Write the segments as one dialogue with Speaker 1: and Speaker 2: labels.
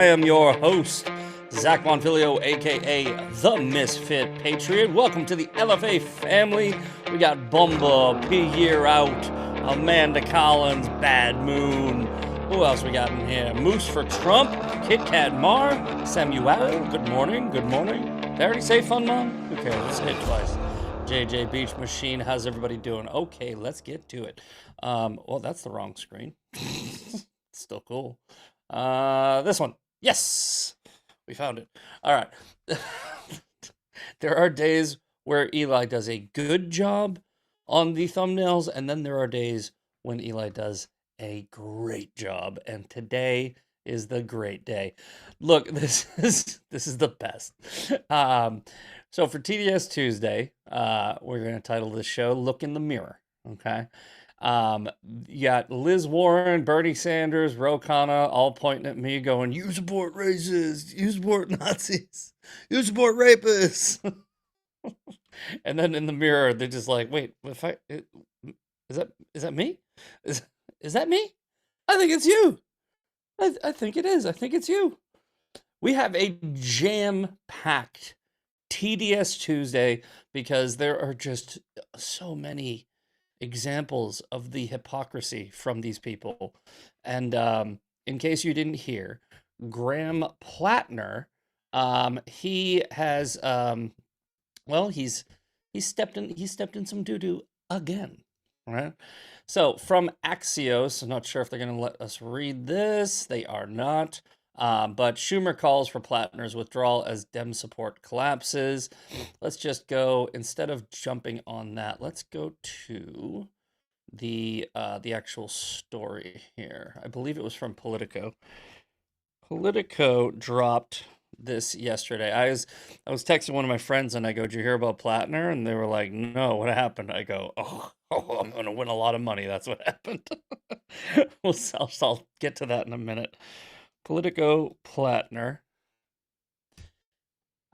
Speaker 1: I am your host, Zach Monfilio, aka The Misfit Patriot. Welcome to the LFA family. We got Bumba, P Year Out, Amanda Collins, Bad Moon. Who else we got in here? Moose for Trump, Kit Kat Mar, Samuel. Good morning, good morning. Did I already say Fun Mom? Who cares? Let's hit twice. JJ Beach Machine, how's everybody doing? Okay, let's get to it. Well, that's the wrong screen. Still cool. This one. Yes, we found it. All right. There are days where Eli does a good job on the thumbnails, and then there are days when Eli does a great job, and today is the great day. Look, this is the best. So for TDS Tuesday, we're going to title this show "Look in the Mirror." Okay. You got Liz Warren, Bernie Sanders, Ro Khanna all pointing at me going, you support racists, you support Nazis, you support rapists. And then in the mirror, they're just like, wait, is that me? Is that me? I think it's you. I think it is. I think it's you. We have a jam-packed TDS Tuesday because there are just so many examples of the hypocrisy from these people. And in case you didn't hear, Graham Plattner, he has he's stepped in some doo-doo again. Right? So from Axios, I'm not sure if they're gonna let us read this. They are not. But Schumer calls for Plattner's withdrawal as Dem support collapses. Let's just go, instead of jumping on that, let's go to the actual story here. I believe it was from Politico. Politico dropped this yesterday. I was texting one of my friends and I go, "Did you hear about Plattner?" And they were like, "No, what happened?" I go, "Oh, I'm gonna win a lot of money. That's what happened." I'll get to that in a minute. Politico Plattner.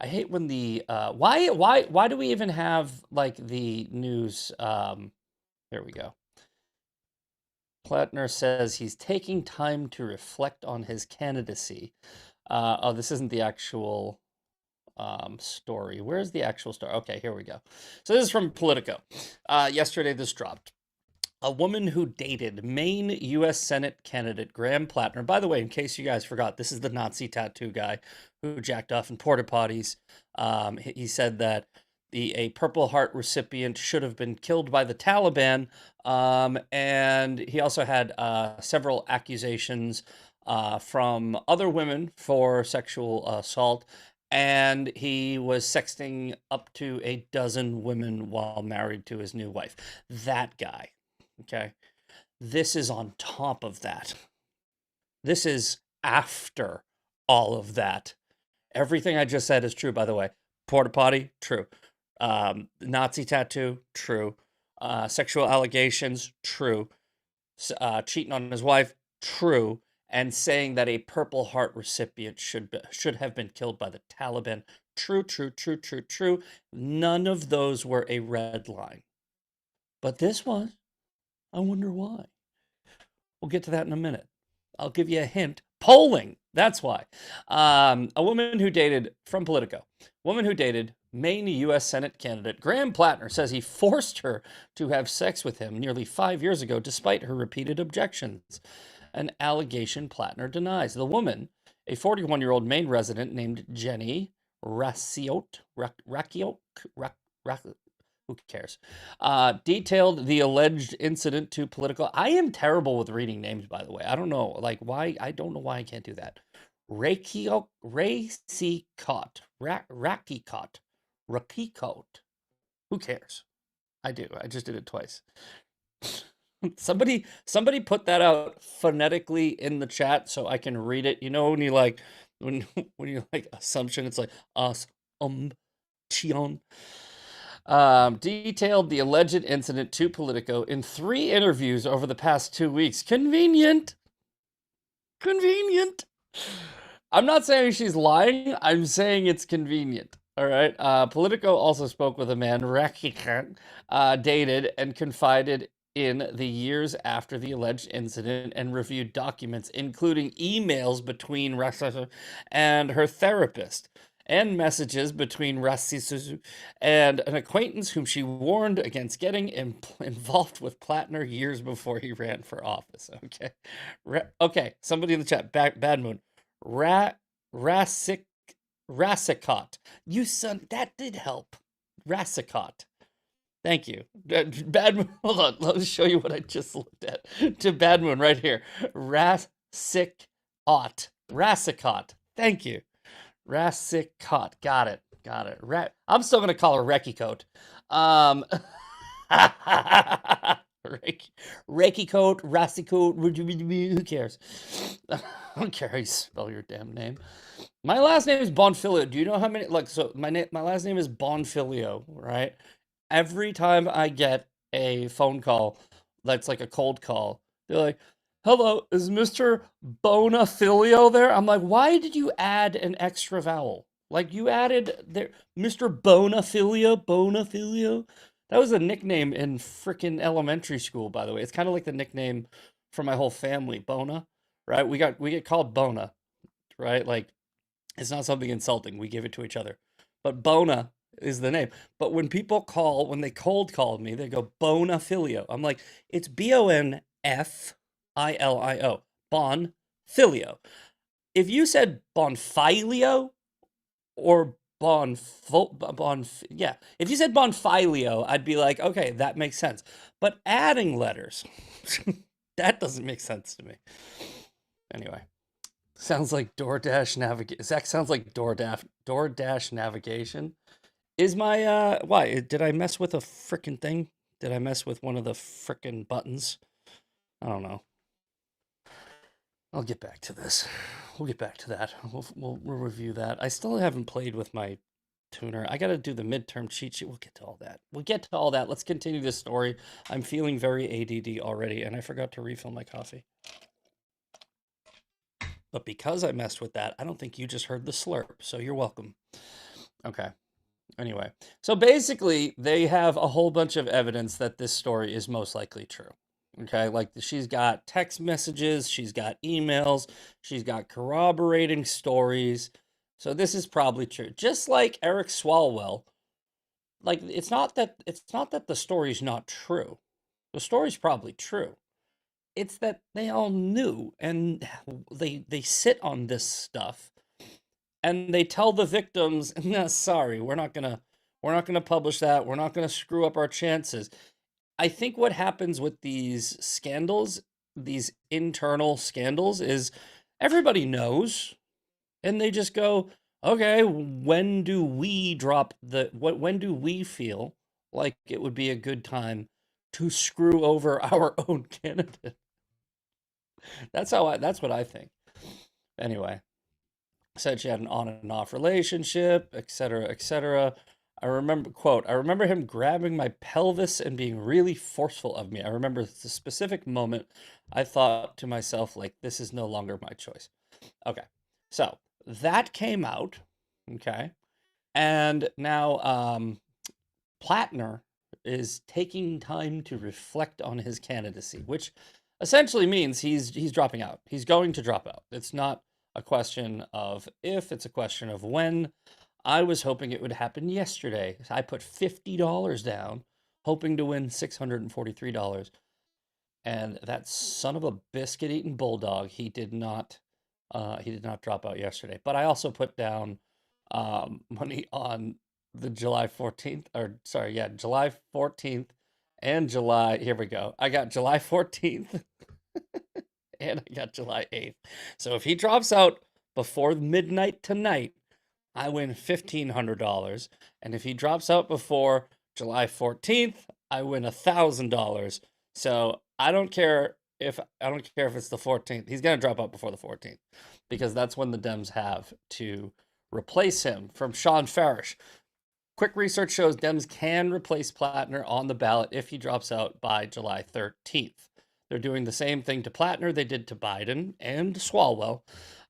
Speaker 1: I hate when the why do we even have like the news? Here we go. Plattner says he's taking time to reflect on his candidacy. Oh, this isn't the actual story. Where's the actual story? Okay, here we go. So this is from Politico. Yesterday this dropped. A woman who dated Maine U.S. Senate candidate Graham Plattner. By the way, in case you guys forgot, this is the Nazi tattoo guy who jacked off in porta potties. He said that a Purple Heart recipient should have been killed by the Taliban. And he also had several accusations from other women for sexual assault. And he was sexting up to a dozen women while married to his new wife. That guy. Okay. This is on top of that. This is after all of that. Everything I just said is true, by the way. Porta potty, true. Nazi tattoo, true. Sexual allegations, true. Cheating on his wife, true. And saying that a Purple Heart recipient should have been killed by the Taliban, true, true, true, true, true. None of those were a red line. But this was. I wonder why. We'll get to that in a minute. I'll give you a hint. Polling. That's why. A woman who dated, from Politico, woman who dated Maine U.S. Senate candidate Graham Plattner says he forced her to have sex with him nearly 5 years ago, despite her repeated objections. An allegation Plattner denies. The woman, a 41-year-old Maine resident named Jenny Raciot, who cares? Detailed the alleged incident to Politico. I am terrible with reading names, by the way. I don't know, like why. I don't know why I can't do that. Rakicot, Rakicot. Who cares? I do. I just did it twice. Somebody put that out phonetically in the chat so I can read it. You know when you like when you like assumption, it's like us chion. Detailed the alleged incident to Politico in 3 interviews over the past 2 weeks. Convenient. I'm not saying she's lying. I'm saying it's convenient. All right. Politico also spoke with a man Rakikan dated and confided in the years after the alleged incident and reviewed documents, including emails between Rassisu and her therapist, and messages between Rassisu and an acquaintance whom she warned against getting involved with Plattner years before he ran for office. Okay, okay. Somebody in the chat, Bad Moon, Ra Rassic Rassicot. You son, that did help. Rassicot. Thank you. Bad Moon. Hold on. Let me show you what I just looked at. To Bad Moon right here. Rassicot. Rassicot. Thank you. Rassicot. Got it. Got it. I'm still going to call her Reiki Coat. Reiki Coat, Rassicoat. Who cares? I don't care how you spell your damn name. My last name is Bonfilio. Do you know how many? Like, so my last name is Bonfilio, right? Every time I get a phone call that's like a cold call, they're like, "Hello, is Mr. Bonafilio there?" I'm like, "Why did you add an extra vowel? Like you added there, Mr. Bonafilio." That was a nickname in freaking elementary school, by the way. It's kind of like the nickname for my whole family, Bona, right? We get called Bona, right? Like it's not something insulting. We give it to each other. But Bona is the name. But when people call, when they cold call me, they go Bonafilio. I'm like, it's Bonfilio. Bonfilio. If you said Bonfilio or yeah. If you said Bonfilio, I'd be like, okay, that makes sense. But adding letters, that doesn't make sense to me. Anyway. Sounds like DoorDash navigation. Zach sounds like DoorDash navigation. Is my why? Did I mess with a frickin' thing? Did I mess with one of the frickin' buttons? I don't know. I'll get back to this. We'll get back to that. We'll review that. I still haven't played with my tuner. I got to do the midterm cheat sheet. We'll get to all that. We'll get to all that. Let's continue this story. I'm feeling very ADD already, and I forgot to refill my coffee. But because I messed with that, I don't think you just heard the slurp, so you're welcome. Okay. Anyway, so basically, they have a whole bunch of evidence that this story is most likely true. Okay, like she's got text messages, she's got emails, she's got corroborating stories. So this is probably true. Just like Eric Swalwell, like it's not that the story's not true. The story's probably true. It's that they all knew and they sit on this stuff and they tell the victims, "No, sorry, we're not gonna publish that. We're not gonna screw up our chances." I think what happens with these scandals, these internal scandals, is everybody knows, and they just go, "Okay, when do we drop the what? When do we feel like it would be a good time to screw over our own candidate?" That's what I think. Anyway, said she had an on and off relationship, etc., etc. I remember him grabbing my pelvis and being really forceful of me. I remember the specific moment I thought to myself, like, this is no longer my choice. Okay. So that came out. Okay. And now Plattner is taking time to reflect on his candidacy, which essentially means he's dropping out. He's going to drop out. It's not a question of if, it's a question of when. I was hoping it would happen yesterday. I put $50 down, hoping to win $643. And that son of a biscuit eating bulldog, he did not drop out yesterday. But I also put down money on the July 14th, or sorry, yeah, July 14th and July, here we go. I got July 14th and I got July 8th. So if he drops out before midnight tonight, I win $1,500. And if he drops out before July 14th, I win $1,000. So I don't care if it's the 14th. He's gonna drop out before the 14th because that's when the Dems have to replace him from Sean Farish. Quick research shows Dems can replace Plattner on the ballot if he drops out by July 13th. They're doing the same thing to Plattner they did to Biden and Swalwell.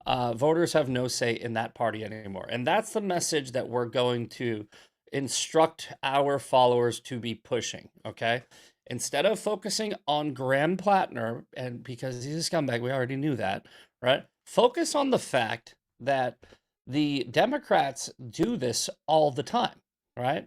Speaker 1: Voters have no say in that party anymore. And that's the message that we're going to instruct our followers to be pushing, okay? Instead of focusing on Graham Plattner, and because he's a scumbag, we already knew that, right? Focus on the fact that the Democrats do this all the time, right?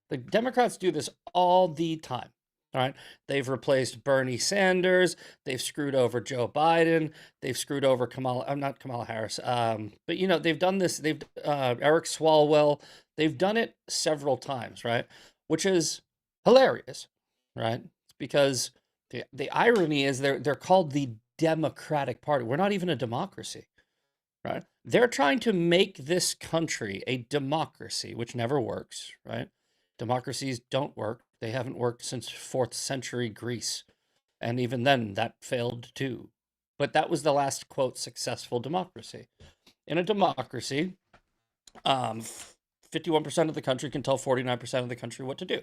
Speaker 1: The Democrats do this all the time, right? They've replaced Bernie Sanders. They've screwed over Joe Biden. They've screwed over Kamala. I'm not Kamala Harris. But they've done this. They've Eric Swalwell. They've done it several times, right? Which is hilarious, right? Because the irony is they're called the Democratic Party. We're not even a democracy, right? They're trying to make this country a democracy, which never works, right? Democracies don't work. They haven't worked since 4th century Greece. And even then, that failed too. But that was the last, quote, successful democracy. In a democracy, um, 51% of the country can tell 49% of the country what to do,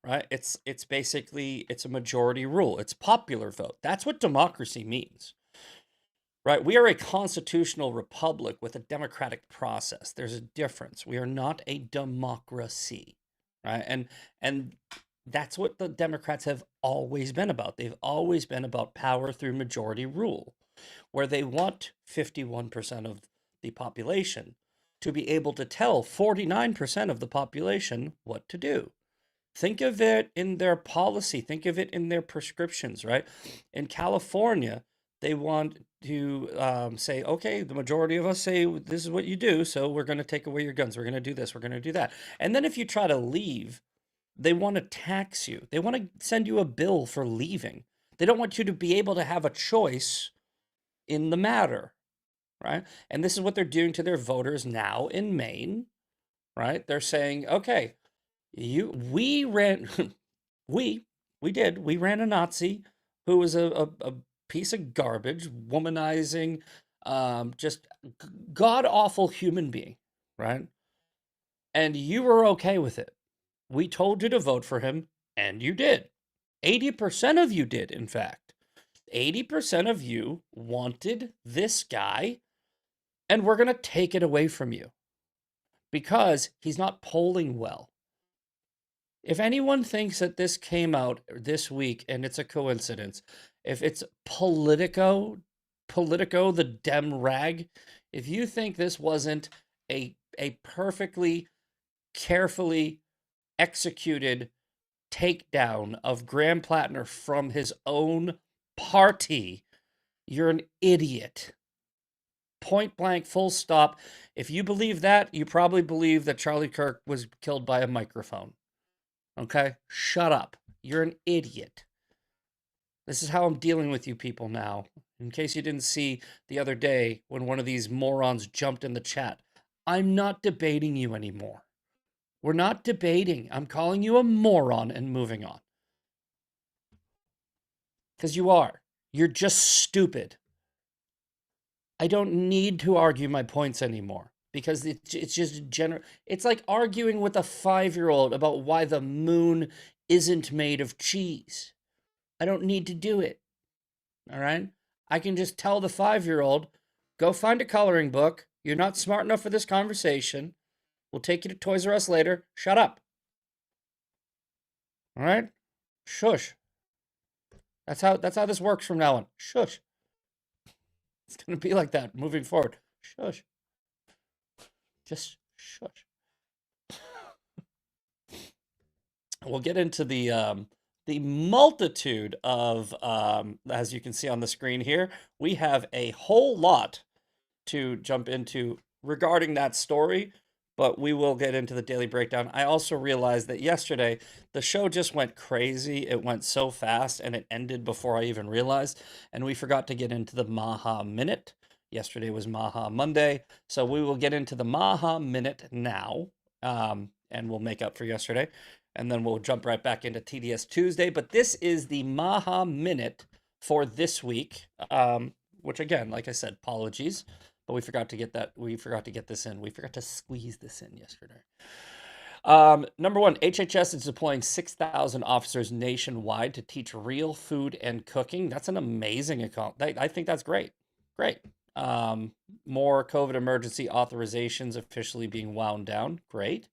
Speaker 1: right? It's basically it's a majority rule. It's popular vote. That's what democracy means. Right? We are a constitutional republic with a democratic process. There's a difference. We are not a democracy, right? And that's what the Democrats have always been about. They've always been about power through majority rule, where they want 51% of the population to be able to tell 49% of the population what to do. Think of it in their policy, think of it in their prescriptions, right? In California, they want to say, okay, the majority of us say this is what you do, so we're going to take away your guns. We're going to do this. We're going to do that. And then if you try to leave, they want to tax you. They want to send you a bill for leaving. They don't want you to be able to have a choice in the matter, right? And this is what they're doing to their voters now in Maine, right? They're saying, okay, we ran we ran a Nazi who was a piece of garbage, womanizing, just god awful human being, right? And you were okay with it. We told you to vote for him, and you did. 80% of you did, in fact. 80% of you wanted this guy, and we're going to take it away from you because he's not polling well. If anyone thinks that this came out this week and it's a coincidence, if it's Politico, the Dem rag, if you think this wasn't a perfectly carefully executed takedown of Graham Plattner from his own party, you're an idiot. Point blank, full stop. If you believe that, you probably believe that Charlie Kirk was killed by a microphone. Okay? Shut up. You're an idiot. This is how I'm dealing with you people now. In case you didn't see the other day when one of these morons jumped in the chat, I'm not debating you anymore. We're not debating. I'm calling you a moron and moving on. Because you are. You're just stupid. I don't need to argue my points anymore because it's just general. It's like arguing with a 5-year-old about why the moon isn't made of cheese. I don't need to do it. All right? I can just tell the 5-year-old, go find a coloring book. You're not smart enough for this conversation. We'll take you to Toys R Us later. Shut up. All right? Shush. That's how this works from now on. Shush. It's going to be like that moving forward. Shush. Just shush. We'll get into the multitude of, as you can see on the screen here, we have a whole lot to jump into regarding that story, but we will get into the daily breakdown. I also realized that yesterday the show just went crazy. It went so fast and it ended before I even realized. And we forgot to get into the Maha Minute. Yesterday was Maha Monday. So we will get into the Maha Minute now, and we'll make up for yesterday. And then we'll jump right back into TDS Tuesday. But this is the Maha Minute for this week, which again, like I said, apologies. But we forgot to get that. We forgot to get this in. We forgot to squeeze this in yesterday. Number one, HHS is deploying 6,000 officers nationwide to teach real food and cooking. That's an amazing account. I think that's great. Great. More COVID emergency authorizations officially being wound down. Great.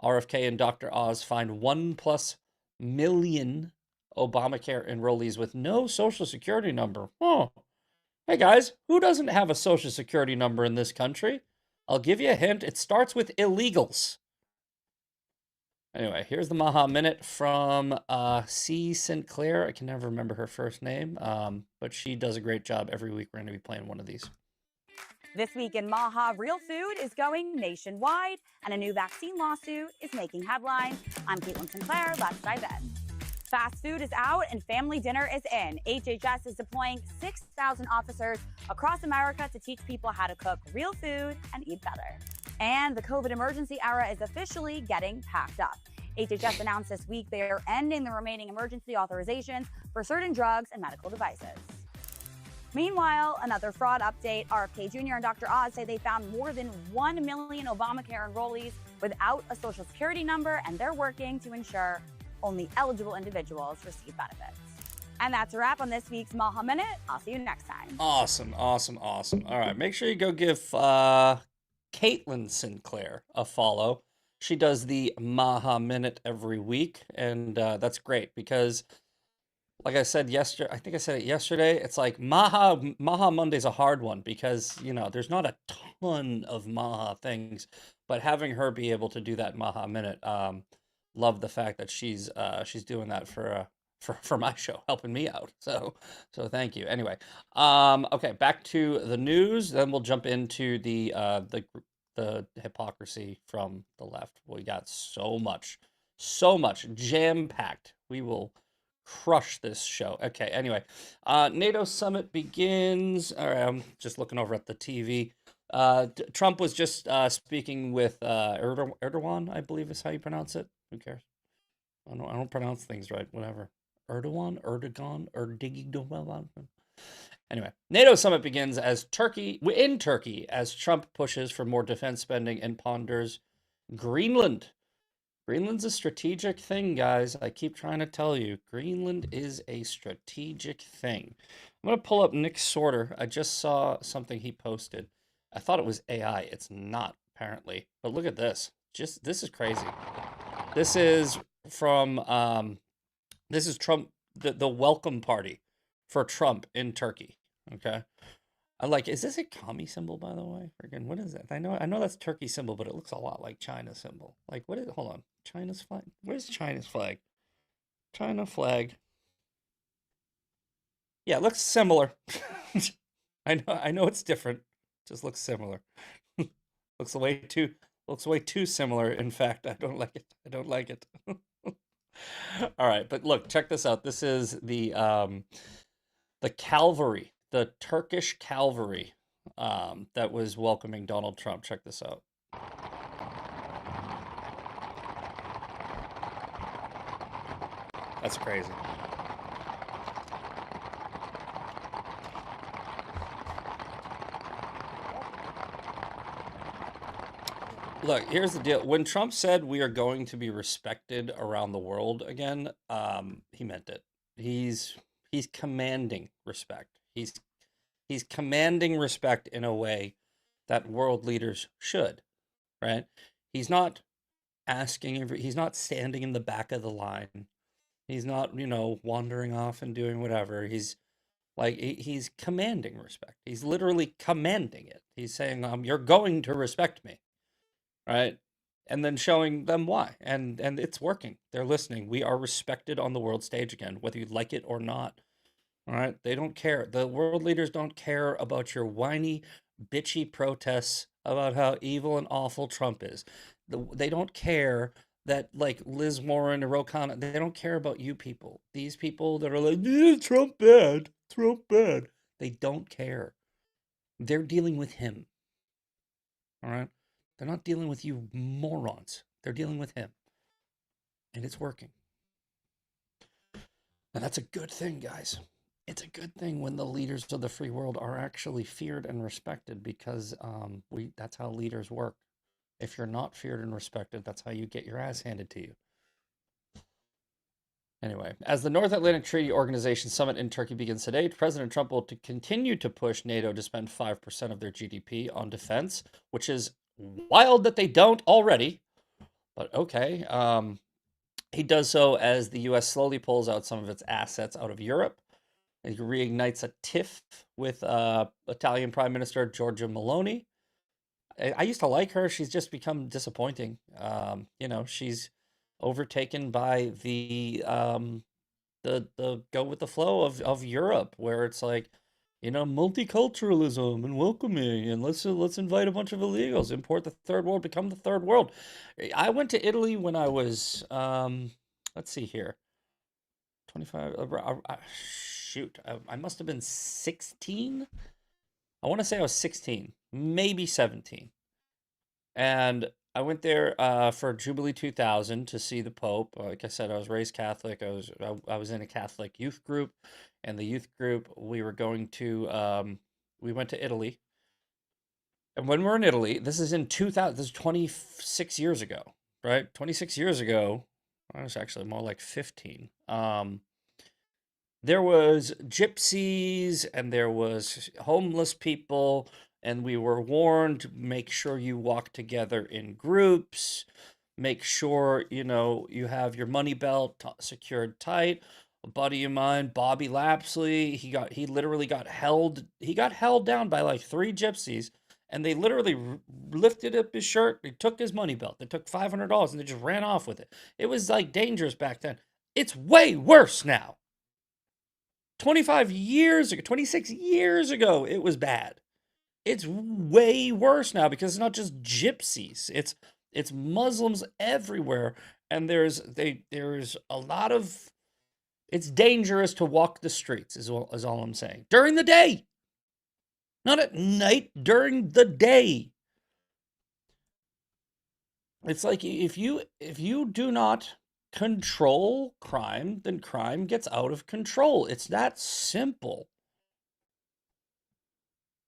Speaker 1: RFK and Dr. Oz find $1+ million Obamacare enrollees with no social security number. Oh, hey guys, who doesn't have a social security number in this country? I'll give you a hint. It starts with illegals. Anyway, here's the Maha Minute from C. Sinclair. I can never remember her first name, but she does a great job. Every week we're going to be playing one of these.
Speaker 2: This week in Maha, real food is going nationwide, and a new vaccine lawsuit is making headlines. I'm Caitlin Sinclair. Let's dive in. Fast food is out and family dinner is in. HHS is deploying 6,000 officers across America to teach people how to cook real food and eat better. And the COVID emergency era is officially getting packed up. HHS announced this week they are ending the remaining emergency authorizations for certain drugs and medical devices. Meanwhile, another fraud update. RFK Jr. and Dr. Oz say they found more than 1 million Obamacare enrollees without a social security number, and they're working to ensure only eligible individuals receive benefits. And that's a wrap on this week's Maha Minute. I'll see you next time.
Speaker 1: Awesome. All right, make sure you go give Caitlin Sinclair a follow. She does the Maha Minute every week, and that's great because, like I said yesterday, I think I said it yesterday, it's like Maha Monday's a hard one because, there's not a ton of Maha things, but having her be able to do that Maha Minute, love the fact that she's doing that for my show, helping me out. So thank you. Anyway, okay, back to the news. Then we'll jump into the hypocrisy from the left. We got so much jam-packed. We will crush this show. Okay, anyway, NATO summit begins. All right, I'm just looking over at the TV. Trump was just speaking with Erdogan, I believe is how you pronounce it. Who cares? I don't pronounce things right. Whatever. Erdogan. Anyway, NATO summit begins in Turkey as Trump pushes for more defense spending and ponders Greenland. Greenland's a strategic thing, guys. I keep trying to tell you. Greenland is a strategic thing. I'm going to pull up Nick Sorter. I just saw something he posted. I thought it was AI. It's not, apparently. But look at this. This is crazy. This is from, this is Trump, the welcome party for Trump in Turkey. Okay. Is this a commie symbol, by the way? Friggin', what is that? I know that's Turkey symbol, but it looks a lot like China's symbol. What is it? Hold on. China's flag? Where's China's flag? China flag. Yeah, it looks similar. I know it's different. It just looks similar. looks way too similar. In fact, I don't like it. All right, but look, check this out. This is the cavalry, the Turkish cavalry that was welcoming Donald Trump. Check this out. That's crazy. Look, here's the deal. When Trump said we are going to be respected around the world again, he meant it. He's commanding respect. He's commanding respect in a way that world leaders should, right? He's not he's not standing in the back of the line. He's not, wandering off and doing whatever. He's commanding respect. He's literally commanding it. He's saying, you're going to respect me, right? And then showing them why. And it's working. They're listening. We are respected on the world stage again, whether you like it or not. All right? They don't care. The world leaders don't care about your whiny, bitchy protests about how evil and awful Trump is. They don't care that, Liz Warren or O'Connor, they don't care about you people. These people that are like, Trump bad. They don't care. They're dealing with him. All right? They're not dealing with you morons. They're dealing with him. And it's working. And that's a good thing, guys. It's a good thing when the leaders of the free world are actually feared and respected because that's how leaders work. If you're not feared and respected, that's how you get your ass handed to you. Anyway, as the North Atlantic Treaty Organization summit in Turkey begins today, President Trump will continue to push NATO to spend 5% of their GDP on defense, which is wild that they don't already. But okay. He does so as the U.S. slowly pulls out some of its assets out of Europe. He reignites a tiff with Italian Prime Minister Giorgia Meloni. I used to like her. She's just become disappointing. She's overtaken by the go with the flow of Europe, where it's like, multiculturalism and welcoming, and let's invite a bunch of illegals, import the third world, become the third world. I went to Italy when I was let's see here, 25. Shoot, I must have been 16. I want to say I was 16, maybe 17. And I went there for Jubilee 2000 to see the Pope. Like I said, I was raised Catholic. I was in a Catholic youth group, and the youth group we were going to we went to Italy. And when we're in Italy, this is in 2000. This is 26 years ago, right? 26 years ago. I was actually more like 15. There was gypsies and there was homeless people, and we were warned, make sure you walk together in groups, make sure you have your money belt secured tight. A buddy of mine, Bobby Lapsley, he literally got held down by like three gypsies, and they literally lifted up his shirt, they took his money belt, they took $500, and they just ran off with it. It was like dangerous back then. It's way worse now. 25 years ago, 26 years ago, it was bad. It's way worse now because it's not just gypsies. It's Muslims everywhere, and there's a lot of. It's dangerous to walk the streets. Is all I'm saying. During the day, not at night. During the day. It's like if you do not control crime, then crime gets out of control. It's that simple.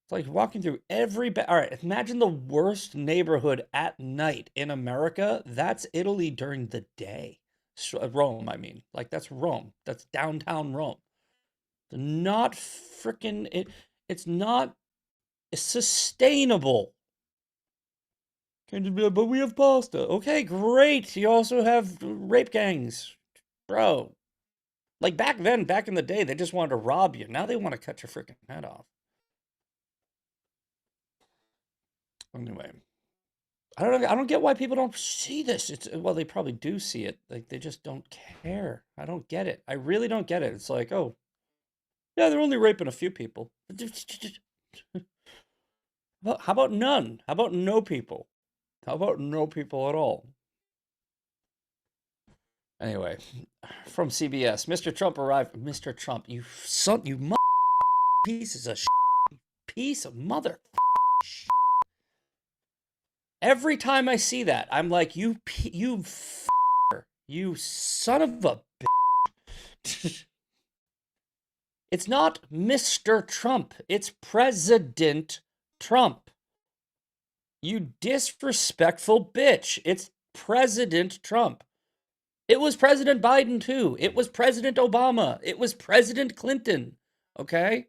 Speaker 1: It's like walking through all right, imagine the worst neighborhood at night in America. That's Italy during the day. Rome, I mean. Like, that's Rome. That's downtown Rome. Not freaking it. It's not sustainable. Can't just be like, but we have pasta. Okay, great. You also have rape gangs. Bro. Like back then, back in the day, they just wanted to rob you. Now they want to cut your freaking head off. Anyway. I don't get why people don't see this. Well, they probably do see it. Like, they just don't care. I don't get it. I really don't get it. It's like, oh, yeah, they're only raping a few people. Well, how about none? How about no people? How about no people at all? Anyway, from CBS, Mr. Trump arrived. Mr. Trump, you pieces of piece of mother. Every time I see that, I'm like, you son of a bitch. It's not Mr. Trump. It's President Trump. You disrespectful bitch. It's President Trump. It was President Biden, too. It was President Obama. It was President Clinton. Okay?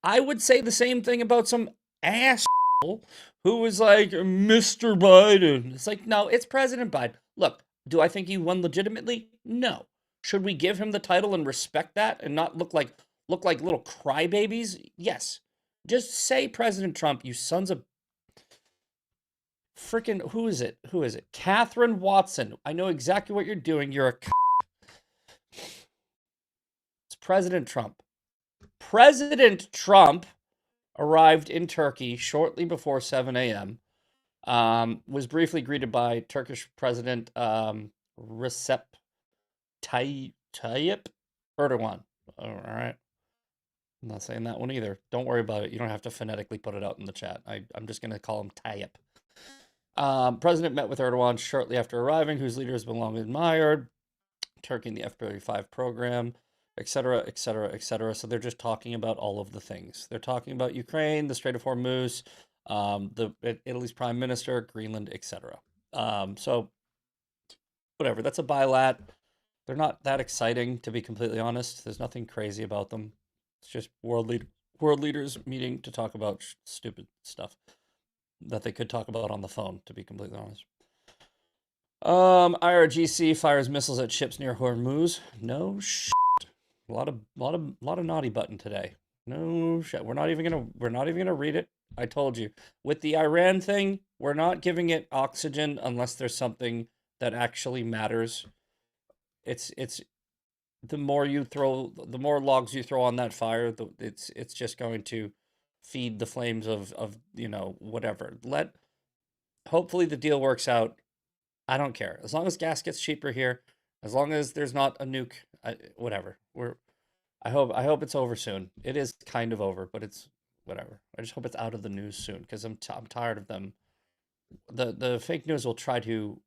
Speaker 1: I would say the same thing about some asshole who was like, Mr. Biden. It's like, no, it's President Biden. Look, do I think he won legitimately? No. Should we give him the title and respect that and not look like little crybabies? Yes. Just say President Trump, you sons of freaking, who is it? Catherine Watson. I know exactly what you're doing. You're a It's President Trump. President Trump arrived in Turkey shortly before 7 a.m. Was briefly greeted by Turkish President Recep Tayyip Erdogan. All right. I'm not saying that one either. Don't worry about it. You don't have to phonetically put it out in the chat. I'm just going to call him Tayyip. President met with Erdogan shortly after arriving, whose leader has been long admired. Turkey and the F-35 program, etc., etc., etc. So they're just talking about all of the things. They're talking about Ukraine, the Strait of Hormuz, Italy's prime minister, Greenland, etc. So whatever. That's a bilat. They're not that exciting, to be completely honest. There's nothing crazy about them. It's just world leaders meeting to talk about stupid stuff that they could talk about on the phone, to be completely honest. IRGC fires missiles at ships near Hormuz. No shit. A lot of naughty button today. No shit. We're not even gonna read it. I told you. With the Iran thing, we're not giving it oxygen unless there's something that actually matters. It's the more you throw, the more logs you throw on that fire, it's just going to feed the flames of whatever. Hopefully the deal works out. I don't care. As long as gas gets cheaper here, as long as there's not a nuke, whatever. I hope it's over soon. It is kind of over, but it's whatever. I just hope it's out of the news soon because I'm tired of them. The fake news will try to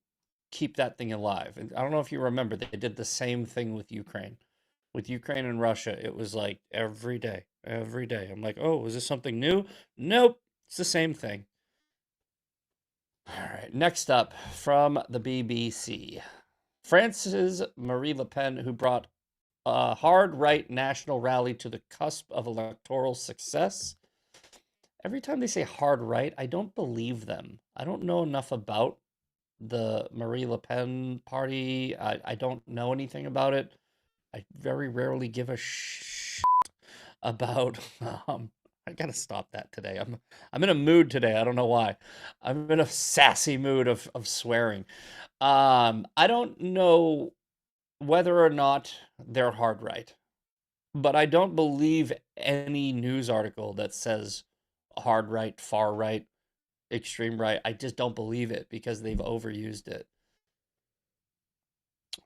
Speaker 1: keep that thing alive. And I don't know if you remember, they did the same thing with Ukraine. With Ukraine and Russia, it was like every day, every day. I'm like, oh, is this something new? Nope, it's the same thing. All right, next up from the BBC. France's Marie Le Pen, who brought a hard right national rally to the cusp of electoral success. Every time they say hard right, I don't believe them. I don't know enough about the Marie Le Pen party. I don't know anything about it. I very rarely give a shit about. I gotta stop that today. I'm in a mood today. I don't know why. I'm in a sassy mood of swearing. I don't know whether or not they're hard right, but I don't believe any news article that says hard right, far right, extreme right. I just don't believe it because they've overused it.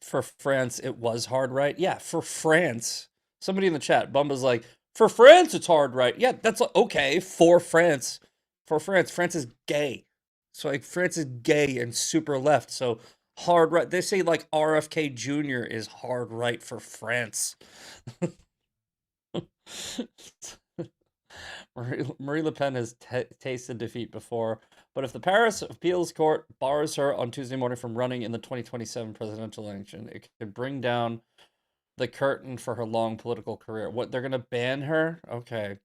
Speaker 1: For France, it was hard right. Yeah, for France. Somebody in the chat, Bumba's like, for France, it's hard right. Yeah, that's okay. For France. For France. France is gay. So, like, France is gay and super left. So, hard right. They say, like, RFK Jr. is hard right for France. Marie Le Pen has tasted defeat before, but if the Paris Appeals Court bars her on Tuesday morning from running in the 2027 presidential election, it could bring down the curtain for her long political career. What, they're going to ban her? Okay.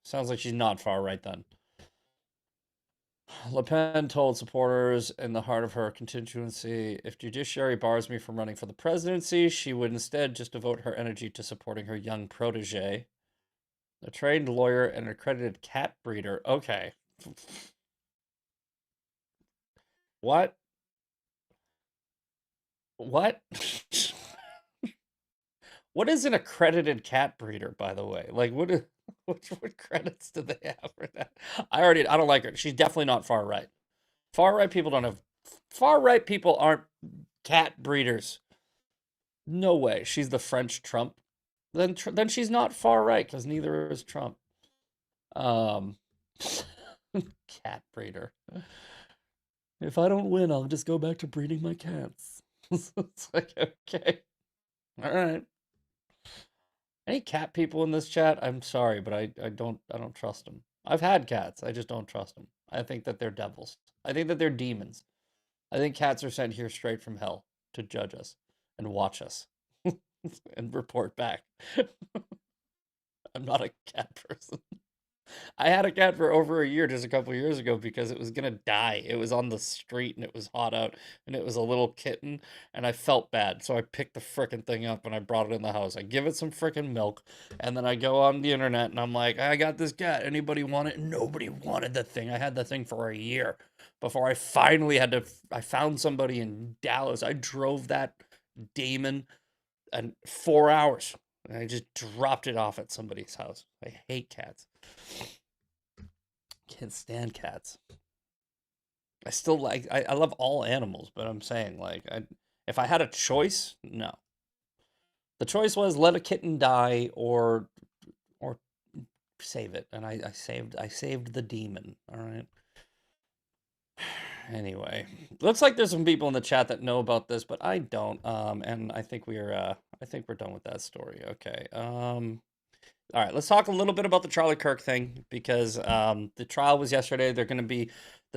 Speaker 1: Sounds like she's not far right then. Le Pen told supporters in the heart of her constituency, if judiciary bars me from running for the presidency, she would instead just devote her energy to supporting her young protege, a trained lawyer and accredited cat breeder. Okay. What? What? What is an accredited cat breeder, by the way? Like, what credits do they have for that? I don't like her. She's definitely not far right. Far right people don't have. Far right people aren't cat breeders. No way. She's the French Trump. Then she's not far right because neither is Trump. Um, cat breeder. If I don't win, I'll just go back to breeding my cats. It's like, okay, all right. Any cat people in this chat? I'm sorry, but I don't trust them. I've had cats. I just don't trust them. I think that they're devils. I think that they're demons. I think cats are sent here straight from hell to judge us and watch us and report back. I'm not a cat person. I had a cat for over a year just a couple years ago because it was gonna die. It was on the street and it was hot out and it was a little kitten and I felt bad. So I picked the frickin' thing up and I brought it in the house. I give it some frickin' milk and then I go on the internet and I'm like, I got this cat. Anybody want it? Nobody wanted the thing. I had the thing for a year before I finally I found somebody in Dallas. I drove that demon and 4 hours. And I just dropped it off at somebody's house. I hate cats. Can't stand cats. I still like. I love all animals, but I'm saying like, if I had a choice, no. The choice was let a kitten die or save it, and I saved the demon. All right. Anyway, looks like there's some people in the chat that know about this, but I don't. And I think we're done with that story. Okay. All right, let's talk a little bit about the Charlie Kirk thing because the trial was yesterday. The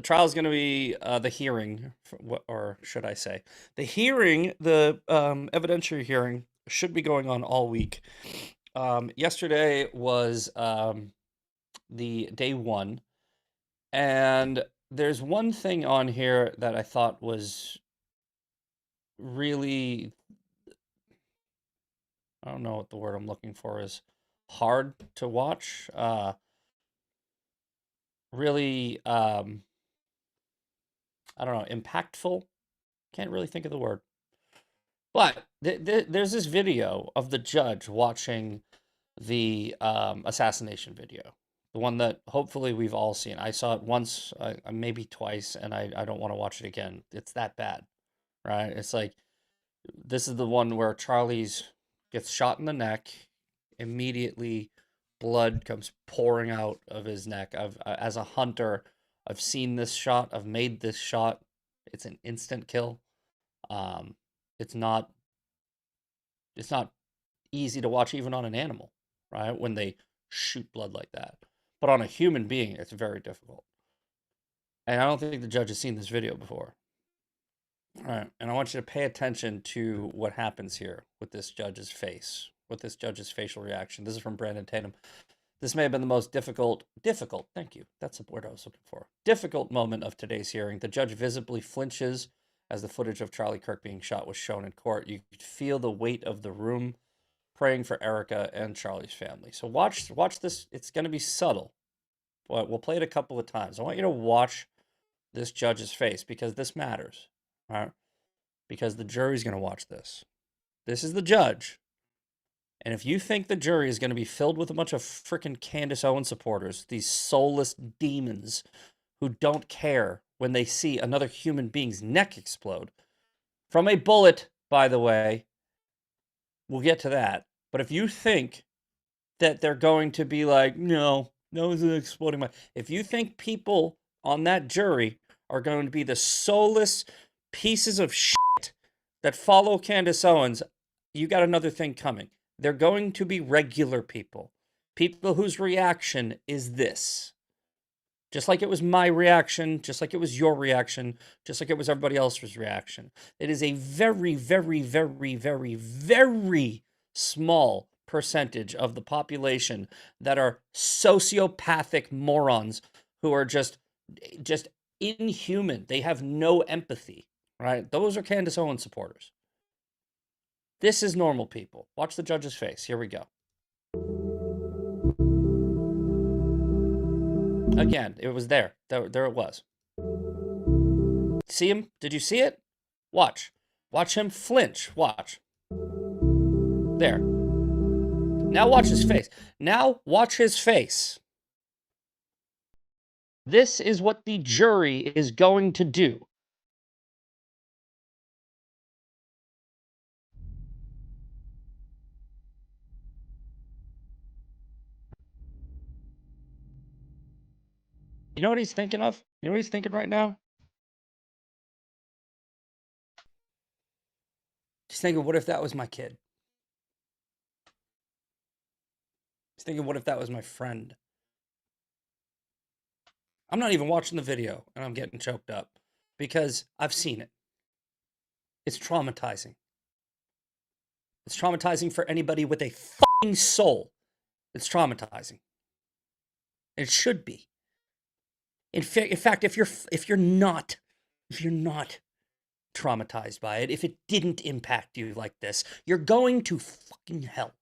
Speaker 1: trial is going to be the hearing, or should I say, the hearing, the evidentiary hearing should be going on all week. Yesterday was the day one, and there's one thing on here that I thought was really, I don't know what the word I'm looking for is, hard to watch. Really, I don't know, impactful. Can't really think of the word. But there's this video of the judge watching the assassination video, the one that hopefully we've all seen. I saw it once, maybe twice, and I don't want to watch it again. It's that bad, right? It's like this is the one where Charlie's gets shot in the neck, immediately blood comes pouring out of his neck. As a hunter, I've seen this shot. I've made this shot. It's an instant kill. Um, it's not it's not easy to watch even on an animal, right? When they shoot blood like that. But on a human being, it's very difficult. And I don't think the judge has seen this video before. All right, and I want you to pay attention to what happens here with this judge's face, with this judge's facial reaction. This is from Brandon Tatum. This may have been the most difficult, thank you, that's the word I was looking for, difficult moment of today's hearing. The judge visibly flinches as the footage of Charlie Kirk being shot was shown in court. You could feel the weight of the room, praying for Erica and Charlie's family. So watch this. It's going to be subtle, but we'll play it a couple of times. I want you to watch this judge's face because this matters, all right? Because the jury's going to watch this. This is the judge. And if you think the jury is going to be filled with a bunch of freaking Candace Owens supporters, these soulless demons who don't care when they see another human being's neck explode from a bullet, by the way, we'll get to that. But if you think that they're going to be like, no one's exploding my... If you think people on that jury are going to be the soulless pieces of shit that follow Candace Owens, you got another thing coming. They're going to be regular people. People whose reaction is this. Just like it was my reaction, just like it was your reaction, just like it was everybody else's reaction. It is a very, very, very, very, very small percentage of the population that are sociopathic morons who are just inhuman. They have no empathy, right? Those are Candace Owens supporters. This is normal people. Watch the judge's face. Here we go. Again, it was there. There it was. See him? Did you see it? Watch. Watch him flinch. Watch. There. Now watch his face. Now watch his face. This is what the jury is going to do. You know what he's thinking of? You know what he's thinking right now? He's thinking, what if that was my kid? He's thinking, what if that was my friend? I'm not even watching the video, and I'm getting choked up because I've seen it. It's traumatizing. It's traumatizing for anybody with a fucking soul. It's traumatizing. It should be. In fact, if you're not traumatized by it, if it didn't impact you like this, you're going to fucking hell.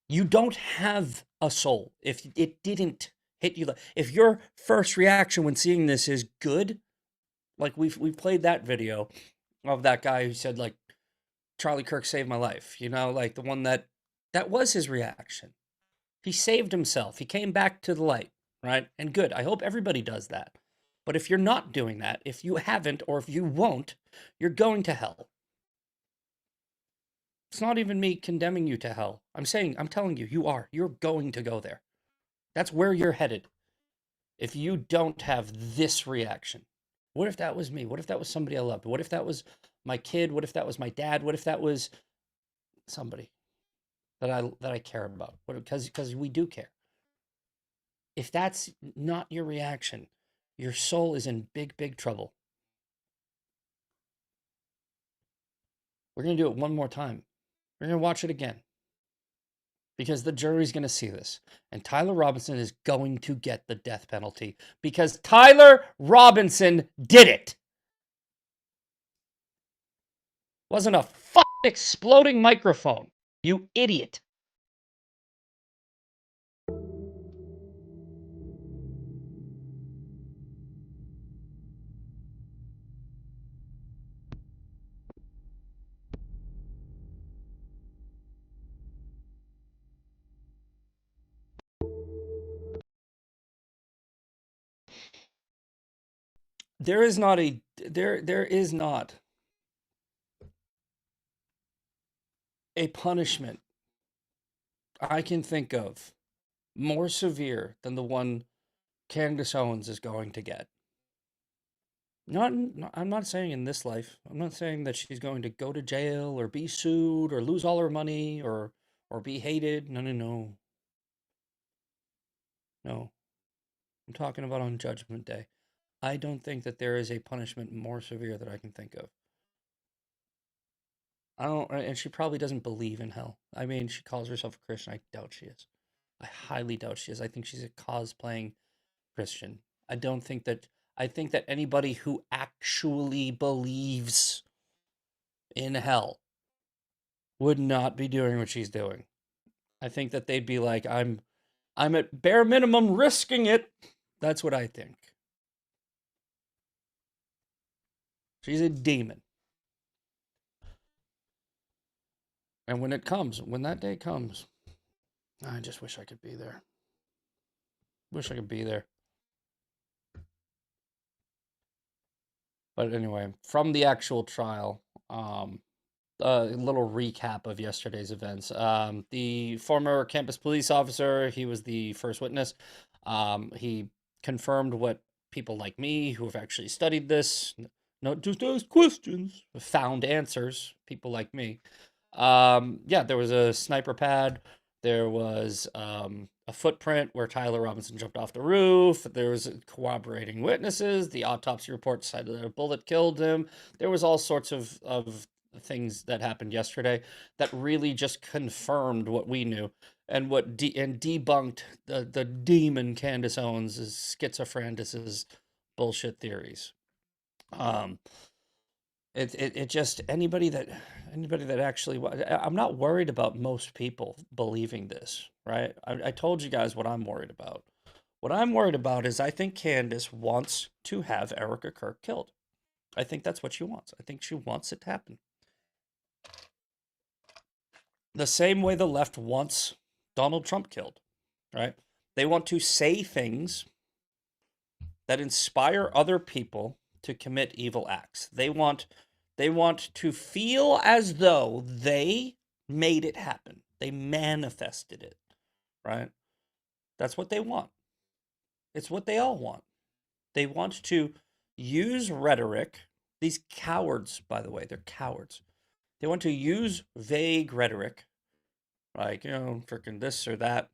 Speaker 1: You don't have a soul if it didn't hit you. If your first reaction when seeing this is good, like we played that video of that guy who said like Charlie Kirk saved my life, you know, like the one that was his reaction. He saved himself. He came back to the light, right? And good. I hope everybody does that. But if you're not doing that, if you haven't or if you won't, you're going to hell. It's not even me condemning you to hell. I'm telling you, you are. You're going to go there. That's where you're headed. If you don't have this reaction. What if that was me? What if that was somebody I loved? What if that was my kid? What if that was my dad? What if that was somebody that I care about? Because we do care. If that's not your reaction, your soul is in big, big trouble. We're going to do it one more time. We're going to watch it again. Because the jury's going to see this. And Tyler Robinson is going to get the death penalty. Because Tyler Robinson did it. Wasn't a fucking exploding microphone. You idiot. There is not a punishment I can think of more severe than the one Candace Owens is going to get. I'm not saying in this life. I'm not saying that she's going to go to jail or be sued or lose all her money or be hated. No, no, no. No. I'm talking about on Judgment Day. I don't think that there is a punishment more severe that I can think of. I don't, and she probably doesn't believe in hell. I mean, she calls herself a Christian. I doubt she is. I highly doubt she is. I think she's a cosplaying Christian. I don't think that, I think that anybody who actually believes in hell would not be doing what she's doing. I think that they'd be like, I'm at bare minimum risking it. That's what I think. She's a demon. And when it comes, when that day comes, I just wish I could be there. Wish I could be there. But anyway, from the actual trial, a little recap of yesterday's events. The former campus police officer, he was the first witness. He confirmed what people like me who have actually studied this, not just asked questions, found answers, people like me. Yeah, there was a sniper pad. There was a footprint where Tyler Robinson jumped off the roof. There was corroborating witnesses. The autopsy report said that a bullet killed him. There was all sorts of things that happened yesterday that really just confirmed what we knew and and debunked the demon Candace Owens' schizophrenic bullshit theories. Um, it just anybody that actually, I'm not worried about most people believing this, right? I told you guys what I'm worried about. What I'm worried about is I think Candace wants to have Erica Kirk killed. I think that's what she wants. I think she wants it to happen. The same way the left wants Donald Trump killed, right? They want to say things that inspire other people to commit evil acts. They want to feel as though they made it happen. They manifested it, right? That's what they want. It's what they all want. They want to use rhetoric. These cowards, by the way, they're cowards. They want to use vague rhetoric, like, freaking this or that,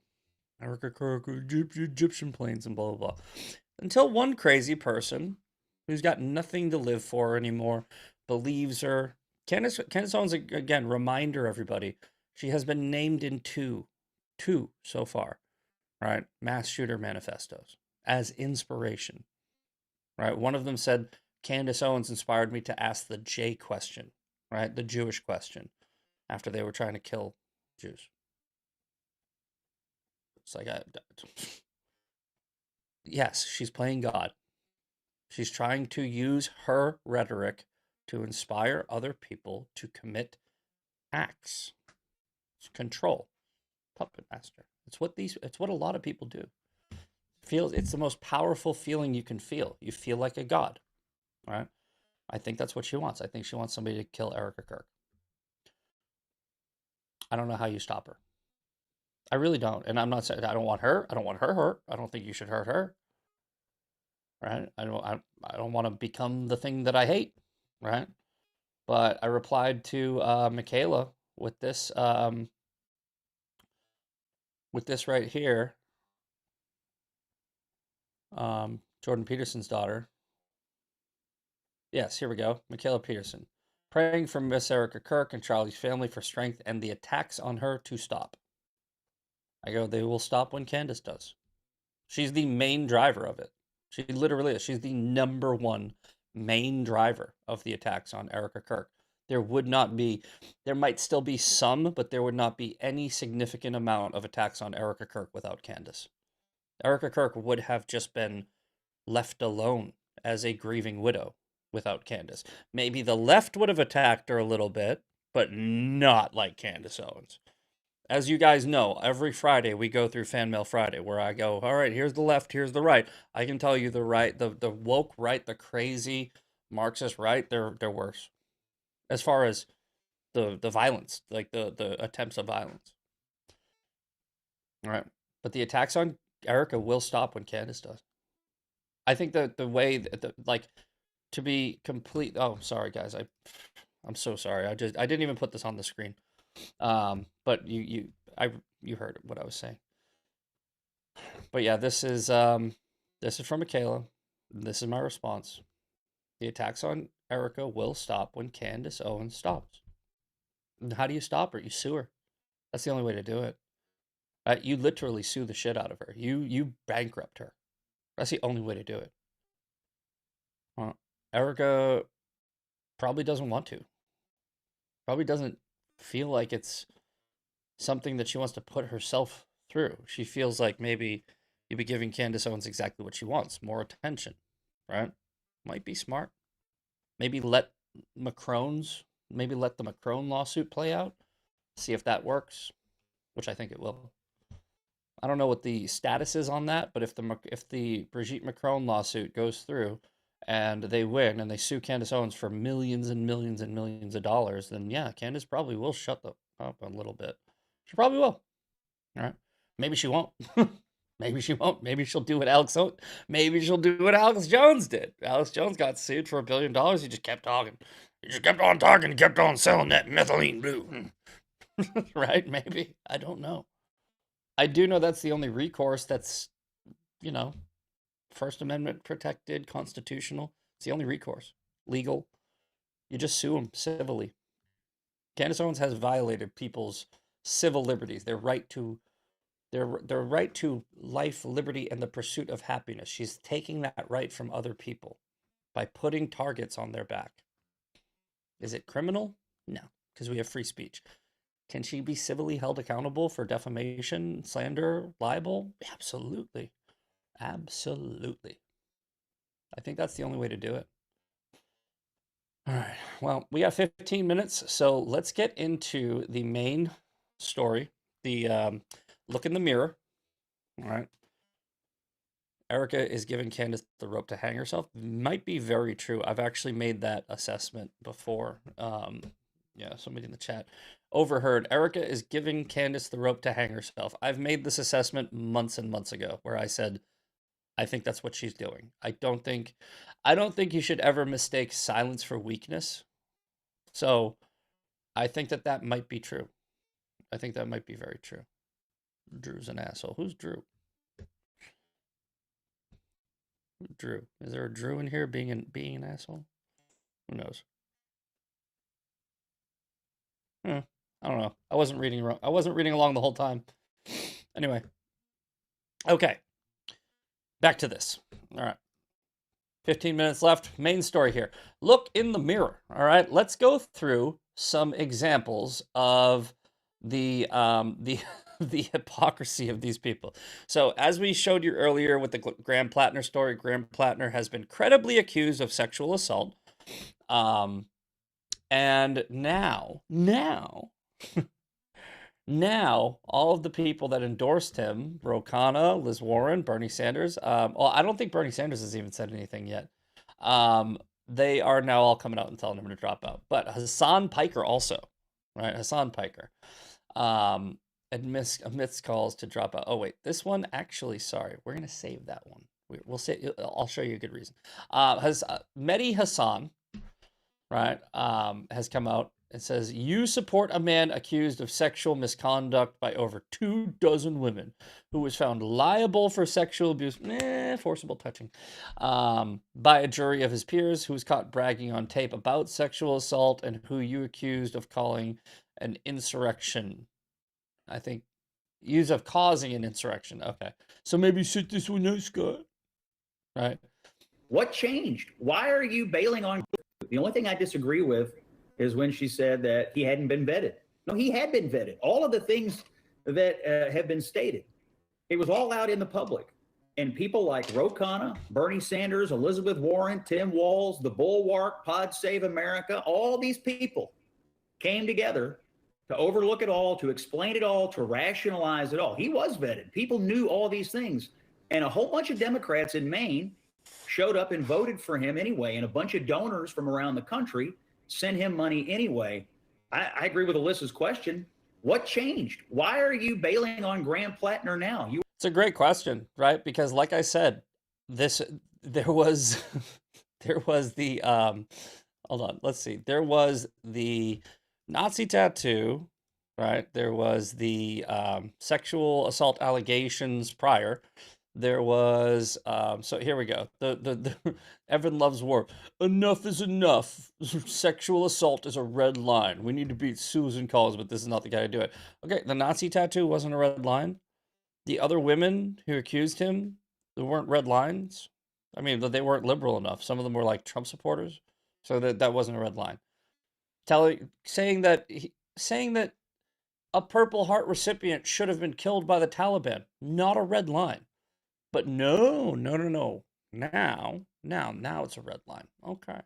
Speaker 1: Egyptian planes and blah, blah, blah. Until one crazy person who's got nothing to live for anymore believes her. Candace Owens, again, reminder everybody, she has been named in two so far, right? Mass shooter manifestos as inspiration, right? One of them said, Candace Owens inspired me to ask the J question, right? The Jewish question, after they were trying to kill Jews. It's like, yes, she's playing God. She's trying to use her rhetoric to inspire other people to commit acts. It's control. Puppet master. It's what a lot of people do. It's the most powerful feeling you can feel. You feel like a god. Right? I think that's what she wants. I think she wants somebody to kill Erica Kirk. I don't know how you stop her. I really don't. And I'm not saying I don't want her. I don't want her hurt. I don't think you should hurt her. Right? I don't want to become the thing that I hate. Right? But I replied to Michaela with this right here. Jordan Peterson's daughter. Yes, here we go. Michaela Peterson. Praying for Miss Erica Kirk and Charlie's family for strength and the attacks on her to stop. I go, they will stop when Candace does. She's the main driver of it. She literally is. She's the number one main driver of the attacks on Erica Kirk. there would not be, there might still be some, but there would not be any significant amount of attacks on Erica Kirk without Candace. Erica Kirk would have just been left alone as a grieving widow without Candace. Maybe the left would have attacked her a little bit, but not like Candace Owens. As you guys know, every Friday we go through Fan Mail Friday, where I go, all right, here's the left, here's the right. I can tell you the right, the woke right, the crazy Marxist right, they're worse. As far as the violence, like the attempts of violence. All right. But the attacks on Erica will stop when Candace does. I think that the way that, like, to be complete, oh, sorry guys, I'm so sorry. I didn't even put this on the screen. But you heard what I was saying. But yeah, this is from Michaela. This is my response. The attacks on Erica will stop when Candace Owens stops. And how do you stop her? You sue her. That's the only way to do it. You literally sue the shit out of her. You bankrupt her. That's the only way to do it. Erica probably doesn't want to. Probably doesn't feel like it's something that she wants to put herself through. She feels like maybe you'd be giving Candace Owens exactly what she wants, more attention, right? Might be smart. Maybe let the Macron lawsuit play out, see if that works, which I think it will. I don't know what the status is on that, but if the Brigitte Macron lawsuit goes through and they win and they sue Candace Owens for millions and millions and millions of dollars, then yeah, Candace probably will shut up a little bit. She probably will. All right. Maybe she won't. Maybe she won't. Maybe she'll do what Alex Jones did. Alex Jones got sued for $1 billion. He just kept talking. He just kept on talking. He kept on selling that methylene blue. Right? Maybe. I don't know. I do know that's the only recourse that's, First Amendment protected, constitutional. It's the only recourse. Legal. You just sue them civilly. Candace Owens has violated people's civil liberties, their right to life, liberty, and the pursuit of happiness. She's taking that right from other people by putting targets on their back. Is it criminal? No, because we have free speech. Can she be civilly held accountable for defamation, slander, libel? Absolutely. Absolutely. I think that's the only way to do it. All right. Well, we have 15 minutes, so let's get into the main story, the look in the mirror. All right. Erica is giving Candace the rope to hang herself. Might be very true. I've actually made that assessment before. Somebody in the chat overheard. Erica is giving Candace the rope to hang herself. I've made this assessment months and months ago where I said, I think that's what she's doing. I don't think you should ever mistake silence for weakness. So I think that might be true. I think that might be very true. Drew's an asshole. Who's Drew? Drew. Is there a Drew in here being an asshole? Who knows? I don't know. I wasn't reading along the whole time. Anyway. Okay. Back to this. All right. 15 minutes left. Main story here. Look in the mirror. All right. Let's go through some examples of the hypocrisy of these people. So as we showed you earlier with the Graham Plattner story, Graham Plattner has been credibly accused of sexual assault. And now, all of the people that endorsed him, Ro Khanna, Liz Warren, Bernie Sanders, I don't think Bernie Sanders has even said anything yet. They are now all coming out and telling him to drop out. But Hassan Piker also, right? Hassan Piker admits calls to drop out. Oh, wait, this one, actually, sorry. We're going to save that one. We'll say, I'll show you a good reason. Mehdi Hassan, right, has come out and says, you support a man accused of sexual misconduct by over 24 women who was found liable for sexual abuse, forcible touching, by a jury of his peers who was caught bragging on tape about sexual assault and who you accused of calling an insurrection. I think, used of causing an insurrection. Okay. So maybe sit this one out, Scott. Right.
Speaker 3: What changed? Why are you bailing on? The only thing I disagree with is when she said that he hadn't been vetted. No, he had been vetted. All of the things that have been stated, it was all out in the public. And people like Ro Khanna, Bernie Sanders, Elizabeth Warren, Tim Walz, the Bulwark, Pod Save America, all these people came together to overlook it all, to explain it all, to rationalize it all. He was vetted. People knew all these things. And a whole bunch of Democrats in Maine showed up and voted for him anyway. And a bunch of donors from around the country sent him money anyway. I agree with Alyssa's question. What changed? Why are you bailing on Graham Plattner now?
Speaker 1: It's a great question, right? Because like I said, there was the hold on, let's see. There was the Nazi tattoo, right? There was the sexual assault allegations prior. There was so here we go. The Evan Loves War. Enough is enough. Sexual assault is a red line. We need to beat Susan Collins, but this is not the guy to do it. Okay, the Nazi tattoo wasn't a red line. The other women who accused him, there weren't red lines. I mean, they weren't liberal enough. Some of them were like Trump supporters, so that wasn't a red line. Saying that a Purple Heart recipient should have been killed by the Taliban, not a red line. But no. Now it's a red line. Okay.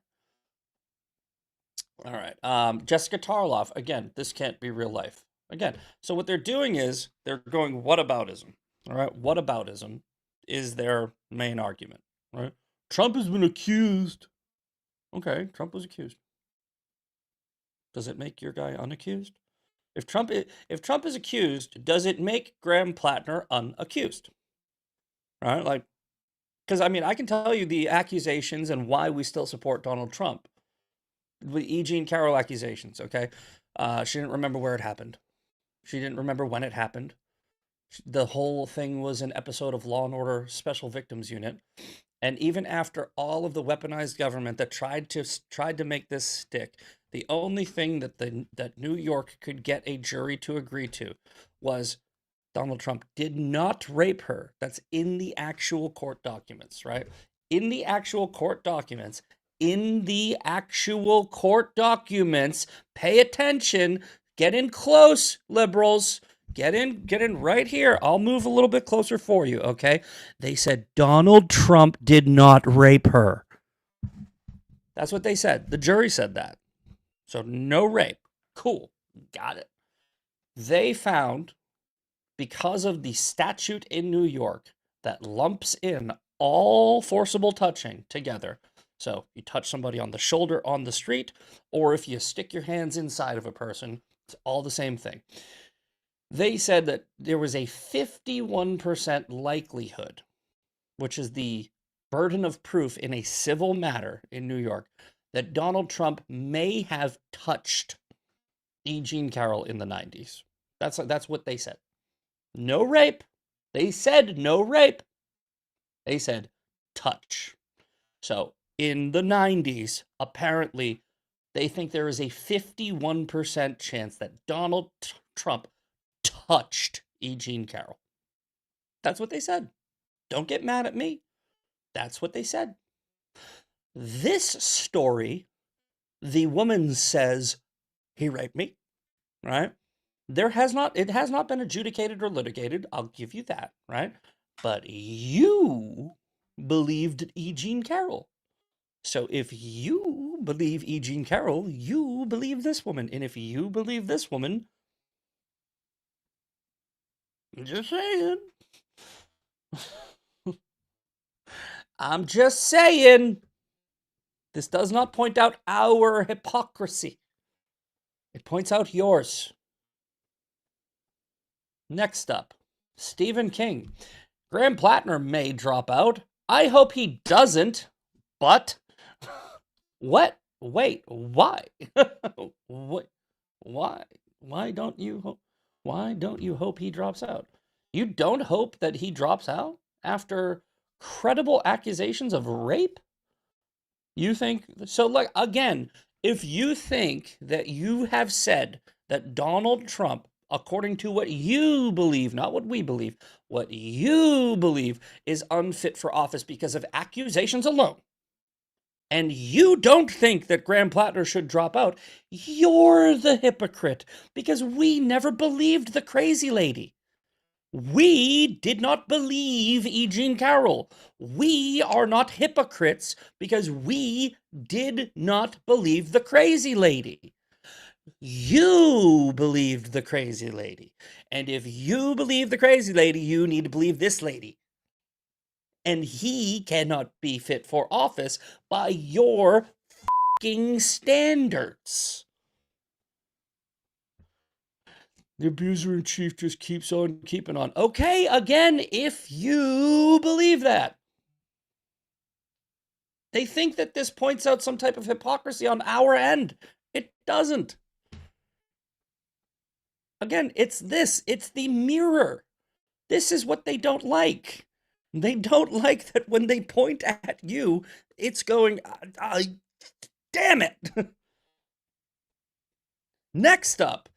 Speaker 1: All right. Jessica Tarloff. Again, this can't be real life. Again, so what they're doing is they're going whataboutism. All right. Whataboutism is their main argument. Right. Trump has been accused. Okay. Trump was accused. Does it make your guy unaccused? If Trump is accused, does it make Graham Plattner unaccused? Right? Like, because I mean, I can tell you the accusations and why we still support Donald Trump. The E. Jean Carroll accusations, okay? She didn't remember where it happened. She didn't remember when it happened. The whole thing was an episode of Law & Order Special Victims Unit. And even after all of the weaponized government that tried to make this stick, the only thing that New York could get a jury to agree to was Donald Trump did not rape her. That's in the actual court documents, right? In the actual court documents. Pay attention. Get in close, liberals. Get in right here. I'll move a little bit closer for you, okay? They said Donald Trump did not rape her. That's what they said. The jury said that. So no rape. Cool. Got it. They found, because of the statute in New York that lumps in all forcible touching together. So you touch somebody on the shoulder on the street, or if you stick your hands inside of a person, it's all the same thing. They said that there was a 51% likelihood, which is the burden of proof in a civil matter in New York, that Donald Trump may have touched E. Jean Carroll in the 90s. That's what they said. No rape. They said no rape. They said touch. So in the 90s, apparently, they think there is a 51% chance that Donald Trump touched E. Jean Carroll. That's what they said. Don't get mad at me. That's what they said. This story, the woman says, he raped me, right? It has not been adjudicated or litigated. I'll give you that, right? But you believed E. Jean Carroll. So if you believe E. Jean Carroll, you believe this woman. And if you believe this woman, I'm just saying. I'm just saying. This does not point out our hypocrisy. It points out yours. Next up, Stephen King. Graham Plattner may drop out. I hope he doesn't, but what? Wait, why? What? Why don't you hope he drops out? You don't hope that he drops out after credible accusations of rape? You think so? Like, again, if you think that you have said that Donald Trump, according to what you believe, not what we believe, what you believe is unfit for office because of accusations alone, and you don't think that Graham Plattner should drop out, you're the hypocrite, because we never believed the crazy lady. We did not believe E. Jean Carroll. We are not hypocrites because we did not believe the crazy lady. You believed the crazy lady. And if you believe the crazy lady, you need to believe this lady. And he cannot be fit for office by your fucking standards. The abuser-in-chief just keeps on keeping on. Okay, again, if you believe that. They think that this points out some type of hypocrisy on our end. It doesn't. Again, it's this. It's the mirror. This is what they don't like. They don't like that when they point at you, it's going, damn it. Next up,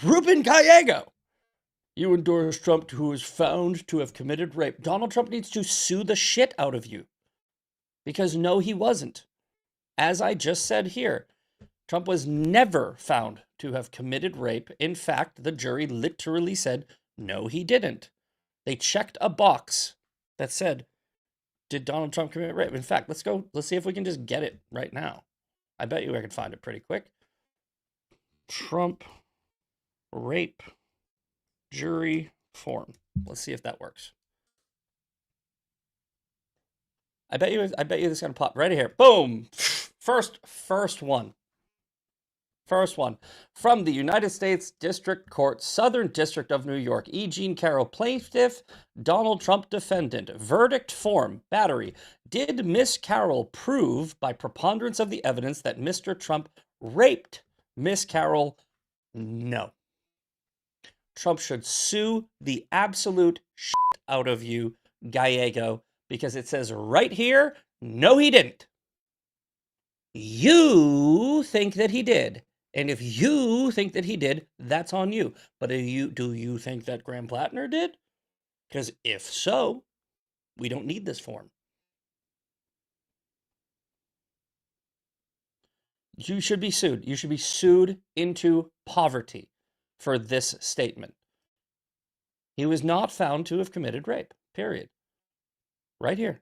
Speaker 1: Ruben Gallego. You endorse Trump, who is found to have committed rape. Donald Trump needs to sue the shit out of you. Because no, he wasn't. As I just said here, Trump was never found to have committed rape. In fact, the jury literally said, no, he didn't. They checked a box that said, did Donald Trump commit rape? In fact, let's see if we can just get it right now. I bet you I can find it pretty quick. Trump rape jury form. Let's see if that works. I bet you this is gonna pop right here. Boom! First one. First one. From the United States District Court, Southern District of New York, E. Jean Carroll, plaintiff, Donald Trump defendant. Verdict form, battery. Did Miss Carroll prove by preponderance of the evidence that Mr. Trump raped Miss Carroll? No. Trump should sue the absolute shit out of you, Gallego, because it says right here, no, he didn't. You think that he did. And if you think that he did, that's on you. But do you think that Graham Plattner did? Because if so, we don't need this form. You should be sued. You should be sued into poverty for this statement. He was not found to have committed rape, period. Right here.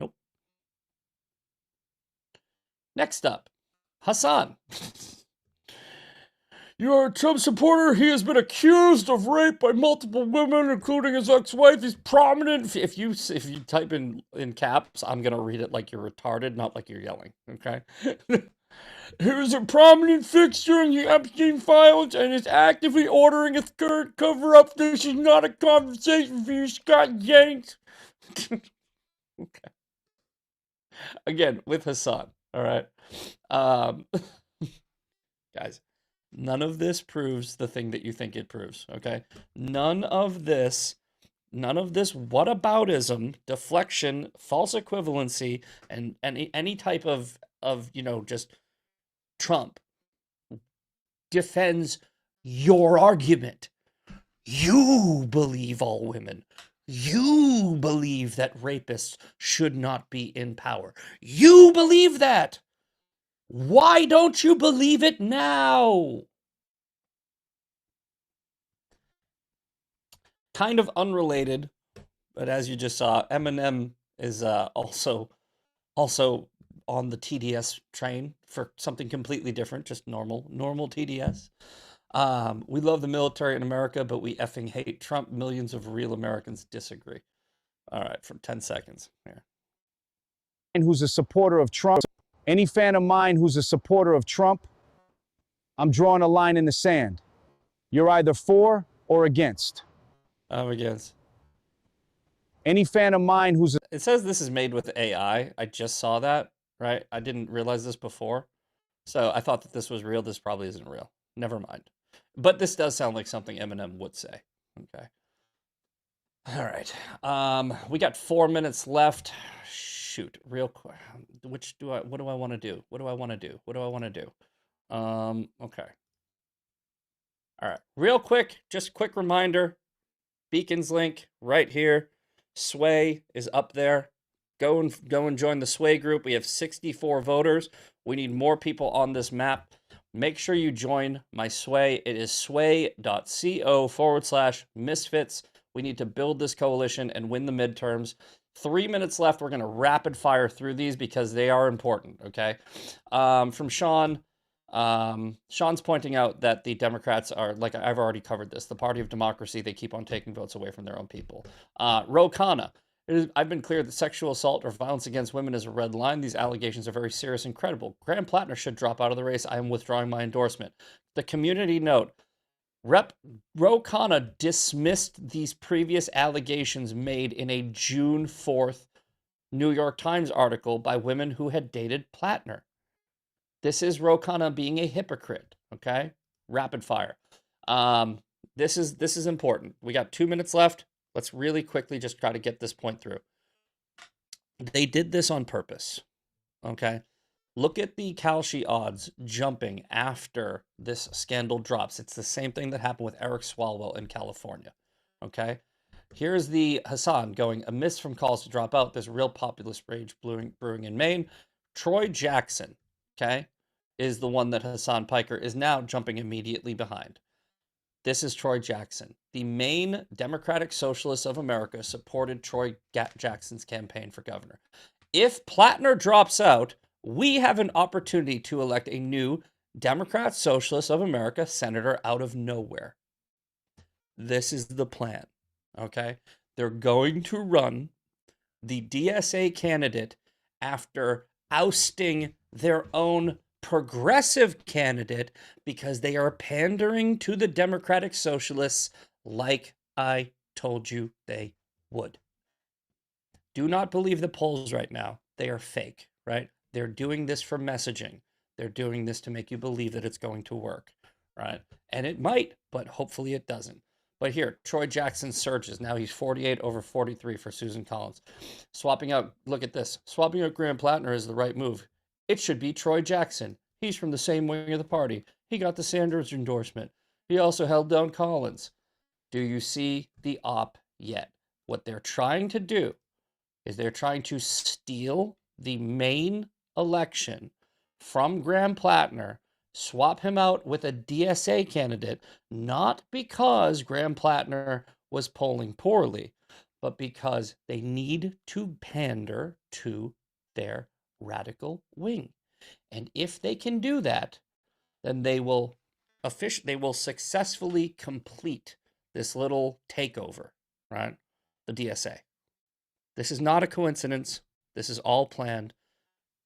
Speaker 1: Nope. Next up, Hassan. You are a Trump supporter. He has been accused of rape by multiple women, including his ex-wife. He's prominent. If you type in caps, I'm gonna read it like you're retarded, not like you're yelling. Okay. He was a prominent fixture in the Epstein files and is actively ordering a third cover-up. This is not a conversation for you, Scott Jennings. Okay. Again, with Hassan. All right. Guys, none of this proves the thing that you think it proves. Okay. None of this whataboutism, deflection, false equivalency, and any type of just Trump defends your argument. You believe all women. You believe that rapists should not be in power. You believe that. Why don't you believe it now? Kind of unrelated, but as you just saw, Eminem is also on the TDS train for something completely different, just normal TDS. We love the military in America, but we effing hate Trump. Millions of real Americans disagree. All right, for 10 seconds here.
Speaker 4: And who's a supporter of Trump, any fan of mine who's a supporter of Trump, I'm drawing a line in the sand. You're either for or against.
Speaker 1: I'm against.
Speaker 4: Any fan of mine who's
Speaker 1: It says this is made with AI. I just saw that, right? I didn't realize this before. So I thought that this was real. This probably isn't real. Never mind. But this does sound like something Eminem would say. Okay. All right. We got 4 minutes left. Shoot, real quick. What do I want to do? Okay. All right. Real quick, just quick reminder. Beacons link right here. Sway is up there. Go and join the Sway group. We have 64 voters. We need more people on this map. Make sure you join my Sway. It is sway.co/misfits. We need to build this coalition and win the midterms. 3 minutes left. We're going to rapid fire through these because they are important, okay? From Sean. Sean's pointing out that the Democrats are, like I've already covered this, the party of democracy. They keep on taking votes away from their own people. Ro Khanna. I've been clear that sexual assault or violence against women is a red line. These allegations are very serious and credible. Graham Plattner should drop out of the race. I am withdrawing my endorsement. The community note. Rep. Ro Khanna dismissed these previous allegations made in a June 4th New York Times article by women who had dated Plattner. This is Ro Khanna being a hypocrite, okay? Rapid fire. This is important. We got 2 minutes left. Let's really quickly just try to get this point through. They did this on purpose, okay? Look at the Kalshi odds jumping after this scandal drops. It's the same thing that happened with Eric Swalwell in California, okay? Here's the Hassan going, a miss from calls to drop out. There's real populist rage brewing in Maine. Troy Jackson, okay, is the one that Hassan Piker is now jumping immediately behind. This is Troy Jackson. The Maine Democratic Socialists of America supported Troy Jackson's campaign for governor. If Plattner drops out, we have an opportunity to elect a new Democrat Socialist of America senator out of nowhere. This is the plan, okay? They're going to run the DSA candidate after ousting their own progressive candidate because they are pandering to the Democratic Socialists like I told you they would. Do not believe the polls right now. They are fake, right? They're doing this for messaging. They're doing this to make you believe that it's going to work, right? And it might, but hopefully it doesn't. But here, Troy Jackson surges. Now he's 48 over 43 for Susan Collins. Swapping out, look at this. Swapping out Graham Plattner is the right move. It should be Troy Jackson. He's from the same wing of the party. He got the Sanders endorsement. He also held down Collins. Do you see the op yet? What they're trying to do is they're trying to steal the Maine election from Graham Plattner, swap him out with a DSA candidate, not because Graham Plattner was polling poorly, but because they need to pander to their radical wing. And if they can do that, then they will successfully complete this little takeover, right? The DSA. This is not a coincidence. This is all planned.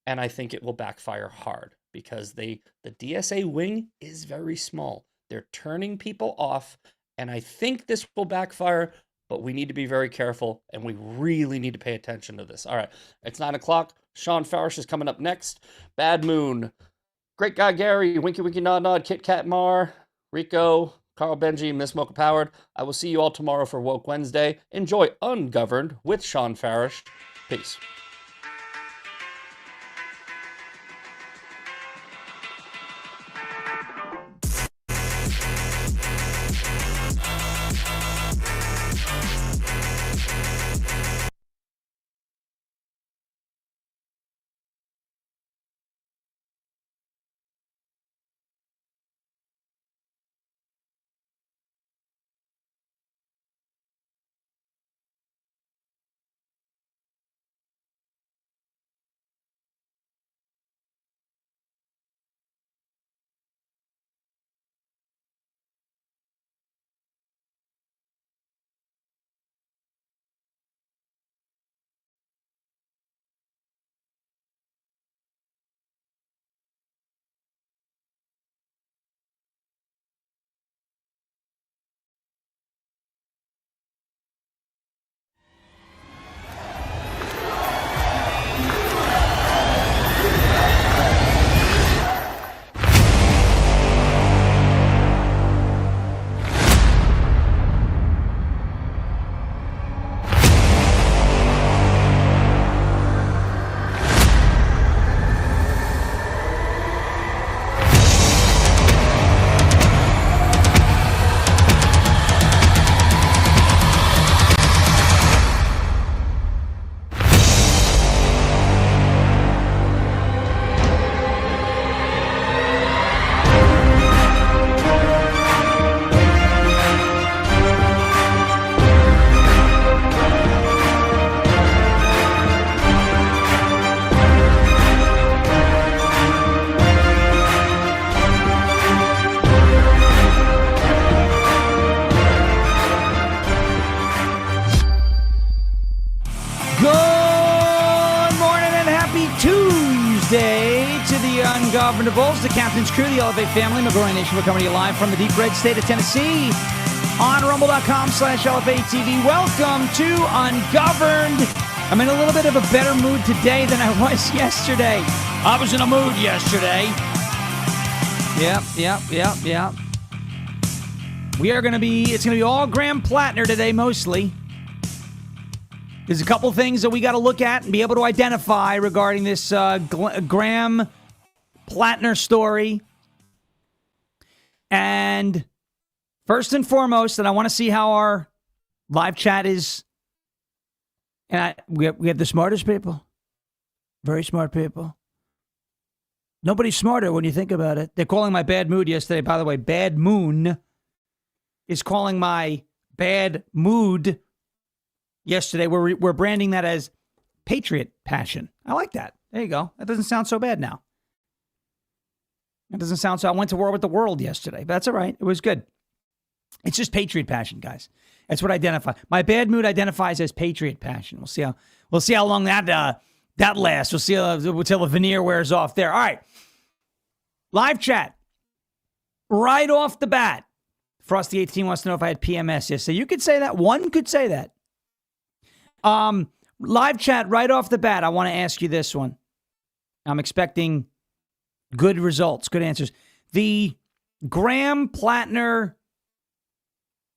Speaker 1: And I think it will backfire hard because the DSA wing is very small. They're turning people off. And I think this will backfire, but we need to be very careful and we really need to pay attention to this. All right, it's 9 o'clock. Sean Farish is coming up next. Bad Moon. Great Guy Gary, Winky Winky Nod Nod, Kit Kat Mar, Rico, Carl Benji, Miss Mocha Powered. I will see you all tomorrow for Woke Wednesday. Enjoy Ungoverned with Sean Farish. Peace.
Speaker 5: Tuesday to the Ungovernables, the Captain's Crew, the Elevate family, McGrory Nation. We're coming to you live from the deep red state of Tennessee on rumble.com/ElevateTV. Welcome to Ungoverned. I'm in a little bit of a better mood today than I was yesterday. I was in a mood yesterday. Yep. It's going to be all Graham Plattner today, mostly. There's a couple things that we got to look at and be able to identify regarding this Graham Plattner story. And first and foremost, and I want to see how our live chat is. And we have the smartest people. Very smart people. Nobody's smarter when you think about it. They're calling my bad mood yesterday. By the way, Bad Moon is calling my bad mood yesterday. We're branding that as Patriot Passion. I like that. There you go. That doesn't sound so bad now. That doesn't sound so... I went to war with the world yesterday, but that's all right. It was good. It's just Patriot Passion, guys. That's what I identify. My bad mood identifies as Patriot Passion. We'll see how long that lasts. We'll see until the veneer wears off there. All right. Live chat. Right off the bat. Frosty 18 wants to know if I had PMS yesterday. You could say that. One could say that. Live chat right off the bat. I want to ask you this one. I'm expecting good results, good answers. The Graham Plattner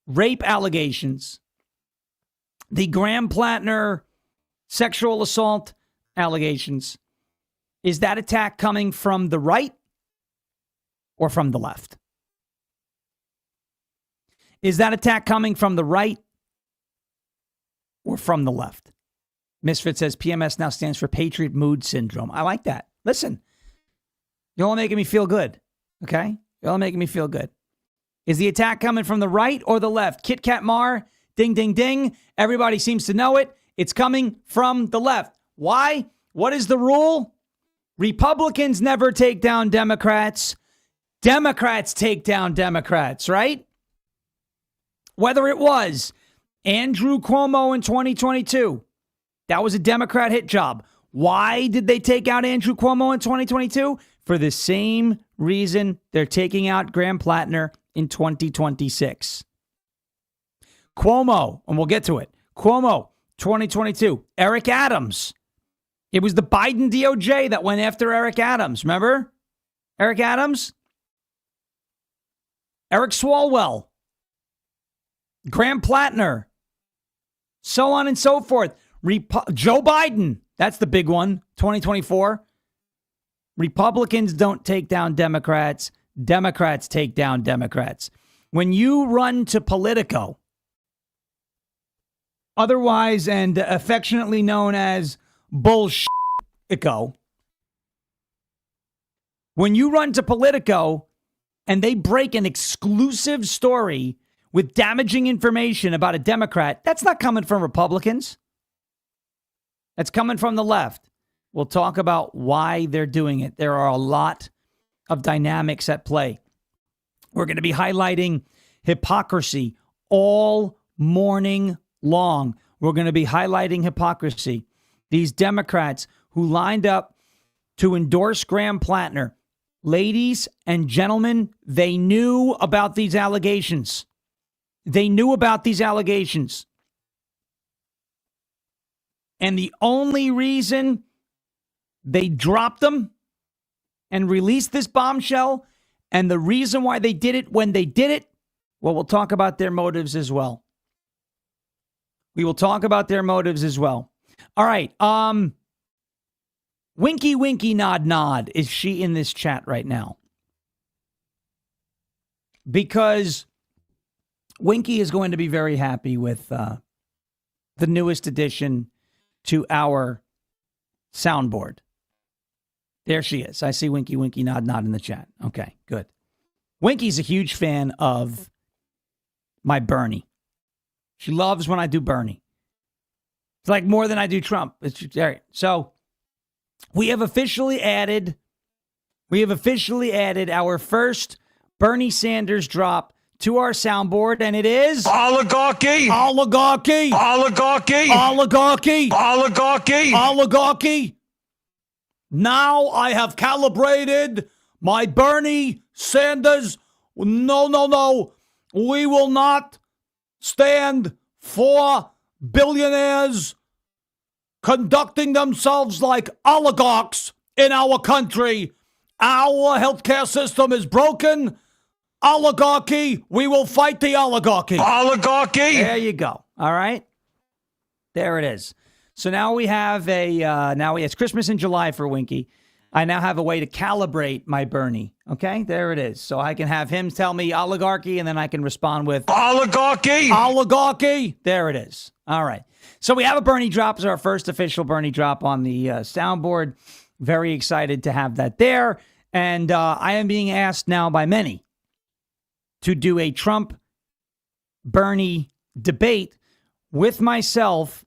Speaker 5: rape allegations, the Graham Plattner sexual assault allegations, is that attack coming from the right or from the left? Is that attack coming from the right or from the left? Misfit says PMS now stands for Patriot Mood Syndrome. I like that. Listen, you're all making me feel good, okay? You're all making me feel good. Is the attack coming from the right or the left? Kit Kat Mar, ding, ding, ding. Everybody seems to know it. It's coming from the left. Why? What is the rule? Republicans never take down Democrats. Democrats take down Democrats, right? Whether it was Andrew Cuomo in 2022, that was a Democrat hit job. Why did they take out Andrew Cuomo in 2022? For the same reason they're taking out Graham Plattner in 2026. Cuomo, and we'll get to it. Cuomo, 2022. Eric Adams. It was the Biden DOJ that went after Eric Adams. Remember? Eric Adams? Eric Swalwell. Graham Plattner. So on and so forth. Joe Biden. That's the big one. 2024. Republicans don't take down Democrats. Democrats take down Democrats. When you run to Politico, otherwise and affectionately known as Bullshit-ico, when you run to Politico and they break an exclusive story with damaging information about a Democrat, that's not coming from Republicans. That's coming from the left. We'll talk about why they're doing it. There are a lot of dynamics at play. We're going to be highlighting hypocrisy all morning long. We're going to be highlighting hypocrisy. These Democrats who lined up to endorse Graham Plattner, ladies and gentlemen, they knew about these allegations. They knew about these allegations. And the only reason they dropped them and released this bombshell, and the reason why they did it when they did it, well, we'll talk about their motives as well. We will talk about their motives as well. All right. Winky, winky, nod, nod. Is she in this chat right now? Because Winky is going to be very happy with the newest addition to our soundboard. There she is. I see Winky, winky, nod, nod in the chat. Okay, good. Winky's a huge fan of my Bernie. She loves when I do Bernie. It's like more than I do Trump. So we have officially added our first Bernie Sanders drop to our soundboard, and it is
Speaker 6: oligarchy,
Speaker 5: oligarchy,
Speaker 6: oligarchy,
Speaker 5: oligarchy,
Speaker 6: oligarchy.
Speaker 5: oligarchy. Now I have calibrated my Bernie Sanders. No. We will not stand for billionaires conducting themselves like oligarchs in our country. Our healthcare system is broken. Oligarchy. We will fight the oligarchy.
Speaker 6: Oligarchy?
Speaker 5: There you go. All right. There it is. So now we have it's Christmas in July for Winky. I now have a way to calibrate my Bernie. Okay, there it is. So I can have him tell me oligarchy, and then I can respond with
Speaker 6: Oligarchy?
Speaker 5: oligarchy. There it is. All right. So we have a Bernie drop as our first official Bernie drop on the soundboard. Very excited to have that there. And I am being asked now by many to do a Trump-Bernie debate with myself,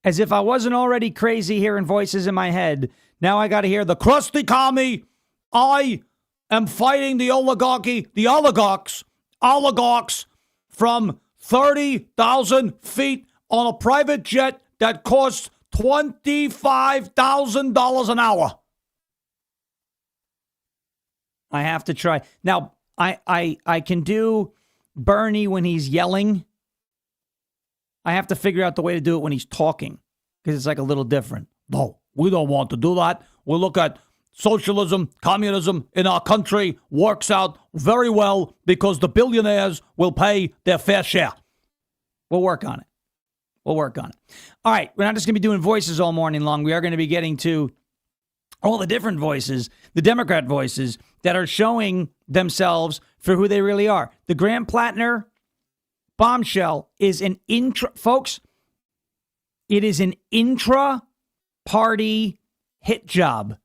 Speaker 5: as if I wasn't already crazy hearing voices in my head. Now I got to hear the crusty commie. I am fighting the oligarchy, the oligarchs from 30,000 feet on a private jet that costs $25,000 an hour. I have to try. Now, I can do Bernie when he's yelling. I have to figure out the way to do it when he's talking, because it's like a little different. No, we don't want to do that. We look at socialism, communism in our country works out very well because the billionaires will pay their fair share. We'll work on it. All right, we're not just going to be doing voices all morning long. We are going to be getting to all the different voices, the Democrat voices that are showing themselves for who they really are. The Graham Plattner bombshell is an folks, it is an intra-party hit job.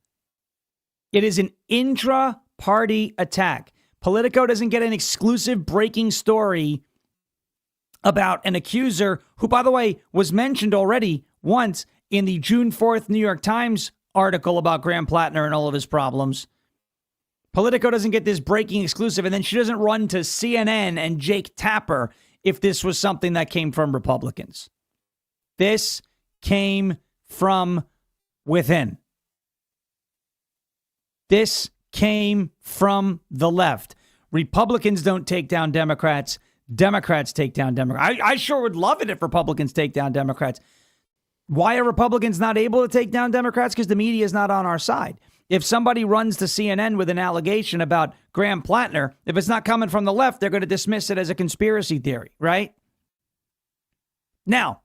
Speaker 5: It is an intra-party attack. Politico doesn't get an exclusive breaking story about an accuser who, by the way, was mentioned already once in the June 4th New York Times article about Graham Plattner and all of his problems. Politico doesn't get this breaking exclusive, and then she doesn't run to CNN and Jake Tapper if this was something that came from Republicans. This came from within. This came from the left. Republicans don't take down Democrats. Democrats take down Democrats. I sure would love it if Republicans take down Democrats. Why are Republicans not able to take down Democrats? Because the media is not on our side. If somebody runs to CNN with an allegation about Graham Plattner, if it's not coming from the left, they're going to dismiss it as a conspiracy theory, right? Now,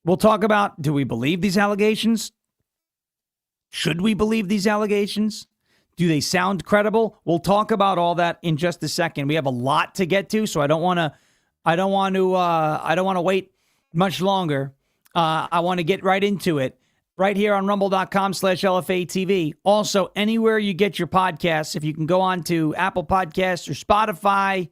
Speaker 5: we'll talk about, do we believe these allegations? Should we believe these allegations? Do they sound credible? We'll talk about all that in just a second. We have a lot to get to, so I don't want to wait much longer. I want to get right into it. Right here on rumble.com/LFATV. Also, anywhere you get your podcasts, if you can go on to Apple Podcasts or Spotify,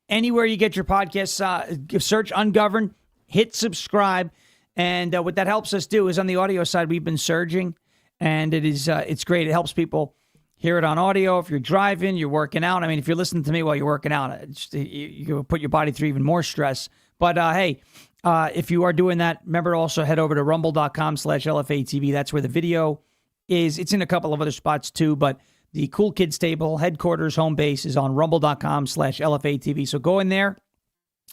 Speaker 5: anywhere you get your podcasts, search Ungoverned, hit subscribe. And what that helps us do is on the audio side, we've been surging, and it's great. It helps people hear it on audio. If you're driving, you're working out. I mean, if you're listening to me while you're working out, you put your body through even more stress. But hey, if you are doing that, remember to also head over to rumble.com/LFATV. That's where the video is. It's in a couple of other spots too, but the Cool Kids Table headquarters home base is on rumble.com/LFATV. So go in there,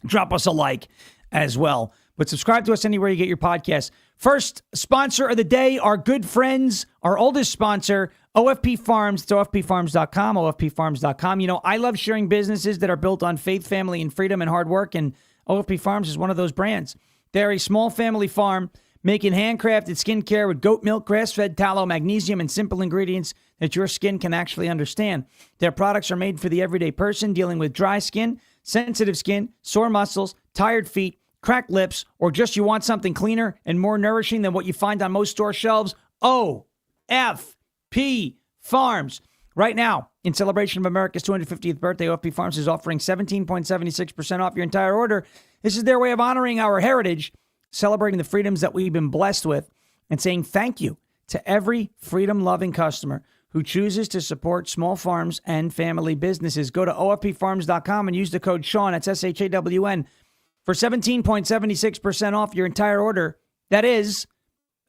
Speaker 5: drop us a like as well. But subscribe to us anywhere you get your podcasts. First sponsor of the day, our good friends, our oldest sponsor, OFP Farms. It's OFPFarms.com, OFPFarms.com. You know, I love sharing businesses that are built on faith, family, and freedom and hard work, and OFP Farms is one of those brands. They're a small family farm making handcrafted skincare with goat milk, grass-fed tallow, magnesium, and simple ingredients that your skin can actually understand. Their products are made for the everyday person dealing with dry skin, sensitive skin, sore muscles, tired feet, cracked lips, or just you want something cleaner and more nourishing than what you find on most store shelves. OFP Farms. Right now, in celebration of America's 250th birthday, OFP Farms is offering 17.76% off your entire order. This is their way of honoring our heritage, celebrating the freedoms that we've been blessed with, and saying thank you to every freedom-loving customer who chooses to support small farms and family businesses. Go to OFPFarms.com and use the code Sean, that's SHAWN, for 17.76% off your entire order. That is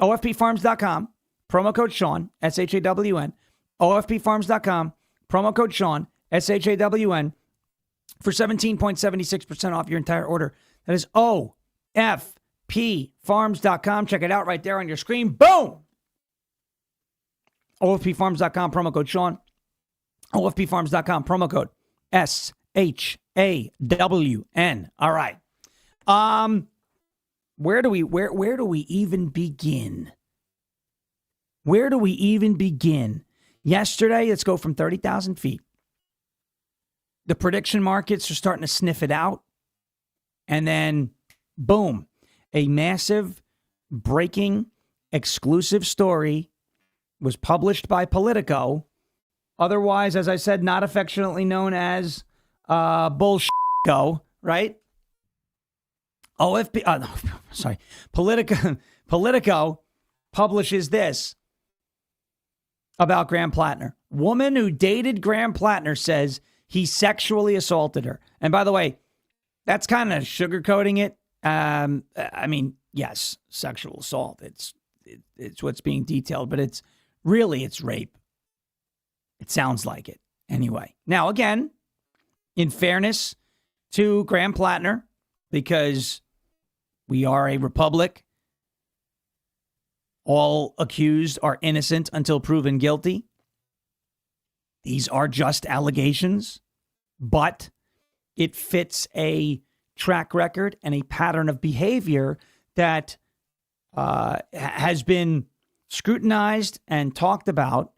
Speaker 5: OFPFarms.com. promo code Sean, SHAWN, OFPfarms.com, promo code Sean, SHAWN, for 17.76% off your entire order. That is OFPfarms.com. Check it out right there on your screen. Boom! OFPfarms.com, promo code Sean. OFPfarms.com, promo code SHAWN. All right. Where do we even begin? Where do we even begin? Yesterday, let's go from 30,000 feet. The prediction markets are starting to sniff it out. And then, boom, a massive breaking exclusive story was published by Politico. Otherwise, as I said, not affectionately known as bullshit, right? Politico publishes this about Graham Plattner. Woman who dated Graham Plattner says he sexually assaulted her. And by the way, that's kind of sugarcoating it. I mean, yes, sexual assault. It's what's being detailed, but it's rape. It sounds like it. Anyway, now again, in fairness to Graham Plattner, because we are a republic, all accused are innocent until proven guilty. These are just allegations, but it fits a track record and a pattern of behavior that has been scrutinized and talked about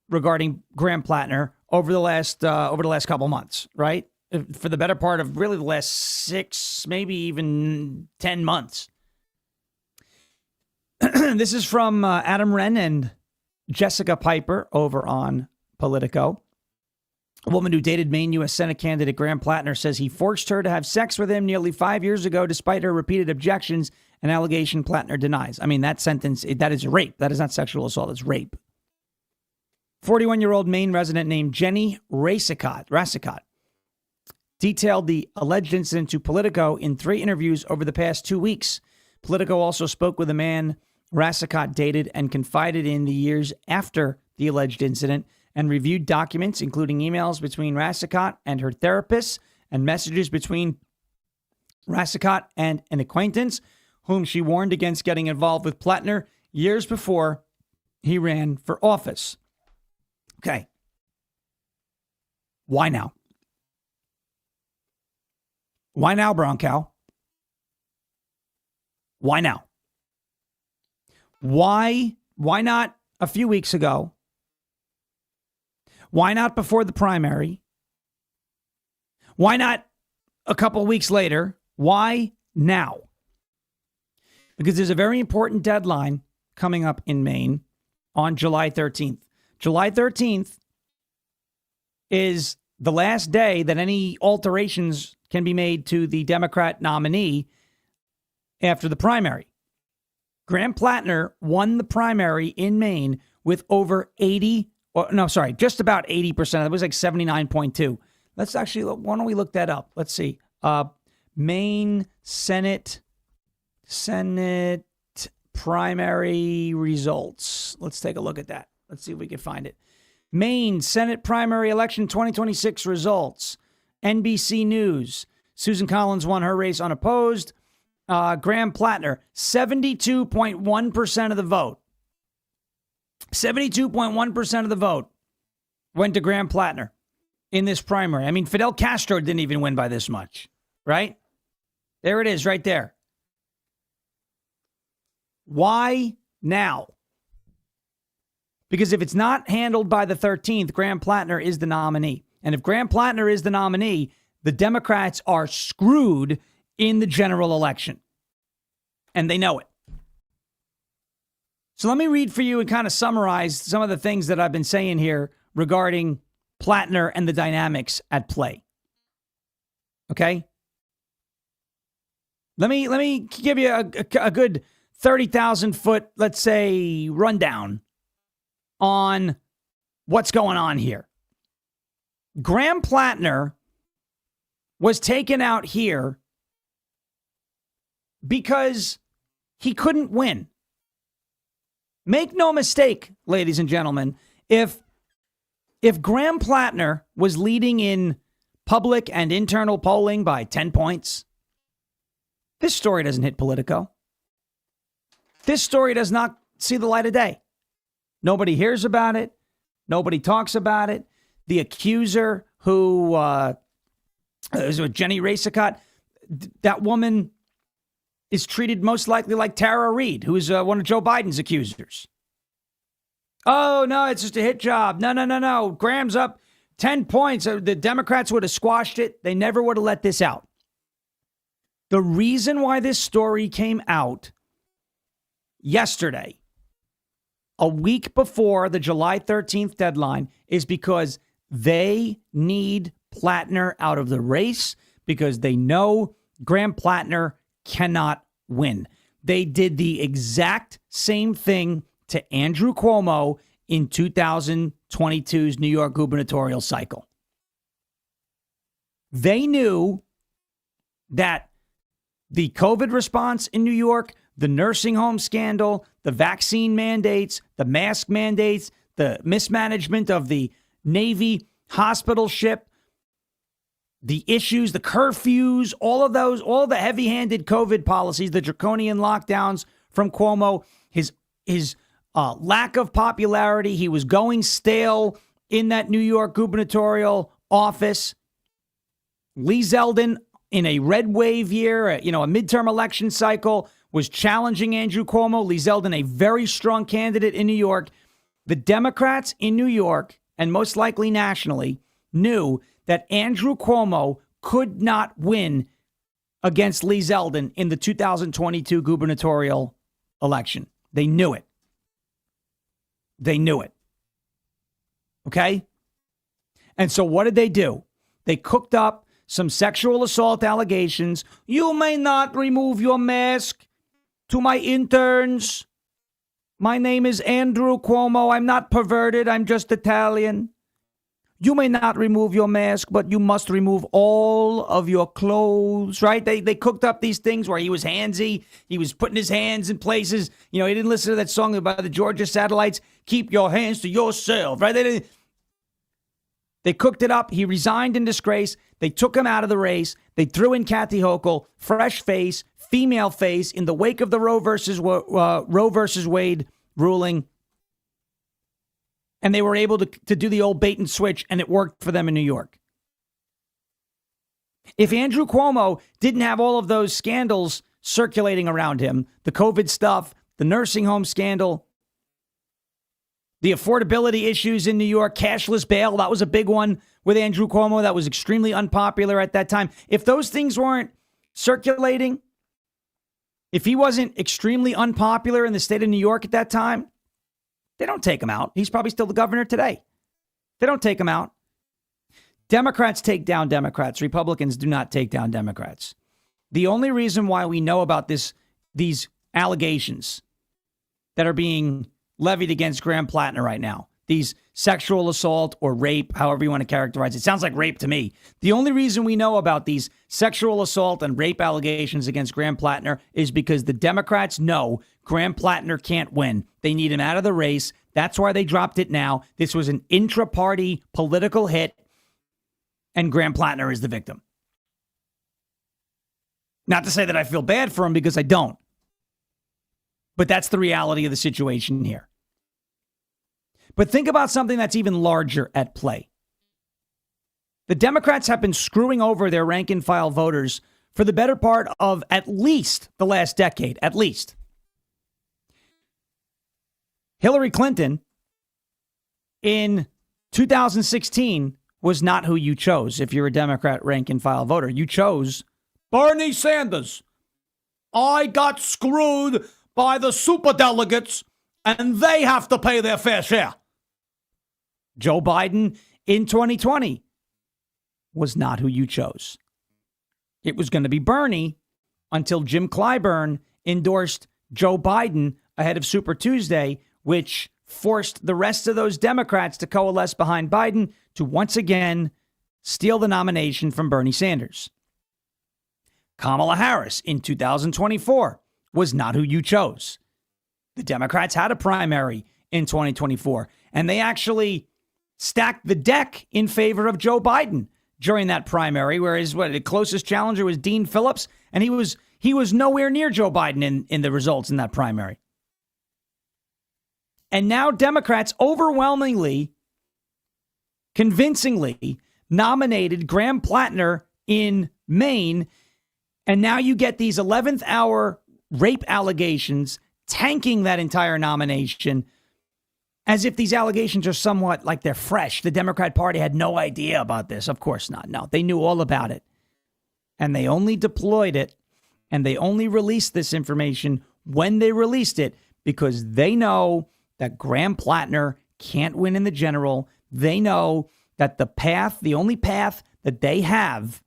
Speaker 5: regarding Graham Plattner over the last couple months, right? For the better part of really the last 6, maybe even 10 months. This is from Adam Wren and Jessica Piper over on Politico. A woman who dated Maine U.S. Senate candidate Graham Plattner says he forced her to have sex with him nearly 5 years ago, despite her repeated objections, an allegation Plattner denies. I mean, that sentence, that is rape. That is not sexual assault. It's rape. 41-year-old Maine resident named Jenny Rassicott detailed the alleged incident to Politico in 3 interviews over the past 2 weeks. Politico also spoke with a man Rassicott dated and confided in the years after the alleged incident, and reviewed documents, including emails between Rassicott and her therapist and messages between Rassicott and an acquaintance whom she warned against getting involved with Plattner years before he ran for office. Okay. Why now? Why now, Brown Cow? Why now? Why not a few weeks ago? Why not before the primary? Why not a couple weeks later? Why now? Because there's a very important deadline coming up in Maine on July 13th. July 13th is the last day that any alterations can be made to the Democrat nominee after the primary. Graham Plattner won the primary in Maine with over just about 80%. It was like 79.2. Let's actually, why don't we look that up? Let's see. Maine Senate primary results. Let's take a look at that. Let's see if we can find it. Maine Senate primary election 2026 results. NBC News. Susan Collins won her race unopposed. Graham Plattner, 72.1% of the vote. 72.1% of the vote went to Graham Plattner in this primary. I mean, Fidel Castro didn't even win by this much, right? There it is right there. Why now? Because if it's not handled by the 13th, Graham Plattner is the nominee. And if Graham Plattner is the nominee, the Democrats are screwed in the general election. And they know it. So let me read for you and kind of summarize some of the things that I've been saying here regarding Plattner and the dynamics at play. Okay? Let me give you a good 30,000 foot, let's say, rundown on what's going on here. Graham Plattner was taken out here because he couldn't win. Make no mistake, ladies and gentlemen, if Graham Plattner was leading in public and internal polling by 10 points, this story doesn't hit Politico. This story does not see the light of day. Nobody hears about it. Nobody talks about it. The accuser who is with Jenny Racicot, that woman is treated most likely like Tara Reid, who is one of Joe Biden's accusers. Oh, no, it's just a hit job. No. Graham's up 10 points. The Democrats would have squashed it. They never would have let this out. The reason why this story came out yesterday, a week before the July 13th deadline, is because they need Plattner out of the race because they know Graham Plattner cannot win. They did the exact same thing to Andrew Cuomo in 2022's New York gubernatorial cycle. They knew that the COVID response in New York, the nursing home scandal, the vaccine mandates, the mask mandates, the mismanagement of the Navy hospital ship, the issues, the curfews, all of those, all the heavy-handed COVID policies, the draconian lockdowns from Cuomo, his lack of popularity. He was going stale in that New York gubernatorial office. Lee Zeldin, in a red wave year, a midterm election cycle, was challenging Andrew Cuomo. Lee Zeldin, a very strong candidate in New York. The Democrats in New York, and most likely nationally, knew that Andrew Cuomo could not win against Lee Zeldin in the 2022 gubernatorial election. They knew it. They knew it. Okay? And so what did they do? They cooked up some sexual assault allegations. You may not remove your mask to my interns. My name is Andrew Cuomo. I'm not perverted. I'm just Italian. You may not remove your mask, but you must remove all of your clothes, right? They cooked up these things where he was handsy. He was putting his hands in places. He didn't listen to that song by the Georgia Satellites, Keep Your Hands to Yourself, right? They cooked it up. He resigned in disgrace. They took him out of the race. They threw in Kathy Hochul, fresh face, female face, in the wake of the Roe versus Wade ruling. And they were able to do the old bait and switch, and it worked for them in New York. If Andrew Cuomo didn't have all of those scandals circulating around him, the COVID stuff, the nursing home scandal, the affordability issues in New York, cashless bail, that was a big one with Andrew Cuomo that was extremely unpopular at that time. If those things weren't circulating, if he wasn't extremely unpopular in the state of New York at that time, they don't take him out. He's probably still the governor today. They don't take him out. Democrats take down Democrats. Republicans do not take down Democrats. The only reason why we know about these allegations that are being levied against Graham Plattner right now, these sexual assault or rape, however you want to characterize it. It sounds like rape to me. The only reason we know about these sexual assault and rape allegations against Graham Plattner is because the Democrats know Graham Plattner can't win. They need him out of the race. That's why they dropped it now. This was an intra-party political hit, and Graham Plattner is the victim. Not to say that I feel bad for him, because I don't. But that's the reality of the situation here. But think about something that's even larger at play. The Democrats have been screwing over their rank and file voters for the better part of at least the last decade, at least. Hillary Clinton in 2016 was not who you chose if you're a Democrat rank and file voter. You chose Bernie Sanders. I got screwed by the superdelegates, and they have to pay their fair share. Joe Biden in 2020 was not who you chose. It was going to be Bernie until Jim Clyburn endorsed Joe Biden ahead of Super Tuesday, which forced the rest of those Democrats to coalesce behind Biden to once again steal the nomination from Bernie Sanders. Kamala Harris in 2024 was not who you chose. The Democrats had a primary in 2024, and they actually stacked the deck in favor of Joe Biden during that primary, whereas the closest challenger was Dean Phillips, and he was nowhere near Joe Biden in the results in that primary. And now Democrats overwhelmingly, convincingly nominated Graham Plattner in Maine, and now you get these 11th hour rape allegations tanking that entire nomination as if these allegations are somewhat like they're fresh. The Democrat Party had no idea about this. Of course not. No, they knew all about it. And they only deployed it and they only released this information when they released it because they know that Graham Plattner can't win in the general. They know that the only path that they have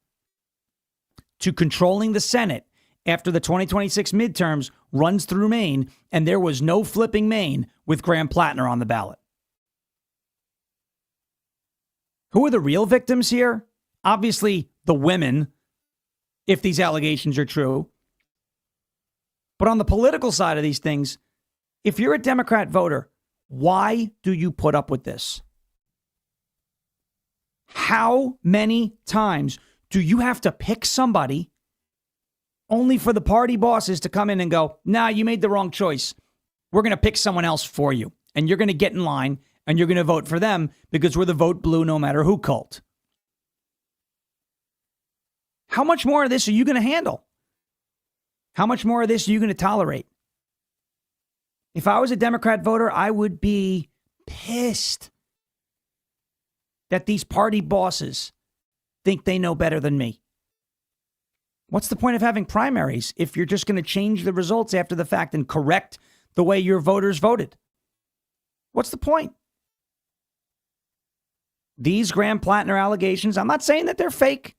Speaker 5: to controlling the Senate after the 2026 midterms runs through Maine, and there was no flipping Maine with Graham Plattner on the ballot. Who are the real victims here? Obviously, the women, if these allegations are true. But on the political side of these things, if you're a Democrat voter, why do you put up with this? How many times do you have to pick somebody only for the party bosses to come in and go, nah, you made the wrong choice. We're going to pick someone else for you. And you're going to get in line and you're going to vote for them because we're the vote blue no matter who cult. How much more of this are you going to handle? How much more of this are you going to tolerate? If I was a Democrat voter, I would be pissed that these party bosses think they know better than me. What's the point of having primaries if you're just going to change the results after the fact and correct the way your voters voted? What's the point? These Graham Plattner allegations, I'm not saying that they're fake.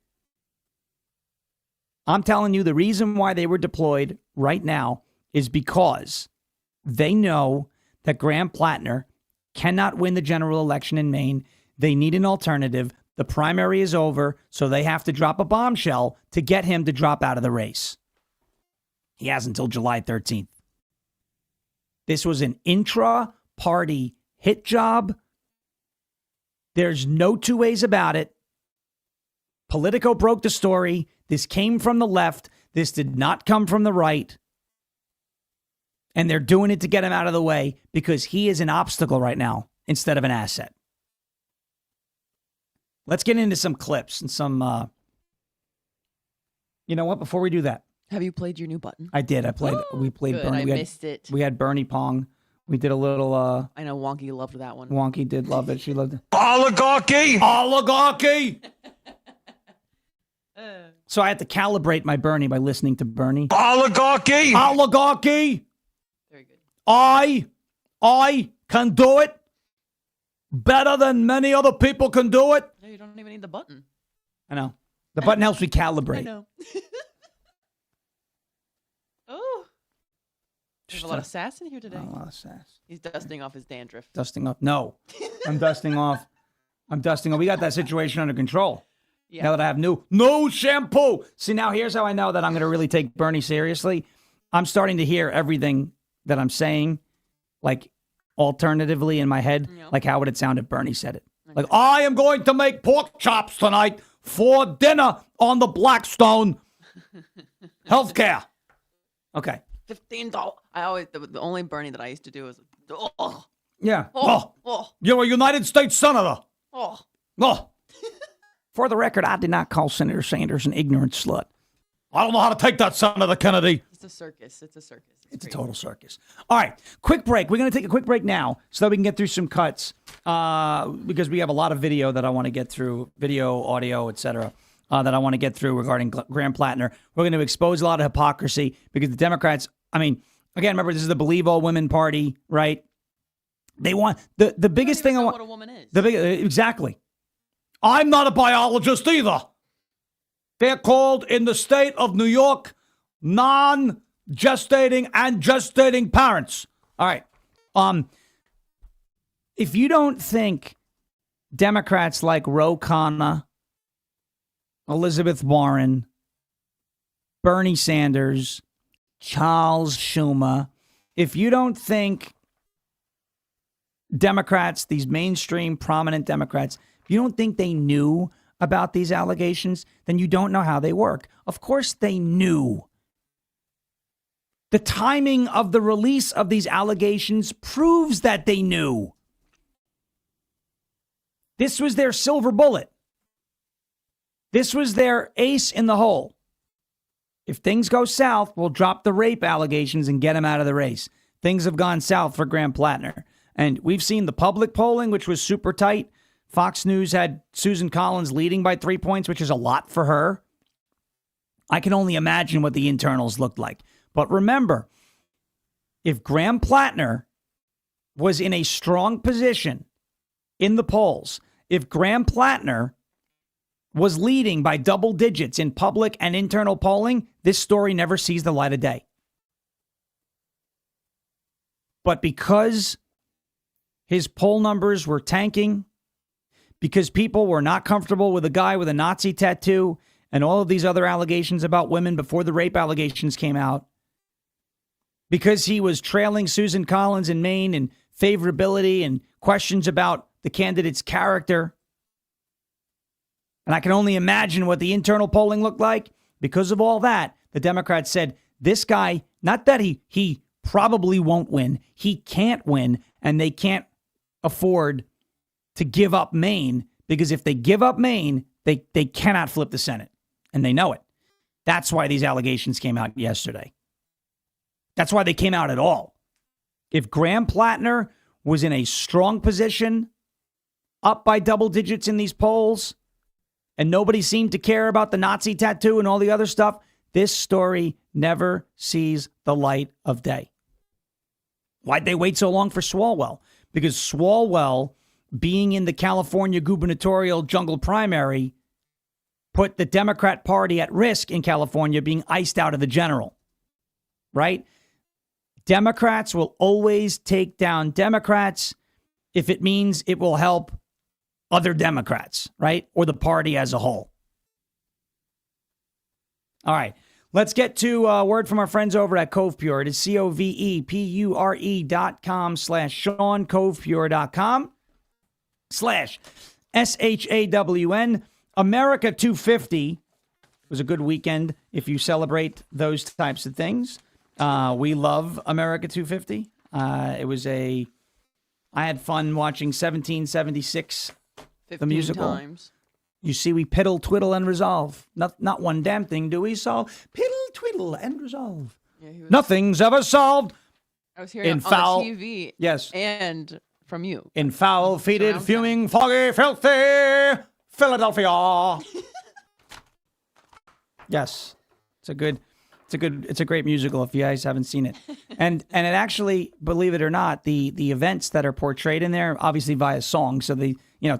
Speaker 5: I'm telling you the reason why they were deployed right now is because they know that Graham Plattner cannot win the general election in Maine. They need an alternative. The primary is over, so they have to drop a bombshell to get him to drop out of the race. He has until July 13th. This was an intra-party hit job. There's no two ways about it. Politico broke the story. This came from the left. This did not come from the right. And they're doing it to get him out of the way because he is an obstacle right now instead of an asset. Let's get into some clips and some, you know what, before we do that.
Speaker 7: Have you played your new button?
Speaker 5: I did. We played
Speaker 7: Good,
Speaker 5: Bernie.
Speaker 7: I missed it.
Speaker 5: We had Bernie Pong. We did a little,
Speaker 7: I know Wonky loved that one.
Speaker 5: Wonky did love it. She loved it.
Speaker 6: Oligarchy!
Speaker 5: Oligarchy! So I had to calibrate my Bernie by listening to Bernie.
Speaker 6: Oligarchy!
Speaker 5: Oligarchy!
Speaker 7: Very good.
Speaker 5: I can do it better than many other people can do it.
Speaker 7: No, you don't even need the button.
Speaker 5: I know. The button helps me calibrate.
Speaker 7: I know. Oh. There's a lot of sass in here today.
Speaker 5: A lot of sass.
Speaker 7: He's dusting off his dandruff.
Speaker 5: Dusting off. No. I'm dusting off. We got that situation under control.
Speaker 7: Yeah.
Speaker 5: Now that I have no shampoo. See, now here's how I know that I'm going to really take Bernie seriously. I'm starting to hear everything that I'm saying, like, alternatively in my head, like how would it sound if Bernie said it? Okay. Like, I am going to make pork chops tonight for dinner on the Blackstone Healthcare. Okay.
Speaker 7: $15. I always, the only Bernie that I used to do was, oh.
Speaker 5: Yeah.
Speaker 7: Oh.
Speaker 5: You're a United States Senator.
Speaker 7: Oh.
Speaker 5: For the record, I did not call Senator Sanders an ignorant slut. I don't know how to take that, Senator Kennedy.
Speaker 7: It's a circus. It's
Speaker 5: a total circus. All right, quick break. We're going to take a quick break now so that we can get through some cuts because we have a lot of video that I want to get through, video, audio, etc., that I want to get through regarding Graham Plattner. We're going to expose a lot of hypocrisy because the Democrats, I mean, again, remember, this is the Believe All Women Party, right? They want, the biggest thing I want.
Speaker 7: What a woman is.
Speaker 5: Exactly. I'm not a biologist either. They're called in the state of New York non-gestating and gestating parents. All right. If you don't think Democrats like Ro Khanna, Elizabeth Warren, Bernie Sanders, Charles Schumer, if you don't think Democrats, these mainstream prominent Democrats, if you don't think they knew about these allegations, then you don't know how they work. Of course they knew. The timing of the release of these allegations proves that they knew. This was their silver bullet. This was their ace in the hole. If things go south, we'll drop the rape allegations and get him out of the race. Things have gone south for Graham Plattner. And we've seen the public polling, which was super tight. Fox News had Susan Collins leading by 3 points, which is a lot for her. I can only imagine what the internals looked like. But remember, if Graham Plattner was in a strong position in the polls, if Graham Plattner was leading by double digits in public and internal polling, this story never sees the light of day. But because his poll numbers were tanking, because people were not comfortable with a guy with a Nazi tattoo and all of these other allegations about women before the rape allegations came out, because he was trailing Susan Collins in Maine in favorability and questions about the candidate's character. And I can only imagine what the internal polling looked like. Because of all that, the Democrats said, this guy, not that he probably won't win, he can't win, and they can't afford to give up Maine, because if they give up Maine, they cannot flip the Senate. And they know it. That's why these allegations came out yesterday. That's why they came out at all. If Graham Plattner was in a strong position, up by double digits in these polls, and nobody seemed to care about the Nazi tattoo and all the other stuff, this story never sees the light of day. Why'd they wait so long for Swalwell? Because Swalwell, being in the California gubernatorial jungle primary, put the Democrat Party at risk in California, being iced out of the general. Right? Democrats will always take down Democrats if it means it will help other Democrats, right? Or the party as a whole. All right. Let's get to a word from our friends over at Cove Pure. It is COVEPURE.com/Sean, CovePure.com/SHAWN. America 250 was a good weekend if you celebrate those types of things. We love America 250. I had fun watching 1776, the musical.
Speaker 7: Times.
Speaker 5: You see, we piddle, twiddle, and resolve. Not one damn thing do we solve. Piddle, twiddle, and resolve. Yeah, nothing's ever solved.
Speaker 7: I was hearing
Speaker 5: in
Speaker 7: on
Speaker 5: foul,
Speaker 7: the TV.
Speaker 5: Yes.
Speaker 7: And from you.
Speaker 5: In foul-feeded, fuming, foggy, filthy Philadelphia. Yes. It's a great musical if you guys haven't seen it. And it actually, believe it or not, the events that are portrayed in there, obviously via song. So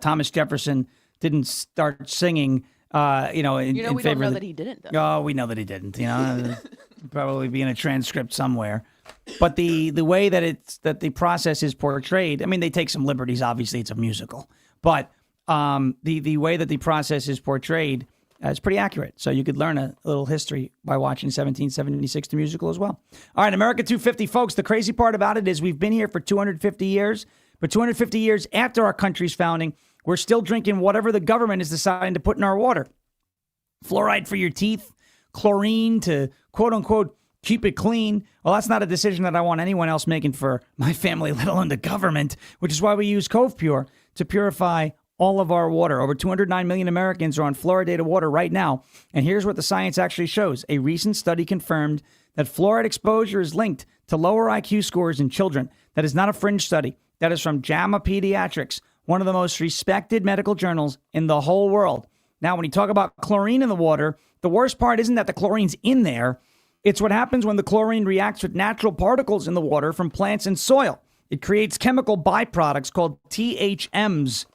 Speaker 5: Thomas Jefferson didn't start singing, in
Speaker 7: we
Speaker 5: favor
Speaker 7: don't know
Speaker 5: of
Speaker 7: that he didn't, though.
Speaker 5: Oh, we know that he didn't, probably be in a transcript somewhere. But the way that the process is portrayed, I mean, they take some liberties, obviously it's a musical, but the way that the process is portrayed is pretty accurate. So you could learn a little history by watching 1776, the musical as well. All right, America 250, folks, the crazy part about it is we've been here for 250 years, but 250 years after our country's founding, we're still drinking whatever the government is deciding to put in our water. Fluoride for your teeth, chlorine to, quote unquote, keep it clean. Well, that's not a decision that I want anyone else making for my family, let alone the government, which is why we use Cove Pure to purify all of our water. Over 209 million Americans are on fluoridated water right now. And here's what the science actually shows. A recent study confirmed that fluoride exposure is linked to lower IQ scores in children. That is not a fringe study. That is from JAMA Pediatrics, one of the most respected medical journals in the whole world. Now, when you talk about chlorine in the water, the worst part isn't that the chlorine's in there. It's what happens when the chlorine reacts with natural particles in the water from plants and soil. It creates chemical byproducts called THMs,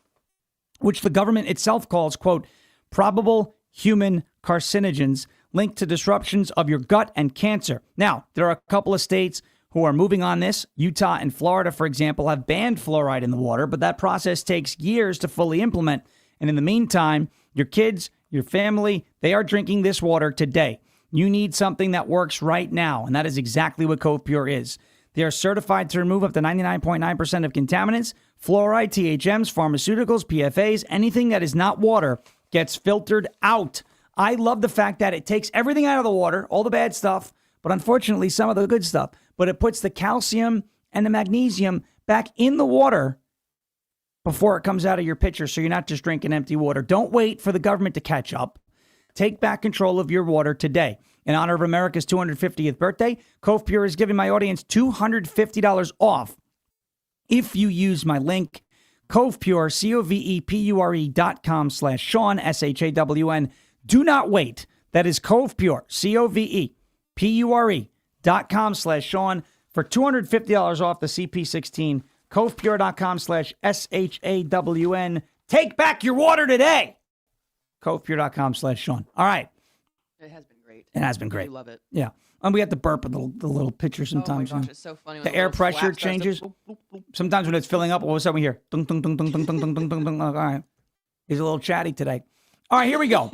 Speaker 5: which the government itself calls, quote, probable human carcinogens linked to disruptions of your gut and cancer. Now, there are a couple of states who are moving on this. Utah and Florida, for example, have banned fluoride in the water, but that process takes years to fully implement. And in the meantime, your kids, your family, they are drinking this water today. You need something that works right now, and that is exactly what Cove Pure is. They are certified to remove up to 99.9% of contaminants, fluoride, THMs, pharmaceuticals, PFAs, anything that is not water gets filtered out. I love the fact that it takes everything out of the water, all the bad stuff, but unfortunately some of the good stuff, but it puts the calcium and the magnesium back in the water before it comes out of your pitcher, so you're not just drinking empty water. Don't wait for the government to catch up. Take back control of your water today. In honor of America's 250th birthday, Cove Pure is giving my audience $250 off if you use my link, Cove Pure, COVEPURE.com/Sean, SHAWN. Do not wait. That is Cove Pure, COVEPURE.com/Sean for $250 off the CP16. CovePure.com/SHAWN. Take back your water today. CovePure.com/Sean. All right.
Speaker 7: It has been great.
Speaker 5: It has been great.
Speaker 7: I love it.
Speaker 5: Yeah. And we have to burp with the little picture sometimes.
Speaker 7: Oh my gosh, it's so funny. When
Speaker 5: The air
Speaker 7: little
Speaker 5: pressure
Speaker 7: slap starts to
Speaker 5: changes.
Speaker 7: boop, boop, boop.
Speaker 5: Sometimes when it's filling up, all of a sudden we hear ding, ding, ding, ding, ding, ding, ding, ding, ding, ding. All right. He's a little chatty today. All right, here we go.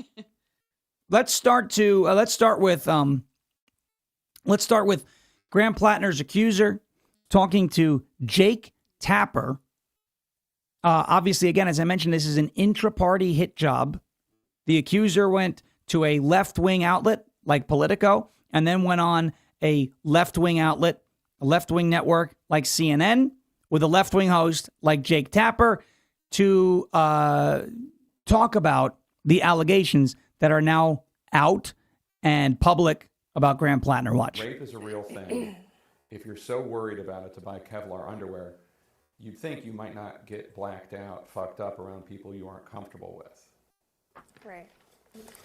Speaker 5: Let's start with Graham Plattner's accuser talking to Jake Tapper. Obviously, again, as I mentioned, this is an intra-party hit job. The accuser went to a left-wing outlet like Politico and then went on a left-wing outlet, a left-wing network like CNN with a left-wing host like Jake Tapper to talk about the allegations that are now out and public about Graham Plattner. Watch.
Speaker 8: Rape is a real thing. If you're so worried about it to buy Kevlar underwear, you'd think you might not get blacked out, fucked up around people you aren't comfortable with.
Speaker 9: Right.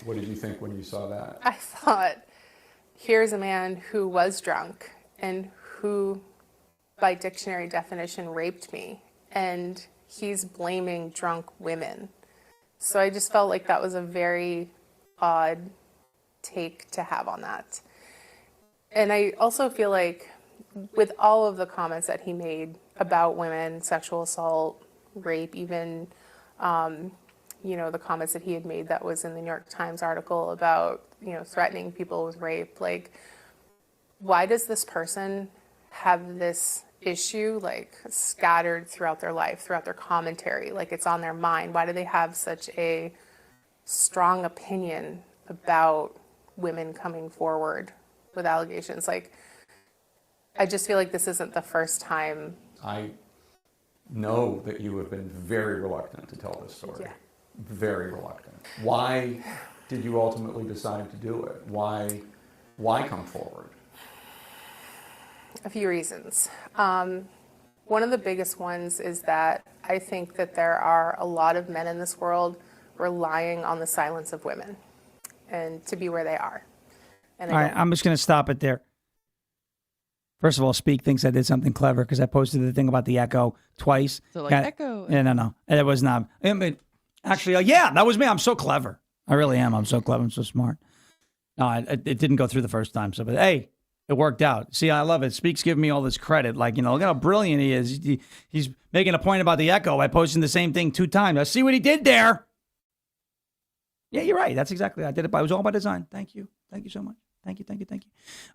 Speaker 8: What did you think when you saw that?
Speaker 9: I thought, here's a man who was drunk and who, by dictionary definition, raped me. And he's blaming drunk women. So I just felt like that was a very odd take to have on that. And I also feel like with all of the comments that he made about women, sexual assault, rape, even, the comments that he had made that was in the New York Times article about, threatening people with rape, like, why does this person have this issue, like, scattered throughout their life, throughout their commentary, like it's on their mind? Why do they have such a strong opinion about women coming forward with allegations? Like, I just feel like this isn't the first time.
Speaker 8: I know that you have been very reluctant to tell this story.
Speaker 9: Yeah.
Speaker 8: Very reluctant. Why did you ultimately decide to do it? Why come forward?
Speaker 9: A few reasons. One of the biggest ones is that I think that there are a lot of men in this world relying on the silence of women and to be where they are. And
Speaker 5: All right, I'm just going to stop it there. First of all, Speak thinks I did something clever because I posted the thing about the echo twice.
Speaker 7: So like echo.
Speaker 5: Yeah, no. It was not. I mean, actually, yeah, that was me. I'm so clever. I really am. I'm so clever. I'm so smart. No, it didn't go through the first time. So, but hey, it worked out. See, I love it. Speak's giving me all this credit. Like, look how brilliant he is. He's making a point about the echo by posting the same thing 2 times. I see what he did there. Yeah, you're right. That's exactly. I did it. It was all by design. Thank you. Thank you so much. Thank you.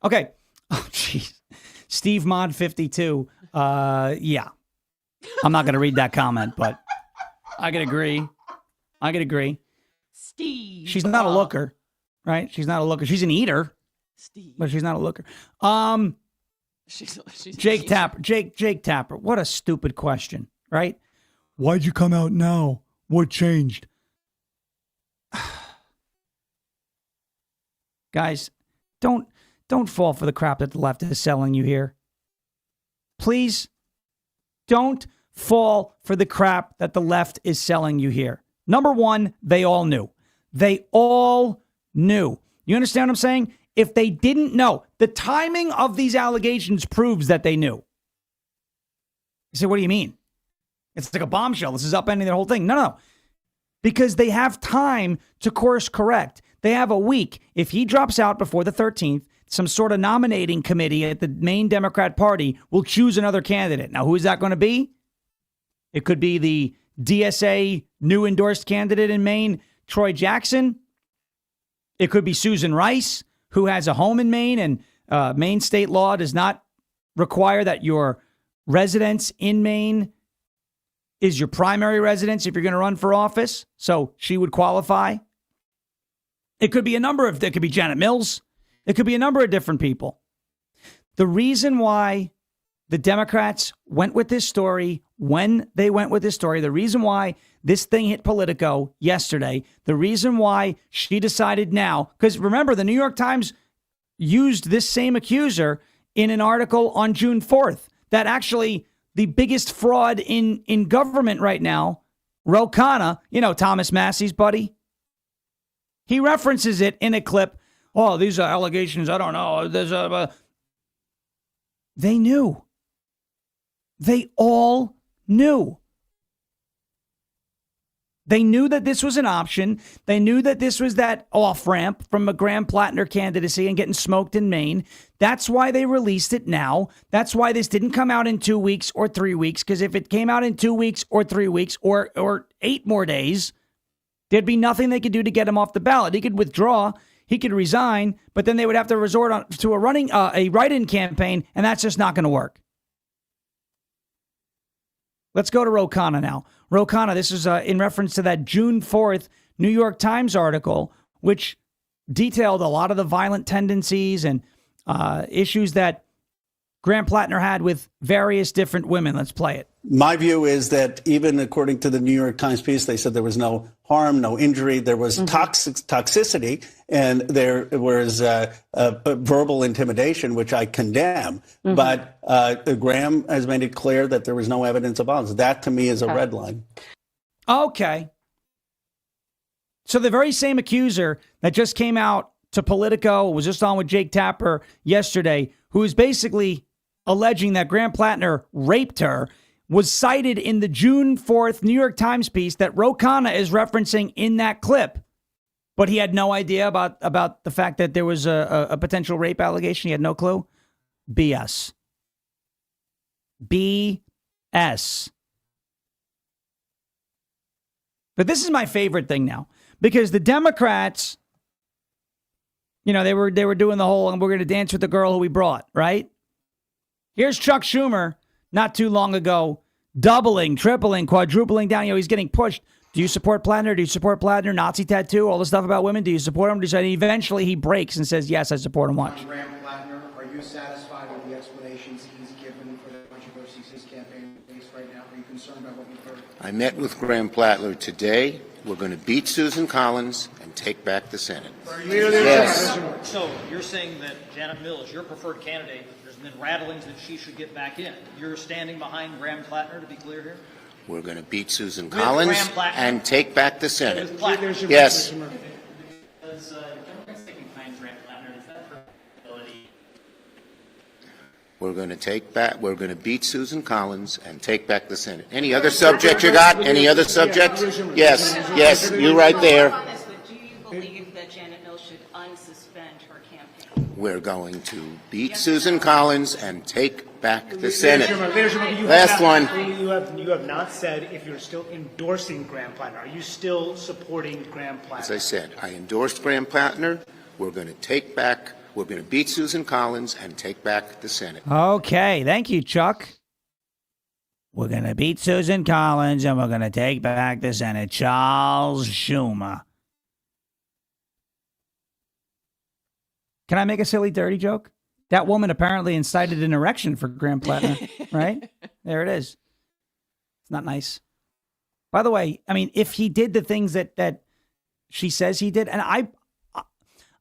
Speaker 5: Okay. Oh, jeez. Steve Mod 52. Yeah. I'm not going to read that comment, but I could agree.
Speaker 7: Steve.
Speaker 5: She's not a looker, right? She's not a looker. She's an eater,
Speaker 7: Steve.
Speaker 5: but she's not a looker.
Speaker 7: She's
Speaker 5: Jake Tapper. What a stupid question, right? Why'd you come out now? What changed? Guys, don't fall for the crap that the left is selling you here. Please don't fall for the crap that the left is selling you here. Number one, they all knew. You understand what I'm saying? If they didn't know, the timing of these allegations proves that they knew. You say, what do you mean? It's like a bombshell. This is upending their whole thing. No. Because they have time to course correct. They have a week. If he drops out before the 13th, some sort of nominating committee at the main Democrat Party will choose another candidate. Now, who is that going to be? It could be the DSA new endorsed candidate in Maine, Troy Jackson. It could be Susan Rice, who has a home in Maine, and Maine state law does not require that your residence in Maine is your primary residence if you're going to run for office. So she would qualify. It could be it could be Janet Mills. It could be a number of different people. The reason why the Democrats went with this story when they went with this story, the reason why this thing hit Politico yesterday, the reason why she decided now, because remember, the New York Times used this same accuser in an article on June 4th that actually the biggest fraud in government right now, Ro Khanna, Thomas Massey's buddy, he references it in a clip. Oh, these are allegations. I don't know. They knew. They all knew. They knew that this was an option. They knew that this was that off-ramp from a Graham-Plattner candidacy and getting smoked in Maine. That's why they released it now. That's why this didn't come out in 2 weeks or 3 weeks, because if it came out in 2 weeks or 3 weeks or 8 more days, there'd be nothing they could do to get him off the ballot. He could withdraw. He could resign, but then they would have to resort to a write-in campaign, and that's just not going to work. Let's go to Ro Khanna now. Ro Khanna, this is in reference to that June 4th New York Times article, which detailed a lot of the violent tendencies and issues that Graham-Plattner had with various different women. Let's play it.
Speaker 10: My view is that even according to the New York Times piece, they said there was no harm, no injury. There was toxicity, and there was verbal intimidation, which I condemn. But Graham has made it clear that there was no evidence of violence. That, to me, is a red line.
Speaker 5: Okay. So the very same accuser that just came out to Politico, was just on with Jake Tapper yesterday, who is basically alleging that Graham-Plattner raped her, was cited in the June 4th New York Times piece that Ro Khanna is referencing in that clip. But he had no idea about the fact that there was a potential rape allegation. He had no clue. BS. BS. But this is my favorite thing now, because the Democrats, they were doing the whole, and we're going to dance with the girl who we brought, right? Here's Chuck Schumer not too long ago, doubling, tripling, quadrupling down. He's getting pushed. Do you support Plattner? Do you support Plattner? Nazi tattoo, all the stuff about women. Do you support him? And eventually he breaks and says, yes, I support him. Watch.
Speaker 11: Graham Plattner, are you satisfied with the explanations he's given for the controversies his campaign faced right now? Are you concerned about what you've heard?
Speaker 12: I met with Graham Plattner today. We're going to beat Susan Collins and take back the Senate.
Speaker 11: Yes.
Speaker 13: So you're saying that Janet Mills, your preferred candidate, there's been rattlings that she should get back in. You're standing behind Graham Plattner, to be clear here?
Speaker 12: We're going to beat Susan Collins and take back the Senate.
Speaker 13: Does
Speaker 12: Yes.
Speaker 13: Democrats taking behind Graham Plattner, is that for ability?
Speaker 12: We're going to beat Susan Collins and take back the Senate. Any other subject you got? Any other subject? Yes, you right there.
Speaker 14: Do you believe that Janet Mills should unsuspend her campaign?
Speaker 12: We're going to beat Susan Collins and take back the Senate. Last one.
Speaker 11: You have not said if you're still endorsing Graham Plattner. Are you still supporting Graham Plattner?
Speaker 12: As I said, I endorsed Graham Plattner. We're going to beat Susan Collins and take back the Senate.
Speaker 5: Okay, thank you, Chuck. We're going to beat Susan Collins and we're going to take back the Senate. Charles Schumer. Can I make a silly, dirty joke? That woman apparently incited an erection for Graham Plattner, right? There it is. It's not nice. By the way, I mean, if he did the things that she says he did, and I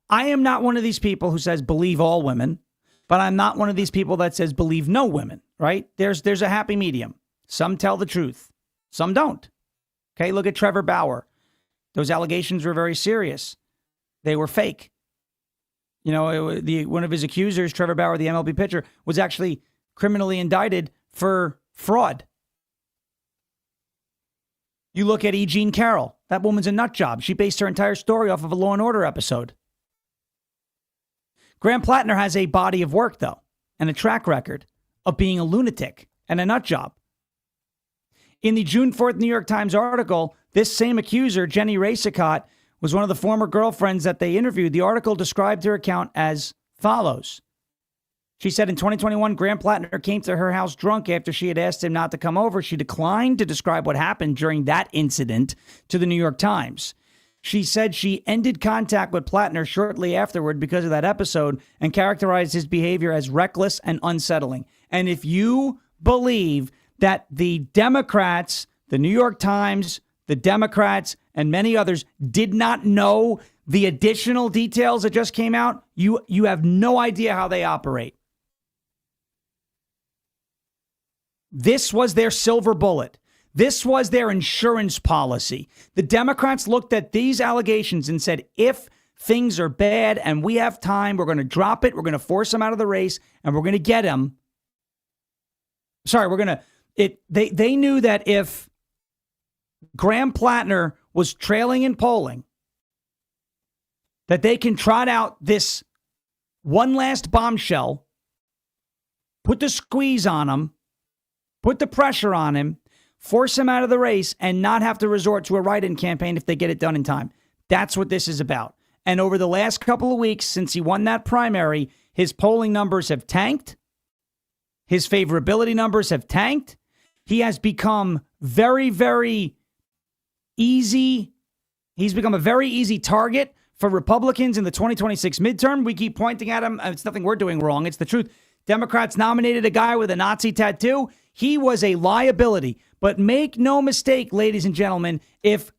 Speaker 5: am not one of these people who says believe all women, but I'm not one of these people that says believe no women, right? There's a happy medium. Some tell the truth. Some don't. Okay, look at Trevor Bauer. Those allegations were very serious. They were fake. One of his accusers, Trevor Bauer, the MLB pitcher, was actually criminally indicted for fraud. You look at E. Jean Carroll. That woman's a nut job. She based her entire story off of a Law and Order episode. Graham Plattner has a body of work, though, and a track record of being a lunatic and a nut job. In the June 4th New York Times article, this same accuser, Jenny Racicot, was one of the former girlfriends that they interviewed. The article described her account as follows. She said in 2021, Graham Plattner came to her house drunk after she had asked him not to come over. She declined to describe what happened during that incident to the New York Times. She said she ended contact with Plattner shortly afterward because of that episode and characterized his behavior as reckless and unsettling. And if you believe that the Democrats, the New York Times, the Democrats, and many others did not know the additional details that just came out, you have no idea how they operate. This was their silver bullet. This was their insurance policy. The Democrats looked at these allegations and said, if things are bad and we have time, we're going to drop it. We're going to force him out of the race and we're going to get him. They knew that if Graham Plattner was trailing in polling, that they can trot out this one last bombshell, put the squeeze on him, put the pressure on him, force him out of the race, and not have to resort to a write-in campaign if they get it done in time. That's what this is about. And over the last couple of weeks, since he won that primary, his polling numbers have tanked. His favorability numbers have tanked. He has become very, very easy. He's become a very easy target for Republicans in the 2026 midterm. We keep pointing at him. It's nothing we're doing wrong. It's the truth. Democrats nominated a guy with a Nazi tattoo. He was a liability. But make no mistake, ladies and gentlemen, if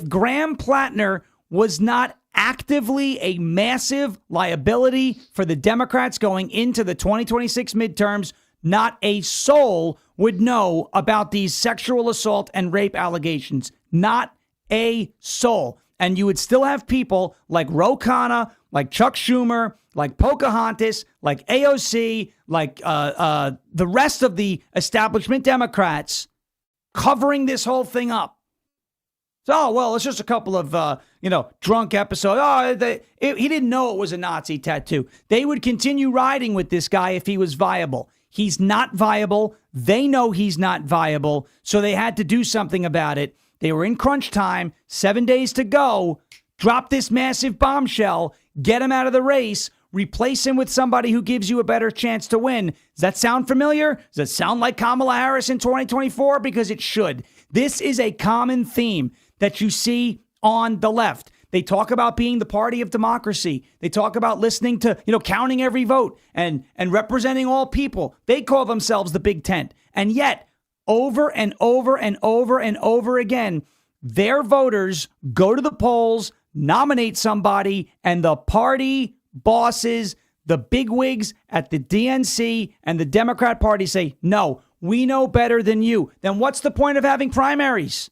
Speaker 5: Graham Plattner was not actively a massive liability for the Democrats going into the 2026 midterms, not a soul would know about these sexual assault and rape allegations. Not a soul. And you would still have people like Ro Khanna, like Chuck Schumer, like Pocahontas, like AOC, like the rest of the establishment Democrats covering this whole thing up. So, well, it's just a couple of, drunk episodes. He didn't know it was a Nazi tattoo. They would continue riding with this guy if he was viable. He's not viable. They know he's not viable. So they had to do something about it. They were in crunch time, 7 days to go. Drop this massive bombshell, get him out of the race, replace him with somebody who gives you a better chance to win. Does that sound familiar? Does that sound like Kamala Harris in 2024? Because it should. This is a common theme that you see on the left. They talk about being the party of democracy. They talk about listening to, counting every vote and representing all people. They call themselves the Big Tent. And yet, over and over and over and over again, their voters go to the polls, nominate somebody, and the party bosses, the bigwigs at the DNC and the Democrat Party say, no, we know better than you. Then what's the point of having primaries?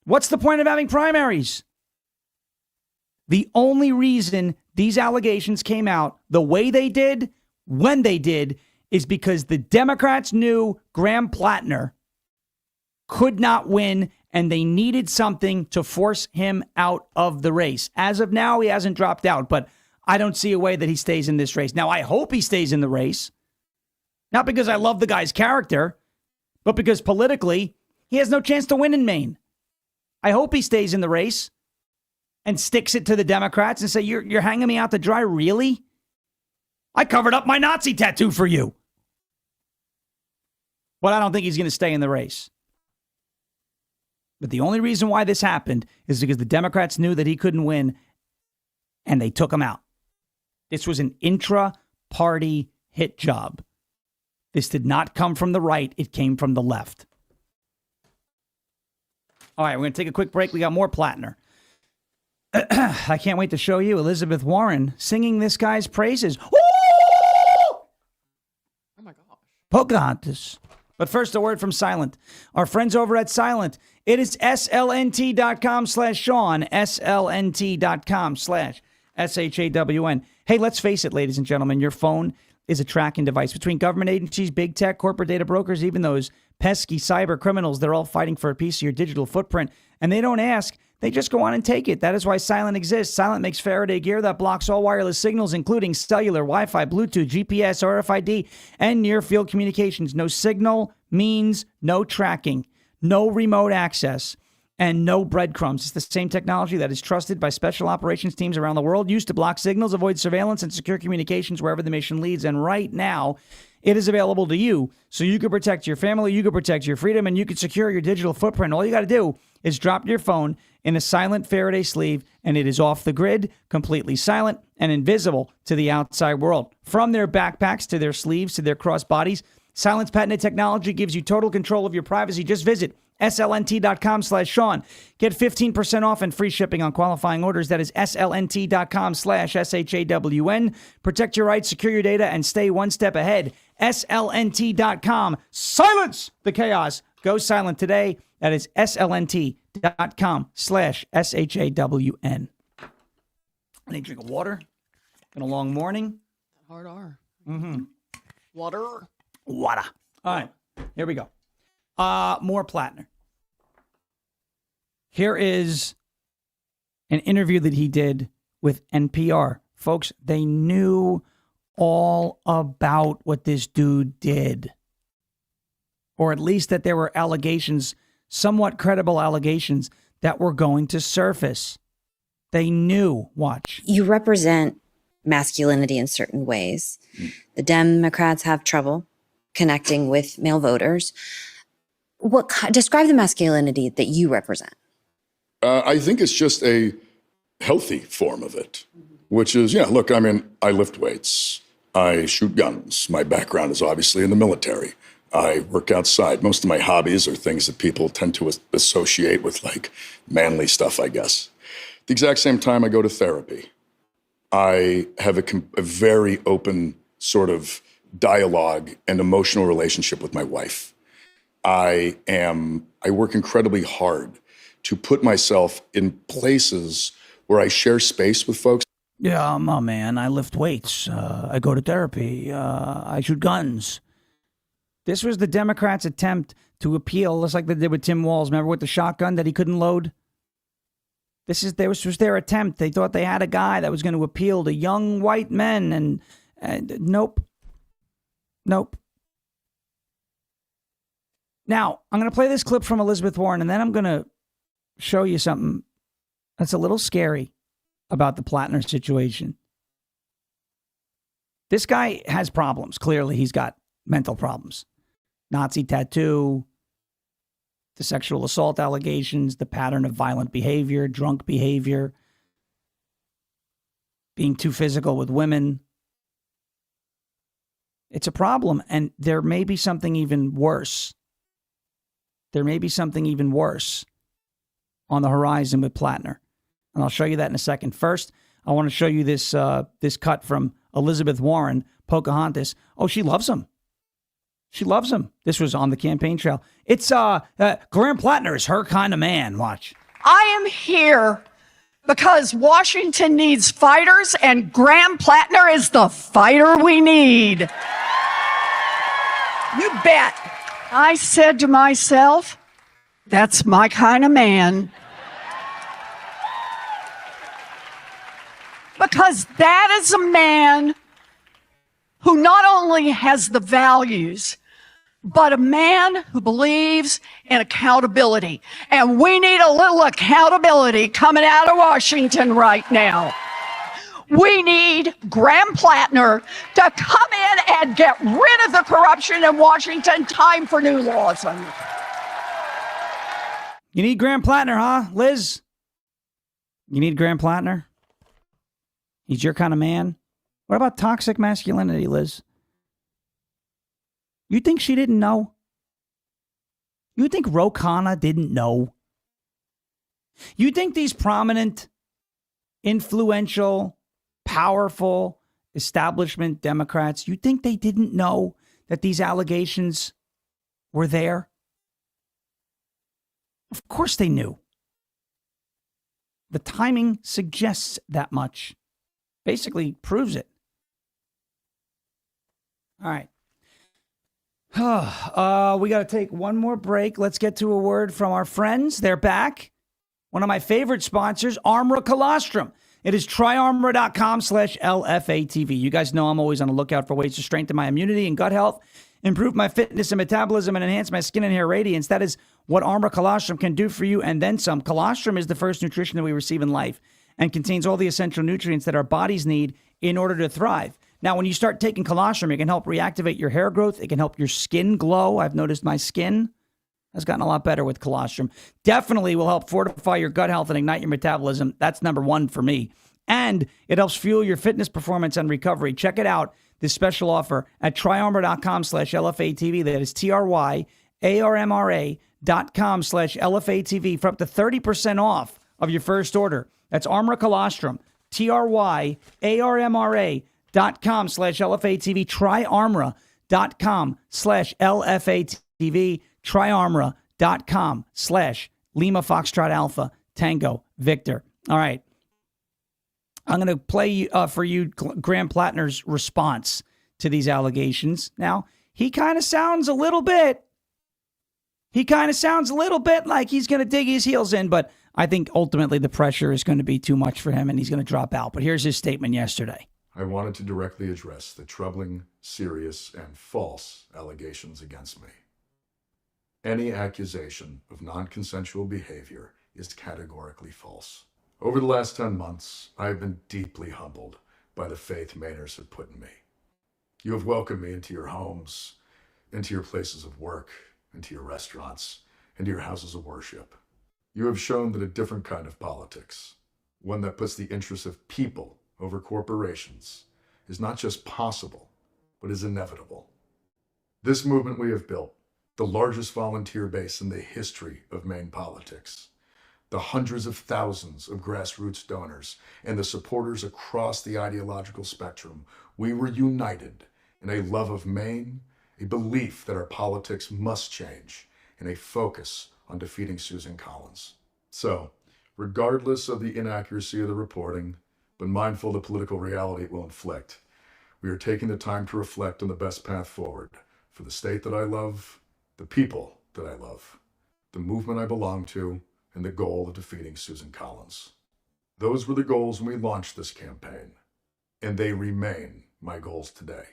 Speaker 5: What's the point of having primaries? The only reason these allegations came out the way they did, when they did, is because the Democrats knew Graham Plattner could not win, and they needed something to force him out of the race. As of now, he hasn't dropped out, but I don't see a way that he stays in this race. Now, I hope he stays in the race, not because I love the guy's character, but because politically, he has no chance to win in Maine. I hope he stays in the race and sticks it to the Democrats and say, you're hanging me out to dry, really? I covered up my Nazi tattoo for you. But I don't think he's going to stay in the race. But the only reason why this happened is because the Democrats knew that he couldn't win, and they took him out. This was an intra-party hit job. This did not come from the right. It came from the left. All right, we're going to take a quick break. We got more Plattner. I can't wait to show you Elizabeth Warren singing this guy's praises. Ooh!
Speaker 7: Oh my gosh.
Speaker 5: Pocahontas. But first, a word from Silent. Our friends over at Silent. It is slnt.com/Sean, slnt.com/SHAWN. Hey, let's face it, ladies and gentlemen, your phone is a tracking device. Between government agencies, big tech, corporate data brokers, even those pesky cyber criminals, they're all fighting for a piece of your digital footprint. And they don't ask. They just go on and take it. That is why Silent exists. Silent makes Faraday gear that blocks all wireless signals, including cellular, Wi-Fi, Bluetooth, GPS, RFID, and near-field communications. No signal means no tracking, no remote access. and no breadcrumbs. It's the same technology that is trusted by special operations teams around the world, used to block signals, avoid surveillance, and secure communications wherever the mission leads. And right now, it is available to you so you can protect your family, you can protect your freedom, and you can secure your digital footprint. All you got to do is drop your phone in a silent Faraday sleeve, and it is off the grid, completely silent, and invisible to the outside world. From their backpacks to their sleeves to their crossbodies, Silence patented technology gives you total control of your privacy. Just visit slnt.com/Sean. Get 15% off and free shipping on qualifying orders. That is slnt.com/SHAWN. Protect your rights, secure your data, and stay one step ahead. slnt.com. Silence the chaos. Go silent today. That is slnt.com/SHAWN. I need a drink of water. Been a long morning.
Speaker 7: Hard R.
Speaker 5: Mm-hmm.
Speaker 7: Water.
Speaker 5: Water. All right. Here we go. More Plattner. Here is an interview that he did with NPR. Folks, they knew all about what this dude did. Or at least that there were allegations, somewhat credible allegations, that were going to surface. They knew. Watch.
Speaker 15: You represent masculinity in certain ways. The Democrats have trouble connecting with male voters. Describe the masculinity that you represent.
Speaker 16: I think it's just a healthy form of it, which is, look, I mean, I lift weights. I shoot guns. My background is obviously in the military. I work outside. Most of my hobbies are things that people tend to associate with, like, manly stuff, I guess. At the exact same time, I go to therapy. I have a very open sort of dialogue and emotional relationship with my wife. I work incredibly hard to put myself in places where I share space with folks.
Speaker 5: Yeah, I'm a man. I lift weights. I go to therapy. I shoot guns. This was the Democrats' attempt to appeal, just like they did with Tim Walz. Remember with the shotgun that he couldn't load? This was their attempt. They thought they had a guy that was going to appeal to young white men, and nope. Nope. Now, I'm going to play this clip from Elizabeth Warren, and then I'm going to show you something that's a little scary about the Plattner situation. This guy has problems. Clearly, he's got mental problems. Nazi tattoo, the sexual assault allegations, the pattern of violent behavior, drunk behavior, being too physical with women. It's a problem, and there may be something even worse. There may be something even worse on the horizon with Plattner. And I'll show you that in a second. First, I want to show you this cut from Elizabeth Warren, Pocahontas. Oh, she loves him. She loves him. This was on the campaign trail. It's Graham Plattner is her kind of man. Watch.
Speaker 17: I am here because Washington needs fighters, and Graham Plattner is the fighter we need. You bet. I said to myself, that's my kind of man. Because that is a man who not only has the values, but a man who believes in accountability. And we need a little accountability coming out of Washington right now. We need Graham Plattner to come in and get rid of the corruption in Washington. Time for new laws.
Speaker 5: You need Graham Plattner, huh, Liz? You need Graham Plattner? He's your kind of man? What about toxic masculinity, Liz? You think she didn't know? You think Ro Khanna didn't know? You think these prominent, influential, powerful establishment Democrats, you think they didn't know that these allegations were there? Of course they knew. The timing suggests that much. Basically proves it. All right. We got to take one more break. Let's get to a word from our friends. They're back. One of my favorite sponsors, Armra Colostrum. It is tryarmra.com/LFATV. You guys know I'm always on the lookout for ways to strengthen my immunity and gut health. improve my fitness and metabolism, and enhance my skin and hair radiance. That is what Armor Colostrum can do for you, and then some. Colostrum is the first nutrition that we receive in life and contains all the essential nutrients that our bodies need in order to thrive. Now, when you start taking colostrum, it can help reactivate your hair growth. It can help your skin glow. I've noticed my skin has gotten a lot better with colostrum. Definitely will help fortify your gut health and ignite your metabolism. That's number one for me. And it helps fuel your fitness performance and recovery. Check it out, this special offer at tryarmor.com/LFATV. That is TRYARMRA.com/LFATV for up to 30% off of your first order. That's Armor Colostrum, TRYARMRA.com/LFATV, tryarmra.com/LFATV, tryarmra.com/Lima Foxtrot Alpha Tango Victor. All right. I'm going to play for you Graham Plattner's response to these allegations. Now, he kind of sounds a little bit like he's going to dig his heels in, but I think ultimately the pressure is going to be too much for him and he's going to drop out. But here's his statement yesterday.
Speaker 16: I wanted to directly address the troubling, serious, and false allegations against me. Any accusation of non-consensual behavior is categorically false. Over the last 10 months, I have been deeply humbled by the faith Mainers have put in me. You have welcomed me into your homes, into your places of work, into your restaurants, into your houses of worship. You have shown that a different kind of politics, one that puts the interests of people over corporations, is not just possible, but is inevitable. This movement we have built, the largest volunteer base in the history of Maine politics, the hundreds of thousands of grassroots donors, and the supporters across the ideological spectrum, we were united in a love of Maine, a belief that our politics must change, and a focus on defeating Susan Collins. So, regardless of the inaccuracy of the reporting, but mindful of the political reality it will inflict, we are taking the time to reflect on the best path forward for the state that I love, the people that I love, the movement I belong to, and the goal of defeating Susan Collins. Those were the goals when we launched this campaign, and they remain my goals today.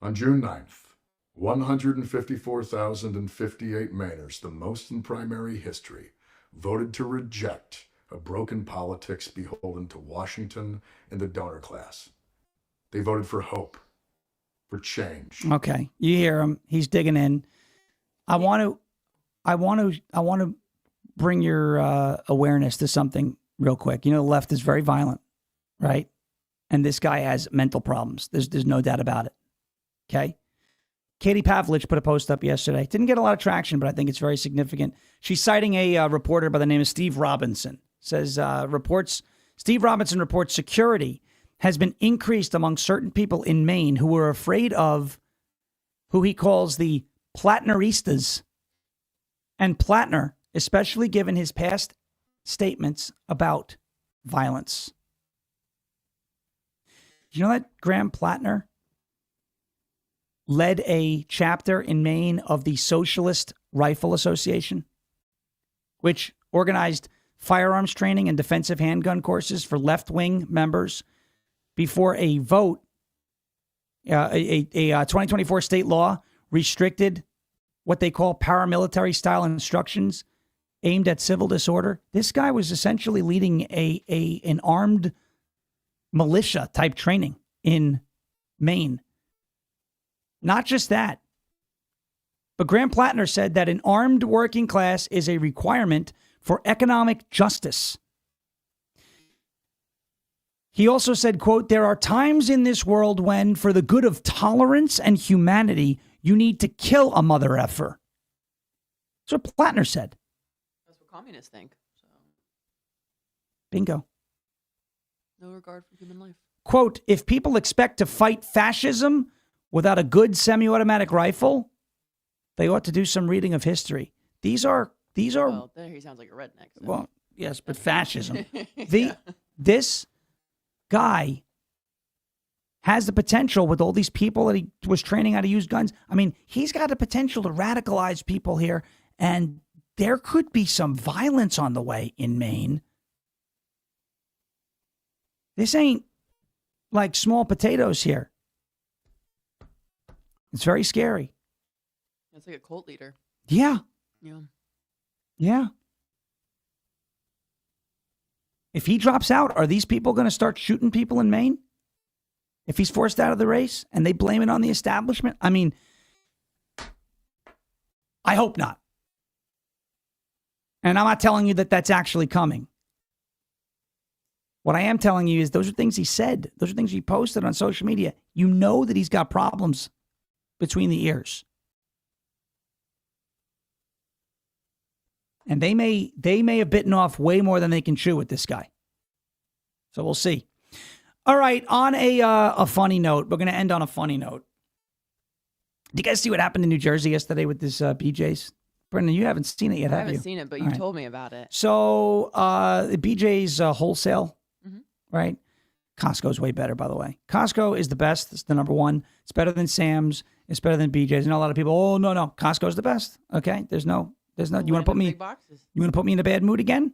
Speaker 16: On June 9th, 154,058 Mainers, the most in primary history, voted to reject a broken politics beholden to Washington and the donor class. They voted for hope, for change.
Speaker 5: Okay, you hear him. He's digging in. I want to bring your awareness to something real quick. You know, the left is very violent, right? And this guy has mental problems. There's no doubt about it. Okay? Katie Pavlich put a post up yesterday. Didn't get a lot of traction, but I think it's very significant. She's citing a reporter by the name of Steve Robinson. Says, Steve Robinson reports security has been increased among certain people in Maine who were afraid of who he calls the Plattneristas. And Plattner, especially given his past statements about violence. You know that Graham Plattner led a chapter in Maine of the Socialist Rifle Association, which organized firearms training and defensive handgun courses for left-wing members before a vote, a 2024 state law restricted what they call paramilitary-style instructions aimed at civil disorder. This guy was essentially leading an armed militia-type training in Maine. Not just that, but Graham Plattner said that an armed working class is a requirement for economic justice. He also said, quote, there are times in this world when, for the good of tolerance and humanity, you need to kill a mother effer. That's what Plattner said.
Speaker 7: That's what communists think. So.
Speaker 5: Bingo.
Speaker 7: No regard for human life.
Speaker 5: Quote, if people expect to fight fascism without a good semi-automatic rifle, they ought to do some reading of history. These are.
Speaker 7: Well, there he sounds like a redneck. So.
Speaker 5: Well, yes, but fascism.
Speaker 7: Yeah.
Speaker 5: This guy has the potential with all these people that he was training how to use guns. I mean, he's got the potential to radicalize people here, and there could be some violence on the way in Maine. This ain't like small potatoes here. It's very scary.
Speaker 7: It's like a cult leader.
Speaker 5: Yeah.
Speaker 7: Yeah.
Speaker 5: Yeah. If he drops out, are these people going to start shooting people in Maine? If he's forced out of the race and they blame it on the establishment? I mean, I hope not. And I'm not telling you that that's actually coming. What I am telling you is those are things he said. Those are things he posted on social media. You know that he's got problems between the ears. And they may have bitten off way more than they can chew with this guy. So we'll see. All right, on a funny note, we're going to end on a funny note. Did you guys see what happened in New Jersey yesterday with this BJ's? Brendan, you haven't seen it yet, have you?
Speaker 7: I haven't seen it, but you told me about it.
Speaker 5: So the BJ's wholesale, right? Costco's way better, by the way. Costco is the best. It's the number one. It's better than Sam's. It's better than BJ's. I know a lot of people, oh, no. Costco's the best. Okay, there's no. You want to put me? You want to put me in a bad mood again?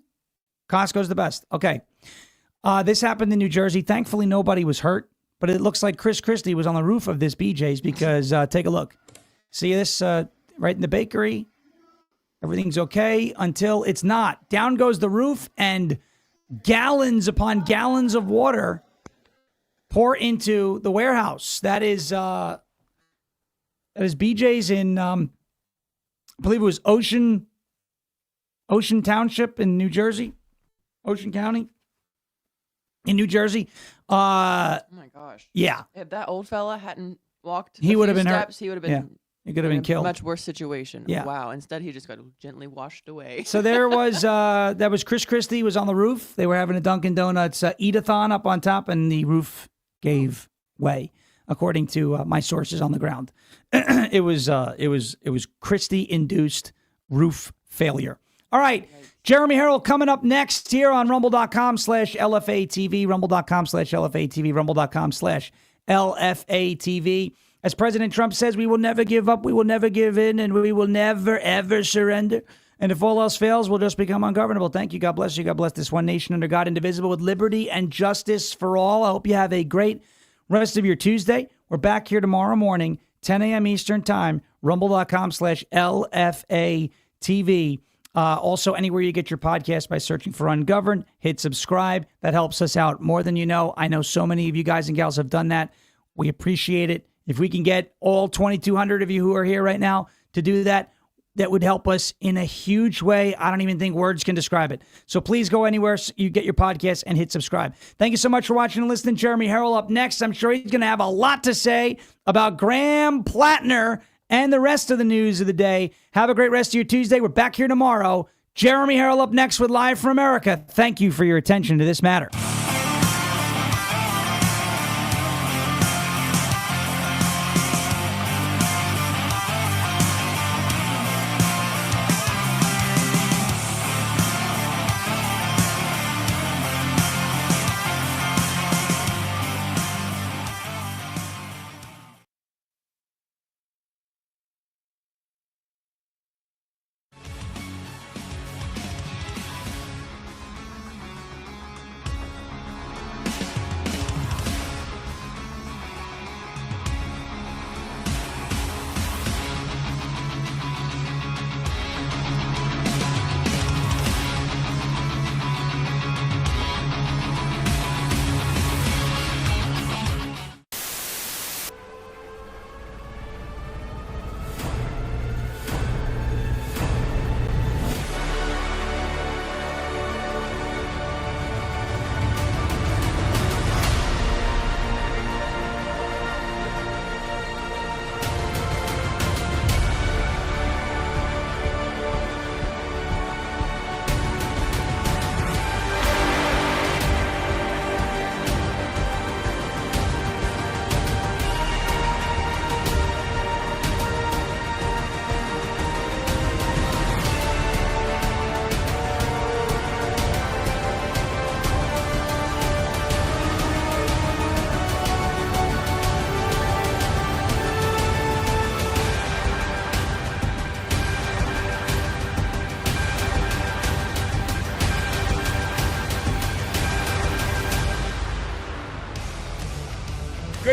Speaker 5: Costco's the best. Okay. This happened in New Jersey. Thankfully, nobody was hurt, but it looks like Chris Christie was on the roof of this BJ's because take a look. See this right in the bakery? Everything's okay until it's not. Down goes the roof, and gallons upon gallons of water pour into the warehouse. That is BJ's in, I believe it was Ocean Township in New Jersey, Ocean County in New Jersey.
Speaker 7: Oh my gosh!
Speaker 5: Yeah,
Speaker 7: if that old fella hadn't walked,
Speaker 5: he would have been
Speaker 7: steps,
Speaker 5: hurt.
Speaker 7: He would have been.
Speaker 5: Yeah. He could have been killed.
Speaker 7: A much worse situation.
Speaker 5: Yeah.
Speaker 7: Wow. Instead, he just got gently washed away.
Speaker 5: So there was that was Chris Christie was on the roof. They were having a Dunkin' Donuts eat-a-thon up on top, and the roof gave way, according to my sources on the ground. It was Christie-induced roof failure. All right. Jeremy Herrell coming up next here on rumble.com/LFATV, rumble.com/LFATV, rumble.com/LFATV. As President Trump says, we will never give up, we will never give in, and we will never, ever surrender. And if all else fails, we'll just become ungovernable. Thank you. God bless you. God bless this one nation under God, indivisible, with liberty and justice for all. I hope you have a great rest of your Tuesday. We're back here tomorrow morning, 10 a.m. Eastern Time, rumble.com/LFATV. Also, anywhere you get your podcast by searching for Ungoverned, hit subscribe. That helps us out more than you know. I know so many of you guys and gals have done that. We appreciate it. If we can get all 2,200 of you who are here right now to do that, that would help us in a huge way. I don't even think words can describe it. So please go anywhere you get your podcast and hit subscribe. Thank you so much for watching and listening. Jeremy Herrell up next. I'm sure he's going to have a lot to say about Graham Plattner and the rest of the news of the day. Have a great rest of your Tuesday. We're back here tomorrow. Jeremy Herrell up next with Live from America. Thank you for your attention to this matter.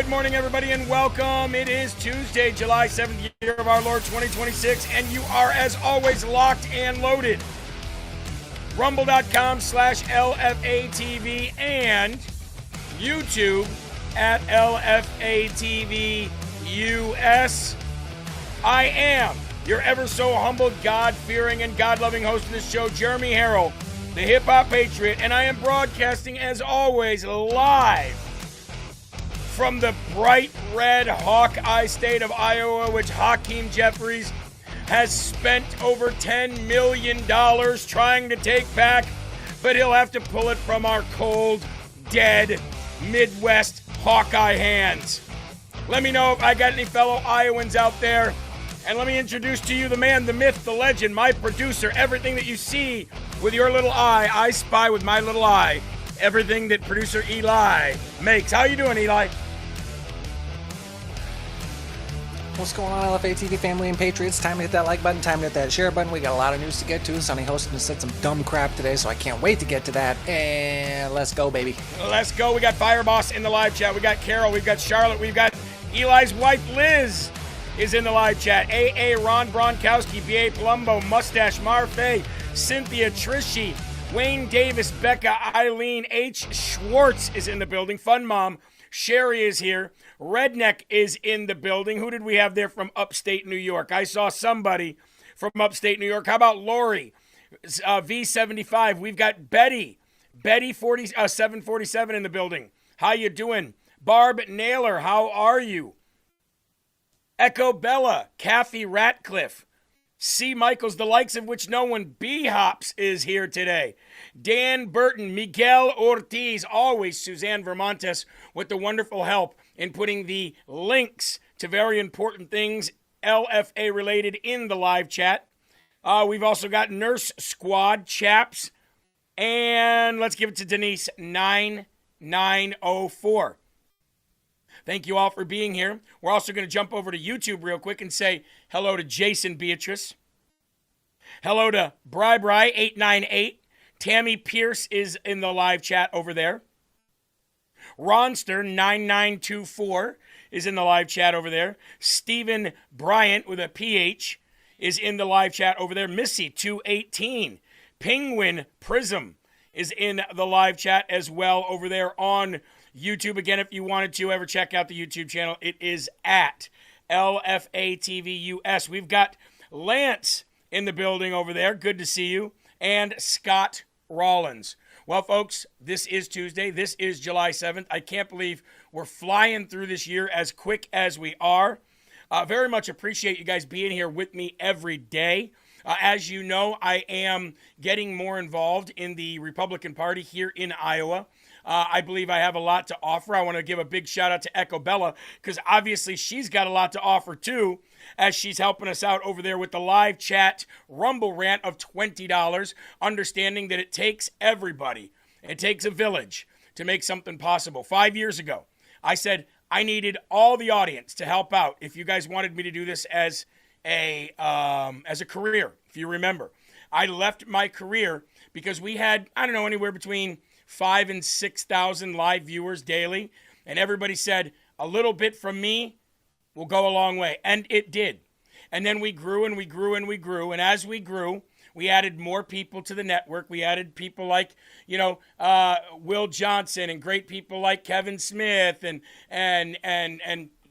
Speaker 18: Good morning, everybody, and welcome. It is Tuesday, July 7th, year of our Lord 2026, and you are, as always, locked and loaded. Rumble.com/LFATV and YouTube at LFATV US. I am your ever so humble, God-fearing, and God-loving host of this show, Jeremy Herrell, the hip-hop patriot, and I am broadcasting, as always, live from the bright red Hawkeye state of Iowa, which Hakeem Jeffries has spent over $10 million trying to take back, but he'll have to pull it from our cold, dead Midwest Hawkeye hands. Let me know if I got any fellow Iowans out there, and let me introduce to you the man, the myth, the legend, my producer. Everything that you see with your little eye, I spy with my little eye. Everything that producer Eli makes. How you doing, Eli?
Speaker 19: What's going on, LFA TV family and patriots? Time to hit that like button, time to hit that share button. We got a lot of news to get to. Sonny hosted and said some dumb crap today, so I can't wait to get to that. And let's go, baby.
Speaker 18: Let's go. We got Fireboss in the live chat. We got Carol. We've got Charlotte. We've got Eli's wife, Liz, is in the live chat. AA, Ron Bronkowski, B.A. Palumbo, Mustache, Marfay, Cynthia, Trishy, Wayne Davis, Becca, Eileen, H. Schwartz is in the building. Fun Mom. Sherry is here. Redneck is in the building. Who did we have there from upstate New York? I saw somebody from upstate New York. How about Lori? V75. We've got Betty. Betty 747 in the building. How you doing? Barb Naylor, how are you? Echo Bella. Kathy Ratcliffe. C. Michaels, the likes of which no one, B-Hops, is here today. Dan Burton, Miguel Ortiz, always Suzanne Vermontes with the wonderful help in putting the links to very important things LFA related in the live chat. We've also got Nurse Squad, Chaps, and let's give it to Denise, 9904. Thank you all for being here. We're also going to jump over to YouTube real quick and say hello to Jason Beatrice. Hello to Bri898. Tammy Pierce is in the live chat over there. Ronster9924 is in the live chat over there. Stephen Bryant with a PH is in the live chat over there. Missy218. Penguin Prism is in the live chat as well over there on YouTube. Again, if you wanted to ever check out the YouTube channel, it is at LFATVUS. We've got Lance in the building over there. Good to see you. And Scott Rollins. Well, folks, this is Tuesday. This is July 7th. I can't believe we're flying through this year as quick as we are. Very much appreciate you guys being here with me every day. As you know, I am getting more involved in the Republican Party here in Iowa. I believe I have a lot to offer. I want to give a big shout out to Echo Bella because obviously she's got a lot to offer too, as she's helping us out over there with the live chat Rumble rant of $20, understanding that it takes everybody. It takes a village to make something possible. 5 years ago, I said I needed all the audience to help out if you guys wanted me to do this as a career, if you remember. I left my career because we had, I don't know, anywhere between 5,000 and 6,000 live viewers daily. And everybody said, a little bit from me will go a long way. And it did. And then we grew and we grew and we grew. And as we grew, we added more people to the network. We added people like, Will Johnson and great people like Kevin Smith and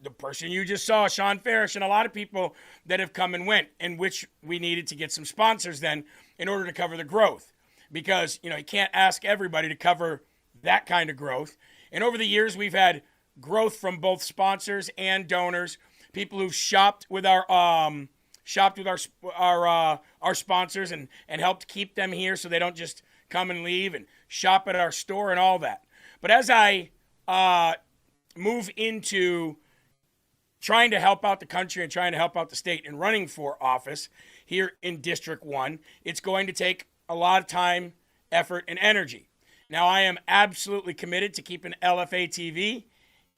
Speaker 18: the person you just saw, Sean Farish, and a lot of people that have come and went, in which we needed to get some sponsors then in order to cover the growth. Because, you can't ask everybody to cover that kind of growth. And over the years, we've had growth from both sponsors and donors, people who've shopped with our sponsors and helped keep them here so they don't just come and leave and shop at our store and all that. But as I move into trying to help out the country and trying to help out the state and running for office here in District 1, it's going to take a lot of time, effort, and energy. Now, I am absolutely committed to keeping LFA TV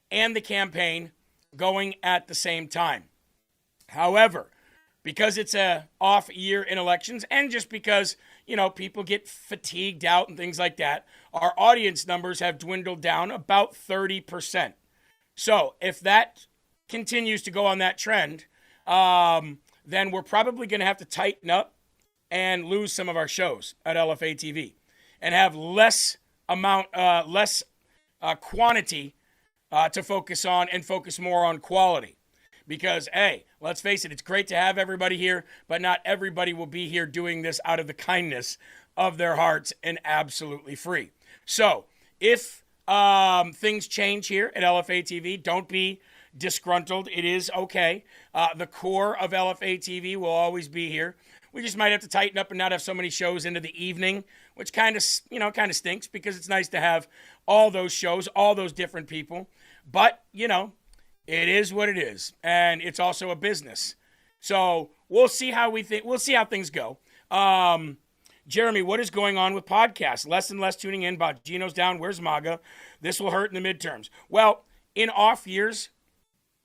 Speaker 18: and the campaign going at the same time. However, because it's a off year in elections and just because, people get fatigued out and things like that, our audience numbers have dwindled down about 30%. So if that continues to go on that trend, then we're probably going to have to tighten up and lose some of our shows at LFA TV and have less quantity to focus on and focus more on quality. Because, hey, let's face it, it's great to have everybody here, but not everybody will be here doing this out of the kindness of their hearts and absolutely free. So if things change here at LFA TV, don't be disgruntled. It is okay. The core of LFA TV will always be here. We just might have to tighten up and not have so many shows into the evening, which kind of stinks because it's nice to have all those shows, all those different people. But, it is what it is, and it's also a business. So we'll see how things go. Jeremy, what is going on with podcasts? Less and less tuning in. Bongino's down. Where's MAGA? This will hurt in the midterms. Well, in off years,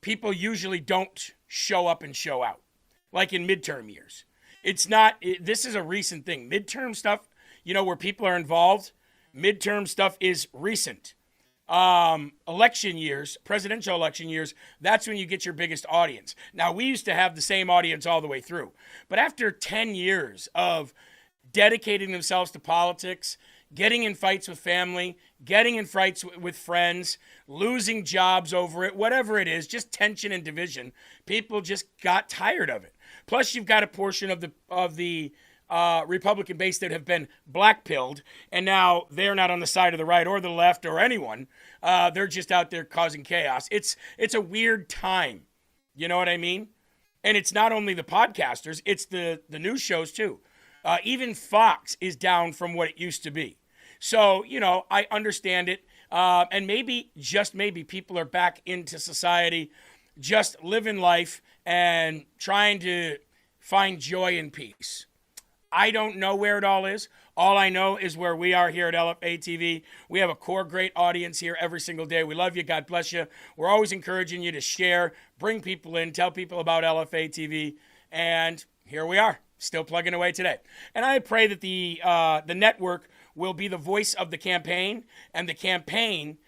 Speaker 18: people usually don't show up and show out, like in midterm years. This is a recent thing. Midterm stuff, where people are involved, midterm stuff is recent. Election years, presidential election years, that's when you get your biggest audience. Now, we used to have the same audience all the way through. But after 10 years of dedicating themselves to politics, getting in fights with family, getting in fights with friends, losing jobs over it, whatever it is, just tension and division, people just got tired of it. Plus, you've got a portion of the Republican base that have been black-pilled, and now they're not on the side of the right or the left or anyone. They're just out there causing chaos. It's a weird time. You know what I mean? And it's not only the podcasters, it's the news shows too. Even Fox is down from what it used to be. So, I understand it. And maybe, just maybe, people are back into society, just living life and trying to find joy and peace. I don't know where it all is. All I know is where we are here at LFA TV. We have a core great audience here every single day. We love you. God bless you. We're always encouraging you to share, bring people in, tell people about LFA TV. And here we are, still plugging away today. And I pray that the network will be the voice of the campaign, and the campaign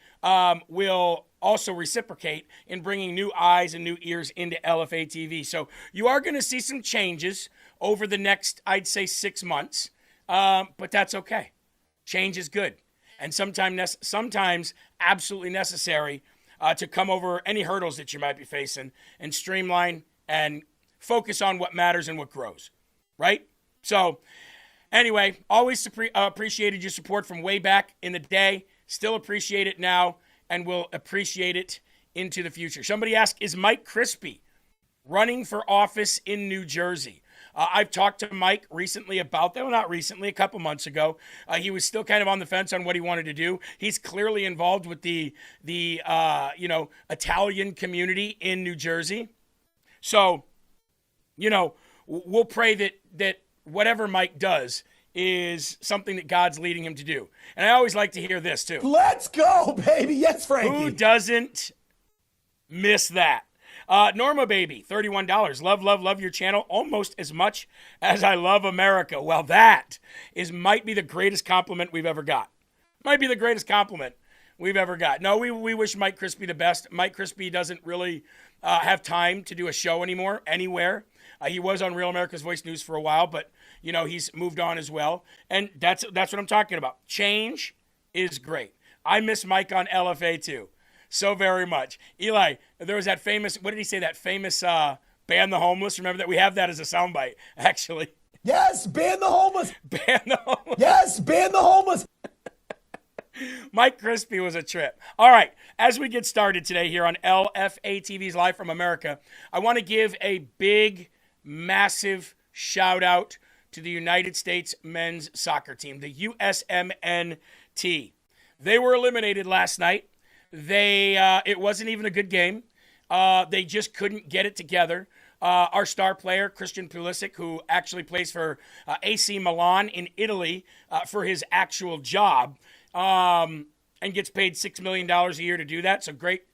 Speaker 18: will also reciprocate in bringing new eyes and new ears into LFA TV. So you are going to see some changes over the next, I'd say, 6 months, but that's okay. Change is good, and sometimes absolutely necessary to come over any hurdles that you might be facing and streamline and focus on what matters and what grows, right? So anyway, always appreciated your support from way back in the day, still appreciate it now, and will appreciate it into the future. Somebody asked, is Mike Crispy running for office in New Jersey? I've talked to Mike recently about that. Well, not recently, a couple months ago. He was still kind of on the fence on what he wanted to do. He's clearly involved with the Italian community in New Jersey. So, we'll pray that whatever Mike does is something that God's leading him to do. And I always like to hear this too.
Speaker 6: Let's go, baby. Yes, Frankie.
Speaker 18: Who doesn't miss that? Norma Baby, $31. Love your channel almost as much as I love America. Well, that might be the greatest compliment we've ever got. Might be the greatest compliment we've ever got. No, we wish Mike Crispy the best. Mike Crispy doesn't really have time to do a show anymore, anywhere. He was on Real America's Voice News for a while, but, he's moved on as well. And that's what I'm talking about. Change is great. I miss Mike on LFA too. So very much. Eli, there was that famous, what did he say, that famous ban the homeless? Remember that? We have that as a soundbite, actually.
Speaker 6: Yes, ban the homeless.
Speaker 18: Ban the homeless.
Speaker 6: Yes, ban the homeless.
Speaker 18: Mike Crispy was a trip. All right, as we get started today here on LFA TV's Live from America, I want to give a big, massive shout out to the United States men's soccer team, the USMNT. They were eliminated last night. It wasn't even a good game. They just couldn't get it together. Our star player, Christian Pulisic, who actually plays for AC Milan in Italy for his actual job, and gets paid $6 million a year to do that. So great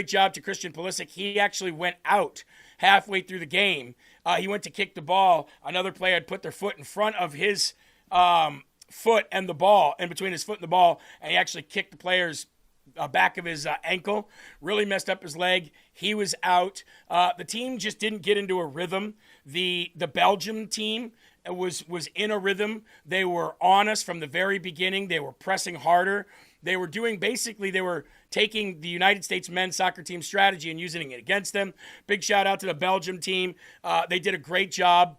Speaker 18: job to Christian Pulisic. He actually went out halfway through the game. He went to kick the ball. Another player had put their foot in front of his foot and the ball, in between his foot and the ball, and he actually kicked the player's back of his ankle, really messed up his leg. He was out. The team just didn't get into a rhythm. The Belgium team was in a rhythm. They were on us from the very beginning. They were pressing harder. They were taking the United States men's soccer team strategy and using it against them. Big shout out to the Belgium team. They did a great job,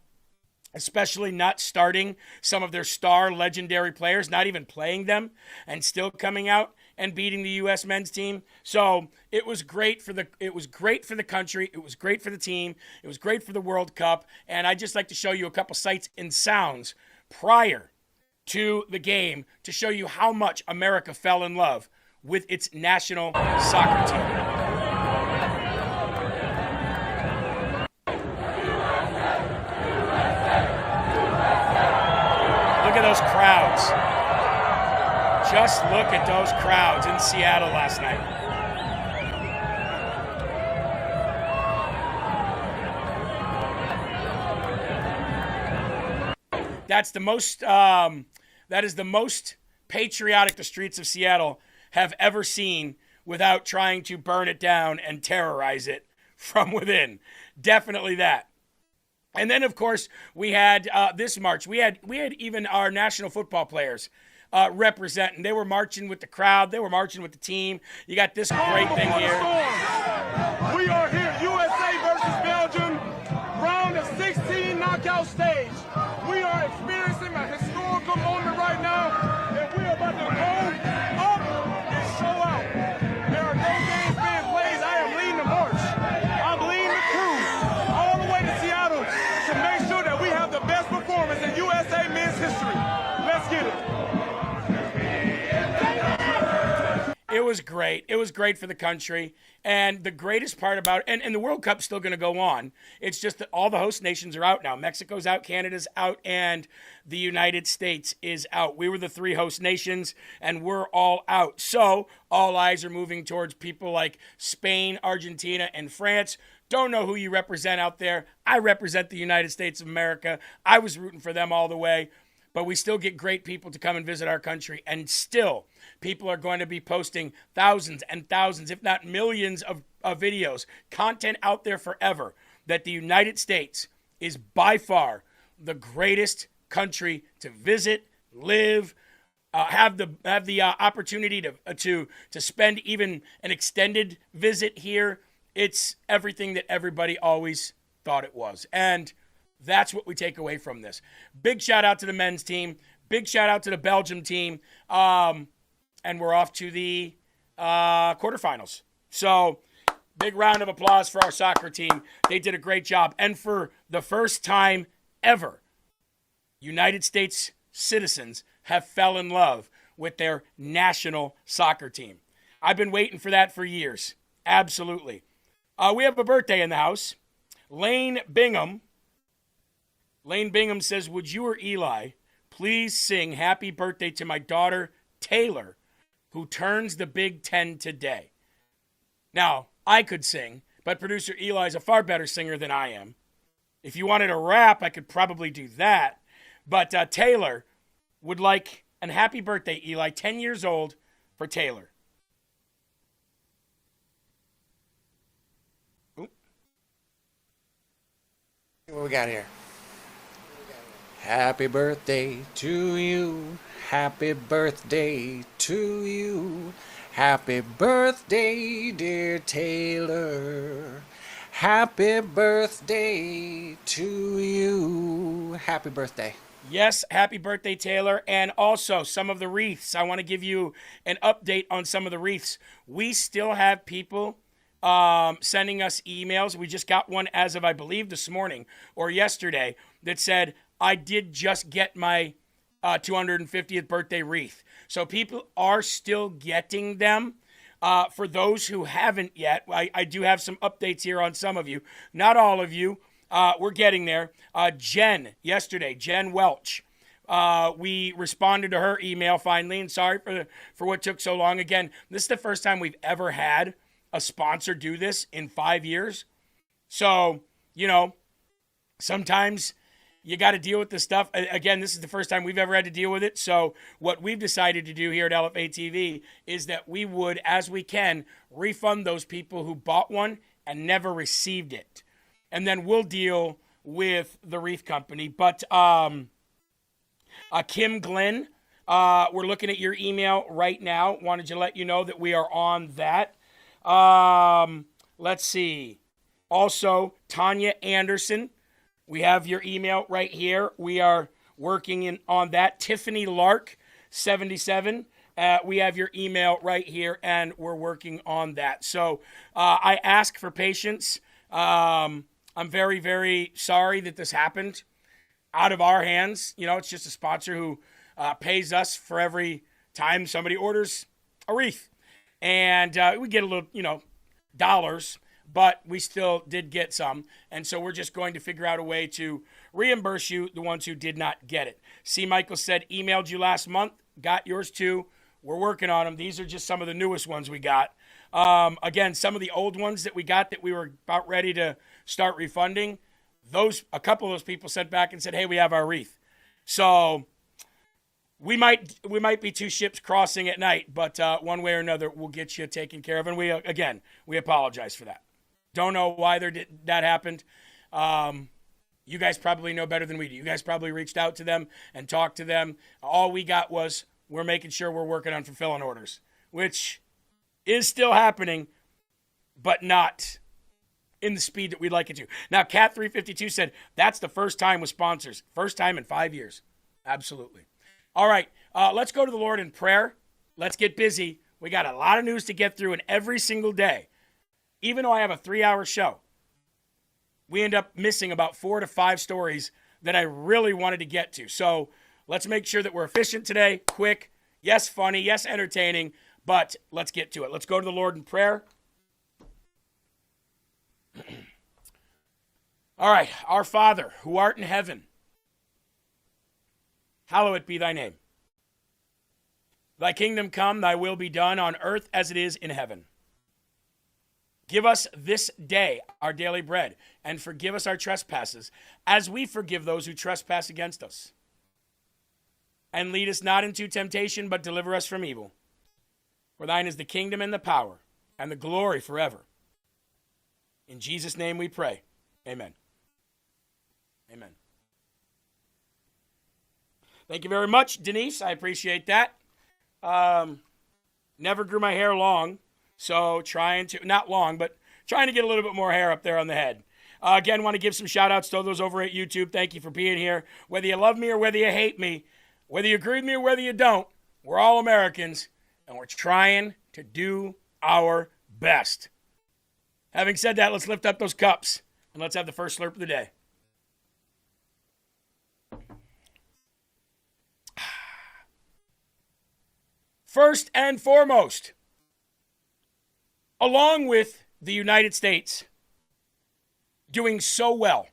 Speaker 18: especially not starting some of their star legendary players, not even playing them, and still coming out and beating the U.S. men's team. So it was great for the country. It was great for the team. It was great for the World Cup. And I'd just like to show you a couple sights and sounds prior to the game to show you how much America fell in love with its national soccer team. Look at those crowds. Just look at those crowds in Seattle last night. That is the most patriotic the streets of Seattle have ever seen without trying to burn it down and terrorize it from within. Definitely that. And then, of course, we had this march. We had even our national football players representing. They were marching with the crowd. They were marching with the team. You got this great thing here.
Speaker 20: We are here, USA versus Belgium, round of 16 knockout stage. We are experiencing a historical moment right now, and we are about to go up and show out. There are no games being played. I am leading the march. I'm leading the crew all the way to Seattle to make sure that we have the best performance in USA men's history. Let's get it.
Speaker 18: It was great. It was great for the country. And the greatest part about it, and the World Cup's still going to go on. It's just that all the host nations are out now. Mexico's out, Canada's out, and the United States is out. We were the 3 host nations, and we're all out. So all eyes are moving towards people like Spain, Argentina, and France. Don't know who you represent out there. I represent the United States of America. I was rooting for them all the way. But we still get great people to come and visit our country. And still, people are going to be posting thousands and thousands, if not millions of videos, content out there forever, that the United States is by far the greatest country to visit, live, have the opportunity to spend even an extended visit here. It's everything that everybody always thought it was. And that's what we take away from this. Big shout out to the men's team. Big shout out to the Belgium team. And we're off to the quarterfinals. So big round of applause for our soccer team. They did a great job. And for the first time ever, United States citizens have fell in love with their national soccer team. I've been waiting for that for years. Absolutely. We have a birthday in the house. Lane Bingham says, would you or Eli please sing happy birthday to my daughter, Taylor, who turns the Big 10 today? Now, I could sing, but producer Eli is a far better singer than I am. If you wanted a rap, I could probably do that. But Taylor would like an happy birthday, Eli, 10 years old for Taylor.
Speaker 19: What we got here? Happy birthday to you. Happy birthday to you. Happy birthday, dear Taylor. Happy birthday to you. Happy birthday.
Speaker 18: Yes, happy birthday, Taylor. And also some of the wreaths. I want to give you an update on some of the wreaths. We still have people sending us emails. We just got one as of, I believe, this morning or yesterday that said, I did just get my 250th birthday wreath. So people are still getting them. For those who haven't yet, I do have some updates here on some of you. Not all of you. We're getting there. Jen Welch. We responded to her email finally, and sorry for what took so long. Again, this is the first time we've ever had a sponsor do this in 5 years. So, sometimes you got to deal with this stuff. Again, this is the first time we've ever had to deal with it. So what we've decided to do here at LFA TV is that we would, as we can, refund those people who bought one and never received it. And then we'll deal with the wreath company. But Kim Glenn, we're looking at your email right now. Wanted to let you know that we are on that. Let's see. Also, Tanya Anderson, we have your email right here. We are working on that. Tiffany Lark, 77. We have your email right here, and we're working on that. So I ask for patience. I'm very, very sorry that this happened out of our hands. You know, it's just a sponsor who pays us for every time somebody orders a wreath. And we get a little, dollars, but we still did get some. And so we're just going to figure out a way to reimburse you, the ones who did not get it. C. Michael said, emailed you last month, got yours too. We're working on them. These are just some of the newest ones we got. Again, some of the old ones that we got that we were about ready to start refunding, a couple of those people sent back and said, hey, we have our wreath. So we might be two ships crossing at night, but one way or another, we'll get you taken care of. And we apologize for that. Don't know why that happened. You guys probably know better than we do. You guys probably reached out to them and talked to them. All we got was, we're making sure we're working on fulfilling orders, which is still happening, but not in the speed that we'd like it to. Now, Cat352 said, that's the first time with sponsors. First time in 5 years. Absolutely. All right, let's go to the Lord in prayer. Let's get busy. We got a lot of news to get through, and every single day, even though I have a 3-hour show, we end up missing about 4 to 5 stories that I really wanted to get to. So let's make sure that we're efficient today, quick, yes, funny, yes, entertaining, but let's get to it. Let's go to the Lord in prayer. All right, our Father, who art in heaven, hallowed be thy name. Thy kingdom come, thy will be done on earth as it is in heaven. Give us this day our daily bread, and forgive us our trespasses, as we forgive those who trespass against us. And lead us not into temptation, but deliver us from evil. For thine is the kingdom and the power and the glory forever. In Jesus' name we pray. Amen. Amen. Thank you very much, Denise. I appreciate that. Never grew my hair long, so trying to get a little bit more hair up there on the head. Again, want to give some shout outs to those over at YouTube. Thank you for being here. Whether you love me or whether you hate me, whether you agree with me or whether you don't, we're all Americans, and we're trying to do our best. Having said that, let's lift up those cups, and let's have the first slurp of the day. First and foremost, along with the United States doing so well,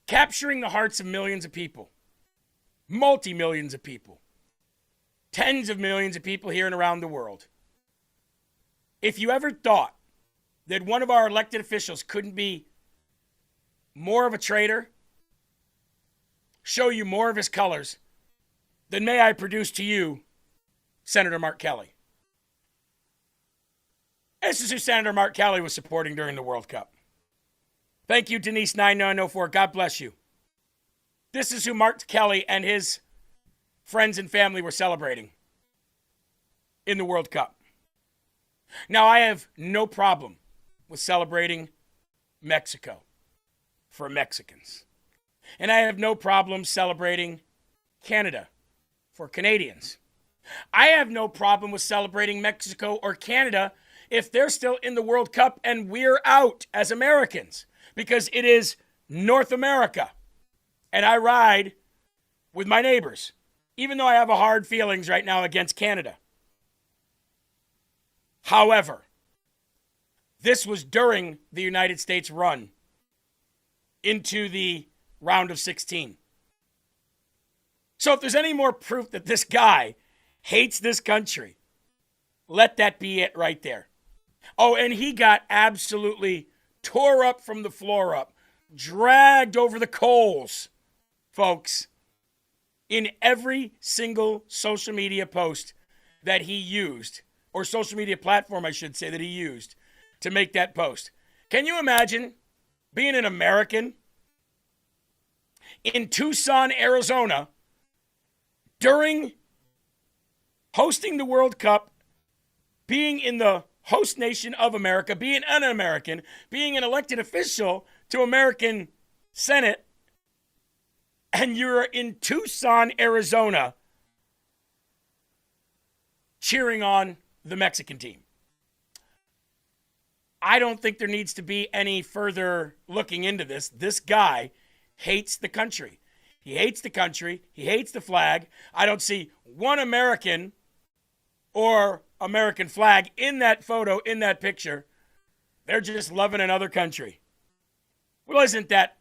Speaker 18: capturing the hearts of millions of people, multi-millions of people, tens of millions of people here and around the world. If you ever thought that one of our elected officials couldn't be more of a traitor, show you more of his colors, then may I produce to you Senator Mark Kelly. This is who Senator Mark Kelly was supporting during the World Cup. Thank you, Denise9904. God bless you. This is who Mark Kelly and his friends and family were celebrating in the World Cup. Now, I have no problem with celebrating Mexico for Mexicans. And I have no problem celebrating Canada for Canadians. I have no problem with celebrating Mexico or Canada if they're still in the World Cup and we're out as Americans, because it is North America. And I ride with my neighbors, even though I have a hard feelings right now against Canada. However, this was during the United States run into the round of 16. So if there's any more proof that this guy hates this country, let that be it right there. Oh, and he got absolutely tore up from the floor up dragged over the coals, folks, in every single social media post that he used, or social media platform, I should say, that he used to make that post. Can you imagine being an American in Tucson, Arizona, during hosting the World Cup, being in the host nation of America, being an American, being an elected official to American Senate, and you're in Tucson, Arizona, cheering on the Mexican team? I don't think there needs to be any further looking into this. This guy hates the country. He hates the country. He hates the flag. I don't see one American or American flag in that photo, in that picture. They're just loving another country. Well, isn't that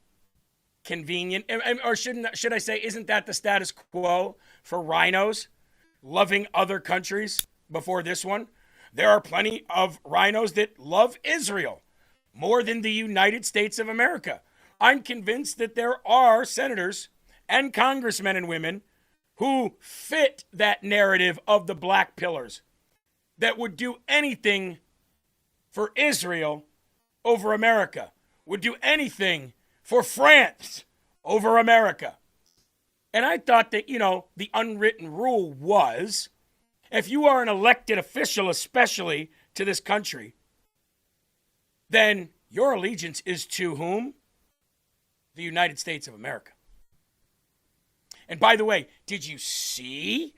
Speaker 18: convenient? Or should I say, isn't that the status quo for rhinos? Loving other countries before this one? There are plenty of rhinos that love Israel more than the United States of America. I'm convinced that there are senators and congressmen and women who fit that narrative of the black pillars that would do anything for Israel over America, would do anything for France over America. And I thought that, the unwritten rule was, if you are an elected official, especially to this country, then your allegiance is to whom? The United States of America. And by the way, did you see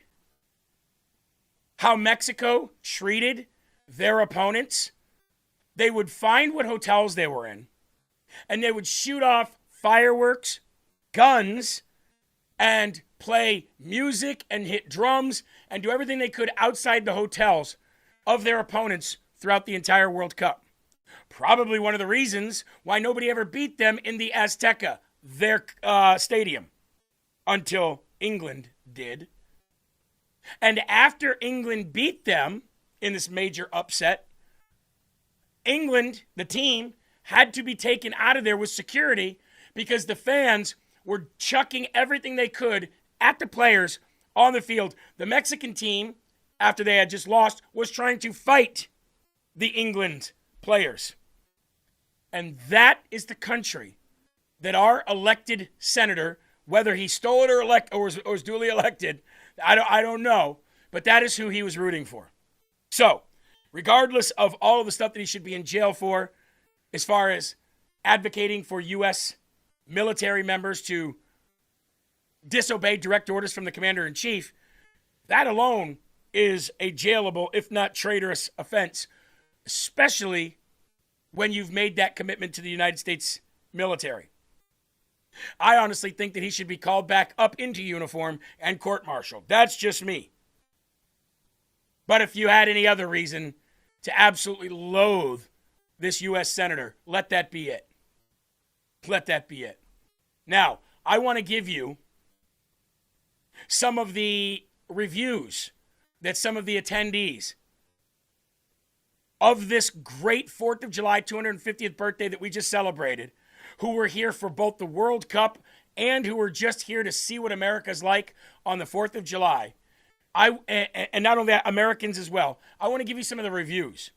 Speaker 18: how Mexico treated their opponents? They would find what hotels they were in, and they would shoot off fireworks, guns, and play music and hit drums and do everything they could outside the hotels of their opponents throughout the entire World Cup. Probably one of the reasons why nobody ever beat them in the Azteca, their stadium, until England did. And after England beat them in this major upset, England, the team, had to be taken out of there with security because the fans were chucking everything they could at the players on the field. The Mexican team, after they had just lost, was trying to fight the England players. And that is the country that our elected senator, whether he stole it or was duly elected, I don't know, but that is who he was rooting for. So, regardless of all of the stuff that he should be in jail for, as far as advocating for U.S. military members to disobey direct orders from the commander-in-chief, that alone is a jailable, if not traitorous, offense, especially when you've made that commitment to the United States military. I honestly think that he should be called back up into uniform and court-martialed. That's just me. But if you had any other reason to absolutely loathe this U.S. senator, let that be it. Let that be it. Now, I want to give you some of the reviews that some of the attendees of this great 4th of July 250th birthday that we just celebrated, who were here for both the World Cup and who were just here to see what America's like on the 4th of July. And not only that, Americans as well. I want to give you some of the reviews.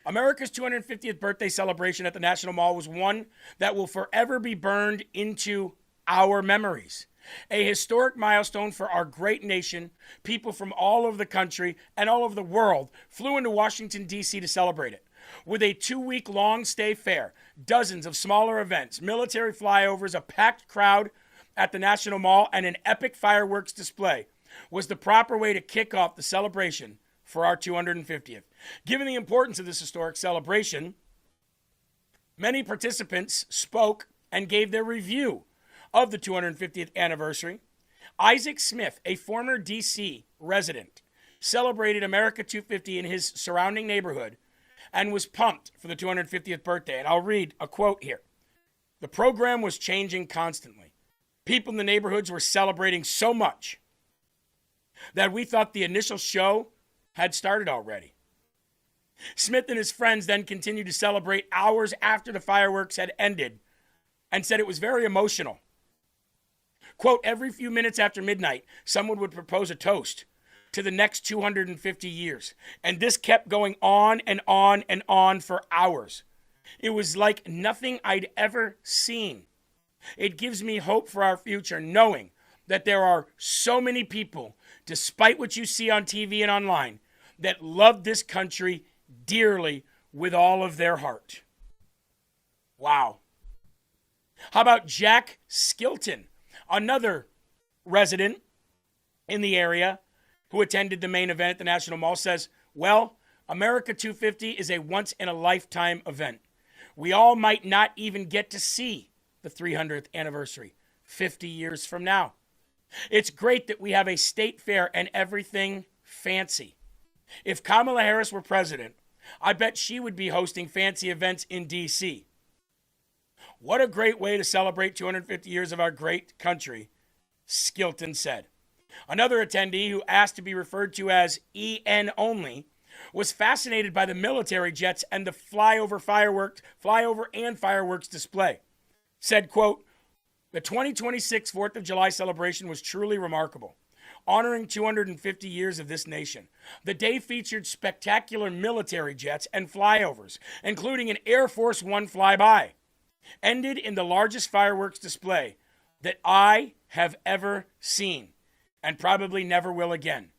Speaker 18: America's 250th birthday celebration at the National Mall was one that will forever be burned into our memories. A historic milestone for our great nation. People from all over the country and all over the world flew into Washington, D.C. to celebrate it. With a 2-week long stay fair, dozens of smaller events, military flyovers, a packed crowd at the National Mall, and an epic fireworks display was the proper way to kick off the celebration for our 250th. Given the importance of this historic celebration, many participants spoke and gave their review of the 250th anniversary. Isaac Smith, a former D.C. resident, celebrated America 250 in his surrounding neighborhood and was pumped for the 250th birthday. And I'll read a quote here. The program was changing constantly. People in the neighborhoods were celebrating so much that we thought the initial show had started already. Smith and his friends then continued to celebrate hours after the fireworks had ended and said it was very emotional. Quote, every few minutes after midnight, someone would propose a toast to the next 250 years. And this kept going on and on and on for hours. It was like nothing I'd ever seen. It gives me hope for our future, knowing that there are so many people, despite what you see on TV and online, that love this country dearly with all of their heart. Wow. How about Jack Skilton, another resident in the area who attended the main event at the National Mall, says, well, America 250 is a once-in-a-lifetime event. We all might not even get to see the 300th anniversary 50 years from now. It's great that we have a state fair and everything fancy. If Kamala Harris were president, I bet she would be hosting fancy events in D.C. What a great way to celebrate 250 years of our great country, Skilton said. Another attendee who asked to be referred to as EN only was fascinated by the military jets and the flyover and fireworks display. Said, quote, the 2026 4th of July celebration was truly remarkable, honoring 250 years of this nation. The day featured spectacular military jets and flyovers, including an Air Force One flyby, ended in the largest fireworks display that I have ever seen, and probably never will again.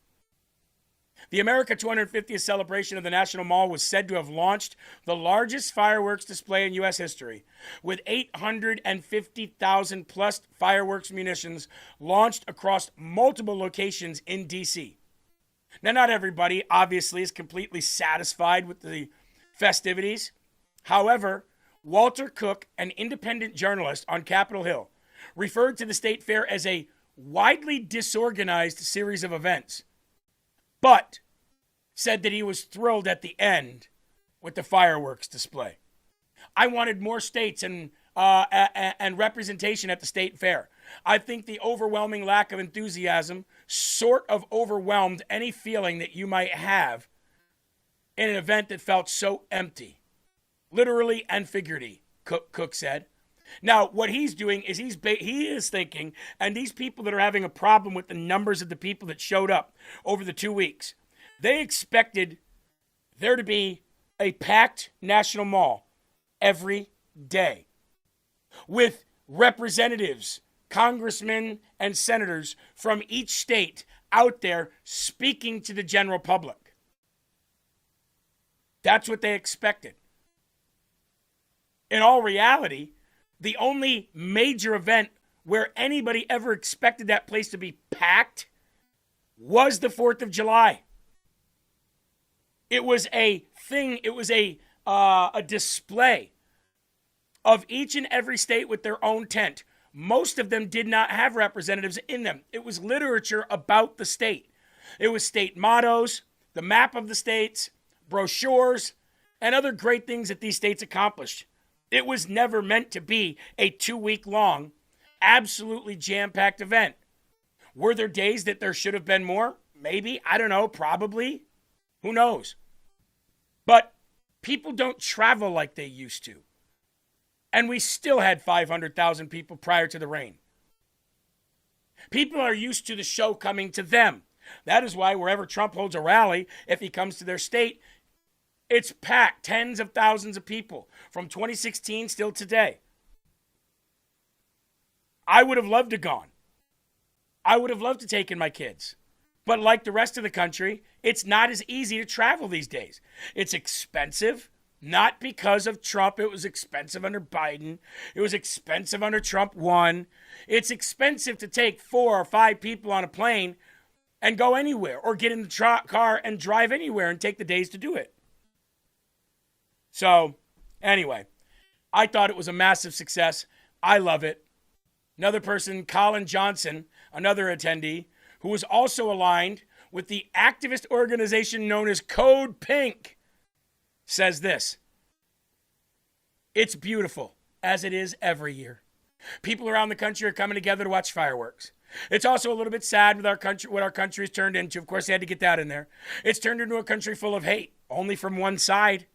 Speaker 18: The America 250th celebration of the National Mall was said to have launched the largest fireworks display in U.S. history, with 850,000 plus fireworks munitions launched across multiple locations in D.C. Now, not everybody, obviously, is completely satisfied with the festivities. However, Walter Cook, an independent journalist on Capitol Hill, referred to the state fair as a widely disorganized series of events, but said that he was thrilled at the end with the fireworks display. I wanted more states and representation at the state fair. I think the overwhelming lack of enthusiasm sort of overwhelmed any feeling that you might have in an event that felt so empty, literally and figuratively, Cook said. Now, what he's doing is he is thinking, and these people that are having a problem with the numbers of the people that showed up over the 2 weeks, they expected there to be a packed National Mall every day with representatives, congressmen, and senators from each state out there speaking to the general public. That's what they expected. In all reality, the only major event where anybody ever expected that place to be packed was the 4th of July. It was a thing, it was a display of each and every state with their own tent. Most of them did not have representatives in them. It was literature about the state. It was state mottos, the map of the states, brochures, and other great things that these states accomplished. It was never meant to be a 2-week-long, absolutely jam-packed event. Were there days that there should have been more? Maybe. I don't know. Probably. Who knows? But people don't travel like they used to. And we still had 500,000 people prior to the rain. People are used to the show coming to them. That is why wherever Trump holds a rally, if he comes to their state, it's packed, tens of thousands of people from 2016 still today. I would have loved to gone. I would have loved to take in my kids. But like the rest of the country, it's not as easy to travel these days. It's expensive, not because of Trump. It was expensive under Biden. It was expensive under Trump 1. It's expensive to take 4 or 5 people on a plane and go anywhere, or get in the car and drive anywhere and take the days to do it. So, anyway, I thought it was a massive success. I love it. Another person, Colin Johnson, another attendee, who was also aligned with the activist organization known as Code Pink, says this: it's beautiful, as it is every year. People around the country are coming together to watch fireworks. It's also a little bit sad with our country, what our country has turned into. Of course, they had to get that in there. It's turned into a country full of hate, only from one side.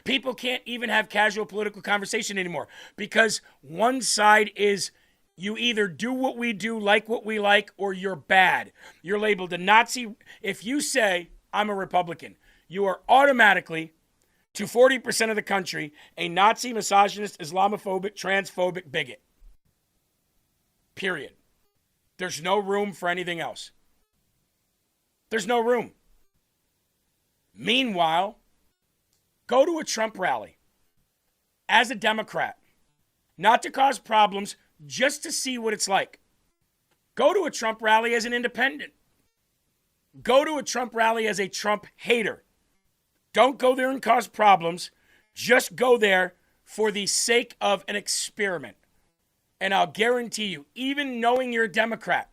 Speaker 18: People can't even have casual political conversation anymore because one side is you either do what we do, like what we like, or you're bad. You're labeled a Nazi. If you say, I'm a Republican, you are automatically, to 40% of the country, a Nazi, misogynist, Islamophobic, transphobic bigot. Period. There's no room for anything else. There's no room. Meanwhile, go to a Trump rally as a Democrat, not to cause problems, just to see what it's like. Go to a Trump rally as an independent. Go to a Trump rally as a Trump hater. Don't go there and cause problems. Just go there for the sake of an experiment. And I'll guarantee you, even knowing you're a Democrat,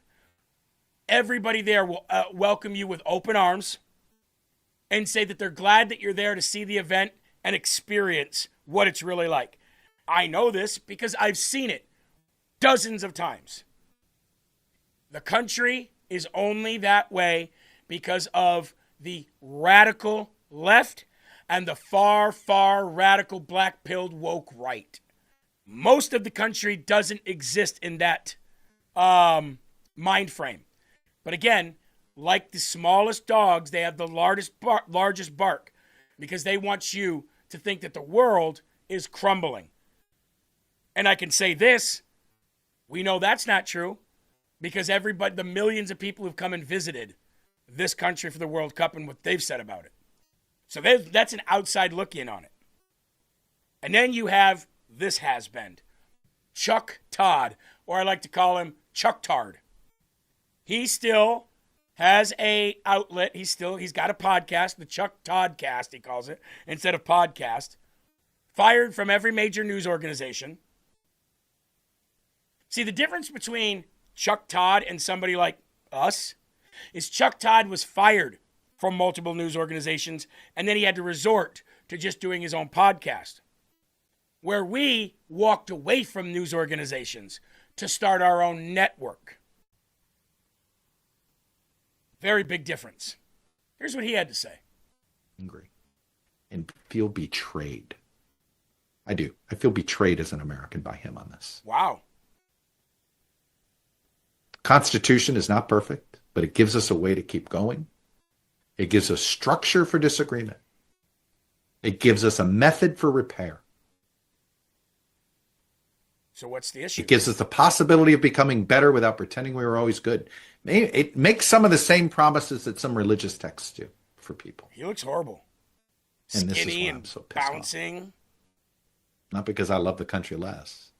Speaker 18: everybody there will welcome you with open arms and say that they're glad that you're there to see the event and experience what it's really like. I know this because I've seen it dozens of times. The country is only that way because of the radical left and the far, far radical black-pilled woke right. Most of the country doesn't exist in that mind frame. But again, like the smallest dogs, they have the largest bark because they want you to think that the world is crumbling. And I can say this, we know that's not true because everybody, the millions of people who've come and visited this country for the World Cup and what they've said about it. So that's an outside look in on it. And then you have this has-been, Chuck Todd, or I like to call him Chuck Tard. He still has a outlet. He's got a podcast, the Chuck Todd Cast, he calls it, instead of podcast. Fired from every major news organization. See, the difference between Chuck Todd and somebody like us is Chuck Todd was fired from multiple news organizations, and then he had to resort to just doing his own podcast. Where we walked away from news organizations to start our own network. Very big difference. Here's what he had to say.
Speaker 21: Angry and feel betrayed. I do. I feel betrayed as an American by him on this.
Speaker 18: Wow.
Speaker 21: Constitution is not perfect, but it gives us a way to keep going. It gives us structure for disagreement. It gives us a method for repair.
Speaker 18: So what's the issue?
Speaker 21: It gives us the possibility of becoming better without pretending we were always good. It makes some of the same promises that some religious texts do for people.
Speaker 18: He looks horrible.
Speaker 21: And this is
Speaker 18: Skinny
Speaker 21: why
Speaker 18: and
Speaker 21: I'm so pissed
Speaker 18: bouncing.
Speaker 21: off. Not because I love the country less,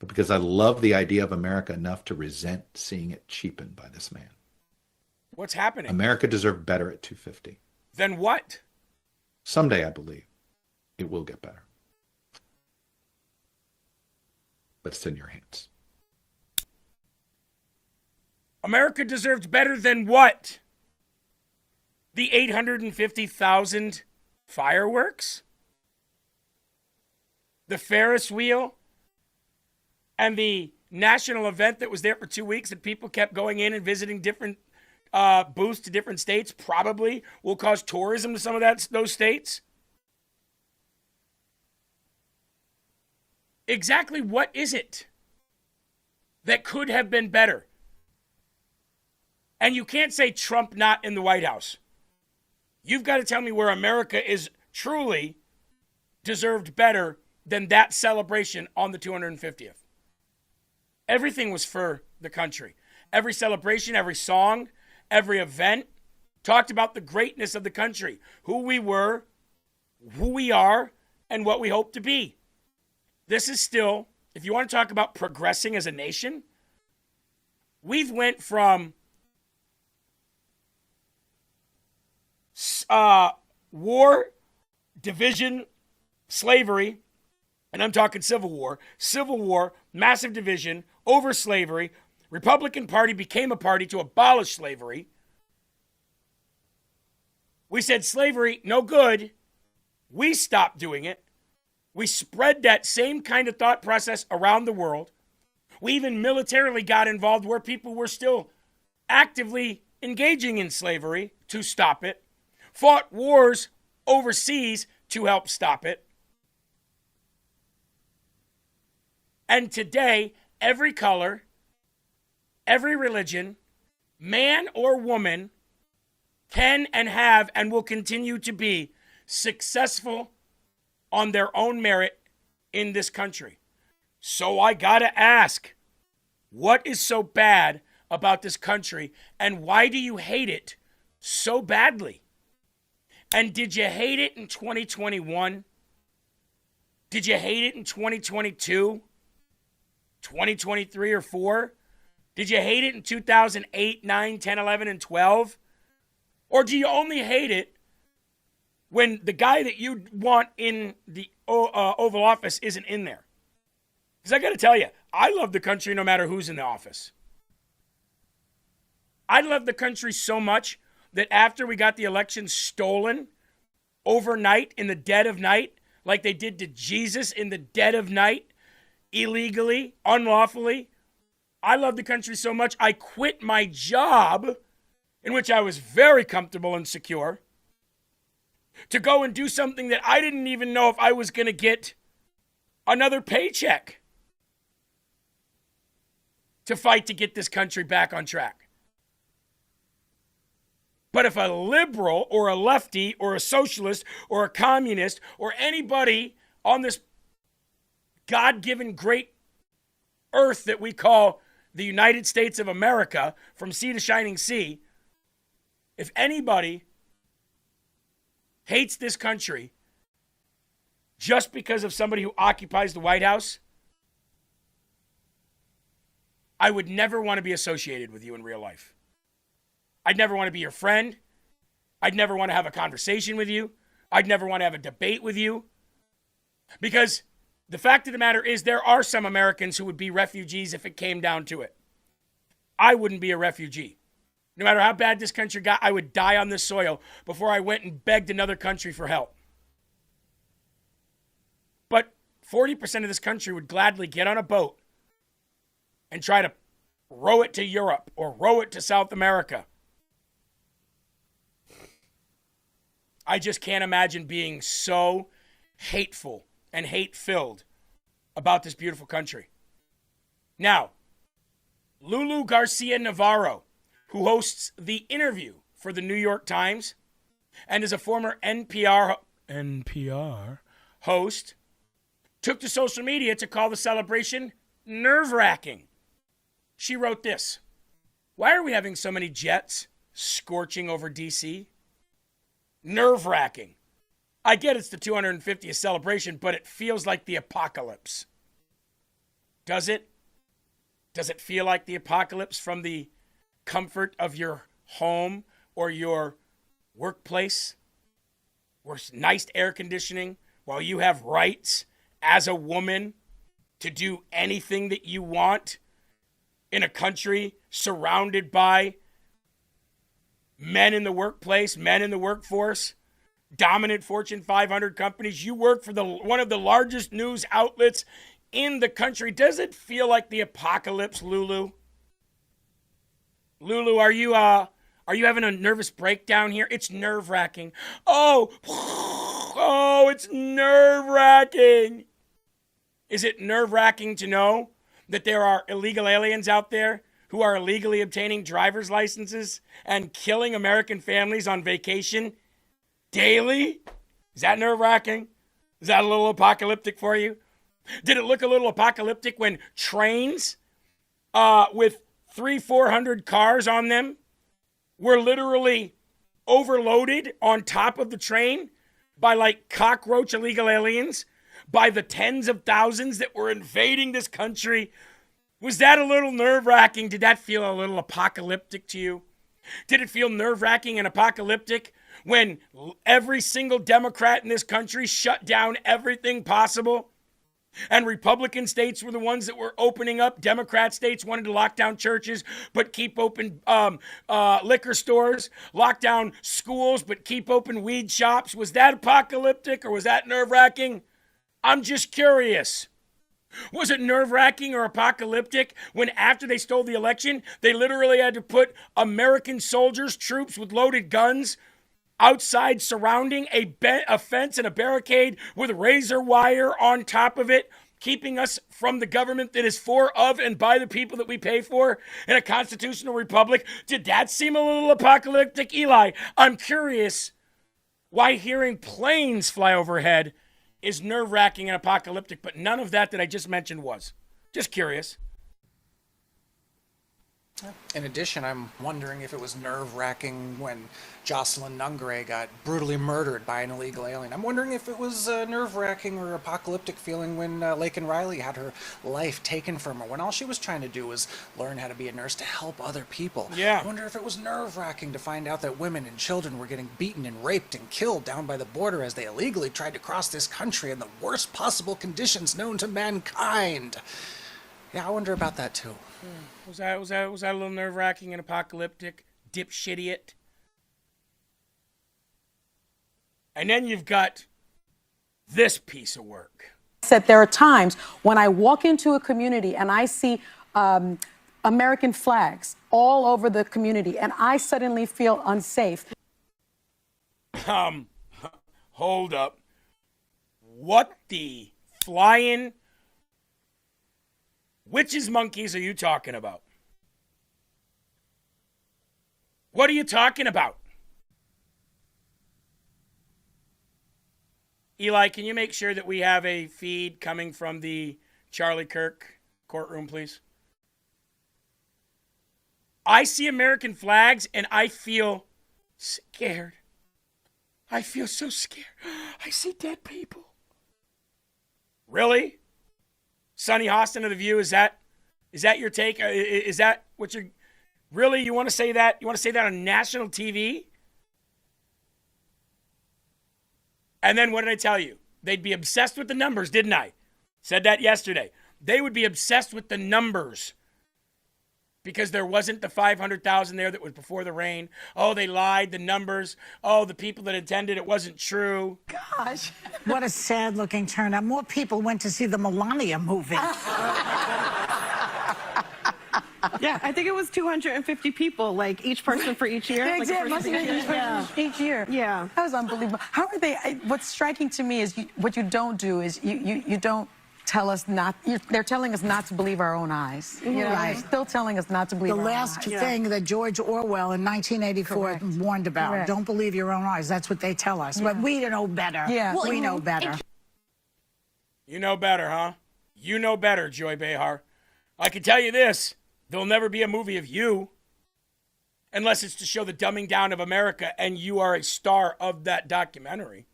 Speaker 21: but because I love the idea of America enough to resent seeing it cheapened by this man.
Speaker 18: What's happening?
Speaker 21: America deserved better at 250.
Speaker 18: Then what?
Speaker 21: Someday, I believe, it will get better. But it's in your hands.
Speaker 18: America deserved better than what? The 850,000 fireworks? The Ferris wheel? And the national event that was there for 2 weeks that people kept going in and visiting different booths to different states probably will cause tourism to some of those states? Exactly what is it that could have been better? And you can't say Trump not in the White House. You've got to tell me where America is truly deserved better than that celebration on the 250th. Everything was for the country. Every celebration, every song, every event talked about the greatness of the country, who we were, who we are, and what we hope to be. This is still, if you want to talk about progressing as a nation, we've went from war, division, slavery, and I'm talking Civil War, massive division, over slavery. Republican Party became a party to abolish slavery. We said slavery, no good. We stopped doing it. We spread that same kind of thought process around the world. We even militarily got involved where people were still actively engaging in slavery to stop it. Fought wars overseas to help stop it. And today, every color, every religion, man or woman, can and have and will continue to be successful on their own merit in this country. So I gotta ask, what is so bad about this country, and why do you hate it so badly? And did you hate it in 2021? Did you hate it in 2022? 2023 or 4? Did you hate it in 2008, 9, 10, 11, and 12? Or do you only hate it when the guy that you want in the Oval Office isn't in there? Because I got to tell you, I love the country no matter who's in the office. I love the country so much that after we got the election stolen overnight in the dead of night, like they did to Jesus in the dead of night, illegally, unlawfully, I love the country so much I quit my job, in which I was very comfortable and secure, to go and do something that I didn't even know if I was going to get another paycheck, to fight to get this country back on track. But if a liberal or a lefty or a socialist or a communist or anybody on this God-given great earth that we call the United States of America, from sea to shining sea, if anybody hates this country just because of somebody who occupies the White House, I would never want to be associated with you in real life. I'd never want to be your friend. I'd never want to have a conversation with you. I'd never want to have a debate with you. Because the fact of the matter is, there are some Americans who would be refugees if it came down to it. I wouldn't be a refugee. No matter how bad this country got, I would die on this soil before I went and begged another country for help. But 40% of this country would gladly get on a boat and try to row it to Europe or row it to South America. I just can't imagine being so hateful and hate-filled about this beautiful country. Now, Lulu Garcia Navarro, who hosts The Interview for the New York Times and is a former NPR host, took to social media to call the celebration nerve-wracking. She wrote this: "Why are we having so many jets scorching over D.C.? Nerve-wracking. I get it's the 250th celebration, but it feels like the apocalypse." Does it? Does it feel like the apocalypse from the comfort of your home or your workplace, or nice air conditioning, while you have rights as a woman to do anything that you want in a country surrounded by men in the workplace, men in the workforce, dominant Fortune 500 companies? You work for one of the largest news outlets in the country. Does it feel like the apocalypse, Lulu? Lulu, are you having a nervous breakdown here? It's nerve-wracking. Oh, it's nerve-wracking. Is it nerve-wracking to know that there are illegal aliens out there who are illegally obtaining driver's licenses and killing American families on vacation daily? Is that nerve-wracking? Is that a little apocalyptic for you? Did it look a little apocalyptic when trains with 300-400 cars on them were literally overloaded on top of the train by like cockroach illegal aliens, by the tens of thousands that were invading this country? Was that a little nerve-wracking? Did that feel a little apocalyptic to you? Did it feel nerve-wracking and apocalyptic when every single Democrat in this country shut down everything possible? And Republican states were the ones that were opening up. Democrat states wanted to lock down churches but keep open liquor stores, lock down schools but keep open weed shops. Was that apocalyptic or was that nerve-wracking? I'm just curious. Was it nerve-wracking or apocalyptic when after they stole the election, they literally had to put American soldiers, troops with loaded guns, outside surrounding a fence and a barricade with razor wire on top of it, keeping us from the government that is for, of, and by the people that we pay for in a constitutional republic. Did that seem a little apocalyptic, Eli? I'm curious why hearing planes fly overhead is nerve-wracking and apocalyptic, but none of that I just mentioned was. Just curious.
Speaker 19: In addition, I'm wondering if it was nerve-wracking when Jocelyn Nungray got brutally murdered by an illegal alien. I'm wondering if it was nerve-wracking or apocalyptic feeling when Laken Riley had her life taken from her, when all she was trying to do was learn how to be a nurse to help other people.
Speaker 18: Yeah.
Speaker 19: I wonder if it was nerve-wracking to find out that women and children were getting beaten and raped and killed down by the border as they illegally tried to cross this country in the worst possible conditions known to mankind. Yeah, I wonder about that too.
Speaker 18: Was that a little nerve-wracking and apocalyptic? Dipshit-idiot. And then you've got this piece of work.
Speaker 2: That there are times when I walk into a community and I see American flags all over the community and I suddenly feel unsafe.
Speaker 18: Hold up. What the flying witches monkeys are you talking about? What are you talking about? Eli, can you make sure that we have a feed coming from the Charlie Kirk courtroom, please? I see American flags and I feel scared. I feel so scared. I see dead people. Really? Sonny Hostin of The View, is that your take? Is that what you're... Really? You want to say that? You want to say that on national TV? And then what did I tell you? They'd be obsessed with the numbers, didn't I? Said that yesterday. They would be obsessed with the numbers because there wasn't the 500,000 there that was before the rain. Oh, they lied, the numbers. Oh, the people that attended, it wasn't true.
Speaker 22: Gosh, what a sad-looking turnout. More people went to see the Melania movie.
Speaker 23: Yeah, I think it was 250 people, like each person for each year.
Speaker 2: Yeah,
Speaker 23: like
Speaker 2: exactly. Must have been each year.
Speaker 23: Yeah.
Speaker 2: That was unbelievable. How are they? What's striking to me is what you don't do is you don't tell us not. They're telling us not to believe our own eyes. You know,
Speaker 22: Right.
Speaker 2: they're still telling us not to believe
Speaker 22: The
Speaker 2: our
Speaker 22: last
Speaker 2: own eyes.
Speaker 22: thing that George Orwell in 1984 warned about.
Speaker 2: Correct.
Speaker 22: Don't believe your own eyes. That's what they tell us. But we know better.
Speaker 2: Yeah.
Speaker 22: We know better.
Speaker 18: You know better, huh? You know better, Joy Behar. I can tell you this. There'll never be a movie of you unless it's to show the dumbing down of America and you are a star of that documentary.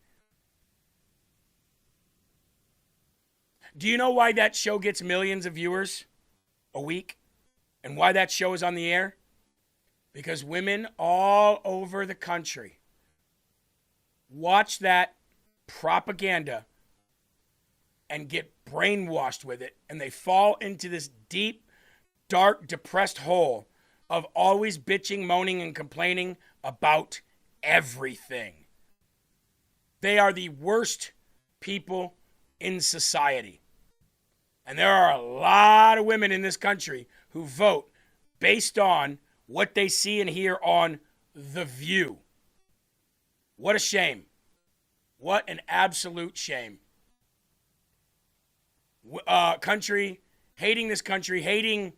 Speaker 18: Do you know why that show gets millions of viewers a week and why that show is on the air? Because women all over the country watch that propaganda and get brainwashed with it, and they fall into this deep, dark, depressed hole of always bitching, moaning, and complaining about everything. They are the worst people in society. And there are a lot of women in this country who vote based on what they see and hear on The View. What a shame. What an absolute shame. Country, hating this country, hating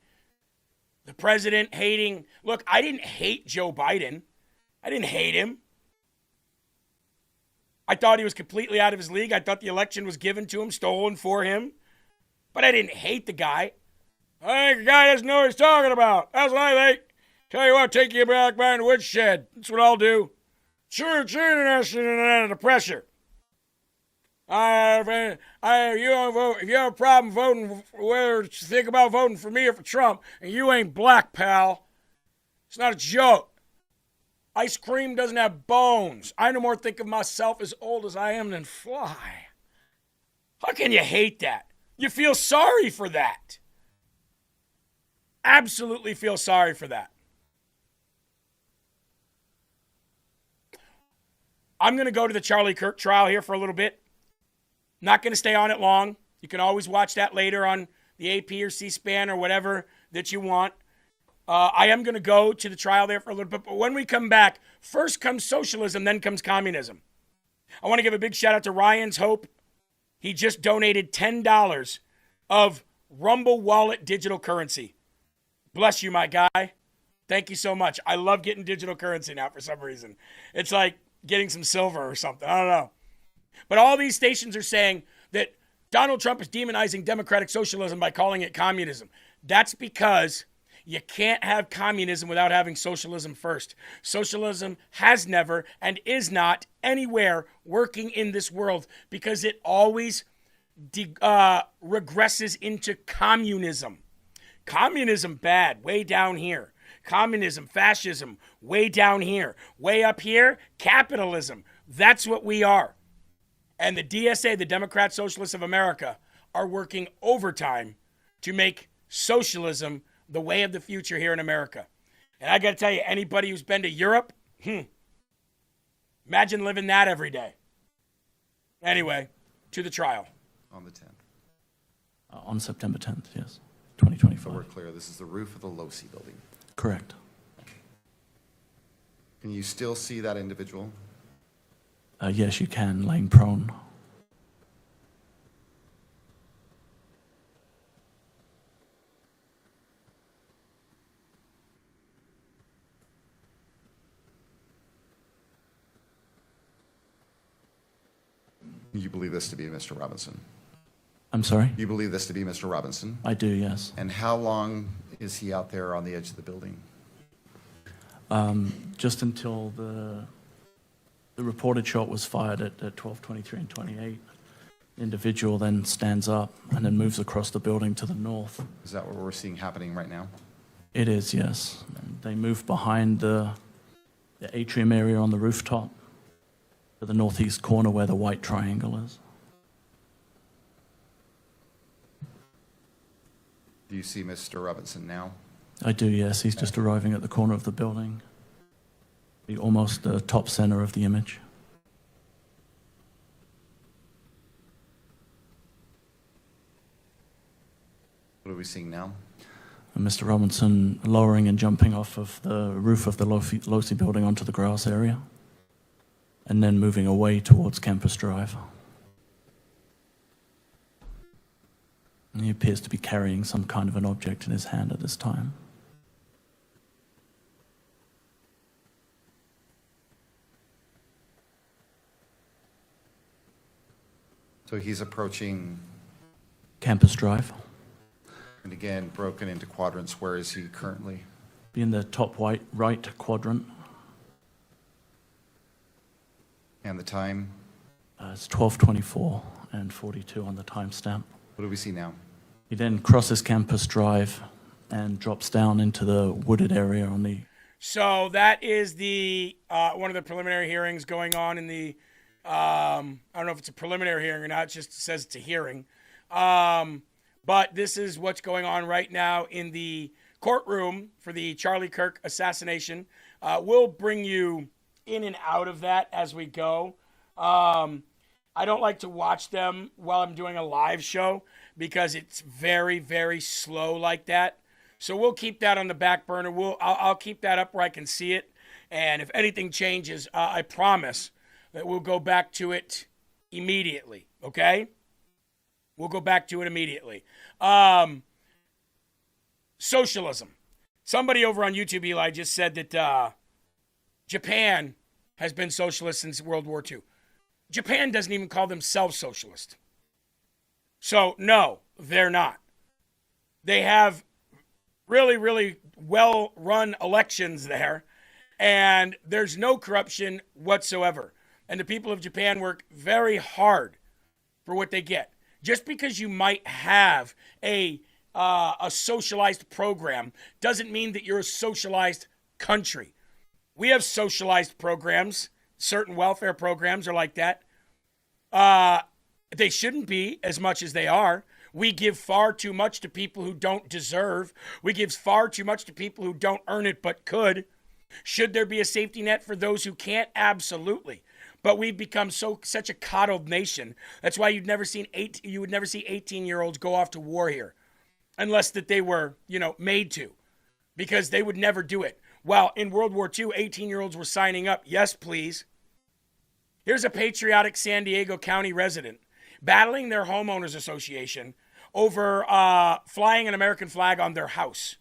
Speaker 18: the president, hating... Look, I didn't hate Joe Biden. I didn't hate him. I thought he was completely out of his league. I thought the election was given to him, stolen for him. But I didn't hate the guy. I think the guy doesn't know what he's talking about. That's what I think. Tell you what, take you back behind the woodshed. That's what I'll do. Sure, interested in the pressure. If you don't vote, if you have a problem voting, whether to think about voting for me or for Trump, and you ain't black, pal, it's not a joke. Ice cream doesn't have bones. I no more think of myself as old as I am than fly. How can you hate that? You feel sorry for that. Absolutely feel sorry for that. I'm going to go to the Charlie Kirk trial here for a little bit. Not going to stay on it long. You can always watch that later on the AP or C-SPAN or whatever that you want. I am going to go to the trial there for a little bit, but when we come back, first comes socialism, then comes communism. I want to give a big shout out to Ryan's Hope. He just donated $10 of Rumble Wallet digital currency. Bless you, my guy. Thank you so much. I love getting digital currency now for some reason. It's like getting some silver or something. I don't know. But all these stations are saying that Donald Trump is demonizing democratic socialism by calling it communism. That's because you can't have communism without having socialism first. Socialism has never and is not anywhere working in this world because it always regresses into communism. Communism bad, way down here. Communism, fascism, way down here. Way up here, capitalism. That's what we are. And the DSA, the Democrat Socialists of America, are working overtime to make socialism the way of the future here in America. And I got to tell you, anybody who's been to Europe, imagine living that every day. Anyway, to the trial.
Speaker 1: On the 10th.
Speaker 3: On September 10th, yes, 2025.
Speaker 1: So we're clear, this is the roof of the Losi building.
Speaker 3: Correct.
Speaker 1: Can you still see that individual?
Speaker 3: Yes, you can, laying prone.
Speaker 1: You believe this to be Mr. Robinson?
Speaker 3: I'm sorry?
Speaker 1: You believe this to be Mr. Robinson?
Speaker 3: I do, yes.
Speaker 1: And how long is he out there on the edge of the building?
Speaker 3: Just until the reported shot was fired at 12:23 and 28. The individual then stands up and then moves across the building to the north.
Speaker 1: Is that what we're seeing happening right now?
Speaker 3: It is, yes. They move behind the atrium area on the rooftop to the northeast corner where the white triangle is.
Speaker 1: Do you see Mr. Robinson now?
Speaker 3: I do, yes. He's just arriving at the corner of the building, almost the top center of the image.
Speaker 1: What are we seeing now?
Speaker 3: And Mr. Robinson lowering and jumping off of the roof of the Losi building onto the grass area, and then moving away towards Campus Drive. And he appears to be carrying some kind of an object in his hand at this time.
Speaker 1: So he's approaching...
Speaker 3: Campus Drive.
Speaker 1: And again, broken into quadrants. Where is he currently?
Speaker 3: Be in the top right quadrant.
Speaker 1: And the time?
Speaker 3: It's 12:24 and 42 on the timestamp.
Speaker 1: What do we see now?
Speaker 3: He then crosses Campus Drive and drops down into the wooded area on the...
Speaker 18: So that is the one of the preliminary hearings going on in the... I don't know if it's a preliminary hearing or not. It just says it's a hearing. But this is what's going on right now in the courtroom for the Charlie Kirk assassination. We'll bring you in and out of that as we go. I don't like to watch them while I'm doing a live show because it's very, very slow like that. So we'll keep that on the back burner. I'll keep that up where I can see it. And if anything changes, I promise that we'll go back to it immediately, okay? We'll go back to it immediately. Socialism. Somebody over on YouTube, Eli, just said that Japan has been socialist since World War II. Japan doesn't even call themselves socialist. So, no, they're not. They have really, really well-run elections there, and there's no corruption whatsoever. And the people of Japan work very hard for what they get. Just because you might have a socialized program doesn't mean that you're a socialized country. We have socialized programs. Certain welfare programs are like that. They shouldn't be as much as they are. We give far too much to people who don't deserve. We give far too much to people who don't earn it but could. Should there be a safety net for those who can't? Absolutely. But we've become such a coddled nation. That's why you would never see 18-year-olds go off to war here, unless that they were, made to. because they would never do it. Well, in World War II, 18-year-olds were signing up. Yes, please. Here's a patriotic San Diego County resident battling their homeowners association over flying an American flag on their house.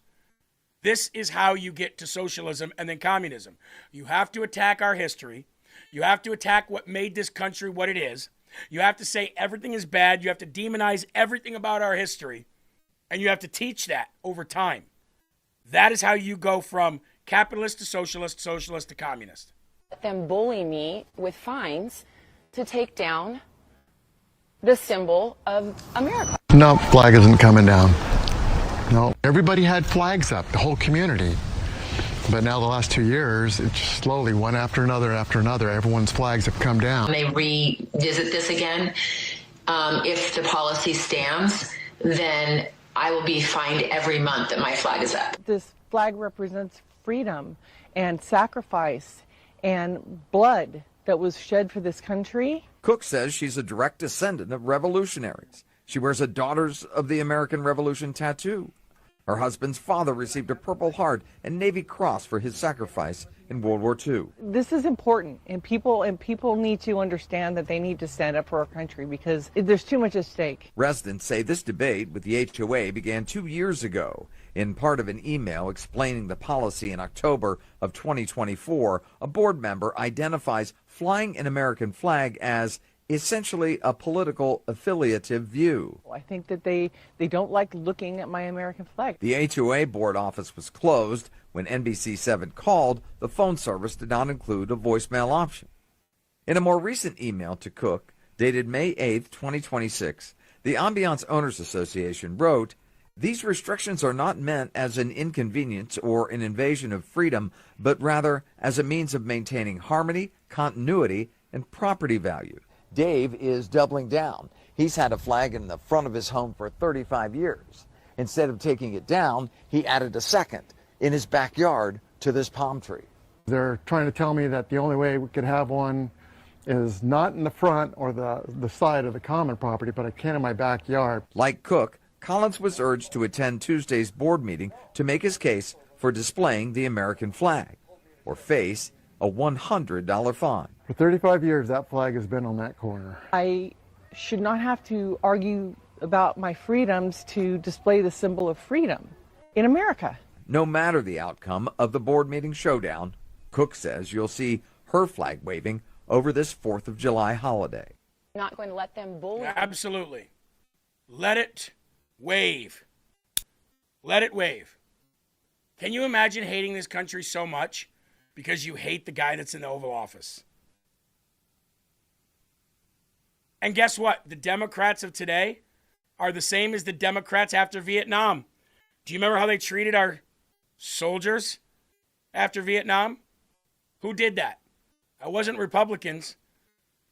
Speaker 18: This is how you get to socialism and then communism. You have to attack our history. You have to attack what made this country what it is. You have to say everything is bad. You have to demonize everything about our history. And you have to teach that over time. That is how you go from capitalist to socialist, socialist to communist.
Speaker 4: Let them bully me with fines to take down the symbol of America.
Speaker 8: No, flag isn't coming down. No, everybody had flags up, the whole community. But now the last 2 years, it's slowly, one after another, everyone's flags have come down.
Speaker 9: They revisit this again. If the policy stands, then I will be fined every month that my flag is up.
Speaker 23: This flag represents freedom and sacrifice and blood that was shed for this country.
Speaker 24: Cook says she's a direct descendant of revolutionaries. She wears a Daughters of the American Revolution tattoo. Her husband's father received a Purple Heart and Navy Cross for his sacrifice in World War II.
Speaker 23: This is important, and people need to understand that they need to stand up for our country because there's too much at stake.
Speaker 24: Residents say this debate with the HOA began 2 years ago. In part of an email explaining the policy in October of 2024, a board member identifies flying an American flag as essentially a political affiliative view.
Speaker 23: I think that they don't like looking at my American flag.
Speaker 24: The HOA board office was closed. When NBC7 called, the phone service did not include a voicemail option. In a more recent email to Cook, dated May 8, 2026, the Ambiance Owners Association wrote, "These restrictions are not meant as an inconvenience or an invasion of freedom, but rather as a means of maintaining harmony, continuity, and property value." Dave is doubling down. He's had a flag in the front of his home for 35 years. Instead of taking it down, he added a second in his backyard to this palm tree.
Speaker 8: They're trying to tell me that the only way we could have one is not in the front or the side of the common property, but I can in my backyard.
Speaker 24: Like Cook, Collins was urged to attend Tuesday's board meeting to make his case for displaying the American flag or face a $100 fine.
Speaker 8: For 35 years, that flag has been on that corner.
Speaker 23: I should not have to argue about my freedoms to display the symbol of freedom in America.
Speaker 24: No matter the outcome of the board meeting showdown, Cook says you'll see her flag waving over this 4th of July holiday.
Speaker 4: I'm not going to let them bully me.
Speaker 18: Absolutely. Let it wave. Let it wave. Can you imagine hating this country so much because you hate the guy that's in the Oval Office? And guess what? The Democrats of today are the same as the Democrats after Vietnam. Do you remember how they treated our soldiers after Vietnam? Who did that? That wasn't Republicans.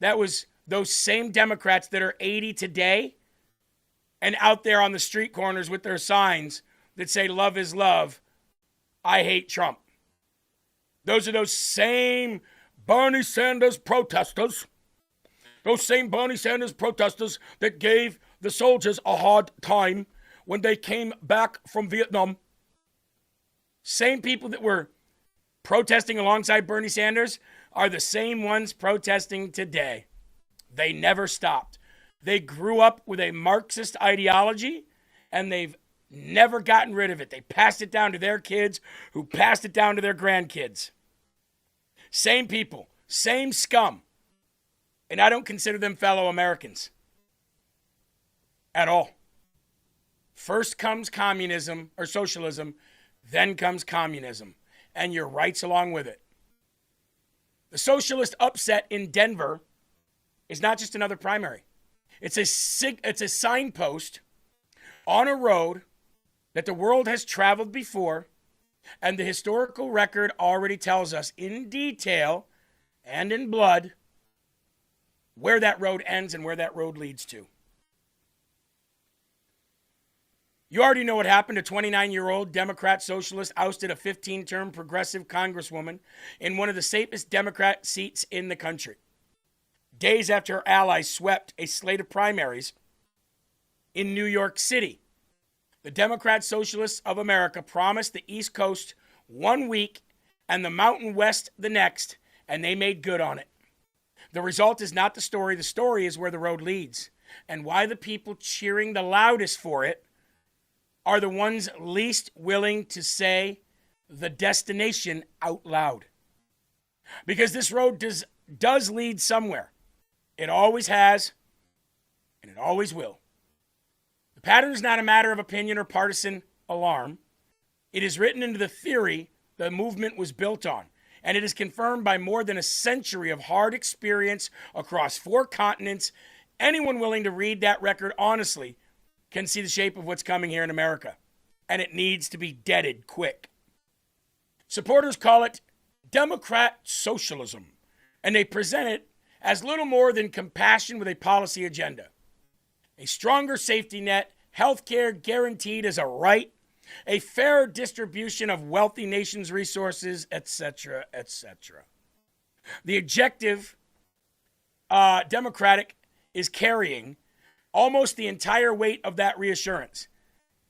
Speaker 18: That was those same Democrats that are 80 today and out there on the street corners with their signs that say love is love, I hate Trump. Those are those same Bernie Sanders protesters. Those same Bernie Sanders protesters that gave the soldiers a hard time when they came back from Vietnam. Same people that were protesting alongside Bernie Sanders are the same ones protesting today. They never stopped. They grew up with a Marxist ideology, and they've never gotten rid of it. They passed it down to their kids, who passed it down to their grandkids. Same people, same scum. And I don't consider them fellow Americans at all. First comes communism or socialism, then comes communism, and your rights along with it. The socialist upset in Denver is not just another primary. It's a signpost on a road that the world has traveled before, and the historical record already tells us in detail and in blood where that road ends and where that road leads to. You already know what happened. A 29-year-old Democrat socialist ousted a 15-term progressive congresswoman in one of the safest Democrat seats in the country, days after her allies swept a slate of primaries in New York City. The Democrat Socialists of America promised the East Coast 1 week and the Mountain West the next, and they made good on it. The result is not the story. The story is where the road leads, and why the people cheering the loudest for it are the ones least willing to say the destination out loud. Because this road does lead somewhere. It always has, and it always will. The pattern is not a matter of opinion or partisan alarm. It is written into the theory the movement was built on, and it is confirmed by more than a century of hard experience across 4 continents. Anyone willing to read that record honestly can see the shape of what's coming here in America, and it needs to be deaded quick. Supporters call it Democrat socialism, and they present it as little more than compassion with a policy agenda. A stronger safety net, health care guaranteed as a right, a fair distribution of wealthy nations' resources, etc., etc. The objective Democratic is carrying almost the entire weight of that reassurance.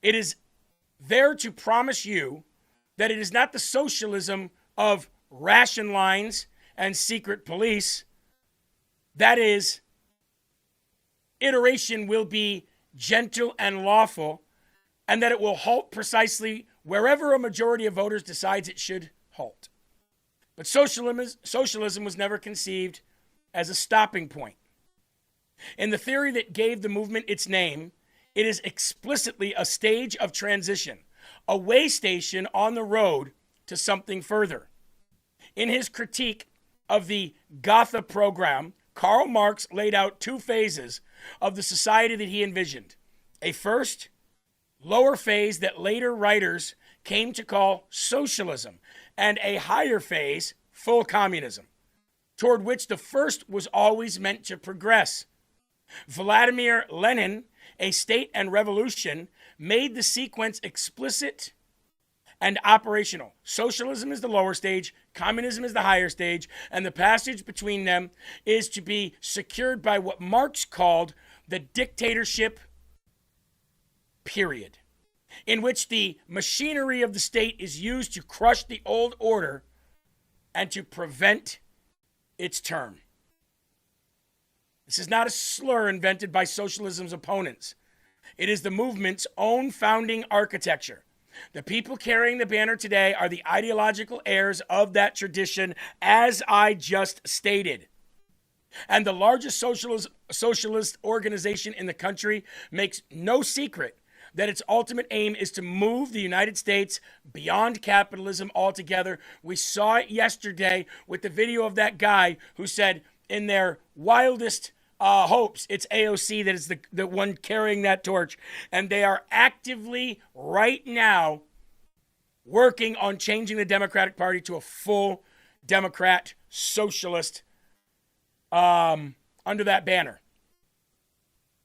Speaker 18: It is there to promise you that it is not the socialism of ration lines and secret police. That is, iteration will be gentle and lawful, and that it will halt precisely wherever a majority of voters decides it should halt. But socialism was never conceived as a stopping point. In the theory that gave the movement its name, it is explicitly a stage of transition, a way station on the road to something further. In his critique of the Gotha program, Karl Marx laid out 2 phases of the society that he envisioned. A first, lower phase that later writers came to call socialism, and a higher phase, full communism, toward which the first was always meant to progress. Vladimir Lenin, A State and Revolution, made the sequence explicit and operational. Socialism is the lower stage, communism is the higher stage, and the passage between them is to be secured by what Marx called the dictatorship period, in which the machinery of the state is used to crush the old order and to prevent its term. This is not a slur invented by socialism's opponents. It is the movement's own founding architecture. The people carrying the banner today are the ideological heirs of that tradition, as I just stated. And the largest socialist organization in the country makes no secret that its ultimate aim is to move the United States beyond capitalism altogether. We saw it yesterday with the video of that guy who said in their wildest hopes, it's AOC that is the one carrying that torch. And they are actively right now working on changing the Democratic Party to a full Democrat socialist under that banner.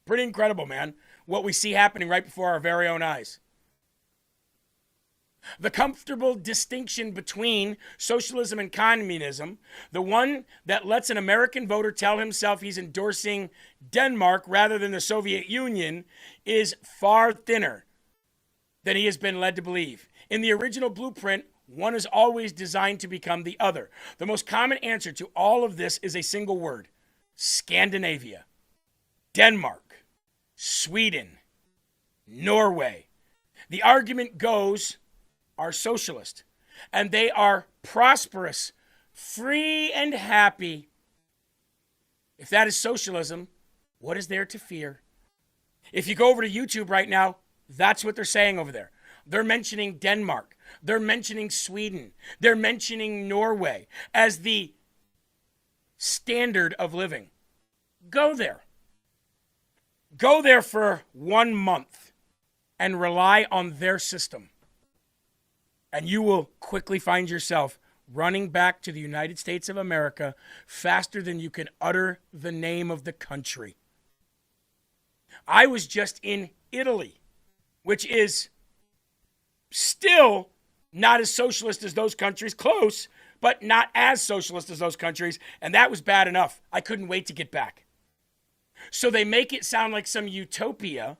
Speaker 18: Pretty incredible, man, what we see happening right before our very own eyes. The comfortable distinction between socialism and communism, the one that lets an American voter tell himself he's endorsing Denmark rather than the Soviet Union, is far thinner than he has been led to believe. In the original blueprint, one is always designed to become the other. The most common answer to all of this is a single word: Scandinavia, Denmark, Sweden, Norway. The argument goes, are socialist, and they are prosperous, free, and happy. If that is socialism, what is there to fear? If you go over to YouTube right now, that's what they're saying over there. They're mentioning Denmark. They're mentioning Sweden. They're mentioning Norway as the standard of living. Go there. Go there for 1 month and rely on their system. And you will quickly find yourself running back to the United States of America faster than you can utter the name of the country. I was just in Italy, which is still not as socialist as those countries, close, but not as socialist as those countries, and that was bad enough. I couldn't wait to get back. So they make it sound like some utopia,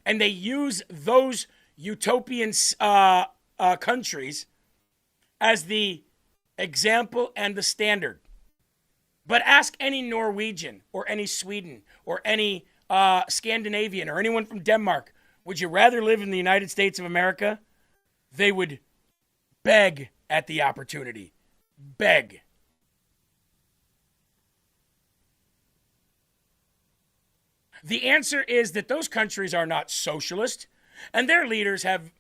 Speaker 18: and they use those utopian countries as the example and the standard. But ask any Norwegian or any Sweden or any Scandinavian or anyone from Denmark, would you rather live in the United States of America? They would beg at the opportunity. Beg. The answer is that those countries are not socialist, and their leaders have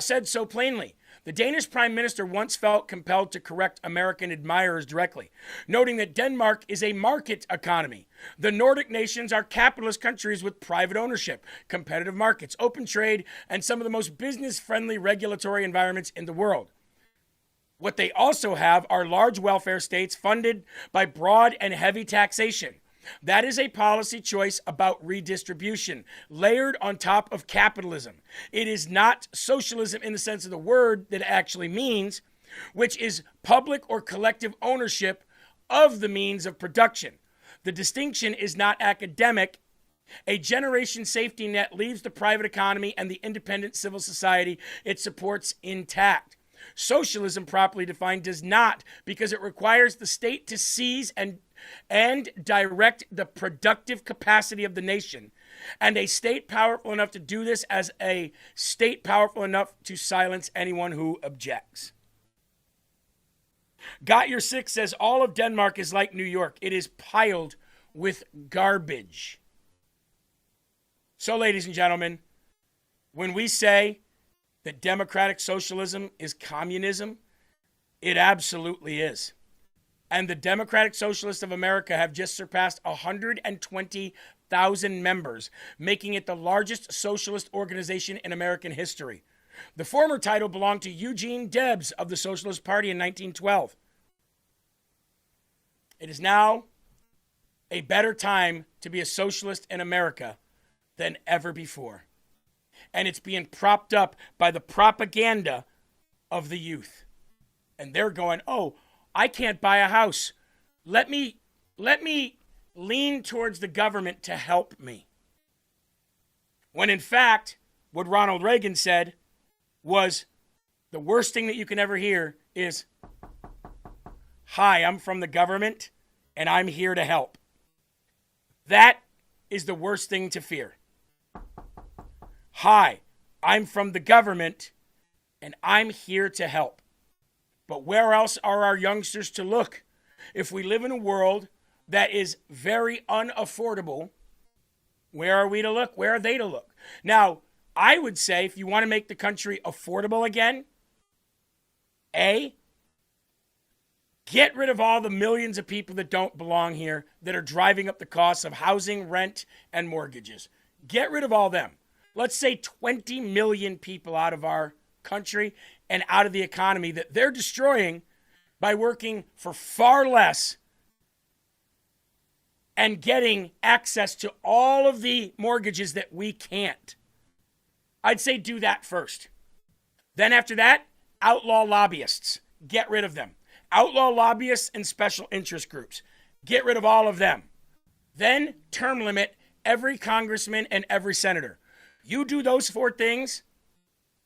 Speaker 18: said so plainly. The Danish Prime Minister once felt compelled to correct American admirers directly, noting that Denmark is a market economy. The Nordic nations are capitalist countries with private ownership, competitive markets, open trade, and some of the most business-friendly regulatory environments in the world. What they also have are large welfare states funded by broad and heavy taxation. That is a policy choice about redistribution, layered on top of capitalism. It is not socialism in the sense of the word that it actually means, which is public or collective ownership of the means of production. The distinction is not academic. A generation safety net leaves the private economy and the independent civil society it supports intact. Socialism, properly defined, does not, because it requires the state to seize and direct the productive capacity of the nation, and a state powerful enough to do this as a state powerful enough to silence anyone who objects. Got Your Six says all of Denmark is like New York. It is piled with garbage. So, ladies and gentlemen, when we say that democratic socialism is communism, it absolutely is. And the Democratic Socialists of America have just surpassed 120,000 members, making it the largest socialist organization in American history. The former title belonged to Eugene Debs of the Socialist Party in 1912. It is now a better time to be a socialist in America than ever before. And it's being propped up by the propaganda of the youth. And they're going, oh, I can't buy a house. Let me lean towards the government to help me. When in fact, what Ronald Reagan said was the worst thing that you can ever hear is, hi, I'm from the government and I'm here to help. That is the worst thing to fear. Hi, I'm from the government and I'm here to help. But where else are our youngsters to look? If we live in a world that is very unaffordable, where are we to look? Where are they to look? Now, I would say if you want to make the country affordable again, get rid of all the millions of people that don't belong here that are driving up the costs of housing, rent, and mortgages. Get rid of all them. Let's say 20 million people out of our country and out of the economy that they're destroying by working for far less and getting access to all of the mortgages that we can't. I'd say do that first. Then after that, outlaw lobbyists. Get rid of them. Outlaw lobbyists and special interest groups. Get rid of all of them. Then term limit every congressman and every senator. You do those 4 things,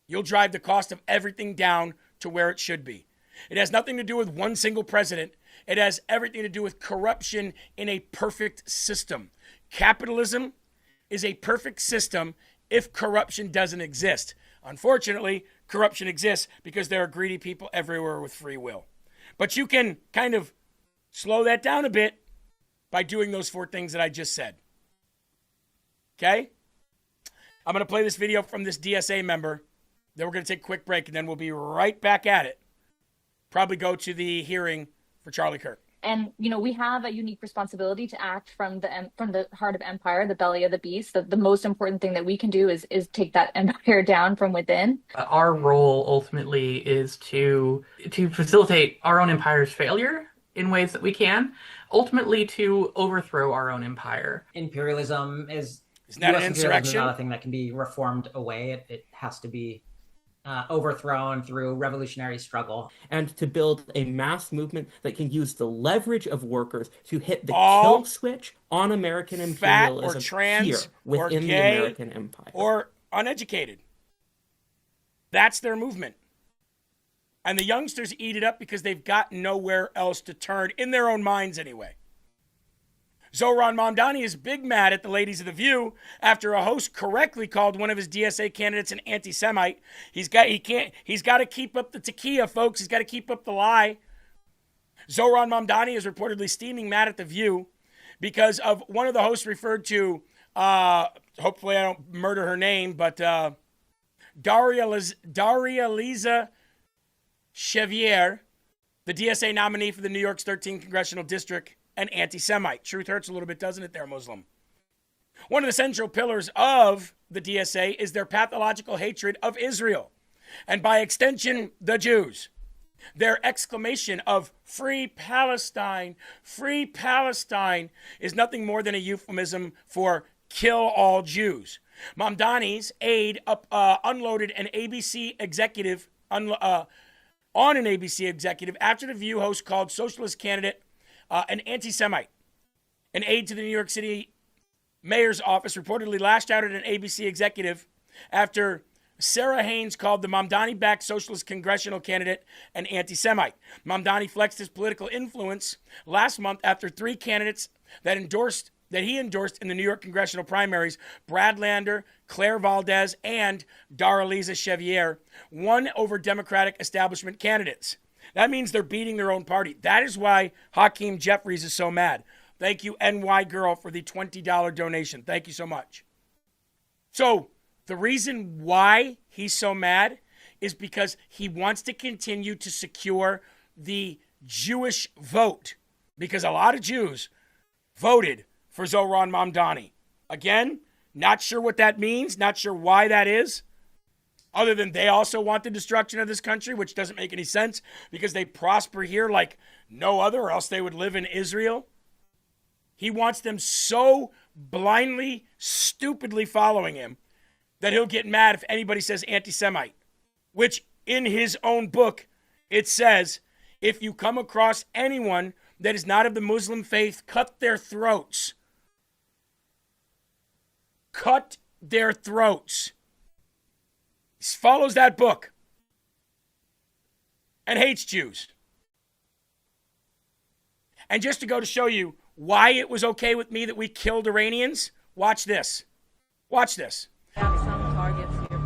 Speaker 18: you'll drive the cost of everything down to where it should be. It has nothing to do with one single president. It has everything to do with corruption in a perfect system. Capitalism is a perfect system if corruption doesn't exist. Unfortunately, corruption exists because there are greedy people everywhere with free will. But you can kind of slow that down a bit by doing those 4 things that I just said. Okay? I'm going to play this video from this DSA member. Then we're going to take a quick break, and then we'll be right back at it. Probably go to the hearing for Charlie Kirk.
Speaker 10: And, you know, we have a unique responsibility to act from the heart of empire, the belly of the beast. The most important thing that we can do is take that empire down from within.
Speaker 11: Our role ultimately is to facilitate our own empire's failure in ways that we can, ultimately to overthrow our own empire.
Speaker 13: Imperialism is
Speaker 18: not an insurrection?
Speaker 13: Not a thing that can be reformed away. It has to be overthrown through revolutionary struggle.
Speaker 14: And to build a mass movement that can use the leverage of workers to hit the kill switch on American imperialism
Speaker 18: or trans
Speaker 14: here within
Speaker 18: or gay,
Speaker 14: the American empire.
Speaker 18: Or uneducated. That's their movement. And the youngsters eat it up because they've got nowhere else to turn, in their own minds anyway. Zohran Mamdani is big mad at the ladies of The View after a host correctly called one of his DSA candidates an anti-Semite. He's got to keep up the taquilla, folks. He's got to keep up the lie. Zohran Mamdani is reportedly steaming mad at The View because of one of the hosts referred to, hopefully I don't murder her name, but Daria Lisa Chevier, the DSA nominee for the New York's 13th Congressional District, an anti-Semite. Truth hurts a little bit, doesn't it, there, Muslim? One of the central pillars of the DSA is their pathological hatred of Israel, and by extension, the Jews. Their exclamation of free Palestine is nothing more than a euphemism for kill all Jews. Mamdani's aide unloaded an ABC executive on an ABC executive after The View host called socialist candidate an anti-Semite. An aide to the New York City mayor's office reportedly lashed out at an ABC executive after Sarah Haynes called the Mamdani-backed socialist congressional candidate an anti-Semite. Mamdani flexed his political influence last month after three candidates that he endorsed in the New York congressional primaries, Brad Lander, Claire Valdez, and Daraliza Chevier, won over Democratic establishment candidates. That means they're beating their own party. That is why Hakeem Jeffries is so mad. Thank you, NY Girl, for the $20 donation. Thank you so much. So, the reason why he's so mad is because he wants to continue to secure the Jewish vote, because a lot of Jews voted for Zohran Mamdani. Again, not sure what that means, not sure why that is, other than they also want the destruction of this country, which doesn't make any sense because they prosper here like no other, or else they would live in Israel. He wants them so blindly, stupidly following him that he'll get mad if anybody says anti-Semite, which in his own book, it says, if you come across anyone that is not of the Muslim faith, cut their throats. Cut their throats. He follows that book and hates Jews. And just to go to show you why it was okay with me that we killed Iranians, watch this. Watch this.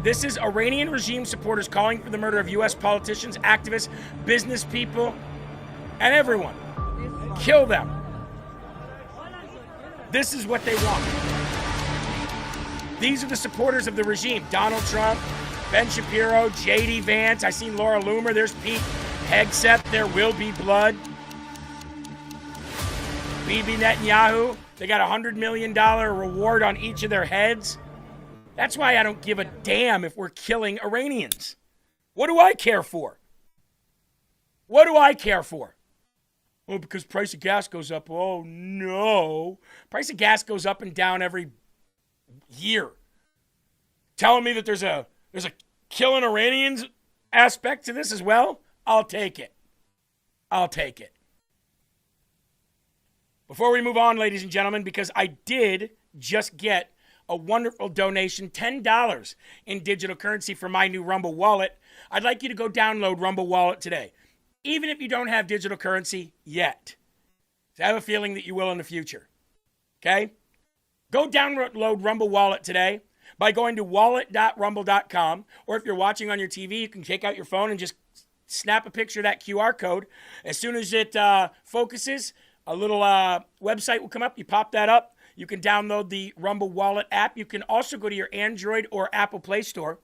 Speaker 18: This is Iranian regime supporters calling for the murder of U.S. politicians, activists, business people, and everyone. Kill them. This is what they want. These are the supporters of the regime. Donald Trump, Ben Shapiro, J.D. Vance. I seen Laura Loomer. There's Pete Hegseth. There will be blood. Bibi Netanyahu. They got a $100 million reward on each of their heads. That's why I don't give a damn if we're killing Iranians. What do I care for? What do I care for? Oh, because price of gas goes up. Oh, no. Price of gas goes up and down every year. Telling me that there's a killing Iranians aspect to this as well? I'll take it. I'll take it. Before we move on, ladies and gentlemen, because I did just get a wonderful donation, $10 in digital currency for my new Rumble wallet, I'd like you to go download Rumble Wallet today, even if you don't have digital currency yet. I have a feeling that you will in the future. Okay? Go download Rumble Wallet today by going to wallet.rumble.com, or if you're watching on your TV, you can take out your phone and just snap a picture of that QR code. As soon as it focuses, a little website will come up. You pop that up. You can download the Rumble Wallet app. You can also go to your Android or Apple Play Store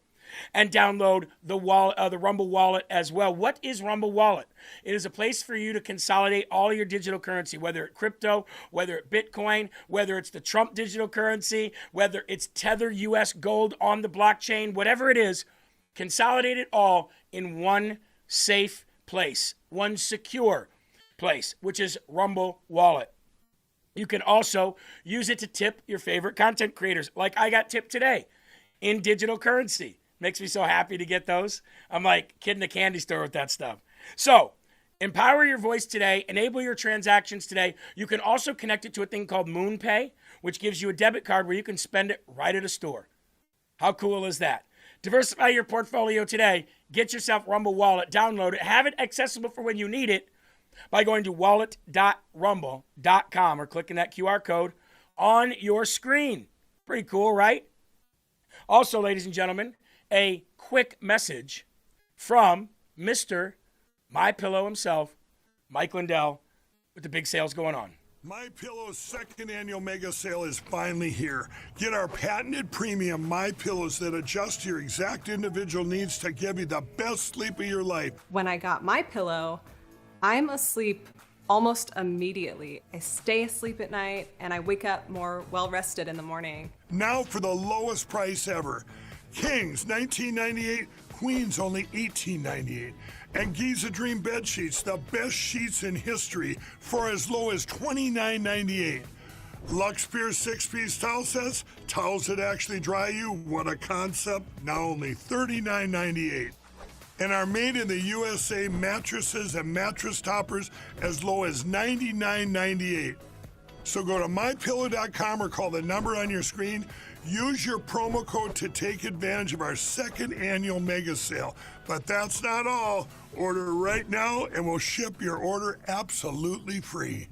Speaker 18: and download the Rumble Wallet as well. What is Rumble Wallet? It is a place for you to consolidate all your digital currency, whether it's crypto, whether it's Bitcoin, whether it's the Trump digital currency, whether it's Tether US Gold on the blockchain, whatever it is, consolidate it all in one safe place, one secure place, which is Rumble Wallet. You can also use it to tip your favorite content creators, like I got tipped today in digital currency. Makes me so happy to get those. I'm like kid in a candy store with that stuff. So, empower your voice today. Enable your transactions today. You can also connect it to a thing called MoonPay, which gives you a debit card where you can spend it right at a store. How cool is that? Diversify your portfolio today. Get yourself Rumble Wallet, download it, have it accessible for when you need it by going to wallet.rumble.com or clicking that QR code on your screen. Pretty cool, right? Also, ladies and gentlemen, a quick message from Mr. My Pillow himself, Mike Lindell, with the big sales going on.
Speaker 12: My Pillow's second annual mega sale is finally here. Get our patented premium My Pillows that adjust to your exact individual needs to give you the best sleep of your life.
Speaker 15: When I got My Pillow, I'm asleep almost immediately. I stay asleep at night and I wake up more well rested in the morning.
Speaker 12: Now for the lowest price ever. Kings $19.98, Queens only $18.98. And Giza Dream bed sheets, the best sheets in history, for as low as $29.98. Lux Pure 6-piece towel sets, towels that actually dry you. What a concept! Now only $39.98. And our made in the USA mattresses and mattress toppers as low as $99.98. So go to mypillow.com or call the number on your screen. Use your promo code to take advantage of our second annual mega sale. But that's not all. Order right now and we'll ship your order absolutely free.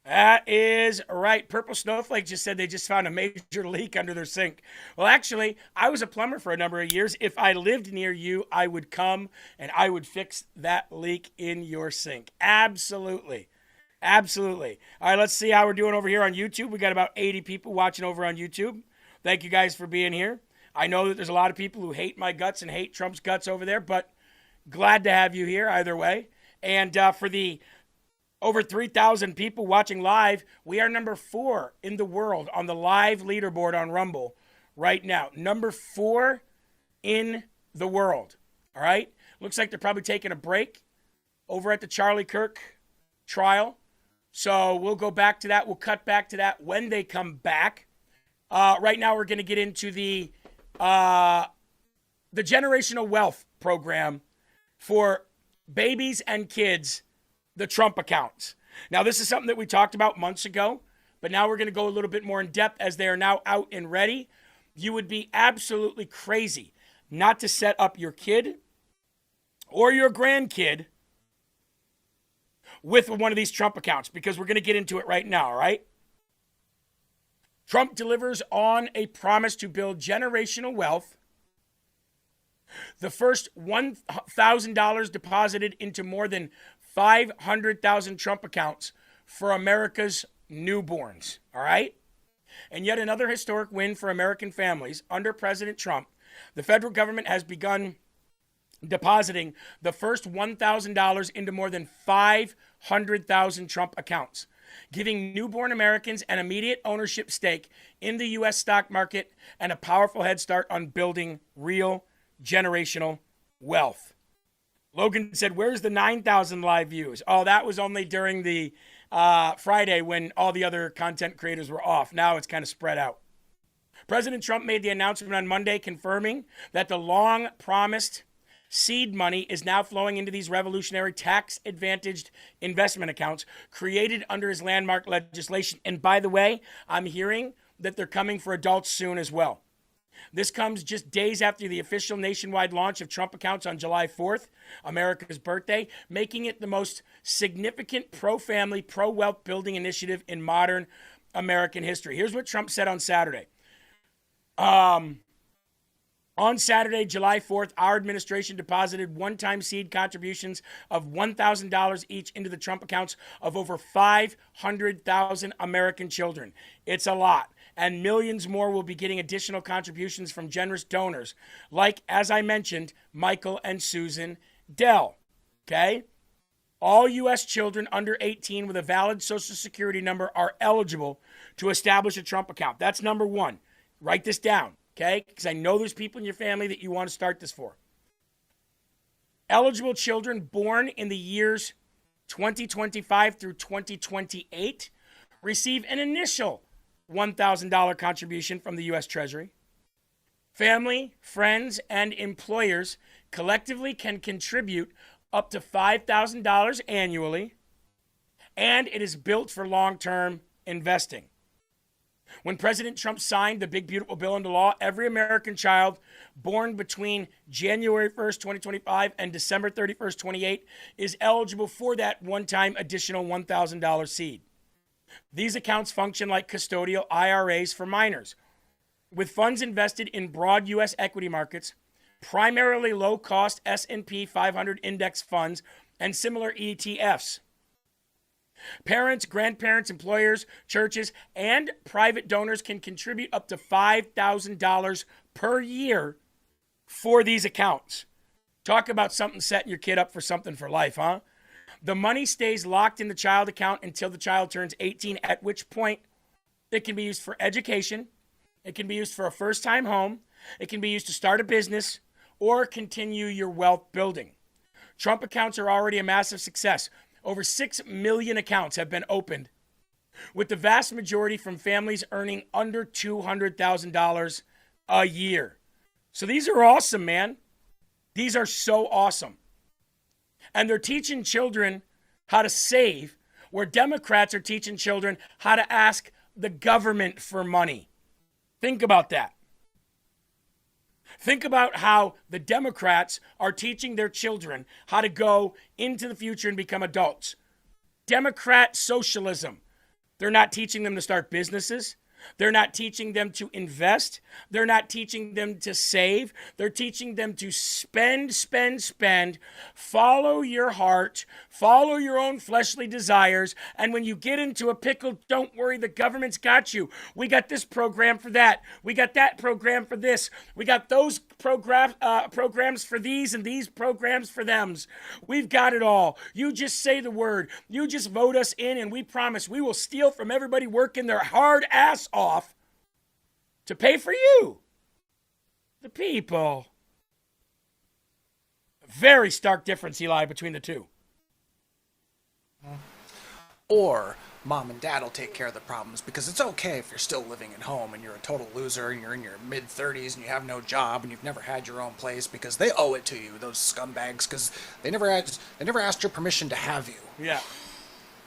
Speaker 18: That is right. Purple Snowflake just said they just found a major leak under their sink. Well, actually, I was a plumber for a number of years. If I lived near you, I would come and I would fix that leak in your sink. Absolutely. Absolutely. All right, let's see how we're doing over here on YouTube. We got about 80 people watching over on YouTube. Thank you guys for being here. I know that there's a lot of people who hate my guts and hate Trump's guts over there, but glad to have you here either way. And for the over 3,000 people watching live, we are number 4 in the world on the live leaderboard on Rumble right now. Number 4 in the world. All right? Looks like they're probably taking a break over at the Charlie Kirk trial. So we'll go back to that. We'll cut back to that when they come back. Right now we're going to get into the generational wealth program for babies and kids, the Trump accounts. Now, this is something that we talked about months ago, but now we're going to go a little bit more in depth as they are now out and ready. You would be absolutely crazy not to set up your kid or your grandkid with one of these Trump accounts, because we're going to get into it right now, all right? Trump delivers on a promise to build generational wealth. The first $1,000 deposited into more than 500,000 Trump accounts for America's newborns, all right? And yet another historic win for American families. Under President Trump, the federal government has begun depositing the first $1,000 into more than 500,000 Trump accounts, giving newborn Americans an immediate ownership stake in the U.S. stock market and a powerful head start on building real generational wealth. Logan said, where's the 9,000 live views? Oh, that was only during the Friday when all the other content creators were off. Now it's kind of spread out. President Trump made the announcement on Monday confirming that the long-promised seed money is now flowing into these revolutionary tax-advantaged investment accounts created under his landmark legislation. And by the way, I'm hearing that they're coming for adults soon as well. This comes just days after the official nationwide launch of Trump accounts on July 4th, America's birthday, making it the most significant pro-family, pro-wealth building initiative in modern American history. Here's what Trump said on Saturday. On Saturday, July 4th, our administration deposited one-time seed contributions of $1,000 each into the Trump accounts of over 500,000 American children. It's a lot. And millions more will be getting additional contributions from generous donors, like, as I mentioned, Michael and Susan Dell. Okay? All U.S. children under 18 with a valid Social Security number are eligible to establish a Trump account. That's number one. Write this down. Okay, because I know there's people in your family that you want to start this for. Eligible children born in the years 2025 through 2028 receive an initial $1,000 contribution from the U.S. Treasury. Family, friends, and employers collectively can contribute up to $5,000 annually, and it is built for long-term investing. When President Trump signed the big, beautiful bill into law, every American child born between January 1st, 2025 and December 31st, 28 is eligible for that one-time additional $1,000 seed. These accounts function like custodial IRAs for minors, with funds invested in broad U.S. equity markets, primarily low-cost S&P 500 index funds, and similar ETFs. Parents, grandparents, employers, churches, and private donors can contribute up to $5,000 per year for these accounts. Talk about something setting your kid up for something for life, huh? The money stays locked in the child account until the child turns 18, at which point it can be used for education, it can be used for a first-time home, it can be used to start a business, or continue your wealth building. Trump accounts are already a massive success. Over 6 million accounts have been opened, with the vast majority from families earning under $200,000 a year. So these are awesome, man. These are so awesome. And they're teaching children how to save, where Democrats are teaching children how to ask the government for money. Think about that. Think about how the Democrats are teaching their children how to go into the future and become adults. Democrat socialism. They're not teaching them to start businesses. They're not teaching them to invest. They're not teaching them to save. They're teaching them to spend, spend, spend. Follow your heart. Follow your own fleshly desires. And when you get into a pickle, don't worry, the government's got you. We got this program for that. We got that program for this. We got those programs for these and these programs for thems. We've got it all. You just say the word. You just vote us in, and we promise we will steal from everybody working their hard ass off to pay for you, the people. Very stark difference, Eli, between the two.
Speaker 19: Or mom and dad will take care of the problems, because it's okay if you're still living at home and you're a total loser and you're in your mid-30s and you have no job and you've never had your own place, because they owe it to you, those scumbags, because they never asked your permission to have you.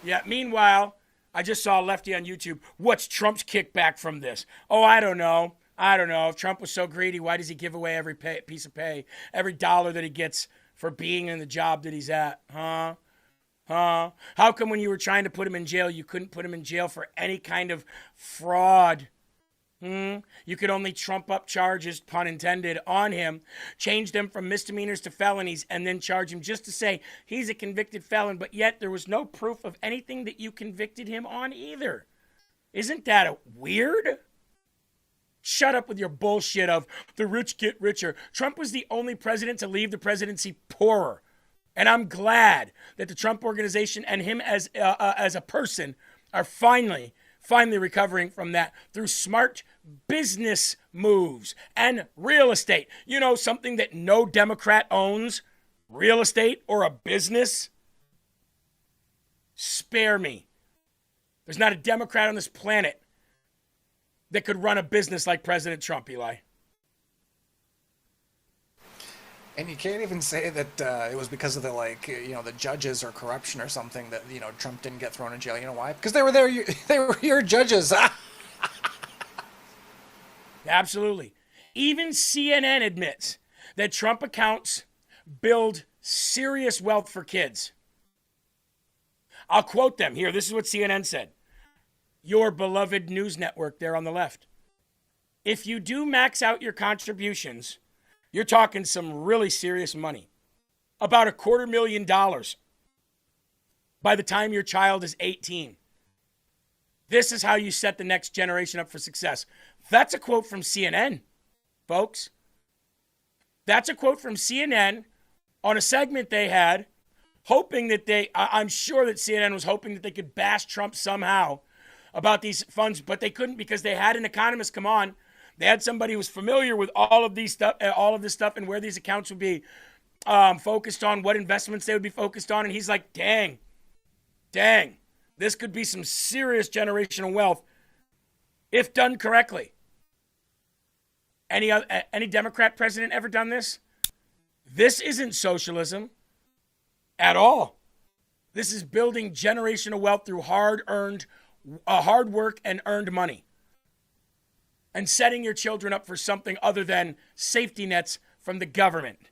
Speaker 18: Yeah. Meanwhile, I just saw a lefty on YouTube. What's Trump's kickback from this? Oh, I don't know. If Trump was so greedy, why does he give away every piece of pay, every dollar that he gets for being in the job that he's at? Huh? How come when you were trying to put him in jail, you couldn't put him in jail for any kind of fraud? You could only trump up charges, pun intended, on him, change them from misdemeanors to felonies, and then charge him just to say he's a convicted felon, but yet there was no proof of anything that you convicted him on either. Isn't that weird? Shut up with your bullshit of the rich get richer. Trump was the only president to leave the presidency poorer. And I'm glad that the Trump organization and him as a person are finally recovering from that through smart business moves and real estate. You know, something that no Democrat owns, real estate or a business. Spare me. There's not a Democrat on this planet that could run a business like President Trump, Eli.
Speaker 19: And you can't even say that it was because of the judges or corruption or something that, Trump didn't get thrown in jail. You know why? Because they were there. They were your judges.
Speaker 18: Absolutely. Even CNN admits that Trump accounts build serious wealth for kids. I'll quote them here. This is what CNN said. Your beloved news network there on the left. If you do max out your contributions, you're talking some really serious money. About $250,000 by the time your child is 18. This is how you set the next generation up for success. That's a quote from CNN, folks. That's a quote from CNN on a segment they had, hoping that I'm sure that CNN was hoping that they could bash Trump somehow about these funds, but they couldn't because they had an economist come on. They had somebody who was familiar with all of this stuff, and where these accounts would be focused on, what investments they would be focused on. And he's like, dang, this could be some serious generational wealth if done correctly. Any Democrat president ever done this? This isn't socialism at all. This is building generational wealth through hard work and earned money. and setting your children up for something other than safety nets from the government.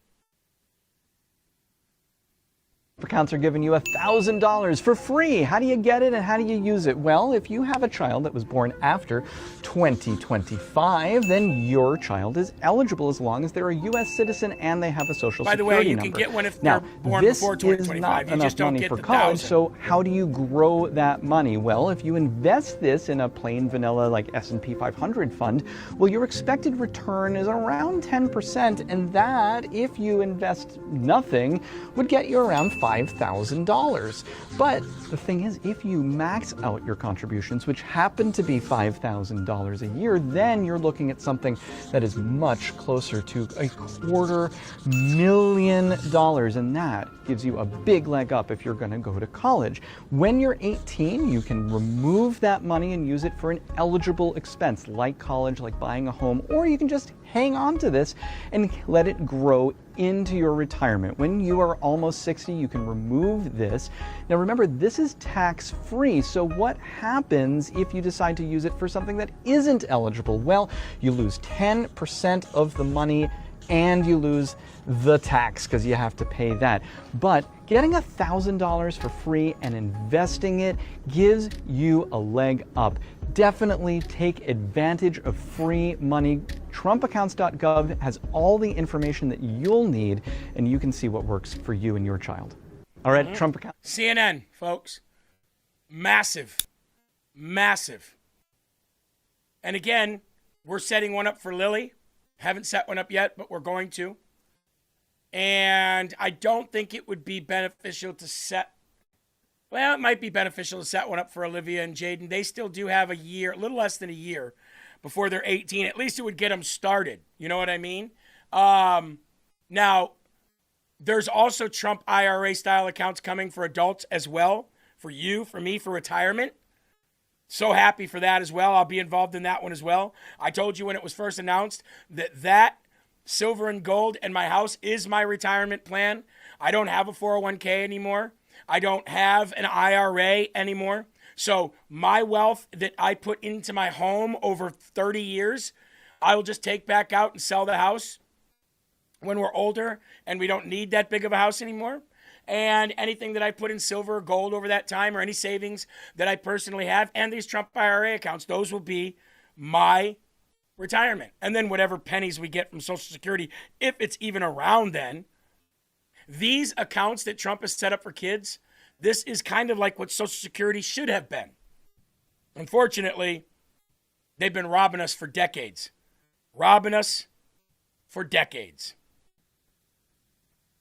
Speaker 5: Accounts are giving you $1,000 for free. How do you get it and how do you use it? Well, if you have a child that was born after 2025, then your child is eligible as long as they're a U.S. citizen and they have a social
Speaker 18: By the
Speaker 5: security
Speaker 18: way, you
Speaker 5: number.
Speaker 18: can get one if
Speaker 5: now,
Speaker 18: they're born
Speaker 5: this
Speaker 18: before
Speaker 5: is
Speaker 18: 2025.
Speaker 5: not
Speaker 18: You
Speaker 5: enough
Speaker 18: just don't
Speaker 5: money
Speaker 18: get
Speaker 5: for
Speaker 18: the
Speaker 5: college,
Speaker 18: 1,000.
Speaker 5: so how do you grow that money? Well, if you invest this in a plain vanilla like S&P 500 fund, well, your expected return is around 10%, and that, if you invest nothing, would get you around $5,000. But the thing is, if you max out your contributions, which happen to be $5,000 a year, then you're looking at something that is much closer to $250,000, and that gives you a big leg up if you're going to go to college. When you're 18, you can remove that money and use it for an eligible expense like college, like buying a home, or you can just hang on to this and let it grow into your retirement. When you are almost 60, you can remove this. Now remember, this is tax-free, so what happens if you decide to use it for something that isn't eligible? Well, you lose 10% of the money and you lose the tax because you have to pay that. But getting $1,000 for free and investing it gives you a leg up. Definitely take advantage of free money. TrumpAccounts.gov has all the information that you'll need, and you can see what works for you and your child. All right, Trump account.
Speaker 18: CNN, folks. Massive. Massive. And again, we're setting one up for Lily. Haven't set one up yet, but we're going to. And I don't think it would be beneficial to set. Well, it might be beneficial to set one up for Olivia and Jaden. They still do have a year, a little less than a year before they're 18. At least it would get them started. You know what I mean? Now, there's also Trump IRA style accounts coming for adults as well. For you, for me, for retirement. So happy for that as well. I'll be involved in that one as well. I told you when it was first announced that silver and gold and my house is my retirement plan. I don't have a 401k anymore. I don't have an IRA anymore. So my wealth that I put into my home over 30 years, I will just take back out and sell the house when we're older and we don't need that big of a house anymore. And anything that I put in silver or gold over that time, or any savings that I personally have, and these Trump IRA accounts, those will be my retirement. And then whatever pennies we get from Social Security, if it's even around then. These accounts that Trump has set up for kids, this is kind of like what Social Security should have been. Unfortunately, they've been robbing us for decades. Robbing us for decades.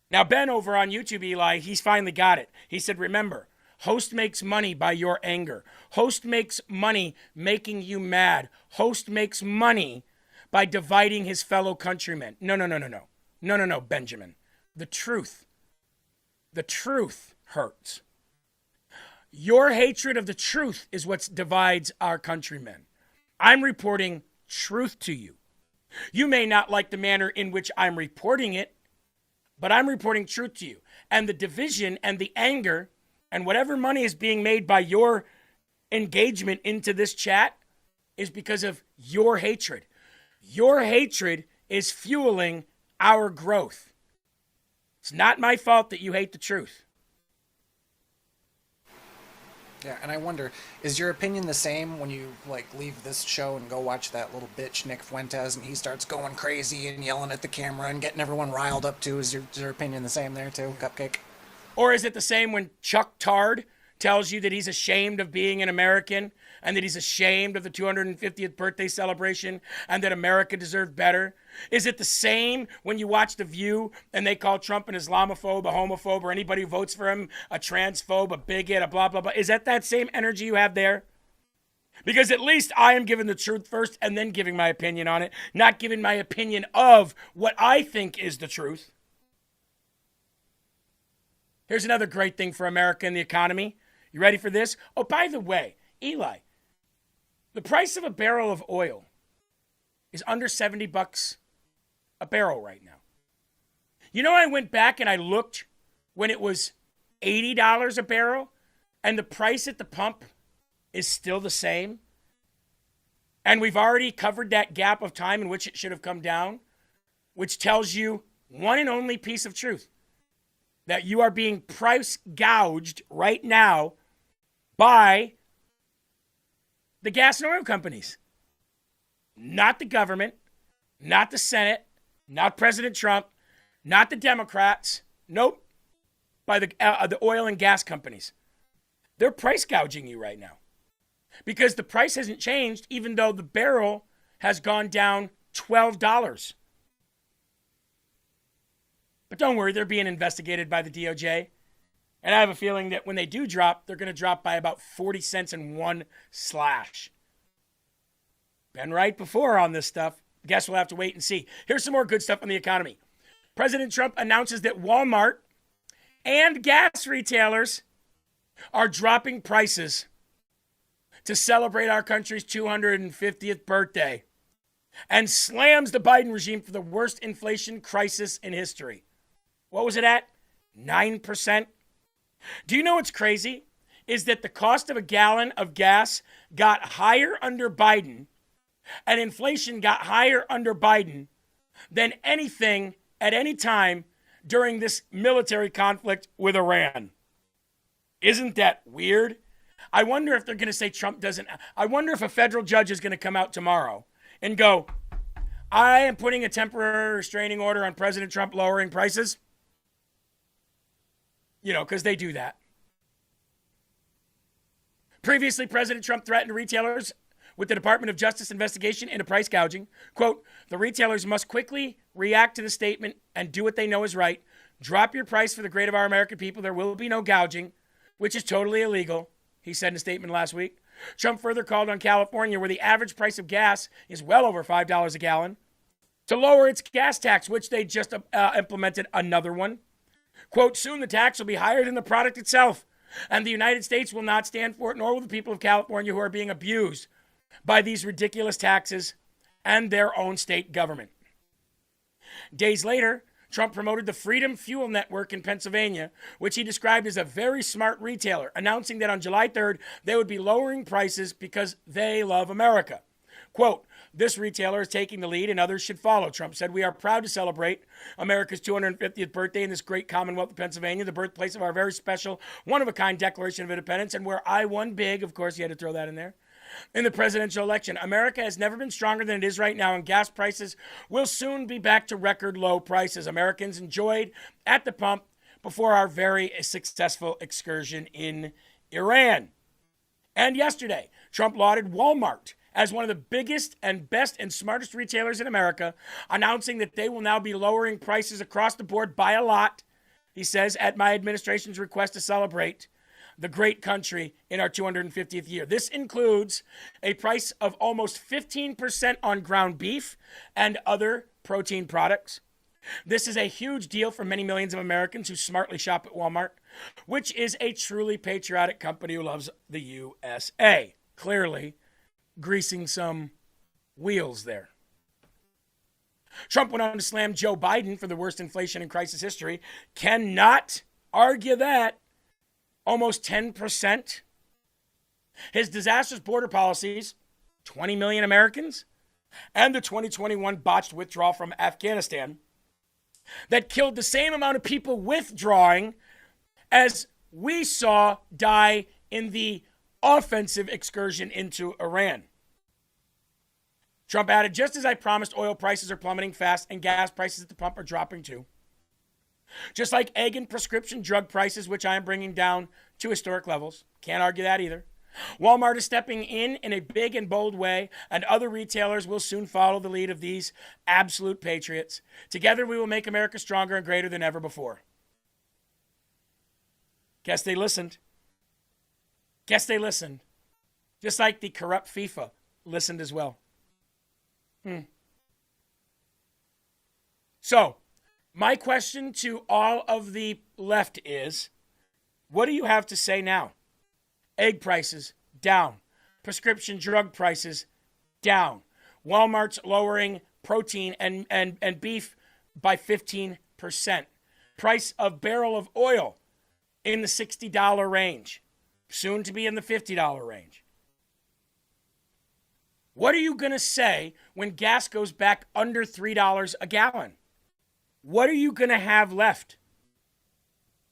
Speaker 18: Now, Ben over on YouTube, Eli, he's finally got it. He said, remember, host makes money by your anger. Host makes money making you mad. Host makes money by dividing his fellow countrymen. No, Benjamin. The truth hurts. Your hatred of the truth is what divides our countrymen. I'm reporting truth to you. You may not like the manner in which I'm reporting it, but I'm reporting truth to you. And the division and the anger and whatever money is being made by your engagement into this chat is because of your hatred. Your hatred is fueling our growth. It's not my fault that you hate the truth.
Speaker 19: Yeah, and I wonder, is your opinion the same when you leave this show and go watch that little bitch Nick Fuentes and he starts going crazy and yelling at the camera and getting everyone riled up too? Is your opinion the same there too, Cupcake?
Speaker 18: Or is it the same when Chuck Tard tells you that he's ashamed of being an American and that he's ashamed of the 250th birthday celebration and that America deserved better? Is it the same when you watch The View and they call Trump an Islamophobe, a homophobe, or anybody who votes for him a transphobe, a bigot, a blah, blah, blah? Is that same energy you have there? Because at least I am giving the truth first and then giving my opinion on it, not giving my opinion of what I think is the truth. Here's another great thing for America and the economy. You ready for this? Oh, by the way, Eli, the price of a barrel of oil is under $70 a barrel right now. You know, I went back and I looked when it was $80 a barrel and the price at the pump is still the same. And we've already covered that gap of time in which it should have come down, which tells you one and only piece of truth, that you are being price gouged right now by the gas and oil companies. Not the government, not the Senate, not President Trump, not the Democrats. Nope. By the oil and gas companies. They're price gouging you right now. Because the price hasn't changed, even though the barrel has gone down $12. But don't worry, they're being investigated by the DOJ. And I have a feeling that when they do drop, they're going to drop by about 40 cents in one slash. Been right before on this stuff. Guess we'll have to wait and see. Here's some more good stuff on the economy. President Trump announces that Walmart and gas retailers are dropping prices to celebrate our country's 250th birthday, and slams the Biden regime for the worst inflation crisis in history. What was it at? 9%? Do you know what's crazy? Is that the cost of a gallon of gas got higher under Biden, and inflation got higher under Biden than anything at any time during this military conflict with Iran. Isn't that weird? I wonder if they're going to say Trump doesn't. I wonder if a federal judge is going to come out tomorrow and go, I am putting a temporary restraining order on President Trump lowering prices. You know, because they do that. Previously, President Trump threatened retailers with the Department of Justice investigation into price gouging. Quote, the retailers must quickly react to the statement and do what they know is right. Drop your price for the great of our American people. There will be no gouging, which is totally illegal, he said in a statement last week. Trump further called on California, where the average price of gas is well over $5 a gallon, to lower its gas tax, which they just implemented another one. Quote, soon the tax will be higher than the product itself, and the United States will not stand for it, nor will the people of California who are being abused by these ridiculous taxes and their own state government. Days later, Trump promoted the Freedom Fuel Network in Pennsylvania, which he described as a very smart retailer, announcing that on July 3rd, they would be lowering prices because they love America. Quote, this retailer is taking the lead and others should follow. Trump said, we are proud to celebrate America's 250th birthday in this great Commonwealth of Pennsylvania, the birthplace of our very special, one-of-a-kind Declaration of Independence, and where I won big, of course, you had to throw that in there, in the presidential election. America has never been stronger than it is right now, and gas prices will soon be back to record low prices Americans enjoyed at the pump before our very successful excursion in Iran. And yesterday, Trump lauded Walmart as one of the biggest and best and smartest retailers in America, announcing that they will now be lowering prices across the board by a lot, he says, at my administration's request to celebrate the great country in our 250th year. This includes a price of almost 15% on ground beef and other protein products. This is a huge deal for many millions of Americans who smartly shop at Walmart, which is a truly patriotic company who loves the USA. Clearly, greasing some wheels there. Trump went on to slam Joe Biden for the worst inflation in crisis history. Cannot argue that. Almost 10%. His disastrous border policies, 20 million Americans, and the 2021 botched withdrawal from Afghanistan that killed the same amount of people withdrawing as we saw die in the offensive excursion into Iran. Trump added, just as I promised, oil prices are plummeting fast and gas prices at the pump are dropping too. Just like egg and prescription drug prices, which I am bringing down to historic levels. Can't argue that either. Walmart is stepping in a big and bold way, and other retailers will soon follow the lead of these absolute patriots. Together, we will make America stronger and greater than ever before. Guess they listened. Guess they listened. Just like the corrupt FIFA listened as well. So, my question to all of the left is, what do you have to say now? Egg prices, down. Prescription drug prices, down. Walmart's lowering protein and beef by 15%. Price of barrel of oil in the $60 range. Soon to be in the $50 range. What are you going to say when gas goes back under $3 a gallon? What are you going to have left?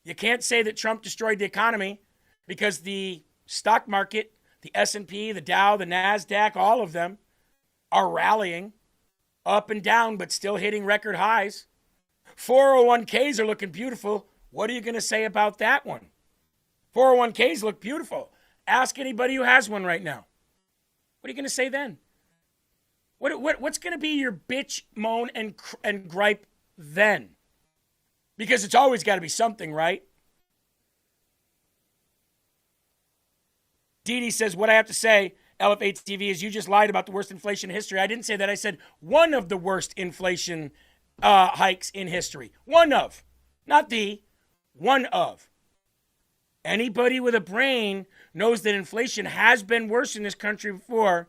Speaker 18: You can't say that Trump destroyed the economy because the stock market, the S&P, the Dow, the NASDAQ, all of them are rallying up and down, but still hitting record highs. 401ks are looking beautiful. What are you going to say about that one? 401ks look beautiful. Ask anybody who has one right now. What are you going to say then? What's going to be your bitch, moan, and gripe then? Because it's always got to be something, right? Dee Dee says, what I have to say, LF8 TV, is you just lied about the worst inflation in history. I didn't say that. I said one of the worst inflation hikes in history. One of. Not the. One of. Anybody with a brain knows that inflation has been worse in this country before,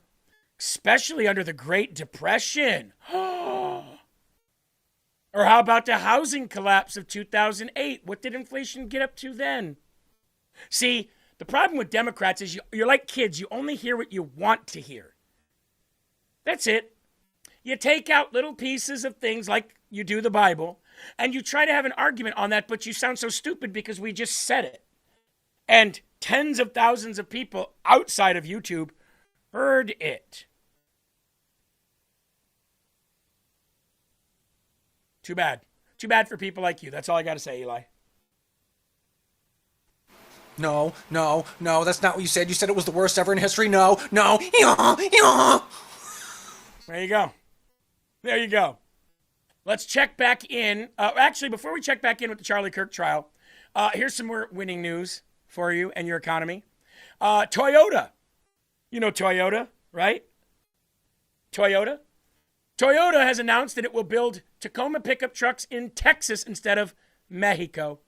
Speaker 18: especially under the Great Depression. Or how about the housing collapse of 2008? What did inflation get up to then? See, the problem with Democrats is you're like kids. You only hear what you want to hear. That's it. You take out little pieces of things like you do the Bible, and you try to have an argument on that, but you sound so stupid because we just said it. And tens of thousands of people outside of YouTube heard it. Too bad. Too bad for people like you. That's all I got to say, Eli.
Speaker 19: No, that's not what you said. You said it was the worst ever in history. No. Yeah.
Speaker 18: There you go. There you go. Let's check back in. Actually, before we check back in with the Charlie Kirk trial, here's some more winning news for you and your economy. Toyota. You know Toyota, right? Toyota has announced that it will build Tacoma pickup trucks in Texas instead of Mexico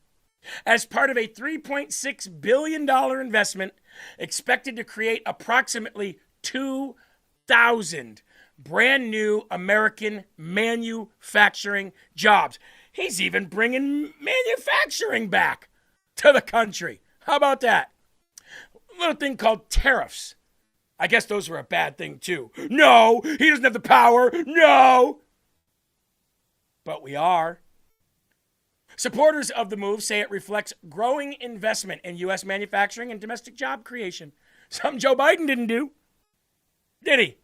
Speaker 18: as part of a $3.6 billion investment expected to create approximately 2,000 brand new American manufacturing jobs. He's even bringing manufacturing back to the country. How about that? A little thing called tariffs. I guess those were a bad thing too. No, he doesn't have the power. No. But we are. Supporters of the move say it reflects growing investment in U.S. manufacturing and domestic job creation. Something Joe Biden didn't do. Did he?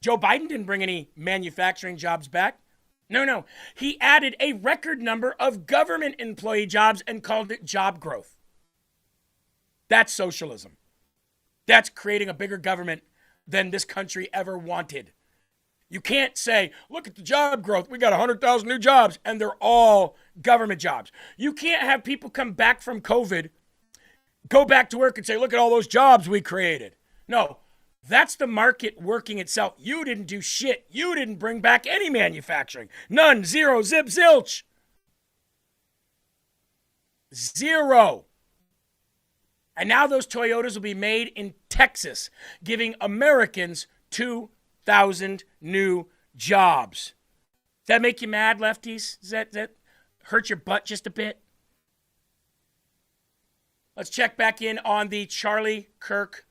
Speaker 18: Joe Biden didn't bring any manufacturing jobs back. No. He added a record number of government employee jobs and called it job growth. That's socialism. That's creating a bigger government than this country ever wanted. You can't say, look at the job growth. We got 100,000 new jobs, and they're all government jobs. You can't have people come back from COVID, go back to work and say, look at all those jobs we created. No, that's the market working itself. You didn't do shit. You didn't bring back any manufacturing. None. Zero. Zip. Zilch. Zero. And now those Toyotas will be made in Texas, giving Americans 2,000 new jobs. Does that make you mad, lefties? Does that hurt your butt just a bit? Let's check back in on the Charlie Kirk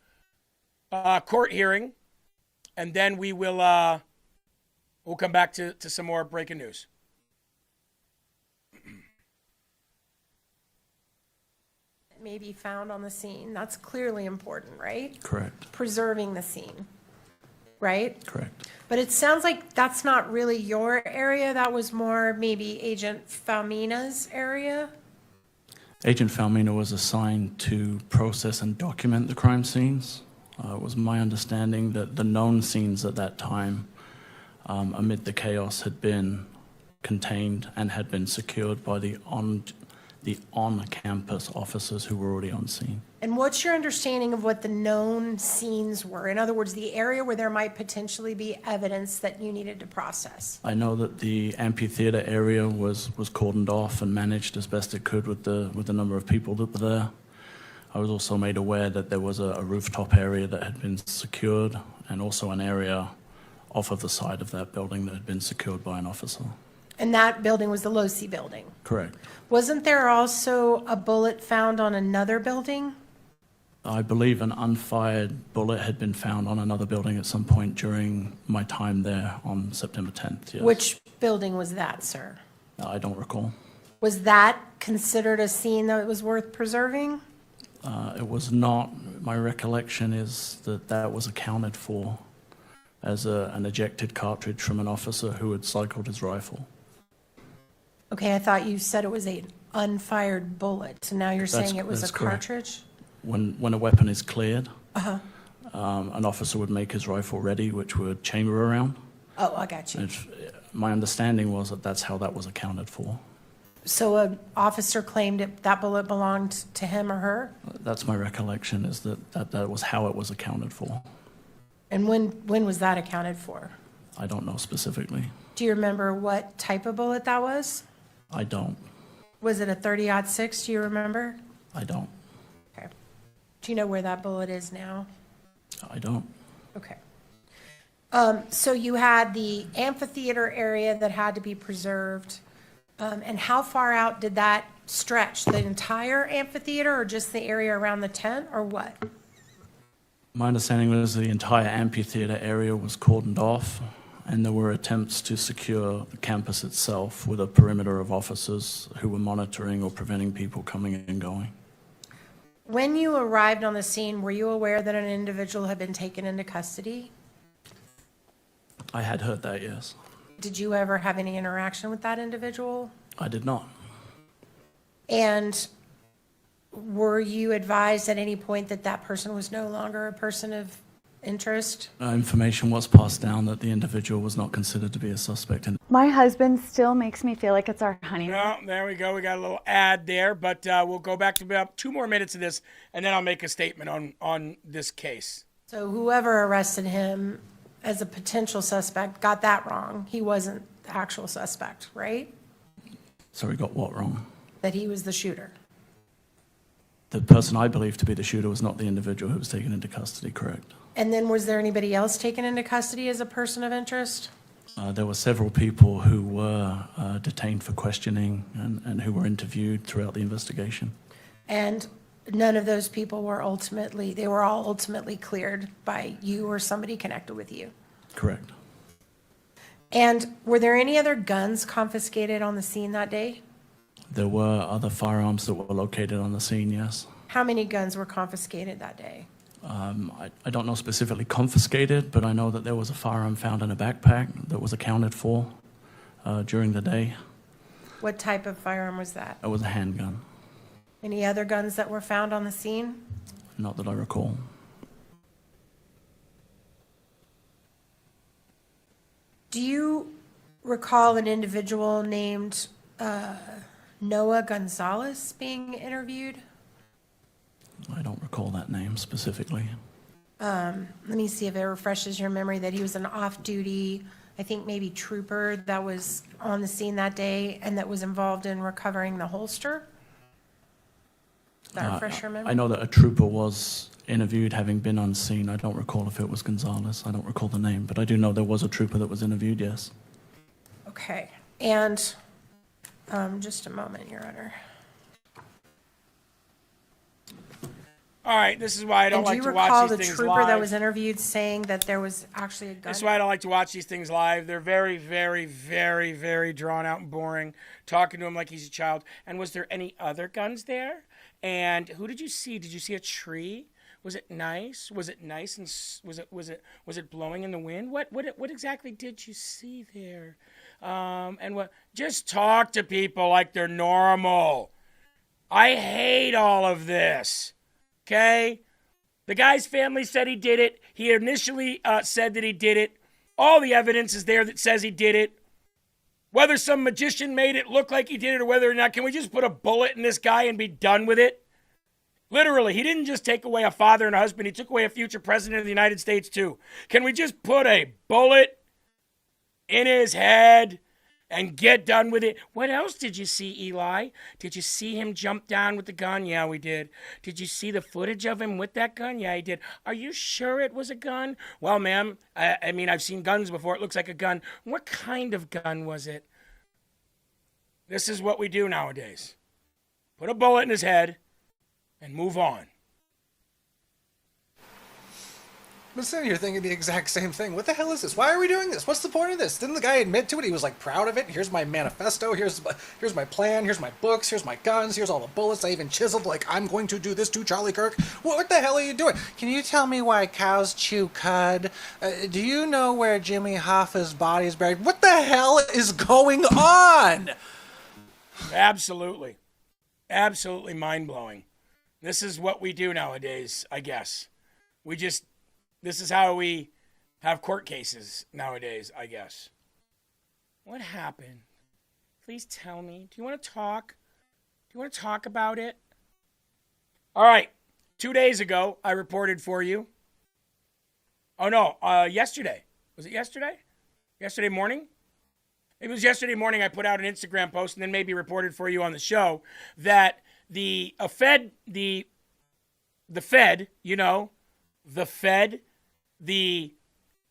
Speaker 18: court hearing, and then we'll come back to some more breaking news.
Speaker 6: May be found on the scene. That's clearly important, right?
Speaker 3: Correct.
Speaker 6: Preserving the scene, right?
Speaker 3: Correct.
Speaker 6: But it sounds like that's not really your area. That was more maybe Agent Falmina's area.
Speaker 3: Agent Falmina was assigned to process and document the crime scenes. It was my understanding that the known scenes at that time, amid the chaos, had been contained and had been secured by the on-campus officers who were already on scene.
Speaker 6: And what's your understanding of what the known scenes were? In other words, the area where there might potentially be evidence that you needed to process.
Speaker 3: I know that the amphitheater area was cordoned off and managed as best it could with the number of people that were there. I was also made aware that there was a rooftop area that had been secured and also an area off of the side of that building that had been secured by an officer.
Speaker 6: And that building was the Losi building.
Speaker 3: Correct.
Speaker 6: Wasn't there also a bullet found on another building?
Speaker 3: I believe an unfired bullet had been found on another building at some point during my time there on September 10th. Yes.
Speaker 6: Which building was that, sir?
Speaker 3: I don't recall.
Speaker 6: Was that considered a scene that was worth preserving?
Speaker 3: It was not. My recollection is that that was accounted for as an ejected cartridge from an officer who had cycled his rifle.
Speaker 6: Okay, I thought you said it was an unfired bullet, so now you're saying it was a cartridge?
Speaker 3: When a weapon is cleared,
Speaker 6: Uh-huh.
Speaker 3: an officer would make his rifle ready, which would chamber around.
Speaker 6: Oh, I got you.
Speaker 3: My understanding was that that's how that was accounted for.
Speaker 6: So an officer claimed that bullet belonged to him or her?
Speaker 3: That's my recollection, is that was how it was accounted for.
Speaker 6: And when was that accounted for?
Speaker 3: I don't know specifically.
Speaker 6: Do you remember what type of bullet that was?
Speaker 3: I don't.
Speaker 6: Was it a 30-06? Do you remember?
Speaker 3: I don't.
Speaker 6: Okay. Do you know where that bullet is now?
Speaker 3: I don't.
Speaker 6: Okay. So you had the amphitheater area that had to be preserved. And how far out did that stretch? The entire amphitheater or just the area around the tent or what?
Speaker 3: My understanding was the entire amphitheater area was cordoned off, and there were attempts to secure the campus itself with a perimeter of officers who were monitoring or preventing people coming and going.
Speaker 6: When you arrived on the scene, were you aware that an individual had been taken into custody?
Speaker 3: I had heard that, yes.
Speaker 6: Did you ever have any interaction with that individual?
Speaker 3: I did not.
Speaker 6: And were you advised at any point that that person was no longer a person of interest?
Speaker 3: Information was passed down that the individual was not considered to be a suspect.
Speaker 7: My husband still makes me feel like it's our honeymoon.
Speaker 18: Well, there we go. We got a little ad there, but we'll go back to about 2 more minutes of this, and then I'll make a statement on this case.
Speaker 6: So whoever arrested him as a potential suspect got that wrong. He wasn't the actual suspect, right?
Speaker 3: So he got what wrong?
Speaker 6: That he was the shooter.
Speaker 3: The person I believe to be the shooter was not the individual who was taken into custody, correct?
Speaker 6: And then was there anybody else taken into custody as a person of interest?
Speaker 3: There were several people who were detained for questioning and who were interviewed throughout the investigation.
Speaker 6: And none of those people were they were all ultimately cleared by you or somebody connected with you?
Speaker 3: Correct.
Speaker 6: And were there any other guns confiscated on the scene that day?
Speaker 3: There were other firearms that were located on the scene, yes.
Speaker 6: How many guns were confiscated that day?
Speaker 3: I don't know specifically confiscated, but I know that there was a firearm found in a backpack that was accounted for during the day.
Speaker 6: What type of firearm was that?
Speaker 3: It was a handgun.
Speaker 6: Any other guns that were found on the scene?
Speaker 3: Not that I recall.
Speaker 6: Do you recall an individual named Noah Gonzalez being interviewed?
Speaker 3: I don't recall that name specifically.
Speaker 6: Let me see if it refreshes your memory that he was an off-duty, I think maybe trooper that was on the scene that day and that was involved in recovering the holster. Does that refresh your memory?
Speaker 3: I know that a trooper was interviewed having been on scene. I don't recall if it was Gonzalez. I don't recall the name, but I do know there was a trooper that was interviewed, yes.
Speaker 6: Okay. And just a moment, Your Honor.
Speaker 18: All right, this is why I don't like to watch these things live.
Speaker 6: And do you recall the trooper that was interviewed saying that there was actually a gun?
Speaker 18: This is why I don't like to watch these things live. They're very, very, very, very drawn out and boring, talking to him like he's a child. And was there any other guns there? And who did you see? Did you see a tree? Was it nice? Was it nice and was it blowing in the wind? What exactly did you see there? And what? Just talk to people like they're normal. I hate all of this. Okay? The guy's family said he did it. He initially said that he did it. All the evidence is there that says he did it. Whether some magician made it look like he did it or whether or not, can we just put a bullet in this guy and be done with it? Literally, he didn't just take away a father and a husband. He took away a future president of the United States, too. Can we just put a bullet in his head and get done with it? What else did you see, Eli? Did you see him jump down with the gun? Yeah, we did. Did you see the footage of him with that gun? Yeah, he did. Are you sure it was a gun? Well, ma'am, I mean, I've seen guns before. It looks like a gun. What kind of gun was it? This is what we do nowadays. Put a bullet in his head and move on.
Speaker 19: I'm sitting here thinking the exact same thing. What the hell is this? Why are we doing this? What's the point of this? Didn't the guy admit to it? He was like proud of it. Here's my manifesto. Here's my plan. Here's my books. Here's my guns. Here's all the bullets. I even chiseled like I'm going to do this to Charlie Kirk. What the hell are you doing? Can you tell me why cows chew cud? Do you know where Jimmy Hoffa's body is buried? What the hell is going on?
Speaker 18: Absolutely. Absolutely mind-blowing. This is what we do nowadays, I guess. This is how we have court cases nowadays, I guess. What happened? Please tell me. Do you want to talk? Do you want to talk about it? All right. 2 days ago, I reported for you. Oh, no. Yesterday. Was it yesterday? Yesterday morning? It was yesterday morning I put out an Instagram post and then maybe reported for you on the show that the Fed, the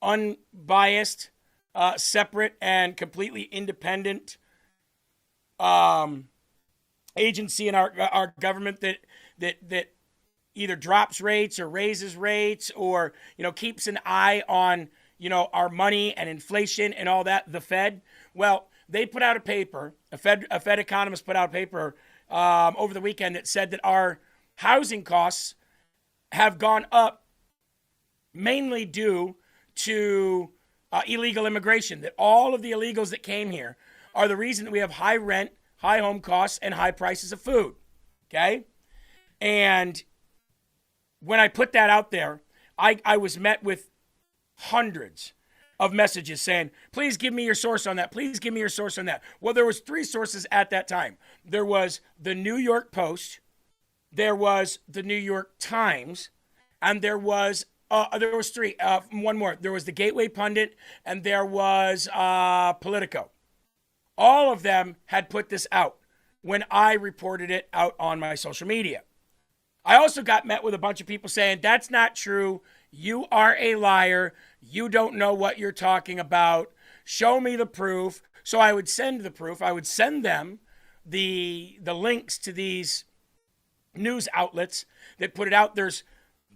Speaker 18: unbiased, separate, and completely independent agency in our government that either drops rates or raises rates or, keeps an eye on, our money and inflation and all that, the Fed. Well, they put out a paper, a Fed economist put out a paper over the weekend that said that our housing costs have gone up mainly due to illegal immigration, that all of the illegals that came here are the reason that we have high rent, high home costs, and high prices of food, okay? And when I put that out there, I was met with hundreds of messages saying, please give me your source on that. Please give me your source on that. Well, there was 3 sources at that time. There was the New York Post, there was the New York Times, and there was 3. One more. There was the Gateway Pundit, and there was Politico. All of them had put this out when I reported it out on my social media. I also got met with a bunch of people saying, that's not true. You are a liar. You don't know what you're talking about. Show me the proof. So I would send the proof. I would send them the links to these news outlets that put it out. There's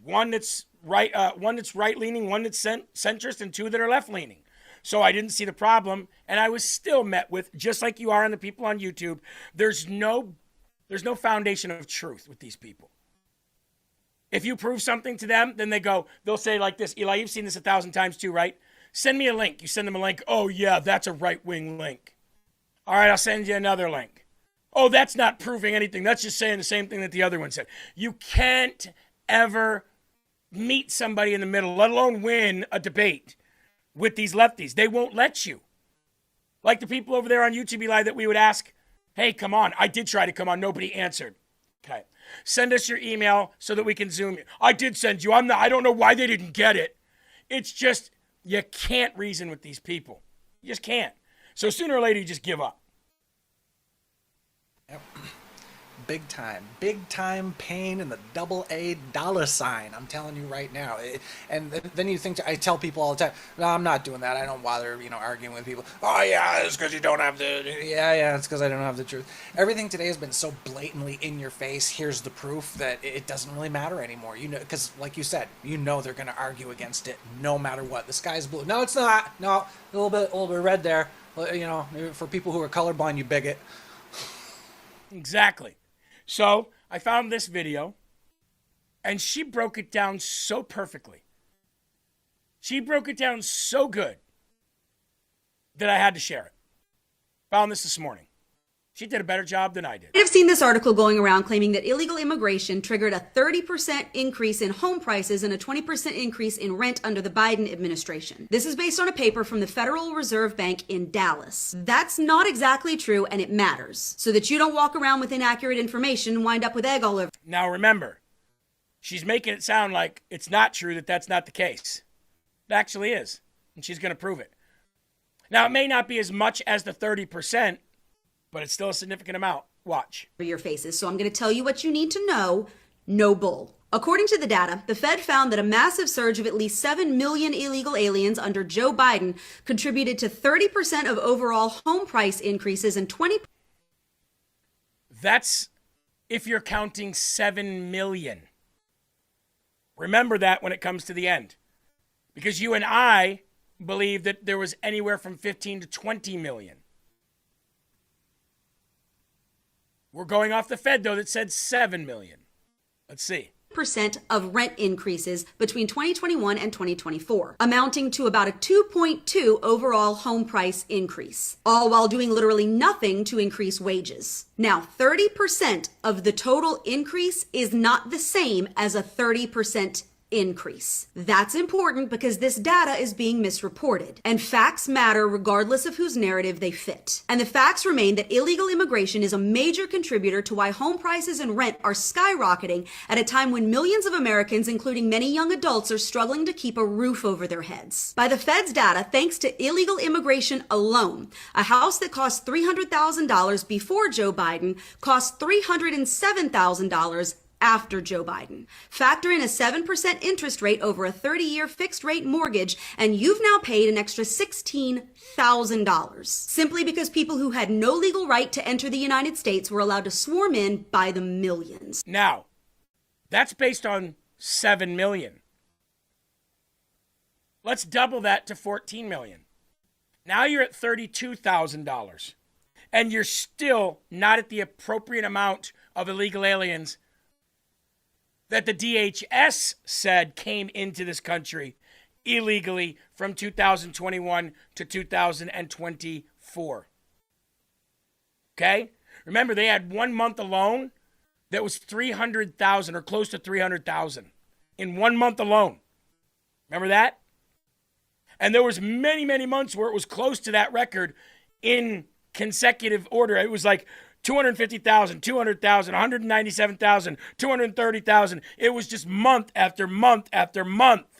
Speaker 18: one that's right-leaning, one that's centrist, and 2 that are left-leaning. So I didn't see the problem, and I was still met with, just like you are and the people on YouTube, there's no foundation of truth with these people. If you prove something to them, then they'll say like this, Eli, you've seen this 1,000 times too, right? Send me a link. You send them a link. Oh, yeah, that's a right-wing link. All right, I'll send you another link. Oh, that's not proving anything. That's just saying the same thing that the other one said. You can't ever meet somebody in the middle, let alone win a debate with these lefties. They won't let you. Like the people over there on YouTube, Eli, that we would ask, hey, come on. I did try to come on. Nobody answered. Okay. Send us your email so that we can Zoom you. I did send you. I don't know why they didn't get it. It's just, you can't reason with these people. You just can't. So sooner or later, you just give up.
Speaker 19: Yep. Big time pain in the $AA. I'm telling you right now. And then you think, I tell people all the time, no, I'm not doing that. I don't bother, arguing with people. Oh yeah, it's because you don't have the, yeah, it's because I don't have the truth. Everything today has been so blatantly in your face. Here's the proof that it doesn't really matter anymore. Because like you said, they're going to argue against it no matter what. The sky's blue. No, it's not. No, a little bit red there. For people who are colorblind, you bigot.
Speaker 18: Exactly. So I found this video, and she broke it down so perfectly. She broke it down so good that I had to share it. Found this morning. She did a better job than I did.
Speaker 16: I've seen this article going around claiming that illegal immigration triggered a 30% increase in home prices and a 20% increase in rent under the Biden administration. This is based on a paper from the Federal Reserve Bank in Dallas. That's not exactly true, and it matters, so that you don't walk around with inaccurate information and wind up with egg all over.
Speaker 18: Now remember, she's making it sound like it's not true, that's not the case. It actually is, and she's going to prove it. Now, it may not be as much as the 30%, but it's still a significant amount. Watch.
Speaker 16: For your faces. So I'm going to tell you what you need to know. No bull. According to the data, the Fed found that a massive surge of at least 7 million illegal aliens under Joe Biden contributed to 30% of overall home price increases and 20%.
Speaker 18: That's if you're counting 7 million. Remember that when it comes to the end. Because you and I believe that there was anywhere from 15 to 20 million. We're going off the Fed, though, that said 7 million. Let's see.
Speaker 16: Percent of rent increases between 2021 and 2024, amounting to about a 2.2 overall home price increase, all while doing literally nothing to increase wages. Now, 30% of the total increase is not the same as a 30% increase. That's important because this data is being misreported, and facts matter regardless of whose narrative they fit. And the facts remain that illegal immigration is a major contributor to why home prices and rent are skyrocketing at a time when millions of Americans, including many young adults, are struggling to keep a roof over their heads. By the Fed's data, thanks to illegal immigration alone, a house that cost $300,000 before Joe Biden cost $307,000 after Joe Biden. Factor in a 7% interest rate over a 30-year fixed rate mortgage, and you've now paid an extra $16,000 simply because people who had no legal right to enter the United States were allowed to swarm in by the millions.
Speaker 18: Now, that's based on 7 million. Let's double that to 14 million. Now you're at $32,000, and you're still not at the appropriate amount of illegal aliens that the DHS said came into this country illegally from 2021 to 2024. Okay? Remember, they had 1 month alone that was 300,000 or close to 300,000 in 1 month alone. Remember that? And there was many, many months where it was close to that record in consecutive order. It was like 250,000, 200,000, 197,000, 230,000. It was just month after month after month.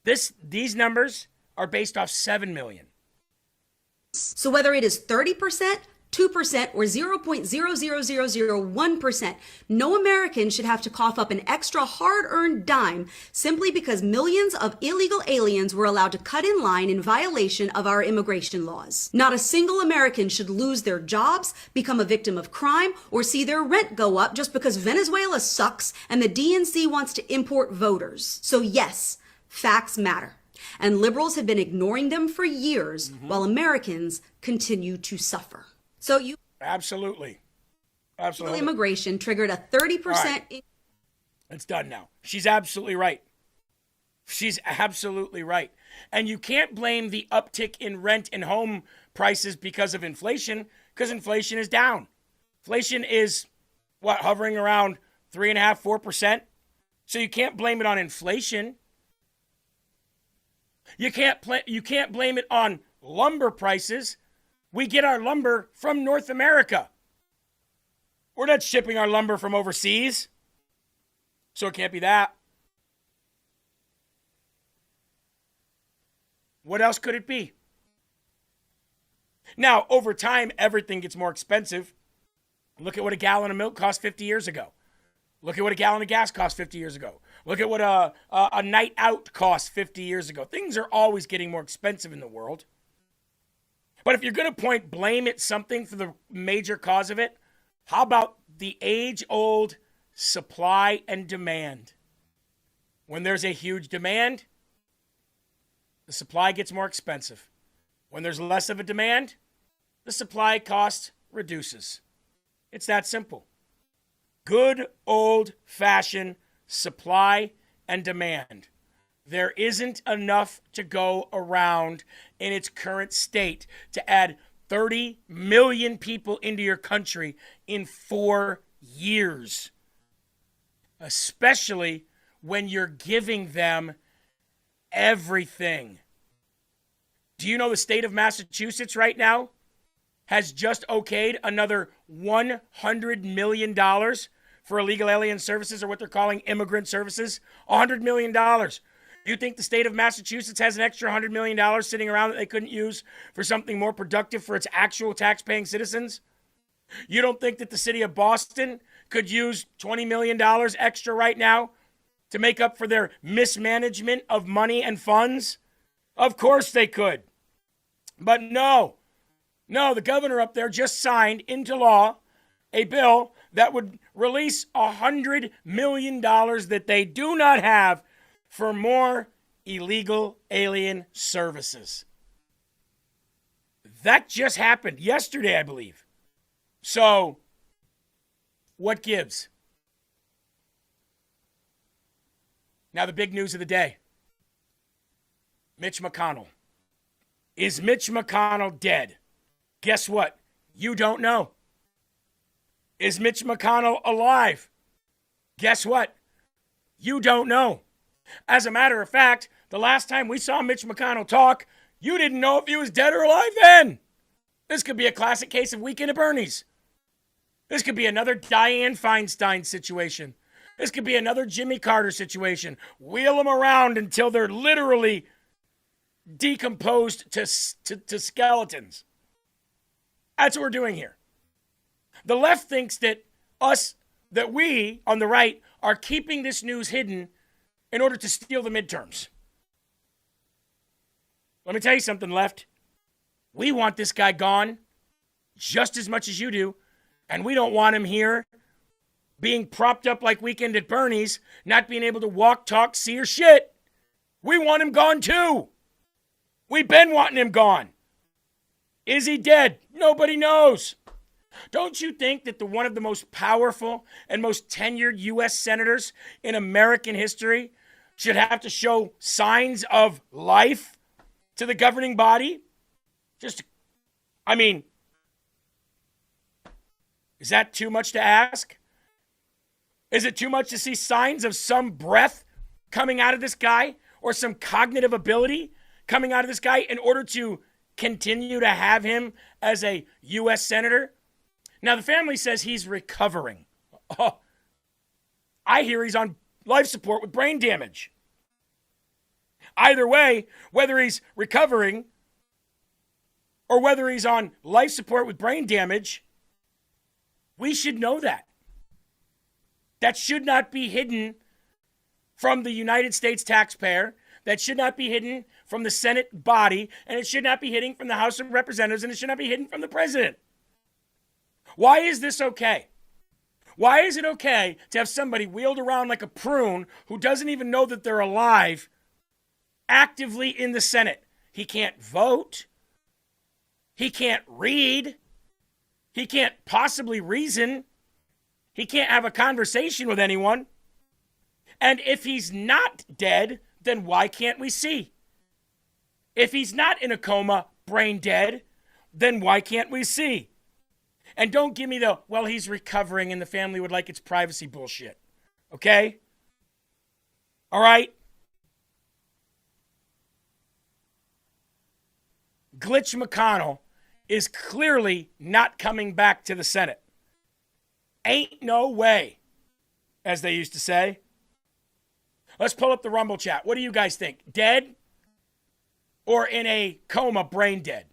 Speaker 18: These numbers are based off 7 million.
Speaker 16: So whether it is 30%, 2%, or 0.00001%, no American should have to cough up an extra hard-earned dime simply because millions of illegal aliens were allowed to cut in line in violation of our immigration laws. Not a single American should lose their jobs, become a victim of crime, or see their rent go up just because Venezuela sucks and the DNC wants to import voters. So yes, facts matter. And liberals have been ignoring them for years while Americans continue to suffer. So you
Speaker 18: Absolutely.
Speaker 16: Immigration triggered a 30%.
Speaker 18: Right. It's done now. She's absolutely right. She's absolutely right. And you can't blame the uptick in rent and home prices because of inflation, because inflation is down. Inflation is, hovering around 3.5%, 4%. So you can't blame it on inflation. You can't blame it on lumber prices. We get our lumber from North America. We're not shipping our lumber from overseas. So it can't be that. What else could it be? Now, over time, everything gets more expensive. Look at what a gallon of milk cost 50 years ago. Look at what a gallon of gas cost 50 years ago. Look at what a night out cost 50 years ago. Things are always getting more expensive in the world. But if you're going to point blame at something for the major cause of it, how about the age-old supply and demand? When there's a huge demand, the supply gets more expensive. When there's less of a demand, the supply cost reduces. It's that simple. Good old-fashioned supply and demand. There isn't enough to go around in its current state to add 30 million people into your country in 4 years, especially when you're giving them everything. Do you know the state of Massachusetts right now has just okayed another $100 million for illegal alien services, or what they're calling immigrant services? $100 million. You think the state of Massachusetts has an extra $100 million sitting around that they couldn't use for something more productive for its actual tax-paying citizens? You don't think that the city of Boston could use $20 million extra right now to make up for their mismanagement of money and funds? Of course they could. But no, the governor up there just signed into law a bill that would release $100 million that they do not have for more illegal alien services. That just happened yesterday, I believe. So, what gives? Now, the big news of the day. Mitch McConnell. Is Mitch McConnell dead? Guess what? You don't know. Is Mitch McConnell alive? Guess what? You don't know. As a matter of fact, the last time we saw Mitch McConnell talk, you didn't know if he was dead or alive then. This could be a classic case of Weekend at Bernie's. This could be another Dianne Feinstein situation. This could be another Jimmy Carter situation. Wheel them around until they're literally decomposed to skeletons. That's what we're doing here. The left thinks that we on the right are keeping this news hidden in order to steal the midterms. Let me tell you something, left. We want this guy gone just as much as you do, and we don't want him here being propped up like Weekend at Bernie's, not being able to walk, talk, see, or shit. We want him gone too. We've been wanting him gone. Is he dead? Nobody knows. Don't you think that one of the most powerful and most tenured U.S. senators in American history should have to show signs of life to the governing body? Is that too much to ask? Is it too much to see signs of some breath coming out of this guy or some cognitive ability coming out of this guy in order to continue to have him as a U.S. senator? Now, the family says he's recovering. Oh, I hear he's on life support with brain damage. Either way, whether he's recovering or whether he's on life support with brain damage, we should know that. That should not be hidden from the United States taxpayer. That should not be hidden from the Senate body, and it should not be hidden from the House of Representatives, and it should not be hidden from the president. Why is this okay? Why is it okay to have somebody wheeled around like a prune who doesn't even know that they're alive actively in the Senate? He can't vote. He can't read. He can't possibly reason. He can't have a conversation with anyone. And if he's not dead, then why can't we see? If he's not in a coma, brain dead, then why can't we see? And don't give me well, he's recovering and the family would like its privacy bullshit. Okay? All right? Glitch McConnell is clearly not coming back to the Senate. Ain't no way, as they used to say. Let's pull up the Rumble chat. What do you guys think? Dead or in a coma, brain dead?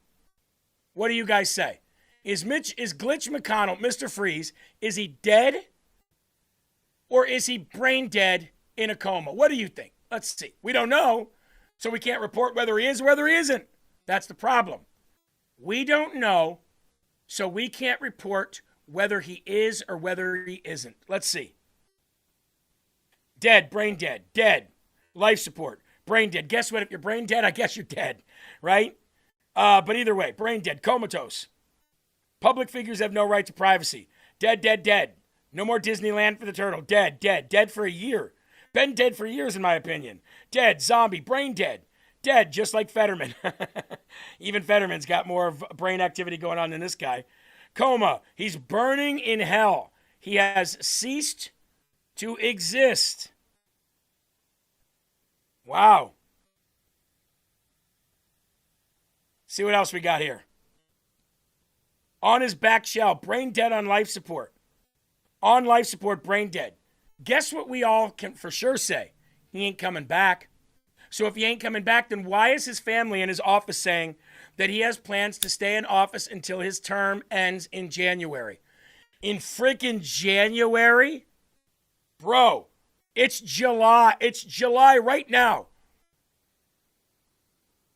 Speaker 18: What do you guys say? Is Glitch McConnell, Mr. Freeze, is he dead or is he brain dead in a coma? What do you think? Let's see. We don't know, so we can't report whether he is or whether he isn't. That's the problem. We don't know, so we can't report whether he is or whether he isn't. Let's see. Dead, brain dead, dead, life support, brain dead. Guess what? If you're brain dead, I guess you're dead, right? But either way, brain dead, comatose. Public figures have no right to privacy. Dead, dead, dead. No more Disneyland for the turtle. Dead, dead, dead for a year. Been dead for years, in my opinion. Dead, zombie, brain dead. Dead, just like Fetterman. Even Fetterman's got more of brain activity going on than this guy. Coma, he's burning in hell. He has ceased to exist. Wow. See what else we got here. On his back shell, brain dead on life support. On life support, brain dead. Guess what we all can for sure say? He ain't coming back. So if he ain't coming back, then why is his family and his office saying that he has plans to stay in office until his term ends in January? In freaking January? Bro, it's July. It's July right now.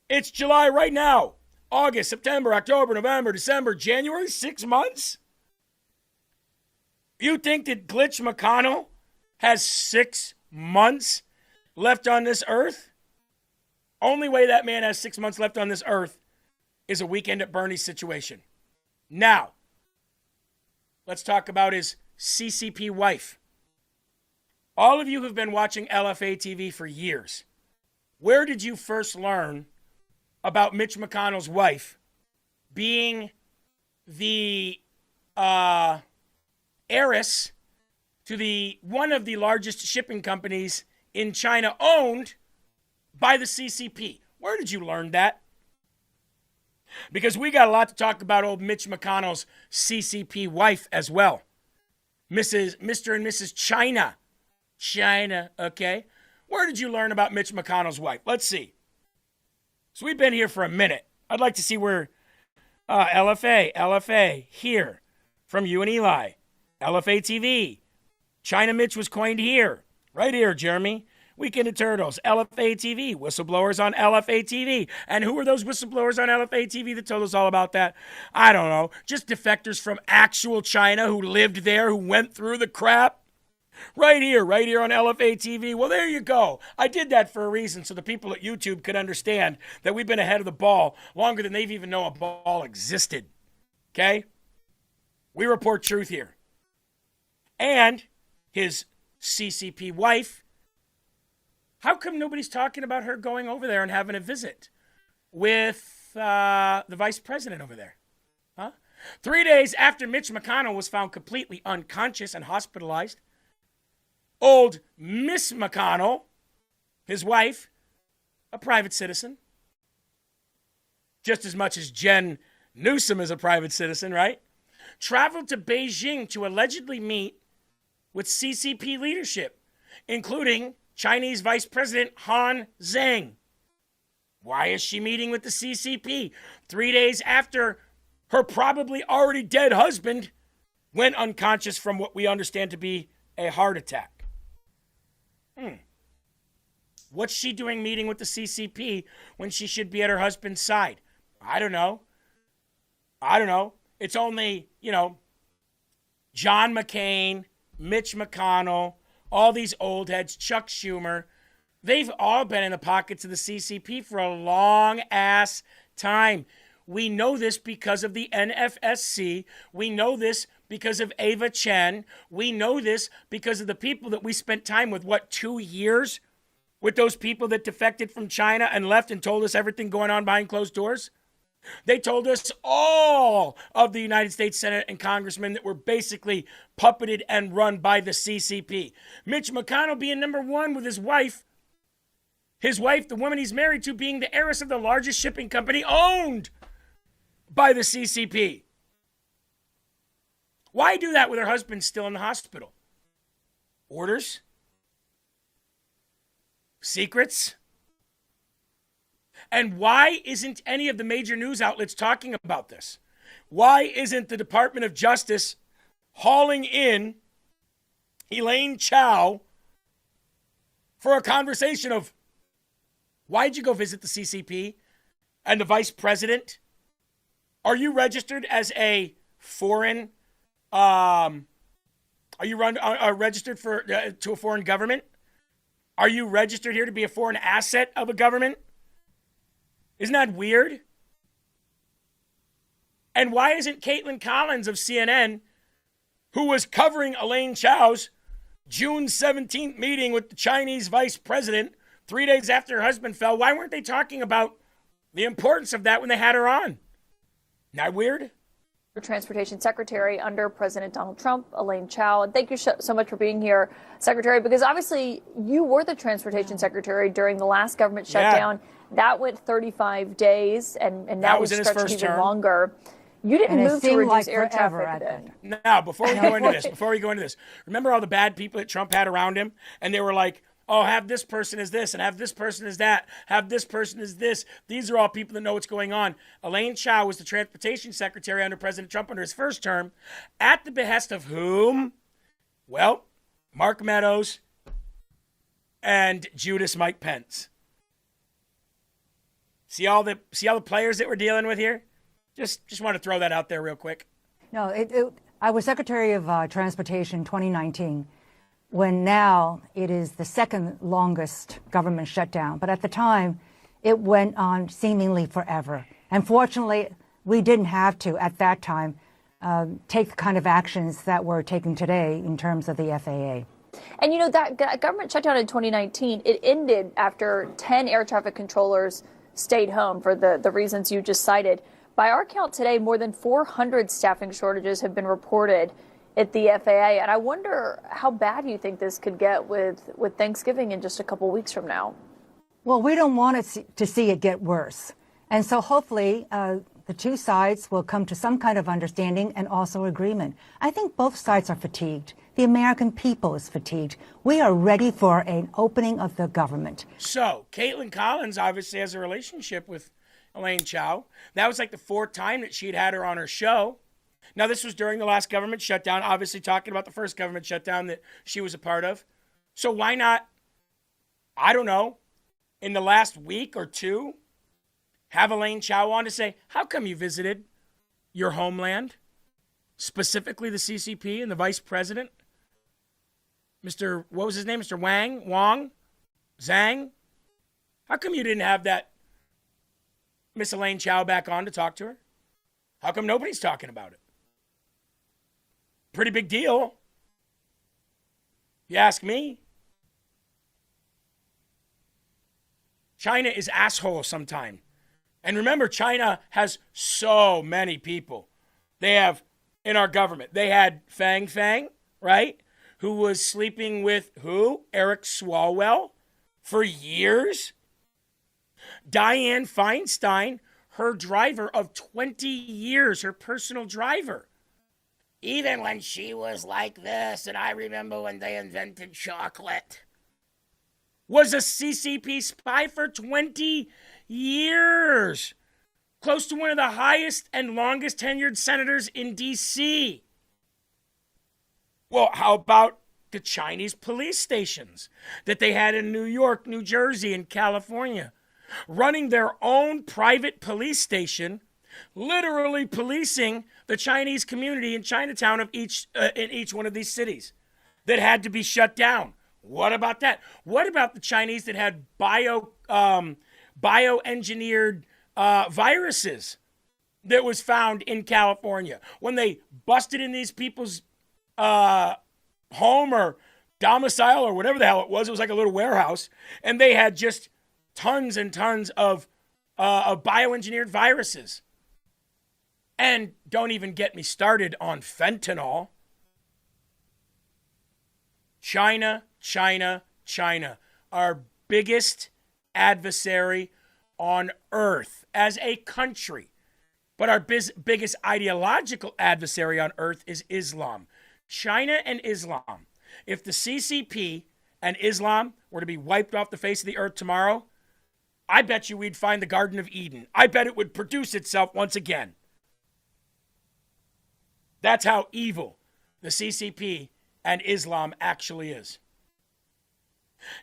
Speaker 18: It's July right now. August, September, October, November, December, January, 6 months? You think that Glitch McConnell has 6 months left on this earth? Only way that man has 6 months left on this earth is a weekend at Bernie's situation. Now, let's talk about his CCP wife. All of you who've been watching LFA TV for years, where did you first learn about Mitch McConnell's wife being the heiress to one of the largest shipping companies in China owned by the CCP? Where did you learn that? Because we got a lot to talk about old Mitch McConnell's CCP wife as well. Mr. and Mrs. China. China, okay? Where did you learn about Mitch McConnell's wife? Let's see. So we've been here for a minute. I'd like to see where LFA, here, from you and Eli. LFA TV. China Mitch was coined here. Right here, Jeremy. Weekend of Turtles, LFA TV, whistleblowers on LFA TV. And who were those whistleblowers on LFA TV that told us all about that? I don't know. Just defectors from actual China who lived there, who went through the crap. Right here on LFA TV. Well, there you go. I did that for a reason, so the people at YouTube could understand that we've been ahead of the ball longer than they've even known a ball existed. Okay? We report truth here. And his CCP wife, how come nobody's talking about her going over there and having a visit with the vice president over there? Huh? 3 days after Mitch McConnell was found completely unconscious and hospitalized, old Miss McConnell, his wife, a private citizen, just as much as Jen Newsom is a private citizen, right? Traveled to Beijing to allegedly meet with CCP leadership, including Chinese Vice President Han Zheng. Why is she meeting with the CCP 3 days after her probably already dead husband went unconscious from what we understand to be a heart attack? What's she doing meeting with the CCP when she should be at her husband's side? I don't know. It's only, John McCain, Mitch McConnell, all these old heads, Chuck Schumer. They've all been in the pockets of the CCP for a long-ass time. We know this because of the NFSC. We know this because of Ava Chen. We know this because of the people that we spent time with, 2 years? With those people that defected from China and left and told us everything going on behind closed doors? They told us all of the United States Senate and congressmen that were basically puppeted and run by the CCP. Mitch McConnell being number one with his wife, the woman he's married to, being the heiress of the largest shipping company owned by the CCP. Why do that with her husband still in the hospital? Orders? Secrets? And why isn't any of the major news outlets talking about this? Why isn't the Department of Justice hauling in Elaine Chao for a conversation of, why'd you go visit the CCP and the vice president? Are you registered as a foreign, are you registered to a foreign government? Are you registered here to be a foreign asset of a government? Isn't that weird? And why isn't Caitlin Collins of CNN, who was covering Elaine Chao's June 17th meeting with the Chinese vice president 3 days after her husband fell, why weren't they talking about the importance of that when they had her on? Isn't that weird?
Speaker 10: Transportation Secretary under President Donald Trump, Elaine Chao. And thank you so much for being here, Secretary, because obviously you were the Transportation Secretary during the last government shutdown. Yeah. That went 35 days, and now we've stretched even longer. You didn't move to reduce air traffic then.
Speaker 18: Now, before we go into this, remember all the bad people that Trump had around him? And they were like, oh, have this person as this, and have this person as that, have this person as this. These are all people that know what's going on. Elaine Chao was the Transportation Secretary under President Trump under his first term, at the behest of whom? Well, Mark Meadows and Judas Mike Pence. See all the players that we're dealing with here? Just want to throw that out there real quick.
Speaker 2: No, I was Secretary of Transportation 2019. when now it is the second longest government shutdown. But at the time, it went on seemingly forever. And fortunately, we didn't have to, at that time, take the kind of actions that we're taking today in terms of the FAA.
Speaker 10: And you know, that government shutdown in 2019, it ended after 10 air traffic controllers stayed home for the reasons you just cited. By our count today, more than 400 staffing shortages have been reported at the FAA. And I wonder how bad you think this could get with Thanksgiving in just a couple weeks from now.
Speaker 2: Well, we don't want to see it get worse. And so hopefully the two sides will come to some kind of understanding and also agreement. I think both sides are fatigued. The American people is fatigued. We are ready for an opening of the government.
Speaker 18: So, Caitlin Collins obviously has a relationship with Elaine Chao. That was like the fourth time that she'd had her on her show. Now, this was during the last government shutdown, obviously talking about the first government shutdown that she was a part of. So why not, I don't know, in the last week or two, have Elaine Chao on to say, how come you visited your homeland, specifically the CCP and the vice president? Mr. What was his name? Mr. Wang? Zhang? How come you didn't have that Miss Elaine Chao back on to talk to her? How come nobody's talking about it? Pretty big deal. You ask me. China is asshole sometime. And remember, China has so many people. They have, in our government, they had Fang Fang, right? Who was sleeping with who? Eric Swalwell for years. Dianne Feinstein, her driver of 20 years, her personal driver. Even when she was like this, and I remember when they invented chocolate, was a CCP spy for 20 years. Close to one of the highest and longest tenured senators in D.C. Well, how about the Chinese police stations that they had in New York, New Jersey, and California? Running their own private police station, literally policing the Chinese community in Chinatown of in each one of these cities that had to be shut down. What about that? What about the Chinese that had bioengineered viruses that was found in California? When they busted in these people's home or domicile or whatever the hell it was like a little warehouse, and they had just tons and tons of bioengineered viruses. And don't even get me started on fentanyl. China, China, China, our biggest adversary on earth as a country. But our biggest ideological adversary on earth is Islam. China and Islam. If the CCP and Islam were to be wiped off the face of the earth tomorrow, I bet you we'd find the Garden of Eden. I bet it would produce itself once again. That's how evil the CCP and Islam actually is.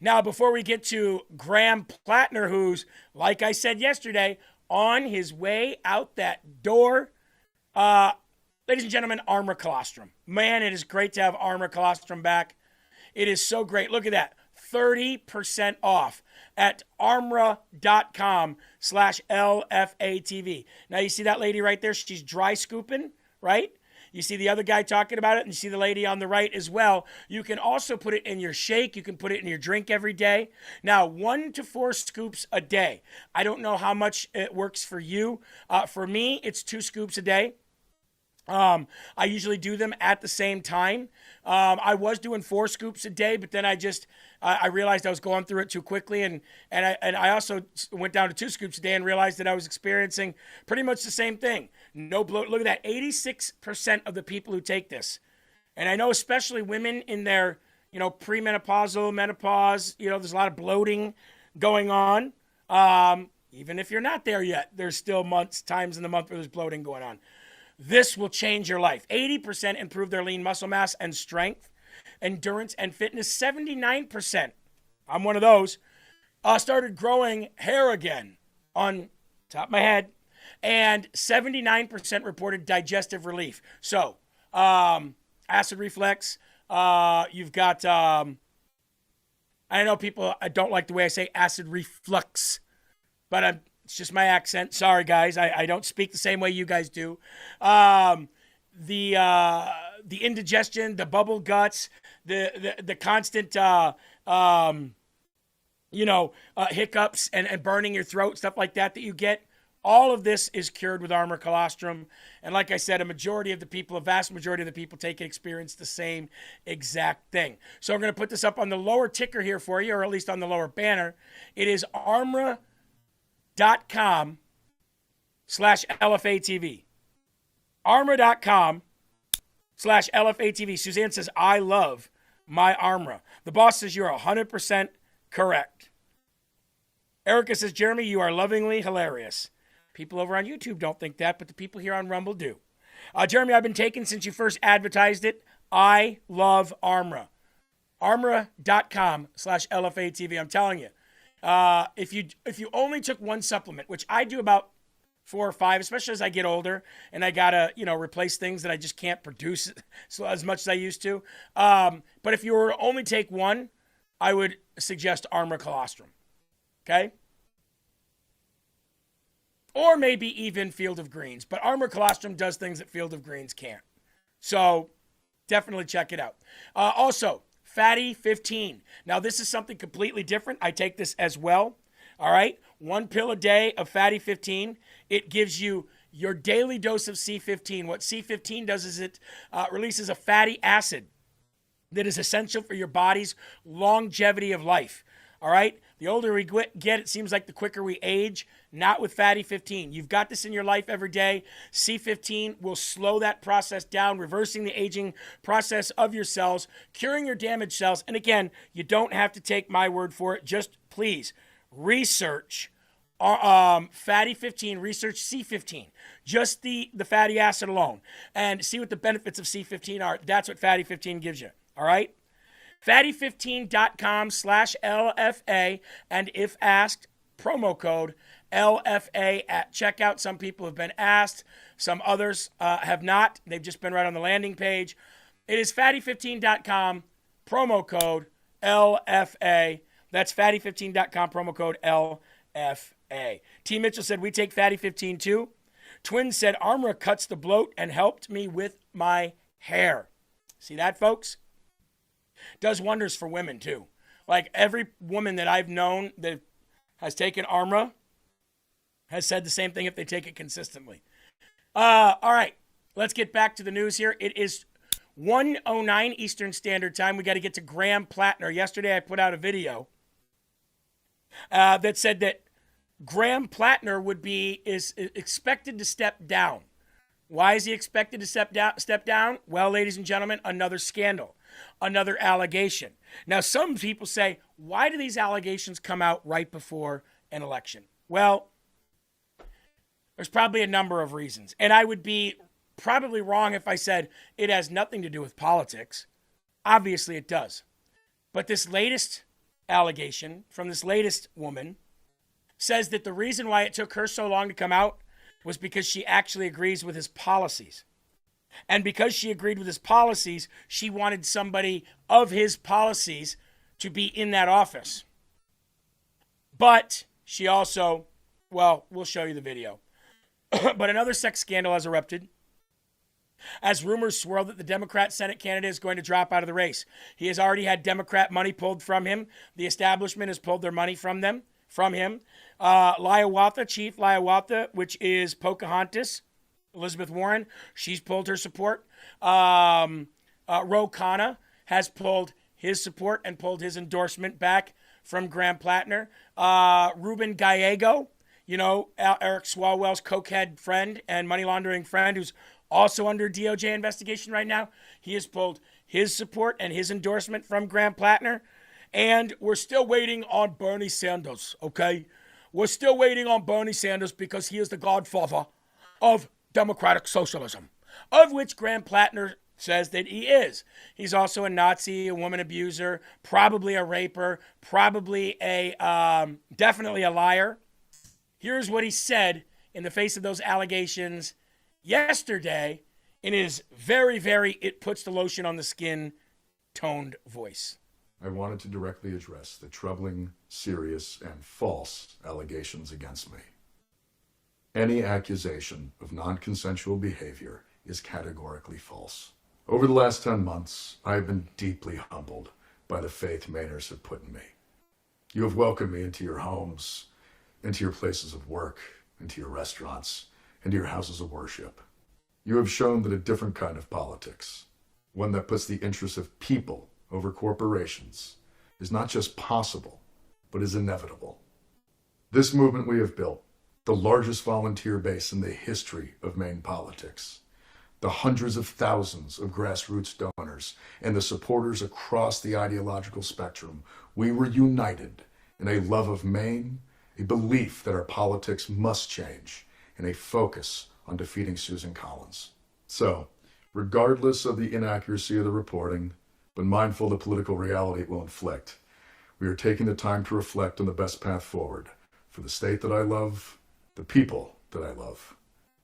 Speaker 18: Now, before we get to Graham Plattner, who's, like I said yesterday, on his way out that door, ladies and gentlemen, Armor Colostrum. Man, it is great to have Armor Colostrum back. It is so great. Look at that. 30% off at armra.com/LFATV. Now, you see that lady right there? She's dry scooping, right? You see the other guy talking about it, and you see the lady on the right as well. You can also put it in your shake. You can put it in your drink every day. Now, 1 to 4 scoops a day. I don't know how much it works for you. For me, it's 2 scoops a day. I usually do them at the same time. I was doing 4 scoops a day, but then I realized I was going through it too quickly, and I also went down to 2 scoops a day and realized that I was experiencing pretty much the same thing. No bloat. Look at that. 86% of the people who take this, and I know especially women in their premenopausal, menopause. There's a lot of bloating going on. Even if you're not there yet, there's still times in the month where there's bloating going on. This will change your life. 80% improve their lean muscle mass and strength, endurance, and fitness. 79%, I'm one of those, started growing hair again on top of my head. And 79% reported digestive relief. So, acid reflux, You've got, I know people don't like the way I say acid reflux, but it's just my accent. Sorry, guys. I don't speak the same way you guys do. The indigestion, the bubble guts, the constant, hiccups and burning your throat, stuff like that you get. All of this is cured with Armor Colostrum. And like I said, a vast majority of the people take and experience the same exact thing. So I'm going to put this up on the lower ticker here for you, or at least on the lower banner. It is armor.com/LFATV. Armor.com/LFATV. Suzanne says, I love my Armor. The boss says you're 100% correct. Erica says, Jeremy, you are lovingly hilarious. People over on YouTube don't think that, but the people here on Rumble do. Jeremy, I've been taken since you first advertised it. I love Armor. Armor.com/LFATV. I'm telling you, if you only took one supplement, which I do about 4 or 5, especially as I get older and I gotta, replace things that I just can't produce as much as I used to. But if you were to only take one, I would suggest Armor Colostrum. Okay? Or maybe even Field of Greens. But Armor Colostrum does things that Field of Greens can't. So definitely check it out. Also, Fatty 15. Now, this is something completely different. I take this as well. All right? 1 pill a day of Fatty 15. It gives you your daily dose of C15. What C15 does is it releases a fatty acid that is essential for your body's longevity of life. All right? The older we get, it seems like the quicker we age. Not with Fatty 15. You've got this in your life every day. C15 will slow that process down, reversing the aging process of your cells, curing your damaged cells. And again, you don't have to take my word for it. Just please research Fatty 15, research C15. Just the fatty acid alone. And see what the benefits of C15 are. That's what Fatty 15 gives you. All right? Fatty15.com/LFA. And if asked, promo code LFA at checkout. Some people have been asked. Some others have not. They've just been right on the landing page. It is fatty15.com, promo code LFA. That's fatty15.com, promo code LFA. T. Mitchell said, we take Fatty 15 too. Twin said, Armor cuts the bloat and helped me with my hair. See that, folks? Does wonders for women too. Like every woman that I've known that has taken Armor has said the same thing if they take it consistently. All right, let's get back to the news here. It is 1:09 Eastern Standard Time. We got to get to Graham Plattner. Yesterday I put out a video that said that Graham Plattner is expected to step down. Why is he expected to step down? Well, ladies and gentlemen, another scandal, another allegation. Now, some people say, why do these allegations come out right before an election? Well, there's probably a number of reasons. And I would be probably wrong if I said it has nothing to do with politics. Obviously, it does. But this latest allegation from this latest woman says that the reason why it took her so long to come out was because she actually agrees with his policies. And because she agreed with his policies, she wanted somebody of his policies to be in that office. But she also, well, we'll show you the video. But another sex scandal has erupted as rumors swirl that the Democrat Senate candidate is going to drop out of the race. He has already had Democrat money pulled from him. The establishment has pulled their money from him. Liawatha, Chief Liawatha, which is Pocahontas, Elizabeth Warren, she's pulled her support. Ro Khanna has pulled his support and pulled his endorsement back from Graham Plattner. Ruben Gallego, Eric Swalwell's cokehead friend and money laundering friend, who's also under DOJ investigation right now. He has pulled his support and his endorsement from Graham Plattner. And we're still waiting on Bernie Sanders, okay? We're still waiting on Bernie Sanders because he is the godfather of democratic socialism, of which Graham Plattner says that he is. He's also a Nazi, a woman abuser, probably a raper, probably definitely a liar. Here's what he said in the face of those allegations yesterday in his very, very it puts the lotion on the skin toned voice.
Speaker 17: I wanted to directly address the troubling, serious, and false allegations against me. Any accusation of non-consensual behavior is categorically false. Over the last 10 months, I have been deeply humbled by the faith Mainers have put in me. You have welcomed me into your homes, into your places of work, into your restaurants, into your houses of worship. You have shown that a different kind of politics, one that puts the interests of people over corporations, is not just possible, but is inevitable. This movement we have built, the largest volunteer base in the history of Maine politics, the hundreds of thousands of grassroots donors, and the supporters across the ideological spectrum, we were united in a love of Maine, a belief that our politics must change, and a focus on defeating Susan Collins. So, regardless of the inaccuracy of the reporting, but mindful of the political reality it will inflict, we are taking the time to reflect on the best path forward for the state that I love, the people that I love,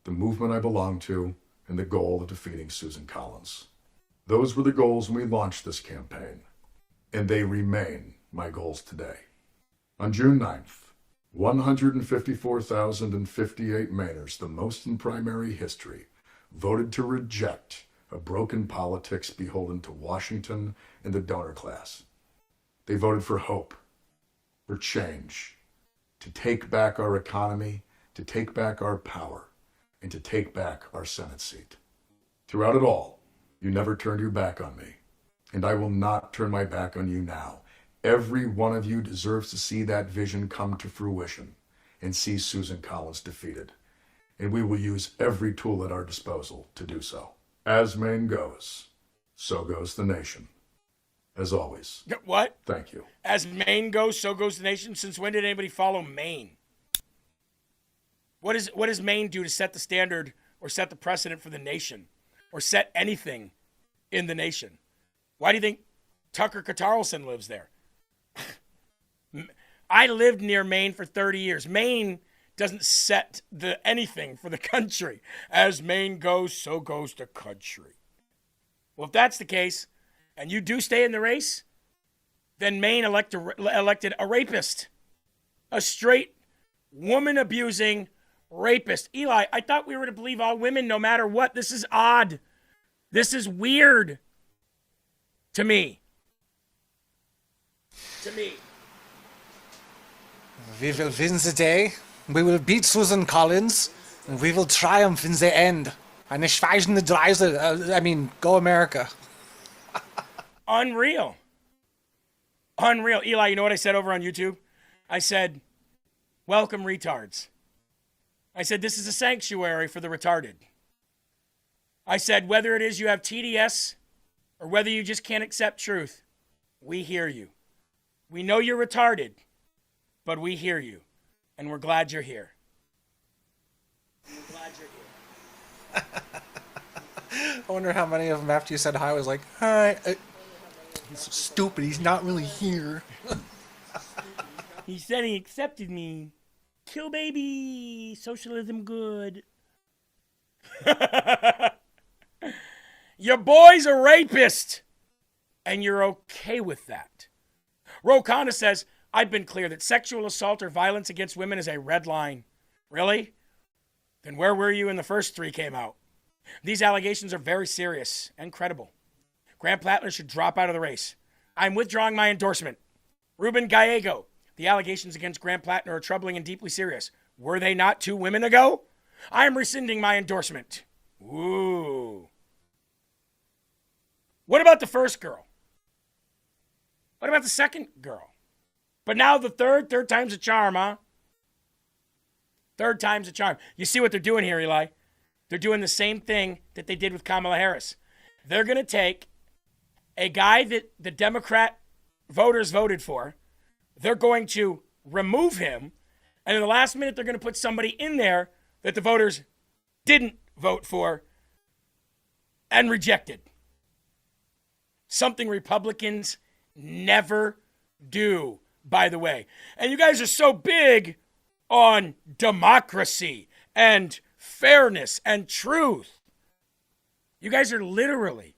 Speaker 17: the movement I belong to, and the goal of defeating Susan Collins. Those were the goals when we launched this campaign, and they remain my goals today. On June 9th, 154,058 Mainers, the most in primary history, voted to reject a broken politics beholden to Washington and the donor class. They voted for hope, for change, to take back our economy, to take back our power, and to take back our Senate seat. Throughout it all, you never turned your back on me, and I will not turn my back on you now. Every one of you deserves to see that vision come to fruition and see Susan Collins defeated, and we will use every tool at our disposal to do so. As Maine goes, so goes the nation. As always.
Speaker 18: What?
Speaker 17: Thank you.
Speaker 18: As Maine goes, so goes the nation. Since when did anybody follow Maine? What does Maine do to set the standard or set the precedent for the nation or set anything in the nation? Why do you think Tucker Carlson lives there? I lived near Maine for 30 years. Maine doesn't set anything for the country. As Maine goes, so goes the country. Well, if that's the case, and you do stay in the race, then Maine elected a rapist, a straight woman-abusing rapist. Eli, I thought we were to believe all women no matter what. This is odd. This is weird to me.
Speaker 19: We will win the day. We will beat Susan Collins. And we will triumph in the end. Eine schweigende Reise. Go America.
Speaker 18: Unreal. Unreal. Eli, you know what I said over on YouTube? I said, welcome retards. I said, this is a sanctuary for the retarded. I said, whether it is you have TDS or whether you just can't accept truth, we hear you. We know you're retarded, but we hear you, and we're glad you're here.
Speaker 19: I wonder how many of them, after you said hi, was like, hi. He's so stupid. He's not really here.
Speaker 18: He said he accepted me. Kill baby. Socialism good. Your boy's a rapist, and you're okay with that. Ro Khanna says, I've been clear that sexual assault or violence against women is a red line. Really? Then where were you when the first three came out? These allegations are very serious and credible. Graham Plattner should drop out of the race. I'm withdrawing my endorsement. Ruben Gallego, the allegations against Graham Plattner are troubling and deeply serious. Were they not 2 women ago? I am rescinding my endorsement. Ooh. What about the first girl? What about the second girl? But now the third time's a charm, huh? Third time's a charm. You see what they're doing here, Eli? They're doing the same thing that they did with Kamala Harris. They're going to take a guy that the Democrat voters voted for. They're going to remove him. And in the last minute, they're going to put somebody in there that the voters didn't vote for and rejected. Something Republicans never do, by the way. And you guys are so big on democracy and fairness and truth. You guys are literally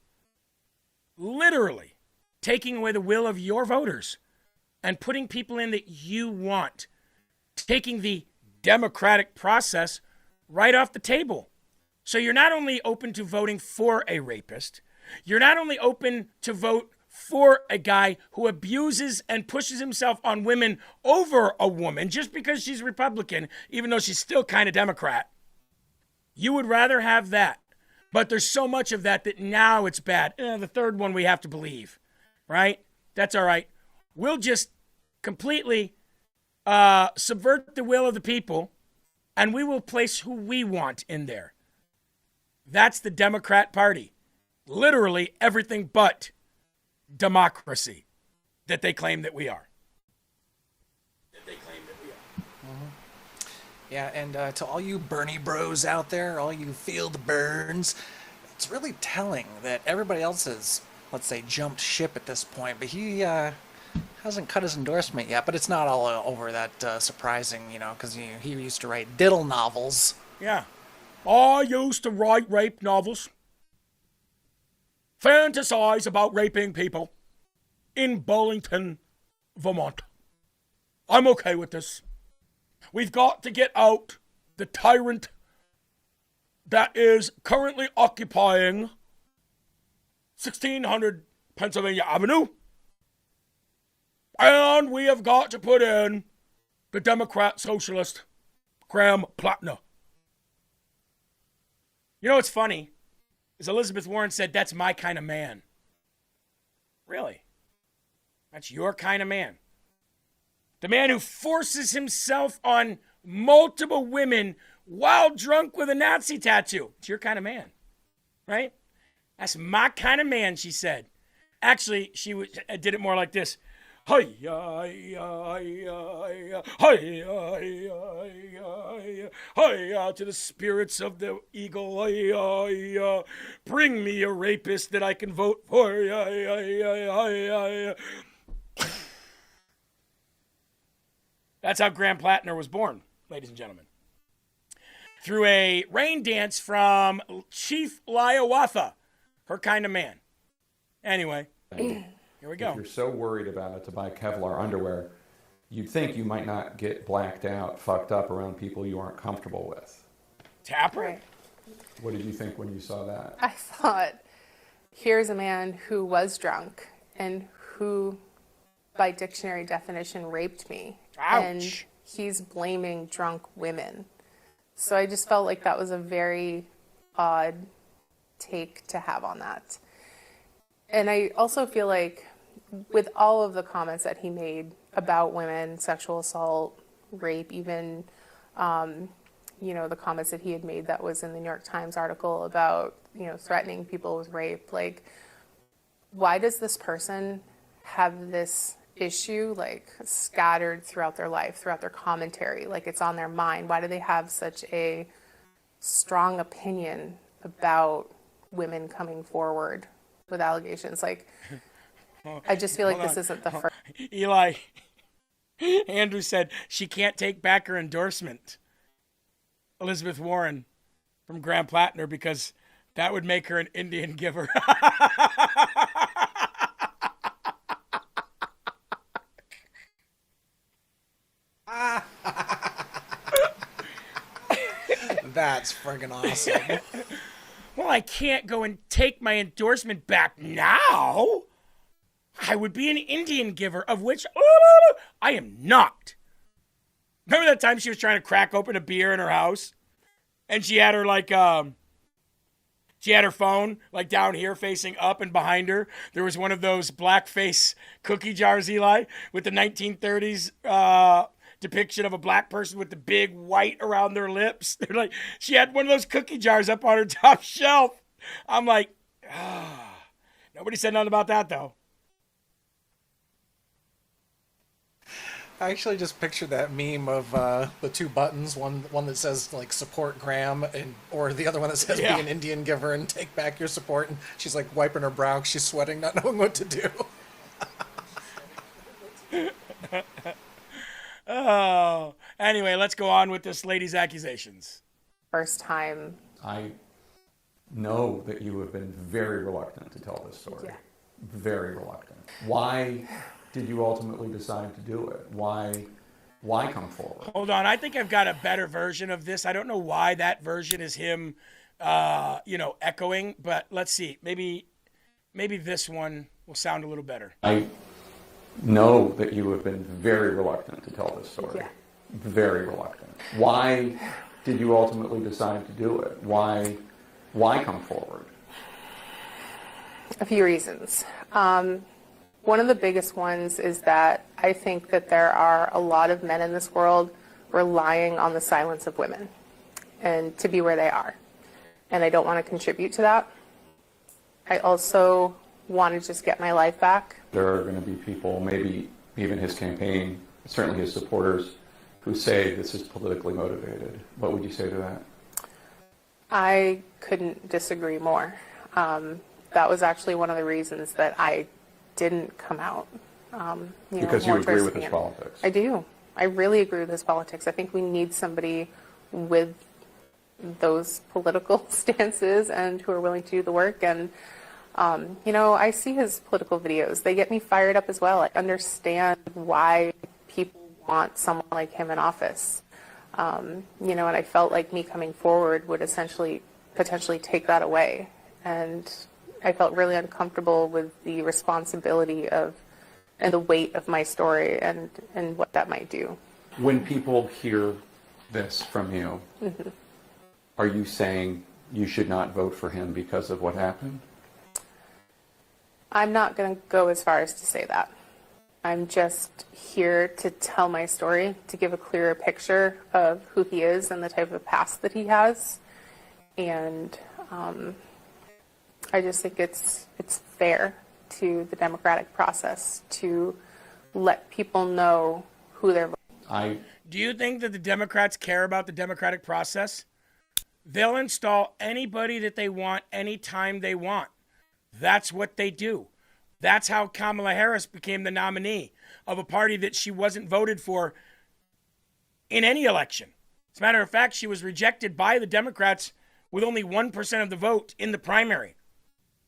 Speaker 18: taking away the will of your voters and putting people in that you want, taking the democratic process right off the table. So you're not only open to voting for a rapist, you're not only open to vote for a guy who abuses and pushes himself on women over a woman just because she's Republican, even though she's still kind of Democrat. You would rather have that. But there's so much of that that now it's bad. The third one we have to believe, right? That's all right. We'll just completely subvert the will of the people, and we will place who we want in there. That's the Democrat Party. Literally everything but democracy that they claim that we are.
Speaker 19: Yeah, and to all you Bernie bros out there, all you feel the burns, it's really telling that everybody else has, let's say, jumped ship at this point, but he hasn't cut his endorsement yet. But it's not all over that surprising, because he used to write diddle novels.
Speaker 18: Yeah. I used to write rape novels. Fantasize about raping people in Burlington, Vermont. I'm okay with this. We've got to get out the tyrant that is currently occupying 1600 Pennsylvania Avenue. And we have got to put in the Democrat socialist Graham Plattner. You know what's funny? Is Elizabeth Warren said, that's my kind of man. Really? That's your kind of man. The man who forces himself on multiple women while drunk with a Nazi tattoo. It's your kind of man, right? That's my kind of man, she said. Actually, she did it more like this. Hi-ya, hi-ya, hi-ya, hi-ya, to the spirits of the eagle. Hi-ya, bring me a rapist that I can vote for. Hi-ya. That's how Graham Plattner was born, ladies and gentlemen. Through a rain dance from Chief Liawatha, her kind of man. Anyway, here we go.
Speaker 1: If you're so worried about it to buy Kevlar underwear, you'd think you might not get blacked out, fucked up around people you aren't comfortable with.
Speaker 18: Tapper?
Speaker 20: Right.
Speaker 1: What did you think when you saw that?
Speaker 20: I thought, here's a man who was drunk and who, by dictionary definition, raped me.
Speaker 18: Ouch.
Speaker 20: And he's blaming drunk women. So I just felt like that was a very odd take to have on that. And I also feel like with all of the comments that he made about women, sexual assault, rape, even, the comments that he had made that was in the New York Times article about, threatening people with rape, like, why does this person have this issue scattered throughout their life, throughout their commentary, like it's on their mind? Why do they have such a strong opinion about women coming forward with allegations? I just feel like this isn't the first.
Speaker 18: Eli, Andrew said she can't take back her endorsement, Elizabeth Warren, from Graham Plattner, because that would make her an Indian giver.
Speaker 19: That's friggin' awesome.
Speaker 18: Well, I can't go and take my endorsement back now. I would be an Indian giver, of which I am not. Remember that time she was trying to crack open a beer in her house? And she had her she had her phone down here facing up, and behind her there was one of those blackface cookie jars, Eli, with the 1930s depiction of a black person with the big white around their lips. They're she had one of those cookie jars up on her top shelf. I'm like, nobody said nothing about that though.
Speaker 19: I actually just pictured that meme of the two buttons, one that says support Graham, or the other one that says be an Indian giver and take back your support, and she's wiping her brow, she's sweating, not knowing what to do.
Speaker 18: Oh, anyway, let's go on with this lady's accusations.
Speaker 20: First time.
Speaker 1: I know that you have been very reluctant to tell this story.
Speaker 20: Yeah.
Speaker 1: Very reluctant. Why did you ultimately decide to do it? Why come forward?
Speaker 18: Hold on, I think I've got a better version of this. I don't know why that version is him, echoing, but let's see. Maybe this one will sound a little better.
Speaker 1: I know that you have been very reluctant to tell this story.
Speaker 20: Yeah.
Speaker 1: Very reluctant. Why did you ultimately decide to do it? Why come forward?
Speaker 20: A few reasons. One of the biggest ones is that I think that there are a lot of men in this world relying on the silence of women and to be where they are. And I don't want to contribute to that. I also want to just get my life back.
Speaker 1: There are going to be people, maybe even his campaign, certainly his supporters, who say this is politically motivated. What would you say to that?
Speaker 20: I couldn't disagree more. That was actually one of the reasons that I didn't come out.
Speaker 1: Because you agree with his politics.
Speaker 20: I do. I really agree with his politics. I think we need somebody with those political stances and who are willing to do the work. And, I see his political videos. They get me fired up as well. I understand why people want someone like him in office. And I felt like me coming forward would potentially take that away. And I felt really uncomfortable with the responsibility and the weight of my story and what that might do.
Speaker 1: When people hear this from you,
Speaker 20: Mm-hmm.
Speaker 1: are you saying you should not vote for him because of what happened?
Speaker 20: I'm not going to go as far as to say that. I'm just here to tell my story, to give a clearer picture of who he is and the type of past that he has. And I just think it's fair to the democratic process to let people know who they're voting.
Speaker 18: Do you think that the Democrats care about the democratic process? They'll install anybody that they want anytime they want. That's what they do. That's how Kamala Harris became the nominee of a party that she wasn't voted for in any election. As a matter of fact, she was rejected by the Democrats with only 1% of the vote in the primary.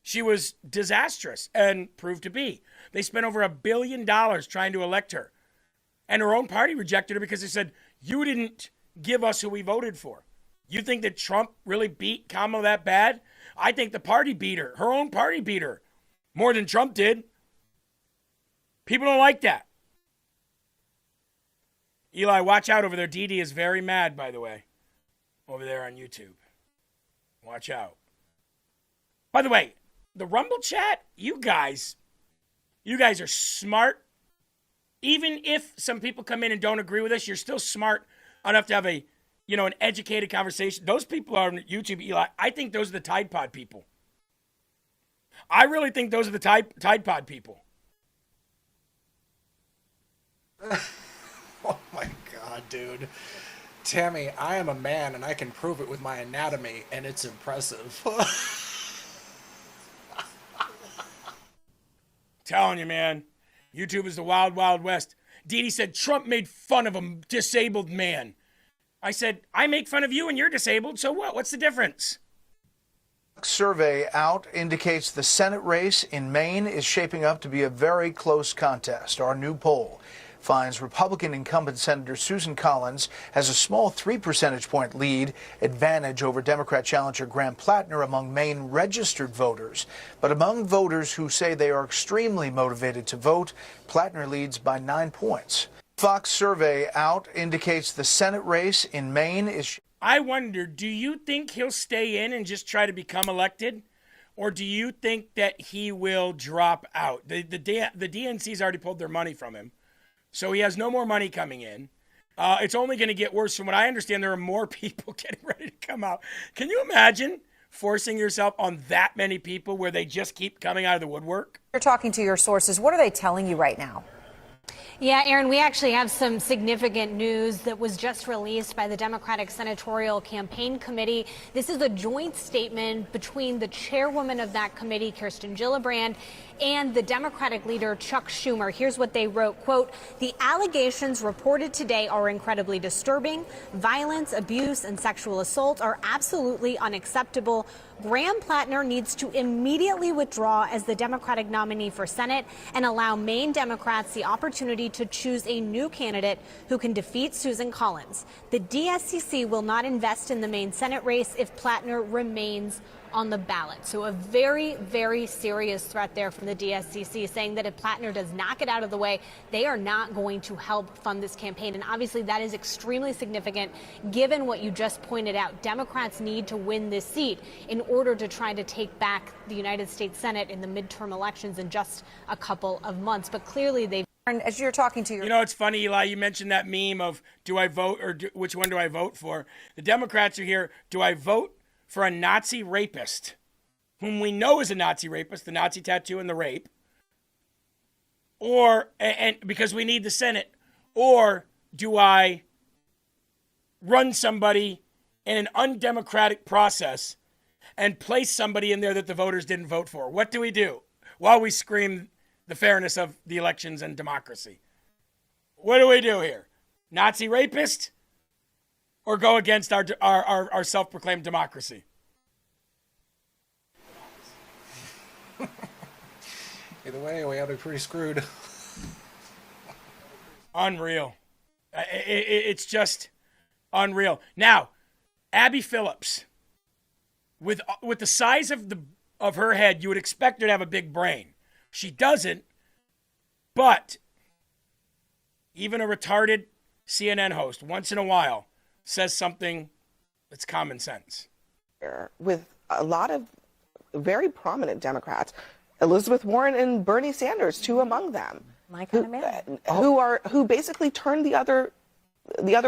Speaker 18: She was disastrous and proved to be. They spent over $1 billion trying to elect her. And her own party rejected her because they said, you didn't give us who we voted for. You think that Trump really beat Kamala that bad? I think the party beat her. Her own party beat her more than Trump did. People don't like that. Eli, watch out over there. Dee Dee is very mad, by the way, over there on YouTube. Watch out. By the way, the Rumble chat, you guys are smart. Even if some people come in and don't agree with us, you're still smart enough to have an educated conversation. Those people are on YouTube, Eli. I think those are the Tide Pod people. I really think those are the Tide Pod people.
Speaker 19: Oh my God, dude. Tammy, I am a man and I can prove it with my anatomy, and it's impressive.
Speaker 18: Telling you, man. YouTube is the wild, wild west. Dee Dee said Trump made fun of a disabled man. I said, I make fun of you and you're disabled, so what? What's the difference?
Speaker 8: Survey out indicates the Senate race in Maine is shaping up to be a very close contest. Our new poll finds Republican incumbent Senator Susan Collins has a small 3 percentage point lead advantage over Democrat challenger Graham Plattner among Maine registered voters. But among voters who say they are extremely motivated to vote, Plattner leads by 9 points. Fox survey out indicates the Senate race in Maine is...
Speaker 18: I wonder, do you think he'll stay in and just try to become elected? Or do you think that he will drop out? The DNC's already pulled their money from him. So he has no more money coming in. It's only going to get worse. From what I understand, there are more people getting ready to come out. Can you imagine forcing yourself on that many people where they just keep coming out of the woodwork?
Speaker 9: You're talking to your sources. What are they telling you right now?
Speaker 21: Yeah, Aaron, we actually have some significant news that was just released by the Democratic Senatorial Campaign Committee. This is a joint statement between the chairwoman of that committee, Kirsten Gillibrand, and the Democratic leader Chuck Schumer. Here's what they wrote, quote, "The allegations reported today are incredibly disturbing. Violence, abuse, and sexual assault are absolutely unacceptable. Graham Plattner needs to immediately withdraw as the Democratic nominee for Senate and allow Maine Democrats the opportunity to choose a new candidate who can defeat Susan Collins. The DSCC will not invest in the Maine Senate race if Plattner remains on the ballot." So a very, very serious threat there from the DSCC, saying that if Plattner does not get out of the way, they are not going to help fund this campaign. And obviously that is extremely significant given what you just pointed out. Democrats need to win this seat in order to try to take back the United States Senate in the midterm elections in just a couple of months. But clearly they've...
Speaker 9: As you're talking to your...
Speaker 18: You know, it's funny, Eli, you mentioned that meme of do I vote or which one do I vote for? The Democrats are here. Do I vote for a Nazi rapist, whom we know is a Nazi rapist, the Nazi tattoo and the rape, or, and because we need the Senate, or do I run somebody in an undemocratic process and place somebody in there that the voters didn't vote for? What do we do while we scream the fairness of the elections and democracy? What do we do here? Nazi rapist? Or go against our self-proclaimed democracy?
Speaker 19: Either way, we ought to be pretty screwed.
Speaker 18: Unreal. It's just unreal. Now, Abby Phillips, with the size of her head, you would expect her to have a big brain. She doesn't, but even a retarded CNN host, once in a while, says something that's common sense.
Speaker 4: With a lot of very prominent Democrats, Elizabeth Warren and Bernie Sanders, two among them,
Speaker 9: My kind of man.
Speaker 4: who basically turned the other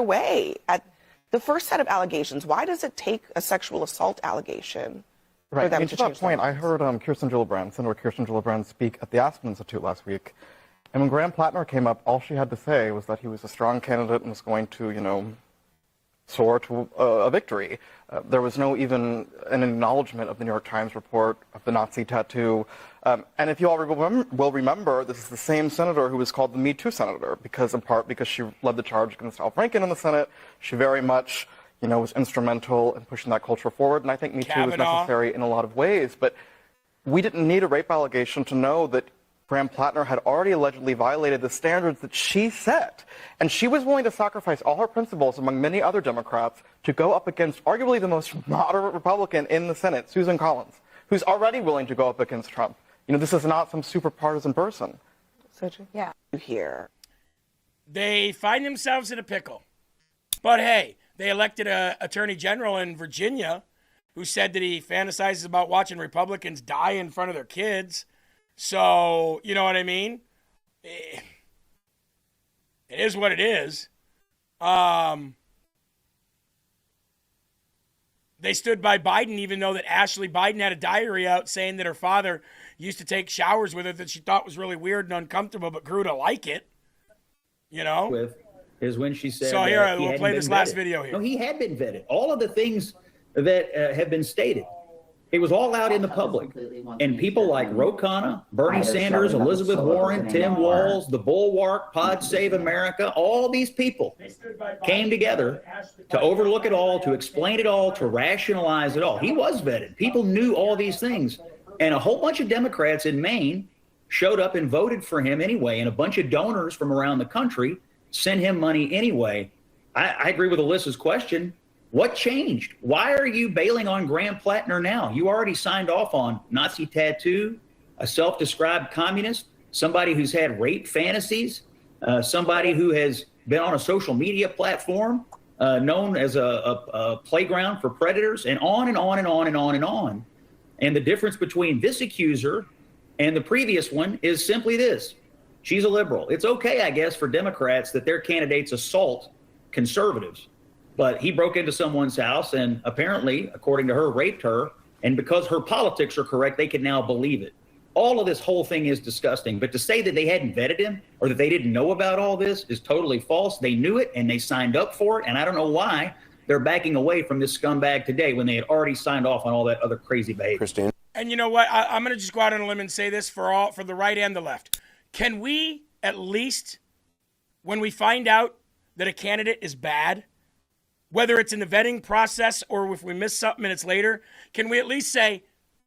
Speaker 4: way at the first set of allegations. Why does it take a sexual assault allegation for them
Speaker 22: to
Speaker 4: to
Speaker 22: that
Speaker 4: change
Speaker 22: point,
Speaker 4: their
Speaker 22: I heard Senator Kirsten Gillibrand speak at the Aspen Institute last week. And when Graham Plattner came up, all she had to say was that he was a strong candidate and was going to, soar to a victory. There was no even an acknowledgement of the New York Times report of the Nazi tattoo. And if you all will remember, this is the same senator who was called the Me Too senator, in part because she led the charge against Al Franken in the Senate. She very much, was instrumental in pushing that culture forward. And I think Me Too was necessary in a lot of ways. But we didn't need a rape allegation to know that Graham Plattner had already allegedly violated the standards that she set. And she was willing to sacrifice all her principles, among many other Democrats, to go up against arguably the most moderate Republican in the Senate, Susan Collins, who's already willing to go up against Trump. This is not some super partisan person.
Speaker 4: Yeah. Here.
Speaker 18: They find themselves in a pickle. But hey, they elected an attorney general in Virginia who said that he fantasizes about watching Republicans die in front of their kids. So, you know what I mean? It is what it is. They stood by Biden, even though that Ashley Biden had a diary out saying that her father used to take showers with her that she thought was really weird and uncomfortable, but grew to like it.
Speaker 23: Is when she said.
Speaker 18: So here, we'll play this last video here.
Speaker 23: No, he had been vetted. All of the things that have been stated. It was all out in the public. And people like Ro Khanna, Bernie Sanders, Elizabeth Warren, Tim Walz, the Bulwark, Pod Save America, all these people came together to overlook it all, to explain it all, to rationalize it all. He was vetted. People knew all these things. And a whole bunch of Democrats in Maine showed up and voted for him anyway. And a bunch of donors from around the country sent him money anyway. I agree with Alyssa's question. What changed? Why are you bailing on Graham Plattner now? You already signed off on Nazi tattoo, a self-described communist, somebody who's had rape fantasies, somebody who has been on a social media platform known as a playground for predators, and on and on and on and on and on. And the difference between this accuser and the previous one is simply this. She's a liberal. It's okay, I guess, for Democrats that their candidates assault conservatives. But he broke into someone's house and apparently, according to her, raped her. And because her politics are correct, they can now believe it. All of this whole thing is disgusting. But to say that they hadn't vetted him or that they didn't know about all this is totally false. They knew it and they signed up for it. And I don't know why they're backing away from this scumbag today when they had already signed off on all that other crazy behavior.
Speaker 24: Christine.
Speaker 18: And you know what? I'm going to just go out on a limb and say this for the right and the left. Can we at least, when we find out that a candidate is bad, whether it's in the vetting process or if we miss something minutes later, can we at least say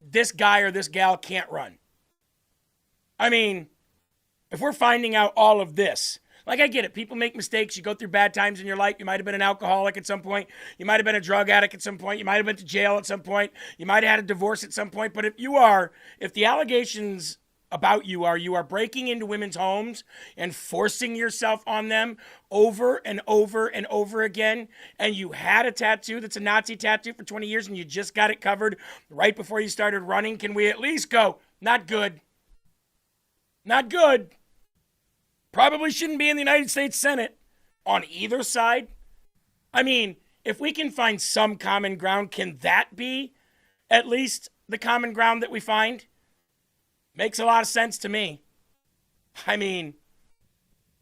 Speaker 18: this guy or this gal can't run? I mean, if we're finding out all of this, like, I get it. People make mistakes. You go through bad times in your life. You might have been an alcoholic at some point. You might have been a drug addict at some point. You might have been to jail at some point. You might have had a divorce at some point. But if the allegations about you are breaking into women's homes and forcing yourself on them over and over and over again, and you had a tattoo that's a Nazi tattoo for 20 years and you just got it covered right before you started running, can we at least go, not good? Not good. Probably shouldn't be in the United States Senate on either side. I mean, if we can find some common ground, can that be at least the common ground that we find? Makes a lot of sense to me. I mean,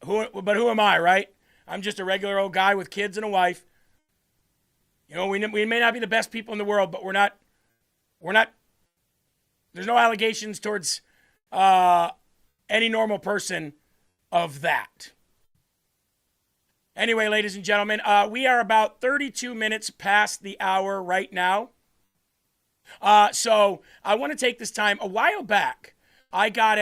Speaker 18: who am I, right? I'm just a regular old guy with kids and a wife. You know, we may not be the best people in the world, but we're not, there's no allegations towards any normal person of that. Anyway, ladies and gentlemen, we are about 32 minutes past the hour right now. So I want to take this time. A while back, I got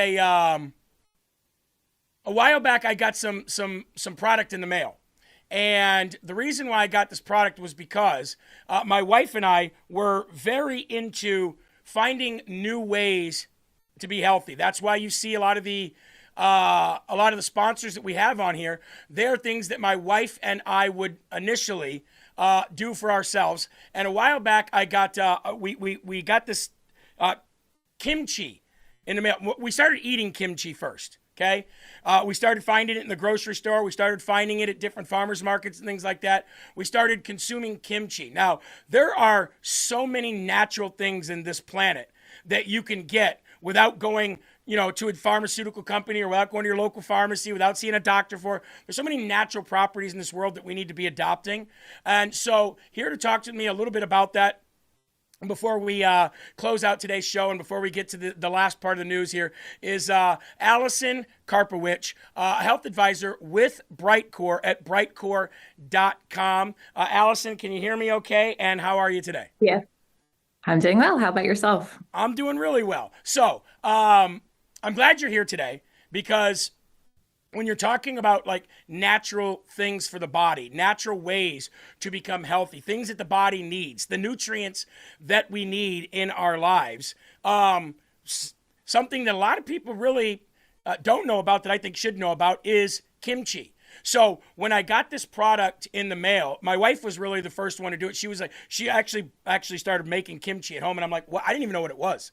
Speaker 18: some product in the mail. And the reason why I got this product was because my wife and I were very into finding new ways to be healthy. That's why you see a lot of the sponsors that we have on here. They're things that my wife and I would initially do for ourselves. And a while back, I got we got this kimchi in the mail. We started eating kimchi first. Okay, we started finding it in the grocery store. We started finding it at different farmers markets and things like that. We started consuming kimchi. Now, there are so many natural things in this planet that you can get without going, to a pharmaceutical company or without going to your local pharmacy, without seeing a doctor for. There's so many natural properties in this world that we need to be adopting. And so here to talk to me a little bit about that before we close out today's show and before we get to the last part of the news here is Allison Karpowicz, a health advisor with Brightcore at brightcore.com. Allison, can you hear me okay? And how are you today?
Speaker 11: Yeah, I'm doing well. How about yourself?
Speaker 18: I'm doing really well. So I'm glad you're here today because when you're talking about like natural things for the body, natural ways to become healthy, things that the body needs, the nutrients that we need in our lives, something that a lot of people really don't know about that I think should know about is kimchi. So when I got this product in the mail, my wife was really the first one to do it. She was like, she actually started making kimchi at home. And I'm like, well, I didn't even know what it was.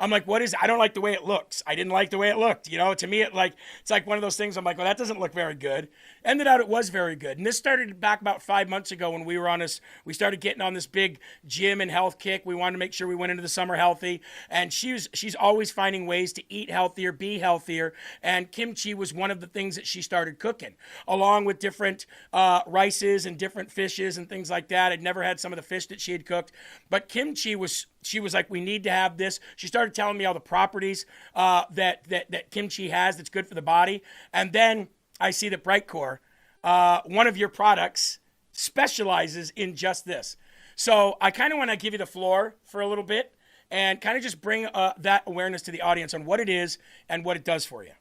Speaker 18: I'm like, what is it? I don't like the way it looks. I didn't like the way it looked. To me, it's like one of those things. I'm like, well, that doesn't look very good. Ended out it was very good. And this started back about 5 months ago when we started getting on this big gym and health kick. We wanted to make sure we went into the summer healthy. And she's always finding ways to eat healthier, be healthier. And kimchi was one of the things that she started cooking, along with different rices and different fishes and things like that. I'd never had some of the fish that she had cooked. But kimchi she was like, we need to have this. She started telling me all the properties that kimchi has that's good for the body. And then I see that Brightcore, one of your products, specializes in just this. So I kind of want to give you the floor for a little bit and kind of just bring that awareness to the audience on what it is and what it does for you.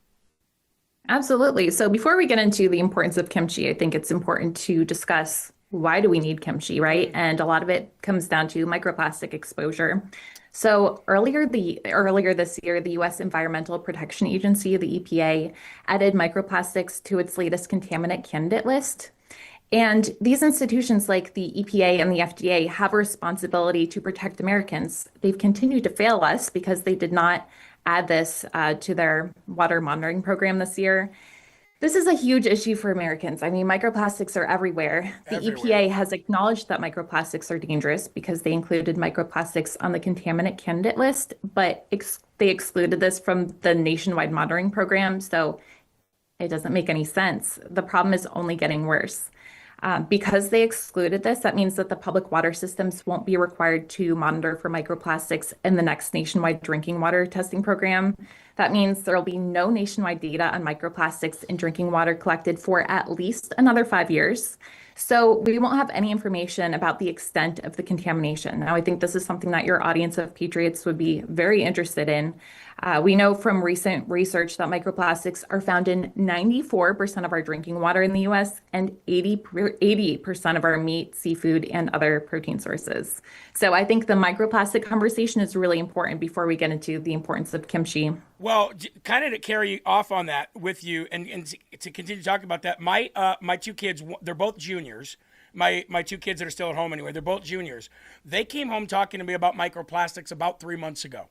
Speaker 11: Absolutely. So before we get into the importance of kimchi, I think it's important to discuss why do we need kimchi, right? And a lot of it comes down to microplastic exposure. So earlier this year, the U.S. Environmental Protection Agency, the EPA, added microplastics to its latest contaminant candidate list. And these institutions like the EPA and the FDA have a responsibility to protect Americans. They've continued to fail us because they did not add this to their water monitoring program this year. This is a huge issue for Americans. I mean, microplastics are everywhere. The EPA has acknowledged that microplastics are dangerous because they included microplastics on the contaminant candidate list, but they excluded this from the nationwide monitoring program, so it doesn't make any sense. The problem is only getting worse. Because they excluded this, that means that the public water systems won't be required to monitor for microplastics in the next nationwide drinking water testing program. That means there will be no nationwide data on microplastics in drinking water collected for at least another 5 years. So we won't have any information about the extent of the contamination. Now, I think this is something that your audience of patriots would be very interested in. We know from recent research that microplastics are found in 94% of our drinking water in the US and 80% of our meat, seafood, and other protein sources. So I think the microplastic conversation is really important before we get into the importance of kimchi.
Speaker 18: Well, kind of to carry off on that with you and to continue talking about that, my two kids, they're both juniors. My two kids that are still at home anyway, they're both juniors. They came home talking to me about microplastics about 3 months ago.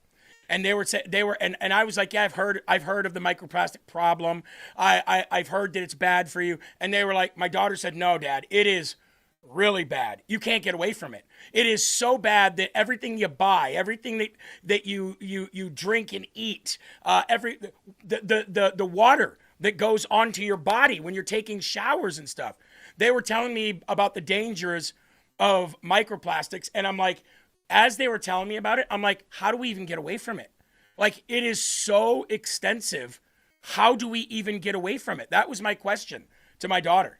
Speaker 18: And they were and I was like, yeah, I've heard of the microplastic problem. I've heard that it's bad for you. And they were like, my daughter said, no, Dad, it is really bad. You can't get away from it. It is so bad that everything you buy, everything that you drink and eat, the water that goes onto your body when you're taking showers and stuff. They were telling me about the dangers of microplastics, and I'm like, as they were telling me about it, I'm like, how do we even get away from it? Like, it is so extensive. How do we even get away from it? That was my question to my daughter.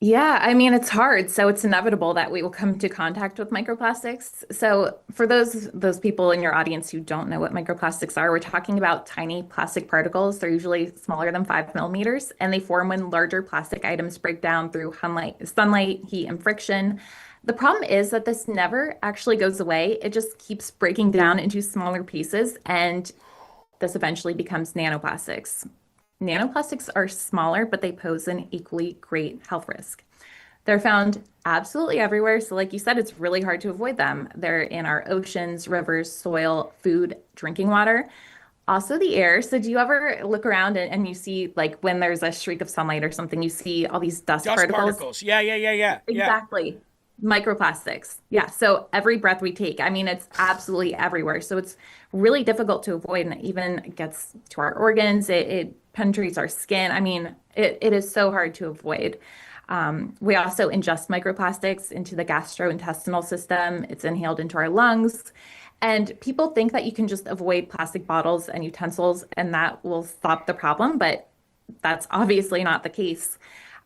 Speaker 11: Yeah, I mean, it's hard. So it's inevitable that we will come into contact with microplastics. So for those people in your audience who don't know what microplastics are, we're talking about tiny plastic particles. They're usually smaller than 5 millimeters, and they form when larger plastic items break down through sunlight, heat, and friction. The problem is that this never actually goes away. It just keeps breaking down into smaller pieces, and this eventually becomes nanoplastics. Nanoplastics are smaller, but they pose an equally great health risk. They're found absolutely everywhere. So like you said, it's really hard to avoid them. They're in our oceans, rivers, soil, food, drinking water, also the air. So do you ever look around and you see, like, when there's a streak of sunlight or something, you see all these dust particles?
Speaker 18: Yeah.
Speaker 11: Exactly. Microplastics. Yeah. So every breath we take, I mean, it's absolutely everywhere. So it's really difficult to avoid, and it even gets to our organs. It penetrates our skin. I mean, it is so hard to avoid. We also ingest microplastics into the gastrointestinal system. It's inhaled into our lungs. And people think that you can just avoid plastic bottles and utensils and that will stop the problem, but that's obviously not the case.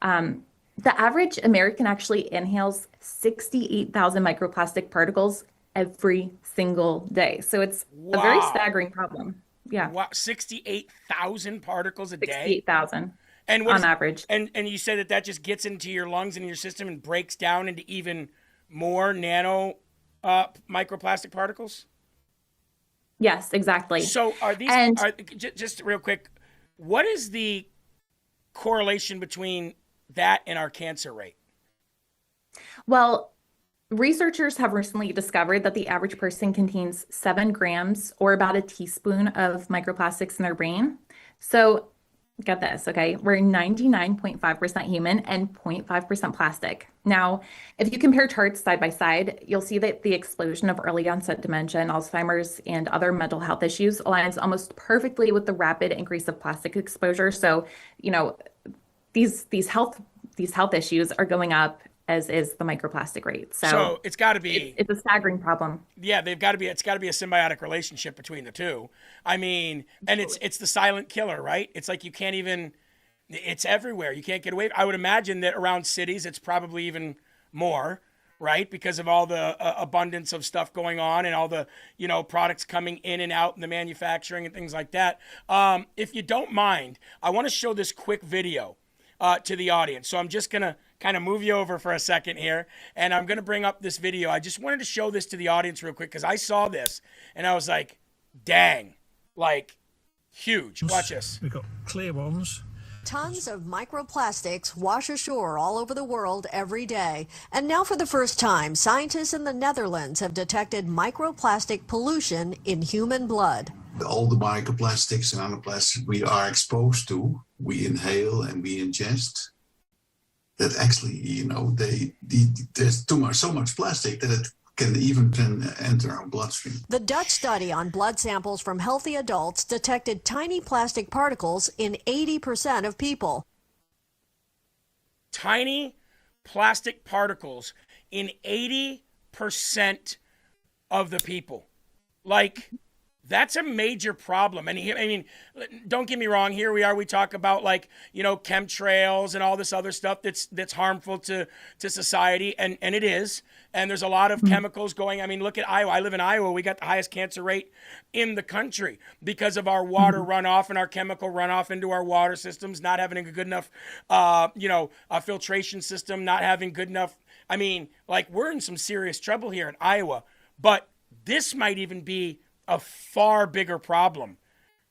Speaker 11: The average American actually inhales 68,000 microplastic particles every single day. So it's a very staggering problem. Yeah.
Speaker 18: Wow, 68,000 particles a day?
Speaker 11: 68,000
Speaker 18: on
Speaker 11: average.
Speaker 18: And you said that just gets into your lungs and your system and breaks down into even more nano microplastic particles?
Speaker 11: Yes, exactly.
Speaker 18: So are these, just real quick, what is the correlation between that and our cancer rate?
Speaker 11: Well, researchers have recently discovered that the average person contains 7 grams or about a teaspoon of microplastics in their brain. So get this, okay? We're 99.5% human and 0.5% plastic. Now, if you compare charts side by side, you'll see that the explosion of early onset dementia and Alzheimer's and other mental health issues aligns almost perfectly with the rapid increase of plastic exposure. So, you know, these health issues are going up, as is the microplastic rate.
Speaker 18: So it's got to be.
Speaker 11: It's a staggering problem.
Speaker 18: Yeah, it's got to be a symbiotic relationship between the two. I mean, and it's the silent killer, right? It's like you can't even. It's everywhere. You can't get away. I would imagine that around cities, it's probably even more, right? Because of all the abundance of stuff going on and all the products coming in and out and the manufacturing and things like that. If you don't mind, I want to show this quick video to the audience. So I'm just gonna kind of move you over for a second here, and I'm gonna bring up this video. I just wanted to show this to the audience real quick because I saw this and I was like, dang, like huge. Watch this.
Speaker 13: We've got clear ones.
Speaker 14: Tons of microplastics wash ashore all over the world every day. And now for the first time, scientists in the Netherlands have detected microplastic pollution in human blood.
Speaker 15: All the microplastics and nanoplastics we are exposed to, we inhale and we ingest, that actually, there's so much plastic that it can even enter our bloodstream.
Speaker 14: The Dutch study on blood samples from healthy adults detected tiny plastic particles in 80% of people.
Speaker 18: tiny plastic particles in 80% of the people. Like, that's a major problem. And I mean, don't get me wrong. Here we are. We talk about, like, you know, chemtrails and all this other stuff that's harmful to society, and it is. And there's a lot of chemicals going. I mean, look at Iowa. I live in Iowa. We got the highest cancer rate in the country because of our water runoff and our chemical runoff into our water systems, not having a good enough, a filtration system, not having good enough. I mean, like, we're in some serious trouble here in Iowa. But this might even be a far bigger problem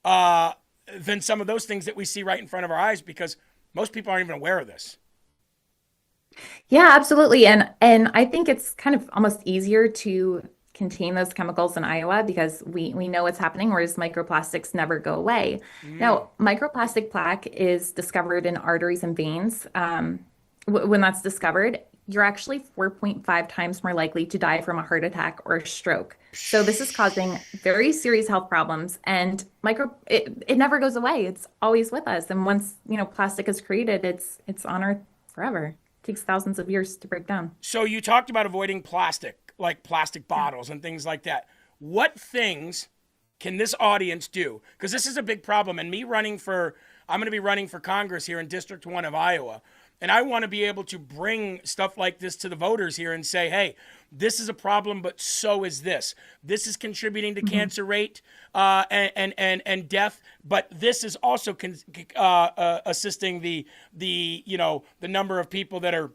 Speaker 18: than some of those things that we see right in front of our eyes, because most people aren't even aware of this.
Speaker 11: Yeah, absolutely. And I think it's kind of almost easier to contain those chemicals in Iowa because we know what's happening, whereas microplastics never go away. Now, microplastic plaque is discovered in arteries and veins. When that's discovered, you're actually 4.5 times more likely to die from a heart attack or a stroke. So this is causing very serious health problems, and it never goes away. It's always with us. And once, plastic is created, it's on Earth forever. It takes thousands of years to break down.
Speaker 18: So you talked about avoiding plastic, like plastic bottles and things like that. What things can this audience do? Because this is a big problem. And I'm going to be running for Congress here in District 1 of Iowa. And I want to be able to bring stuff like this to the voters here and say, hey, this is a problem, but so is this. This is contributing to cancer rate and death, but this is also assisting the number of people that are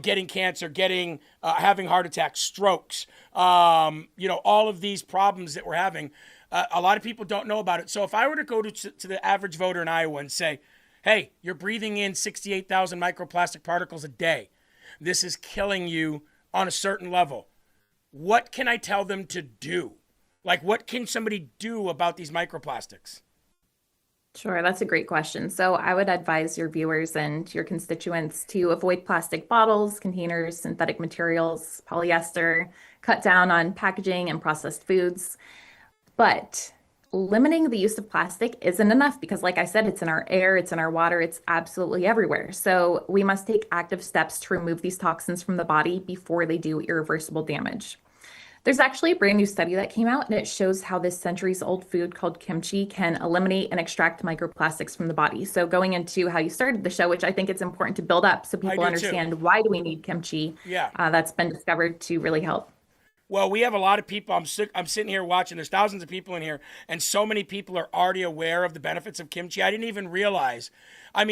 Speaker 18: getting cancer, having heart attacks, strokes, all of these problems that we're having. A lot of people don't know about it. So if I were to go to the average voter in Iowa and say, hey, you're breathing in 68,000 microplastic particles a day. This is killing you on a certain level. What can I tell them to do? Like, what can somebody do about these microplastics?
Speaker 11: Sure, that's a great question. So I would advise your viewers and your constituents to avoid plastic bottles, containers, synthetic materials, polyester, cut down on packaging and processed foods. But limiting the use of plastic isn't enough because, like I said, it's in our air, it's in our water, it's absolutely everywhere. So we must take active steps to remove these toxins from the body before they do irreversible damage. There's actually a brand new study that came out, and it shows how this centuries-old food called kimchi can eliminate and extract microplastics from the body. So going into how you started the show, which I think it's important to build up so people understand why do we need kimchi, that's been discovered to really help.
Speaker 18: Well, we have a lot of people. I'm sitting here watching. There's thousands of people in here, and so many people are already aware of the benefits of kimchi. I didn't even realize. I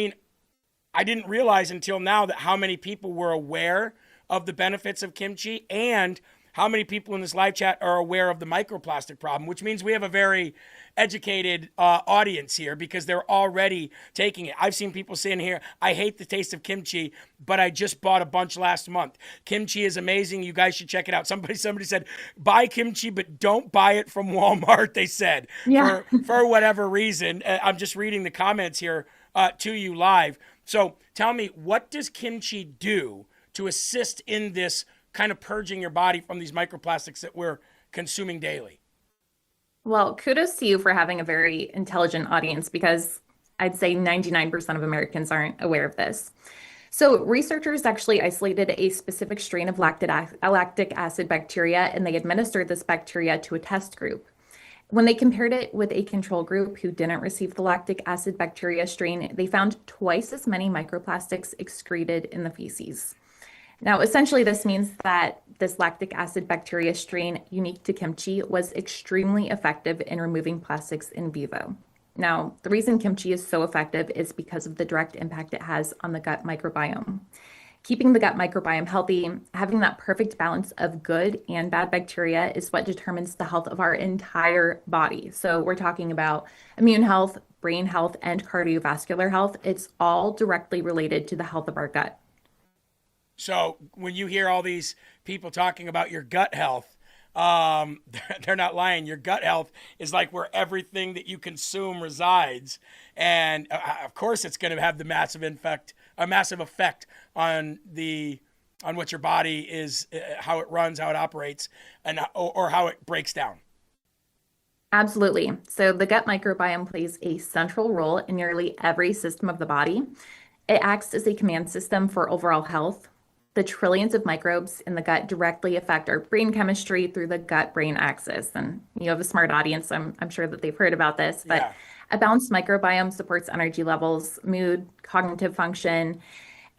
Speaker 18: didn't realize until now that how many people were aware of the benefits of kimchi and how many people in this live chat are aware of the microplastic problem, which means we have a very educated audience here because they're already taking it. I've seen people saying here, I hate the taste of kimchi, but I just bought a bunch last month. Kimchi is amazing. You guys should check it out. Somebody said, buy kimchi, but don't buy it from Walmart, they said, for whatever reason. I'm just reading the comments here to you live. So tell me, what does kimchi do to assist in this kind of purging your body from these microplastics that we're consuming daily?
Speaker 11: Well, kudos to you for having a very intelligent audience because I'd say 99% of Americans aren't aware of this. So researchers actually isolated a specific strain of lactic acid bacteria, and they administered this bacteria to a test group. When they compared it with a control group who didn't receive the lactic acid bacteria strain, they found twice as many microplastics excreted in the feces. Now, essentially, this means that this lactic acid bacteria strain unique to kimchi was extremely effective in removing plastics in vivo. Now, the reason kimchi is so effective is because of the direct impact it has on the gut microbiome. Keeping the gut microbiome healthy, having that perfect balance of good and bad bacteria is what determines the health of our entire body. So we're talking about immune health, brain health, and cardiovascular health. It's all directly related to the health of our gut.
Speaker 18: So when you hear all these people talking about your gut health, they're not lying. Your gut health is like where everything that you consume resides. And of course, it's going to have a massive effect on what your body is, how it runs, how it operates, and or how it breaks down.
Speaker 11: Absolutely. So the gut microbiome plays a central role in nearly every system of the body. It acts as a command system for overall health. The trillions of microbes in the gut directly affect our brain chemistry through the gut-brain axis. And you have a smart audience, so I'm sure that they've heard about this. But a balanced microbiome supports energy levels, mood, cognitive function,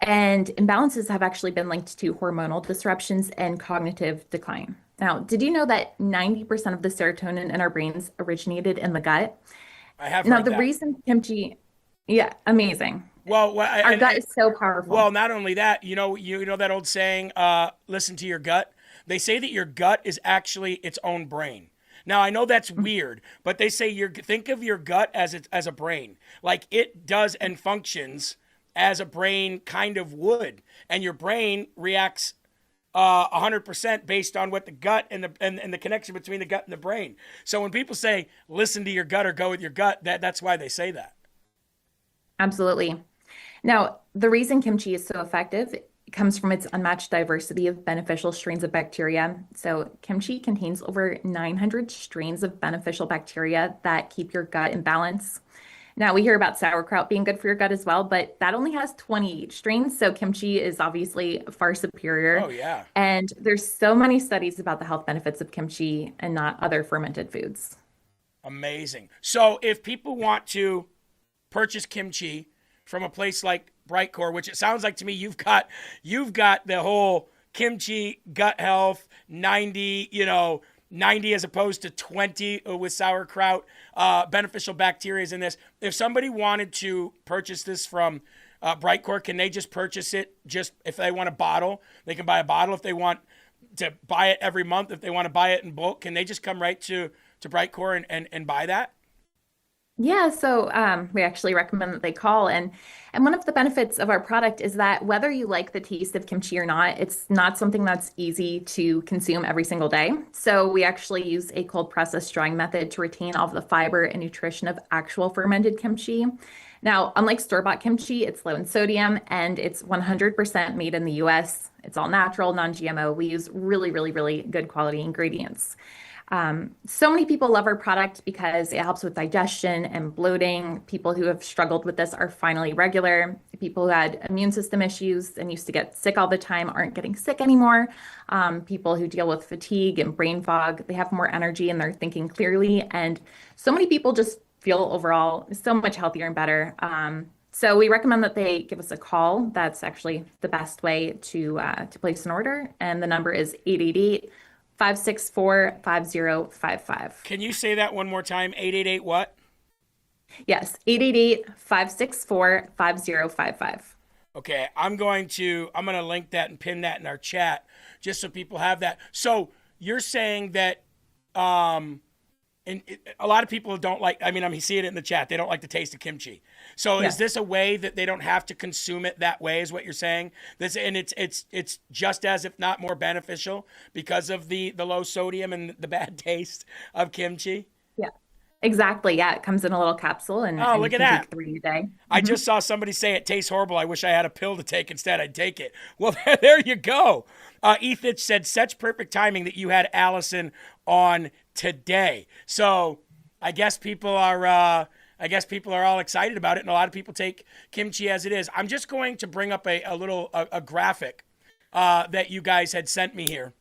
Speaker 11: and imbalances have actually been linked to hormonal disruptions and cognitive decline. Now, did you know that 90% of the serotonin in our brains originated in the gut?
Speaker 18: I have
Speaker 11: Now,
Speaker 18: heard
Speaker 11: the
Speaker 18: that.
Speaker 11: reason kimchi, amazing.
Speaker 18: Well,
Speaker 11: Our gut is so powerful.
Speaker 18: Well, not only that, you know that old saying, listen to your gut. They say that your gut is actually its own brain. Now, I know that's weird, but they say think of your gut as a brain. Like it does and functions as a brain kind of would. And your brain reacts 100% based on what the gut and the connection between the gut and the brain. So when people say, listen to your gut or go with your gut, that's why they say that.
Speaker 11: Absolutely. Now, the reason kimchi is so effective comes from its unmatched diversity of beneficial strains of bacteria. So kimchi contains over 900 strains of beneficial bacteria that keep your gut in balance. Now, we hear about sauerkraut being good for your gut as well, but that only has 28 strains. So kimchi is obviously far superior.
Speaker 18: Oh, yeah.
Speaker 11: And there's so many studies about the health benefits of kimchi and not other fermented foods.
Speaker 18: Amazing. So if people want to purchase kimchi from a place like Brightcore, which it sounds like to me you've got the whole kimchi gut health 90 as opposed to 20 with sauerkraut, beneficial bacteria in this. If somebody wanted to purchase this from Brightcore, can they just purchase it just if they want a bottle? They can buy a bottle if they want to buy it every month. If they want to buy it in bulk, can they just come right to Brightcore and buy that?
Speaker 11: Yeah, so we actually recommend that they call. And one of the benefits of our product is that whether you like the taste of kimchi or not, it's not something that's easy to consume every single day. So we actually use a cold process drying method to retain all of the fiber and nutrition of actual fermented kimchi. Now, unlike store-bought kimchi, it's low in sodium and it's 100% made in the US. It's all natural, non-GMO. We use really, really, really good quality ingredients. So many people love our product because it helps with digestion and bloating. People who have struggled with this are finally regular. People who had immune system issues and used to get sick all the time aren't getting sick anymore. People who deal with fatigue and brain fog, they have more energy and they're thinking clearly. And so many people just feel overall so much healthier and better. So we recommend that they give us a call. That's actually the best way to place an order. And the number is 888-564-5055.
Speaker 18: Can you say that one more time? 888 what?
Speaker 11: Yes, 888-564-5055.
Speaker 18: Okay, I'm going to link that and pin that in our chat just so people have that. So you're saying that a lot of people don't like, I see it in the chat, they don't like the taste of kimchi. So
Speaker 11: Yeah.
Speaker 18: Is this a way that they don't have to consume it that way is what you're saying? It's just as if not more beneficial because of the low sodium and the bad taste of kimchi?
Speaker 11: Yeah, exactly. Yeah, it comes in a little capsule and
Speaker 18: Oh,
Speaker 11: and
Speaker 18: look
Speaker 11: you
Speaker 18: at
Speaker 11: can
Speaker 18: that.
Speaker 11: take 3 a day.
Speaker 18: I just saw somebody say it tastes horrible. I wish I had a pill to take instead. I'd take it. Well, there you go. Ethich said, such perfect timing that you had Allison on today. So I guess people are all excited about it, and a lot of people take kimchi as it is. I'm just going to bring up a little graphic that you guys had sent me here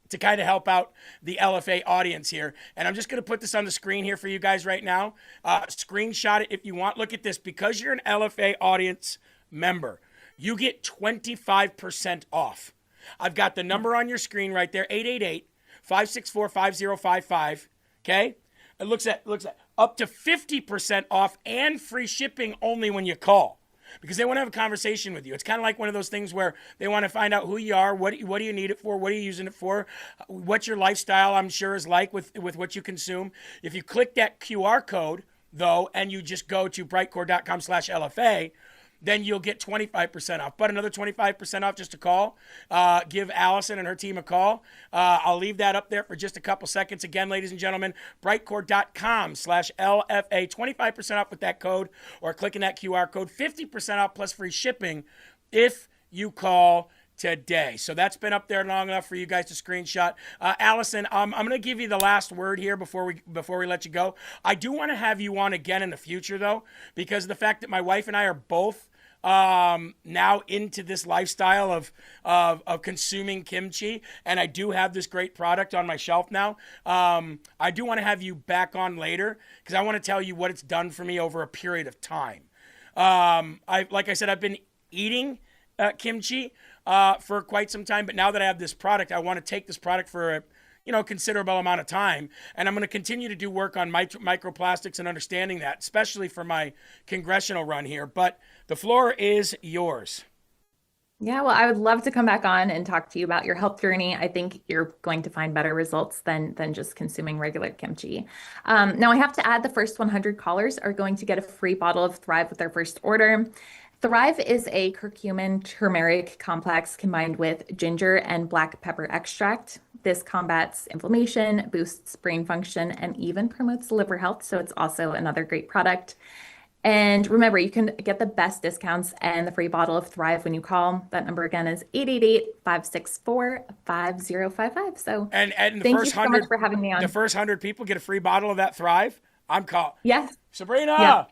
Speaker 18: to kind of help out the LFA audience here. And I'm just going to put this on the screen here for you guys right now. Screenshot it if you want. Look at this. Because you're an LFA audience member, you get 25% off. I've got the number on your screen right there, 888-564-5055. Okay? It looks at up to 50% off and free shipping only when you call, because they want to have a conversation with you. It's kind of like one of those things where they want to find out who you are, what do you need it for, what are you using it for, what your lifestyle, I'm sure, is like with what you consume. If you click that QR code, though, and you just go to brightcore.com/LFA, then you'll get 25% off. But another 25% off just to call. Give Allison and her team a call. I'll leave that up there for just a couple seconds. Again, ladies and gentlemen, brightcore.com/LFA. 25% off with that code or clicking that QR code. 50% off plus free shipping if you call today. So that's been up there long enough for you guys to screenshot. Allison, I'm going to give you the last word here before we let you go. I do want to have you on again in the future, though, because of the fact that my wife and I are both now into this lifestyle of consuming kimchi, and I do have this great product on my shelf now. I do want to have you back on later because I want to tell you what it's done for me over a period of time. Like I said, I've been eating kimchi for quite some time, but now that I have this product, I want to take this product for a considerable amount of time. And I'm going to continue to do work on microplastics and understanding that, especially for my congressional run here. But the floor is yours.
Speaker 11: Yeah, well, I would love to come back on and talk to you about your health journey. I think you're going to find better results than just consuming regular kimchi. Now, I have to add the first 100 callers are going to get a free bottle of Thrive with their first order. Thrive is a curcumin turmeric complex combined with ginger and black pepper extract. This combats inflammation, boosts brain function, and even promotes liver health. So it's also another great product. And remember, you can get the best discounts and the free bottle of Thrive when you call. That number again is 888-564-5055. So
Speaker 18: and the
Speaker 11: thank
Speaker 18: first
Speaker 11: you so much for having me on.
Speaker 18: The first 100 people get a free bottle of that Thrive. I'm calling.
Speaker 11: Yes.
Speaker 18: Sabrina,
Speaker 11: yeah.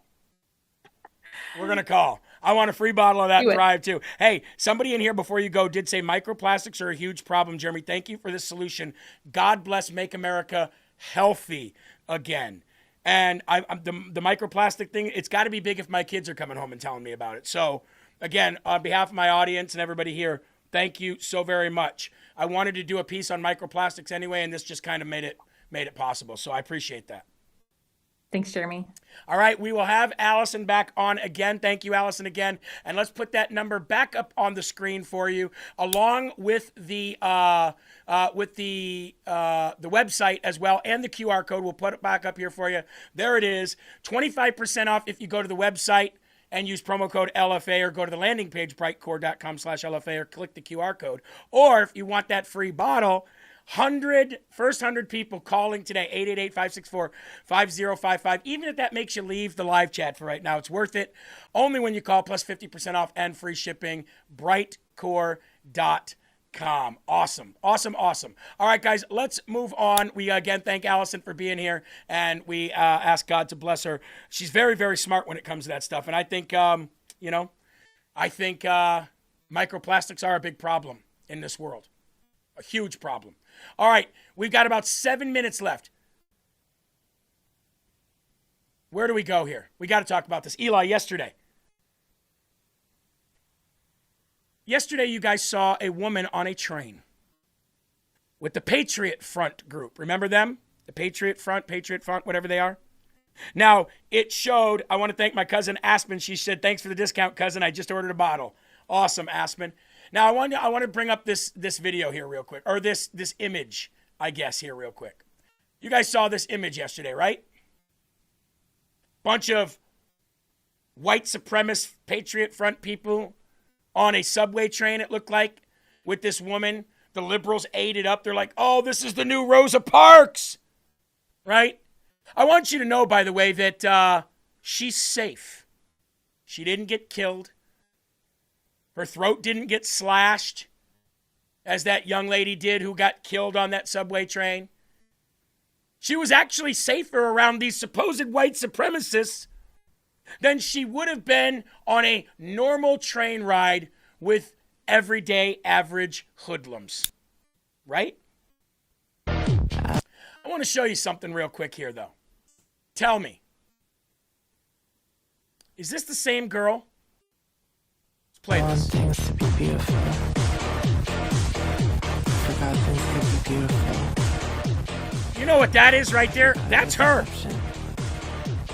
Speaker 18: We're going to call. I want a free bottle of that
Speaker 11: Do it.
Speaker 18: Thrive too. Hey, somebody in here before you go did say microplastics are a huge problem. Jeremy, thank you for this solution. God bless Make America Healthy again. And the microplastic thing, it's got to be big if my kids are coming home and telling me about it. So again, on behalf of my audience and everybody here, thank you so very much. I wanted to do a piece on microplastics anyway, and this just kind of made it possible. So I appreciate that.
Speaker 11: Thanks, Jeremy.
Speaker 18: All right, we will have Allison back on again. Thank you, Allison, again. And let's put that number back up on the screen for you, along with the website as well, and the QR code. We'll put it back up here for you. There it is, 25% off if you go to the website and use promo code LFA, or go to the landing page, brightcore.com/LFA, or click the QR code. Or if you want that free bottle, first 100 people calling today, 888-564-5055. Even if that makes you leave the live chat for right now, it's worth it. Only when you call, plus 50% off and free shipping, brightcore.com. Awesome. All right, guys, let's move on. We again thank Allison for being here, and we ask God to bless her. She's very, very smart when it comes to that stuff. And I think, microplastics are a big problem in this world. A huge problem. All right, we've got about 7 minutes left. Where do we go here? We got to talk about this. Eli, yesterday, you guys saw a woman on a train with the Patriot Front group. Remember them? The Patriot Front, whatever they are. Now, it showed, I want to thank my cousin Aspen. She said, thanks for the discount, cousin. I just ordered a bottle. Awesome, Aspen. Now, I want to bring up this video here real quick, or this image, I guess, here real quick. You guys saw this image yesterday, right? Bunch of white supremacist Patriot Front people on a subway train, it looked like, with this woman. The liberals ate it up. They're like, oh, this is the new Rosa Parks, right? I want you to know, by the way, that she's safe. She didn't get killed. Her throat didn't get slashed, as that young lady did who got killed on that subway train. She was actually safer around these supposed white supremacists than she would have been on a normal train ride with everyday average hoodlums. Right? I want to show you something real quick here, though. Tell me, is this the same girl? Play this.
Speaker 5: Things to be beautiful. Forgot things could be beautiful.
Speaker 18: You know what that is right there? That's her.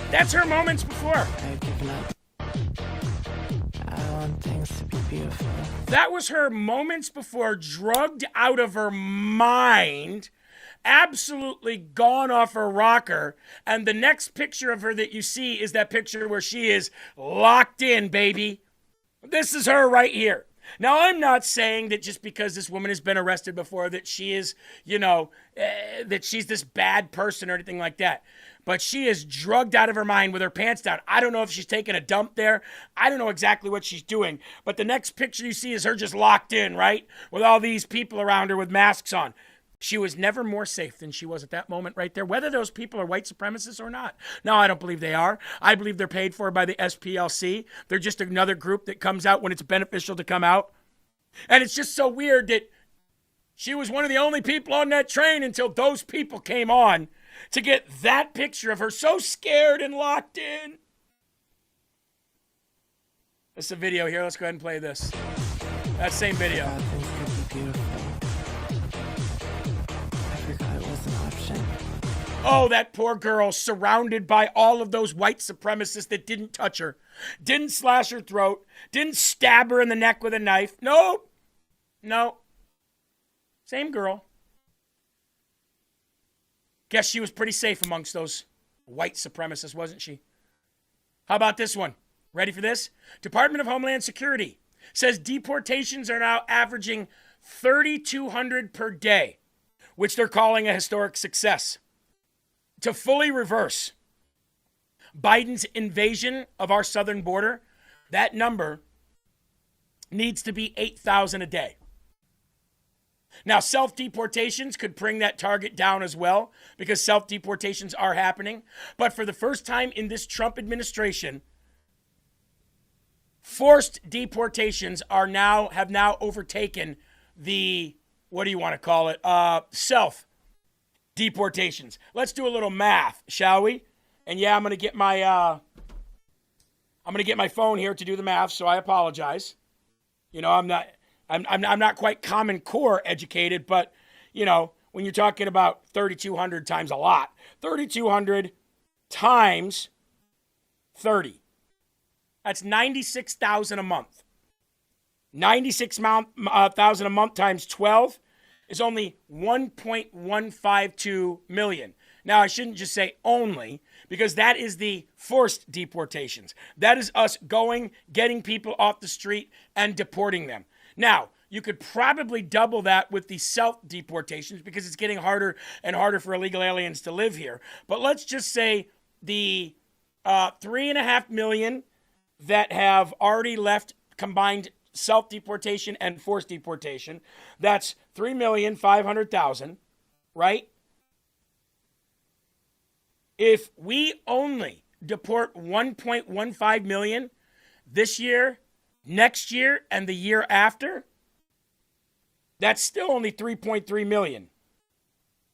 Speaker 18: That's her moments before.
Speaker 5: I've given up. I want things to be beautiful.
Speaker 18: That was her moments before, drugged out of her mind, absolutely gone off her rocker. And the next picture of her that you see is that picture where she is locked in, baby. This is her right here. Now, I'm not saying that just because this woman has been arrested before that she is, that she's this bad person or anything like that. But she is drugged out of her mind with her pants down. I don't know if she's taking a dump there. I don't know exactly what she's doing. But the next picture you see is her just locked in, right? With all these people around her with masks on. She was never more safe than she was at that moment right there, whether those people are white supremacists or not. No, I don't believe they are. I believe they're paid for by the SPLC. They're just another group that comes out when it's beneficial to come out. And it's just so weird that she was one of the only people on that train until those people came on to get that picture of her so scared and locked in. This is a video here. Let's go ahead and play this. That same video. Oh, that poor girl surrounded by all of those white supremacists that didn't touch her, didn't slash her throat, didn't stab her in the neck with a knife. Nope. No. Same girl. Guess she was pretty safe amongst those white supremacists, wasn't she? How about this one? Ready for this? Department of Homeland Security says deportations are now averaging 3,200 per day, which they're calling a historic success. To fully reverse Biden's invasion of our southern border, that number needs to be 8,000 a day. Now, self-deportations could bring that target down as well, because self-deportations are happening. But for the first time in this Trump administration, forced deportations have now overtaken the, what do you want to call it, self-deportations. Let's do a little math, shall we? And yeah, I'm going to get my phone here to do the math, so I apologize. You know, I'm not quite Common Core educated, but, you know, when you're talking about 3,200 times a lot, 3,200 times 30. That's 96,000 a month. 96,000 a month times 12 is only 1.152 million. Now, I shouldn't just say only, because that is the forced deportations. That is us going, getting people off the street and deporting them. Now, you could probably double that with the self-deportations, because it's getting harder and harder for illegal aliens to live here. But let's just say the 3.5 million that have already left combined self-deportation and forced deportation. That's 3,500,000, right? If we only deport 1.15 million this year, next year, and the year after, that's still only 3.3 million.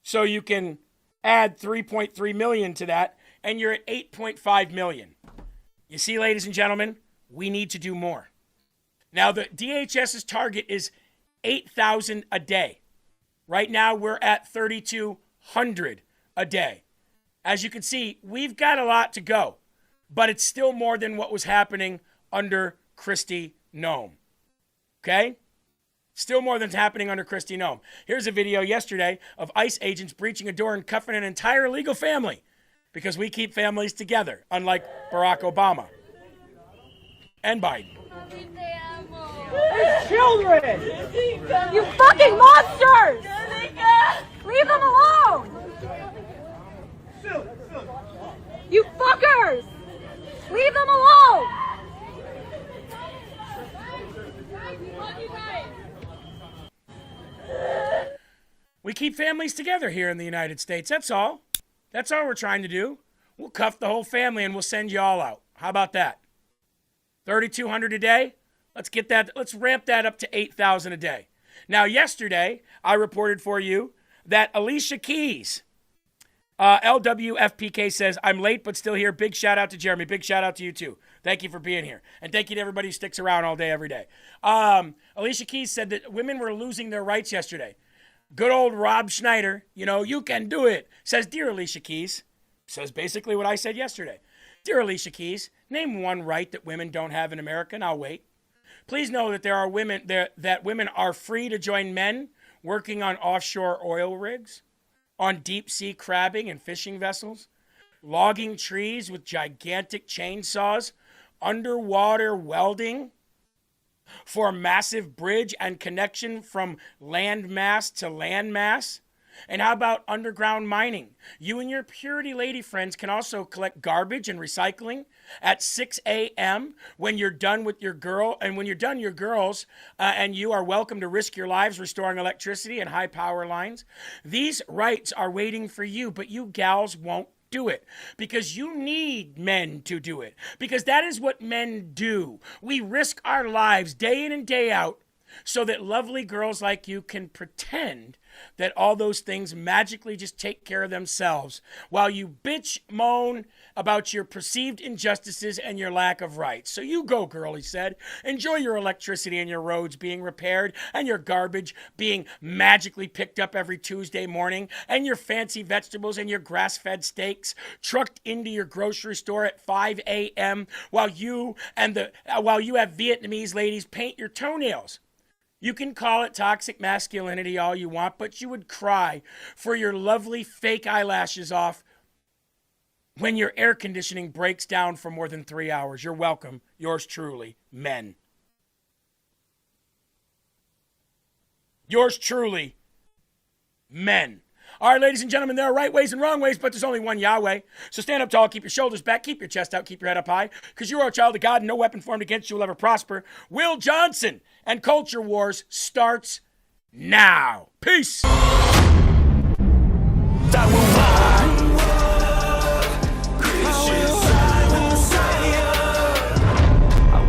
Speaker 18: So you can add 3.3 million to that, and you're at 8.5 million. You see, ladies and gentlemen, we need to do more. Now, the DHS's target is 8,000 a day. Right now, we're at 3,200 a day. As you can see, we've got a lot to go, but it's still more than what was happening under Kristi Noem. Okay? Still more than happening under Kristi Noem. Here's a video yesterday of ICE agents breaching a door and cuffing an entire legal family, because we keep families together, unlike Barack Obama and Biden.
Speaker 7: There's children! You fucking monsters! Leave them alone! You fuckers! Leave them alone!
Speaker 18: We keep families together here in the United States. That's all. That's all we're trying to do. We'll cuff the whole family and we'll send you all out. How about that? 3,200 a day? Let's ramp that up to 8,000 a day. Now, yesterday, I reported for you that Alicia Keys, LWFPK says, I'm late but still here. Big shout out to Jeremy. Big shout out to you too. Thank you for being here. And thank you to everybody who sticks around all day, every day. Alicia Keys said that women were losing their rights yesterday. Good old Rob Schneider, you can do it, says, Dear Alicia Keys, says basically what I said yesterday. Dear Alicia Keys, name one right that women don't have in America, and I'll wait. Please know that there are women that women are free to join men working on offshore oil rigs, on deep sea crabbing and fishing vessels, logging trees with gigantic chainsaws, underwater welding for massive bridge and connection from land mass to land mass, And how about underground mining? You and your purity lady friends can also collect garbage and recycling at 6 a.m. when you're done with your girl, and when you're done, your girls and you are welcome to risk your lives restoring electricity and high power lines. These rights are waiting for you, but you gals won't do it because you need men to do it, because that is what men do. We risk our lives day in and day out so that lovely girls like you can pretend that all those things magically just take care of themselves while you bitch moan about your perceived injustices and your lack of rights. So you go, girl, he said. Enjoy your electricity and your roads being repaired and your garbage being magically picked up every Tuesday morning and your fancy vegetables and your grass-fed steaks trucked into your grocery store at 5 a.m. while you have Vietnamese ladies paint your toenails. You can call it toxic masculinity all you want, but you would cry for your lovely fake eyelashes off when your air conditioning breaks down for more than 3 hours. You're welcome. Yours truly, men. Yours truly, men. All right, ladies and gentlemen, there are right ways and wrong ways, but there's only one Yahweh. So stand up tall, keep your shoulders back, keep your chest out, keep your head up high, because you are a child of God, and no weapon formed against you will ever prosper. Will Johnson and Culture Wars starts now. Peace.
Speaker 3: I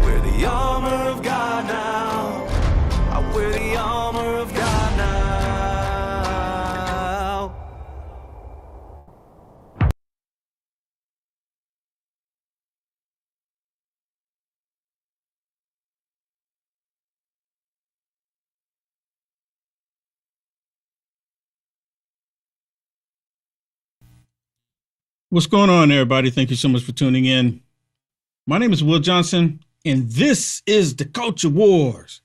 Speaker 3: wear the armor of God now. I wear the armor of God now.
Speaker 12: What's going on, everybody? Thank you so much for tuning in. My name is Will Johnson, and this is the Culture Wars.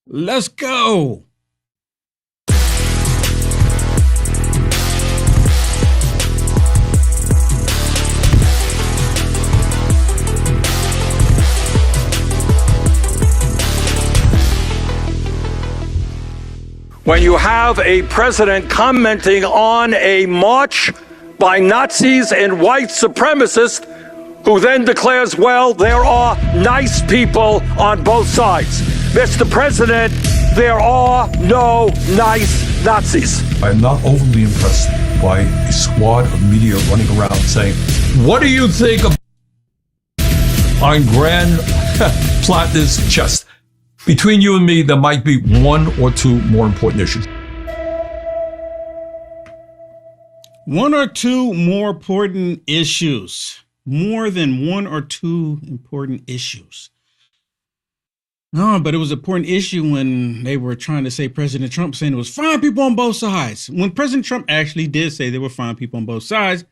Speaker 12: Let's go.
Speaker 13: When you have a president commenting on a march by Nazis and white supremacists who then declares, well, there are nice people on both sides. Mr. President, there are no nice Nazis.
Speaker 24: I'm not overly impressed by a squad of media running around saying, what do you think of on Grand Platner's chest? Between you and me, there might be one or two more important issues.
Speaker 12: One or two more important issues. More than one or two important issues. No, but it was an important issue when they were trying to say President Trump saying it was fine people on both sides. When President Trump actually did say there were fine people on both sides.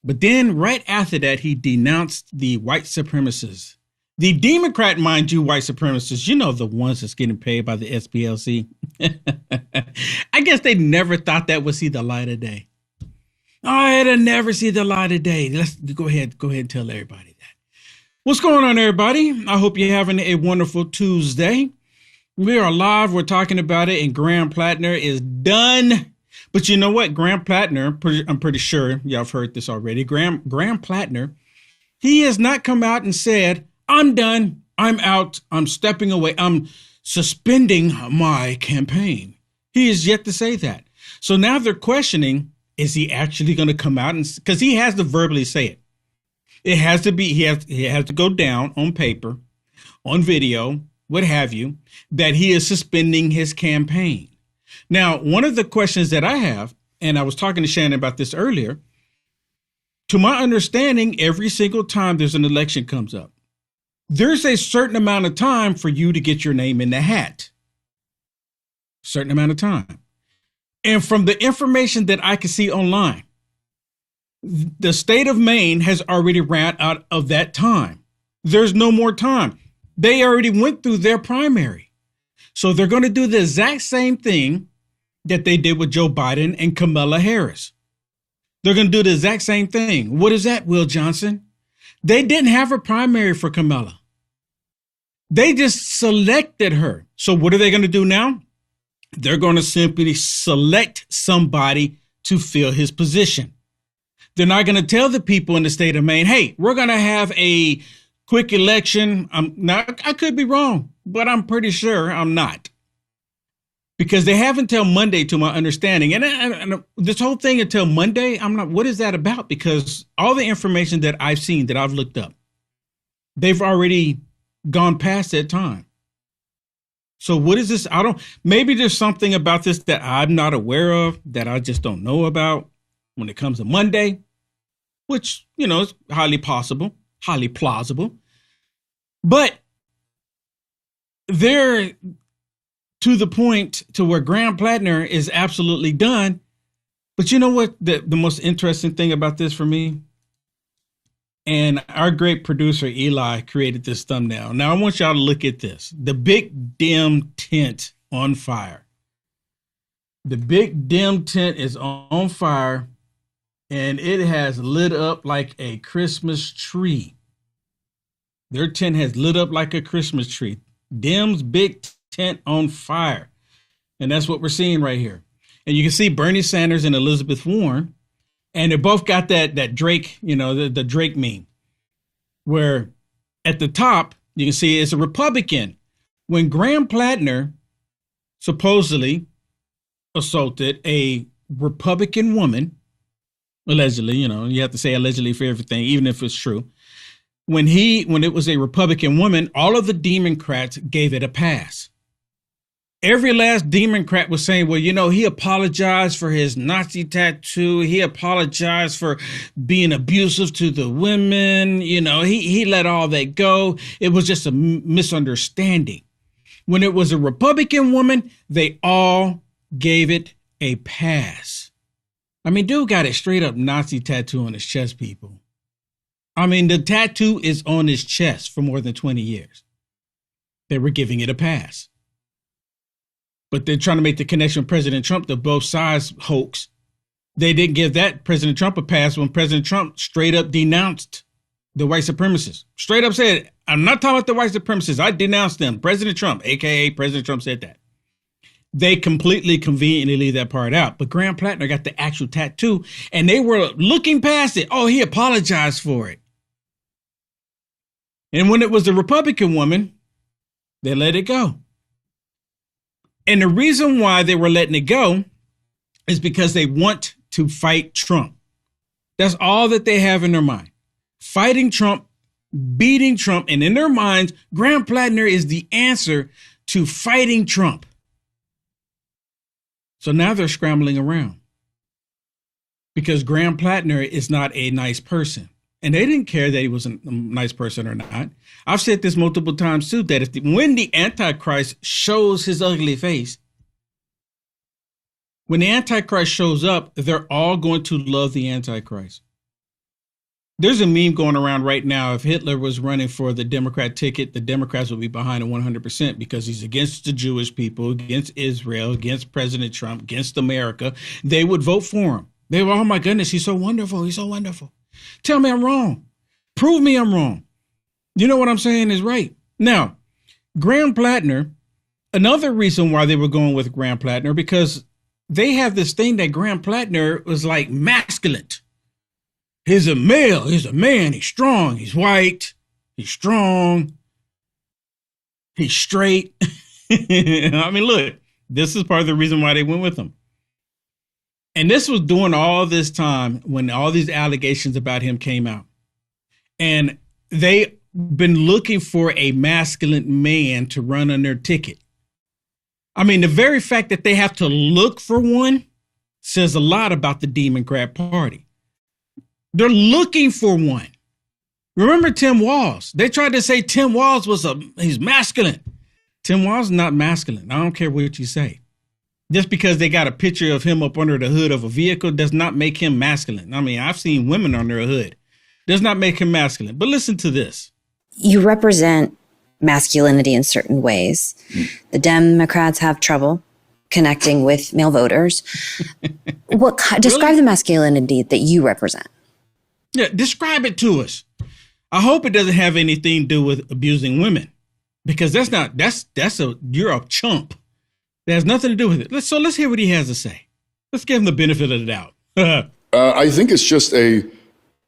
Speaker 12: But then right after that, he denounced the white supremacists. The Democrat, mind you, white supremacists, you know, the ones that's getting paid by the SPLC. I guess they never thought that would see the light of day. Oh, it'll never see the light of day. Let's go ahead and tell everybody that. What's going on, everybody? I hope you're having a wonderful Tuesday. We are live. We're talking about it, and Graham Plattner is done. But you know what? Graham Plattner, I'm pretty sure y'all have heard this already. Graham Plattner, he has not come out and said, I'm done. I'm out. I'm stepping away. I'm suspending my campaign. He is yet to say that. So now they're questioning, is he actually going to come out and, because he has to verbally say it. It has to be, he has to go down on paper, on video, what have you, that he is suspending his campaign. Now, one of the questions that I have, and I was talking to Shannon about this earlier, to my understanding, every single time there's an election comes up, there's a certain amount of time for you to get your name in the hat. Certain amount of time. And from the information that I can see online, the state of Maine has already ran out of that time. There's no more time. They already went through their primary. So they're going to do the exact same thing that they did with Joe Biden and Kamala Harris. They're going to do the exact same thing. What is that, Will Johnson? They didn't have a primary for Kamala. They just selected her. So what are they going to do now? they're going to simply select somebody to fill his position. They're not going to tell the people in the state of Maine, hey, we're going to have a quick election. Now, I could be wrong, but I'm pretty sure I'm not. Because they have until Monday, to my understanding. And this whole thing until Monday, I'm not, what is that about? Because all the information that I've seen, that I've looked up, they've already gone past that time. So what is this? Maybe there's something about this that I'm not aware of, that I just don't know about when it comes to Monday, which, is highly possible, highly plausible. But they're to the point to where Graham Plattner is absolutely done. But you know what? The most interesting thing about this for me, and our great producer, Eli, created this thumbnail. Now, I want y'all to look at this. The big dim tent on fire. The big dim tent is on fire, and it has lit up like a Christmas tree. Their tent has lit up like a Christmas tree. Dim's big tent on fire. And that's what we're seeing right here. And you can see Bernie Sanders and Elizabeth Warren, and they both got that Drake, the Drake meme, where at the top, you can see it's a Republican. When Graham Plattner supposedly assaulted a Republican woman, allegedly, you have to say allegedly for everything, even if it's true. When it was a Republican woman, all of the Democrats gave it a pass. Every last Democrat was saying, well, he apologized for his Nazi tattoo. He apologized for being abusive to the women. He let all that go. It was just a misunderstanding. When it was a Republican woman, they all gave it a pass. I mean, dude got a straight up Nazi tattoo on his chest, people. I mean, the tattoo is on his chest for more than 20 years. They were giving it a pass. But they're trying to make the connection with President Trump, the both sides hoax. They didn't give that President Trump a pass when President Trump straight up denounced the white supremacists. Straight up said, I'm not talking about the white supremacists. I denounced them. President Trump, a.k.a. President Trump, said that. They completely conveniently leave that part out. But Graham Plattner got the actual tattoo, and they were looking past it. Oh, he apologized for it. And when it was a Republican woman, they let it go. And the reason why they were letting it go is because they want to fight Trump. That's all that they have in their mind. Fighting Trump, beating Trump. And in their minds, Graham Plattner is the answer to fighting Trump. So now they're scrambling around because Graham Plattner is not a nice person. And they didn't care that he was a nice person or not. I've said this multiple times too, that when the Antichrist shows his ugly face, when the Antichrist shows up, they're all going to love the Antichrist. There's a meme going around right now. If Hitler was running for the Democrat ticket, the Democrats would be behind him 100% because he's against the Jewish people, against Israel, against President Trump, against America. They would vote for him. They were, oh my goodness, he's so wonderful. He's so wonderful. Tell me I'm wrong. Prove me I'm wrong. You know what I'm saying is right. Now, Graham Plattner, another reason why they were going with Graham Plattner, because they have this thing that Graham Plattner was like masculine. He's a male. He's a man. He's strong. He's white. He's strong. He's straight. I mean, look, this is part of the reason why they went with him. And this was during all this time when all these allegations about him came out. And they've been looking for a masculine man to run on their ticket. I mean, the very fact that they have to look for one says a lot about the Democrat Party. They're looking for one. Remember Tim Walz? They tried to say Tim Walz he's masculine. Tim Walz is not masculine. I don't care what you say. Just because they got a picture of him up under the hood of a vehicle does not make him masculine. I mean, I've seen women under a hood. Does not make him masculine. But listen to this.
Speaker 2: You represent masculinity in certain ways. The Democrats have trouble connecting with male voters. Describe the masculinity that you represent.
Speaker 12: Yeah, describe it to us. I hope it doesn't have anything to do with abusing women, because you're a chump. That has nothing to do with it. Let's hear what he has to say. Let's give him the benefit of the doubt.
Speaker 6: I think it's just a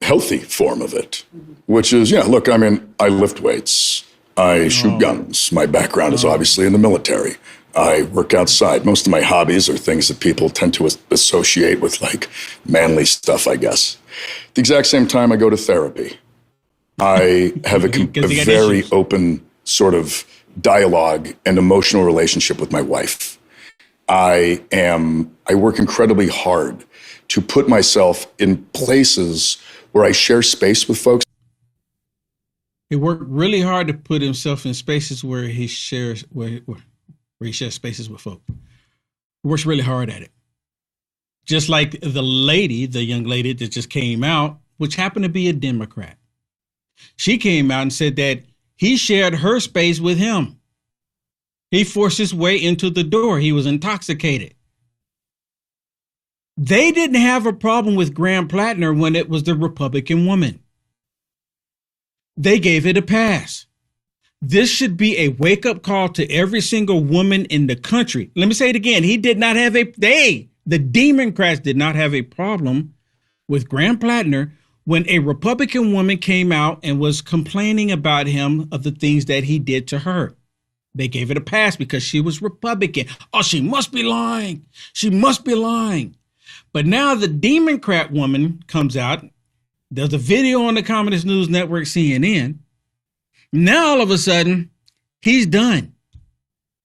Speaker 6: healthy form of it, which is, look, I mean, I lift weights. I shoot guns. My background is obviously in the military. I work outside. Most of my hobbies are things that people tend to associate with like manly stuff, I guess. At the exact same time, I go to therapy. I have a very open sort of dialogue and emotional relationship with my wife. I work incredibly hard to put myself in places where I share space with folks.
Speaker 12: He worked really hard to put himself in spaces where he shares spaces with folk. He works really hard at it. Just like the young lady that just came out, which happened to be a Democrat. She came out and said that he shared her space with him. He forced his way into the door. He was intoxicated. They didn't have a problem with Graham Plattner when it was the Republican woman. They gave it a pass. This should be a wake-up call to every single woman in the country. Let me say it again. The Democrats did not have a problem with Graham Plattner when a Republican woman came out and was complaining about him of the things that he did to her. They gave it a pass because she was Republican. Oh, she must be lying. She must be lying. But now the Democrat woman comes out. There's a video on the Communist News Network, CNN. Now, all of a sudden, he's done.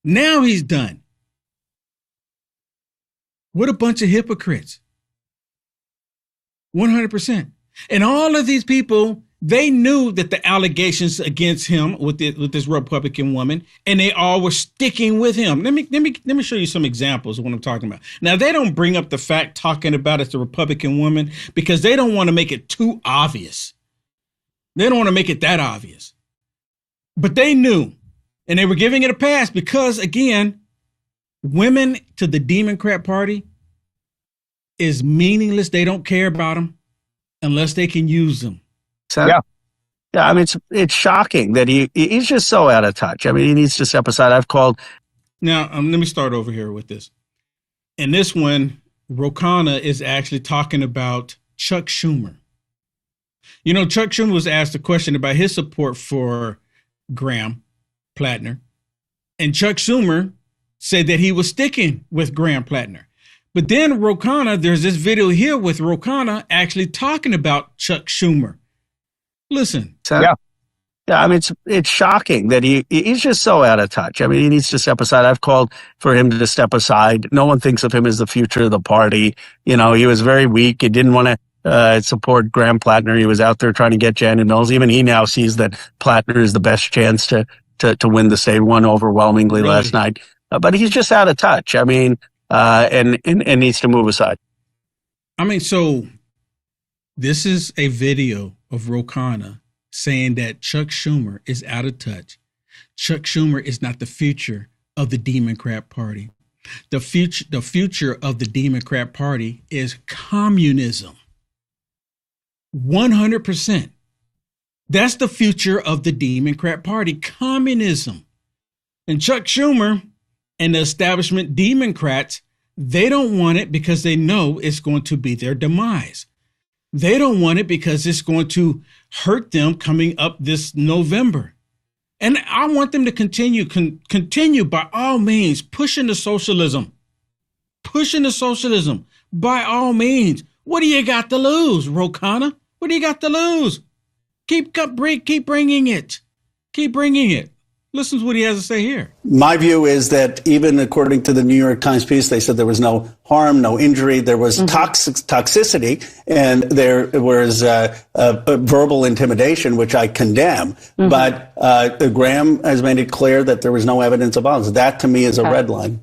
Speaker 12: Now he's done. What a bunch of hypocrites. 100%. And all of these people, they knew that the allegations against him with this Republican woman, and they all were sticking with him. Let me show you some examples of what I'm talking about. Now, they don't bring up the fact talking about it's a Republican woman because they don't want to make it too obvious. They don't want to make it that obvious. But they knew, and they were giving it a pass because, again, women to the Democrat Party is meaningless. They don't care about them unless they can use them.
Speaker 10: Yeah. I mean, it's shocking that he's just so out of touch. I mean, he needs to step aside. I've called.
Speaker 12: Now, let me start over here with this. In this one, Rokana is actually talking about Chuck Schumer. You know, Chuck Schumer was asked a question about his support for Graham Plattner, and Chuck Schumer said that he was sticking with Graham Plattner. But then Rokana, there's this video here with Rokana actually talking about Chuck Schumer. Listen.
Speaker 10: Yeah. I mean, it's shocking that he's just so out of touch. I mean, he needs to step aside. I've called for him to step aside. No one thinks of him as the future of the party. You know, he was very weak. He didn't want to support Graham Plattner. He was out there trying to get Janet Mills. Even he now sees that Plattner is the best chance to win the state. Won overwhelmingly last night. But he's just out of touch. I mean, and needs to move aside.
Speaker 12: I mean, so this is a video of Rokana saying that Chuck Schumer is out of touch. Chuck Schumer is not the future of the Democrat Party. The future of the Democrat Party is communism. 100%. That's the future of the Democrat Party, communism. And Chuck Schumer and the establishment Democrats, they don't want it because they know it's going to be their demise. They don't want it because it's going to hurt them coming up this November. And I want them to continue by all means, pushing the socialism by all means. What do you got to lose, Rokana? What do you got to lose? Keep bringing it. Keep bringing it. Listen to what he has to say here.
Speaker 16: My view is that even according to the New York Times piece, they said there was no harm, no injury. There was toxicity, and there was verbal intimidation, which I condemn. But Graham has made it clear that there was no evidence of violence. That, to me, is a red line.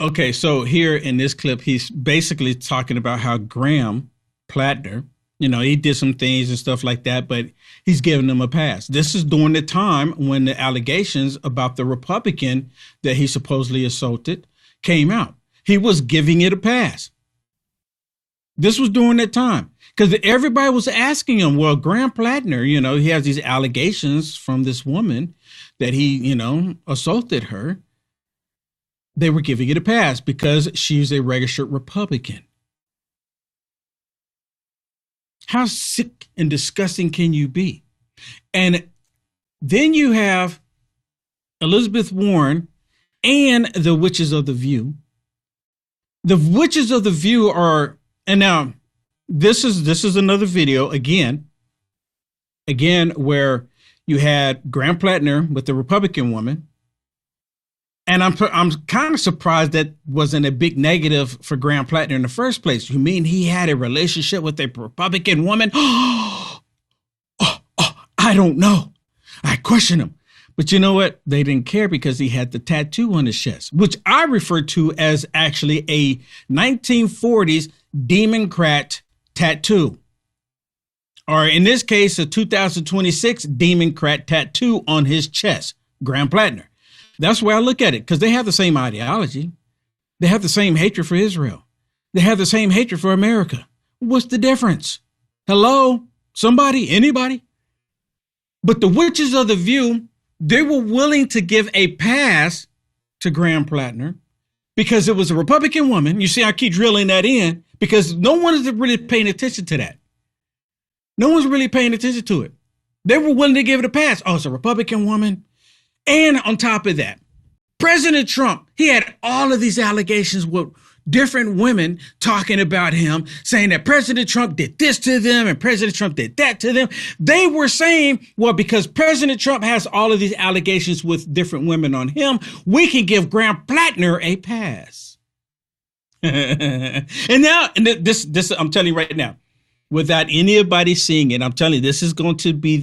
Speaker 12: Okay, so here in this clip, he's basically talking about how Graham Plattner, you know, he did some things and stuff like that, but he's giving them a pass. This is during the time when the allegations about the Republican that he supposedly assaulted came out. He was giving it a pass. This was during that time because everybody was asking him, well, Graham Plattner, you know, he has these allegations from this woman that he, you know, assaulted her. they were giving it a pass because she's a registered Republican. How sick and disgusting can you be? And then you have Elizabeth Warren and the Witches of the View. The Witches of the View are, and now this is another video again where you had Graham Plattner with the Republican woman. And I'm kind of surprised that wasn't a big negative for Graham Plattner in the first place. You mean he had a relationship with a Republican woman? I don't know. I question him. But you know what? They didn't care because he had the tattoo on his chest, which I refer to as actually a 1940s Democrat tattoo. Or in this case, a 2026 Democrat tattoo on his chest, Graham Plattner. That's where I look at it, because they have the same ideology. They have the same hatred for Israel. They have the same hatred for America. What's the difference? Hello? Somebody? Anybody? But the Witches of the View, they were willing to give a pass to Graham Plattner because it was a Republican woman. You see, I keep drilling that in because no one is really paying attention to that. No one's really paying attention to it. They were willing to give it a pass. Oh, it's a Republican woman. And on top of that, President Trump, he had all of these allegations with different women talking about him, saying that President Trump did this to them and President Trump did that to them. They were saying, well, because President Trump has all of these allegations with different women on him, we can give Graham Plattner a pass. And now, this I'm telling you right now, without anybody seeing it, I'm telling you, this is going to be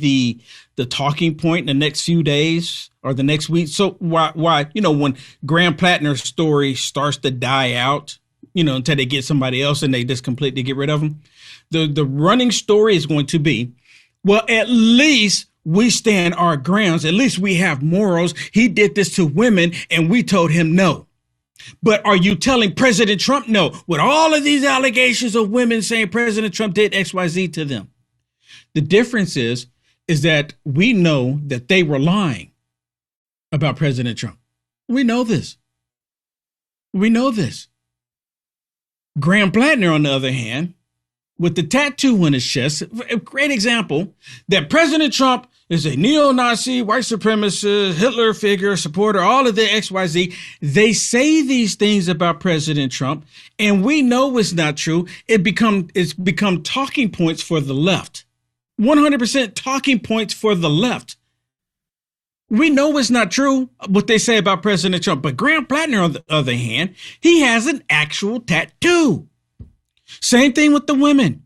Speaker 12: the talking point in the next few days or the next week. So why, when Graham Plattner's story starts to die out, until they get somebody else and they just completely get rid of him, the running story is going to be, well, at least we stand our grounds. At least we have morals. He did this to women and we told him no. But are you telling President Trump no? With all of these allegations of women saying President Trump did XYZ to them. The difference is that we know that they were lying about President Trump. We know this. We know this. Graham Plattner, on the other hand, with the tattoo on his chest, a great example that President Trump is a neo-Nazi, white supremacist, Hitler figure, supporter, all of the XYZ. They say these things about President Trump, and we know it's not true. It's become talking points for the left. 100% talking points for the left. We know it's not true what they say about President Trump, but Graham Plattner, on the other hand, he has an actual tattoo. Same thing with the women.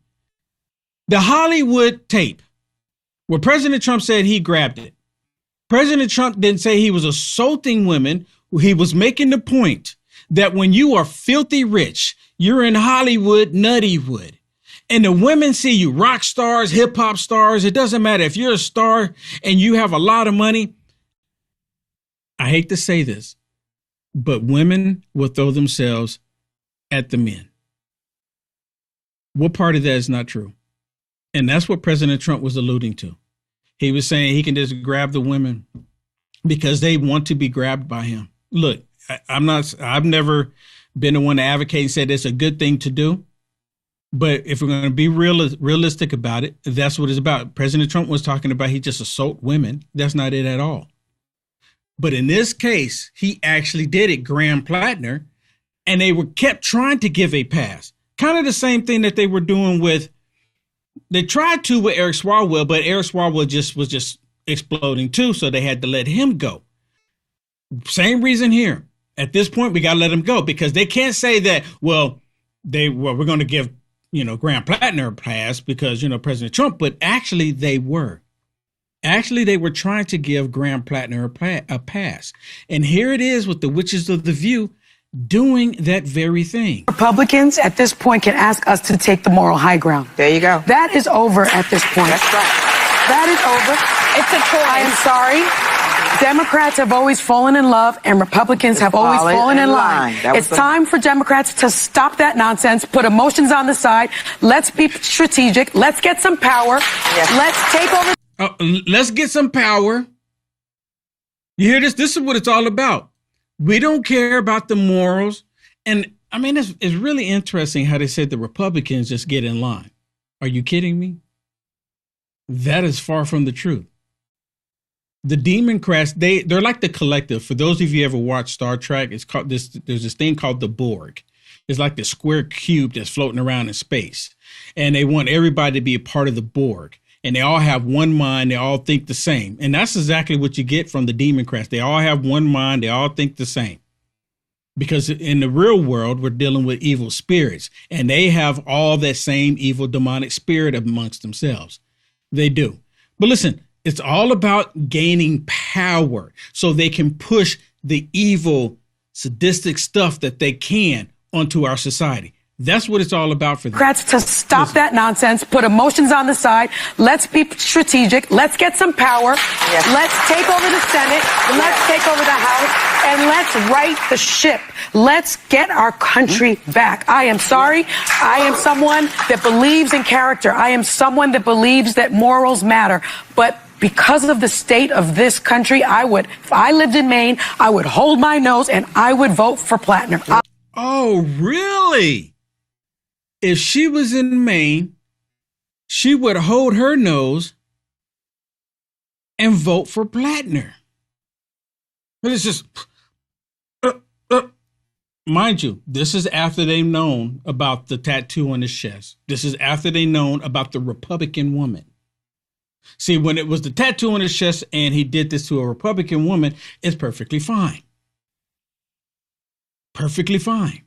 Speaker 12: The Hollywood tape, where President Trump said he grabbed it. President Trump didn't say he was assaulting women. He was making the point that when you are filthy rich, you're in Hollywood, Nuttywood, and the women see you, rock stars, hip hop stars. It doesn't matter if you're a star and you have a lot of money. I hate to say this, but women will throw themselves at the men. What part of that is not true? And that's what President Trump was alluding to. He was saying he can just grab the women because they want to be grabbed by him. Look, I've never been the one to advocate and said it's a good thing to do. But if we're going to be realistic about it, that's what it's about. President Trump was talking about he just assault women. That's not it at all. But in this case, he actually did it, Graham Plattner, and they were kept trying to give a pass. Kind of the same thing that they were doing they tried to with Eric Swalwell, but Eric Swalwell was just exploding too, so they had to let him go. Same reason here. At this point, we got to let him go because they can't say that, we're going to give, Graham Plattner a pass because, President Trump, but actually they were. Actually, they were trying to give Graham Plattner a pass. And here it is with the Witches of the View doing that very thing.
Speaker 1: Republicans at this point can ask us to take the moral high ground.
Speaker 4: There you go.
Speaker 1: That is over at this point.
Speaker 4: That's right.
Speaker 1: That is over.
Speaker 21: It's a choice.
Speaker 1: I am sorry. Democrats have always fallen in love and Republicans have always fallen in line. It's time for Democrats to stop that nonsense, put emotions on the side. Let's be strategic. Let's get some power. Yes. Let's take over.
Speaker 12: Let's get some power. You hear this? This is what it's all about. We don't care about the morals. And I mean, it's really interesting how they said the Republicans just get in line. Are you kidding me? That is far from the truth. The Democrats, they're like the collective. For those of you who ever watched Star Trek, it's called this. There's this thing called the Borg. It's like the square cube that's floating around in space, and they want everybody to be a part of the Borg. And they all have one mind. They all think the same, and that's exactly what you get from the Democrats. They all have one mind. They all think the same, because in the real world, we're dealing with evil spirits, and they have all that same evil demonic spirit amongst themselves. They do. But listen. It's all about gaining power so they can push the evil, sadistic stuff that they can onto our society. That's what it's all about for them.
Speaker 1: Democrats to stop that nonsense, put emotions on the side. Let's be strategic. Let's get some power. Yes. Let's take over the Senate. Let's take over the House. And let's right the ship. Let's get our country back. I am sorry. I am someone that believes in character. I am someone that believes that morals matter. But because of the state of this country, if I lived in Maine, I would hold my nose and I would vote for Plattner.
Speaker 12: Oh, really? If she was in Maine, she would hold her nose and vote for Plattner. But it's just, mind you, this is after they've known about the tattoo on his chest. This is after they known about the Republican woman. See, when it was the tattoo on his chest and he did this to a Republican woman, it's perfectly fine. Perfectly fine.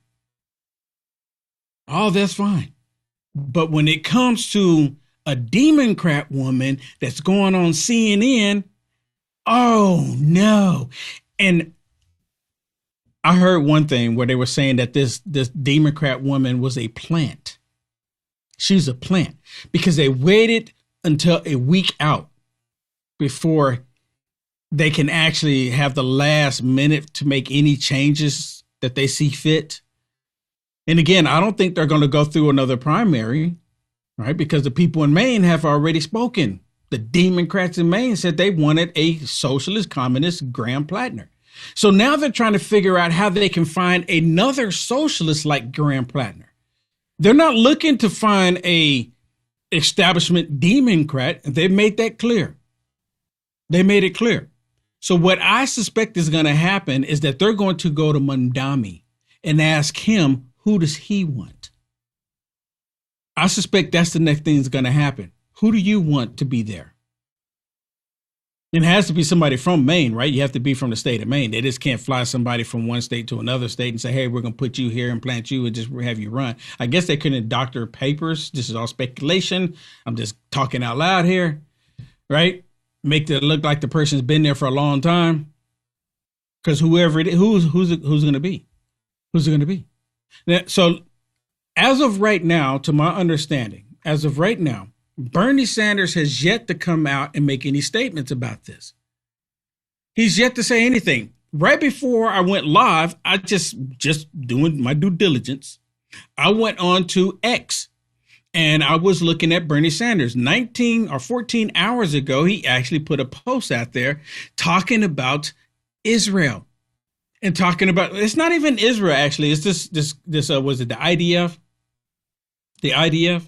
Speaker 12: Oh, that's fine. But when it comes to a Democrat woman that's going on CNN, oh no. And I heard one thing where they were saying that this Democrat woman was a plant. She's a plant because they waited until a week out before they can actually have the last minute to make any changes that they see fit. And again, I don't think they're going to go through another primary, right? Because the people in Maine have already spoken. The Democrats in Maine said they wanted a socialist communist Graham Plattner. So now they're trying to figure out how they can find another socialist like Graham Plattner. They're not looking to find a establishment Democrat. They've made that clear. They made it clear. So what I suspect is going to happen is that they're going to go to Mondami and ask him, who does he want? I suspect that's the next thing that's going to happen. Who do you want to be there? It has to be somebody from Maine, right? You have to be from the state of Maine. They just can't fly somebody from one state to another state and say, hey, we're going to put you here and plant you and just have you run. I guess they couldn't doctor papers. This is all speculation. I'm just talking out loud here, right? Make it look like the person's been there for a long time. Because whoever it is, who's it going to be? Who's it going to be? Now, so as of right now, to my understanding, as of right now, Bernie Sanders has yet to come out and make any statements about this. He's yet to say anything. Right before I went live, I just doing my due diligence, I went on to X and I was looking at Bernie Sanders. 19 or 14 hours ago, he actually put a post out there talking about Israel and talking about, it's not even Israel, actually. It's this was it the IDF? The IDF?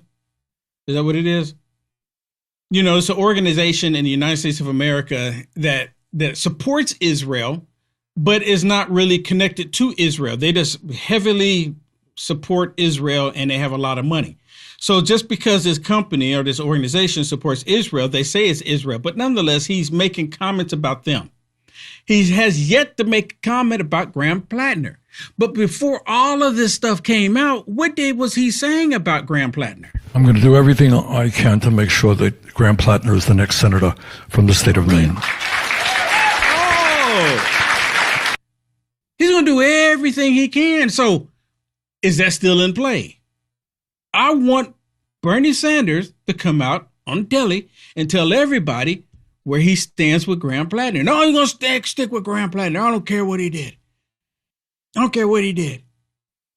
Speaker 12: Is that what it is? You know, it's an organization in the United States of America that supports Israel, but is not really connected to Israel. They just heavily support Israel and they have a lot of money. So just because this company or this organization supports Israel, they say it's Israel, but nonetheless, he's making comments about them. He has yet to make a comment about Graham Plattner. But before all of this stuff came out, what was he saying about Graham Plattner?
Speaker 24: I'm going to do everything I can to make sure that Graham Plattner is the next senator from the state of Maine.
Speaker 12: Oh, he's going to do everything he can. So is that still in play? I want Bernie Sanders to come out on telly and tell everybody where he stands with Graham Plattner. No, he's going to stick with Graham Plattner. I don't care what he did. I don't care what he did.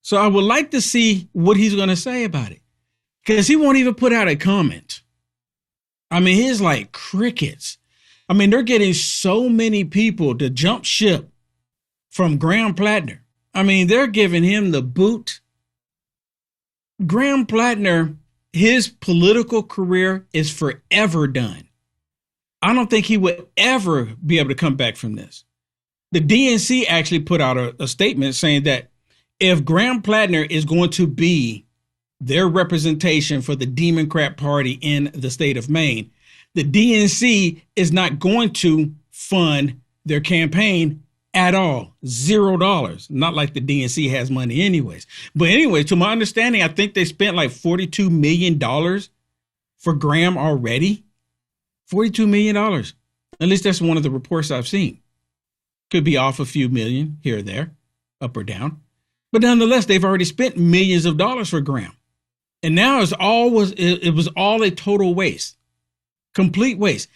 Speaker 12: So I would like to see what he's going to say about it. Because he won't even put out a comment. I mean, he's like crickets. I mean, they're getting so many people to jump ship from Graham Plattner. I mean, they're giving him the boot. Graham Plattner, his political career is forever done. I don't think he would ever be able to come back from this. The DNC actually put out a statement saying that if Graham Plattner is going to be their representation for the Democrat Party in the state of Maine, the DNC is not going to fund their campaign at all. $0. Not like the DNC has money anyways. But anyway, to my understanding, I think they spent like $42 million for Graham already. $42 million. At least that's one of the reports I've seen. Could be off a few million here or there, up or down. But nonetheless, they've already spent millions of dollars for Graham. And now it was all a total waste. Complete waste.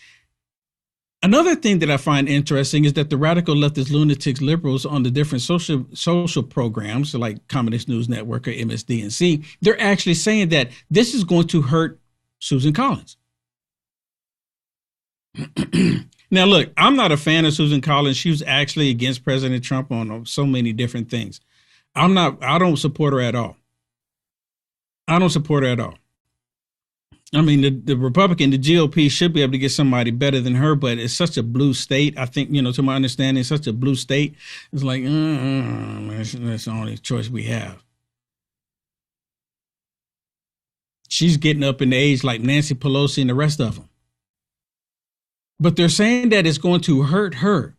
Speaker 12: Another thing that I find interesting is that the radical leftist lunatics liberals on the different social programs like Communist News Network or MSDNC, they're actually saying that this is going to hurt Susan Collins. Now, look, I'm not a fan of Susan Collins. She was actually against President Trump on so many different things. I don't support her at all. I don't support her at all. I mean, the Republican, the GOP should be able to get somebody better than her, but it's such a blue state. I think, to my understanding, it's such a blue state. It's like, that's the only choice we have. She's getting up in age like Nancy Pelosi and the rest of them. But they're saying that it's going to hurt her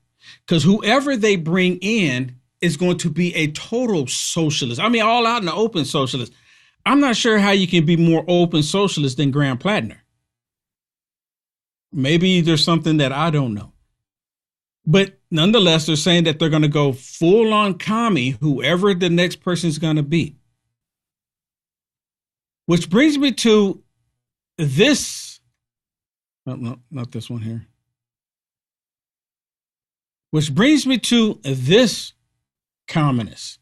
Speaker 12: because whoever they bring in is going to be a total socialist. I mean, all out in the open socialist. I'm not sure how you can be more open socialist than Graham Plattner. Maybe there's something that I don't know. But nonetheless, they're saying that they're going to go full on commie, whoever the next person is going to be. Which brings me to this. No, not this one here. Which brings me to this communist.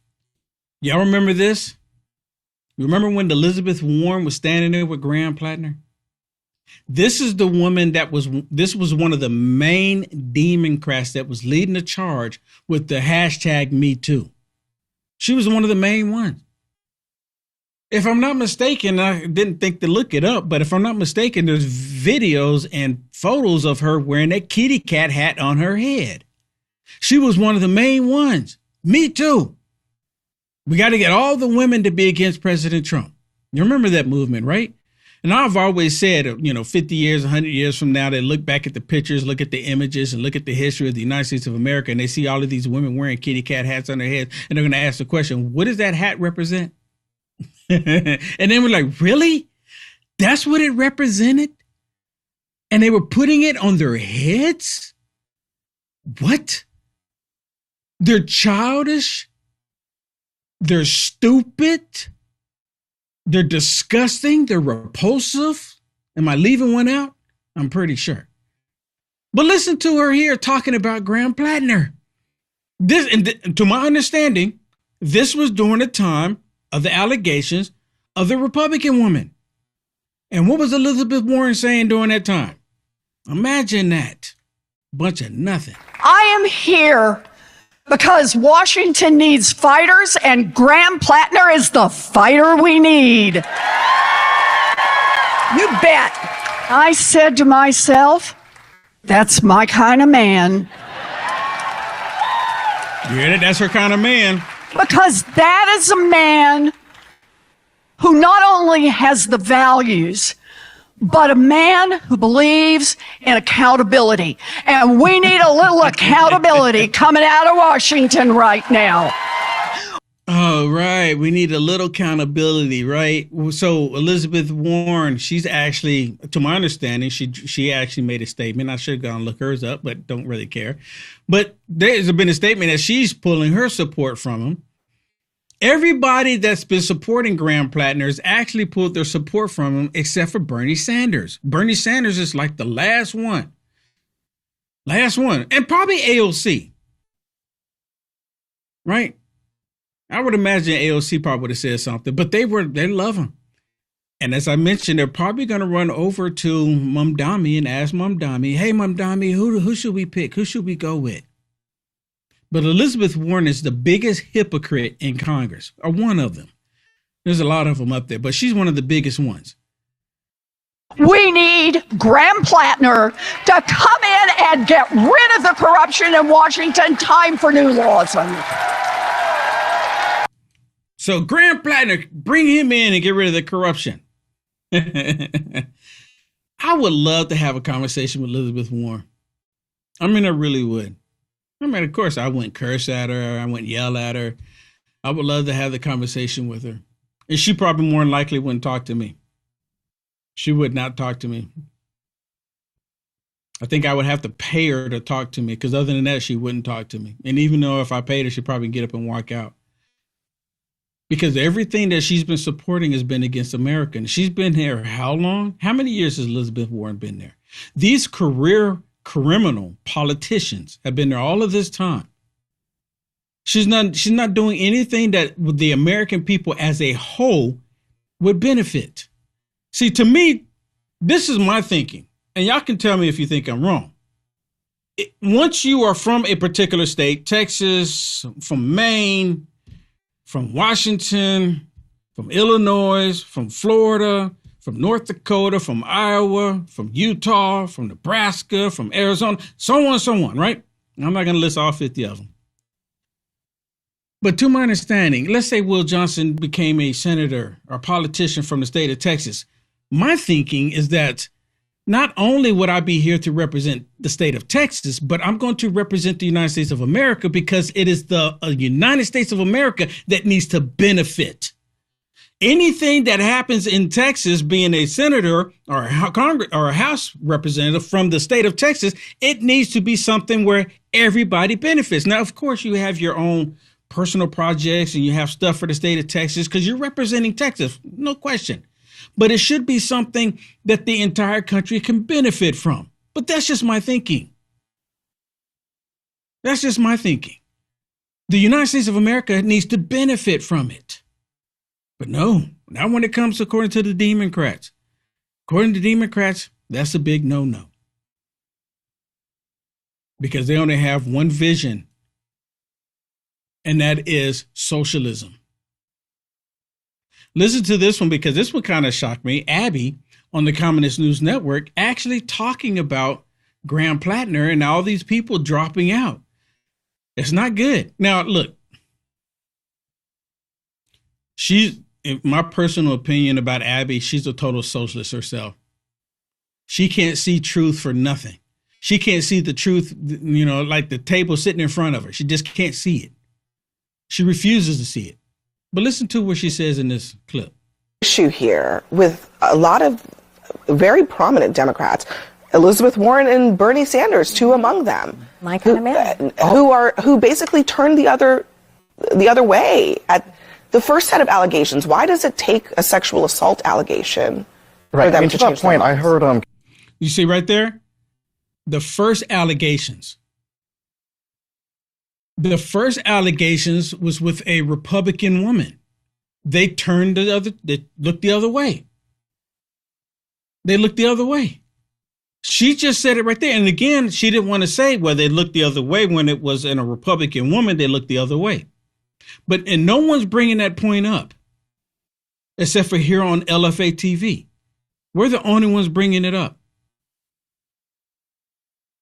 Speaker 12: Y'all remember this? You remember when Elizabeth Warren was standing there with Graham Plattner? This is the woman this was one of the main Democrats that was leading the charge with the hashtag Me Too. She was one of the main ones. If I'm not mistaken, I didn't think to look it up, but if I'm not mistaken, there's videos and photos of her wearing that kitty cat hat on her head. She was one of the main ones. Me too. We got to get all the women to be against President Trump. You remember that movement, right? And I've always said, 50 years, 100 years from now, they look back at the pictures, look at the images, and look at the history of the United States of America, and they see all of these women wearing kitty cat hats on their heads, and they're going to ask the question, what does that hat represent? And then we're like, really? That's what it represented? And they were putting it on their heads? What? They're childish. They're stupid. They're disgusting. They're repulsive. Am I leaving one out? I'm pretty sure. But listen to her here talking about Graham Plattner. To my understanding, this was during the time of the allegations of the Republican woman. And what was Elizabeth Warren saying during that time? Imagine that. Bunch of nothing.
Speaker 8: I am here because Washington needs fighters, and Graham Plattner is the fighter we need. You bet. I said to myself, that's my kind of man.
Speaker 12: You hear it? That's her kind of man.
Speaker 8: Because that is a man who not only has the values, but a man who believes in accountability. And we need a little accountability coming out of Washington right now.
Speaker 12: Oh, right. We need a little accountability, right? So Elizabeth Warren, she's actually, to my understanding, she actually made a statement. I should have gone and look hers up, but don't really care. But there's been a statement that she's pulling her support from him. Everybody that's been supporting Graham Plattner has actually pulled their support from him, except for Bernie Sanders. Bernie Sanders is like the last one. Last one. And probably AOC. Right? I would imagine AOC probably would have said something, but they love him. And as I mentioned, they're probably going to run over to Mamdani and ask Mamdani, hey, Mamdani, who should we pick? Who should we go with? But Elizabeth Warren is the biggest hypocrite in Congress, or one of them. There's a lot of them up there, but she's one of the biggest ones.
Speaker 8: We need Graham Plattner to come in and get rid of the corruption in Washington. Time for new laws.
Speaker 12: So Graham Plattner, bring him in and get rid of the corruption. I would love to have a conversation with Elizabeth Warren. I mean, I really would. I mean, of course, I wouldn't curse at her. I wouldn't yell at her. I would love to have the conversation with her. And she probably more than likely wouldn't talk to me. She would not talk to me. I think I would have to pay her to talk to me, because other than that, she wouldn't talk to me. And even though if I paid her, she'd probably get up and walk out. Because everything that she's been supporting has been against America. And she's been here how long? How many years has Elizabeth Warren been there? These career criminal politicians have been there all of this time. She's not doing anything that the American people as a whole would benefit. See, to me, this is my thinking, and y'all can tell me if you think I'm wrong. Once you are from a particular state, Texas, from Maine, from Washington, from Illinois, from Florida, from North Dakota, from Iowa, from Utah, from Nebraska, from Arizona, so on, right? I'm not going to list all 50 of them. But to my understanding, let's say Will Johnson became a senator or politician from the state of Texas. My thinking is that not only would I be here to represent the state of Texas, but I'm going to represent the United States of America, because it is the United States of America that needs to benefit. Anything that happens in Texas, being a senator or a Congress or a House representative from the state of Texas, it needs to be something where everybody benefits. Now, of course, you have your own personal projects and you have stuff for the state of Texas because you're representing Texas, no question. But it should be something that the entire country can benefit from. But that's just my thinking. That's just my thinking. The United States of America needs to benefit from it. But no, not when it comes according to the Democrats. According to Democrats, that's a big no-no. Because they only have one vision, and that is socialism. Listen to this one, because this one kind of shocked me. Abby on the Communist News Network actually talking about Graham Plattner and all these people dropping out. It's not good. Now, look, in my personal opinion about Abby, she's a total socialist herself. She can't see truth for nothing. She can't see the truth, like the table sitting in front of her. She just can't see it. She refuses to see it. But listen to what she says in this clip.
Speaker 4: Issue here with a lot of very prominent Democrats, Elizabeth Warren and Bernie Sanders, two among them, who basically turned the other way at the first set of allegations. Why does it take a sexual assault allegation for them to change their minds?
Speaker 22: I heard
Speaker 12: You see right there, the first allegations. The first allegations was with a Republican woman. They looked the other way. They looked the other way. She just said it right there. And again, she didn't want to say, well, they looked the other way when it was in a Republican woman, they looked the other way. And no one's bringing that point up, except for here on LFA TV. We're the only ones bringing it up.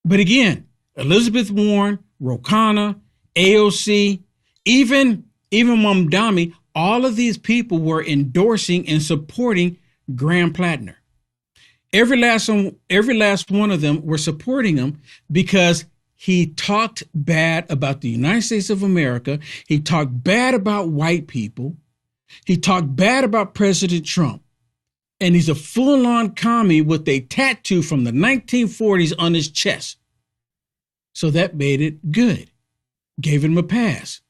Speaker 12: But again, Elizabeth Warren, Ro Khanna, AOC, even Mamdani, all of these people were endorsing and supporting Graham Plattner. Every last one of them were supporting him because he talked bad about the United States of America. He talked bad about white people. He talked bad about President Trump. And he's a full-on commie with a tattoo from the 1940s on his chest. So that made it good. Gave him a pass.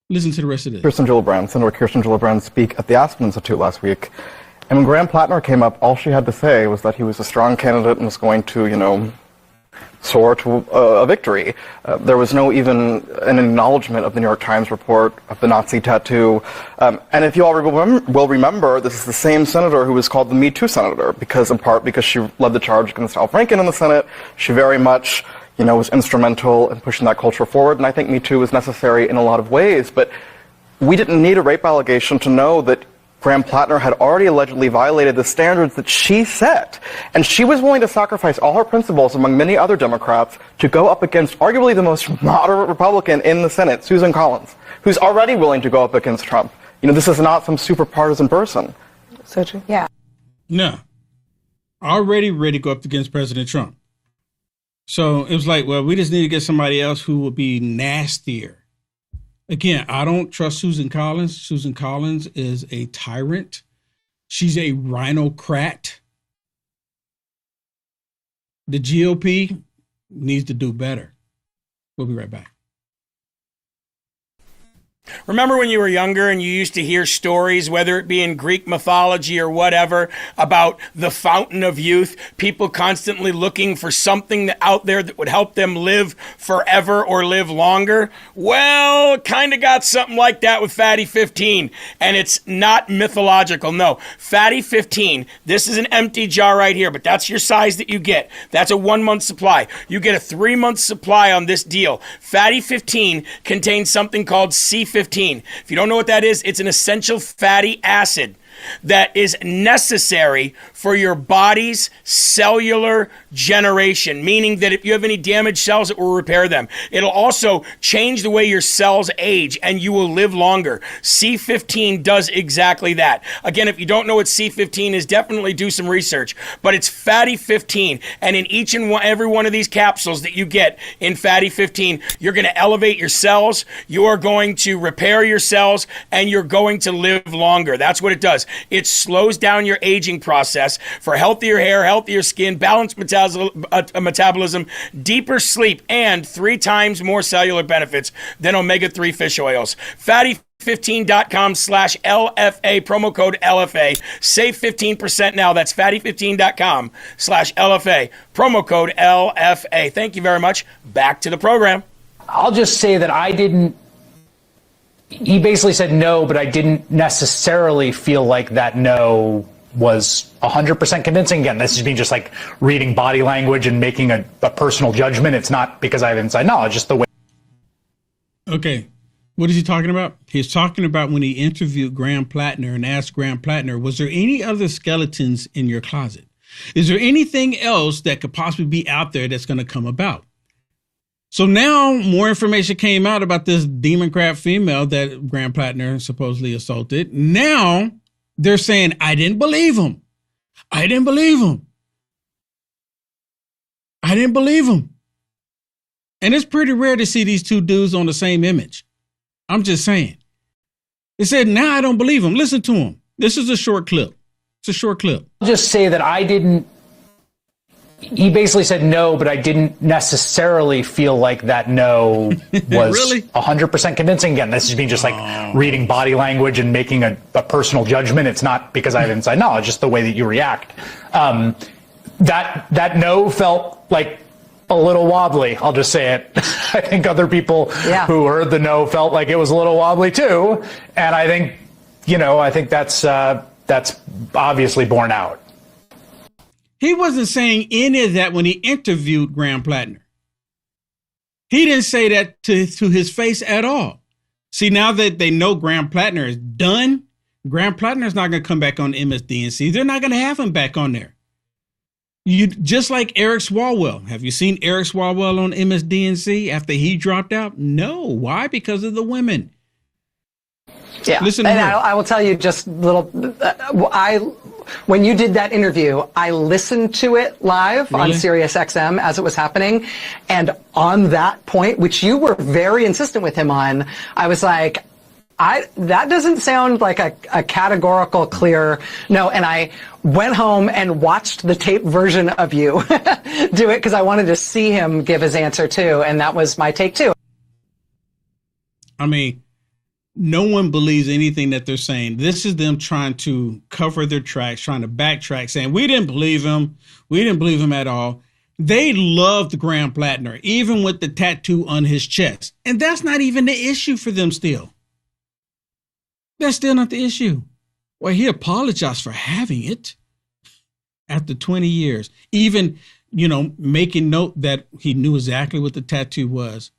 Speaker 12: Listen to the rest of this.
Speaker 22: Senator Kirsten Gillibrand speak at the Aspen Institute last week. And when Graham Plattner came up, all she had to say was that he was a strong candidate and was going to, soar to a victory. There was no even an acknowledgement of the New York Times report of the Nazi tattoo. And if you all will remember, this is the same senator who was called the Me Too senator, in part because she led the charge against Al Franken in the Senate. She very much, was instrumental in pushing that culture forward. And I think Me Too is necessary in a lot of ways. But we didn't need a rape allegation to know that Graham Plattner had already allegedly violated the standards that she set. And she was willing to sacrifice all her principles, among many other Democrats, to go up against arguably the most moderate Republican in the Senate, Susan Collins, who's already willing to go up against Trump. This is not some super partisan person.
Speaker 4: Sochi? Yeah.
Speaker 12: No. Already ready to go up against President Trump. So it was like, well, we just need to get somebody else who will be nastier. Again, I don't trust Susan Collins. Susan Collins is a tyrant. She's a rhinocrat. The GOP needs to do better. We'll be right back.
Speaker 18: Remember when you were younger and you used to hear stories, whether it be in Greek mythology or whatever, about the fountain of youth, people constantly looking for something out there that would help them live forever or live longer? Well, kind of got something like that with Fatty 15, and it's not mythological. No, Fatty 15, this is an empty jar right here, but that's your size that you get. That's a 1 month supply. You get a 3 month supply on this deal. Fatty 15 contains something called C15. If you don't know what that is, it's an essential fatty acid that is necessary for your body's cellular generation, meaning that if you have any damaged cells, it will repair them. It'll also change the way your cells age and you will live longer. C15 does exactly that. Again, if you don't know what C15 is, definitely do some research, but it's Fatty 15, and in each and every one of these capsules that you get in Fatty 15, you're going to elevate your cells, you are going to repair your cells, and you're going to live longer. That's what it does. It slows down your aging process for healthier hair, healthier skin, balanced metabolism, deeper sleep, and 3 times more cellular benefits than omega-3 fish oils. Fatty15.com/LFA, promo code LFA. Save 15% now. That's fatty15.com/LFA, promo code LFA. Thank you very much. Back to the program.
Speaker 9: I'll just say that he basically said no, but I didn't necessarily feel like that no was 100% convincing. Again, this is me just like reading body language and making a personal judgment. It's not because I have inside knowledge, just the way.
Speaker 12: Okay. What is he talking about? He's talking about when he interviewed Graham Plattner and asked Graham Plattner, was there any other skeletons in your closet? Is there anything else that could possibly be out there that's going to come about? So now more information came out about this Democrat female that Graham Plattner supposedly assaulted. Now they're saying, I didn't believe him. I didn't believe him. I didn't believe him. And it's pretty rare to see these two dudes on the same image. I'm just saying. They said, now I don't believe him. Listen to him. This is a short clip. It's a short clip.
Speaker 9: I'll just say that he basically said no, but I didn't necessarily feel like that no was
Speaker 12: really
Speaker 9: 100% convincing. Again, this is me just like reading body language and making a personal judgment. It's not because I have inside knowledge, just the way that you react. That no felt like a little wobbly. I'll just say it. I think other people who heard the no felt like it was a little wobbly too. And I think, that's obviously borne out.
Speaker 12: He wasn't saying any of that when he interviewed Graham Plattner. He didn't say that to his face at all. See, now that they know Graham Plattner is done, Graham Plattner is not going to come back on MSDNC. They're not going to have him back on there. You just like Eric Swalwell. Have you seen Eric Swalwell on MSDNC after he dropped out? No. Why? Because of the women.
Speaker 17: Yeah,
Speaker 12: listen.
Speaker 17: And I will tell you just little. When you did that interview, I listened to it live on Sirius XM as it was happening, and on that point, which you were very insistent with him on, I was like, that doesn't sound like a categorical clear no. And I went home and watched the tape version of you do it because I wanted to see him give his answer too, and that was my take too.
Speaker 12: I mean, no one believes anything that they're saying. This is them trying to cover their tracks, trying to backtrack, saying, we didn't believe him. We didn't believe him at all. They loved Graham Plattner, even with the tattoo on his chest. And that's not even the issue for them still. That's still not the issue. Well, he apologized for having it after 20 years. Even making note that he knew exactly what the tattoo was,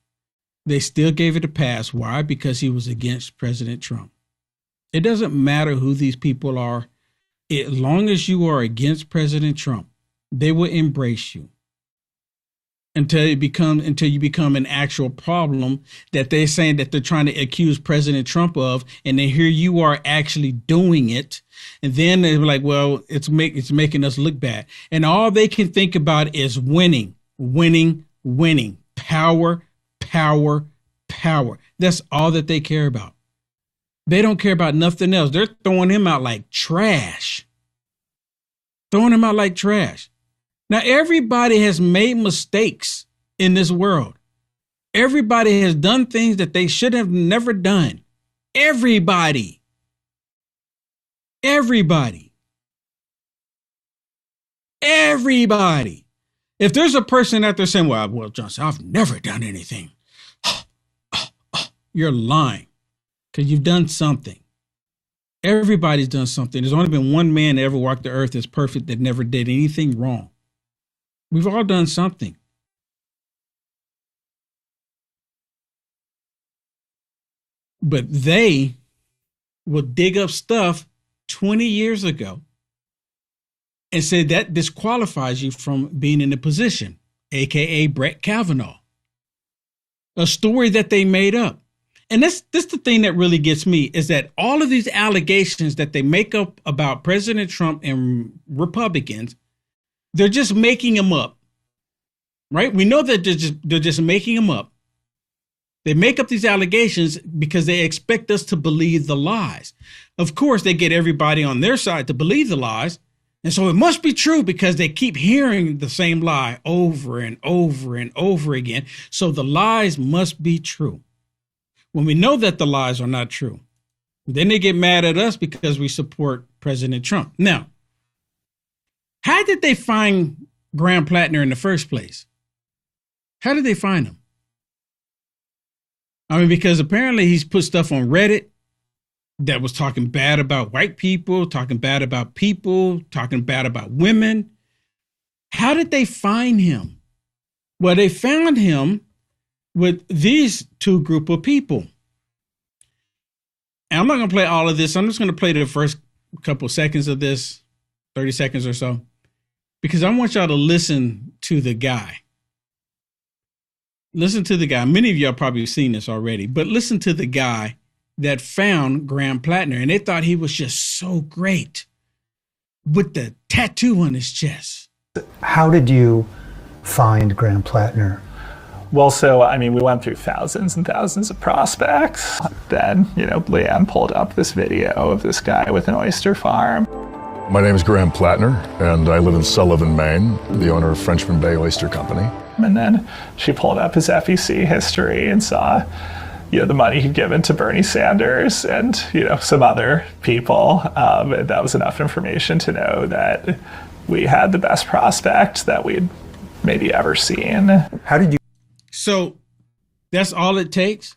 Speaker 12: they still gave it a pass. Why? Because he was against President Trump. It doesn't matter who these people are. As long as you are against President Trump, they will embrace you until you become an actual problem that they're saying that they're trying to accuse President Trump of, and then here you are actually doing it. And then they're like, well, it's making us look bad. And all they can think about is winning, winning, winning, power, power, power. That's all that they care about. They don't care about nothing else. They're throwing him out like trash. Throwing him out like trash. Now, everybody has made mistakes in this world. Everybody has done things that they should have never done. Everybody. Everybody. Everybody. If there's a person out there saying, well, Johnson, I've never done anything. You're lying because you've done something. Everybody's done something. There's only been one man that ever walked the earth that's perfect that never did anything wrong. We've all done something. But they will dig up stuff 20 years ago and say that disqualifies you from being in a position, aka Brett Kavanaugh. A story that they made up. And this the thing that really gets me is that all of these allegations that they make up about President Trump and Republicans, they're just making them up, right? We know that they're just making them up. They make up these allegations because they expect us to believe the lies. Of course, they get everybody on their side to believe the lies. And so it must be true because they keep hearing the same lie over and over and over again. So the lies must be true. When we know that the lies are not true, then they get mad at us because we support President Trump. Now, how did they find Graham Plattner in the first place? How did they find him? I mean, because apparently he's put stuff on Reddit that was talking bad about white people, talking bad about people, talking bad about women. How did they find him? Well, they found him with these two group of people. And I'm not going to play all of this. I'm just going to play the first couple seconds of this, 30 seconds or so, because I want y'all to listen to the guy. Listen to the guy. Many of y'all probably seen this already, but listen to the guy that found Graham Plattner, and they thought he was just so great with the tattoo on his chest.
Speaker 15: How did you find Graham Plattner?
Speaker 19: Well, we went through thousands and thousands of prospects. Then, Leanne pulled up this video of this guy with an oyster farm.
Speaker 6: My name is Graham Plattner, and I live in Sullivan, Maine, the owner of Frenchman Bay Oyster Company.
Speaker 19: And then she pulled up his FEC history and saw, the money he'd given to Bernie Sanders and, some other people. And that was enough information to know that we had the best prospect that we'd maybe ever seen.
Speaker 15: How did you?
Speaker 12: So that's all it takes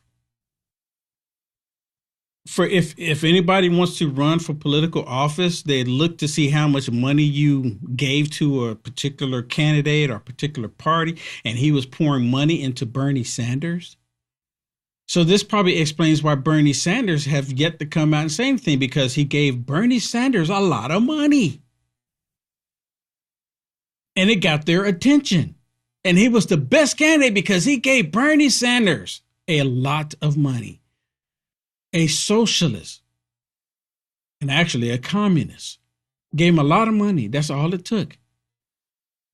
Speaker 12: for if anybody wants to run for political office, they look to see how much money you gave to a particular candidate or a particular party, and he was pouring money into Bernie Sanders. So this probably explains why Bernie Sanders have yet to come out and say anything, because he gave Bernie Sanders a lot of money. And it got their attention. And he was the best candidate because he gave Bernie Sanders a lot of money. A socialist, and actually a communist, gave him a lot of money. That's all it took.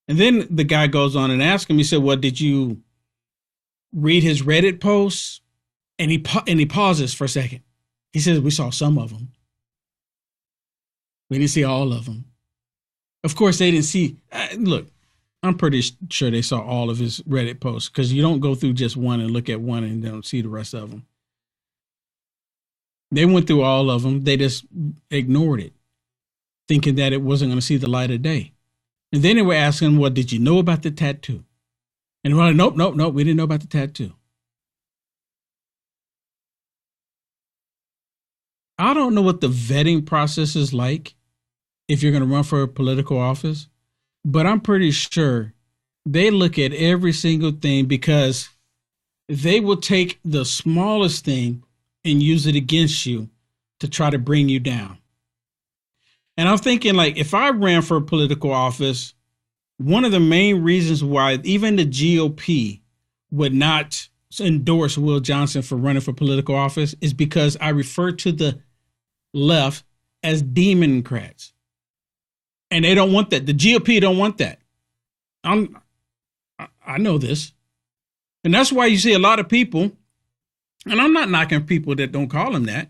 Speaker 12: And then the guy goes on and asks him, he said, well, did you read his Reddit posts? And he pauses for a second. He says, we saw some of them. We didn't see all of them. Of course, they didn't see. Look, I'm pretty sure they saw all of his Reddit posts, because you don't go through just one and look at one and don't see the rest of them. They went through all of them. They just ignored it, thinking that it wasn't going to see the light of day. And then they were asking, well, did you know about the tattoo? And we're like, nope, we didn't know about the tattoo. I don't know what the vetting process is like if you're going to run for a political office, but I'm pretty sure They look at every single thing because they will take the smallest thing and use it against you to try to bring you down. And I'm thinking, like, if I ran for a political office, one of the main reasons why even the GOP would not endorse Will Johnson for running for political office is because I refer to the left as Democrats. And they don't want that. The GOP don't want that. I know this. And that's why you see a lot of people, and I'm not knocking people that don't call them that.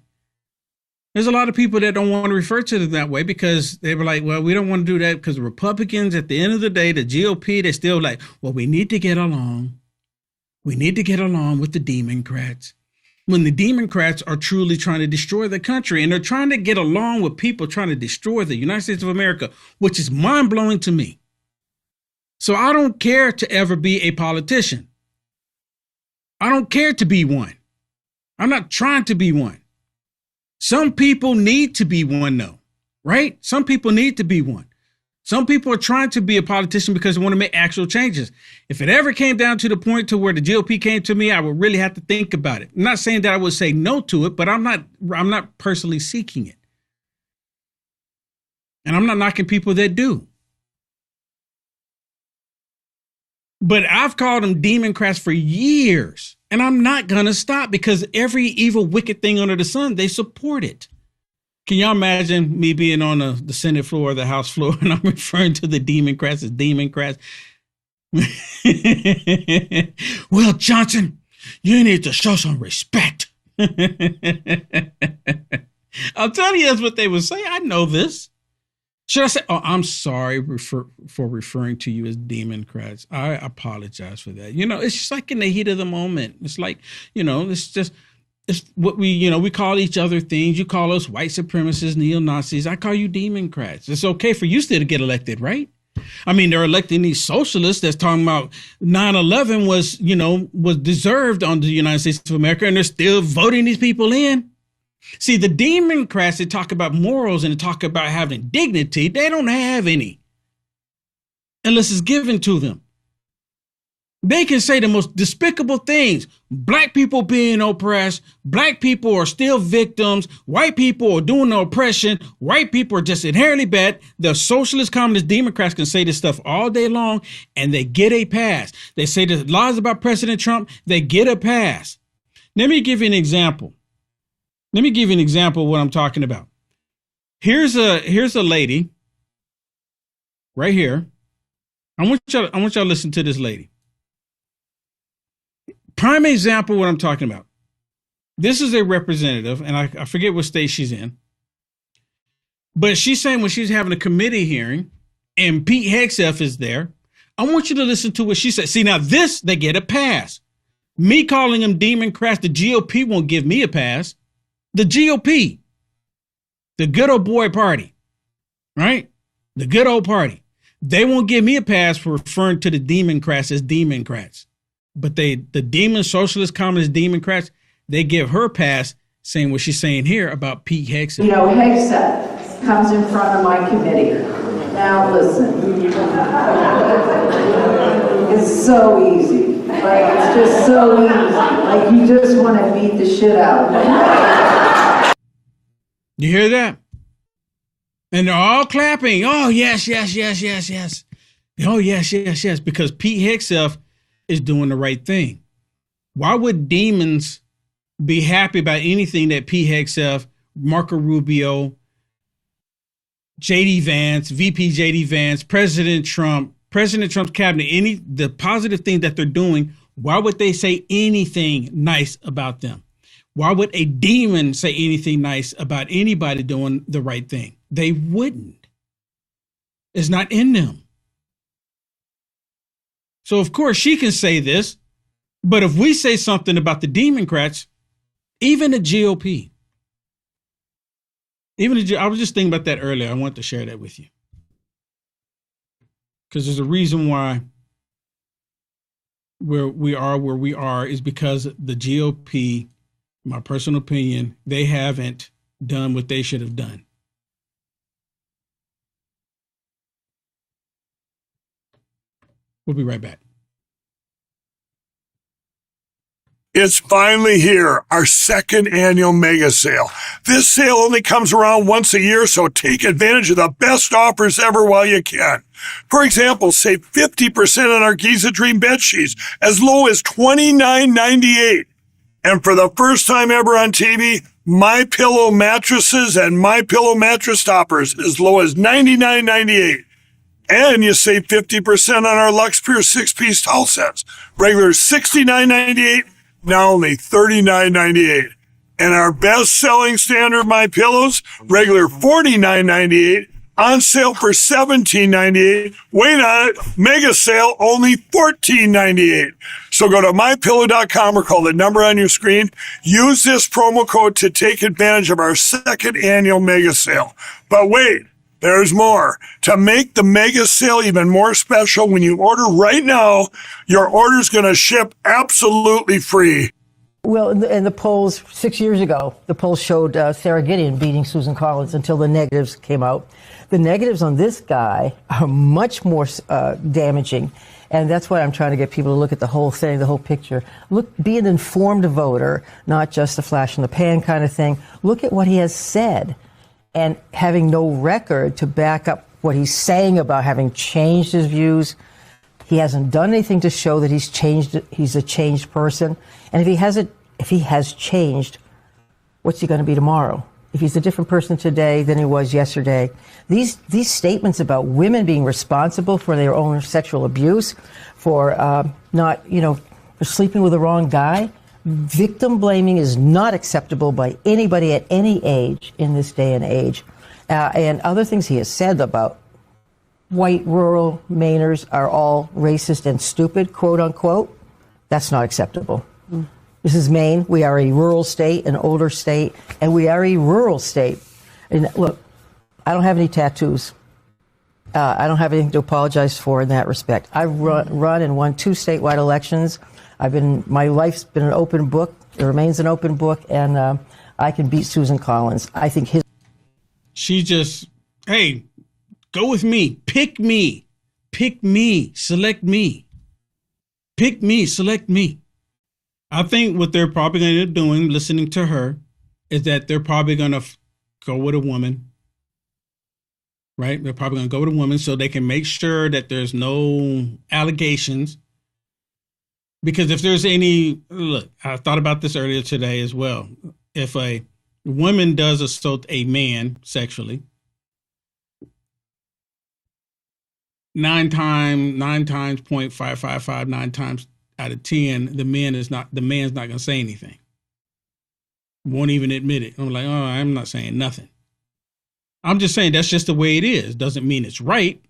Speaker 12: There's a lot of people that don't want to refer to them that way because they were like, well, we don't want to do that because the Republicans, at the end of the day, the GOP, they're still like, well, we need to get along. We need to get along with the Democrats. When the Democrats are truly trying to destroy the country, and they're trying to get along with people trying to destroy the United States of America, which is mind-blowing to me. So I don't care to ever be a politician. I don't care to be one. I'm not trying to be one. Some people need to be one, though, right? Some people need to be one. Some people are trying to be a politician because they want to make actual changes. If it ever came down to the point to where the GOP came to me, I would really have to think about it. I'm not saying that I would say no to it, but I'm not personally seeking it. And I'm not knocking people that do. But I've called them Democrats for years, and I'm not going to stop because every evil, wicked thing under the sun, they support it. Can y'all imagine me being on the Senate floor or the House floor and I'm referring to the Democrats as Democrats? Will Johnson, you need to show some respect. I'm telling you, that's what they would say. I know this. Should I say, oh, I'm sorry for referring to you as Democrats. I apologize for that. You know, it's just like in the heat of the moment. It's like, you know, it's what we call each other things. You call us white supremacists, neo-Nazis. I call you Democrats. It's okay for you still to get elected, right? I mean, they're electing these socialists that's talking about 9/11 was deserved under the United States of America, and they're still voting these people in. See, the Democrats, they talk about morals and they talk about having dignity. They don't have any unless it's given to them. They can say the most despicable things. Black people being oppressed. Black people are still victims. White people are doing the oppression. White people are just inherently bad. The socialist, communist, Democrats can say this stuff all day long and they get a pass. They say the lies about President Trump, they get a pass. Let me give you an example. Let me give you an example of what I'm talking about. Here's a lady right here. I want y'all to listen to this lady. Prime example of what I'm talking about. This is a representative, and I forget what state she's in. But she's saying when she's having a committee hearing and Pete Hegseth is there, I want you to listen to what she said. See, now this, they get a pass. Me calling them Democrats, the GOP won't give me a pass. The GOP, the good old boy party, right? The good old party. They won't give me a pass for referring to the Democrats as Democrats. But the demon socialist, communist Democrats, they give her a pass saying what she's saying here about Pete Hegseth.
Speaker 11: You know, Hegseth comes in front of my committee. Now listen, it's so easy. Like, it's just so easy. Like, you just want to beat the shit out of them.
Speaker 12: You hear that? And they're all clapping. Oh, yes, yes, yes, yes, yes. Oh, yes, yes, yes. Because Pete Hegseth is doing the right thing. Why would demons be happy about anything that Pete Hegseth, Marco Rubio, J.D. Vance, VP J.D. Vance, President Trump's cabinet, the positive thing that they're doing, why would they say anything nice about them? Why would a demon say anything nice about anybody doing the right thing? They wouldn't. It's not in them. So, of course, she can say this, but if we say something about the Democrats, even the GOP, I was just thinking about that earlier. I want to share that with you. Because there's a reason why where we are is because the GOP, my personal opinion, they haven't done what they should have done. We'll be right back.
Speaker 5: It's finally here, our second annual mega sale. This sale only comes around once a year, so take advantage of the best offers ever while you can. For example, save 50% on our Giza Dream bed sheets as low as $29.98. And for the first time ever on TV, My Pillow mattresses and My Pillow mattress toppers as low as $99.98. And you save 50% on our Lux Pure 6-piece towel sets. Regular $69.98. Now only $39.98. And our best-selling standard My Pillows, regular $49.98, on sale for $17.98. Wait on it, mega sale, only $14.98. So go to MyPillow.com or call the number on your screen. Use this promo code to take advantage of our second annual mega sale. But wait, there's more. To make the mega sale even more special, when you order right now, your order's going to ship absolutely free.
Speaker 14: Well, in the polls 6 years ago, the polls showed Sarah Gideon beating Susan Collins until the negatives came out. The negatives on this guy are much more damaging. And that's why I'm trying to get people to look at the whole thing, the whole picture. Look, be an informed voter, not just a flash in the pan kind of thing. Look at what he has said. And having no record to back up what he's saying about having changed his views, he hasn't done anything to show that he's changed. He's a changed person. And if he has changed, what's he going to be tomorrow? If he's a different person today than he was yesterday, these statements about women being responsible for their own sexual abuse, for for sleeping with the wrong guy. Victim blaming is not acceptable by anybody at any age in this day and age. And other things he has said about white rural Mainers are all racist and stupid, quote unquote, that's not acceptable. This is Maine. We are a rural state, an older state, and we are a rural state. And look, I don't have any tattoos. I don't have anything to apologize for in that respect. I've run and won 2 statewide elections. My life's been an open book. It remains an open book, and I can beat Susan Collins. I think
Speaker 12: She just, hey, go with me. Pick me. Pick me. Select me. Pick me. Select me. I think what they're probably going to be doing, listening to her, is that they're probably going to go with a woman. Right? They're probably going to go with a woman so they can make sure that there's no allegations. Because if there's look, I thought about this earlier today as well. If a woman does assault a man sexually, 9 times 0.555, 9 times out of 10, the man's not going to say anything. Won't even admit it. I'm like, oh, I'm not saying nothing. I'm just saying that's just the way it is. Doesn't mean it's right,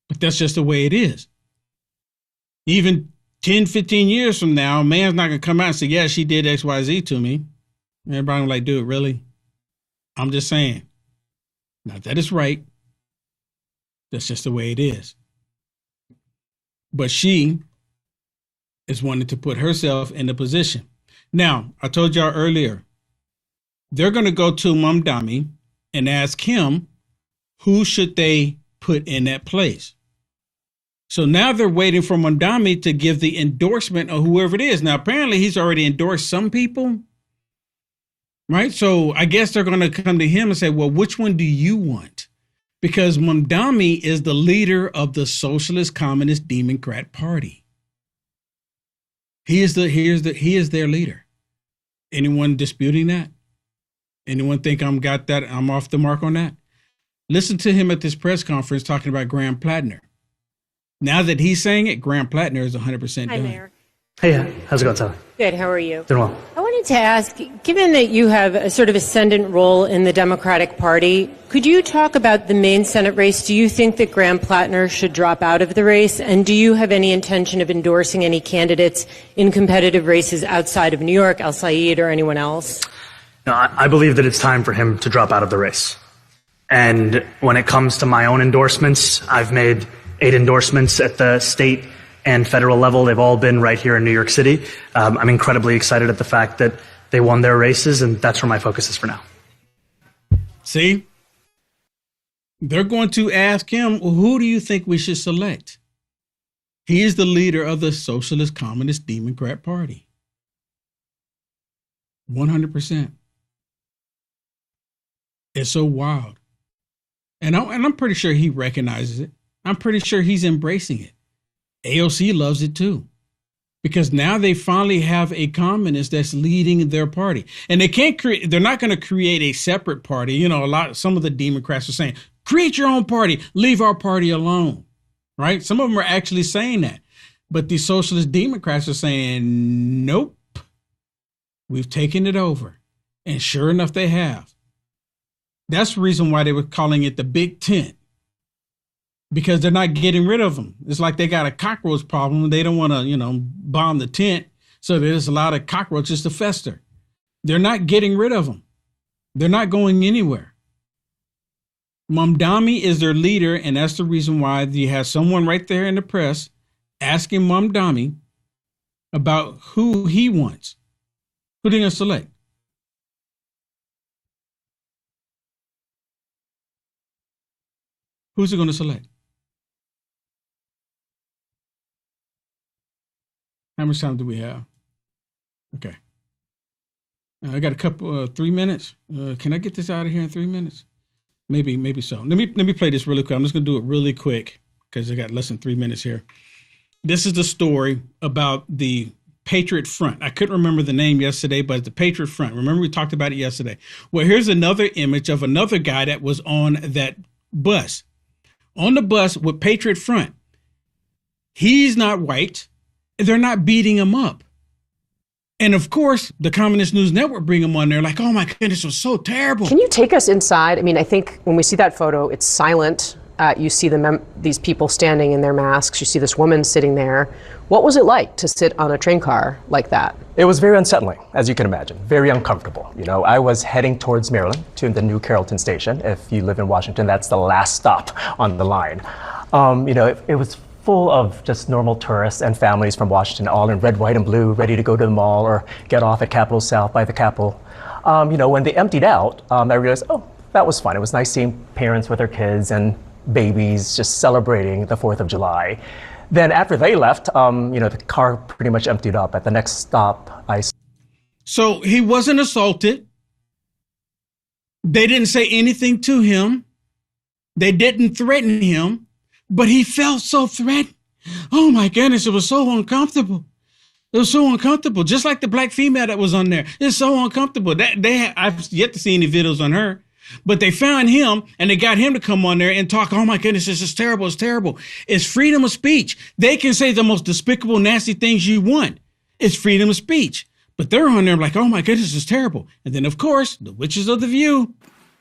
Speaker 12: but that's just the way it is. Even 10, 15 years from now, a man's not going to come out and say, yeah, she did X, Y, Z to me. Everybody will like, dude, really? I'm just saying. Not that it's right. That's just the way it is. But she is wanting to put herself in a position. Now, I told y'all earlier, they're going to go to Mamdani and ask him, who should they put in that place? So now they're waiting for Mamdani to give the endorsement of whoever it is. Now, apparently he's already endorsed some people, right? So I guess they're going to come to him and say, well, which one do you want? Because Mamdani is the leader of the Socialist Communist Democrat Party. He is their leader. Anyone disputing that? Anyone think I'm off the mark on that? Listen to him at this press conference talking about Graham Plattner. Now that he's saying it, Graham Plattner is 100% done.
Speaker 20: Hi, Mayor.
Speaker 23: Hey, how's it going, Tyler?
Speaker 20: Good. How are you?
Speaker 23: Doing well.
Speaker 20: I wanted to ask, given that you have a sort of ascendant role in the Democratic Party, could you talk about the Maine Senate race? Do you think that Graham Plattner should drop out of the race? And do you have any intention of endorsing any candidates in competitive races outside of New York, Al Said, or anyone else?
Speaker 23: No, I believe that it's time for him to drop out of the race. And when it comes to my own endorsements, I've made 8 endorsements at the state and federal level. They've all been right here in New York City. I'm incredibly excited at the fact that they won their races, and that's where my focus is for now.
Speaker 12: See? They're going to ask him, well, who do you think we should select? He is the leader of the Socialist Communist Democrat Party. 100%. It's so wild. And I'm pretty sure he recognizes it. I'm pretty sure he's embracing it. AOC loves it too. Because now they finally have a communist that's leading their party. And they're not going to create a separate party. You know, some of the Democrats are saying, create your own party, leave our party alone. Right? Some of them are actually saying that. But the Socialist Democrats are saying, nope, we've taken it over. And sure enough, they have. That's the reason why they were calling it the Big Tent. Because they're not getting rid of them. It's like they got a cockroach problem. They don't want to, bomb the tent. So there's a lot of cockroaches to fester. They're not getting rid of them. They're not going anywhere. Mamdani is their leader, and that's the reason why you have someone right there in the press asking Mamdani about who he wants. Who they going to select? Who's he going to select? How much time do we have? Okay. I got a couple, 3 minutes. Can I get this out of here in 3 minutes? Maybe so. Let me play this really quick. I'm just going to do it really quick because I got less than 3 minutes here. This is the story about the Patriot Front. I couldn't remember the name yesterday, but it's the Patriot Front. Remember we talked about it yesterday. Well, here's another image of another guy that was on that bus. On the bus with Patriot Front. He's not white. They're not beating him up. And of course, the Communist News Network bring him on there like, oh my goodness, it was so terrible.
Speaker 2: Can you take us inside? I mean, I think when we see that photo, it's silent. You see these people standing in their masks. You see this woman sitting there. What was it like to sit on a train car like that?
Speaker 3: It was very unsettling, as you can imagine, very uncomfortable. You know, I was heading towards Maryland to the New Carrollton station. If you live in Washington, that's the last stop on the line. It was full of just normal tourists and families from Washington, all in red, white, and blue, ready to go to the mall or get off at Capitol South by the Capitol. When they emptied out, I realized, oh, that was fun. It was nice seeing parents with their kids and babies just celebrating the 4th of July. Then after they left, the car pretty much emptied up. At the next stop,
Speaker 12: So he wasn't assaulted. They didn't say anything to him. They didn't threaten him. But he felt so threatened. Oh my goodness, it was so uncomfortable. It was so uncomfortable. Just like the black female that was on there. It's so uncomfortable. I've yet to see any videos on her. But they found him and they got him to come on there and talk. Oh my goodness, this is terrible. It's terrible. It's freedom of speech. They can say the most despicable, nasty things you want. It's freedom of speech. But they're on there like, oh my goodness, it's terrible. And then, of course, the witches of the view.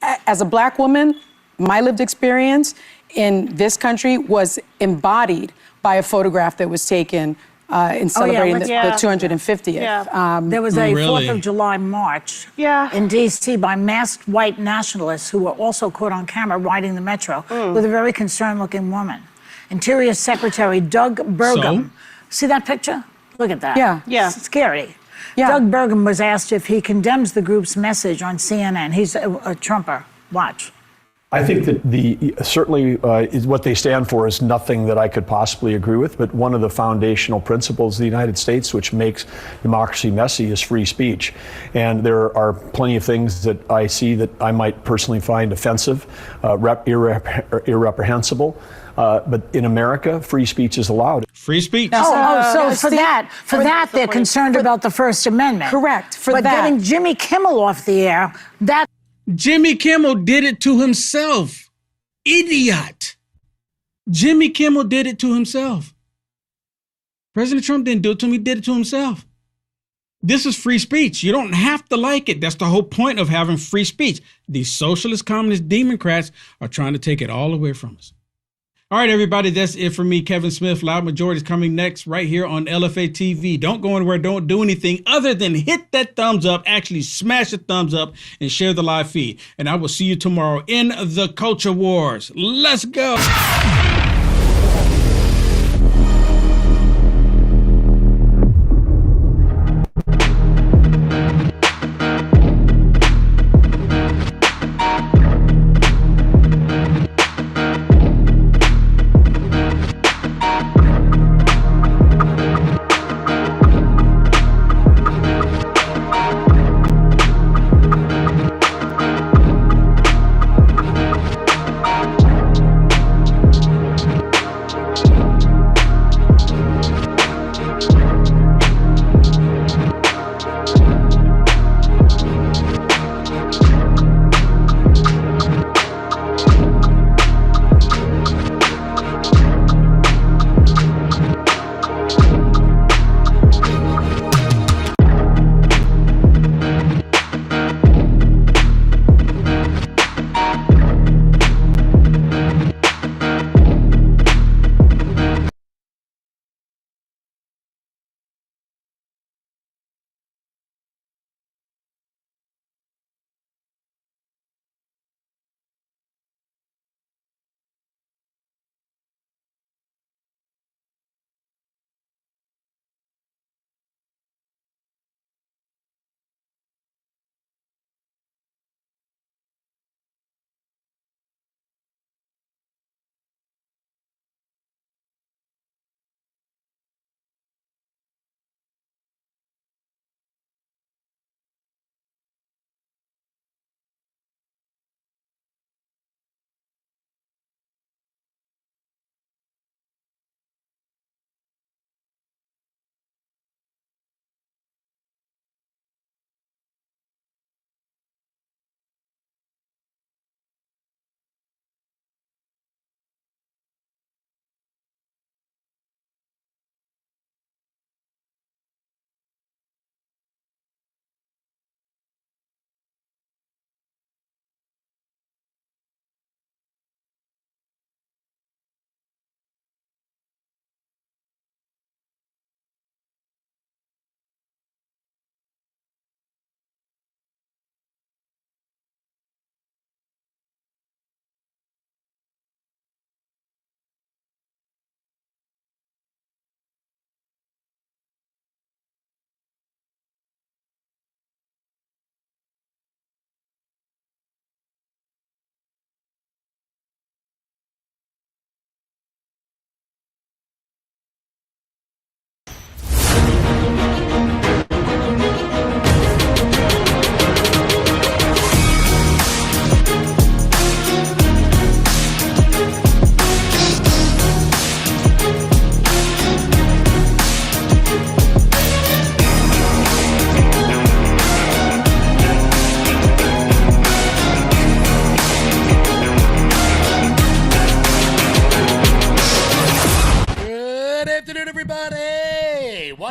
Speaker 1: As a black woman, my lived experience in this country was embodied by a photograph that was taken in celebrating the 250th.
Speaker 7: Yeah. There was a 4th of July march in D.C. by masked white nationalists who were also caught on camera riding the metro with a very concerned-looking woman. Interior Secretary Doug Burgum. See that picture? Look at that.
Speaker 1: Yeah.
Speaker 7: It's scary. Yeah. Doug Burgum was asked if he condemns the group's message on CNN. He's a Trumper. Watch.
Speaker 13: I think that certainly is what they stand for is nothing that I could possibly agree with, but one of the foundational principles of the United States which makes democracy messy is free speech. And there are plenty of things that I see that I might personally find offensive, irreprehensible. But in America, free speech is allowed.
Speaker 12: Free speech.
Speaker 7: So for that, they're concerned about the First Amendment.
Speaker 1: Correct.
Speaker 7: But getting Jimmy Kimmel off the air, that...
Speaker 12: Jimmy Kimmel did it to himself. Idiot. Jimmy Kimmel did it to himself. President Trump didn't do it to him. He did it to himself. This is free speech. You don't have to like it. That's the whole point of having free speech. These socialist, communist Democrats are trying to take it all away from us. All right, everybody, that's it for me, Kevin Smith. Loud Majority is coming next right here on LFA TV. Don't go anywhere. Don't do anything other than hit that thumbs up, actually smash the thumbs up and share the live feed. And I will see you tomorrow in the Culture Wars. Let's go.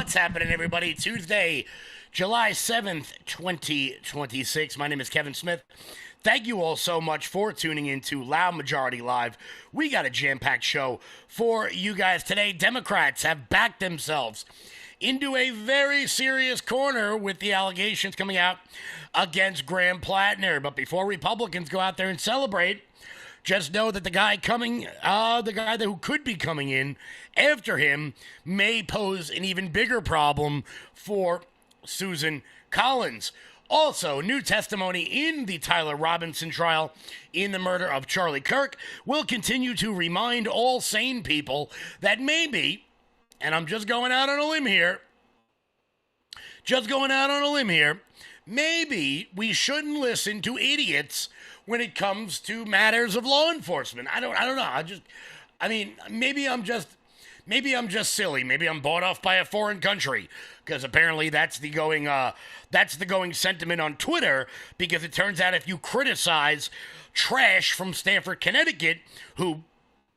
Speaker 10: What's happening, everybody? Tuesday, July 7th, 2026. My name is Kevin Smith. Thank you all so much for tuning in to Loud Majority Live. We got a jam-packed show for you guys today. Democrats have backed themselves into a very serious corner with the allegations coming out against Graham Plattner. But before Republicans go out there and celebrate, just know that the guy who could be coming in after him may pose an even bigger problem for Susan Collins. Also, new testimony in the Tyler Robinson trial in the murder of Charlie Kirk will continue to remind all sane people that maybe, and I'm just going out on a limb here, maybe we shouldn't listen to idiots when it comes to matters of law enforcement. I don't know. Maybe I'm just silly. Maybe I'm bought off by a foreign country, because apparently that's the going sentiment on Twitter, because it turns out if you criticize trash from Stamford, Connecticut, who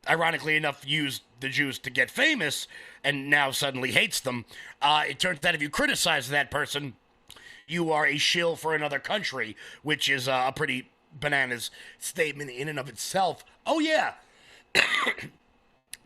Speaker 10: ironically enough used the Jews to get famous and now suddenly hates them, it turns out if you criticize that person, you are a shill for another country, which is a pretty bananas statement in and of itself. Oh yeah.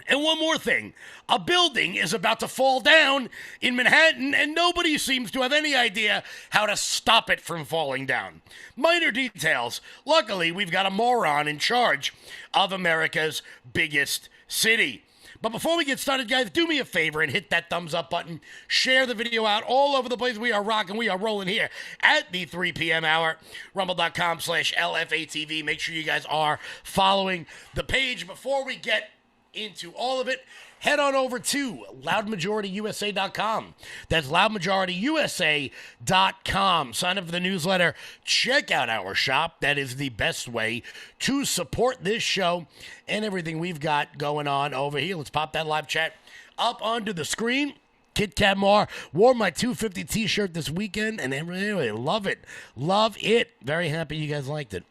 Speaker 10: And one more thing, a building is about to fall down in Manhattan, and nobody seems to have any idea how to stop it from falling down. Minor details. Luckily, we've got a moron in charge of America's biggest city. But before we get started, guys, do me a favor and hit that thumbs up button. Share the video out all over the place. We are rocking. We are rolling here at the 3 p.m. hour. Rumble.com/LFATV. Make sure you guys are following the page. Before we get into all of it, head on over to loudmajorityusa.com. That's loudmajorityusa.com. Sign up for the newsletter. Check out our shop. That is the best way to support this show and everything we've got going on over here. Let's pop that live chat up onto the screen. Kit Kat Mar wore my 250 t-shirt this weekend, and anyway, love it. Love it. Very happy you guys liked it.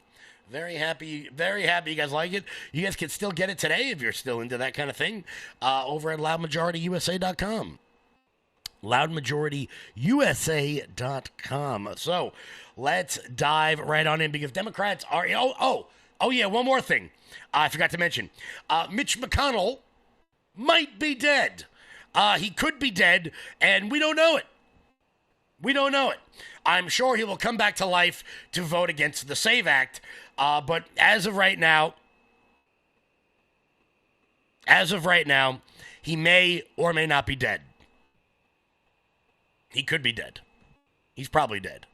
Speaker 10: Very happy you guys like it. You guys can still get it today if you're still into that kind of thing over at loudmajorityusa.com. loudmajorityusa.com. So let's dive right on in, because Democrats are... Oh yeah, one more thing I forgot to mention. Mitch McConnell might be dead. He could be dead, and we don't know it. We don't know it. I'm sure he will come back to life to vote against the SAVE Act. But as of right now, he may or may not be dead. He could be dead. He's probably dead.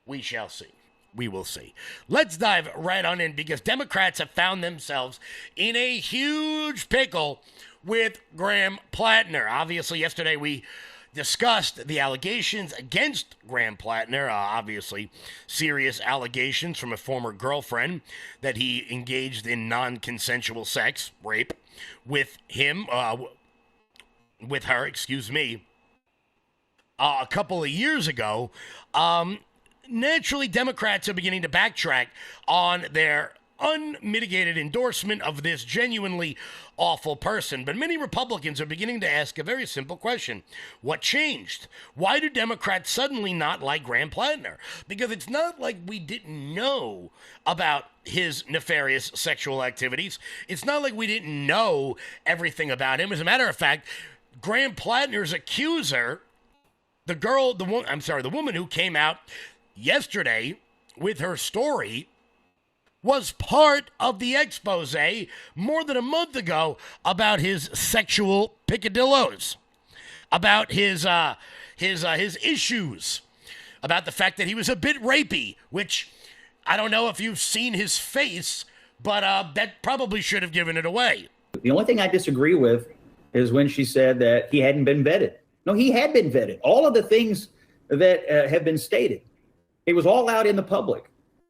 Speaker 10: We shall see. We will see. Let's dive right on in, because Democrats have found themselves in a huge pickle with Graham Plattner. Obviously, yesterday we discussed the allegations against Graham Plattner, obviously serious allegations from a former girlfriend that he engaged in non-consensual sex, rape, with her, a couple of years ago. Naturally, Democrats are beginning to backtrack on their unmitigated endorsement of this genuinely awful person. But many Republicans are beginning to ask a very simple question. What changed? Why do Democrats suddenly not like Graham Plattner? Because it's not like we didn't know about his nefarious sexual activities. It's not like we didn't know everything about him. As a matter of fact, Graham Plattner's accuser, the woman who came out yesterday with her story, was part of the expose more than a month ago about his sexual picadillos, about his issues, about the fact that he was a bit rapey, which I don't know if you've seen his face, but that probably should have given it away.
Speaker 16: The only thing I disagree with is when she said that he hadn't been vetted. No, he had been vetted. All of the things that have been stated, it was all out in the public.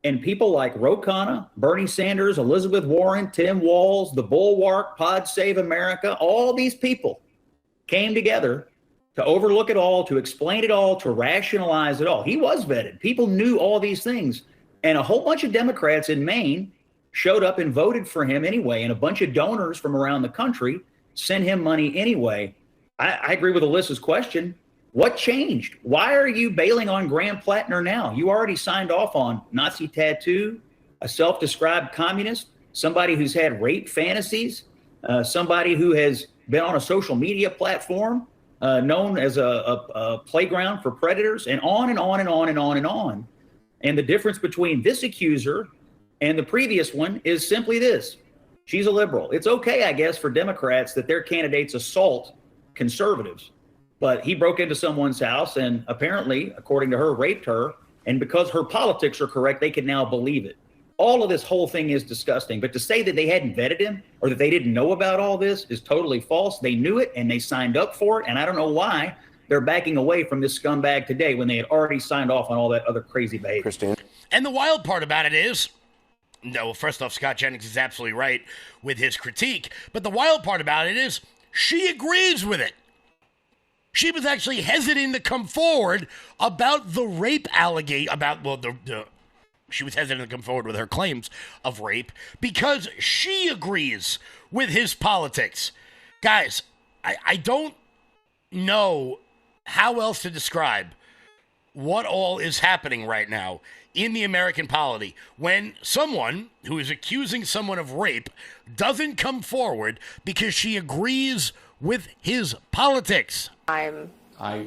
Speaker 16: And people like Ro Khanna, Bernie Sanders, Elizabeth Warren, Tim Walz, the Bulwark, Pod Save America, all these people came together to overlook it all, to explain it all, to rationalize it all. He was vetted. People knew all these things. And a whole bunch of Democrats in Maine showed up and voted for him anyway. And a bunch of donors from around the country sent him money anyway. I agree with Alyssa's question. What changed? Why are you bailing on Graham Plattner now? You already signed off on Nazi tattoo, a self-described communist, somebody who's had rape fantasies, somebody who has been on a social media platform known as a playground for predators, and on and on and on and on and on. And the difference between this accuser and the previous one is simply this. She's a liberal. It's okay, I guess, for Democrats that their candidates assault conservatives. But he broke into someone's house and apparently, according to her, raped her. And because her politics are correct, they can now believe it. All of this whole thing is disgusting. But to say that they hadn't vetted him or that they didn't know about all this is totally false. They knew it and they signed up for it. And I don't know why they're backing away from this scumbag today when they had already signed off on all that other crazy behavior.
Speaker 10: Christine. And the wild part about it is, no, first off, Scott Jennings is absolutely right with his critique. But the wild part about it is she agrees with it. She was actually hesitant to come forward about the rape allegation, she was hesitant to come forward with her claims of rape because she agrees with his politics. Guys, I don't know how else to describe what all is happening right now in the American polity when someone who is accusing someone of rape doesn't come forward because she agrees with his politics.
Speaker 8: I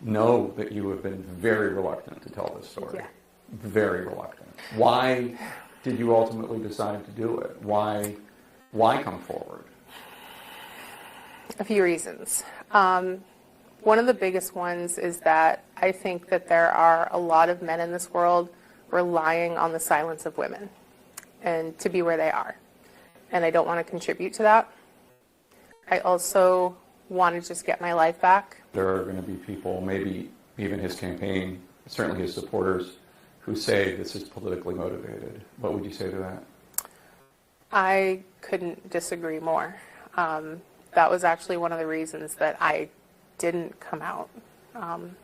Speaker 8: know that you have been very reluctant to tell this story.
Speaker 21: Yeah.
Speaker 8: Very reluctant. Why did you ultimately decide to do it? Why come forward?
Speaker 21: A few reasons. One of the biggest ones is that I think that there are a lot of men in this world relying on the silence of women and to be where they are. And I don't want to contribute to that. I also want to just get my life back.
Speaker 8: There are going to be people, maybe even his campaign, certainly his supporters, who say this is politically motivated. What would you say to that?
Speaker 21: I couldn't disagree more. That was actually one of the reasons that I didn't come out.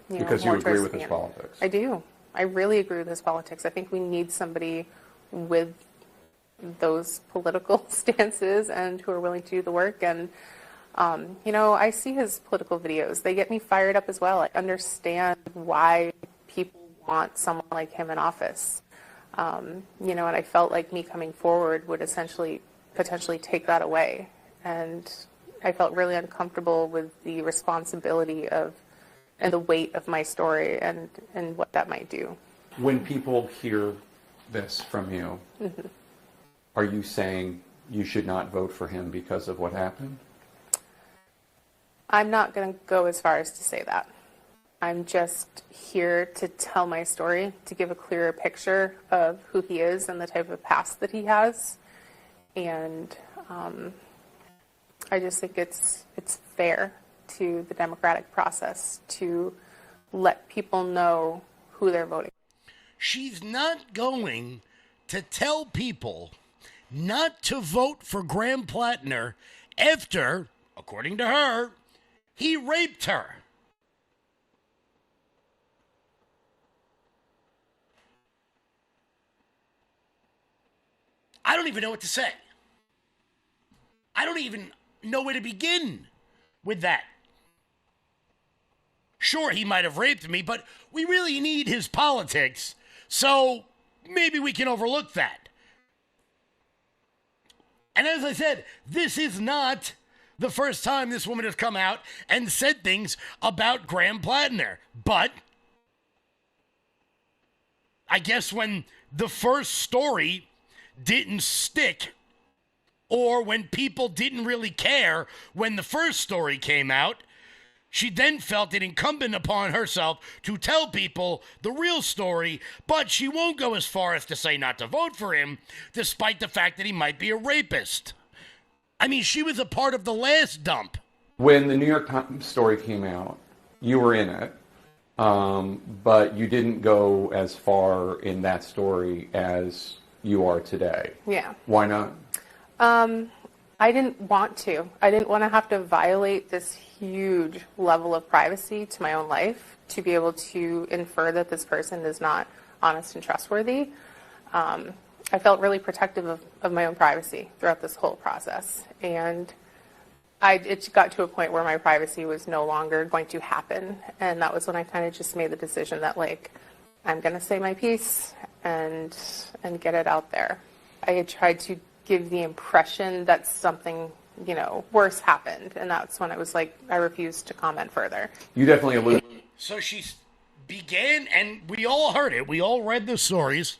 Speaker 8: Because you agree with his politics.
Speaker 21: I do. I really agree with his politics. I think we need somebody with those political stances and who are willing to do the work. And, I see his political videos. They get me fired up as well. I understand why people want someone like him in office. And I felt like me coming forward would potentially take that away. And I felt really uncomfortable with the responsibility and the weight of my story and what that might do.
Speaker 8: When people hear this from you,
Speaker 21: Mm-hmm.
Speaker 8: Are you saying you should not vote for him because of what happened?
Speaker 21: I'm not going to go as far as to say that. I'm just here to tell my story, to give a clearer picture of who he is and the type of past that he has. And I just think it's fair to the democratic process to let people know who they're voting.
Speaker 10: She's not going to tell people not to vote for Graham Plattner after, according to her, he raped her. I don't even know what to say. I don't even know where to begin with that. Sure, he might have raped me, but we really need his politics, so maybe we can overlook that. And as I said, this is not the first time this woman has come out and said things about Graham Plattner. But I guess when the first story didn't stick, or when people didn't really care when the first story came out, she then felt it incumbent upon herself to tell people the real story, but she won't go as far as to say not to vote for him, despite the fact that he might be a rapist. I mean, she was a part of the last dump.
Speaker 8: When the New York Times story came out, you were in it, but you didn't go as far in that story as you are today.
Speaker 21: Yeah.
Speaker 8: Why not?
Speaker 21: I didn't want to. I didn't want to have to violate this huge level of privacy to my own life to be able to infer that this person is not honest and trustworthy. I felt really protective of my own privacy throughout this whole process. And it got to a point where my privacy was no longer going to happen. And that was when I kind of just made the decision that, like, I'm going to say my piece and get it out there. I had tried to give the impression that something, worse happened. And that's when I was like, I refused to comment further.
Speaker 8: You definitely alluded.
Speaker 10: So she began, and we all heard it. We all read the stories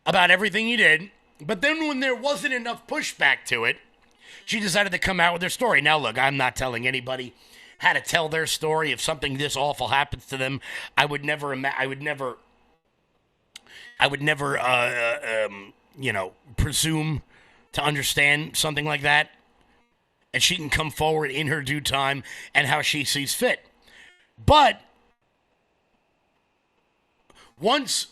Speaker 10: about everything he did. But then when there wasn't enough pushback to it, she decided to come out with her story. Now, look, I'm not telling anybody how to tell their story. If something this awful happens to them, I would never, presume to understand something like that. And she can come forward in her due time and how she sees fit. But once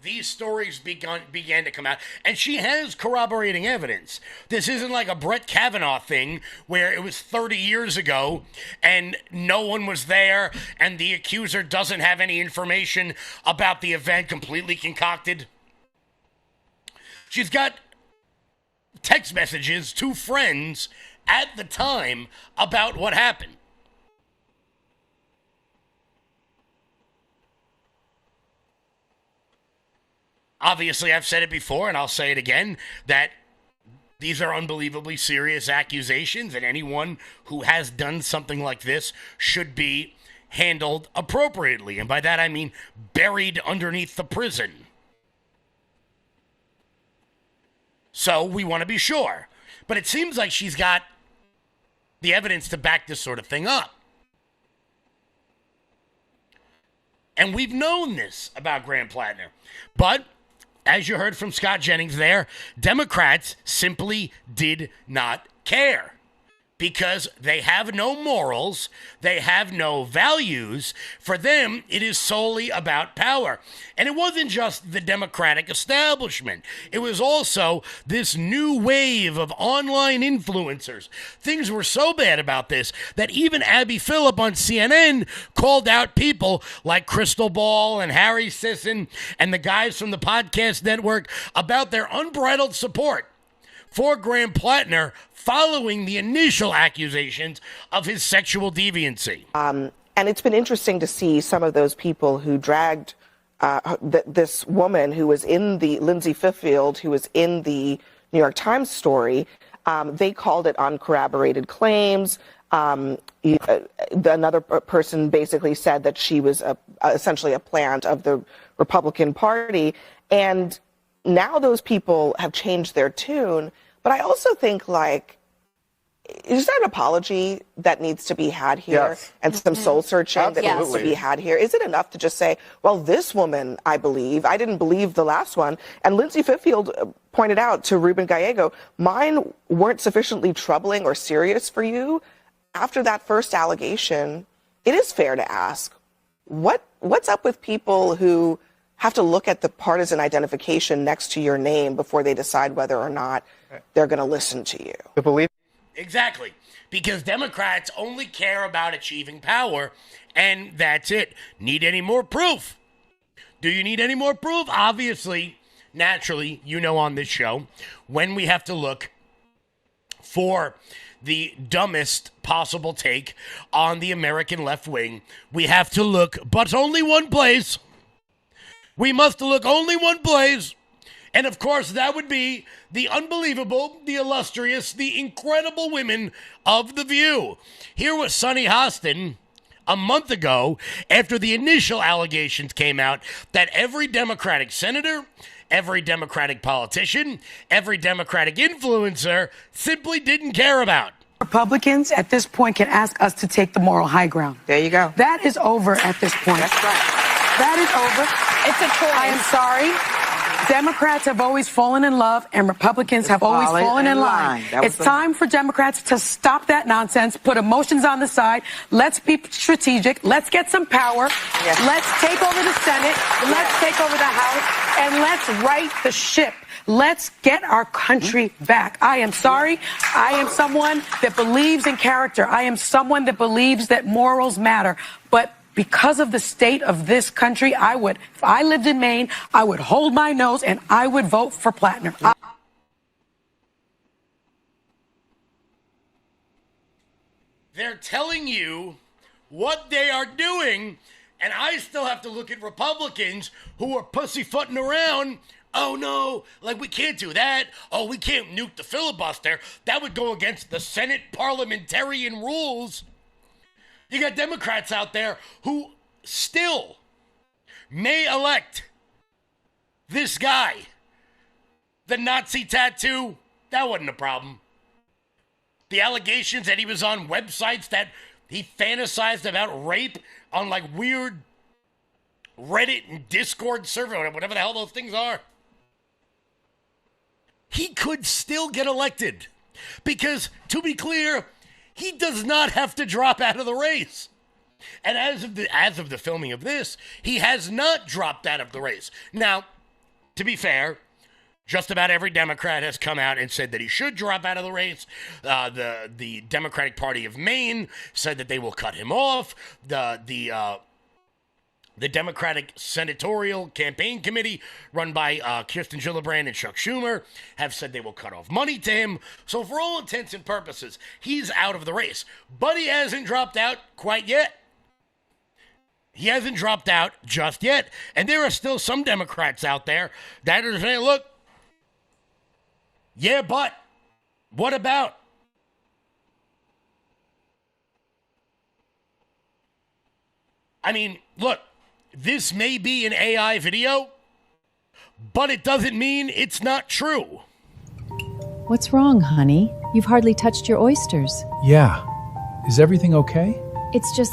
Speaker 10: these stories began to come out, and she has corroborating evidence. This isn't like a Brett Kavanaugh thing where it was 30 years ago and no one was there and the accuser doesn't have any information about the event, completely concocted. She's got text messages to friends at the time about what happened. Obviously, I've said it before, and I'll say it again, that these are unbelievably serious accusations, and anyone who has done something like this should be handled appropriately. And by that, I mean buried underneath the prison. So we want to be sure. But it seems like she's got the evidence to back this sort of thing up. And we've known this about Graham Plattner. But as you heard from Scott Jennings there, Democrats simply did not care because they have no morals, they have no values. For them, it is solely about power. And it wasn't just the Democratic establishment. It was also this new wave of online influencers. Things were so bad about this that even Abby Phillip on CNN called out people like Crystal Ball and Harry Sisson and the guys from the podcast network about their unbridled support for Graham Plattner following the initial accusations of his sexual deviancy.
Speaker 4: And it's been interesting to see some of those people who dragged this woman who was in the, Lindsay Fiffield, who was in the New York Times story. They called it uncorroborated claims. Another person basically said that she was essentially a plant of the Republican Party. And now those people have changed their tune. But I also think, like, is there an apology that needs to be had here? Yes. And some soul searching that needs to be had here? Is it enough to just say, well, this woman, I believe, I didn't believe the last one. And Lindsay Fiffield pointed out to Ruben Gallego, mine weren't sufficiently troubling or serious for you. After that first allegation, it is fair to ask, what's up with people who have to look at the partisan identification next to your name before they decide whether or not they're going to listen to you?
Speaker 10: Exactly. Because Democrats only care about achieving power, and that's it. Need any more proof? Do you need any more proof? Obviously, naturally, on this show, when we have to look for the dumbest possible take on the American left wing, we have to look, but only one place. We must look only one place. And of course, that would be the unbelievable, the illustrious, the incredible women of The View. Here was Sunny Hostin a month ago after the initial allegations came out that every Democratic senator, every Democratic politician, every Democratic influencer simply didn't care about.
Speaker 1: Republicans at this point can ask us to take the moral high ground.
Speaker 4: There you go.
Speaker 1: That is over at this point.
Speaker 4: That's right.
Speaker 1: That is over.
Speaker 7: It's a choice.
Speaker 1: I am sorry. Democrats have always fallen in love and Republicans have always fallen in line. It's time for Democrats to stop that nonsense, put emotions on the side. Let's be strategic. Let's get some power. Yes. Let's take over the Senate. Let's take over the House. And let's right the ship. Let's get our country back. I am sorry. I am someone that believes in character. I am someone that believes that morals matter. But because of the state of this country, if I lived in Maine, I would hold my nose and I would vote for Plattner.
Speaker 10: They're telling you what they are doing, and I still have to look at Republicans who are pussyfooting around. Oh, no, like, we can't do that. Oh, we can't nuke the filibuster. That would go against the Senate parliamentarian rules. You got Democrats out there who still may elect this guy. The Nazi tattoo, that wasn't a problem. The allegations that he was on websites that he fantasized about rape on, like, weird Reddit and Discord server, whatever the hell those things are. He could still get elected because, to be clear, he does not have to drop out of the race. And as of the filming of this, he has not dropped out of the race. Now, to be fair, just about every Democrat has come out and said that he should drop out of the race. The Democratic Party of Maine said that they will cut him off. The Democratic Senatorial Campaign Committee, run by Kirsten Gillibrand and Chuck Schumer, have said they will cut off money to him. So for all intents and purposes, he's out of the race. But he hasn't dropped out quite yet. He hasn't dropped out just yet. And there are still some Democrats out there that are saying, look, yeah, but what about? I mean, look, this may be an AI video, but it doesn't mean it's not true.
Speaker 9: What's wrong, honey? You've hardly touched your oysters.
Speaker 18: Yeah. Is everything okay?
Speaker 22: It's just,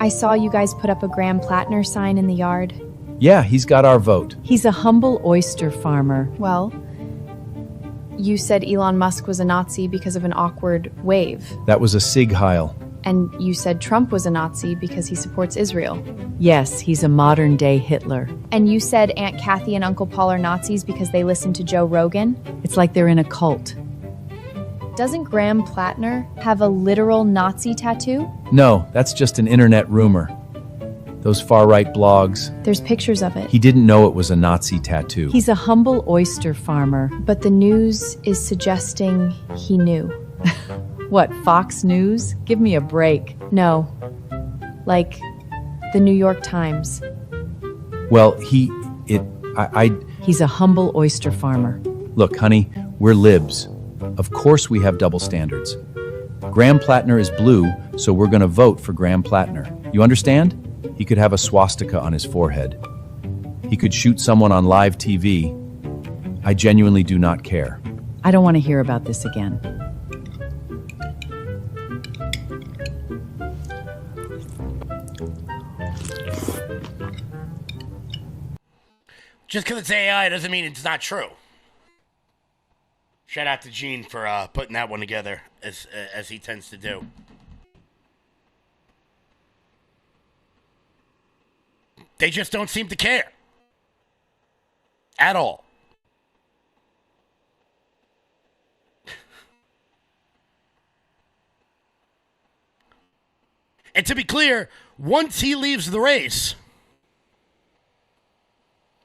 Speaker 22: I saw you guys put up a Graham Plattner sign in the yard.
Speaker 18: Yeah, he's got our vote.
Speaker 9: He's a humble oyster farmer.
Speaker 22: Well, you said Elon Musk was a Nazi because of an awkward wave.
Speaker 18: That was a Sig Heil.
Speaker 22: And you said Trump was a Nazi because he supports Israel.
Speaker 9: Yes, he's a modern-day Hitler.
Speaker 22: And you said Aunt Kathy and Uncle Paul are Nazis because they listen to Joe Rogan?
Speaker 9: It's like they're in a cult.
Speaker 22: Doesn't Graham Plattner have a literal Nazi tattoo?
Speaker 18: No, that's just an internet rumor. Those far-right blogs.
Speaker 22: There's pictures of it.
Speaker 18: He didn't know it was a Nazi tattoo.
Speaker 9: He's a humble oyster farmer.
Speaker 22: But the news is suggesting he knew.
Speaker 9: What, Fox News? Give me a break.
Speaker 22: No. Like the New York Times.
Speaker 18: Well, He's
Speaker 9: a humble oyster farmer.
Speaker 18: Look, honey, we're libs. Of course we have double standards. Graham Plattner is blue, so we're going to vote for Graham Plattner. You understand? He could have a swastika on his forehead. He could shoot someone on live TV. I genuinely do not care.
Speaker 9: I don't want to hear about this again.
Speaker 10: Just because it's AI doesn't mean it's not true. Shout out to Gene for putting that one together, as he tends to do. They just don't seem to care. At all. And to be clear, once he leaves the race,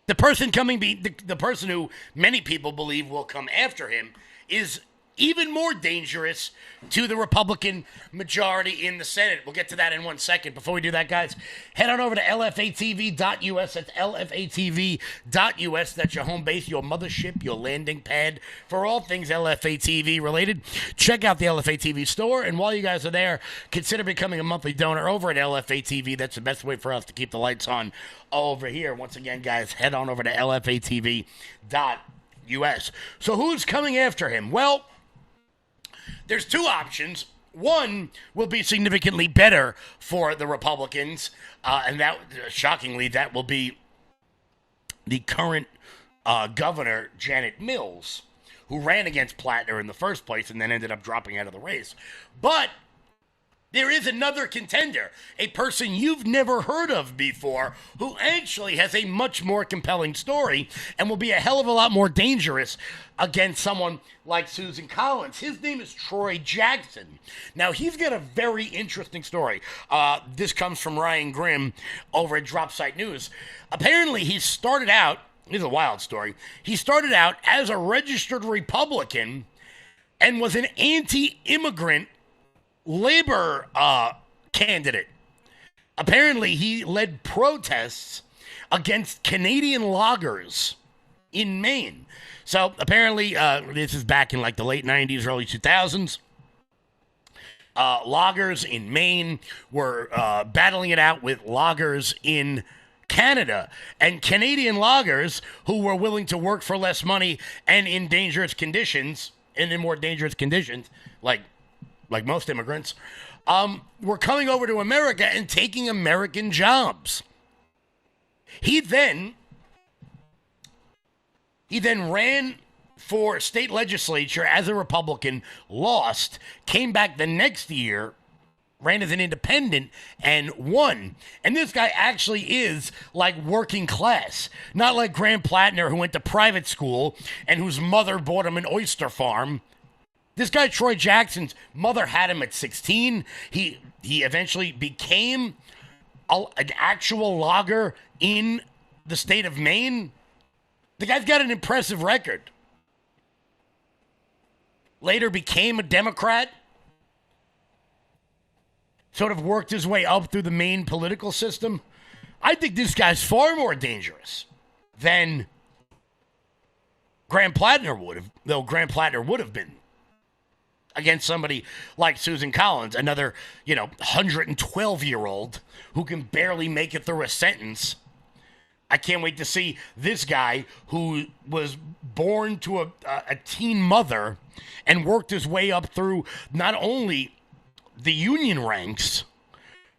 Speaker 10: the person the person who many people believe will come after him is even more dangerous to the Republican majority in the Senate. We'll get to that in 1 second. Before we do that, guys, head on over to lfatv.us. That's lfatv.us. That's your home base, your mothership, your landing pad for all things LFA-TV related. Check out the LFA TV store, and while you guys are there, consider becoming a monthly donor over at LFA TV. That's the best way for us to keep the lights on over here. Once again, guys, head on over to lfatv.us. So who's coming after him? Well, there's two options. One will be significantly better for the Republicans, and that, shockingly, that will be the current governor, Janet Mills, who ran against Plattner in the first place and then ended up dropping out of the race. But there is another contender, a person you've never heard of before, who actually has a much more compelling story and will be a hell of a lot more dangerous against someone like Susan Collins. His name is Troy Jackson. Now, he's got a very interesting story. This comes from Ryan Grimm over at Dropsite News. Apparently, he started out, this is a wild story, he started out as a registered Republican and was an anti-immigrant Labor candidate. Apparently, he led protests against Canadian loggers in Maine. So apparently, this is back in like the late 90s, early 2000s. Loggers in Maine were battling it out with loggers in Canada. And Canadian loggers who were willing to work for less money and in dangerous conditions, and in more dangerous conditions, like most immigrants, were coming over to America and taking American jobs. He then ran for state legislature as a Republican, lost, came back the next year, ran as an independent, and won. And this guy actually is like working class, not like Graham Plattner, who went to private school and whose mother bought him an oyster farm. This guy, Troy Jackson's mother had him at 16. He eventually became an actual logger in the state of Maine. The guy's got an impressive record. Later became a Democrat. Sort of worked his way up through the Maine political system. I think this guy's far more dangerous than Graham Plattner would have, though Graham Plattner would have been against somebody like Susan Collins, another, 112-year-old who can barely make it through a sentence. I can't wait to see this guy who was born to a teen mother and worked his way up through not only the union ranks,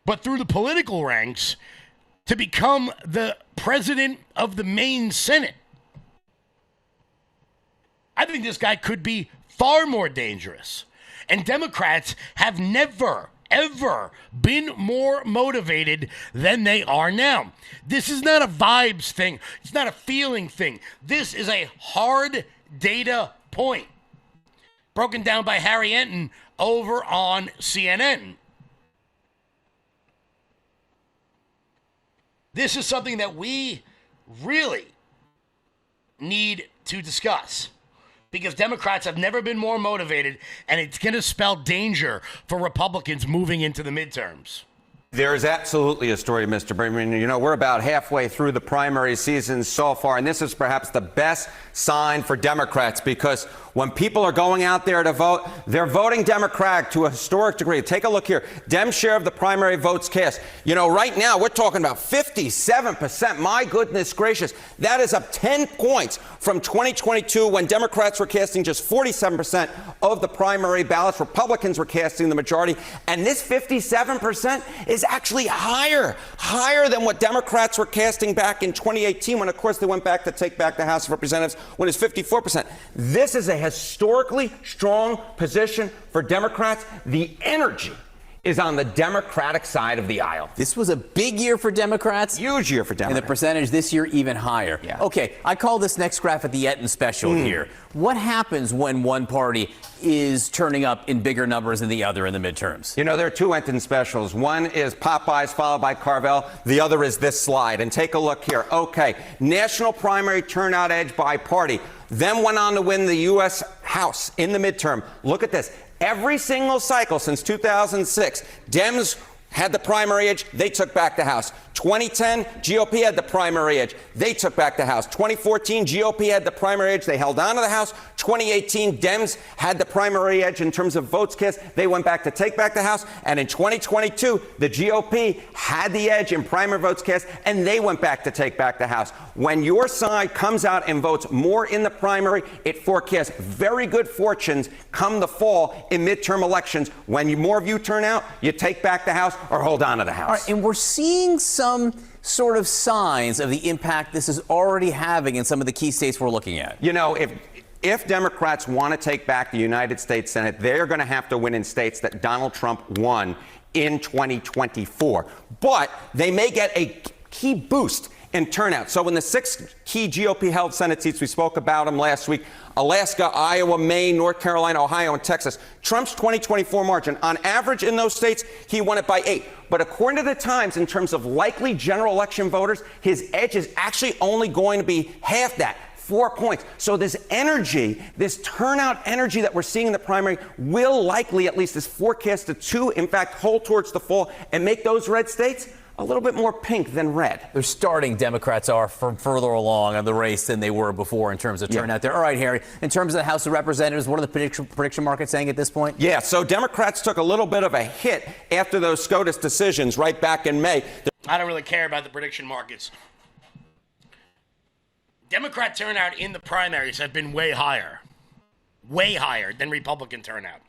Speaker 10: but through the political ranks to become the president of the Maine Senate. I think this guy could be far more dangerous. And Democrats have never, ever been more motivated than they are now. This is not a vibes thing. It's not a feeling thing. This is a hard data point. Broken down by Harry Enton over on CNN. This is something that we really need to discuss, because Democrats have never been more motivated, and it's going to spell danger for Republicans moving into the midterms.
Speaker 6: There is absolutely a story, Mr. Berman. We're about halfway through the primary season so far, and this is perhaps the best sign for Democrats, because when people are going out there to vote, they're voting Democrat to a historic degree. Take a look here. Dem share of the primary votes cast. Right now we're talking about 57%. My goodness gracious. That is up 10 points from 2022, when Democrats were casting just 47% of the primary ballots. Republicans were casting the majority. And this 57% is actually higher than what Democrats were casting back in 2018, when, of course, they went back to take back the House of Representatives, when it's 54%. This is a historically strong position for Democrats. The energy is on the Democratic side of the aisle.
Speaker 17: This was a big year for Democrats.
Speaker 6: Huge year for Democrats.
Speaker 17: And the percentage this year even higher.
Speaker 6: Yeah.
Speaker 17: Okay, I call this next graph at the Enton special here. What happens when one party is turning up in bigger numbers than the other in the midterms?
Speaker 6: There are two Enton specials. One is Popeyes followed by Carvel. The other is this slide. And take a look here. Okay, national primary turnout edge by party. Then went on to win the U.S. House in the midterm. Look at this. Every single cycle since 2006, Dems had the primary edge, they took back the House. 2010, GOP had the primary edge, they took back the House. 2014, GOP had the primary edge, they held on to the House. 2018, Dems had the primary edge in terms of votes cast, they went back to take back the House. And in 2022, the GOP had the edge in primary votes cast, and they went back to take back the House. When your side comes out and votes more in the primary, it forecasts very good fortunes come the fall in midterm elections. When more of you turn out, you take back the House or hold on to the House.
Speaker 17: All right, and we're seeing some sort of signs of the impact this is already having in some of the key states we're looking at.
Speaker 6: If Democrats want to take back the United States Senate, they're going to have to win in states that Donald Trump won in 2024. But they may get a key boost in turnout. So in the 6 key GOP-held Senate seats, we spoke about them last week, Alaska, Iowa, Maine, North Carolina, Ohio, and Texas, Trump's 2024 margin, on average in those states, he won it by 8. But according to the Times, in terms of likely general election voters, his edge is actually only going to be half that. 4 points. So this energy, this turnout energy that we're seeing in the primary will likely, at least is forecasted to, in fact, hold towards the fall and make those red states a little bit more pink than red.
Speaker 17: They're starting, Democrats are further along in the race than they were before in terms of turnout there. All right, Harry, in terms of the House of Representatives, what are the prediction markets saying at this point?
Speaker 6: Yeah, so Democrats took a little bit of a hit after those SCOTUS decisions right back in May.
Speaker 10: I don't really care about the prediction markets. Democrat turnout in the primaries have been way higher than Republican turnout.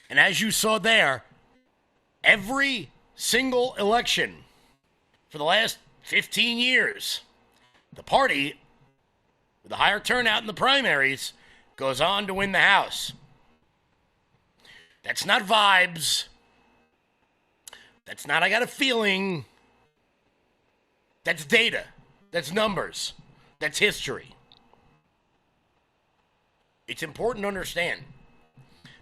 Speaker 10: And as you saw there, every single election for the last 15 years, the party with a higher turnout in the primaries goes on to win the House. That's not vibes. That's not I got a feeling. That's data. That's numbers. That's history. It's important to understand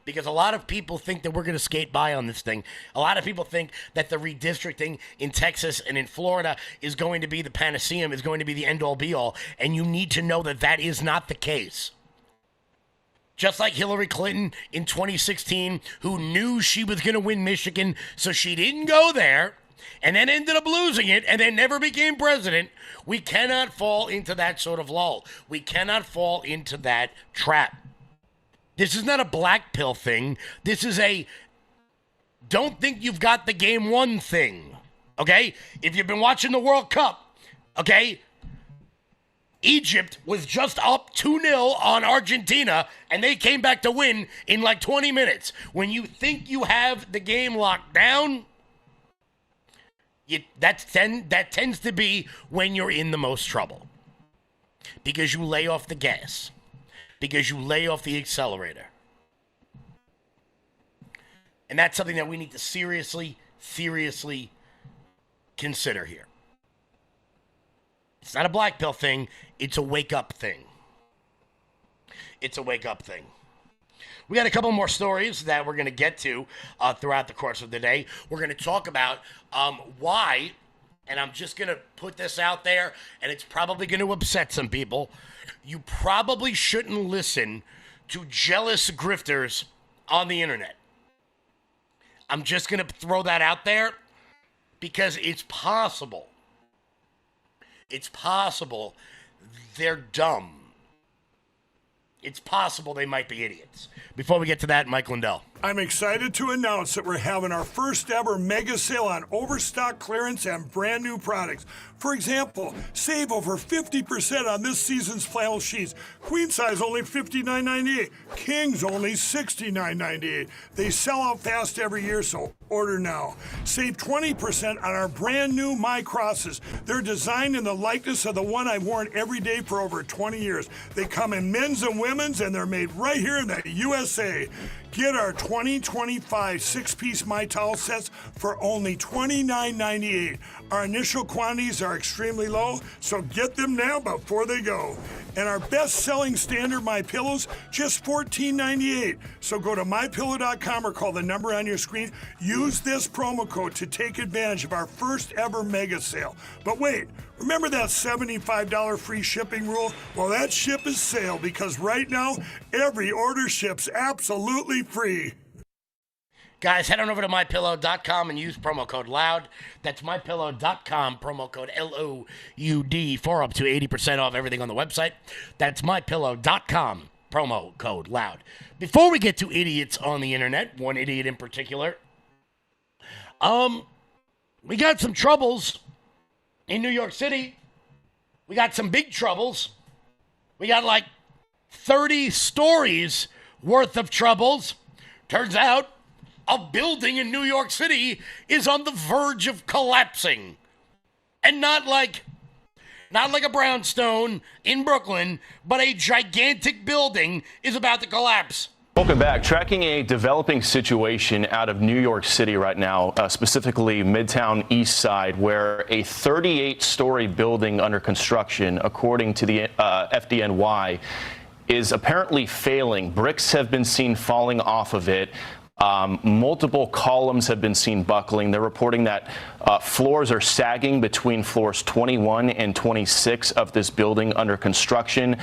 Speaker 10: because a lot of people think that we're going to skate by on this thing. A lot of people think that the redistricting in Texas and in Florida is going to be the panacea, is going to be the end-all be-all, and you need to know that that is not the case. Just like Hillary Clinton in 2016, who knew she was going to win Michigan, so she didn't go there, and then ended up losing it, and then never became president. We cannot fall into that sort of lull. We cannot fall into that trap. This is not a black pill thing. This is a don't think you've got the game won thing, okay? If you've been watching the World Cup, okay, Egypt was just up 2-0 on Argentina, and they came back to win in like 20 minutes. When you think you have the game locked down, that tends to be when you're in the most trouble. Because you lay off the gas. Because you lay off the accelerator. And that's something that we need to seriously consider here. It's not a black pill thing. It's a wake-up thing. It's a wake-up thing. We got a couple more stories that we're going to get to throughout the course of the day. We're going to talk about why, and I'm just going to put this out there, and it's probably going to upset some people. You probably shouldn't listen to jealous grifters on the internet. I'm just going to throw that out there because it's possible. It's possible they're dumb. It's possible they might be idiots. Before we get to that, Mike Lindell.
Speaker 5: I'm excited to announce that we're having our first ever mega sale on overstock clearance and brand new products. For example, save over 50% on this season's flannel sheets. Queen size only $59.98. Kings only $69.98. They sell out fast every year, so order now. Save 20% on our brand new My Crosses. They're designed in the likeness of the one I've worn every day for over 20 years. They come in men's and women's, and they're made right here in the USA. Get our 2025 6-piece My Towel sets for only $29.98. Our initial quantities are extremely low, so get them now before they go. And our best-selling standard My Pillows, just $14.98. So go to MyPillow.com or call the number on your screen. Use this promo code to take advantage of our first ever mega sale. But wait, remember that $75 free shipping rule? Well, that ship is sailed because right now, every order ships absolutely free.
Speaker 10: Guys, head on over to MyPillow.com and use promo code LOUD. That's MyPillow.com, promo code LOUD for up to 80% off everything on the website. That's MyPillow.com, promo code LOUD. Before we get to idiots on the internet, one idiot in particular, we got some troubles in New York City. We got some big troubles. We got like 30 stories worth of troubles. Turns out a building in New York City is on the verge of collapsing. And not like a brownstone in Brooklyn, but a gigantic building is about to collapse.
Speaker 11: Welcome back. Tracking a developing situation out of New York City right now, specifically Midtown East Side, where a 38-story building under construction, according to the FDNY, is apparently failing. Bricks have been seen falling off of it. Multiple columns have been seen buckling. They're reporting that floors are sagging between floors 21 and 26 of this building under construction.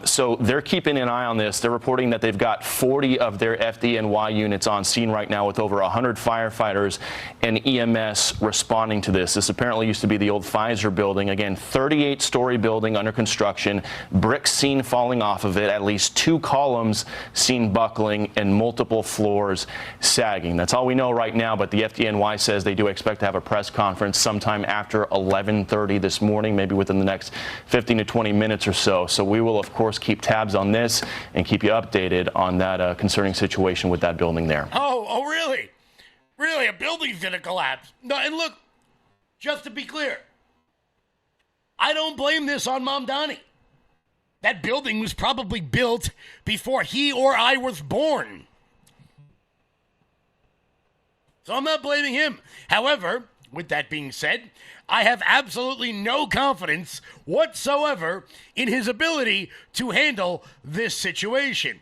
Speaker 11: So they're keeping an eye on this. They're reporting that they've got 40 of their FDNY units on scene right now with over 100 firefighters and EMS responding to this. This apparently used to be the old Pfizer building. Again, 38-story building under construction, bricks seen falling off of it, at least 2 columns seen buckling, and multiple floors sagging. That's all we know right now, but the FDNY says they do expect to have a press conference sometime after 11:30 this morning, maybe within the next 15 to 20 minutes or so. So we will, of course, keep tabs on this and keep you updated on that concerning situation with that building there.
Speaker 10: Oh, really? Really? A building's going to collapse? No, and look, just to be clear, I don't blame this on Mamdani. That building was probably built before he or I was born. So I'm not blaming him. However, with that being said, I have absolutely no confidence whatsoever in his ability to handle this situation.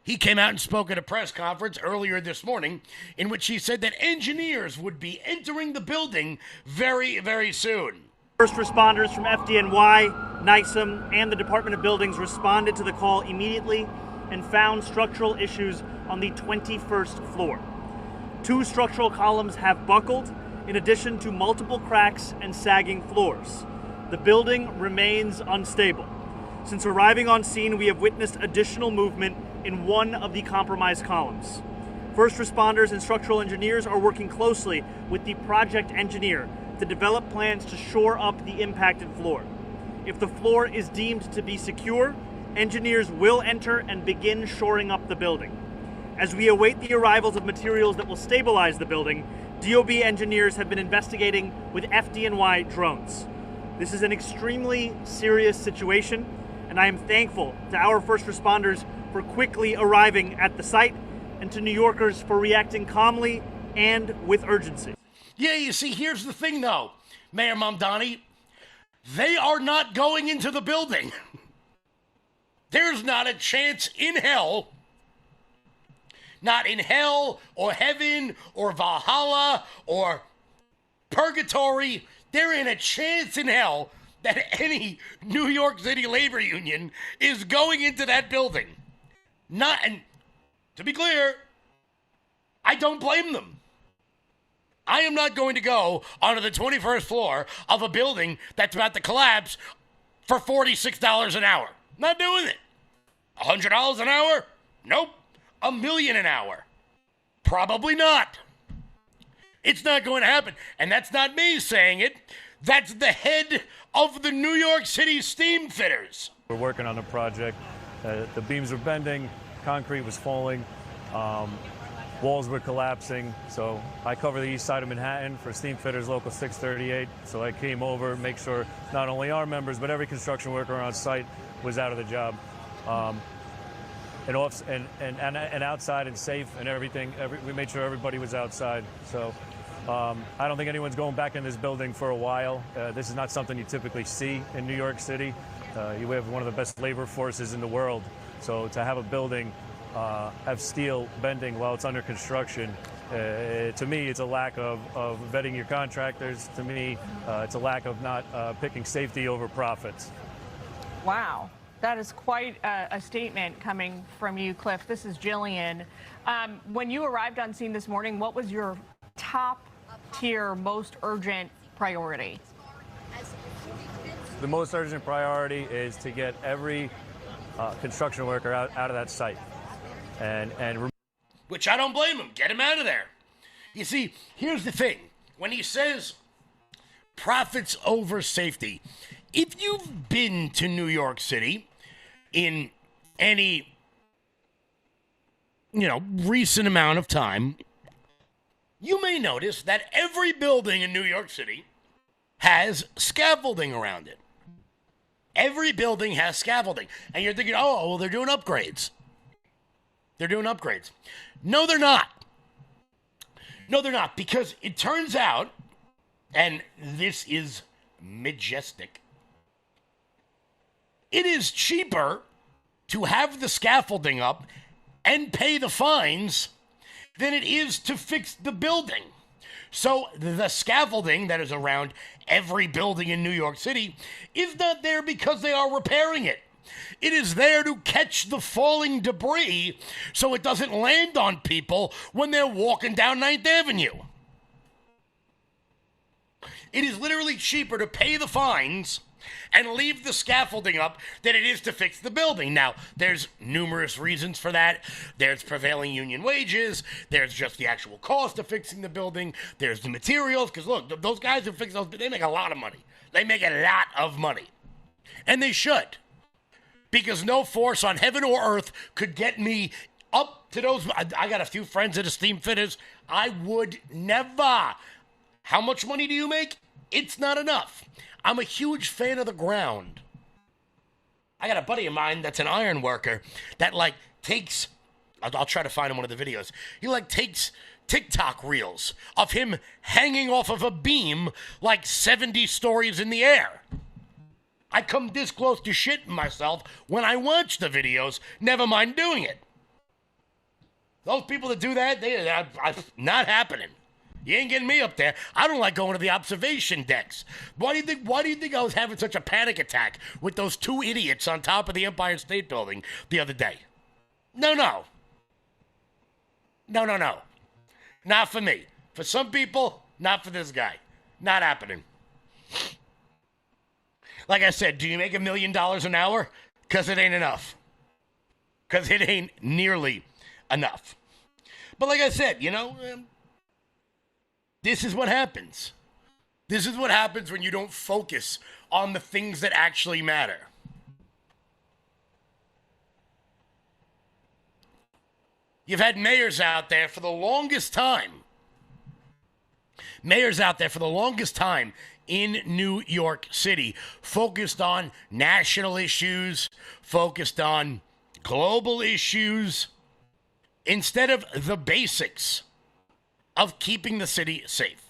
Speaker 10: He came out and spoke at a press conference earlier this morning in which he said that engineers would be entering the building very, very soon.
Speaker 23: First responders from FDNY, NYSEM, and the Department of Buildings responded to the call immediately and found structural issues on the 21st floor. 2 structural columns have buckled, in addition to multiple cracks and sagging floors. The building remains unstable. Since arriving on scene, we have witnessed additional movement in one of the compromised columns. First responders and structural engineers are working closely with the project engineer to develop plans to shore up the impacted floor. If the floor is deemed to be secure, engineers will enter and begin shoring up the building. As we await the arrivals of materials that will stabilize the building, DOB engineers have been investigating with FDNY drones. This is an extremely serious situation, and I am thankful to our first responders for quickly arriving at the site and to New Yorkers for reacting calmly and with urgency.
Speaker 10: Yeah, you see, here's the thing, though, Mayor Mamdani. They are not going into the building. There's not a chance in hell, not in hell or heaven or Valhalla or purgatory, there ain't a chance in hell that any New York City labor union is going into that building. Not, and to be clear, I don't blame them. I am not going to go onto the 21st floor of a building that's about to collapse for $46 an hour. Not doing it. $100 an hour? Nope. $1 million an hour? Probably not. It's not going to happen. And that's not me saying it. That's the head of the New York City steam fitters.
Speaker 15: We're working on a project. The beams were bending, concrete was falling, walls were collapsing. So I cover the east side of Manhattan for Steam Fitters Local 638. So I came over, make sure not only our members, but every construction worker on site was out of the job. And outside and safe and everything. We made sure everybody was outside. So I don't think anyone's going back in this building for a while. This is not something you typically see in New York City. You have one of the best labor forces in the world. So to have a building have steel bending while it's under construction, to me, it's a lack of vetting your contractors. To me, it's a lack of not picking safety over profits.
Speaker 19: Wow. That is quite a statement coming from you, Cliff. This is Jillian. When you arrived on scene this morning, what was your top tier, most urgent priority?
Speaker 15: The most urgent priority is to get every construction worker out of that site.
Speaker 10: Which I don't blame him. Get him out of there. You see, here's the thing. When he says profits over safety, if you've been to New York City in any, recent amount of time, you may notice that every building in New York City has scaffolding around it. Every building has scaffolding. And you're thinking, oh, well, they're doing upgrades. They're doing upgrades. No, they're not. No, they're not, because it turns out, and this is majestic, it is cheaper to have the scaffolding up and pay the fines than it is to fix the building. So the scaffolding that is around every building in New York City is not there because they are repairing it. It is there to catch the falling debris so it doesn't land on people when they're walking down 9th Avenue. It is literally cheaper to pay the fines and leave the scaffolding up than it is to fix the building. Now, there's numerous reasons for that. There's prevailing union wages. There's just the actual cost of fixing the building. There's the materials. Because, look, those guys who fix those, they make a lot of money. They make a lot of money. And they should. Because no force on heaven or earth could get me up to those. I got a few friends that are steam fitters. I would never. How much money do you make? It's not enough. I'm a huge fan of the ground. I got a buddy of mine that's an iron worker that, like, takes, I'll try to find him one of the videos. He, like, takes TikTok reels of him hanging off of a beam like 70 stories in the air. I come this close to shitting myself when I watch the videos, never mind doing it. Those people that do that, they're not happening. You ain't getting me up there. I don't like going to the observation decks. Why do you think I was having such a panic attack with those two idiots on top of the Empire State Building the other day? No. Not for me. For some people, not for this guy. Not happening. Like I said, do you make $1 million an hour? Because it ain't enough. Because it ain't nearly enough. But like I said, this is what happens. This is what happens when you don't focus on the things that actually matter. You've had mayors out there for the longest time. In New York City, focused on national issues, focused on global issues, instead of the basics of keeping the city safe.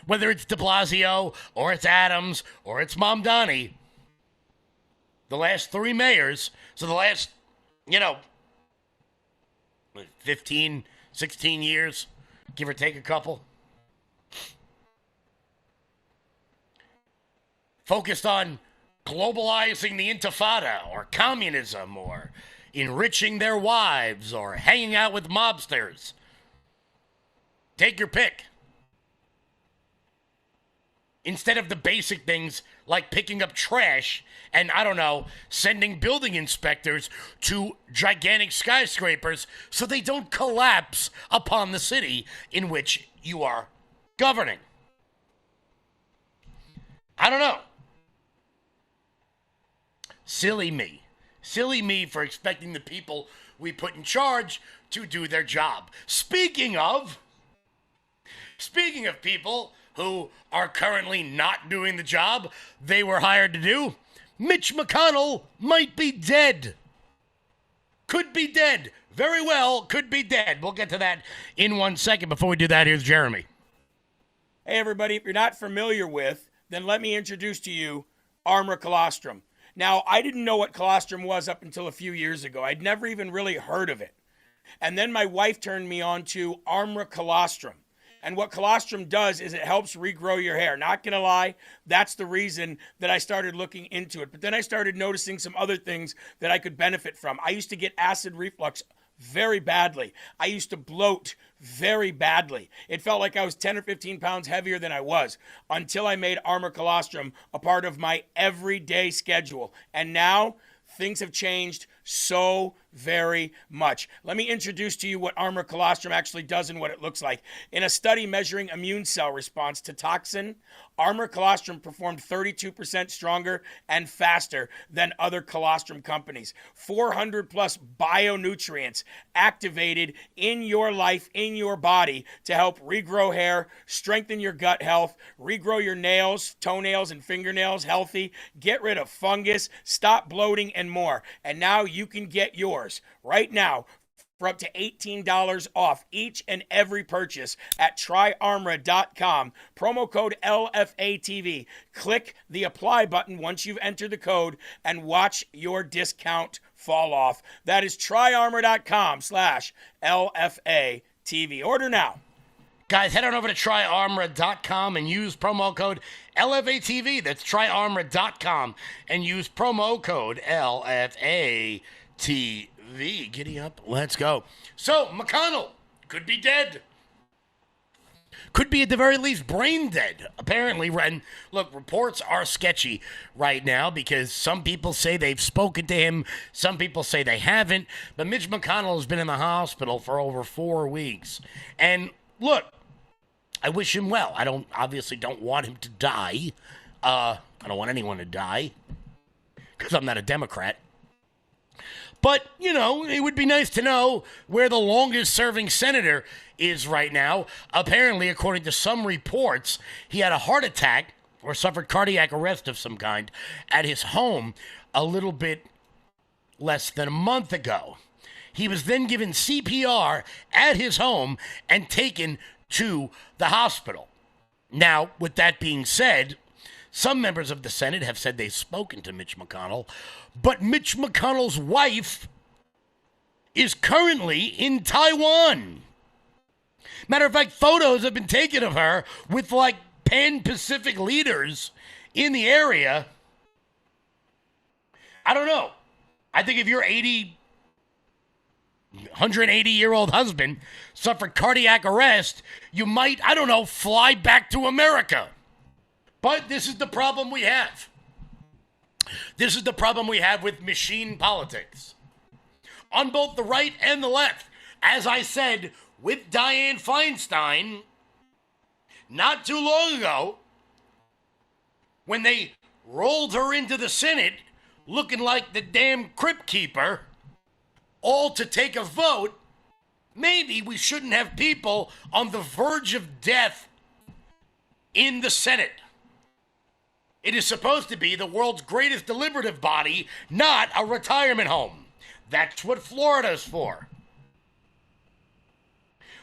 Speaker 10: Whether it's de Blasio, or it's Adams, or it's Mamdani, the last three mayors, so the last, 15, 16 years, give or take a couple, focused on globalizing the intifada or communism or enriching their wives or hanging out with mobsters. Take your pick. Instead of the basic things like picking up trash and, sending building inspectors to gigantic skyscrapers so they don't collapse upon the city in which you are governing. I don't know. Silly me. Silly me for expecting the people we put in charge to do their job. Speaking of people who are currently not doing the job they were hired to do, Mitch McConnell might be dead. Could be dead. Very well, could be dead. We'll get to that in 1 second. Before we do that, here's Jeremy.
Speaker 2: Hey, everybody. If you're not familiar with, then let me introduce to you Armor Colostrum. Now, I didn't know what colostrum was up until a few years ago. I'd never even really heard of it. And then my wife turned me on to Armor Colostrum. And what colostrum does is it helps regrow your hair. Not going to lie, that's the reason that I started looking into it. But then I started noticing some other things that I could benefit from. I used to get acid reflux very badly. I used to bloat very badly. It felt like I was 10 or 15 pounds heavier than I was until I made Armor Colostrum a part of my everyday schedule. And now things have changed so very much. Let me introduce to you what Armor Colostrum actually does and what it looks like. In a study measuring immune cell response to toxin, Armor Colostrum performed 32% stronger and faster than other colostrum companies. 400 plus bionutrients activated in your life, in your body, to help regrow hair, strengthen your gut health, regrow your nails, toenails, and fingernails healthy, get rid of fungus, stop bloating, and more. And now you can get yours right now for up to $18 off each and every purchase at tryarmra.com. Promo code LFATV. Click the apply button once you've entered the code and watch your discount fall off. That is tryarmra.com/LFATV. Order now.
Speaker 10: Guys, head on over to tryarmra.com and use promo code LFATV. That's tryarmra.com and use promo code LFATV. Giddy up. Let's go. So, McConnell could be dead. Could be at the very least brain dead, apparently. And look, reports are sketchy right now because some people say they've spoken to him. Some people say they haven't. But Mitch McConnell has been in the hospital for over 4 weeks. And look, I wish him well. I obviously don't want him to die. I don't want anyone to die because I'm not a Democrat. But, you know, it would be nice to know where the longest-serving senator is right now. Apparently, according to some reports, he had a heart attack or suffered cardiac arrest of some kind at his home a little bit less than a month ago. He was then given CPR at his home and taken to the hospital. Now, with that being said, some members of the Senate have said they've spoken to Mitch McConnell, but Mitch McConnell's wife is currently in Taiwan. Matter of fact, photos have been taken of her with like Pan-Pacific leaders in the area. I don't know. I think if your 180-year-old husband suffered cardiac arrest, you might, I don't know, fly back to America. But this is the problem we have. This is the problem we have with machine politics. On both the right and the left. As I said, with Dianne Feinstein, not too long ago, when they rolled her into the Senate looking like the damn crypt keeper, all to take a vote, maybe we shouldn't have people on the verge of death in the Senate. It is supposed to be the world's greatest deliberative body, not a retirement home. That's what Florida's for.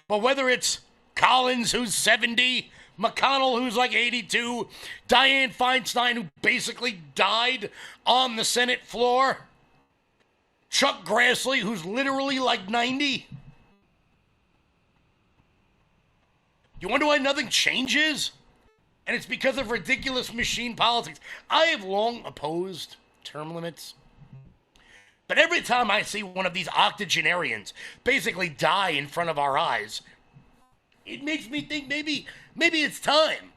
Speaker 10: But whether it's Collins, who's 70, McConnell, who's like 82, Dianne Feinstein, who basically died on the Senate floor, Chuck Grassley, who's literally like 90. You wonder why nothing changes? And it's because of ridiculous machine politics. I have long opposed term limits. But every time I see one of these octogenarians basically die in front of our eyes, it makes me think maybe it's time.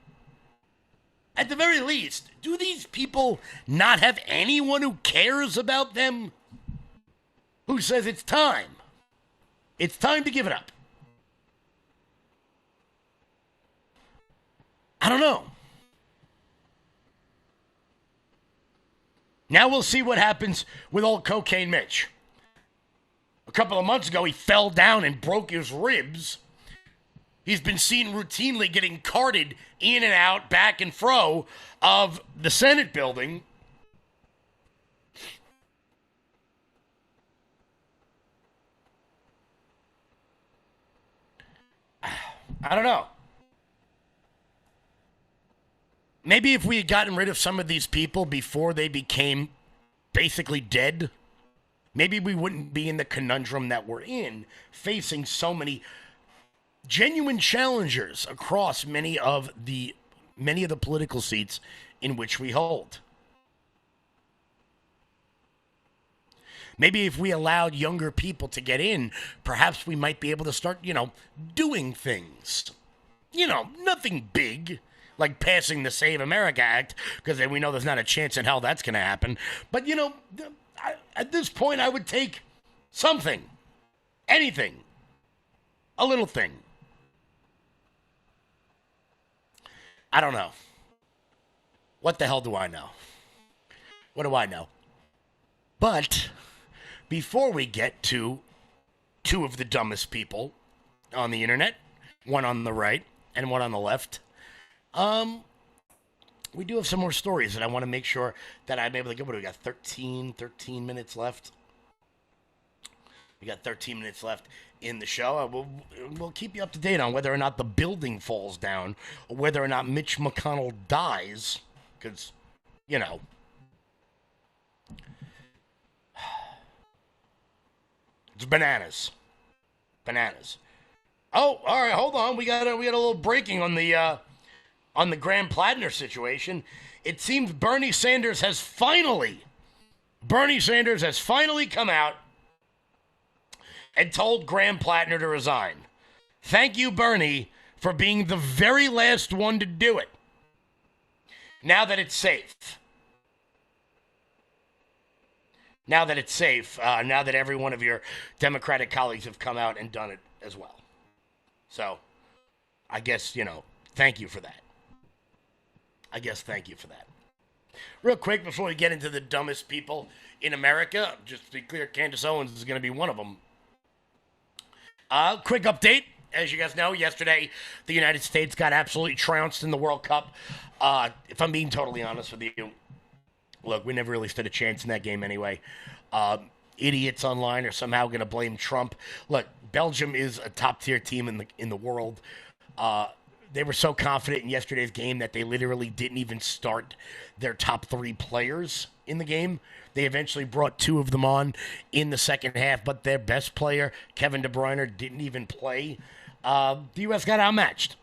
Speaker 10: At the very least, do these people not have anyone who cares about them? Who says it's time? It's time to give it up. I don't know. Now we'll see what happens with old Cocaine Mitch. A couple of months ago, he fell down and broke his ribs. He's been seen routinely getting carted in and out, back and fro of the Senate building. I don't know. Maybe if we had gotten rid of some of these people before they became basically dead, maybe we wouldn't be in the conundrum that we're in, facing so many genuine challengers across many of the political seats in which we hold. Maybe if we allowed younger people to get in, perhaps we might be able to start, doing things. Nothing big, like passing the Save America Act, because then we know there's not a chance in hell that's going to happen. But, at this point, I would take something, anything, a little thing. I don't know. What the hell do I know? What do I know? But before we get to two of the dumbest people on the internet, one on the right and one on the left, we do have some more stories that I want to make sure that I'm able to get. What do we got? 13 minutes left. We got 13 minutes left in the show. We'll keep you up to date on whether or not the building falls down or whether or not Mitch McConnell dies. Because, you know. It's bananas. Bananas. Oh, all right, hold on. We got a little breaking on the Graham Plattner situation. It seems Bernie Sanders has finally come out and told Graham Plattner to resign. Thank you, Bernie, for being the very last one to do it. Now that it's safe. Now that every one of your Democratic colleagues have come out and done it as well. So, I guess, thank you for that. Real quick, before we get into the dumbest people in America, just to be clear, Candace Owens is going to be one of them. Quick update. As you guys know, yesterday, the United States got absolutely trounced in the World Cup. If I'm being totally honest with you, look, we never really stood a chance in that game anyway. Idiots online are somehow going to blame Trump. Look, Belgium is a top-tier team in the world. They were so confident in yesterday's game that they literally didn't even start their top 3 players in the game. They eventually brought 2 of them on in the second half, but their best player, Kevin De Bruyne, didn't even play. The U.S. got outmatched.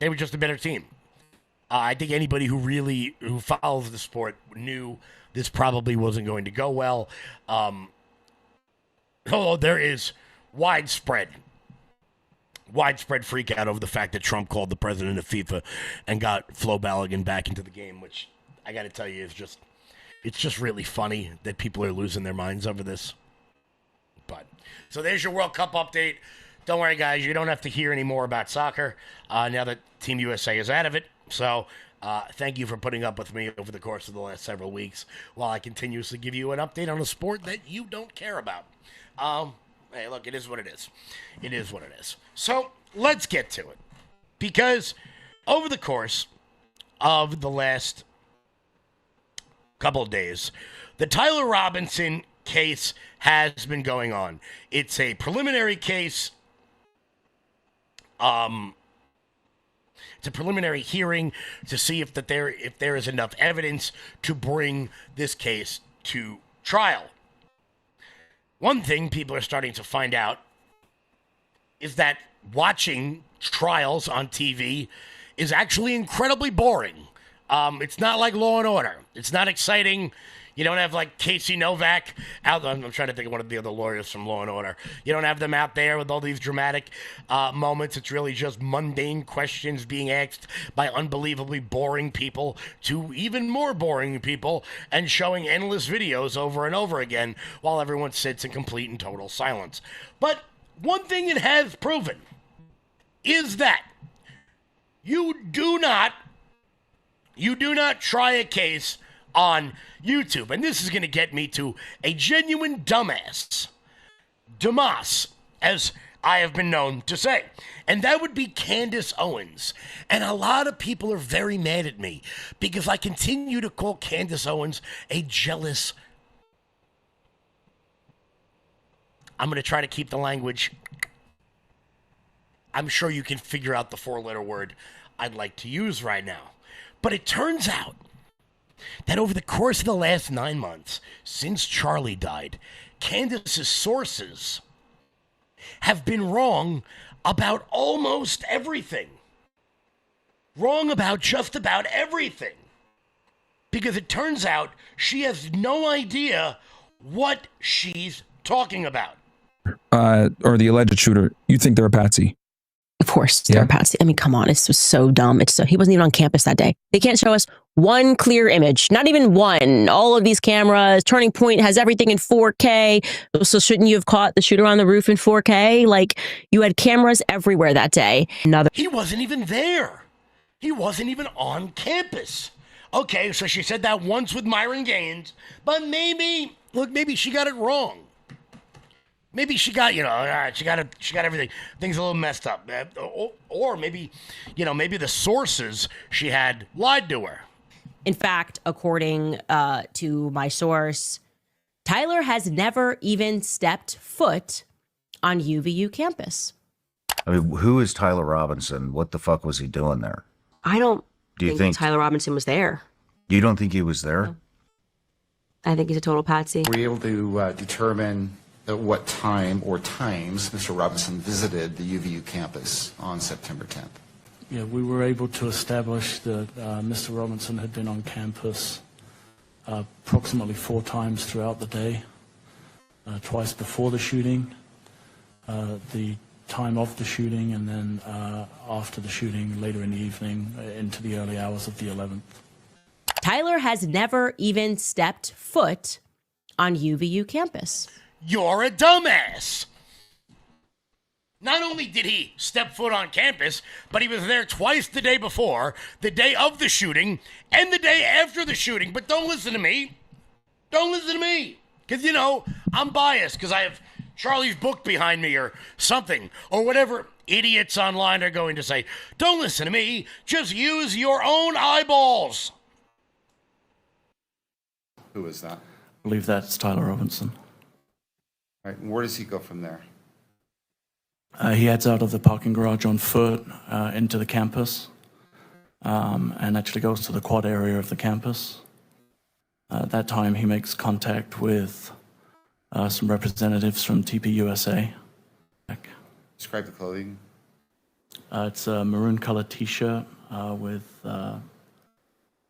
Speaker 10: They were just a better team. I think anybody who follows the sport knew this probably wasn't going to go well. Although there is widespread freak out over the fact that Trump called the president of FIFA and got Flo Balogun back into the game, which I got to tell you it's just really funny that people are losing their minds over this. But so there's your World Cup update. Don't worry, guys. You don't have to hear any more about soccer now that Team USA is out of it. So thank you for putting up with me over the course of the last several weeks while I continuously give you an update on a sport that you don't care about. Hey, look, it is what it is. It is what it is. So let's get to it. Because over the course of the last couple of days, the Tyler Robinson case has been going on. It's a preliminary case. It's a preliminary hearing to see if there is enough evidence to bring this case to trial. One thing people are starting to find out is that watching trials on TV is actually incredibly boring. It's not like Law & Order. It's not exciting. You don't have, like, Casey Novak out. I'm trying to think of one of the other lawyers from Law & Order. You don't have them out there with all these dramatic moments. It's really just mundane questions being asked by unbelievably boring people to even more boring people and showing endless videos over and over again while everyone sits in complete and total silence. But one thing it has proven is that you do not try a case on YouTube. And this is going to get me to a genuine dumbass. Dumas, as I have been known to say. And that would be Candace Owens. And a lot of people are very mad at me because I continue to call Candace Owens a jealous. I'm going to try to keep the language. I'm sure you can figure out the 4-letter word I'd like to use right now. But it turns out that over the course of the last 9 months, since Charlie died, Candace's sources have been wrong about almost everything. Wrong about just about everything. Because it turns out she has no idea what she's talking about.
Speaker 3: Or the alleged shooter, you think they're a patsy?
Speaker 14: Of course, they're a patsy. I mean, come on, it's just so dumb. He wasn't even on campus that day. They can't show us one clear image, not even one. All of these cameras, Turning Point has everything in 4K. So shouldn't you have caught the shooter on the roof in 4K? Like, you had cameras everywhere that day.
Speaker 10: He wasn't even there. He wasn't even on campus. Okay, so she said that once with Myron Gaines, but maybe she got it wrong. Maybe she got, she got everything. Things a little messed up. Or maybe, maybe the sources she had lied to her.
Speaker 14: In fact, according to my source, Tyler has never even stepped foot on UVU campus.
Speaker 12: I mean, who is Tyler Robinson? What the fuck was he doing there?
Speaker 14: I don't
Speaker 12: Do you
Speaker 14: think Tyler Robinson was there.
Speaker 12: You don't think he was there?
Speaker 14: I think he's a total patsy.
Speaker 13: Were you able to determine at what time or times Mr. Robinson visited the UVU campus on September 10th?
Speaker 20: Yeah, we were able to establish that Mr. Robinson had been on campus approximately 4 times throughout the day, twice before the shooting, the time of the shooting, and then after the shooting later in the evening into the early hours of the 11th.
Speaker 14: Tyler has never even stepped foot on UVU campus.
Speaker 10: You're a dumbass. Not only did he step foot on campus, but he was there twice the day before, the day of the shooting, and the day after the shooting. But don't listen to me. Don't listen to me. Because, you know, I'm biased because I have Charlie's book behind me or something, or whatever idiots online are going to say. Don't listen to me. Just use your own eyeballs.
Speaker 13: Who is that?
Speaker 20: I believe that's Tyler Robinson.
Speaker 13: All right, and where does he go from there?
Speaker 20: He heads out of the parking garage on foot into the campus and actually goes to the quad area of the campus. At that time, he makes contact with some representatives from TPUSA.
Speaker 13: Describe the clothing.
Speaker 20: It's a maroon-colored T-shirt with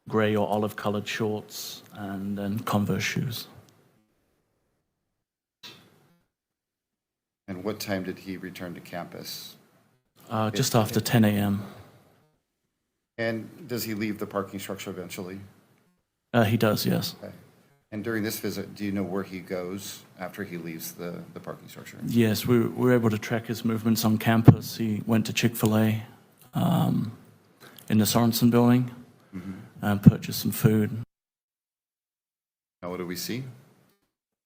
Speaker 20: gray or olive-colored shorts and then Converse shoes.
Speaker 13: And what time did he return to campus?
Speaker 20: Just after 10 a.m.
Speaker 13: And does he leave the parking structure eventually?
Speaker 20: He does, yes.
Speaker 13: Okay. And during this visit, do you know where he goes after he leaves the parking structure?
Speaker 20: Yes, we were able to track his movements on campus. He went to Chick-fil-A in the Sorensen building and purchased some food.
Speaker 13: Now, what do we see?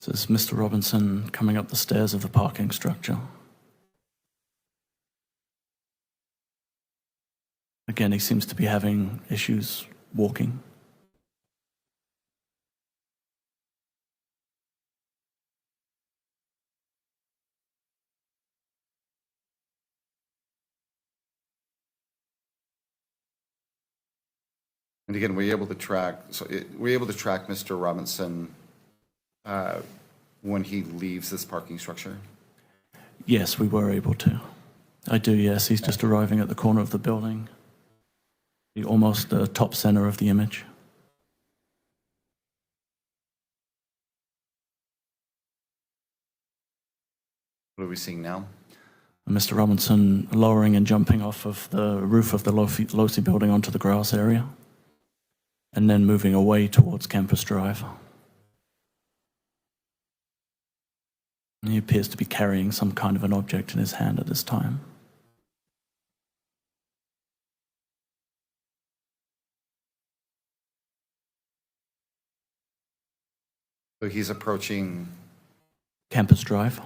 Speaker 20: This is Mr. Robinson coming up the stairs of the parking structure. Again, he seems to be having issues walking.
Speaker 13: And again, were you able to track Mr. Robinson when he leaves this parking structure?
Speaker 20: Yes, we were able to. I do, yes. He's just arriving at the corner of the building, almost the top center of the image.
Speaker 13: What are we seeing now?
Speaker 20: Mr. Robinson lowering and jumping off of the roof of the Losi building onto the grass area, and then moving away towards Campus Drive. He appears to be carrying some kind of an object in his hand at this time.
Speaker 13: So he's approaching
Speaker 20: Campus Drive.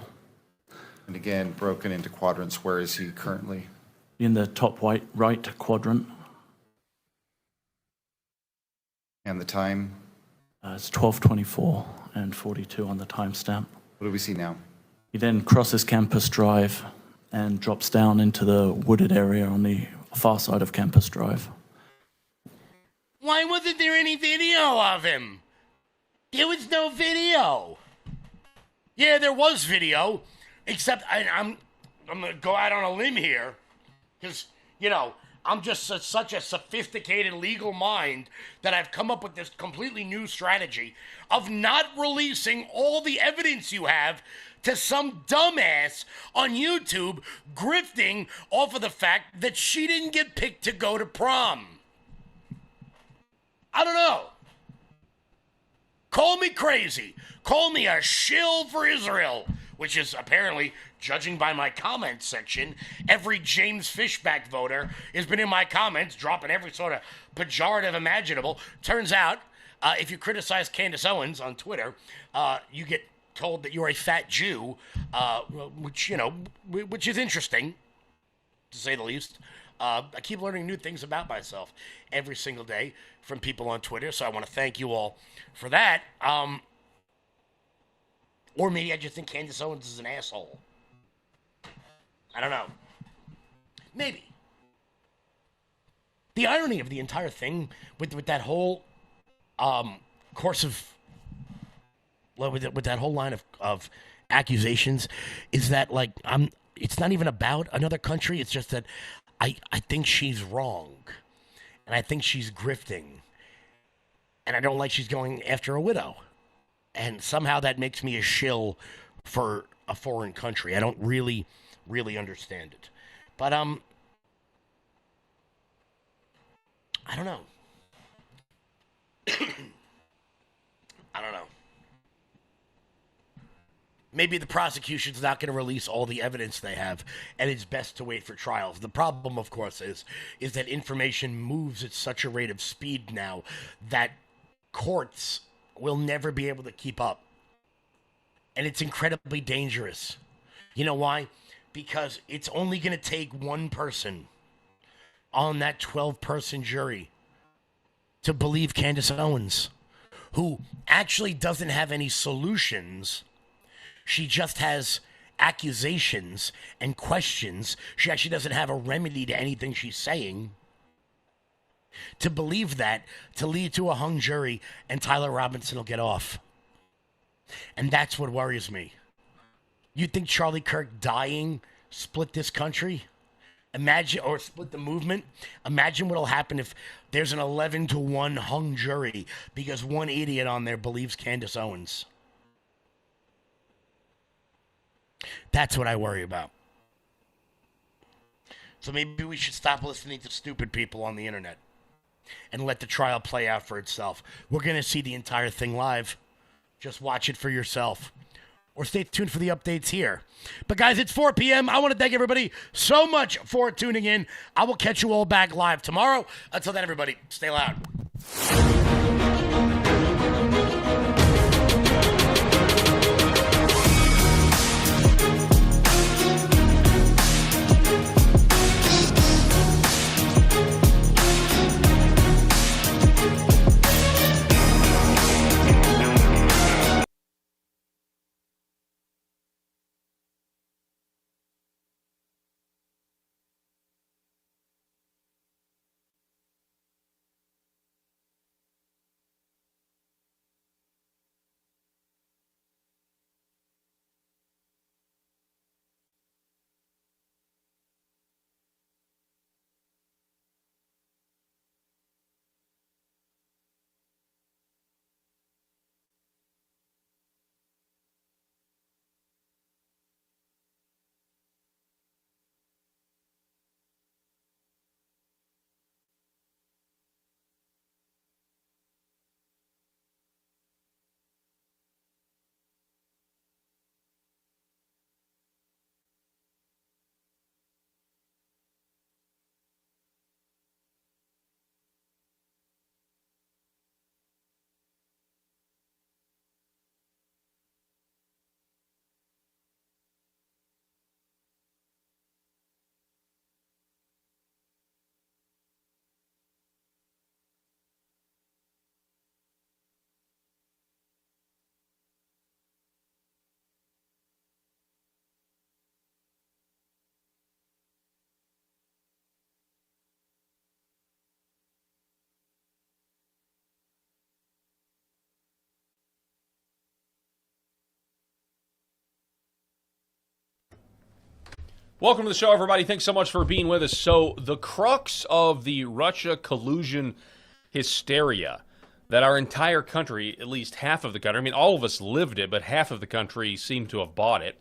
Speaker 13: And again, broken into quadrants. Where is he currently?
Speaker 20: In the top right quadrant.
Speaker 13: And the time?
Speaker 20: It's 12:24 and 42 on the timestamp.
Speaker 13: What do we see now?
Speaker 20: He then crosses Campus Drive and drops down into the wooded area on the far side of Campus Drive.
Speaker 10: Why wasn't there any video of him? There was no video. Yeah, there was video, except I'm going to go out on a limb here because, you know, I'm just such a sophisticated legal mind that I've come up with this completely new strategy of not releasing all the evidence you have to some dumbass on YouTube grifting off of the fact that she didn't get picked to go to prom. I don't know. Call me crazy. Call me a shill for Israel, which is apparently, judging by my comments section, every James Fishback voter has been in my comments dropping every sort of pejorative imaginable. Turns out, if you criticize Candace Owens on Twitter, you get told that you're a fat Jew, which is interesting, to say the least. I keep learning new things about myself every single day from people on Twitter, so I want to thank you all for that. Or maybe I just think Candace Owens is an asshole. I don't know. Maybe. The irony of the entire thing with that whole course of, with that whole line of accusations is that, like, it's not even about another country. It's just that I think she's wrong. And I think she's grifting. And I don't like she's going after a widow. And somehow that makes me a shill for a foreign country. I don't really understand it. But, I don't know. I don't know. Maybe the prosecution's not going to release all the evidence they have, and it's best to wait for trials. The problem, of course, is that information moves at such a rate of speed now that courts will never be able to keep up. And it's incredibly dangerous. You know why? Because it's only going to take one person on that 12-person jury to believe Candace Owens, who actually doesn't have any solutions. She just has accusations and questions. She actually doesn't have a remedy to anything she's saying. To believe that, to lead to a hung jury, and Tyler Robinson will get off. And that's what worries me. You think Charlie Kirk dying split this country? Imagine, or split the movement? Imagine what'll happen if there's an 11-1 hung jury because one idiot on there believes Candace Owens. That's what I worry about. So maybe we should stop listening to stupid people on the internet and let the trial play out for itself. We're going to see the entire thing live. Just watch it for yourself. Or stay tuned for the updates here. But guys, it's 4 p.m. I want to thank everybody so much for tuning in. I will catch you all back live tomorrow. Until then, everybody, stay loud.
Speaker 8: Welcome to the show, everybody. Thanks so much for being with us. So, the crux of the Russia collusion hysteria that our entire country, at least half of the country, I mean, all of us lived it, but half of the country seemed to have bought it.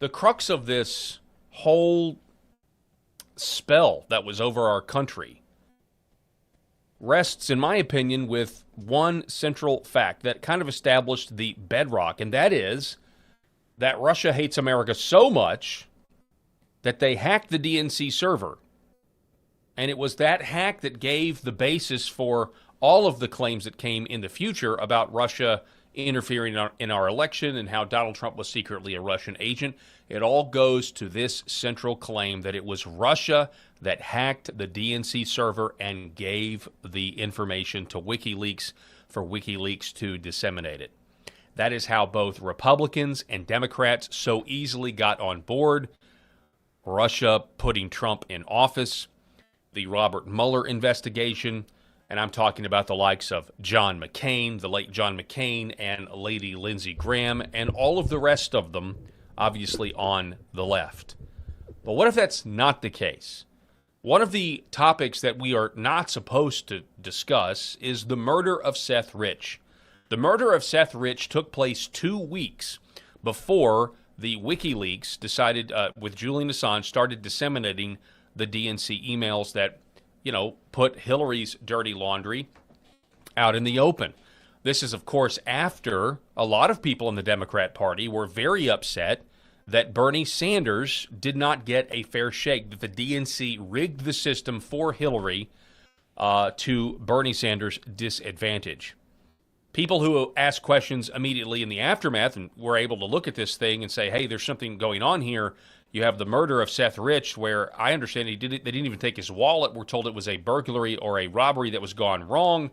Speaker 8: The crux of this whole spell that was over our country rests, in my opinion, with one central fact that kind of established the bedrock, and that is that Russia hates America so much that they hacked the DNC server. And it was that hack that gave the basis for all of the claims that came in the future about Russia interfering in our election and how Donald Trump was secretly a Russian agent. It all goes to this central claim that it was Russia that hacked the DNC server and gave the information to WikiLeaks for WikiLeaks to disseminate it. That is how both Republicans and Democrats so easily got on board. Russia putting Trump in office, the Robert Mueller investigation, and I'm talking about the likes of John McCain, the late John McCain, and Lady Lindsey Graham, and all of the rest of them, obviously on the left. But what if that's not the case? One of the topics that we are not supposed to discuss is the murder of Seth Rich. The murder of Seth Rich took place 2 weeks before the WikiLeaks decided, with Julian Assange, started disseminating the DNC emails that, put Hillary's dirty laundry out in the open. This is, of course, after a lot of people in the Democrat Party were very upset that Bernie Sanders did not get a fair shake, that the DNC rigged the system for Hillary to Bernie Sanders' disadvantage. People who ask questions immediately in the aftermath and were able to look at this thing and say, hey, there's something going on here. You have the murder of Seth Rich, where I understand they didn't even take his wallet. We're told it was a burglary or a robbery that was gone wrong.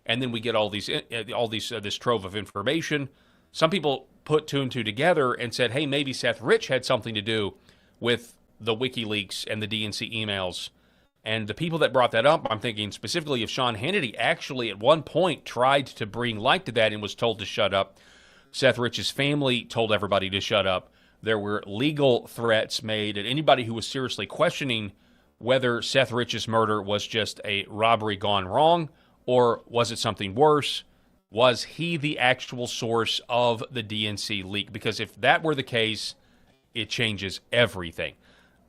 Speaker 8: And then we get this trove of information. Some people put 2 and 2 together and said, hey, maybe Seth Rich had something to do with the WikiLeaks and the DNC emails. And the people that brought that up, I'm thinking specifically of Sean Hannity, actually at one point tried to bring light to that and was told to shut up. Seth Rich's family told everybody to shut up. There were legal threats made at anybody who was seriously questioning whether Seth Rich's murder was just a robbery gone wrong or was it something worse. Was he the actual source of the DNC leak? Because if that were the case, it changes everything.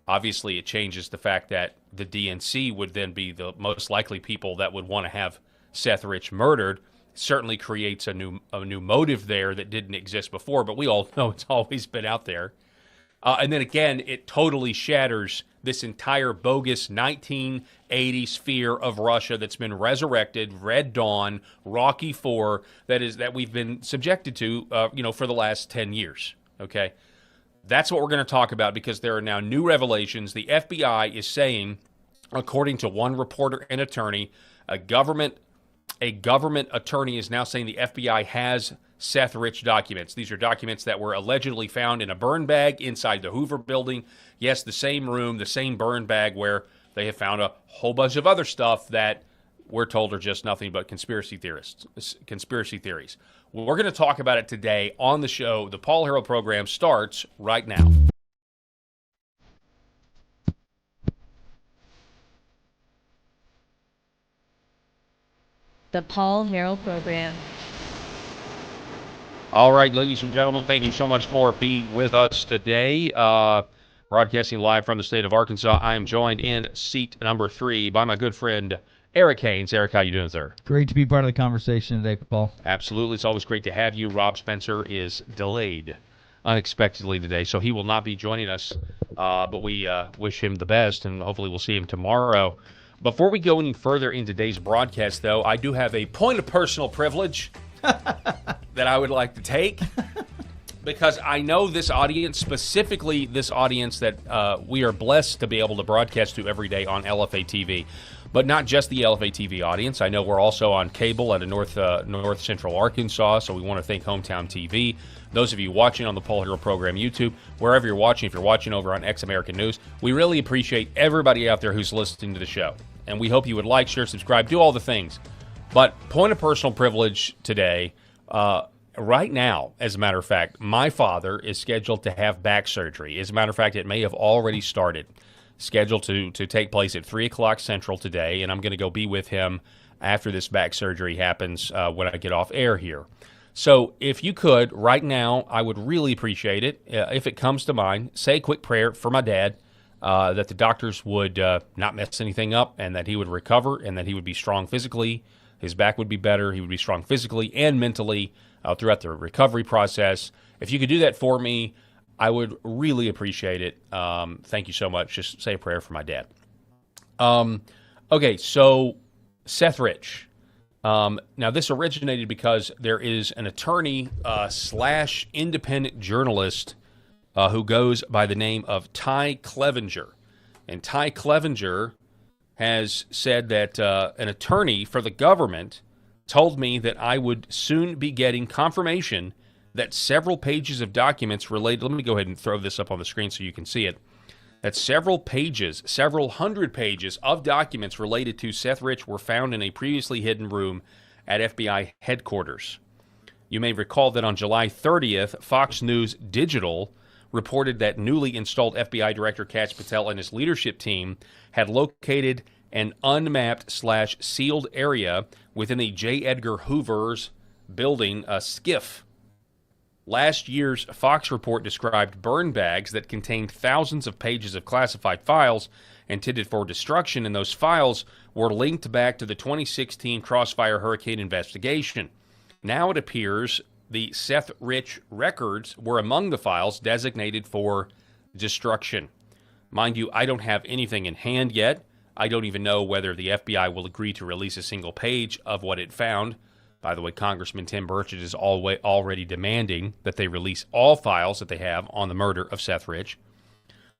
Speaker 8: Obviously, it changes the fact that the DNC would then be the most likely people that would want to have Seth Rich murdered. Certainly creates a new motive there that didn't exist before, but we all know it's always been out there. And then again, it totally shatters this entire bogus 1980s fear of Russia that's been resurrected, Red Dawn, Rocky IV, that we've been subjected to, for the last 10 years. Okay, that's what we're going to talk about because there are now new revelations. The FBI is saying, according to one reporter and attorney, a government attorney is now saying the FBI has Seth Rich documents. These are documents that were allegedly found in a burn bag inside the Hoover building. Yes, the same room, the same burn bag where they have found a whole bunch of other stuff that we're told are just nothing but conspiracy theories. Well, we're going to talk about it today on the show. The Paul Herrell program starts right now.
Speaker 4: The Paul Herrell program.
Speaker 8: All right, ladies and gentlemen, thank you so much for being with us today. Broadcasting live from the state of Arkansas, I am joined in seat number 3 by my good friend Eric Haynes. Eric, how you doing, sir?
Speaker 16: Great to be part of the conversation today, Paul.
Speaker 8: Absolutely. It's always great to have you. Rob Spencer is delayed unexpectedly today, so he will not be joining us, but we wish him the best, and hopefully we'll see him tomorrow. Before we go any further in today's broadcast, though, I do have a point of personal privilege that I would like to take because I know this audience, specifically this audience that we are blessed to be able to broadcast to every day on LFA TV, but not just the LFA TV audience. I know we're also on cable out of North Central Arkansas, so we want to thank Hometown TV. Those of you watching on the Paul Herrell program YouTube, wherever you're watching, if you're watching over on X American News, we really appreciate everybody out there who's listening to the show. And we hope you would like, share, subscribe, do all the things. But point of personal privilege today, right now, as a matter of fact, my father is scheduled to have back surgery. As a matter of fact, it may have already started. Scheduled to take place at 3 o'clock Central today, and I'm going to go be with him after this back surgery happens when I get off air here. So if you could, right now, I would really appreciate it. If it comes to mind, say a quick prayer for my dad, that the doctors would not mess anything up and that he would recover and that he would be strong physically. His back would be better. He would be strong physically and mentally throughout the recovery process. If you could do that for me, I would really appreciate it. Thank you so much. Just say a prayer for my dad. Okay, so Seth Rich. Now, this originated because there is an attorney / independent journalist who goes by the name of Ty Clevenger. And Ty Clevenger has said that an attorney for the government told me that I would soon be getting confirmation that several pages of documents related, let me go ahead and throw this up on the screen so you can see it, that several pages, several hundred pages of documents related to Seth Rich were found in a previously hidden room at FBI headquarters. You may recall that on July 30th, Fox News Digital reported that newly installed FBI Director Kash Patel and his leadership team had located an unmapped/sealed area within the J. Edgar Hoover's building, a SCIF. Last year's Fox report described burn bags that contained thousands of pages of classified files intended for destruction, and those files were linked back to the 2016 Crossfire Hurricane investigation. Now it appears the Seth Rich records were among the files designated for destruction. Mind you, I don't have anything in hand yet. I don't even know whether the FBI will agree to release a single page of what it found. By the way, Congressman Tim Burchett is already demanding that they release all files that they have on the murder of Seth Rich.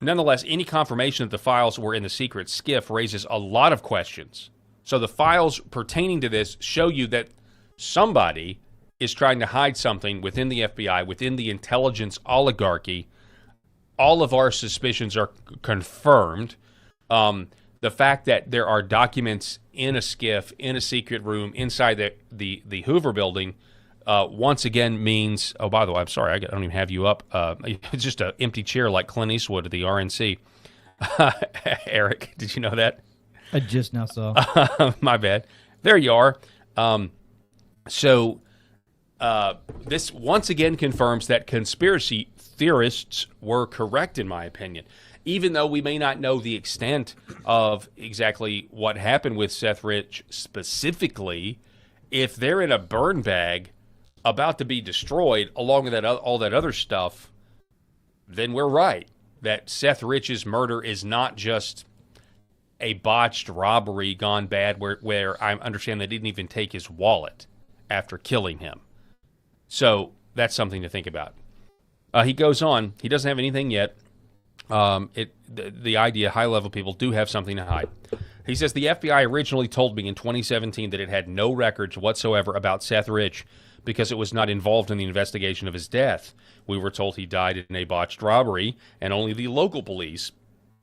Speaker 8: Nonetheless, any confirmation that the files were in the secret SCIF raises a lot of questions. So the files pertaining to this show you that somebody is trying to hide something within the FBI, within the intelligence oligarchy. All of our suspicions are confirmed. The fact that there are documents in a SCIF, in a secret room, inside the Hoover building, once again means, oh, by the way, I'm sorry, I don't even have you up. It's just an empty chair like Clint Eastwood at the RNC. Eric, did you know that?
Speaker 16: I just now saw.
Speaker 8: My bad. There you are. So this once again confirms that conspiracy theorists were correct, in my opinion. Even though we may not know the extent of exactly what happened with Seth Rich specifically, if they're in a burn bag about to be destroyed along with all that other stuff, then we're right. That Seth Rich's murder is not just a botched robbery gone bad where I understand they didn't even take his wallet after killing him. So that's something to think about. He goes on. He doesn't have anything yet. The idea, high-level people do have something to hide. He says, the FBI originally told me in 2017 that it had no records whatsoever about Seth Rich because it was not involved in the investigation of his death. We were told he died in a botched robbery, and only the local police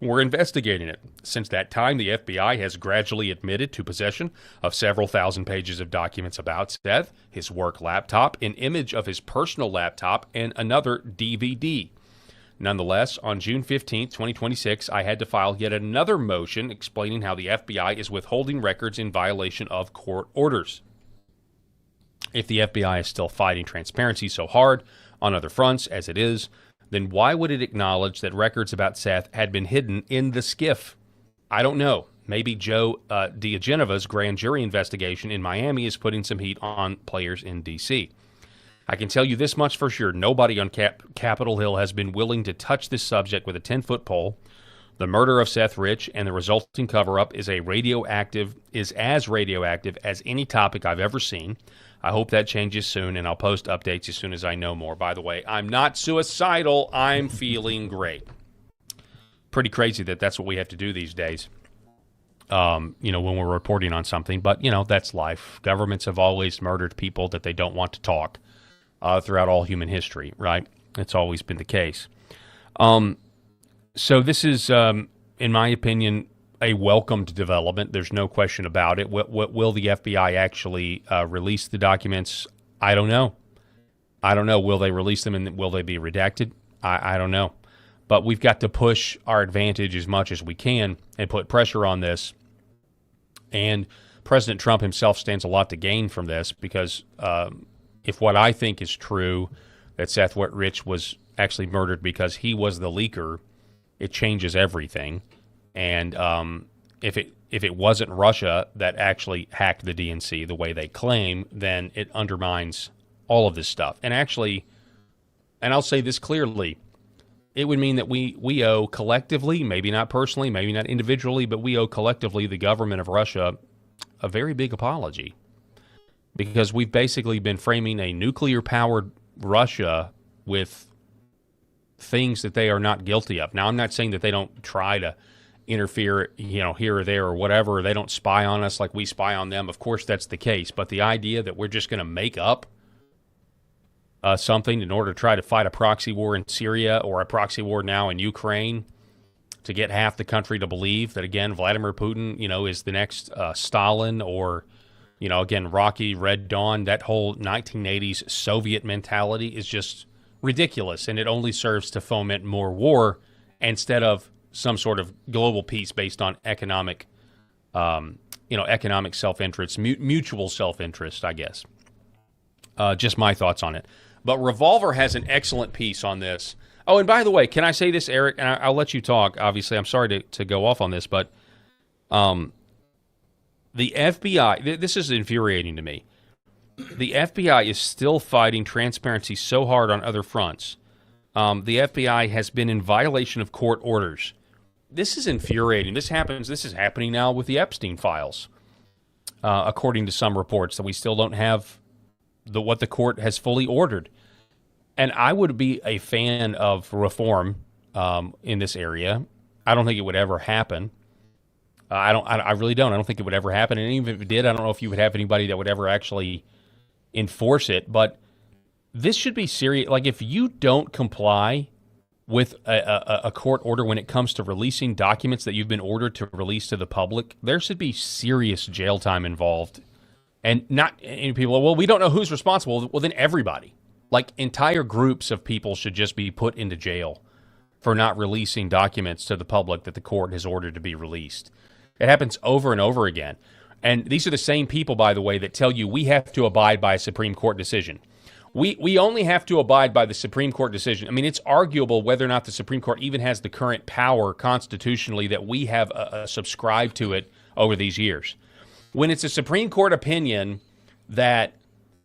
Speaker 8: were investigating it. Since that time, the FBI has gradually admitted to possession of several thousand pages of documents about Seth, his work laptop, an image of his personal laptop, and another DVD. Nonetheless, on June 15, 2026, I had to file yet another motion explaining how the FBI is withholding records in violation of court orders. If the FBI is still fighting transparency so hard on other fronts as it is, then why would it acknowledge that records about Seth had been hidden in the SCIF? I don't know. Maybe Joe DiGeneva's grand jury investigation in Miami is putting some heat on players in D.C. I can tell you this much for sure. Nobody on Capitol Hill has been willing to touch this subject with a 10-foot pole. The murder of Seth Rich and the resulting cover-up is as radioactive as any topic I've ever seen. I hope that changes soon, and I'll post updates as soon as I know more. By the way, I'm not suicidal. I'm feeling great. Pretty crazy that that's what we have to do these days, when we're reporting on something. But, that's life. Governments have always murdered people that they don't want to talk. Throughout all human history, right? It's always been the case. So this is, in my opinion, a welcomed development. There's no question about it. Will the FBI actually release the documents? I don't know. Will they release them and will they be redacted? I don't know. But we've got to push our advantage as much as we can and put pressure on this. And President Trump himself stands a lot to gain from this because if what I think is true, that Seth Rich was actually murdered because he was the leaker, it changes everything. And if it wasn't Russia that actually hacked the DNC the way they claim, then it undermines all of this stuff. And actually, and I'll say this clearly, it would mean that we owe collectively, maybe not personally, maybe not individually, but we owe collectively the government of Russia a very big apology. Because we've basically been framing a nuclear-powered Russia with things that they are not guilty of. Now, I'm not saying that they don't try to interfere, here or there or whatever. They don't spy on us like we spy on them. Of course, that's the case. But the idea that we're just going to make up something in order to try to fight a proxy war in Syria or a proxy war now in Ukraine, to get half the country to believe that, again, Vladimir Putin, is the next Stalin or, again, Rocky, Red Dawn. That whole 1980s Soviet mentality is just ridiculous, and it only serves to foment more war instead of some sort of global peace based on economic self-interest, mutual self-interest, I guess. Just my thoughts on it. But Revolver has an excellent piece on this. Oh, and by the way, can I say this, Eric? And I'll let you talk. Obviously, I'm sorry to go off on this, but the FBI, this is infuriating to me. The FBI is still fighting transparency so hard on other fronts. The FBI has been in violation of court orders. This is infuriating. This is happening now with the Epstein files, according to some reports, that we still don't have what the court has fully ordered. And I would be a fan of reform in this area. I don't think it would ever happen. I really don't. I don't think it would ever happen. And even if it did, I don't know if you would have anybody that would ever actually enforce it. But this should be serious. Like, if you don't comply with a court order when it comes to releasing documents that you've been ordered to release to the public, there should be serious jail time involved. And people, well, we don't know who's responsible. Well, then everybody. Like, entire groups of people should just be put into jail for not releasing documents to the public that the court has ordered to be released. It happens over and over again. And these are the same people, by the way, that tell you we have to abide by a Supreme Court decision. We only have to abide by the Supreme Court decision. I mean, it's arguable whether or not the Supreme Court even has the current power constitutionally that we have subscribed to it over these years. When it's a Supreme Court opinion that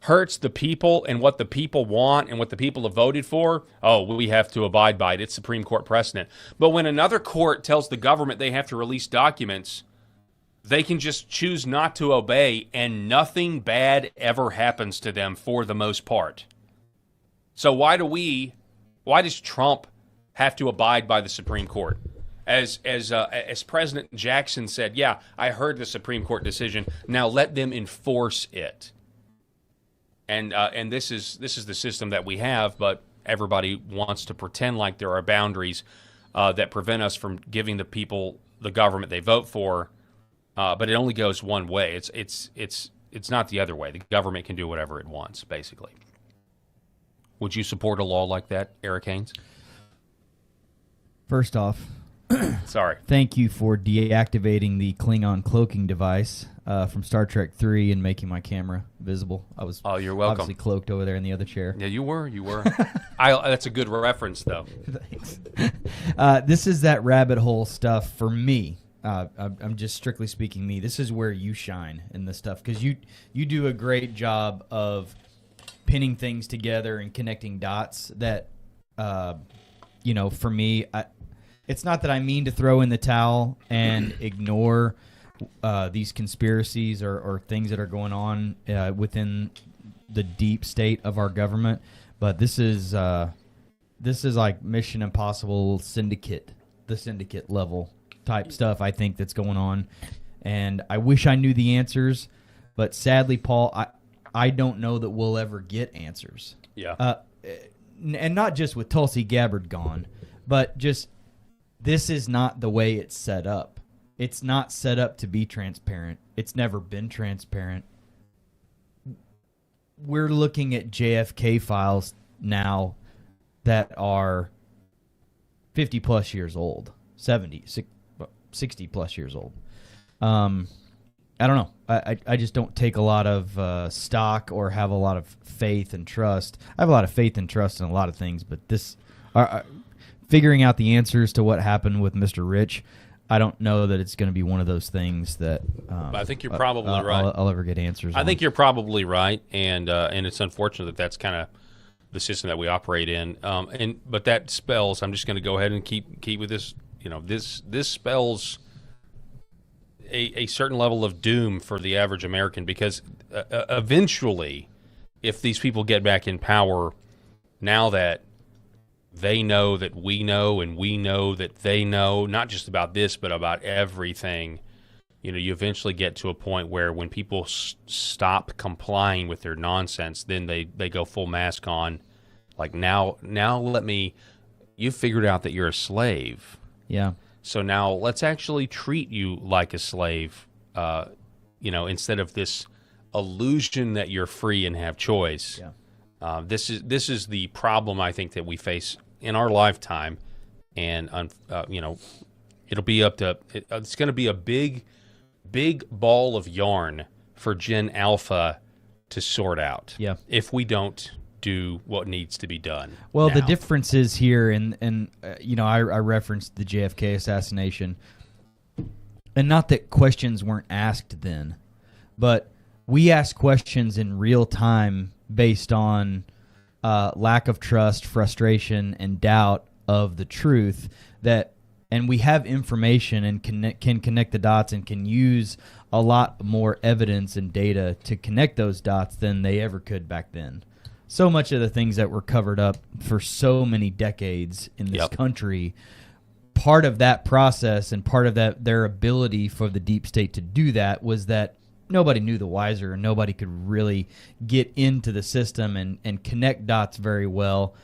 Speaker 8: hurts the people and what the people want and what the people have voted for, we have to abide by it. It's Supreme Court precedent. But when another court tells the government they have to release documents, they can just choose not to obey, and nothing bad ever happens to them for the most part. So why does Trump have to abide by the Supreme Court? As President Jackson said, yeah, I heard the Supreme Court decision. Now let them enforce it. And this is the system that we have, but everybody wants to pretend like there are boundaries that prevent us from giving the people the government they vote for. But it only goes one way. It's not the other way. The government can do whatever it wants, basically. Would you support a law like that, Eric Haynes?
Speaker 16: First off,
Speaker 8: sorry.
Speaker 16: Thank you for deactivating the Klingon cloaking device from Star Trek 3 and making my camera visible. I was
Speaker 8: you're welcome.
Speaker 16: Obviously cloaked over there in the other chair.
Speaker 8: Yeah, you were. That's a good reference, though.
Speaker 16: Thanks. This is that rabbit hole stuff for me. I'm just strictly speaking me. This is where you shine in this stuff, because you do a great job of pinning things together and connecting dots that, for me, it's not that I mean to throw in the towel and ignore these conspiracies or things that are going on within the deep state of our government, but this is like Mission Impossible the syndicate level type stuff, I think, that's going on. And I wish I knew the answers, but sadly, Paul, I don't know that we'll ever get answers.
Speaker 8: Yeah.
Speaker 16: And not just with Tulsi Gabbard gone, but just this is not the way it's set up. It's not set up to be transparent. It's never been transparent. We're looking at JFK files now that are 50 plus years old, 70, 60 plus years old. I don't know. I just don't take a lot of stock or have a lot of faith and trust. I have a lot of faith and trust in a lot of things, but this, figuring out the answers to what happened with Mr. Rich, I don't know that it's going to be one of those things that
Speaker 8: I think you're probably right.
Speaker 16: I'll ever get answers.
Speaker 8: I think you're probably right, and it's unfortunate that that's kind of the system that we operate in. But that spells. I'm just going to go ahead and keep with this. This spells a certain level of doom for the average American, because eventually, if these people get back in power, now that they know that we know and we know that they know, not just about this, but about everything, you eventually get to a point where when people stop complying with their nonsense, then they go full mask on Like now you figured out that you're a slave.
Speaker 16: Yeah.
Speaker 8: So now let's actually treat you like a slave, instead of this illusion that you're free and have choice.
Speaker 16: Yeah.
Speaker 8: This is the problem I think that we face in our lifetime, and it'll be it's going to be a big ball of yarn for Gen Alpha to sort out.
Speaker 16: Yeah.
Speaker 8: If we don't do what needs to be done.
Speaker 16: Well,
Speaker 8: now.
Speaker 16: the difference is here, I referenced the JFK assassination, and not that questions weren't asked then, but we ask questions in real time based on lack of trust, frustration, and doubt of the truth and we have information and can connect the dots and can use a lot more evidence and data to connect those dots than they ever could back then. So much of the things that were covered up for so many decades in this country, part of that process and part of their ability for the deep state to do that was that nobody knew the wiser and nobody could really get into the system and connect dots very well.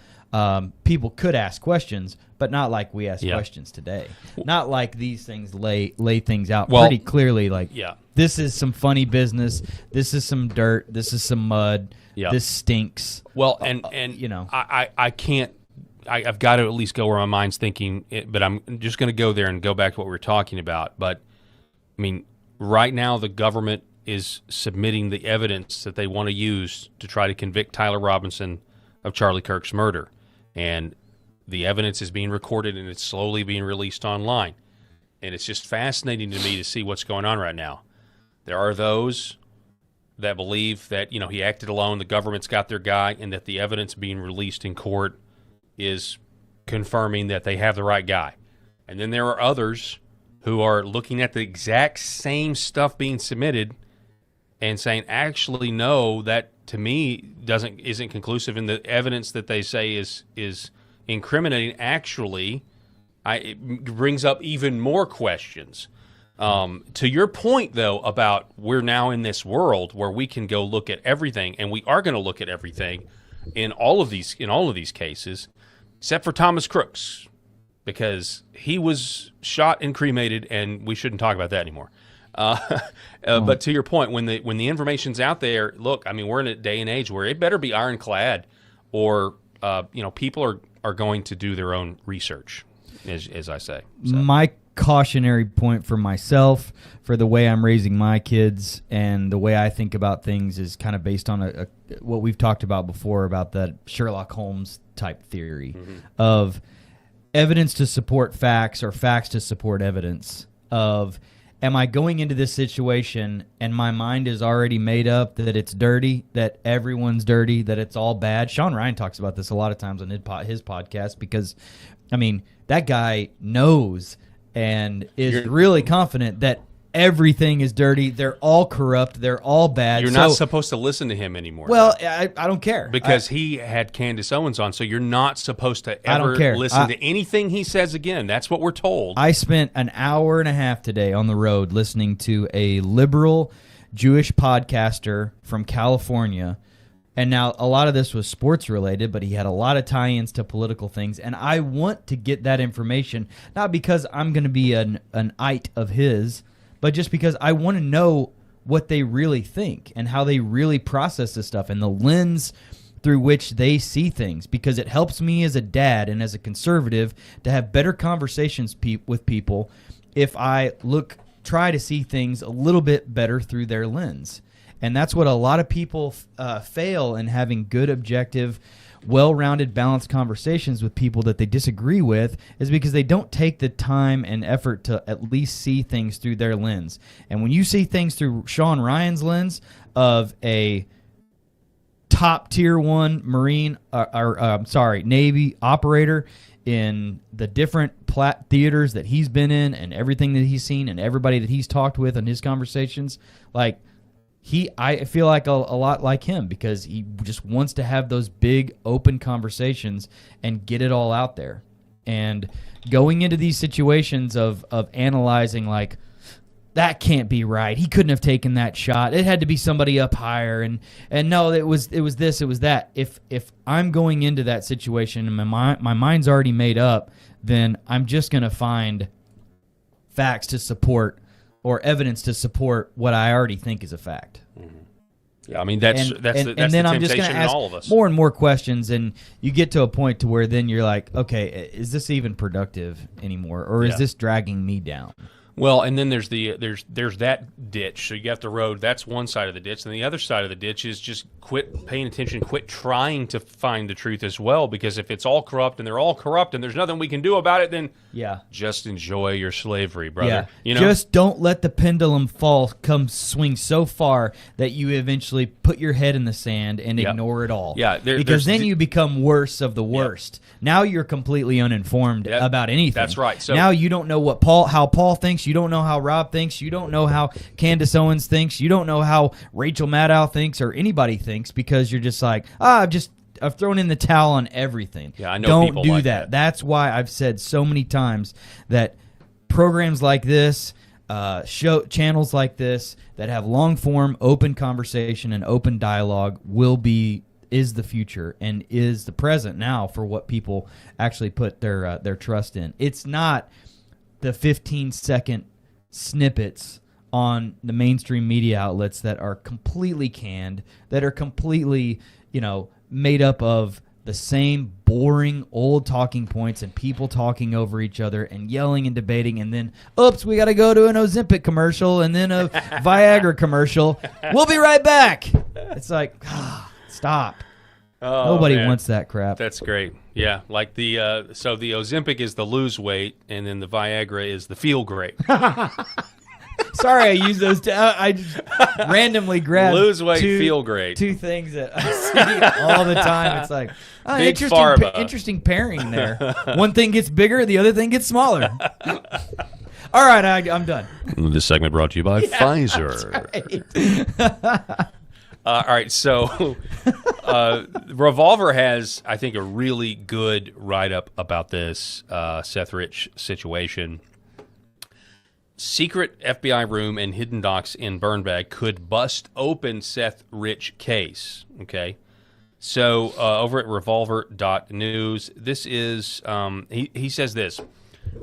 Speaker 16: People could ask questions, but not like we ask questions today. Not like these things lay things out pretty clearly. Like, this is some funny business. This is some dirt. This is some mud. This stinks.
Speaker 8: Well, and I can't. I've got to at least go where my mind's thinking. But I'm just going to go there and go back to what we were talking about. But I mean, right now the government is submitting the evidence that they want to use to try to convict Tyler Robinson of Charlie Kirk's murder. And the evidence is being recorded and it's slowly being released online. And it's just fascinating to me to see what's going on right now. There are those that believe that, he acted alone, the government's got their guy, and that the evidence being released in court is confirming that they have the right guy. And then there are others who are looking at the exact same stuff being submitted and saying, actually, no, that to me isn't conclusive, and the evidence that they say is incriminating actually it brings up even more questions. To your point, though, about we're now in this world where we can go look at everything, and we are going to look at everything in all of these cases, except for Thomas Crooks, because he was shot and cremated, and we shouldn't talk about that anymore. But to your point, when the information's out there, look, I mean, we're in a day and age where it better be ironclad, or people are going to do their own research, as I say. So.
Speaker 16: My cautionary point for myself, for the way I'm raising my kids and the way I think about things, is kind of based on what we've talked about before about the Sherlock Holmes type theory of evidence to support facts or facts to support evidence. Of, am I going into this situation and my mind is already made up that it's dirty, that everyone's dirty, that it's all bad? Sean Ryan talks about this a lot of times on his podcast because, I mean, that guy knows and is really confident that everything is dirty. They're all corrupt. They're all bad.
Speaker 8: You're not supposed to listen to him anymore.
Speaker 16: Well, I don't care.
Speaker 8: Because he had Candace Owens on, so you're not supposed to ever listen to anything he says again. That's what we're told.
Speaker 16: I spent an hour and a half today on the road listening to a liberal Jewish podcaster from California. And now a lot of this was sports related, but he had a lot of tie-ins to political things. And I want to get that information, not because I'm going to be an ite of his, but just because I want to know what they really think and how they really process this stuff and the lens through which they see things, because it helps me as a dad and as a conservative to have better conversations with people if I try to see things a little bit better through their lens. And that's what a lot of people fail in, having good, objective, well-rounded, balanced conversations with people that they disagree with, is because they don't take the time and effort to at least see things through their lens. And when you see things through Sean Ryan's lens of a top tier 1 Marine Navy operator in the different theaters that he's been in and everything that he's seen and everybody that he's talked with in his conversations, like, I feel like a lot like him, because he just wants to have those big open conversations and get it all out there. And going into these situations of analyzing, like, that can't be right. He couldn't have taken that shot. It had to be somebody up higher. And no, it was this, it was that. If I'm going into that situation and my mind's already made up, then I'm just going to find facts to support or evidence to support what I already think is a fact.
Speaker 8: Yeah, I mean that's
Speaker 16: and
Speaker 8: the
Speaker 16: then I'm just
Speaker 8: temptation
Speaker 16: going to
Speaker 8: in
Speaker 16: ask
Speaker 8: all of us.
Speaker 16: more and more questions, and you get to a point to where then you're like, okay, is this even productive anymore, or is this dragging me down?
Speaker 8: Well, and then there's that ditch. So you got the road. That's one side of the ditch. And the other side of the ditch is just quit paying attention, quit trying to find the truth as well. Because if it's all corrupt and they're all corrupt and there's nothing we can do about it, then just enjoy your slavery, brother.
Speaker 16: Yeah.
Speaker 8: You know?
Speaker 16: Just don't let the pendulum swing so far that you eventually put your head in the sand and ignore it all.
Speaker 8: Yeah,
Speaker 16: because then you become worse of the worst. Now you're completely uninformed about anything.
Speaker 8: That's right. So
Speaker 16: now you don't know how Paul thinks. You don't know how Rob thinks. You don't know how Candace Owens thinks. You don't know how Rachel Maddow thinks or anybody thinks, because you're just like, I've thrown in the towel on everything.
Speaker 8: Yeah, I know
Speaker 16: Don't
Speaker 8: people
Speaker 16: do
Speaker 8: like
Speaker 16: that. That's why I've said so many times that programs like this, channels like this that have long form, open conversation and open dialogue is the future and is the present now for what people actually put their trust in. It's not the 15-second snippets on the mainstream media outlets that are completely canned, that are completely, made up of the same boring old talking points and people talking over each other and yelling and debating, and then, oops, we got to go to an Ozempic commercial and then a Viagra commercial. We'll be right back. It's like, stop. Nobody wants that crap.
Speaker 8: That's great. Yeah, like so the Ozempic is the lose weight, and then the Viagra is the feel great.
Speaker 16: Sorry, I use those. I just randomly grab
Speaker 8: lose weight, feel great.
Speaker 16: Two things that I see all the time. It's like
Speaker 8: Big Pharma.
Speaker 16: Interesting pairing there. One thing gets bigger, the other thing gets smaller. All right, I'm done.
Speaker 8: This segment brought to you by Pfizer. All right, so Revolver has, I think, a really good write-up about this Seth Rich situation. Secret FBI room and hidden docs in burn bag could bust open Seth Rich case. Okay, so over at revolver.news, this is he says this: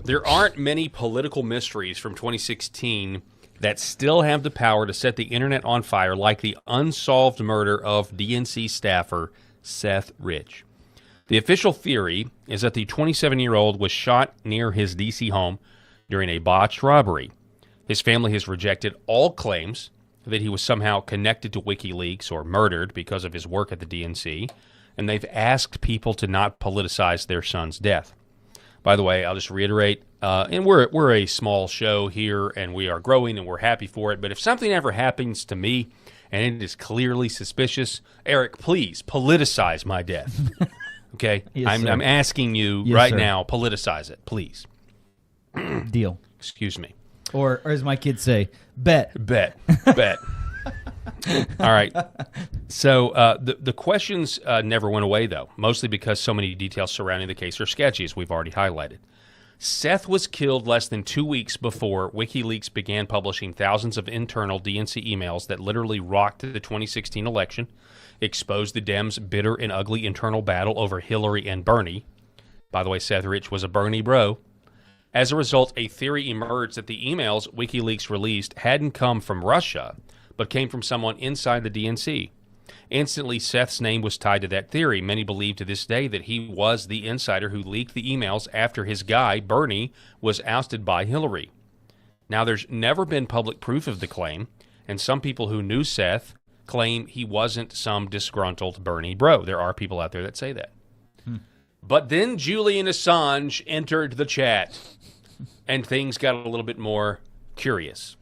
Speaker 8: there aren't many political mysteries from 2016 that still have the power to set the internet on fire like the unsolved murder of DNC staffer Seth Rich. The official theory is that the 27-year-old was shot near his D.C. home during a botched robbery. His family has rejected all claims that he was somehow connected to WikiLeaks or murdered because of his work at the DNC, and they've asked people to not politicize their son's death. By the way, I'll just reiterate, and we're a small show here, and we are growing, and we're happy for it, but if something ever happens to me and it is clearly suspicious, Eric, please politicize my death. Okay?
Speaker 16: Yes,
Speaker 8: I'm asking you now, politicize it, please.
Speaker 16: Deal.
Speaker 8: Excuse me.
Speaker 16: Or as my kids say, bet.
Speaker 8: All right. So the questions never went away, though, mostly because so many details surrounding the case are sketchy, as we've already highlighted. Seth was killed less than 2 weeks before WikiLeaks began publishing thousands of internal DNC emails that literally rocked the 2016 election, exposed the Dems' bitter and ugly internal battle over Hillary and Bernie. By the way, Seth Rich was a Bernie bro. As a result, a theory emerged that the emails WikiLeaks released hadn't come from Russia, but came from someone inside the DNC. Instantly, Seth's name was tied to that theory. Many believe to this day that he was the insider who leaked the emails after his guy, Bernie, was ousted by Hillary. Now, there's never been public proof of the claim, and some people who knew Seth claim he wasn't some disgruntled Bernie bro. There are people out there that say that. But then Julian Assange entered the chat, and things got a little bit more curious.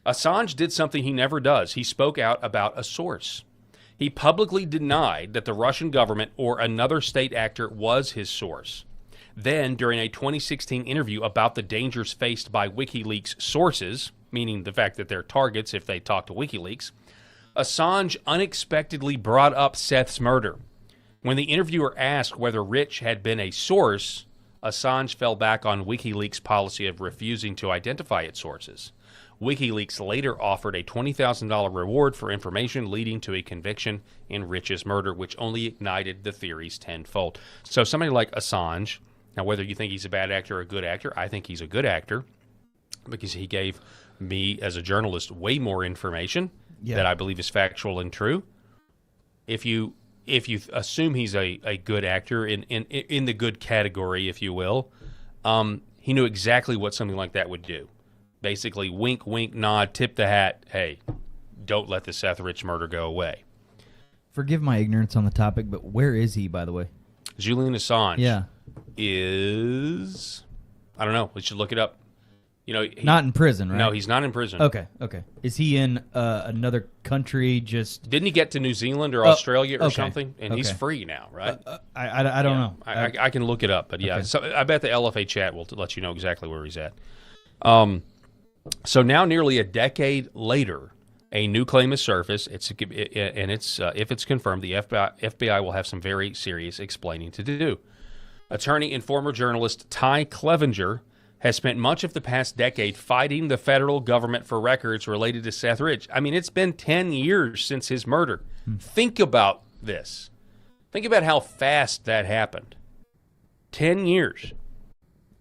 Speaker 8: Assange did something he never does. He spoke out about a source. He publicly denied that the Russian government or another state actor was his source. Then, during a 2016 interview about the dangers faced by WikiLeaks sources, meaning the fact that they're targets if they talk to WikiLeaks, Assange unexpectedly brought up Seth's murder. When the interviewer asked whether Rich had been a source, Assange fell back on WikiLeaks' policy of refusing to identify its sources. WikiLeaks later offered a $20,000 reward for information leading to a conviction in Rich's murder, which only ignited the theories tenfold. So somebody like Assange, now whether you think he's a bad actor or a good actor, I think he's a good actor because he gave me, as a journalist, way more information that I believe is factual and true. If you assume he's a good actor in the good category, if you will, he knew exactly what something like that would do. Basically, wink, wink, nod, tip the hat. Hey, don't let the Seth Rich murder go away.
Speaker 16: Forgive my ignorance on the topic, but where is he, by the way?
Speaker 8: Julian Assange
Speaker 16: is...
Speaker 8: I don't know. We should look it up. You know,
Speaker 16: not in prison, right?
Speaker 8: No, he's not in prison.
Speaker 16: Okay. Is he in another country?
Speaker 8: Didn't he get to New Zealand or Australia or something? And he's free now, right?
Speaker 16: I don't know.
Speaker 8: I can look it up, but yeah.
Speaker 16: Okay.
Speaker 8: So I bet the LFA chat will let you know exactly where he's at. So now, nearly a decade later, a new claim has surfaced. If it's confirmed, the FBI will have some very serious explaining to do. Attorney and former journalist Ty Clevenger has spent much of the past decade fighting the federal government for records related to Seth Rich. I mean, it's been 10 years since his murder. Think about this. Think about how fast that happened. 10 years.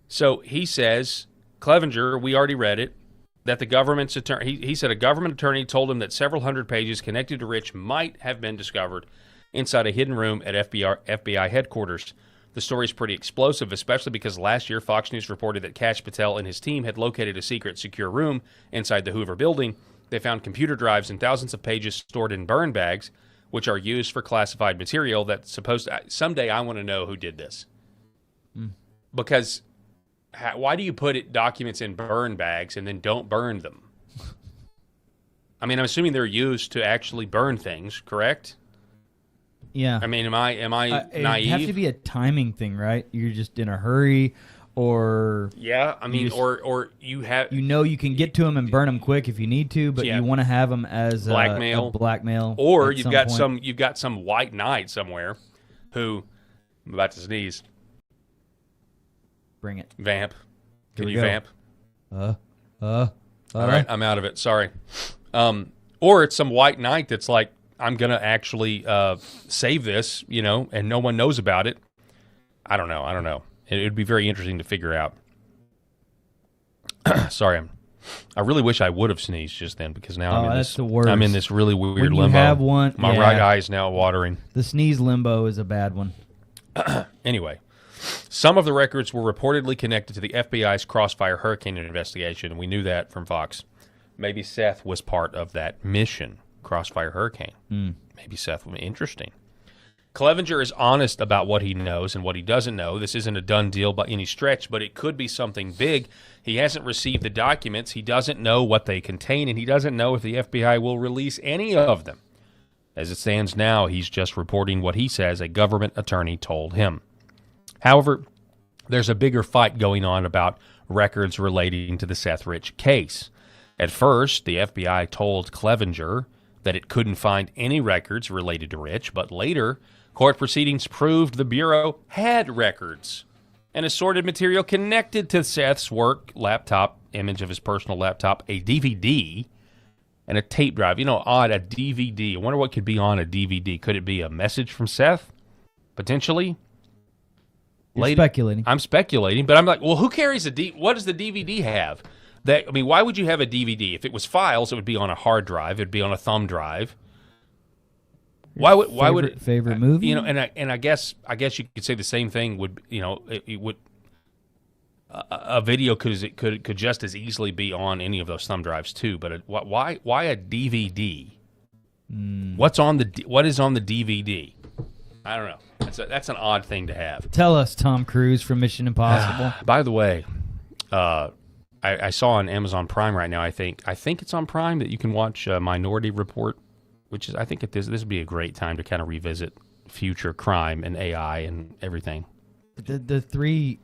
Speaker 8: So he says, Clevenger, we already read it, that the government's attorney, he said a government attorney told him that several hundred pages connected to Rich might have been discovered inside a hidden room at FBI headquarters. The story is pretty explosive, especially because last year Fox News reported that Kash Patel and his team had located a secret secure room inside the Hoover building. They found computer drives and thousands of pages stored in burn bags, which are used for classified material that's supposed to... Someday I want to know who did this. Because why do you put documents in burn bags and then don't burn them? I mean, I'm assuming they're used to actually burn things, correct?
Speaker 16: Yeah.
Speaker 8: I mean, am I naive?
Speaker 16: It'd have to be a timing thing, right? You're just in a hurry, or
Speaker 8: I mean, or you have
Speaker 16: you can get to them and burn them quick if you need to, but you want to have them as
Speaker 8: blackmail,
Speaker 16: blackmail,
Speaker 8: or you've got some white knight somewhere who I'm about to sneeze.
Speaker 16: Bring it.
Speaker 8: Vamp. Can you
Speaker 16: go.
Speaker 8: vamp?
Speaker 16: All
Speaker 8: right, I'm out of it. Sorry. Or it's some white knight that's like, I'm going to actually save this, and no one knows about it. I don't know. It would be very interesting to figure out. Sorry, I really wish I would have sneezed just then, because now I'm in this really weird
Speaker 16: when you
Speaker 8: limbo.
Speaker 16: Have one,
Speaker 8: My right eye is now watering.
Speaker 16: The sneeze limbo is a bad one.
Speaker 8: Anyway, some of the records were reportedly connected to the FBI's Crossfire Hurricane investigation, and we knew that from Fox. Maybe Seth was part of that mission. Crossfire Hurricane. Maybe Seth would be interesting. Clevenger is honest about what he knows and what he doesn't know. This isn't a done deal by any stretch, but it could be something big. He hasn't received the documents. He doesn't know what they contain, and he doesn't know if the FBI will release any of them. As it stands now, he's just reporting what he says a government attorney told him. However, there's a bigger fight going on about records relating to the Seth Rich case. At first, the FBI told Clevenger that it couldn't find any records related to Rich, but later, court proceedings proved the Bureau had records and assorted material connected to Seth's work laptop, image of his personal laptop, a DVD, and a tape drive. Odd, a DVD. I wonder what could be on a DVD. Could it be a message from Seth? Potentially?
Speaker 16: You're speculating.
Speaker 8: I'm speculating, but I'm like, well, who carries what does the DVD have? Why would you have a DVD? If it was files, it would be on a hard drive. It would be on a thumb drive. Why would it?
Speaker 16: Favorite movie?
Speaker 8: I guess you could say the same thing would. It would. A video could just as easily be on any of those thumb drives too. But why a DVD? What is on the DVD? I don't know. That's an odd thing to have.
Speaker 16: Tell us, Tom Cruise from Mission Impossible.
Speaker 8: By the way, I saw on Amazon Prime right now. I think it's on Prime that you can watch Minority Report, which is I think this would be a great time to kind of revisit future crime and AI and everything.
Speaker 16: The three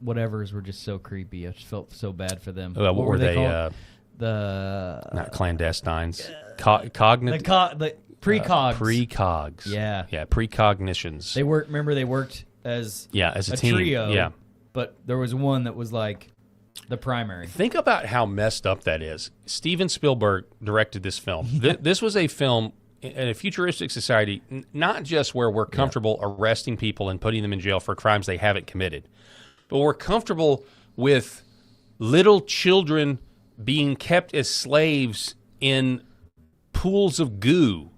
Speaker 16: whatevers were just so creepy. I just felt so bad for them.
Speaker 8: What were they?
Speaker 16: Not
Speaker 8: clandestines. Cognitive.
Speaker 16: The precogs.
Speaker 8: Precogs.
Speaker 16: Yeah,
Speaker 8: precognitions.
Speaker 16: They worked as
Speaker 8: a
Speaker 16: a
Speaker 8: team.
Speaker 16: trio.
Speaker 8: Yeah.
Speaker 16: But there was one that was like The primary.
Speaker 8: Think about how messed up that is. Steven Spielberg directed this film. This was a film in a futuristic society, not just where we're comfortable arresting people and putting them in jail for crimes they haven't committed, but we're comfortable with little children being kept as slaves in pools of goo.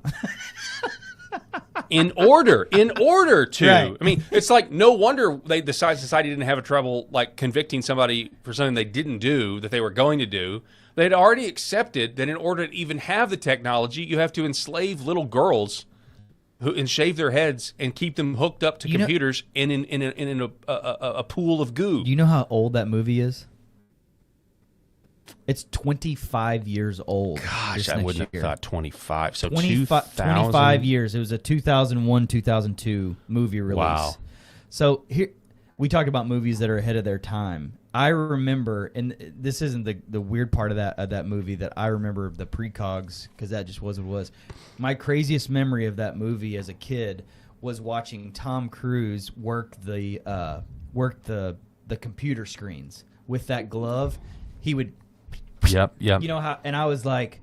Speaker 8: In order to,
Speaker 16: Right.
Speaker 8: I mean, it's like no wonder the society didn't have a trouble like convicting somebody for something they didn't do that they were going to do. They had already accepted that in order to even have the technology, you have to enslave little girls and shave their heads and keep them hooked up to computers in a pool of goo.
Speaker 16: Do you know how old that movie is? It's 25 years old.
Speaker 8: Gosh, I wouldn't have thought 25. So
Speaker 16: 25 years. It was a 2001, 2002 movie release.
Speaker 8: Wow.
Speaker 16: So here we talk about movies that are ahead of their time. I remember, and this isn't the weird part of that movie that I remember the precogs because that just was what it was. My craziest memory of that movie as a kid was watching Tom Cruise work the computer screens with that glove. He would.
Speaker 8: Yep.
Speaker 16: You know how, and I was like,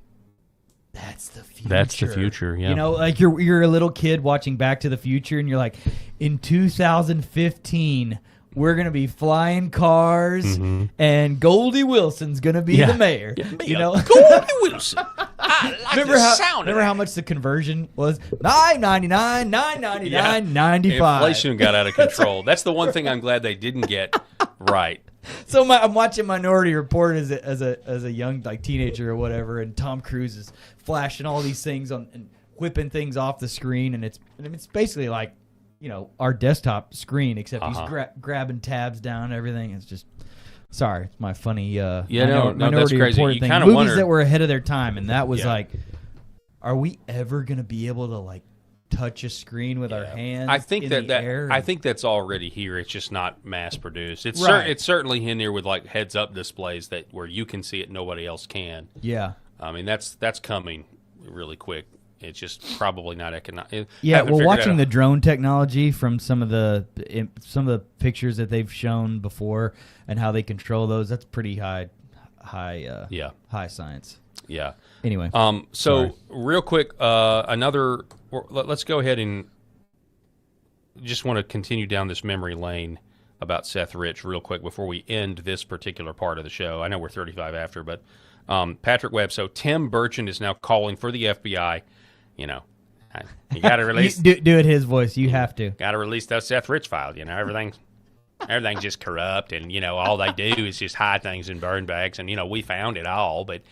Speaker 16: "That's the future."
Speaker 8: That's the future. Yeah.
Speaker 16: You know, like you're a little kid watching Back to the Future, and you're like, in 2015, we're gonna be flying cars, and Goldie Wilson's gonna be the mayor. You know,
Speaker 8: Goldie Wilson. I like
Speaker 16: remember how much the conversion was? $9.99, $9.99, $95.
Speaker 8: Inflation got out of control. That's the one thing I'm glad they didn't get right.
Speaker 16: So I'm watching Minority Report as a young teenager or whatever, and Tom Cruise is flashing all these things and whipping things off the screen, and it's basically like, you know, our desktop screen, except he's grabbing tabs down and everything. It's just sorry, it's my funny
Speaker 8: Minority
Speaker 16: that's crazy.
Speaker 8: You
Speaker 16: Report thing.
Speaker 8: kinda
Speaker 16: Movies
Speaker 8: wonder,
Speaker 16: that were ahead of their time, and that was like, are we ever gonna be able to like touch a screen with our hands?
Speaker 8: I think
Speaker 16: in the air?
Speaker 8: I think that's already here. It's just not mass produced. It's
Speaker 16: Right.
Speaker 8: it's certainly in there with like heads up displays that where you can see it, nobody else can.
Speaker 16: Yeah.
Speaker 8: I mean that's coming really quick. It's just probably not economic.
Speaker 16: Yeah, well, watching the drone technology from some of the pictures that they've shown before and how they control those, that's pretty high science.
Speaker 8: Yeah.
Speaker 16: Anyway.
Speaker 8: So real quick, let's go ahead and just want to continue down this memory lane about Seth Rich real quick before we end this particular part of the show. I know we're 35 after, but Patrick Webb. So Tim Burchett is now calling for the FBI. You know, you got to release.
Speaker 16: do it his voice. You have to.
Speaker 8: Got to release those Seth Rich files. You know, everything's just corrupt, and you know all they do is just hide things in burn bags. And you know we found it all, but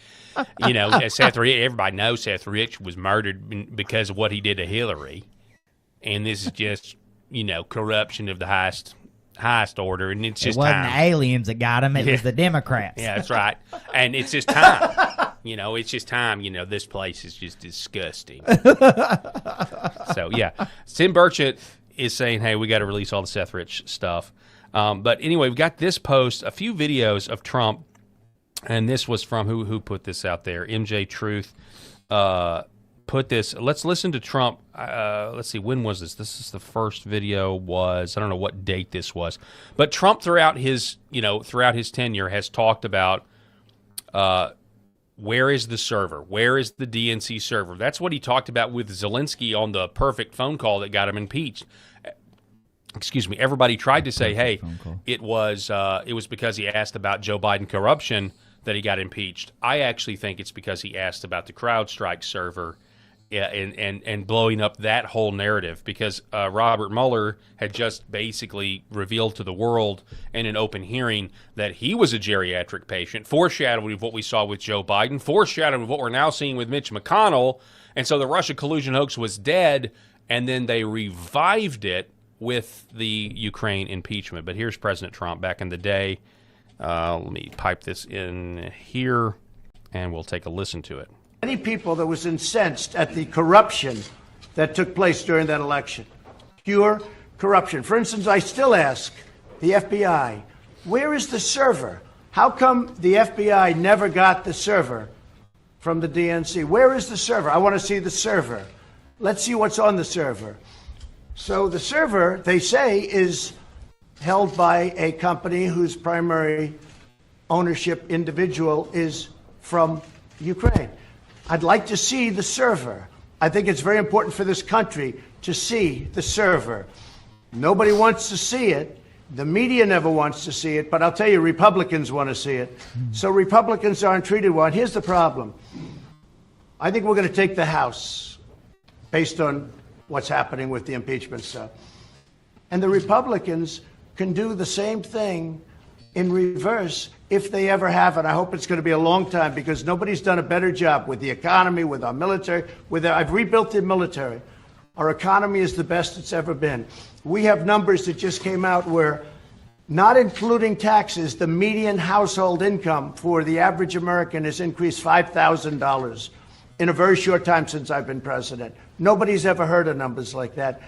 Speaker 8: you know Seth Rich. Everybody knows Seth Rich was murdered because of what he did to Hillary, and this is just corruption of the highest order, and it's just
Speaker 16: it wasn't
Speaker 8: time.
Speaker 16: the aliens that got him; it was the Democrats.
Speaker 8: Yeah, that's right, and it's just time. It's just time. This place is just disgusting. So, yeah. Tim Burchett is saying, hey, we got to release all the Seth Rich stuff. But anyway, we've got this post, a few videos of Trump, and this was from who put this out there? MJ Truth put this. Let's listen to Trump. Let's see, when was this? This is the first video was, I don't know what date this was. But Trump throughout his tenure has talked about where is the server? Where is the DNC server? That's what he talked about with Zelensky on the perfect phone call that got him impeached. Excuse me. Everybody tried to say, hey, it was because he asked about Joe Biden corruption that he got impeached. I actually think it's because he asked about the CrowdStrike server and blowing up that whole narrative, because Robert Mueller had just basically revealed to the world in an open hearing that he was a geriatric patient, foreshadowing what we saw with Joe Biden, foreshadowing what we're now seeing with Mitch McConnell. And so the Russia collusion hoax was dead, and then they revived it with the Ukraine impeachment. But here's President Trump back in the day. Let me pipe this in here, and we'll take a listen to it.
Speaker 4: Many people that was incensed at the corruption that took place during that election. Pure corruption. For instance, I still ask the FBI, where is the server? How come the FBI never got the server from the DNC? Where is the server? I want to see the server. Let's see what's on the server. So the server, they say, is held by a company whose primary ownership individual is from Ukraine. I'd like to see the server. I think it's very important for this country to see the server. Nobody wants to see it. The media never wants to see it, but I'll tell you, Republicans want to see it. So Republicans aren't treated well. And here's the problem. I think we're going to take the House based on what's happening with the impeachment stuff. And the Republicans can do the same thing in reverse if they ever have it. I hope it's going to be a long time because nobody's done a better job with the economy, with our military. I've rebuilt the military. Our economy is the best it's ever been. We have numbers that just came out where, not including taxes, the median household income for the average American has increased $5,000 in a very short time since I've been president. Nobody's ever heard of numbers like that.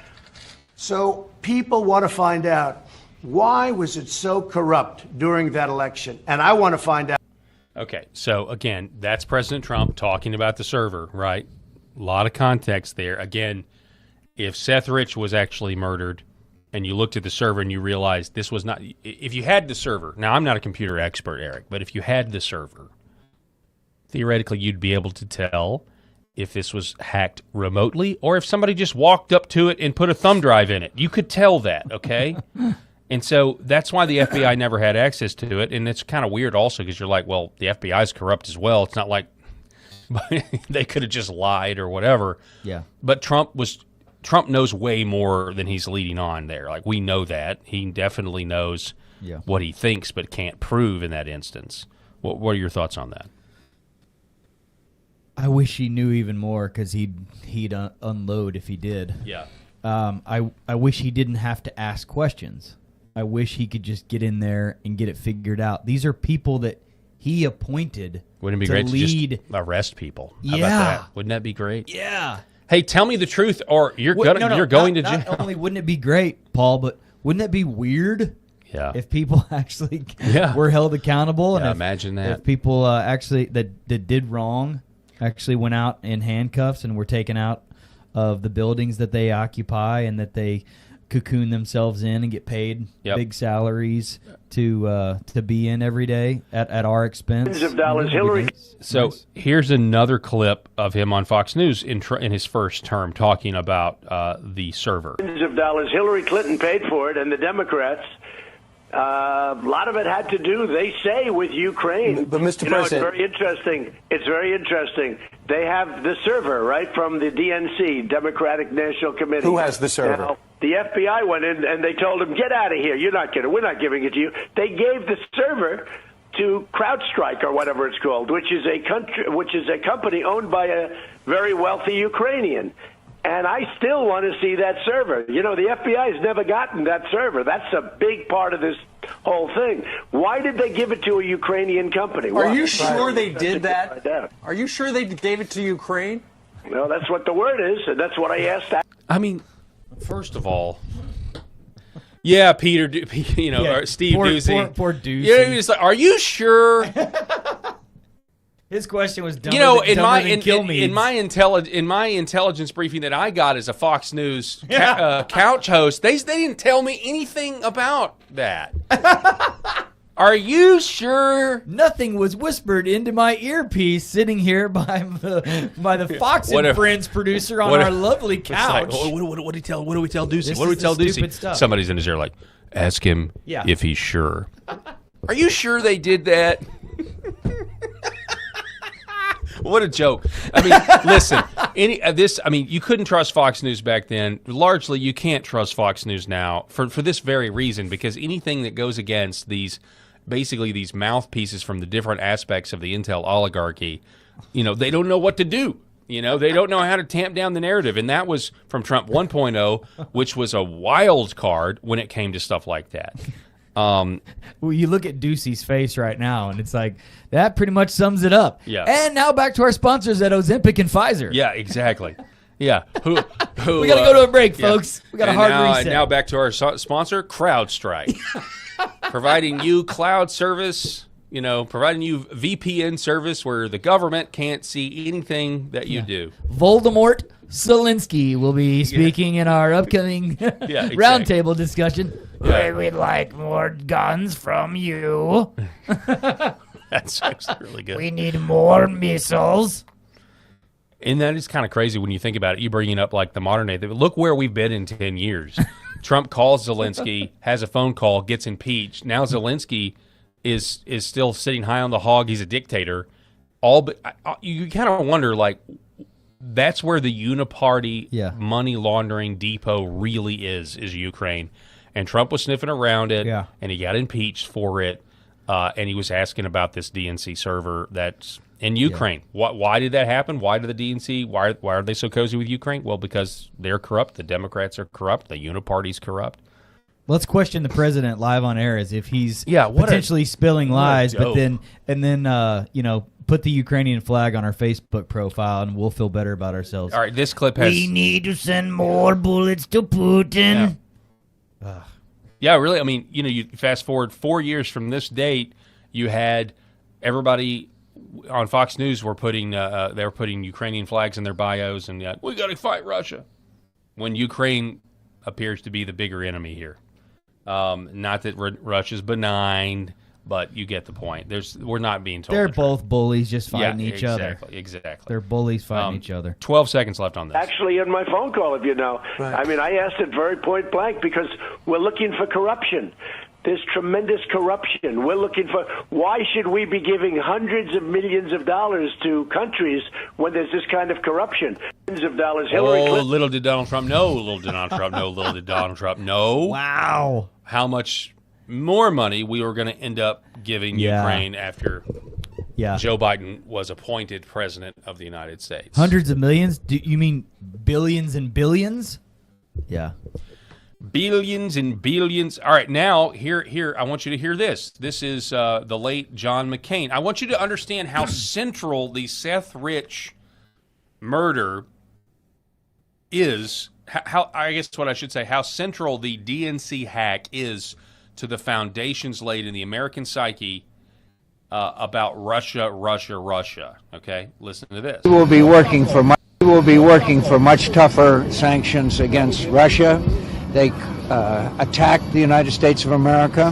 Speaker 4: So people want to find out, why was it so corrupt during that election? And I want to find out.
Speaker 8: Okay, so again, that's President Trump talking about the server, right? A lot of context there. Again, if Seth Rich was actually murdered and you looked at the server and you realized this was not, if you had the server, now I'm not a computer expert, Eric, but if you had the server, theoretically you'd be able to tell if this was hacked remotely or if somebody just walked up to it and put a thumb drive in it. You could tell that, okay? And so that's why the FBI never had access to it, and it's kind of weird also because you're like, well, the FBI is corrupt as well. It's not like they could have just lied or whatever.
Speaker 16: Yeah.
Speaker 8: But Trump knows way more than he's leading on there. Like, we know that. He definitely knows what he thinks but can't prove in that instance. What are your thoughts on that?
Speaker 16: I wish he knew even more because he'd unload if he did.
Speaker 8: Yeah.
Speaker 16: I wish he didn't have to ask questions. I wish he could just get in there and get it figured out. These are people that he appointed.
Speaker 8: Wouldn't it be great to just arrest people? How about that? Wouldn't that be great?
Speaker 16: Yeah.
Speaker 8: Hey, tell me the truth, or you're going to jail.
Speaker 16: Not only wouldn't it be great, Paul, but wouldn't it be weird?
Speaker 8: Yeah.
Speaker 16: If people actually were held accountable, and
Speaker 8: imagine that.
Speaker 16: If people actually that did wrong actually went out in handcuffs and were taken out of the buildings that they occupy and that they cocoon themselves in and get paid big salaries to be in every day at our expense.
Speaker 4: Millions of dollars. Hillary.
Speaker 8: So here's another clip of him on Fox News in his first term talking about the server.
Speaker 4: Millions of dollars. Hillary Clinton paid for it, and the Democrats. A lot of it had to do, they say, with Ukraine.
Speaker 1: But Mr. President,
Speaker 4: it's very interesting. It's very interesting. They have the server, right, from the DNC, Democratic National Committee.
Speaker 1: Who has the server?
Speaker 4: Now, the FBI went in and they told him, "Get out of here! We're not giving it to you." They gave the server to CrowdStrike or whatever it's called, which is a company owned by a very wealthy Ukrainian. And I still want to see that server. You know, the FBI has never gotten that server. That's a big part of this whole thing. Why did they give it to a Ukrainian company?
Speaker 1: Are you sure they did that? Are you sure they gave it to Ukraine?
Speaker 4: Well, that's what the word is, and that's what I asked.
Speaker 8: I mean, first of all, Peter, or Steve Doocy.
Speaker 16: Poor Doocy.
Speaker 8: Yeah, he's like, are you sure?
Speaker 16: His question was dumber
Speaker 8: in my intelligence briefing that I got as a Fox News couch host, they didn't tell me anything about that. Are you sure?
Speaker 16: Nothing was whispered into my earpiece sitting here by the Fox and Friends producer on our lovely couch.
Speaker 8: Like, what do we tell Doocy? What do we tell Doocy? Somebody's in his ear like, ask him if he's sure. Are you sure they did that? What a joke. I mean, listen, you couldn't trust Fox News back then. Largely, you can't trust Fox News now for this very reason, because anything that goes against these mouthpieces from the different aspects of the intel oligarchy, they don't know what to do. They don't know how to tamp down the narrative. And that was from Trump 1.0, which was a wild card when it came to stuff like that.
Speaker 16: Well, you look at Doocy's face right now, and it's like, that pretty much sums it up.
Speaker 8: Yeah.
Speaker 16: And now back to our sponsors at Ozempic and Pfizer.
Speaker 8: Yeah, exactly. Yeah. Who
Speaker 16: we got to go to a break, folks. We got a hard reset.
Speaker 8: And now back to our sponsor, CrowdStrike. Providing you cloud service, providing you VPN service where the government can't see anything that you do.
Speaker 16: Voldemort Zelensky will be speaking in our upcoming roundtable discussion.
Speaker 7: We'd like more guns from you.
Speaker 8: That's actually really good.
Speaker 7: We need more missiles.
Speaker 8: And that is kind of crazy when you think about it. You bringing up like the modern day. Look where we've been in 10 years. Trump calls Zelensky, has a phone call, gets impeached. Now Zelensky is still sitting high on the hog. He's a dictator. You kind of wonder, like, that's where the uniparty money laundering depot really is Ukraine. And Trump was sniffing around it, and he got impeached for it. And he was asking about this DNC server that's in Ukraine. Why did that happen? Why did the DNC, why are they so cozy with Ukraine? Well, because they're corrupt. The Democrats are corrupt. The uniparty's corrupt.
Speaker 16: Let's question the president live on air as if he's potentially spilling lies, but then put the Ukrainian flag on our Facebook profile, and we'll feel better about ourselves.
Speaker 8: All right, this clip has.
Speaker 7: We need to send more bullets to Putin.
Speaker 8: Yeah, really. I mean, you fast forward 4 years from this date, you had everybody on Fox News were putting they were putting Ukrainian flags in their bios, and we got to fight Russia. When Ukraine appears to be the bigger enemy here, not that Russia's benign. But you get the point. We're not being told.
Speaker 16: They're both bullies just fighting each other.
Speaker 8: Exactly.
Speaker 16: They're bullies fighting each other.
Speaker 8: 12 seconds left on this.
Speaker 4: Actually, in my phone call, if you know. Right. I mean, I asked it very point blank because we're looking for corruption. There's tremendous corruption. We're looking for, why should we be giving hundreds of millions of dollars to countries when there's this kind of corruption? Millions of dollars. Hillary Clinton.
Speaker 8: Little did Donald Trump know. Little did Donald Trump know. Little did Donald Trump know.
Speaker 16: Wow.
Speaker 8: How much more money we were going to end up giving Ukraine after Joe Biden was appointed president of the United States.
Speaker 16: Hundreds of millions? Do you mean billions and billions? Yeah.
Speaker 8: Billions and billions. All right, now, here, I want you to hear this. This is the late John McCain. I want you to understand how central the Seth Rich murder is. How I guess what I should say, how central the DNC hack is to the foundations laid in the American psyche about Russia. Okay, listen to this.
Speaker 21: We will be working for much tougher sanctions against Russia. They attacked the United States of America.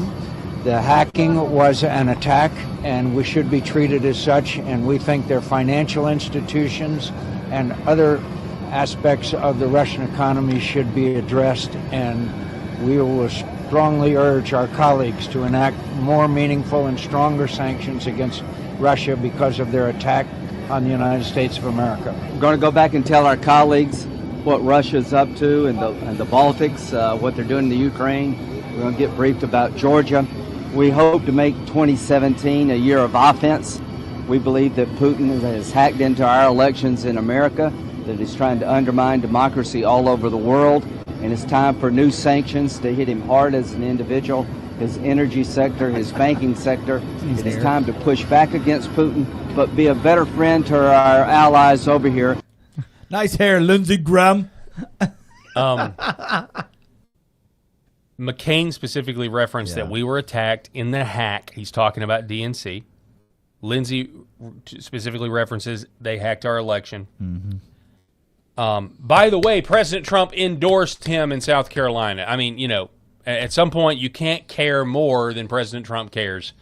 Speaker 21: The hacking was an attack, and we should be treated as such. And we think their financial institutions and other aspects of the Russian economy should be addressed. And we will strongly urge our colleagues to enact more meaningful and stronger sanctions against Russia because of their attack on the United States of America.
Speaker 22: We're going to go back and tell our colleagues what Russia's up to in the Baltics, what they're doing in the Ukraine. We're going to get briefed about Georgia. We hope to make 2017 a year of offense. We believe that Putin has hacked into our elections in America, that he's trying to undermine democracy all over the world. And it's time for new sanctions to hit him hard as an individual, his energy sector, his banking sector. It is time to push back against Putin, but be a better friend to our allies over here.
Speaker 16: Nice hair, Lindsey Graham.
Speaker 8: McCain specifically referenced that we were attacked in the hack. He's talking about DNC. Lindsey specifically references they hacked our election.
Speaker 16: Mm-hmm.
Speaker 8: By the way, President Trump endorsed him in South Carolina. I mean, at some point you can't care more than President Trump cares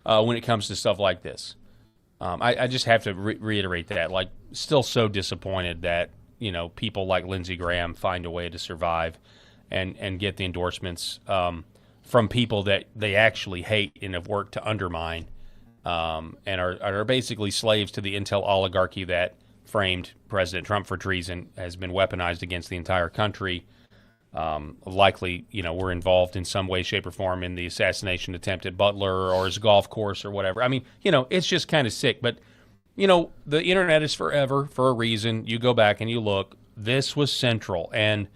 Speaker 8: when it comes to stuff like this. I just have to reiterate that. Like, still so disappointed that, people like Lindsey Graham find a way to survive and get the endorsements from people that they actually hate and have worked to undermine and are basically slaves to the intel oligarchy that framed President Trump for treason, has been weaponized against the entire country. Likely, were involved in some way, shape, or form in the assassination attempt at Butler or his golf course or whatever. I mean, it's just kind of sick. But, the internet is forever for a reason. You go back and you look. This was central. And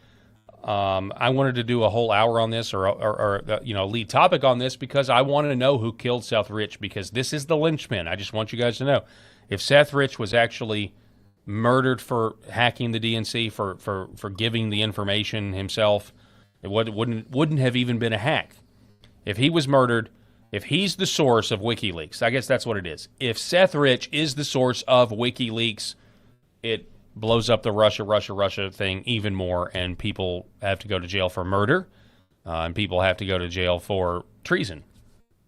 Speaker 8: I wanted to do a whole hour on this or a lead topic on this because I want to know who killed Seth Rich, because this is the linchpin. I just want you guys to know. If Seth Rich was actually murdered for hacking the DNC, for giving the information himself, it wouldn't have even been a hack. If he was murdered, if he's the source of WikiLeaks, I guess that's what it is. If Seth Rich is the source of WikiLeaks, it blows up the Russia thing even more, and people have to go to jail for murder. and people have to go to jail for treason.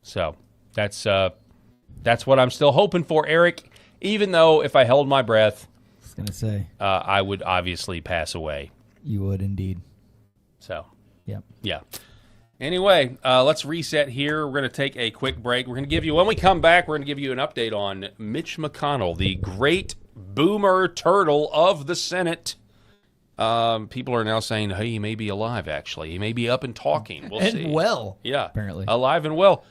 Speaker 8: So that's what I'm still hoping for, Eric. Even though if I held my breath,
Speaker 16: I was gonna say
Speaker 8: I would obviously pass away.
Speaker 16: You would indeed.
Speaker 8: So,
Speaker 16: yep.
Speaker 8: Yeah. Anyway, let's reset here. We're going to take a quick break. We're going to give you, when we come back, we're going to give you an update on Mitch McConnell, the great boomer turtle of the Senate. People are now saying, hey, he may be alive, actually. He may be up and talking. We'll
Speaker 16: and
Speaker 8: see.
Speaker 16: well.
Speaker 8: Yeah.
Speaker 16: Apparently.
Speaker 8: Alive and well.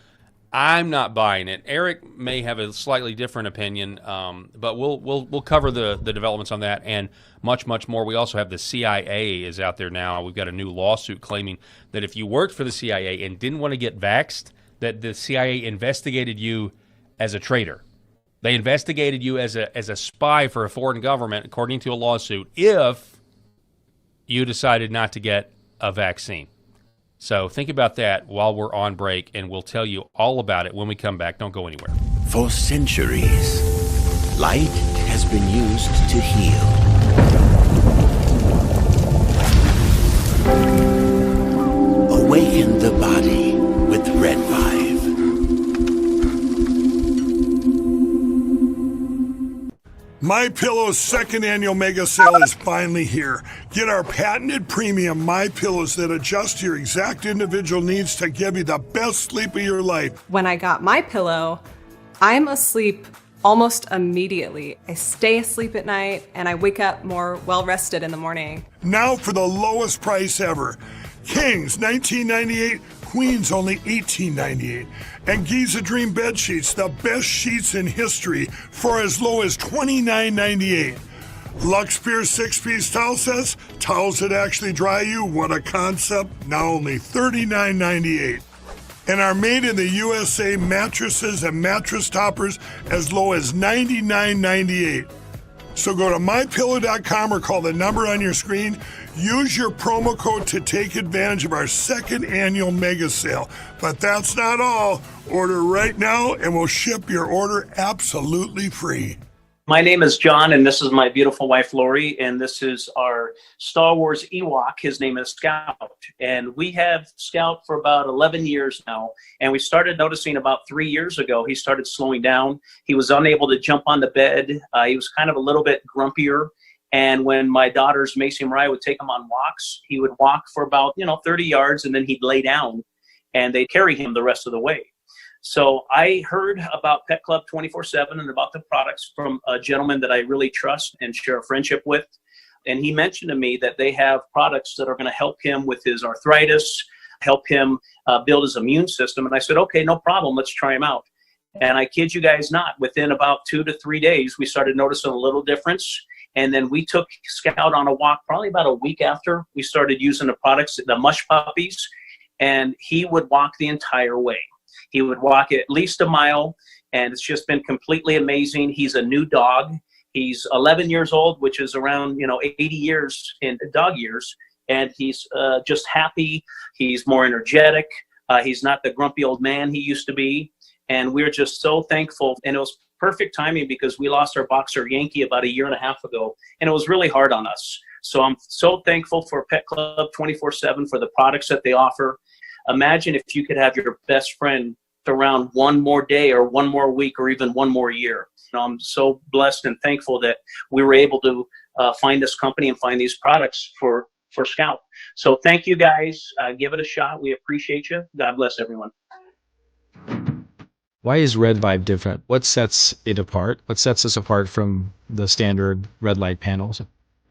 Speaker 8: I'm not buying it. Eric may have a slightly different opinion, but we'll cover the developments on that and much, much more. We also have the CIA is out there now. We've got a new lawsuit claiming that if you worked for the CIA and didn't want to get vaxxed, that the CIA investigated you as a traitor. They investigated you as a spy for a foreign government, according to a lawsuit, if you decided not to get a vaccine. So think about that while we're on break, and we'll tell you all about it when we come back. Don't go anywhere.
Speaker 9: For centuries, light has been used to heal. Awaken the body with Red 5.
Speaker 5: MyPillow's second annual mega sale is finally here. Get our patented premium MyPillows that adjust to your exact individual needs to give you the best sleep of your life.
Speaker 17: When I got my pillow, I'm asleep almost immediately. I stay asleep at night and I wake up more well-rested in the morning.
Speaker 5: Now for the lowest price ever. Kings, $19.98. Queens, only $18.98. And Giza Dream Bed Sheets, the best sheets in history, for as low as $29.98. Lux Pure 6-piece towel sets, towels that actually dry you, what a concept, now only $39.98. And our made in the USA mattresses and mattress toppers as low as $99.98. So go to mypillow.com or call the number on your screen. Use your promo code to take advantage of our second annual mega sale. But that's not all. Order right now and we'll ship your order absolutely free.
Speaker 18: My name is John, and this is my beautiful wife, Lori, and this is our Star Wars Ewok. His name is Scout, and we have Scout for about 11 years now, and we started noticing about 3 years ago he started slowing down. He was unable to jump on the bed. He was kind of a little bit grumpier, and when my daughters, Macy and Mariah, would take him on walks, he would walk for about 30 yards, and then he'd lay down, and they'd carry him the rest of the way. So I heard about Pet Club 24/7 and about the products from a gentleman that I really trust and share a friendship with. And he mentioned to me that they have products that are going to help him with his arthritis, help him build his immune system. And I said, okay, no problem. Let's try them out. And I kid you guys not, within about 2 to 3 days, we started noticing a little difference. And then we took Scout on a walk probably about a week after we started using the products, the mush puppies, and he would walk the entire way. He would walk at least a mile, and it's just been completely amazing. He's a new dog. He's 11 years old, which is around 80 years in dog years, and he's just happy. He's more energetic. He's not the grumpy old man he used to be, and we're just so thankful. And it was perfect timing because we lost our boxer Yankee about a year and a half ago, and it was really hard on us. So I'm so thankful for Pet Club 24/7 for the products that they offer. Imagine if you could have your best friend around one more day or one more week or even one more year. I'm so blessed and thankful that we were able to find this company and find these products for Scout. So thank you guys. Give it a shot. We appreciate you. God bless everyone.
Speaker 24: Why is Red Vibe different? What sets it apart? What sets us apart from the standard red light panels?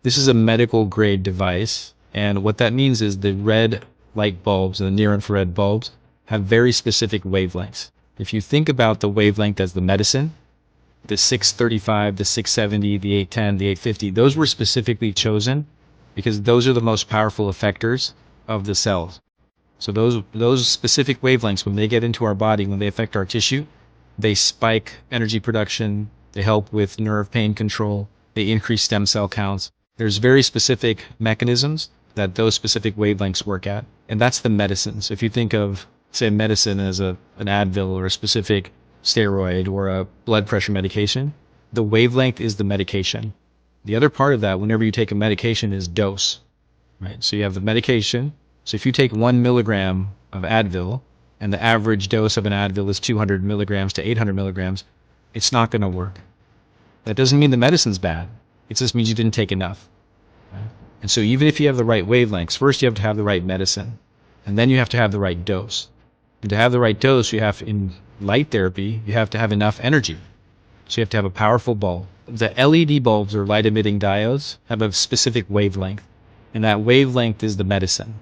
Speaker 24: This is a medical grade device, and what that means is the red light bulbs and the near infrared bulbs have very specific wavelengths. If you think about the wavelength as the medicine, the 635, the 670, the 810, the 850, those were specifically chosen because those are the most powerful effectors of the cells. So those specific wavelengths, when they get into our body, when they affect our tissue, they spike energy production, they help with nerve pain control, they increase stem cell counts. There's very specific mechanisms that those specific wavelengths work at, and that's the medicine. So if you think of, say, medicine as an Advil or a specific steroid or a blood pressure medication, the wavelength is the medication. The other part of that, whenever you take a medication, is dose, right? So you have the medication, So if you take 1 milligram of Advil, and the average dose of an Advil is 200 milligrams to 800 milligrams, it's not going to work. That doesn't mean the medicine's bad. It just means you didn't take enough. And so even if you have the right wavelengths, first you have to have the right medicine, and then you have to have the right dose. And to have the right dose, you have, in light therapy, you have to have enough energy. So you have to have a powerful bulb. The LED bulbs, or light-emitting diodes, have a specific wavelength, and that wavelength is the medicine.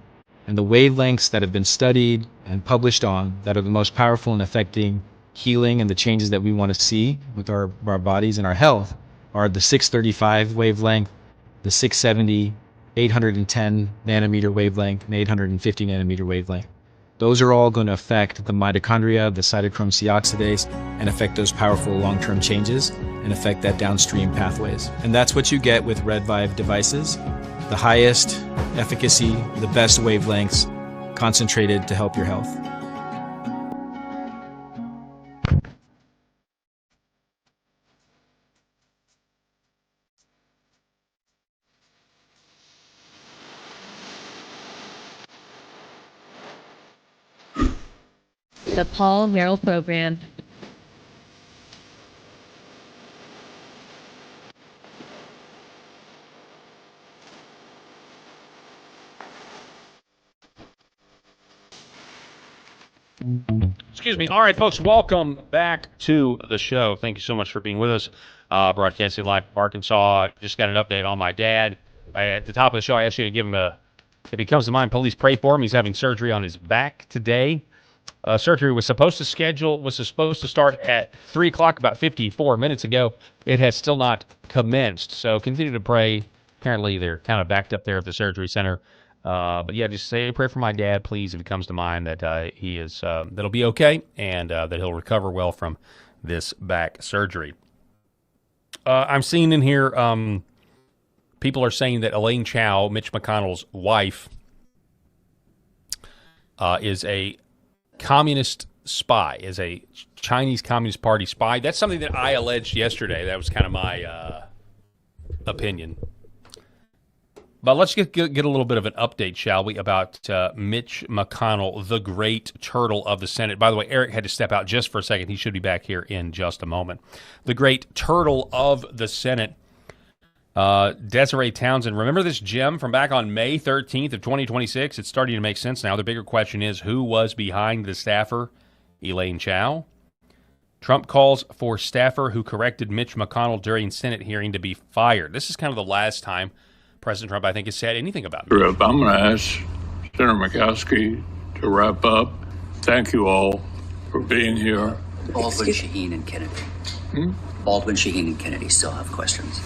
Speaker 24: And the wavelengths that have been studied and published on that are the most powerful in affecting healing and the changes that we want to see with our bodies and our health are the 635 wavelength, the 670, 810 nanometer wavelength, and 850 nanometer wavelength. Those are all going to affect the mitochondria, the cytochrome C oxidase, and affect those powerful long-term changes and affect that downstream pathways. And that's what you get with Red Vive devices. The highest efficacy, the best wavelengths, concentrated to help your health.
Speaker 6: The Paul Herrell Program.
Speaker 8: Excuse me. All right, folks, welcome back to the show. Thank you so much for being with us. Broadcasting live from Arkansas. Just got an update on my dad. At the top of the show, I asked you to give him if he comes to mind, please pray for him. He's having surgery on his back today. Surgery was supposed to start at 3 o'clock about 54 minutes ago. It has still not commenced. So continue to pray. Apparently, they're kind of backed up there at the surgery center. But yeah, just say a prayer for my dad, please, if it comes to mind, that that'll be okay, and that he'll recover well from this back surgery. I'm seeing in here, people are saying that Elaine Chao, Mitch McConnell's wife, is a communist spy, is a Chinese Communist Party spy. That's something that I alleged yesterday. That was kind of my opinion. But let's get a little bit of an update, shall we, about Mitch McConnell, the great turtle of the Senate. By the way, Eric had to step out just for a second. He should be back here in just a moment. The great turtle of the Senate, Desiree Townsend. Remember this gem from back on May 13th of 2026? It's starting to make sense now. The bigger question is, who was behind the staffer, Elaine Chao? Trump calls for staffer who corrected Mitch McConnell during Senate hearing to be fired. This is kind of the last time President Trump, I think, has said anything about it.
Speaker 11: I'm going to ask Senator Murkowski to wrap up. Thank you all for being here.
Speaker 19: Baldwin, Shaheen, and Kennedy. Baldwin, Shaheen, and Kennedy still have questions.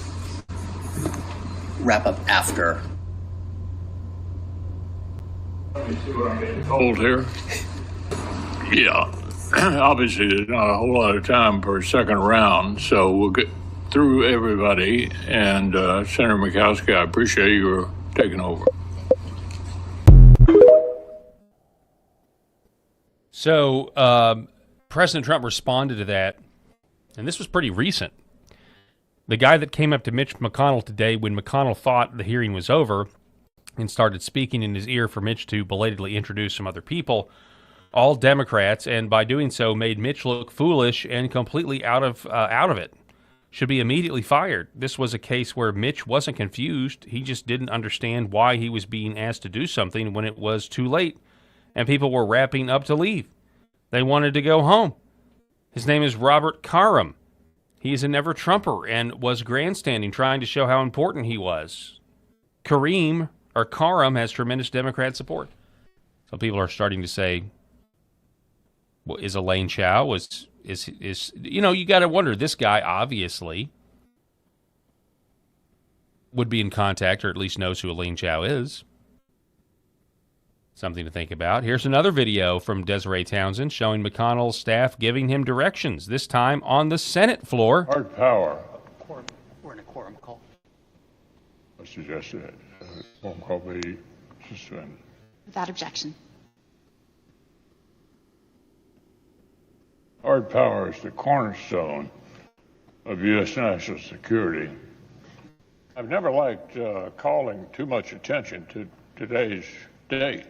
Speaker 19: Wrap up after.
Speaker 11: Hold here. Yeah. Obviously, there's not a whole lot of time for a second round, so we'll get through everybody. And Senator Murkowski, I appreciate your taking over.
Speaker 8: So President Trump responded to that, and this was pretty recent. The guy that came up to Mitch McConnell today when McConnell thought the hearing was over and started speaking in his ear for Mitch to belatedly introduce some other people, all Democrats, and by doing so made Mitch look foolish and completely out of it. Should be immediately fired. This was a case where Mitch wasn't confused. He just didn't understand why he was being asked to do something when it was too late and people were wrapping up to leave. They wanted to go home. His name is Robert Karam. He is a never-Trumper and was grandstanding, trying to show how important he was. Karam has tremendous Democrat support. So people are starting to say, well, is Elaine Chao, is you got to wonder, this guy obviously would be in contact or at least knows who Elaine Chao is. Something to think about. Here's another video from Desiree Townsend showing McConnell's staff giving him directions, this time on the Senate floor.
Speaker 11: Hard power.
Speaker 19: We're in a quorum call.
Speaker 11: I suggest that quorum call be suspended.
Speaker 19: Without objection.
Speaker 11: Hard power is the cornerstone of U.S. national security. I've never liked calling too much attention to today's date.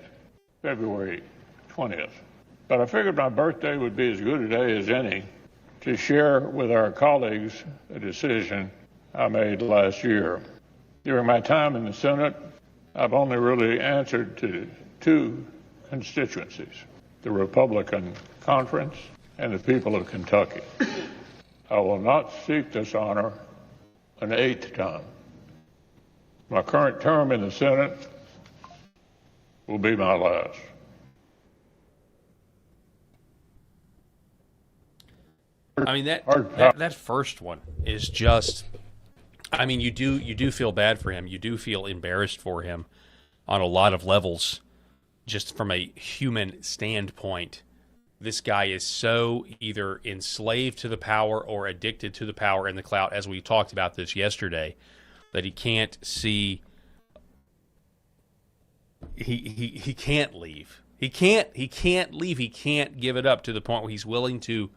Speaker 11: February 20th. But I figured my birthday would be as good a day as any to share with our colleagues a decision I made last year. During my time in the Senate, I've only really answered to two constituencies, the Republican Conference and the people of Kentucky. I will not seek this honor an eighth time. My current term in the Senate will be my last.
Speaker 8: I mean, that first one is just, I mean, you do feel bad for him. You do feel embarrassed for him on a lot of levels, just from a human standpoint. This guy is so either enslaved to the power or addicted to the power and the clout, as we talked about this yesterday, that he can't see. He can't leave. He can't leave. He can't give it up to the point where he's willing to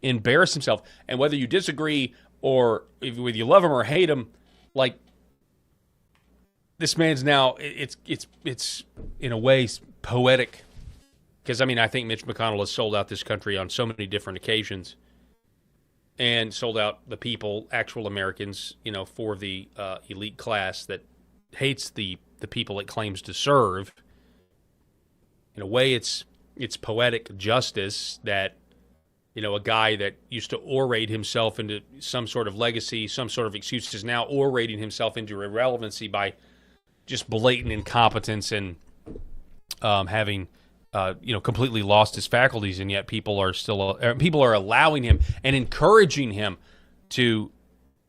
Speaker 8: embarrass himself. And whether you disagree or whether you love him or hate him, like, this man's now, it's in a way poetic. Because, I mean, I think Mitch McConnell has sold out this country on so many different occasions and sold out the people, actual Americans, you know, for the elite class that hates the people it claims to serve. In a way, it's poetic justice that, you know, a guy that used to orate himself into some sort of legacy, some sort of excuse, is now orating himself into irrelevancy by just blatant incompetence and having, you know, completely lost his faculties, and yet people are allowing him and encouraging him to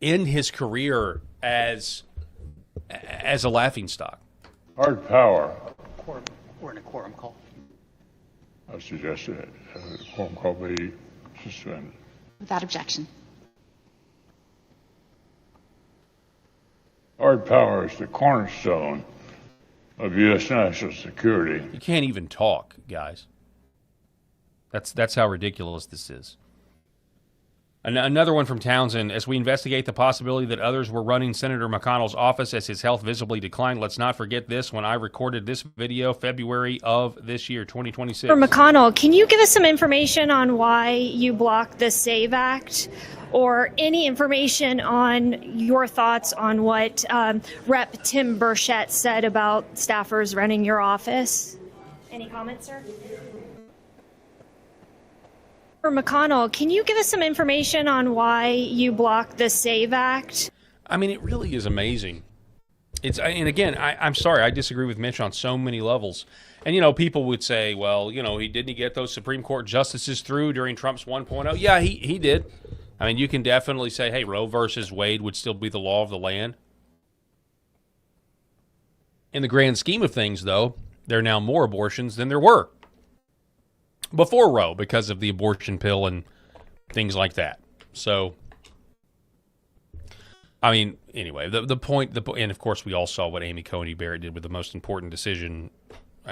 Speaker 8: end his career as a laughingstock.
Speaker 11: Hard power.
Speaker 19: We're in a quorum call.
Speaker 11: I suggested it. The quorum call be suspended.
Speaker 2: Without objection.
Speaker 11: Hard power is the cornerstone of U.S. national security.
Speaker 8: You can't even talk, guys. That's how ridiculous this is. Another one from Townsend. As we investigate the possibility that others were running Senator McConnell's office as his health visibly declined, let's not forget this. When I recorded this video, February of this year, 2026.
Speaker 2: For McConnell, can you give us some information on why you blocked the SAVE Act, or any information on your thoughts on what Rep. Tim Burchett said about staffers running your office? Any comments, sir? For McConnell, can you give us some information on why you blocked the SAVE Act?
Speaker 8: I mean, it really is amazing. And again, I'm sorry, I disagree with Mitch on so many levels. And, you know, people would say, well, you know, didn't he get those Supreme Court justices through during Trump's 1.0? Yeah, he did. I mean, you can definitely say, hey, Roe versus Wade would still be the law of the land. In the grand scheme of things, though, there are now more abortions than there were before Roe because of the abortion pill and things like that. So, I mean, anyway, the point, and of course we all saw what Amy Coney Barrett did with the most important decision,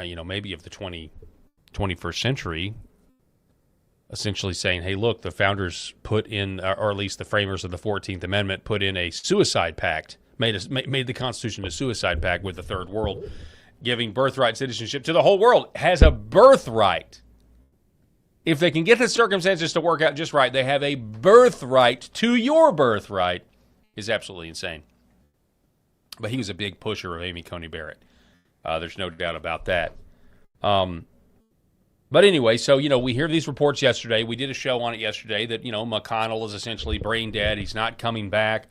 Speaker 8: you know, maybe of the 21st century, essentially saying, hey, look, the founders put in, or at least the framers of the 14th Amendment put in a suicide pact, made the Constitution a suicide pact with the third world, giving birthright citizenship to the whole world, has a birthright. If they can get the circumstances to work out just right, they have a birthright to your birthright. Is absolutely insane. But he was a big pusher of Amy Coney Barrett. There's no doubt about that. But anyway, so, you know, we hear these reports yesterday. We did a show on it yesterday that, you know, McConnell is essentially brain dead. He's not coming back.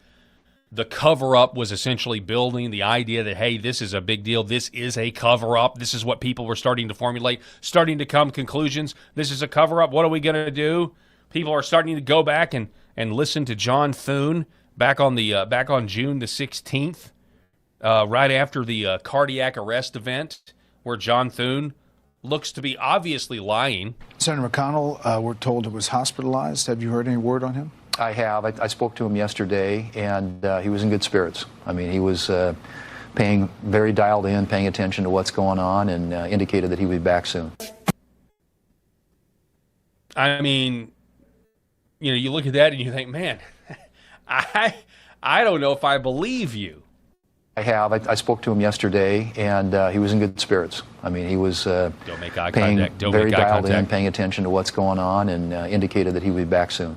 Speaker 8: The cover-up was essentially building the idea that, hey, this is a big deal. This is a cover-up. This is what people were starting to formulate, starting to come conclusions. This is a cover-up. What are we going to do? People are starting to go back and listen to John Thune back on June the 16th, right after the cardiac arrest event, where John Thune looks to be obviously lying.
Speaker 3: Senator McConnell, we're told, was hospitalized. Have you heard any word on him?
Speaker 15: I have. I spoke to him yesterday, and he was in good spirits. I mean, he was paying very dialed in, paying attention to what's going on, and indicated that he would be back soon.
Speaker 8: I mean, you know, you look at that and you think, man, I don't know if I believe you.
Speaker 15: I have. I spoke to him yesterday, and he was in good spirits. I mean, he was
Speaker 8: Don't make eye
Speaker 15: paying,
Speaker 8: contact. Don't
Speaker 15: very
Speaker 8: make eye
Speaker 15: dialed in,
Speaker 8: contact.
Speaker 15: paying attention to what's going on, and indicated that he would be back soon.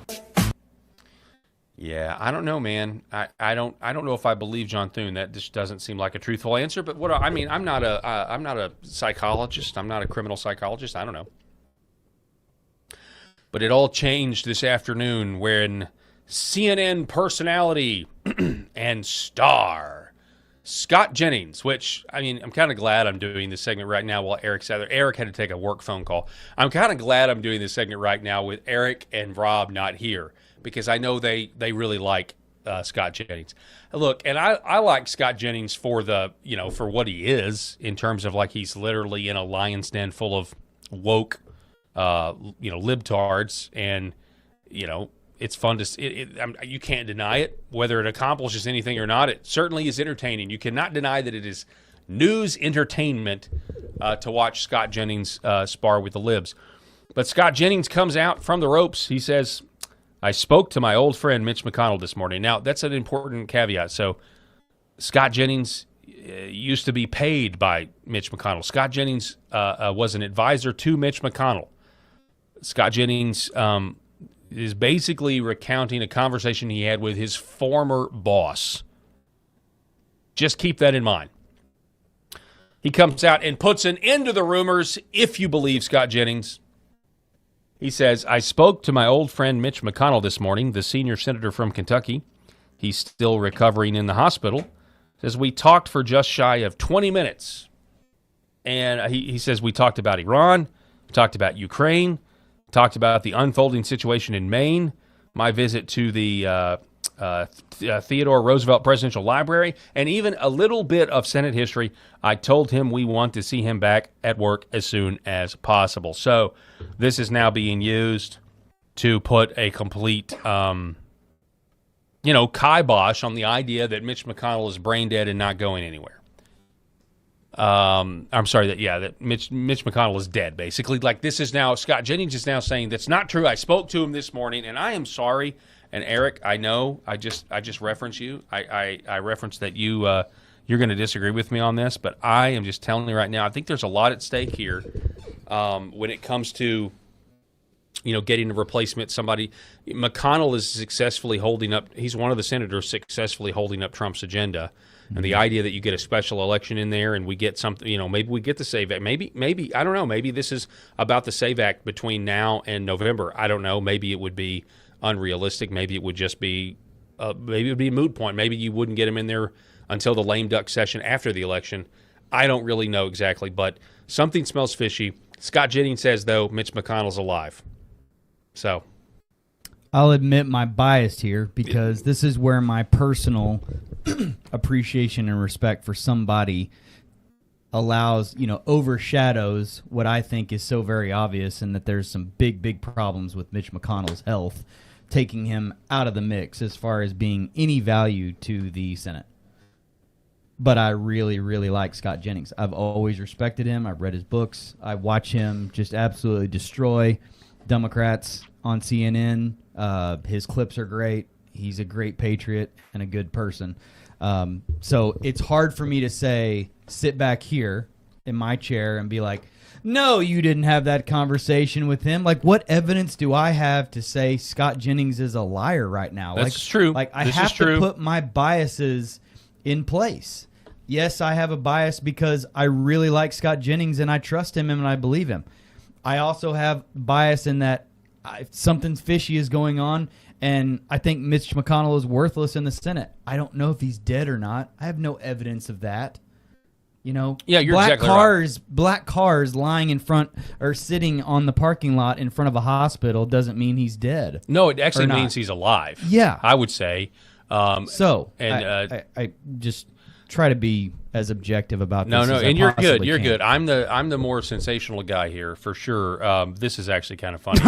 Speaker 8: Yeah, I don't know, man. I don't know if I believe John Thune. That just doesn't seem like a truthful answer. But what I mean, I'm not a psychologist. I'm not a criminal psychologist. I don't know. But it all changed this afternoon when CNN personality and star Scott Jennings, which, I mean, I'm kind of glad I'm doing this segment right now while Eric's out there. Eric had to take a work phone call. I'm kind of glad I'm doing this segment right now with Eric and Rob not here, because I know they really like Scott Jennings. Look, and I like Scott Jennings for for what he is, in terms of, like, he's literally in a lion's den full of woke, libtards, and, it's fun to you can't deny it. Whether it accomplishes anything or not, it certainly is entertaining. You cannot deny that it is news entertainment to watch Scott Jennings spar with the libs. But Scott Jennings comes out from the ropes. He says, I spoke to my old friend Mitch McConnell this morning. Now, that's an important caveat. So Scott Jennings used to be paid by Mitch McConnell. Scott Jennings was an advisor to Mitch McConnell. Scott Jennings is basically recounting a conversation he had with his former boss. Just keep that in mind. He comes out and puts an end to the rumors, if you believe Scott Jennings. He says, I spoke to my old friend Mitch McConnell this morning, the senior senator from Kentucky. He's still recovering in the hospital. Says, we talked for just shy of 20 minutes. And he says, we talked about Iran, talked about Ukraine, talked about the unfolding situation in Maine, my visit to the Theodore Roosevelt Presidential Library, and even a little bit of Senate history. I told him we want to see him back at work as soon as possible. So this is now being used to put a complete, kibosh on the idea that Mitch McConnell is brain dead and not going anywhere. I'm sorry that Mitch McConnell is dead, basically. Like, this is now, Scott Jennings is now saying that's not true. I spoke to him this morning, and I am sorry. And Eric, I know I just referenced you. I referenced that you're going to disagree with me on this, but I am just telling you right now, I think there's a lot at stake here when it comes to getting a replacement. Somebody, McConnell is successfully holding up. He's one of the senators successfully holding up Trump's agenda. And the idea that you get a special election in there and we get something, maybe we get the SAVE Act. Maybe, I don't know, maybe this is about the SAVE Act between now and November. I don't know. Maybe it would be unrealistic. Maybe it would just be, maybe it would be a moot point. Maybe you wouldn't get him in there until the lame duck session after the election. I don't really know exactly, but something smells fishy. Scott Jennings says, though, Mitch McConnell's alive. So
Speaker 16: I'll admit my bias here, because this is where my personal appreciation and respect for somebody overshadows what I think is so very obvious, and that there's some big problems with Mitch McConnell's health, taking him out of the mix as far as being any value to the Senate. But I really like Scott Jennings. I've always respected him. I've read his books. I watch him just absolutely destroy Democrats on CNN. His clips are great. He's a great patriot and a good person. So it's hard for me to sit back here in my chair and be like, no, you didn't have that conversation with him. Like, what evidence do I have to say Scott Jennings is a liar right now?
Speaker 8: That's true.
Speaker 16: Like, I have to put my biases in place. Yes, I have a bias because I really like Scott Jennings and I trust him and I believe him. I also have bias in that something fishy is going on, and I think Mitch McConnell is worthless in the Senate. I don't know if he's dead or not. I have no evidence of that.
Speaker 8: Yeah, you're
Speaker 16: black
Speaker 8: exactly
Speaker 16: cars,
Speaker 8: right.
Speaker 16: Black cars lying in front or sitting on the parking lot in front of a hospital doesn't mean he's dead.
Speaker 8: No, it actually means he's alive.
Speaker 16: Yeah,
Speaker 8: I would say.
Speaker 16: I just try to be as objective about this.
Speaker 8: No,
Speaker 16: as
Speaker 8: and
Speaker 16: I
Speaker 8: you're good.
Speaker 16: possibly
Speaker 8: You're
Speaker 16: can.
Speaker 8: good. I'm the more sensational guy here for sure. This is actually kind of funny.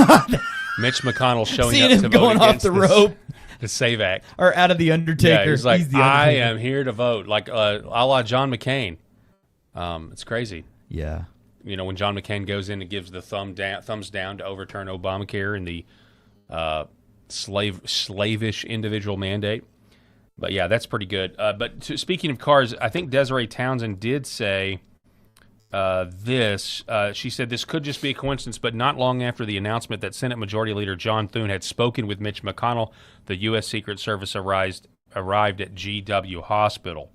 Speaker 8: Mitch McConnell showing
Speaker 16: Seeing
Speaker 8: up
Speaker 16: him
Speaker 8: to
Speaker 16: going
Speaker 8: vote
Speaker 16: off
Speaker 8: against
Speaker 16: the rope.
Speaker 8: the SAVE Act,
Speaker 16: or out of the Undertaker.
Speaker 8: Yeah, he's like,
Speaker 16: He's the
Speaker 8: I
Speaker 16: Undertaker.
Speaker 8: am here to vote, like a la John McCain. It's crazy.
Speaker 16: Yeah.
Speaker 8: When John McCain goes in and gives the thumbs down to overturn Obamacare and the slavish individual mandate. But yeah, that's pretty good. Speaking of cars, I think Desiree Townsend did say this. She said this could just be a coincidence, but not long after the announcement that Senate Majority Leader John Thune had spoken with Mitch McConnell, the U.S. Secret Service arrived at GW Hospital.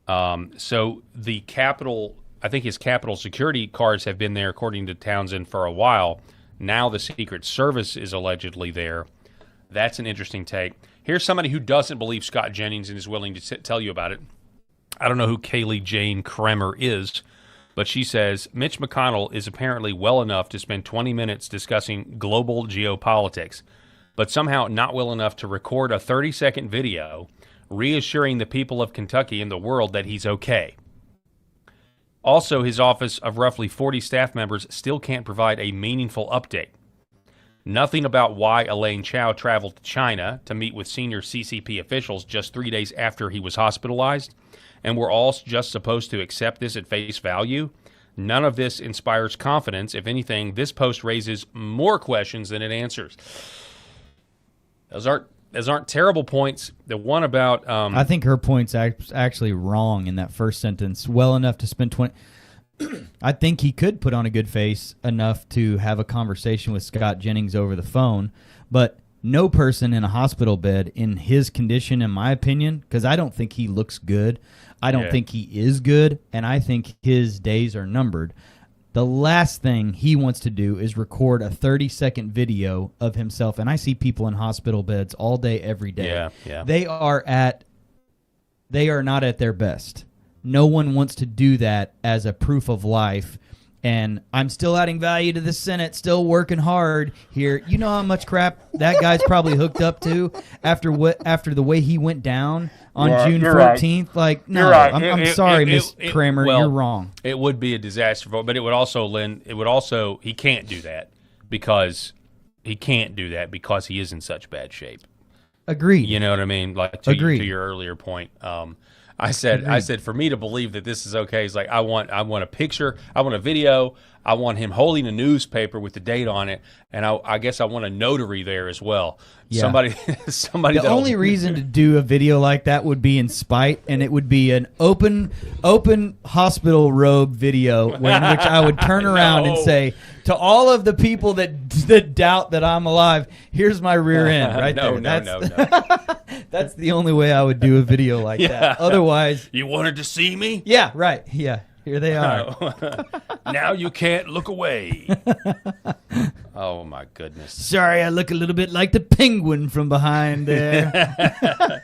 Speaker 8: So the Capitol, I think his Capitol security cars have been there, according to Townsend, for a while. Now the Secret Service is allegedly there. That's an interesting take. Here's somebody who doesn't believe Scott Jennings and is willing to tell you about it. I don't know who Kaylee Jane Kremer is, but she says Mitch McConnell is apparently well enough to spend 20 minutes discussing global geopolitics, but somehow not well enough to record a 30-second video reassuring the people of Kentucky and the world that he's okay. Also, his office of roughly 40 staff members still can't provide a meaningful update. Nothing about why Elaine Chao traveled to China to meet with senior CCP officials just 3 days after he was hospitalized, and we're all just supposed to accept this at face value. None of this inspires confidence. If anything, this post raises more questions than it answers. Those aren't terrible points. The one about
Speaker 16: I think her point's actually wrong in that first sentence. Well enough to spend 20. I think he could put on a good face enough to have a conversation with Scott Jennings over the phone, but no person in a hospital bed in his condition, in my opinion, because I don't think he looks good. I don't think he is good, and I think his days are numbered. The last thing he wants to do is record a 30-second video of himself, and I see people in hospital beds all day, every day.
Speaker 8: Yeah.
Speaker 16: They are not at their best. No one wants to do that as a proof of life. And I'm still adding value to the Senate, still working hard here. You know how much crap that guy's probably hooked up to after the way he went down on June 14th? Right. Like, no, right. I'm sorry, Miss Kramer, you're wrong.
Speaker 8: It would be a disaster vote, but it would also, Lynn, he can't do that because he is in such bad shape.
Speaker 16: Agreed.
Speaker 8: You know what I mean? Like to your earlier point. I said for me to believe that this is okay, it's like I want a picture, I want a video, I want him holding a newspaper with the date on it, and I guess I want a notary there as well.
Speaker 16: Yeah.
Speaker 8: Somebody.
Speaker 16: The only reason to do a video like that would be in spite, and it would be an open hospital robe video in which I would turn around and say to all of the people that doubt that I'm alive, here's my rear end right there.
Speaker 8: No.
Speaker 16: That's the only way I would do a video like that. Otherwise,
Speaker 8: you wanted to see me?
Speaker 16: Yeah, right. Yeah, here they are.
Speaker 8: Now you can't look away. Oh my goodness!
Speaker 16: Sorry, I look a little bit like the penguin from behind there.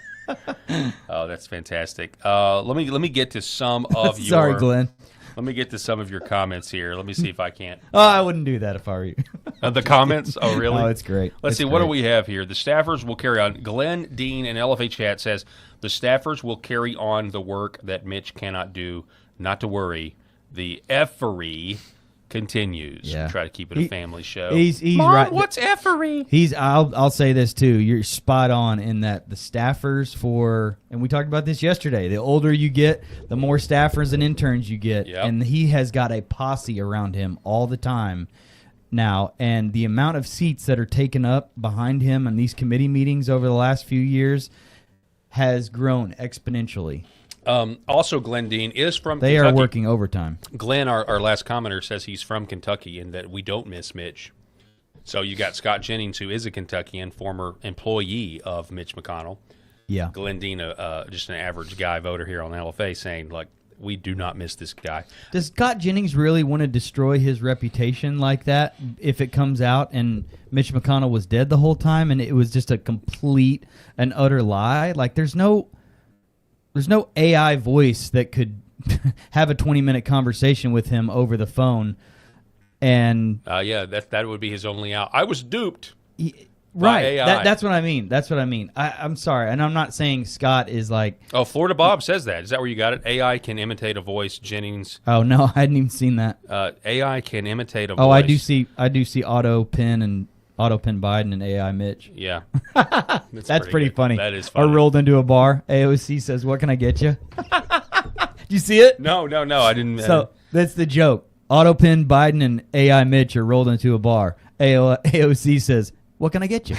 Speaker 8: Oh, that's fantastic. Let me get to some of your.
Speaker 16: Sorry, Glenn.
Speaker 8: Let me get to some of your comments here. Let me see if I can't.
Speaker 16: Oh, I wouldn't do that if I were you.
Speaker 8: The comments? Oh, really?
Speaker 16: Oh, it's great.
Speaker 8: Let's see. What do we have here? The staffers will carry on. Glenn Dean in LFA chat says the staffers will carry on the work that Mitch cannot do. Not to worry. The effery continues.
Speaker 16: Yeah.
Speaker 8: Try to keep it a family show.
Speaker 16: He's
Speaker 8: Mom,
Speaker 16: right.
Speaker 8: What's effery?
Speaker 16: I'll say this too. You're spot on in that the staffers and we talked about this yesterday. The older you get, the more staffers and interns you get, and he has got a posse around him all the time now. And the amount of seats that are taken up behind him in these committee meetings over the last few years has grown exponentially.
Speaker 8: Also, Glenn Dean is from Kentucky.
Speaker 16: They are working overtime.
Speaker 8: Glenn, our last commenter, says he's from Kentucky and that we don't miss Mitch. So you got Scott Jennings, who is a Kentuckian, former employee of Mitch McConnell.
Speaker 16: Yeah.
Speaker 8: Glenn Dean, just an average guy voter here on LFA, saying, like, we do not miss this guy.
Speaker 16: Does Scott Jennings really want to destroy his reputation like that if it comes out and Mitch McConnell was dead the whole time and it was just a complete and utter lie? Like, there's no AI voice that could have a 20-minute conversation with him over the phone. And
Speaker 8: that would be his only out. I was duped.
Speaker 16: Right. That's what I mean. I'm sorry, and I'm not saying Scott is like.
Speaker 8: Oh, Florida Bob says that. Is that where you got it? AI can imitate a voice. Jennings.
Speaker 16: Oh no, I hadn't even seen that.
Speaker 8: AI can imitate a voice.
Speaker 16: Oh, I do see auto pin Biden and AI Mitch.
Speaker 8: Yeah.
Speaker 16: That's pretty funny.
Speaker 8: That is funny.
Speaker 16: Or rolled into a bar. AOC says, "What can I get you?" Do you see it?
Speaker 8: No, I didn't.
Speaker 16: So that's the joke. Auto pin Biden and AI Mitch are rolled into a bar. AOC says, "What can I get you?"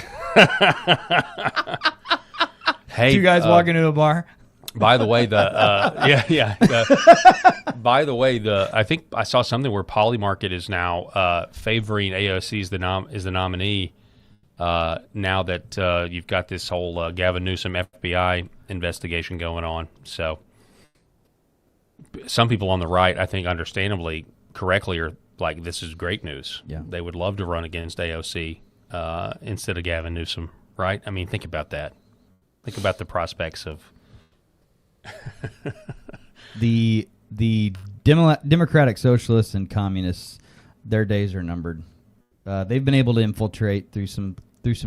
Speaker 8: Hey,
Speaker 16: two guys walk into a bar.
Speaker 8: By the way, by the way, I think I saw something where Polymarket is now favoring AOC as the nominee. Now that you've got this whole Gavin Newsom FBI investigation going on, so some people on the right, I think, understandably, correctly, are like, "This is great news."
Speaker 16: Yeah,
Speaker 8: they would love to run against AOC instead of Gavin Newsom, right? I mean, think about that. Think about the prospects of
Speaker 16: the Democratic Socialists and Communists. Their days are numbered. They've been able to infiltrate through some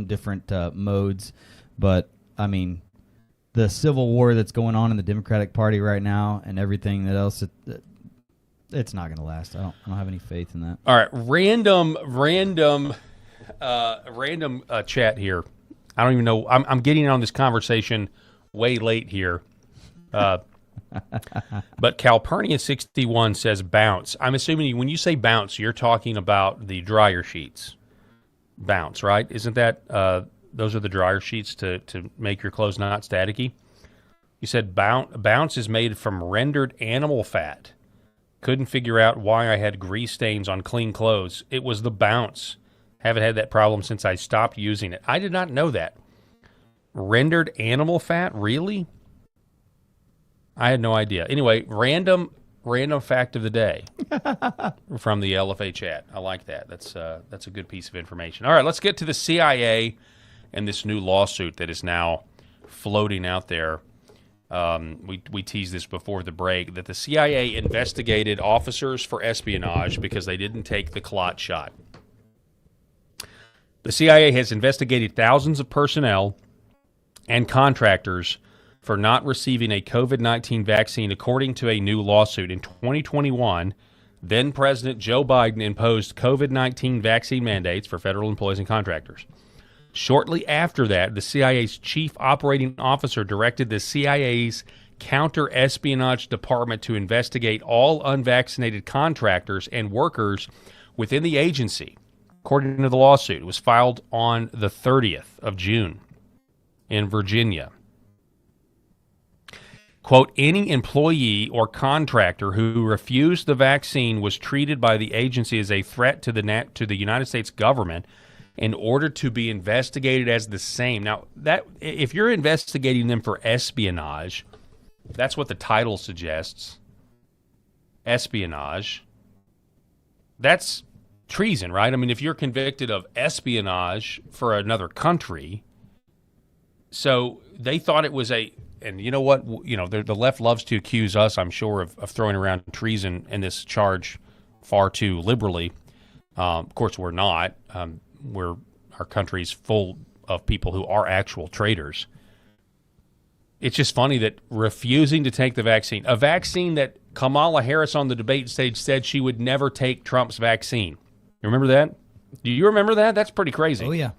Speaker 16: different modes, but I mean, the civil war that's going on in the Democratic Party right now and everything that else, it's not going to last. I don't have any faith in that.
Speaker 8: All right, random chat here. I don't even know. I'm getting on this conversation way late here. But Calpurnia61 says bounce. I'm assuming when you say bounce, you're talking about the dryer sheets. Bounce, right? Isn't that those are the dryer sheets to make your clothes not staticky? You said bounce is made from rendered animal fat. Couldn't figure out why I had grease stains on clean clothes. It was the bounce. Haven't had that problem since I stopped using it. I did not know that. Rendered animal fat? Really? I had no idea. Anyway, random fact of the day from the LFA chat. I like that. That's a good piece of information. All right, let's get to the CIA and this new lawsuit that is now floating out there. We teased this before the break, that the CIA investigated officers for espionage because they didn't take the clot shot. The CIA has investigated thousands of personnel and contractors for not receiving a COVID-19 vaccine, according to a new lawsuit. In 2021, then-President Joe Biden imposed COVID-19 vaccine mandates for federal employees and contractors. Shortly after that, the CIA's chief operating officer directed the CIA's counter-espionage department to investigate all unvaccinated contractors and workers within the agency. According to the lawsuit, it was filed on the 30th of June in Virginia. Quote, any employee or contractor who refused the vaccine was treated by the agency as a threat to the United States government in order to be investigated as the same. Now, that if you're investigating them for espionage, that's what the title suggests. Espionage. That's treason, right? I mean, if you're convicted of espionage for another country, so they thought it was and you know what? You know, the left loves to accuse us, I'm sure, of throwing around treason in this charge far too liberally. Of course, we're not. Our country's full of people who are actual traitors. It's just funny that refusing to take the vaccine, a vaccine that Kamala Harris on the debate stage said she would never take Trump's vaccine. You remember that? Do you remember that? That's pretty crazy.
Speaker 16: Oh, yeah.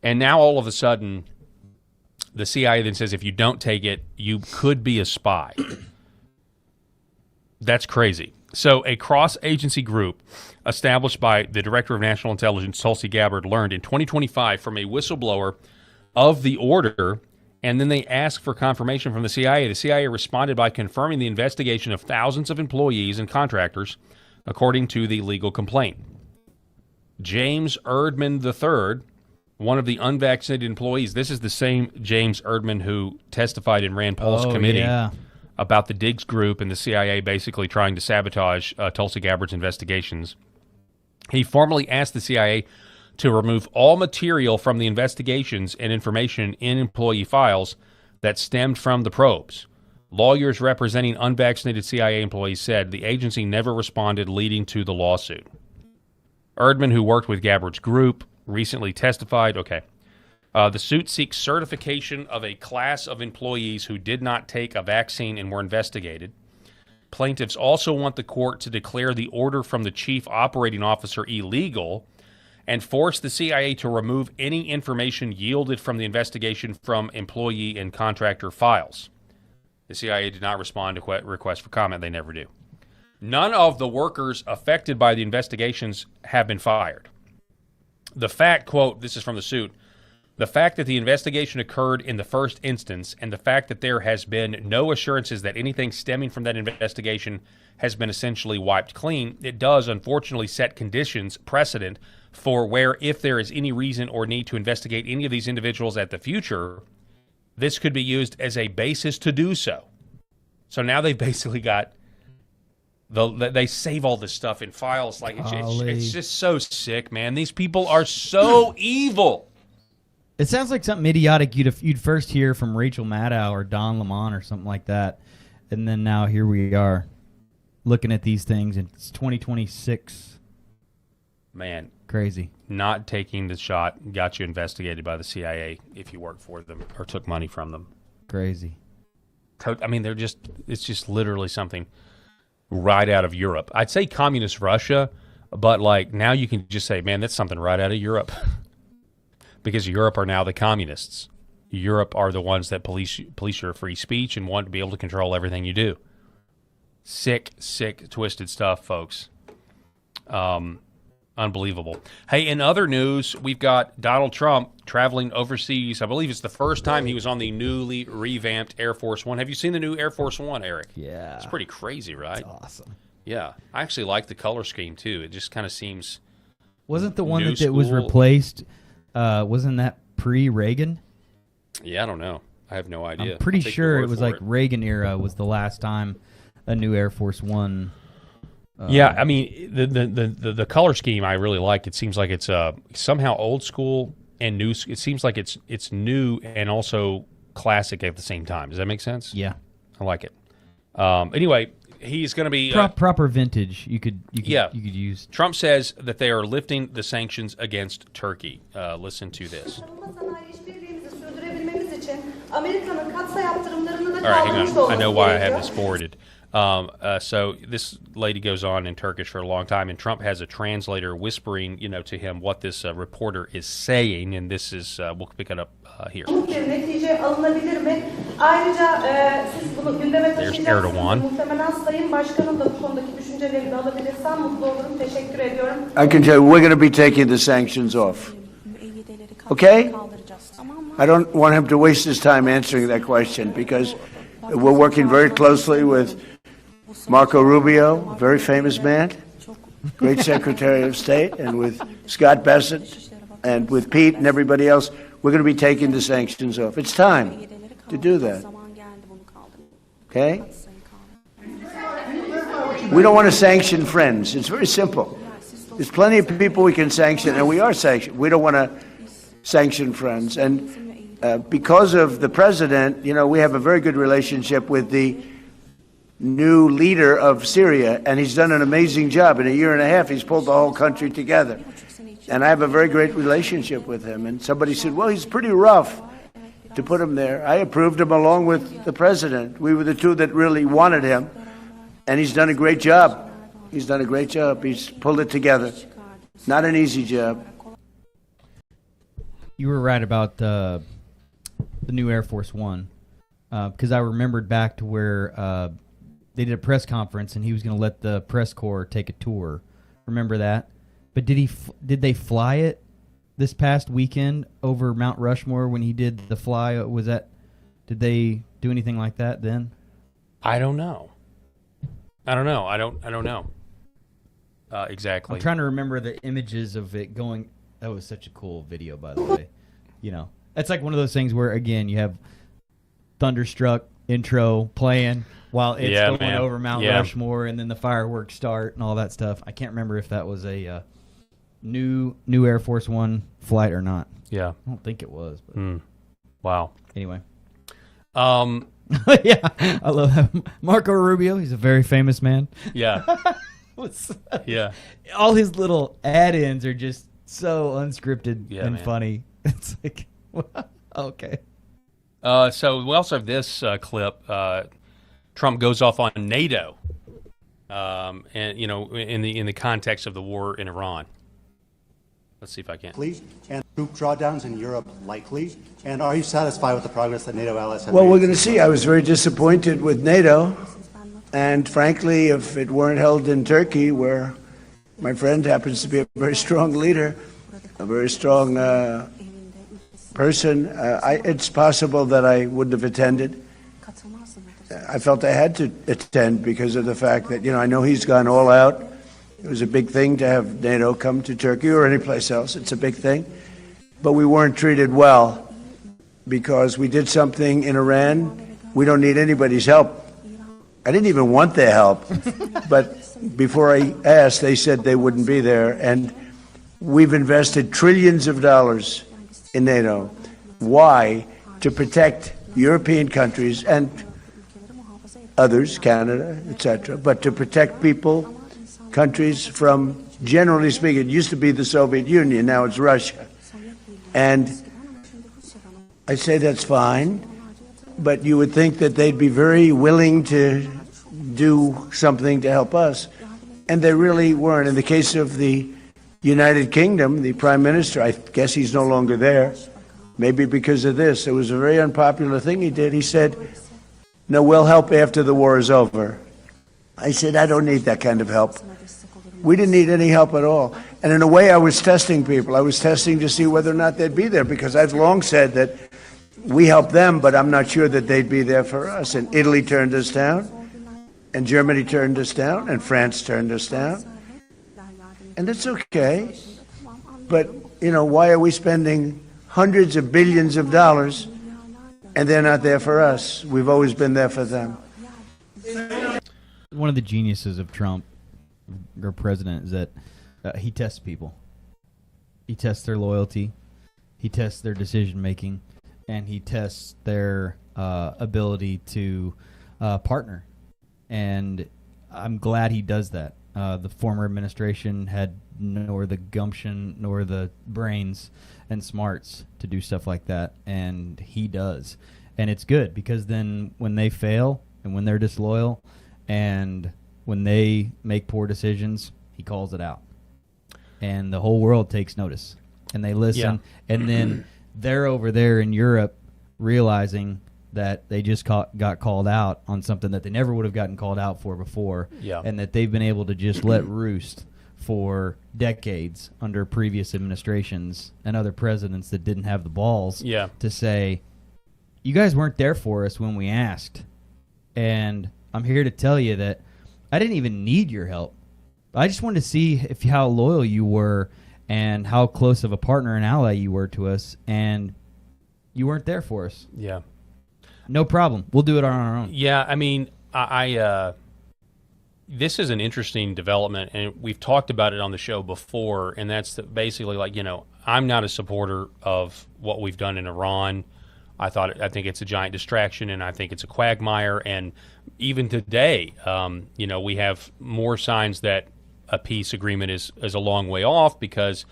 Speaker 8: And now all of a sudden, the CIA then says if you don't take it, you could be a spy. That's crazy. So a cross-agency group established by the Director of National Intelligence, Tulsi Gabbard, learned in 2025 from a whistleblower of the order, and then they asked for confirmation from the CIA. The CIA responded by confirming the investigation of thousands of employees and contractors, according to the legal complaint. James Erdman III, one of the unvaccinated employees, this is the same James Erdman who testified in Rand Paul's committee about the Diggs Group and the CIA basically trying to sabotage Tulsi Gabbard's investigations. He formally asked the CIA to remove all material from the investigations and information in employee files that stemmed from the probes. Lawyers representing unvaccinated CIA employees said the agency never responded, leading to the lawsuit. Erdman, who worked with Gabbard's group, recently testified. The suit seeks certification of a class of employees who did not take a vaccine and were investigated. Plaintiffs also want the court to declare the order from the chief operating officer illegal and force the CIA to remove any information yielded from the investigation from employee and contractor files. The CIA did not respond to requests for comment. They never do. None of the workers affected by the investigations have been fired. The fact, quote, this is from the suit, The fact that the investigation occurred in the first instance and the fact that there has been no assurances that anything stemming from that investigation has been essentially wiped clean, it does unfortunately set precedent for where, if there is any reason or need to investigate any of these individuals at the future, this could be used as a basis to do so. So now they've basically got they save all this stuff in files. Like it's just so sick, man. These people are so evil.
Speaker 16: It sounds like something idiotic you'd first hear from Rachel Maddow or Don Lemon or something like that, and then now here we are looking at these things, and it's 2026.
Speaker 8: Man,
Speaker 16: crazy.
Speaker 8: Not taking the shot got you investigated by the CIA if you worked for them or took money from them.
Speaker 16: Crazy.
Speaker 8: I mean, it's just literally something right out of Europe. I'd say communist Russia, but like now you can just say, man, that's something right out of Europe. Because Europe are now the communists. Europe are the ones that police your free speech and want to be able to control everything you do. Sick, twisted stuff, folks. Unbelievable. Hey, in other news, we've got Donald Trump traveling overseas. I believe it's the first time he was on the newly revamped Air Force One. Have you seen the new Air Force One, Eric?
Speaker 16: Yeah.
Speaker 8: It's pretty crazy, right?
Speaker 16: It's awesome.
Speaker 8: Yeah. I actually like the color scheme, too. It just kind of seems...
Speaker 16: Wasn't the one that was replaced... wasn't that pre-Reagan?
Speaker 8: Yeah, I don't know. I have no idea.
Speaker 16: I'm pretty sure it was like Reagan era was the last time a new Air Force One.
Speaker 8: Yeah, I mean the color scheme I really like. It seems like it's somehow old school and new. It seems like it's new and also classic at the same time. Does that make sense?
Speaker 16: Yeah,
Speaker 8: I like it. Anyway, he's going to be
Speaker 16: proper vintage. You could use.
Speaker 8: Trump says that they are lifting the sanctions against Turkey. Listen to this. All right, hang on. I know why I have this forwarded. So this lady goes on in Turkish for a long time, and Trump has a translator whispering, to him what this reporter is saying, and this is we'll pick it up here. There's Erdogan.
Speaker 4: I can tell you, we're going to be taking the sanctions off. Okay? I don't want him to waste his time answering that question because we're working very closely with Marco Rubio, a very famous man, great Secretary of State, and with Scott Bessent, and with Pete and everybody else. We're going to be taking the sanctions off. It's time to do that. Okay? We don't want to sanction friends. It's very simple. There's plenty of people we can sanction, and we are sanctioned. We don't want to sanction friends. And because of the president, we have a very good relationship with the new leader of Syria, and he's done an amazing job. In a year and a half, he's pulled the whole country together. And I have a very great relationship with him. And somebody said, well, he's pretty rough to put him there. I approved him along with the president. We were the two that really wanted him. And he's done a great job. He's done a great job. He's pulled it together. Not an easy job.
Speaker 16: You were right about the new Air Force One, because I remembered back to where they did a press conference and he was going to let the press corps take a tour. Remember that? But did they fly it this past weekend over Mount Rushmore when he did the fly? Did they do anything like that then?
Speaker 8: I don't know. I don't know. Exactly.
Speaker 16: I'm trying to remember the images of it going. That was such a cool video, by the way. It's like one of those things where, again, you have Thunderstruck intro playing while it's going over Mount Rushmore, and then the fireworks start and all that stuff. I can't remember if that was a new Air Force One flight or not.
Speaker 8: Yeah.
Speaker 16: I don't think it was. But.
Speaker 8: Wow.
Speaker 16: Anyway. Yeah, I love that. Marco Rubio, he's a very famous man.
Speaker 8: Yeah. Yeah.
Speaker 16: All his little add-ins are just so unscripted and funny. It's like, okay.
Speaker 8: So we also have this clip. Trump goes off on NATO, and in the context of the war in Iran. Let's see if I can.
Speaker 12: And troop drawdowns in Europe likely. And are you satisfied with the progress that NATO allies have
Speaker 4: Well,
Speaker 12: made?
Speaker 4: we're going to see. I was very disappointed with NATO. And frankly, if it weren't held in Turkey, where my friend happens to be a very strong leader, a very strong person, it's possible that I wouldn't have attended. I felt I had to attend because of the fact that, I know he's gone all out. It was a big thing to have NATO come to Turkey or any place else. It's a big thing. But we weren't treated well because we did something in Iran. We don't need anybody's help. I didn't even want their help. But before I asked, they said they wouldn't be there. And we've invested trillions of dollars in NATO. Why? To protect European countries and others, Canada, etc., but to protect people, countries from, generally speaking, it used to be the Soviet Union, now it's Russia. And I say that's fine, but you would think that they'd be very willing to do something to help us. And they really weren't. In the case of the United Kingdom, the Prime Minister, I guess he's no longer there, maybe because of this. It was a very unpopular thing he did. He said, no, we'll help after the war is over. I said, I don't need that kind of help. We didn't need any help at all. And in a way, I was testing people. I was testing to see whether or not they'd be there, because I've long said that we helped them, but I'm not sure that they'd be there for us. And Italy turned us down, and Germany turned us down, and France turned us down. And it's okay. But, why are we spending hundreds of billions of dollars and they're not there for us? We've always been there for them.
Speaker 16: One of the geniuses of Trump, our president, is that he tests people. He tests their loyalty. He tests their decision-making. And he tests their ability to partner. And I'm glad he does that. The former administration had nor the gumption nor the brains and smarts to do stuff like that, and he does. And it's good, because then when they fail and when they're disloyal and when they make poor decisions, he calls it out. And the whole world takes notice, and they listen. Yeah. And then they're over there in Europe realizing that they just got called out on something that they never would have gotten called out for before, and that they've been able to just let roost for decades under previous administrations and other presidents that didn't have the balls to say, you guys weren't there for us when we asked. And I'm here to tell you that I didn't even need your help. I just wanted to see how loyal you were and how close of a partner and ally you were to us, and you weren't there for us.
Speaker 8: Yeah.
Speaker 16: No problem. We'll do it on our own.
Speaker 8: Yeah, I mean, this is an interesting development, and we've talked about it on the show before, and that's basically like, I'm not a supporter of what we've done in Iran. I think it's a giant distraction, and I think it's a quagmire. And even today, we have more signs that a peace agreement is a long way off, because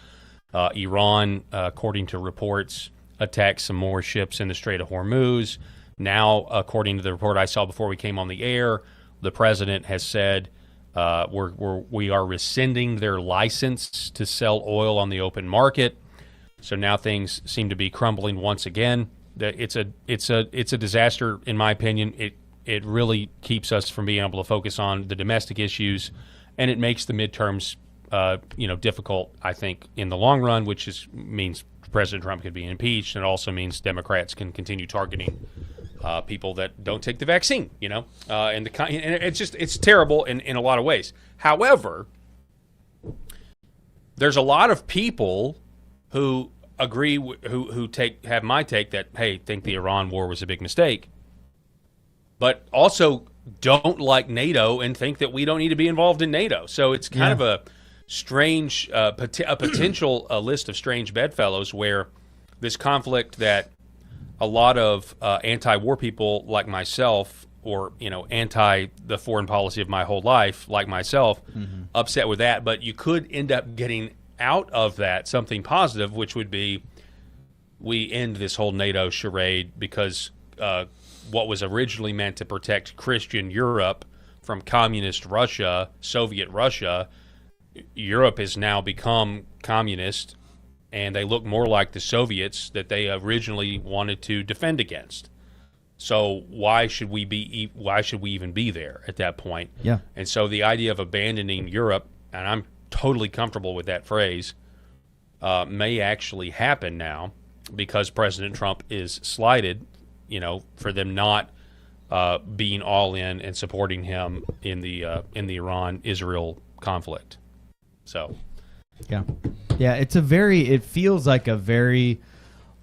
Speaker 8: Iran, according to reports, attacked some more ships in the Strait of Hormuz. Now, according to the report I saw before we came on the air, the president has said we are rescinding their license to sell oil on the open market. So now things seem to be crumbling once again. It's a disaster, in my opinion. It really keeps us from being able to focus on the domestic issues, and it makes the midterms difficult, I think, in the long run, which means President Trump could be impeached, and it also means Democrats can continue targeting people that don't take the vaccine, and it's terrible in a lot of ways. However, there's a lot of people who agree, who have my take that, hey, think the Iran war was a big mistake, but also don't like NATO and think that we don't need to be involved in NATO. So it's kind of a strange, a potential list of strange bedfellows, where this conflict that a lot of anti-war people like myself, or anti the foreign policy of my whole life like myself, upset with that. But you could end up getting out of that something positive, which would be we end this whole NATO charade, because what was originally meant to protect Christian Europe from communist Russia, Soviet Russia, Europe has now become communist, and they look more like the Soviets that they originally wanted to defend against. So why should we even be there at that point?
Speaker 16: Yeah.
Speaker 8: And so the idea of abandoning Europe, and I'm totally comfortable with that phrase, may actually happen now. because President Trump is slighted, for them not being all in and supporting him in the Iran-Israel conflict. So,
Speaker 16: yeah, it feels like a very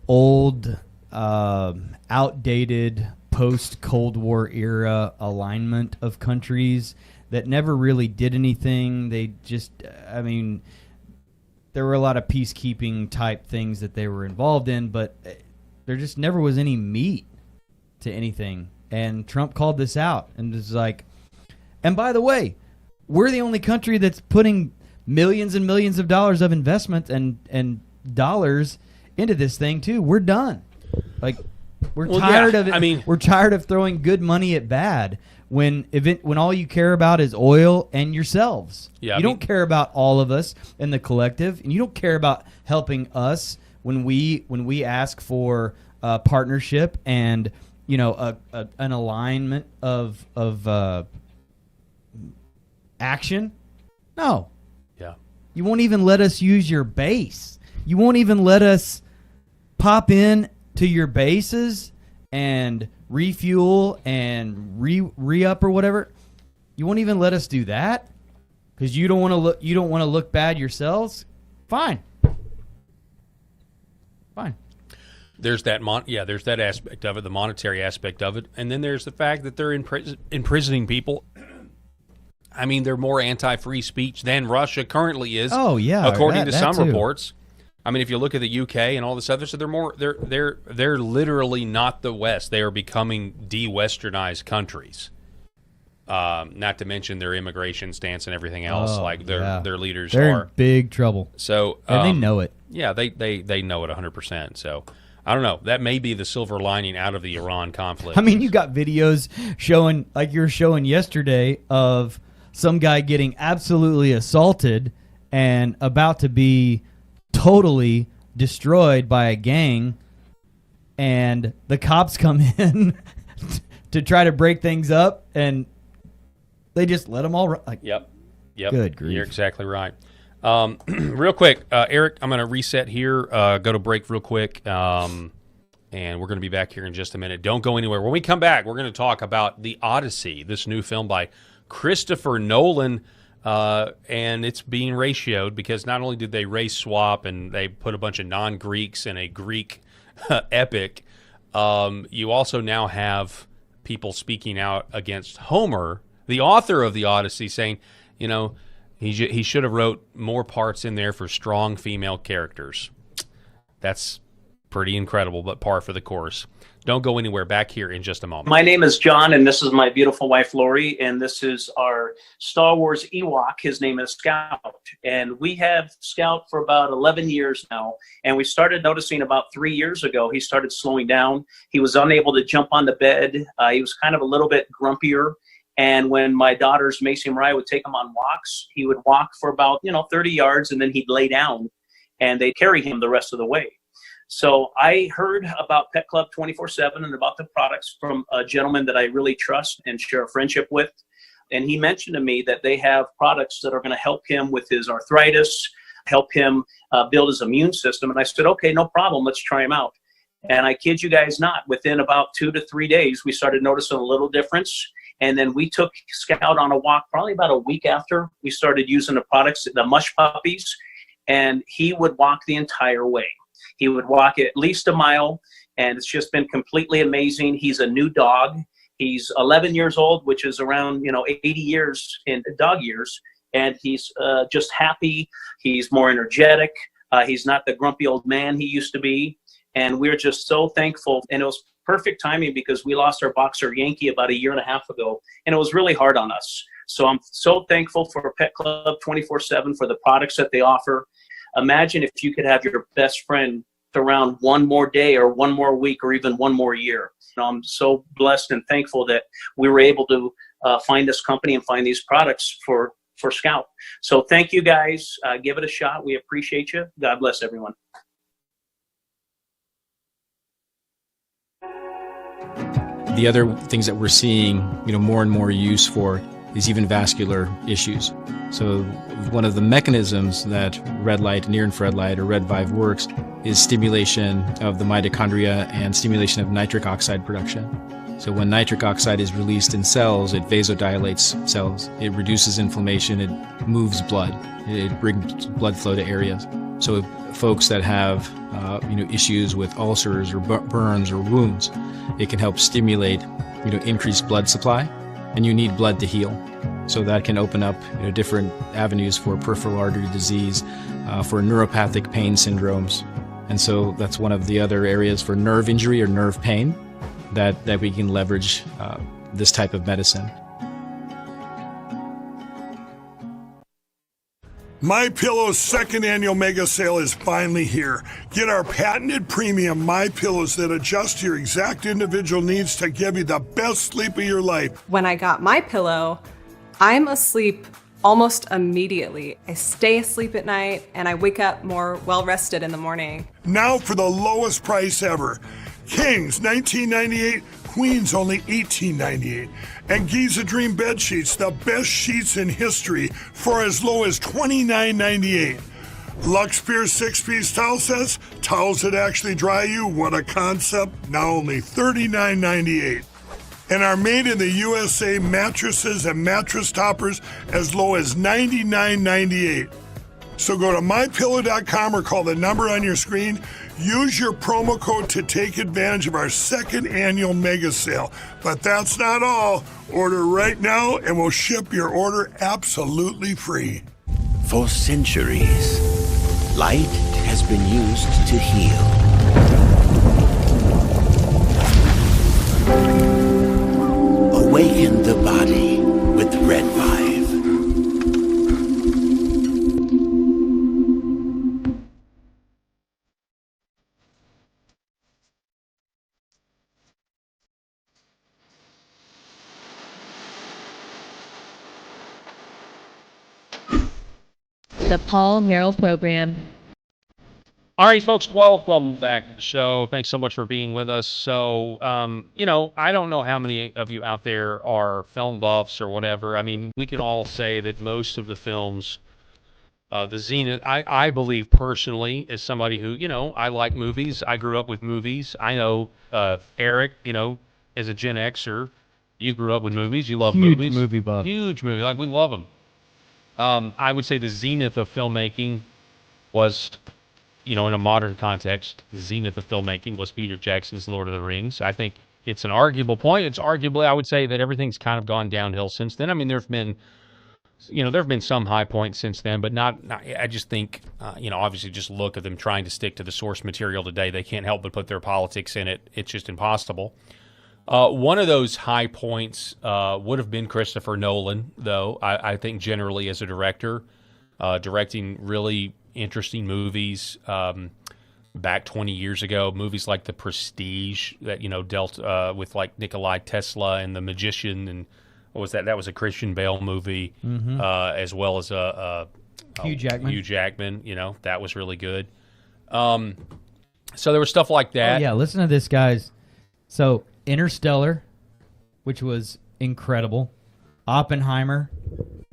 Speaker 16: old, outdated post-Cold War era alignment of countries that never really did anything. They just, there were a lot of peacekeeping type things that they were involved in, but there just never was any meat to anything. And Trump called this out and was like, and by the way, we're the only country that's putting millions and millions of dollars of investment and dollars into this thing too. We're done. Like, we're tired of it. We're tired of throwing good money at bad when all you care about is oil and yourselves.
Speaker 8: Yeah,
Speaker 16: you don't care about all of us in the collective, and you don't care about helping us when we ask for partnership and an alignment of action. No.
Speaker 8: Yeah.
Speaker 16: You won't even let us use your base. You won't even let us pop in to your bases and refuel and re-up or whatever. You won't even let us do that because you don't want to look bad yourselves. Fine.
Speaker 8: There's that there's that aspect of it, the monetary aspect of it, and then there's the fact that they're imprisoning people. They're more anti-free speech than Russia currently is.
Speaker 16: Oh yeah,
Speaker 8: according to some
Speaker 16: too.
Speaker 8: reports. If you look at the UK and all this other, so they're literally not the West. They are becoming de-Westernized countries. Not to mention their immigration stance and everything else. Their leaders
Speaker 16: they're
Speaker 8: are
Speaker 16: in big trouble.
Speaker 8: So
Speaker 16: and they know it.
Speaker 8: Yeah, they know it 100%. So I don't know. That may be the silver lining out of the Iran conflict.
Speaker 16: You got videos showing, like you were showing yesterday, of some guy getting absolutely assaulted and about to be totally destroyed by a gang, and the cops come in to try to break things up, and they just let them all run.
Speaker 8: Yep.
Speaker 16: Good grief.
Speaker 8: You're exactly right. Real quick, Eric, I'm going to reset here, go to break real quick, and we're going to be back here in just a minute. Don't go anywhere. When we come back, we're going to talk about The Odyssey, this new film by Christopher Nolan, and it's being ratioed because not only did they race swap and they put a bunch of non-Greeks in a Greek epic, you also now have people speaking out against Homer, the author of The Odyssey, saying, he should have wrote more parts in there for strong female characters. That's pretty incredible, but par for the course. Don't go anywhere. Back here in just a moment.
Speaker 18: My name is John, and this is my beautiful wife, Lori, and this is our Star Wars Ewok. His name is Scout, and we have Scout for about 11 years now, and we started noticing about 3 years ago he started slowing down. He was unable to jump on the bed. He was kind of a little bit grumpier, and when my daughters, Macy and Mariah, would take him on walks, he would walk for about 30 yards, and then he'd lay down, and they'd carry him the rest of the way. So I heard about Pet Club 24/7 and about the products from a gentleman that I really trust and share a friendship with. And he mentioned to me that they have products that are going to help him with his arthritis, help him build his immune system. And I said, okay, no problem. Let's try them out. And I kid you guys not, within about 2 to 3 days, we started noticing a little difference. And then we took Scout on a walk probably about a week after we started using the products, the mush puppies, and he would walk the entire way. He would walk at least a mile, and it's just been completely amazing. He's a new dog. He's 11 years old, which is around 80 years in dog years, and he's just happy. He's more energetic. He's not the grumpy old man he used to be, and we're just so thankful. And it was perfect timing because we lost our boxer Yankee about 1.5 years ago, and it was really hard on us. So I'm so thankful for Pet Club 24/7 for the products that they offer. Imagine if you could have your best friend around one more day or one more week or even one more year. I'm so blessed and thankful that we were able to find this company and find these products for Scout. So thank you guys. Give it a shot. We appreciate you. God bless everyone.
Speaker 24: The other things that we're seeing, more and more use for is even vascular issues. So one of the mechanisms that red light, near-infrared light, or red VIVE works is stimulation of the mitochondria and stimulation of nitric oxide production. So when nitric oxide is released in cells, it vasodilates cells. It reduces inflammation. It moves blood. It brings blood flow to areas. So if folks that have issues with ulcers or burns or wounds, it can help stimulate increased blood supply, and you need blood to heal. So that can open up different avenues for peripheral artery disease, for neuropathic pain syndromes. And so that's one of the other areas for nerve injury or nerve pain that we can leverage this type of medicine.
Speaker 5: MyPillow's second annual mega sale is finally here. Get our patented premium MyPillows that adjust to your exact individual needs to give you the best sleep of your life.
Speaker 17: When I got my pillow, I'm asleep almost immediately. I stay asleep at night and I wake up more well-rested in the morning.
Speaker 5: Now for the lowest price ever. Kings, $19.98. Queens, only $18.98. And Giza Dream Bed Sheets, the best sheets in history, for as low as $29.98. Lux Pure 6-piece towel sets, towels that actually dry you, what a concept, now only $39.98. And our made in the USA mattresses and mattress toppers as low as $99.98. So go to mypillow.com or call the number on your screen. Use your promo code to take advantage of our second annual mega sale. But that's not all. Order right now and we'll ship your order absolutely free.
Speaker 9: For centuries, light has been used to heal. Awaken the body with Red VIVE.
Speaker 6: The Paul Herrell Program.
Speaker 8: All right, folks, welcome back to the show. Thanks so much for being with us. So, I don't know how many of you out there are film buffs or whatever. I mean, we can all say that most of the films, the Zenith, I believe personally, as somebody who, I like movies. I grew up with movies. I know Eric, as a Gen Xer, you grew up with movies. You love movies.
Speaker 16: Huge movie buff.
Speaker 8: Huge movie. Like, we love them. I would say the zenith of filmmaking was, in a modern context, the zenith of filmmaking was Peter Jackson's Lord of the Rings. I think it's an arguable point. It's arguably, I would say, that everything's kind of gone downhill since then. I mean, there have been some high points since then, but not I just think, obviously just look at them trying to stick to the source material today. They can't help but put their politics in it. It's just impossible. One of those high points would have been Christopher Nolan, though. I think generally as a director, directing really interesting movies back 20 years ago, movies like The Prestige that, dealt with like Nikolai Tesla and The Magician, and what was that? That was a Christian Bale movie, as well as
Speaker 16: Hugh Jackman.
Speaker 8: Hugh Jackman, that was really good. So there was stuff like that.
Speaker 16: Oh, yeah, listen to this, guys. So Interstellar, which was incredible. Oppenheimer.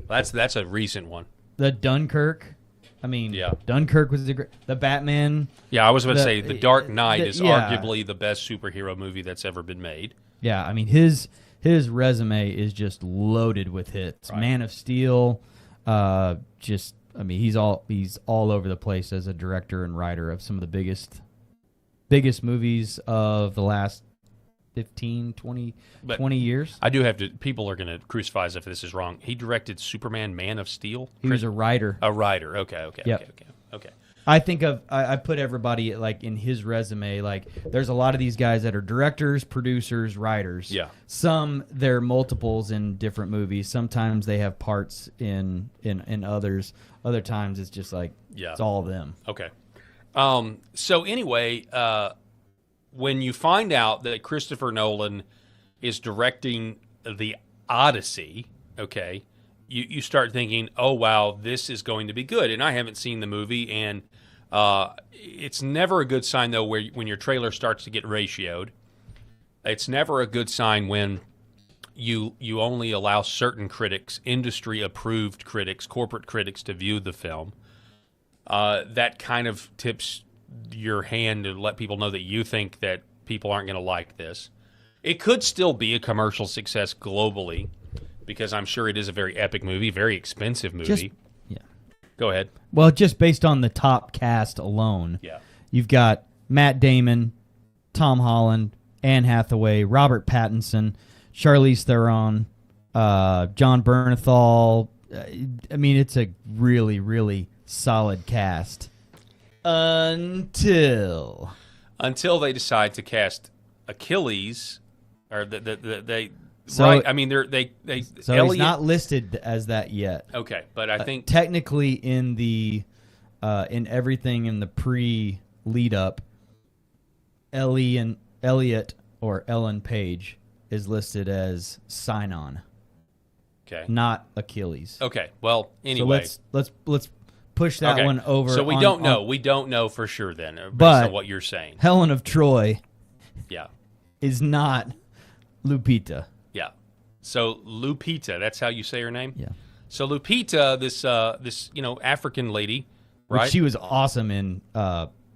Speaker 8: That's a recent one.
Speaker 16: The Dunkirk. I mean,
Speaker 8: yeah.
Speaker 16: Dunkirk was the Batman.
Speaker 8: Yeah, I was about to say The Dark Knight is arguably the best superhero movie that's ever been made.
Speaker 16: Yeah, I mean his resume is just loaded with hits. Right. Man of Steel, he's all over the place as a director and writer of some of the biggest movies of the last 15, 20 years.
Speaker 8: I do have to, people are going to crucify us if this is wrong. He directed Superman, Man of Steel?
Speaker 16: He was a writer.
Speaker 8: A writer, okay.
Speaker 16: I think I put everybody like in his resume, like there's a lot of these guys that are directors, producers, writers.
Speaker 8: Yeah.
Speaker 16: Some, they're multiples in different movies. Sometimes they have parts in others. Other times it's just like, it's all them.
Speaker 8: Okay. So anyway, when you find out that Christopher Nolan is directing The Odyssey, okay, you start thinking, oh, wow, this is going to be good. And I haven't seen the movie, and it's never a good sign, though, when your trailer starts to get ratioed. It's never a good sign when you only allow certain critics, industry-approved critics, corporate critics, to view the film. That kind of tips your hand to let people know that you think that people aren't going to like this. It could still be a commercial success globally, because I'm sure it is a very epic movie, very expensive movie. Go ahead.
Speaker 16: Well, just based on the top cast alone, you've got Matt Damon, Tom Holland, Anne Hathaway, Robert Pattinson, Charlize Theron, John Bernthal. I mean, it's a really, really solid cast. Until
Speaker 8: they decide to cast Achilles, or they.
Speaker 16: So,
Speaker 8: right, I mean, they.
Speaker 16: So
Speaker 8: Elliot,
Speaker 16: he's not listed as that yet.
Speaker 8: Okay, but I think
Speaker 16: technically in the in everything in the pre lead up, Elliot or Ellen Page is listed as sign-on.
Speaker 8: Okay.
Speaker 16: Not Achilles.
Speaker 8: Okay. Well, anyway,
Speaker 16: so let's push that one over.
Speaker 8: So we don't know. We don't know for sure then, based on what you're saying.
Speaker 16: Helen of Troy, is not Lupita.
Speaker 8: Yeah. So Lupita, that's how you say her name?
Speaker 16: Yeah.
Speaker 8: So Lupita, this African lady, right?
Speaker 16: Which she was awesome in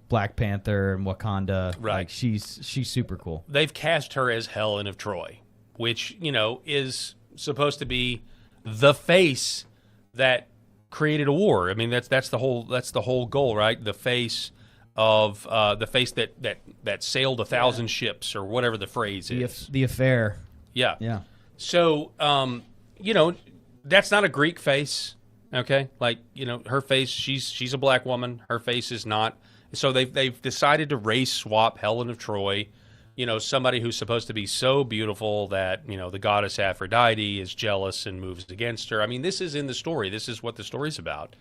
Speaker 16: Black Panther and Wakanda.
Speaker 8: Right.
Speaker 16: Like she's super cool.
Speaker 8: They've cast her as Helen of Troy, which, is supposed to be the face that created a war. I mean, that's the whole goal, right? The face of the face that sailed 1,000 ships, or whatever the phrase is.
Speaker 16: The affair.
Speaker 8: Yeah.
Speaker 16: Yeah.
Speaker 8: So, that's not a Greek face, okay? Like, her face, she's a black woman. Her face is not. So they've decided to race swap Helen of Troy, somebody who's supposed to be so beautiful that, the goddess Aphrodite is jealous and moves against her. I mean, this is in the story. This is what the story's about.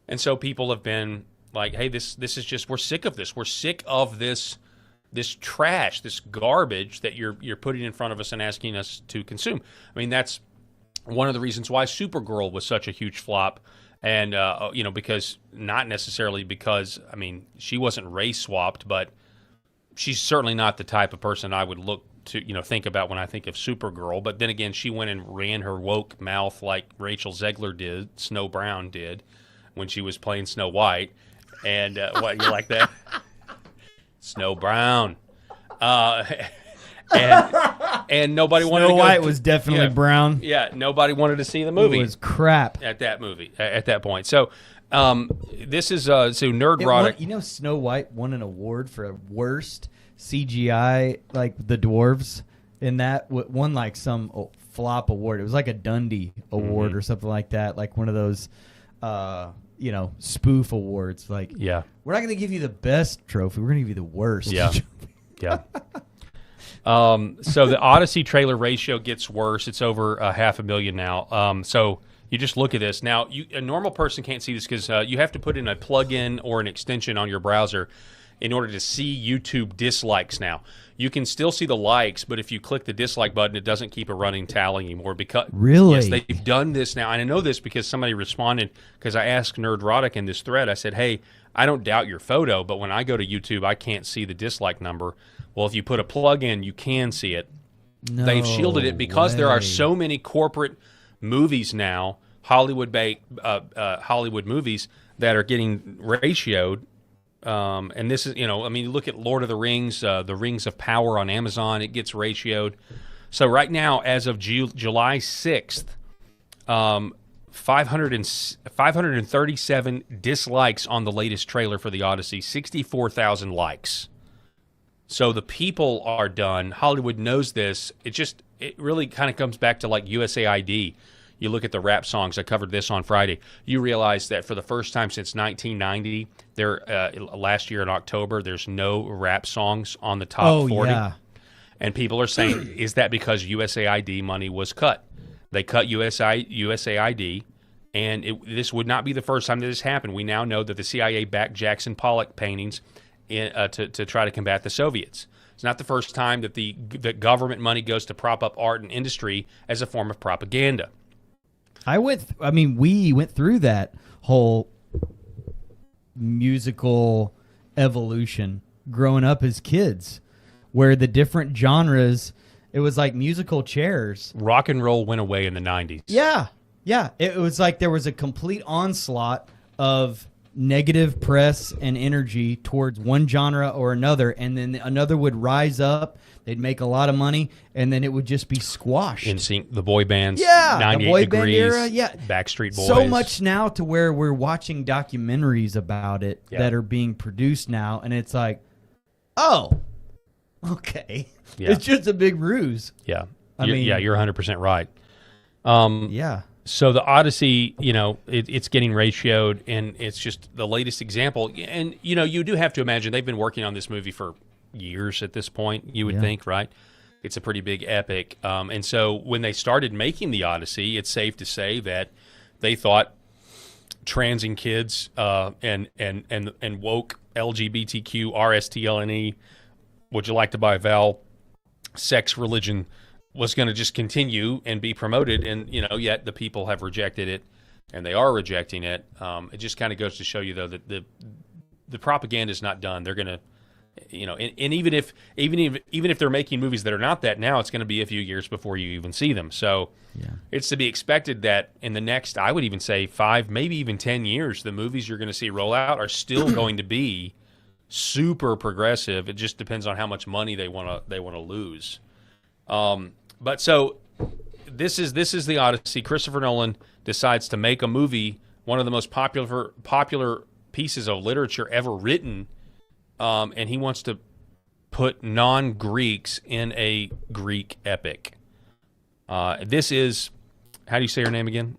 Speaker 8: And so people have been like, hey, this is just, we're sick of this. We're sick of this trash, this garbage that you're putting in front of us and asking us to consume. I mean, that's one of the reasons why Supergirl was such a huge flop. And, because not necessarily because, I mean, she wasn't race swapped, but she's certainly not the type of person I would look to, think about when I think of Supergirl. But then again, she went and ran her woke mouth like Rachel Zegler did, Snow Brown did, when she was playing Snow White. And what, you like that? Snow Brown. And nobody wanted to go.
Speaker 16: Snow White was definitely brown.
Speaker 8: Yeah, nobody wanted to see the movie.
Speaker 16: It was crap
Speaker 8: at that point. So, this is so Nerdrotic.
Speaker 16: Snow White won an award for worst CGI, like the dwarves. In that won like some flop award. It was like a Dundie award or something like that. Like one of those, spoof awards. Like,
Speaker 8: yeah,
Speaker 16: we're not going to give you the best trophy. We're going to give you the worst.
Speaker 8: Yeah, yeah. So the Odyssey trailer ratio gets worse. It's over 500,000 now. So you just look at this. Now, a normal person can't see this because you have to put in a plugin or an extension on your browser in order to see YouTube dislikes now. You can still see the likes, but if you click the dislike button, it doesn't keep a running tally anymore.
Speaker 16: Really?
Speaker 8: Yes, they've done this now. And I know this because somebody responded, because I asked Nerdrotic in this thread, I said, hey, I don't doubt your photo, but when I go to YouTube, I can't see the dislike number. Well, if you put a plug in, you can see it.
Speaker 16: No
Speaker 8: They've shielded it because there are so many corporate movies now, Hollywood movies that are getting ratioed. And this is, look at Lord of the Rings, the Rings of Power on Amazon. It gets ratioed. So right now, as of July 6th, 537 dislikes on the latest trailer for the Odyssey, 64,000 likes. So the people are done. Hollywood knows this. It really kind of comes back to like USAID. You look at the rap songs. I covered this on Friday. You realize that for the first time since 1990, last year in October, there's no rap songs on the top 40.
Speaker 16: Yeah.
Speaker 8: And people are saying, is that because USAID money was cut? They cut USAID, and this would not be the first time that this happened. We now know that the CIA backed Jackson Pollock paintings to try to combat the Soviets. It's not the first time that the government money goes to prop up art and industry as a form of propaganda.
Speaker 16: We went through that whole musical evolution growing up as kids, where the different genres It was like musical chairs.
Speaker 8: Rock and roll went away in the 90s.
Speaker 16: Yeah. Yeah. It was like there was a complete onslaught of negative press and energy towards one genre or another, and then another would rise up. They'd make a lot of money, and then it would just be squashed.
Speaker 8: NSYNC, the boy bands,
Speaker 16: yeah,
Speaker 8: 98
Speaker 16: the boy
Speaker 8: Degrees,
Speaker 16: band era, yeah,
Speaker 8: Backstreet Boys.
Speaker 16: So much now to where we're watching documentaries about it
Speaker 8: Yeah.
Speaker 16: that are being produced now, and it's like, oh, okay,
Speaker 8: Yeah.
Speaker 16: it's just a big ruse.
Speaker 8: Yeah,
Speaker 16: I mean,
Speaker 8: you're 100% right.
Speaker 16: Yeah.
Speaker 8: So the Odyssey, it's getting ratioed, and it's just the latest example. And you do have to imagine they've been working on this movie for years at this point. You would
Speaker 16: Yeah.
Speaker 8: think, right? It's a pretty big epic. And so when they started making the Odyssey, it's safe to say that they thought transing kids and woke LGBTQ RSTLNE, would you like to buy Val, sex, religion, was going to just continue and be promoted, and yet the people have rejected it, and they are rejecting it. It just kind of goes to show you, though, that the propaganda is not done. They're going to, and even if they're making movies that are not that now, it's going to be a few years before you even see them. So it's to be expected that in the next, I would even say 5, maybe even 10 years, the movies you're going to see roll out are still going to be super progressive. It just depends on how much money they want to lose. But so this is the Odyssey. Christopher Nolan decides to make a movie, one of the most popular pieces of literature ever written, and he wants to put non-Greeks in a Greek epic. This is, how do you say her name again?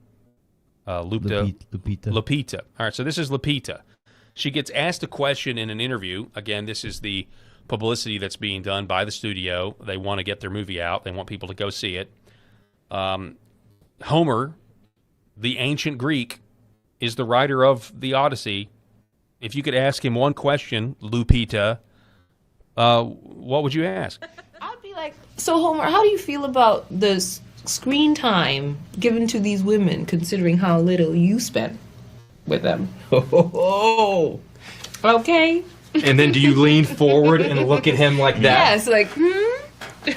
Speaker 16: Lupita.
Speaker 8: Lupita. All right, so this is Lupita. She gets asked a question in an interview. Again, this is the publicity that's being done by the studio. They want to get their movie out. They want people to go see it. Homer, the ancient Greek, is the writer of the Odyssey. If you could ask him one question, Lupita, what would you ask?
Speaker 13: I'd be like, so Homer, how do you feel about the screen time given to these women, considering how little you spend with them? Okay.
Speaker 14: And then do you lean forward and look at him like that?
Speaker 13: Yes, like,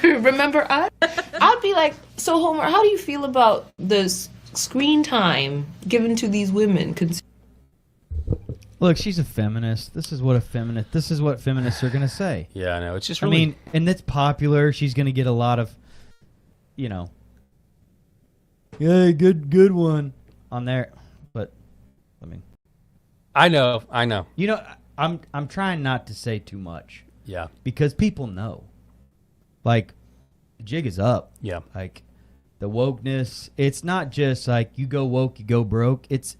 Speaker 13: remember us? I'd be like, so Homer, how do you feel about the screen time given to these women?
Speaker 16: Look, she's a feminist. This is what feminists are going to say.
Speaker 8: Yeah, I know. It's just really...
Speaker 16: I mean, and it's popular. She's going to get a lot of, yeah, good one on there. But, I mean...
Speaker 8: I know.
Speaker 16: I'm trying not to say too much.
Speaker 8: Yeah.
Speaker 16: Because people know. Like, the jig is up.
Speaker 8: Yeah.
Speaker 16: Like, the wokeness, it's not just like you go woke, you go broke. It's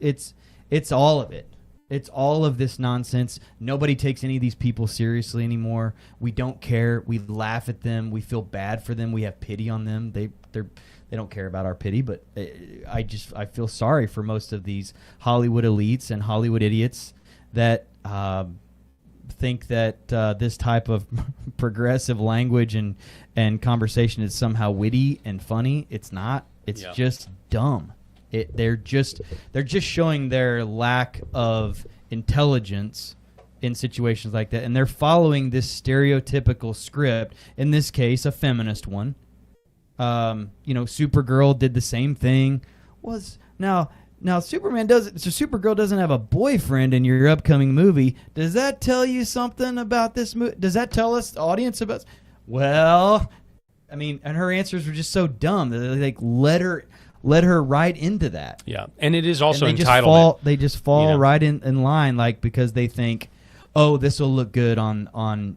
Speaker 16: all of it. It's all of this nonsense. Nobody takes any of these people seriously anymore. We don't care. We laugh at them. We feel bad for them. We have pity on them. They don't care about our pity, but I feel sorry for most of these Hollywood elites and Hollywood idiots that think that this type of progressive language and conversation is somehow witty and funny. It's not. It's just dumb. They're just showing their lack of intelligence in situations like that, and they're following this stereotypical script. In this case, a feminist one. Supergirl did the same thing. Now Supergirl doesn't have a boyfriend in your upcoming movie. Does that tell you something about this movie? Does that tell us, the audience, about? Well, I mean, and her answers were just so dumb that they let her right into that.
Speaker 8: Yeah, and it is also
Speaker 16: entitlement. They just fall right in line, like, because they think, oh, this will look good on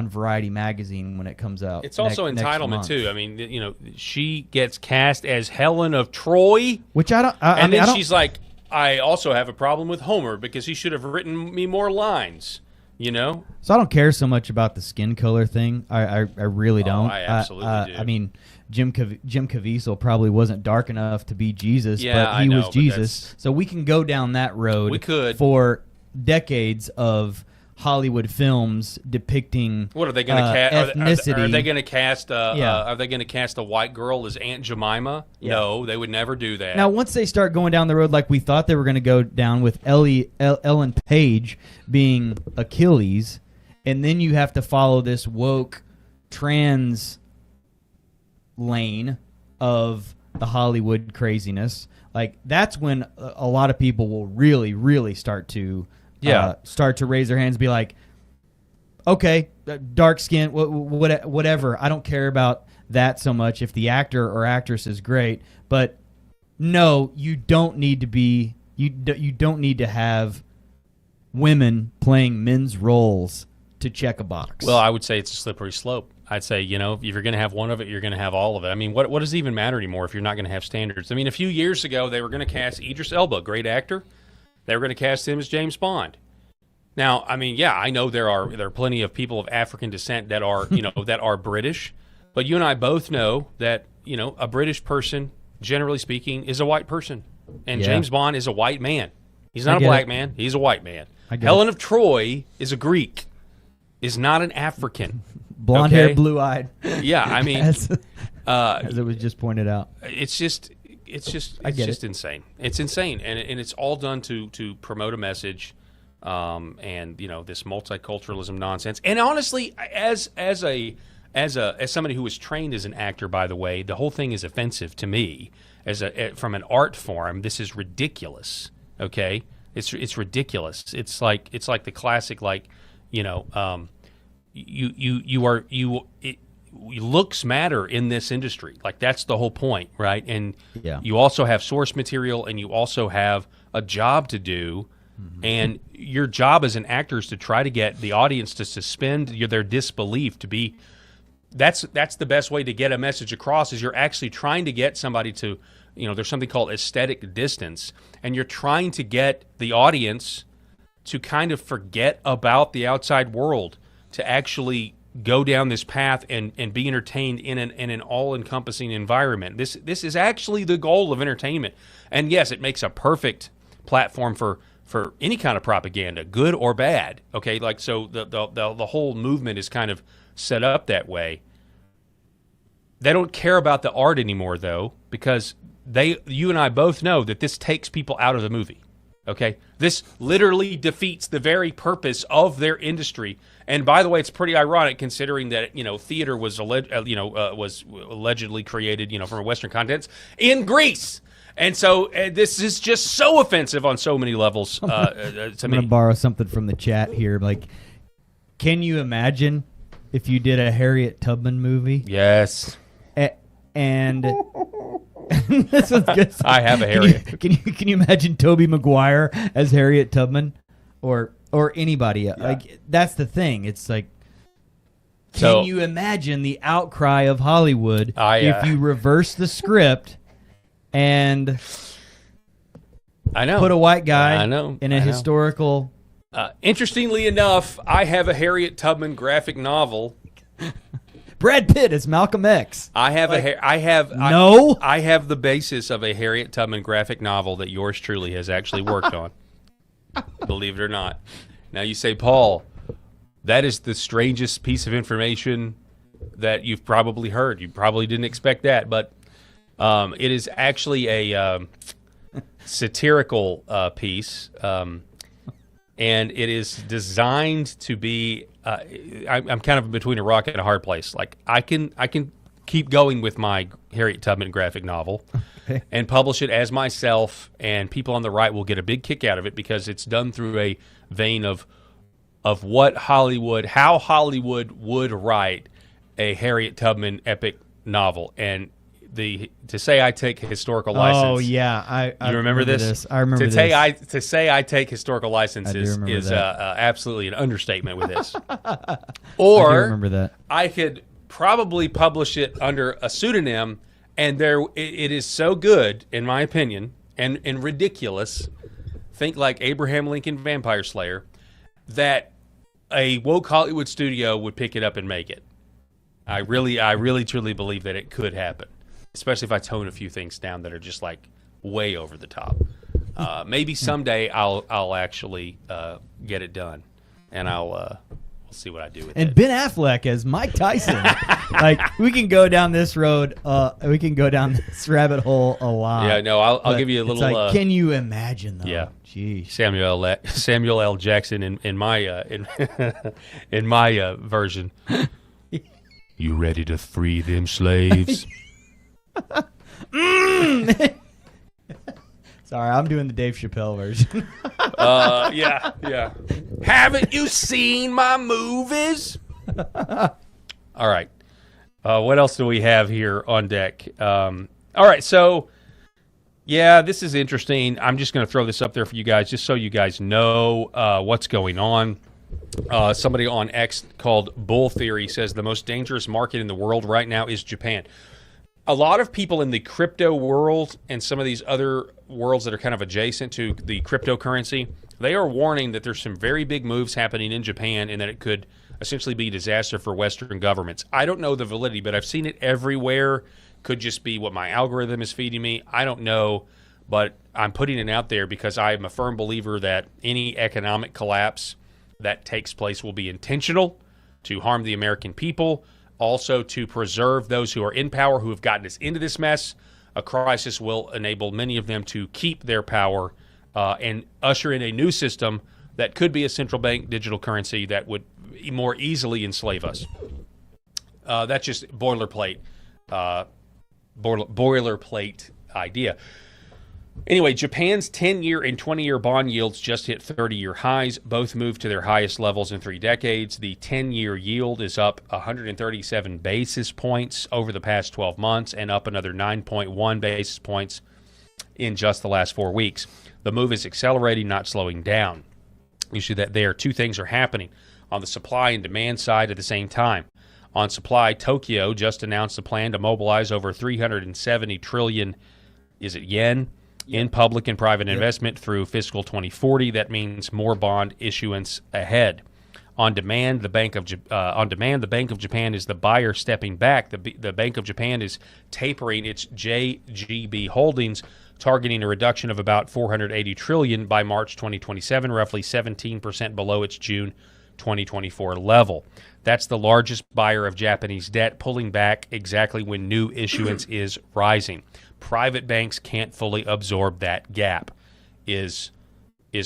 Speaker 16: Variety magazine when it comes out.
Speaker 8: It's also entitlement too. I mean, she gets cast as Helen of Troy,
Speaker 16: which I don't.
Speaker 8: And then she's like, I also have a problem with Homer because he should have written me more lines. So
Speaker 16: I don't care so much about the skin color thing. I really don't.
Speaker 8: I absolutely do.
Speaker 16: I mean, Jim Caviezel probably wasn't dark enough to be Jesus, but he was Jesus. So we can go down that road.
Speaker 8: We could
Speaker 16: for decades of Hollywood films depicting
Speaker 8: what are they going to cast?
Speaker 16: Ethnicity.
Speaker 8: Are they going to cast? Are they going to cast a white girl as Aunt Jemima?
Speaker 16: Yeah.
Speaker 8: No, they would never do that.
Speaker 16: Now, once they start going down the road like we thought they were going to go down with Ellen Page being Achilles, and then you have to follow this woke trans lane of the Hollywood craziness, like that's when a lot of people will really, really start to raise their hands and be like, okay, dark skin, whatever. I don't care about that so much if the actor or actress is great, but no, you don't need to be. You don't need to have women playing men's roles to check a box.
Speaker 8: Well, I would say it's a slippery slope. I'd say, if you're going to have one of it, you're going to have all of it. I mean, what does it even matter anymore if you're not going to have standards? I mean, a few years ago, they were going to cast Idris Elba, great actor. They were going to cast him as James Bond. Now, I mean, yeah, I know there are plenty of people of African descent that are, that are British, but you and I both know that, a British person, generally speaking, is a white person. And James Bond is a white man. He's not a black man. He's a white man. Helen of Troy is a Greek, is not an African.
Speaker 16: Blonde hair, blue eyed.
Speaker 8: Yeah, I mean,
Speaker 16: as it was just pointed out.
Speaker 8: It's just insane. It's insane, and it's all done to promote a message, and this multiculturalism nonsense. And honestly, as somebody who was trained as an actor, by the way, the whole thing is offensive to me. From an art form, this is ridiculous. Okay, it's ridiculous. It's like the classic, looks matter in this industry. Like, that's the whole point, right? And you also have source material, and you also have a job to do. And your job as an actor is to try to get the audience to suspend their disbelief, to be. That's the best way to get a message across, is you're actually trying to get somebody to, there's something called aesthetic distance, and you're trying to get the audience to kind of forget about the outside world, to actually go down this path and be entertained in an all-encompassing environment. This is actually the goal of entertainment. And yes, it makes a perfect platform for any kind of propaganda, good or bad. Okay, like, so the whole movement is kind of set up that way. They don't care about the art anymore, though, because you and I both know that this takes people out of the movie. Okay, this literally defeats the very purpose of their industry. And by the way, it's pretty ironic considering that theater was allegedly created from Western contents in Greece. And so this is just so offensive on so many levels.
Speaker 16: I'm going to borrow something from the chat here. Like, can you imagine if you did a Harriet Tubman movie?
Speaker 8: Yes.
Speaker 16: And this was good.
Speaker 8: I have a Harriet.
Speaker 16: Can you imagine Tobey Maguire as Harriet Tubman, or anybody? Yeah. Like, that's the thing. It's like, can you imagine the outcry of Hollywood if you reverse the script and put a white guy in a historical.
Speaker 8: Interestingly enough, I have a Harriet Tubman graphic novel.
Speaker 16: Brad Pitt is Malcolm X.
Speaker 8: I have I have the basis of a Harriet Tubman graphic novel that yours truly has actually worked on. Believe it or not. Now you say, Paul, that is the strangest piece of information that you've probably heard. You probably didn't expect that, but it is actually a satirical piece, and it is designed to be. I'm kind of between a rock and a hard place. Like, I can keep going with my Harriet Tubman graphic novel and publish it as myself, and people on the right will get a big kick out of it because it's done through a vein of how Hollywood would write a Harriet Tubman epic novel. And to say I take historical license.
Speaker 16: Oh yeah, I
Speaker 8: you remember this?
Speaker 16: I remember
Speaker 8: to
Speaker 16: this.
Speaker 8: To say I take historical licenses is absolutely an understatement with this. Or
Speaker 16: I do remember that.
Speaker 8: I could probably publish it under a pseudonym, and it is so good, in my opinion, and ridiculous. Think like Abraham Lincoln Vampire Slayer, that a woke Hollywood studio would pick it up and make it. I really truly believe that it could happen. Especially if I tone a few things down that are just like way over the top. Maybe someday I'll actually get it done, and we'll see what I do with it.
Speaker 16: And Ben Affleck as Mike Tyson. Like, we can go down this road. We can go down this rabbit hole a lot.
Speaker 8: Yeah, no, I'll give you a little.
Speaker 16: Like, can you imagine though?
Speaker 8: Yeah,
Speaker 16: Jeez.
Speaker 8: Samuel L. Jackson in my in my version. You ready to free them slaves?
Speaker 16: Sorry, I'm doing the Dave Chappelle version.
Speaker 8: Yeah. Haven't you seen my movies? All right. What else do we have here on deck? All right, so, yeah, this is interesting. I'm just going to throw this up there for you guys just so you guys know what's going on. Somebody on X called Bull Theory says the most dangerous market in the world right now is Japan. A lot of people in the crypto world and some of these other worlds that are kind of adjacent to the cryptocurrency, they are warning that there's some very big moves happening in Japan and that it could essentially be a disaster for Western governments. I don't know the validity, but I've seen it everywhere. Could just be what my algorithm is feeding me. I don't know, but I'm putting it out there because I am a firm believer that any economic collapse that takes place will be intentional to harm the American people, also to preserve those who are in power who have gotten us into this mess. A crisis will enable many of them to keep their power and usher in a new system that could be a central bank digital currency that would more easily enslave us. That's just boilerplate idea. Anyway, Japan's 10-year and 20-year bond yields just hit 30-year highs. Both moved to their highest levels in 3 decades. The 10-year yield is up 137 basis points over the past 12 months and up another 9.1 basis points in just the last 4 weeks. The move is accelerating, not slowing down. You see that there. 2 things are happening on the supply and demand side at the same time. On supply, Tokyo just announced a plan to mobilize over 370 trillion, yen? In public and private investment through fiscal 2040. That means more bond issuance ahead. On demand, the Bank of Japan is the buyer stepping back. The Bank of Japan is tapering its JGB holdings, targeting a reduction of about 480 trillion by March 2027, roughly 17% below its June 2024 level. That's the largest buyer of Japanese debt, pulling back exactly when new issuance is rising. Private banks can't fully absorb that gap, is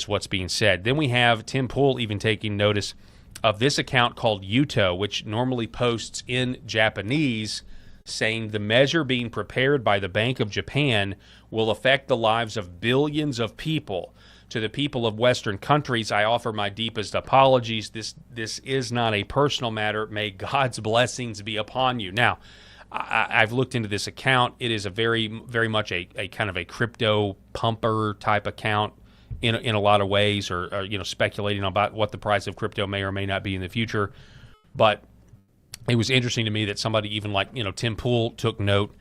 Speaker 8: what's being said. Then we have Tim Pool even taking notice of this account called Yuto, which normally posts in Japanese, saying the measure being prepared by the Bank of Japan will affect the lives of billions of people. To the people of Western countries, I offer my deepest apologies. This is not a personal matter. May God's blessings be upon you. Now, I've looked into this account. It is a very, very much a kind of a crypto pumper type account in a lot of ways, or speculating about what the price of crypto may or may not be in the future. But it was interesting to me that somebody even like Tim Pool took note.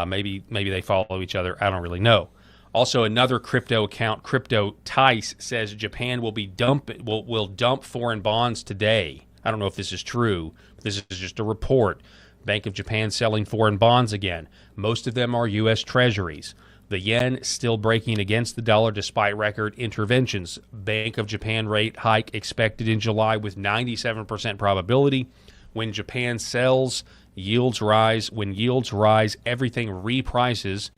Speaker 8: Maybe they follow each other. I don't really know. Also, another crypto account, Crypto Tice, says Japan will dump foreign bonds today. I don't know if this is true. This is just a report. Bank of Japan selling foreign bonds again. Most of them are U.S. Treasuries. The yen still breaking against the dollar despite record interventions. Bank of Japan rate hike expected in July with 97% probability. When Japan sells, yields rise. When yields rise, everything reprices.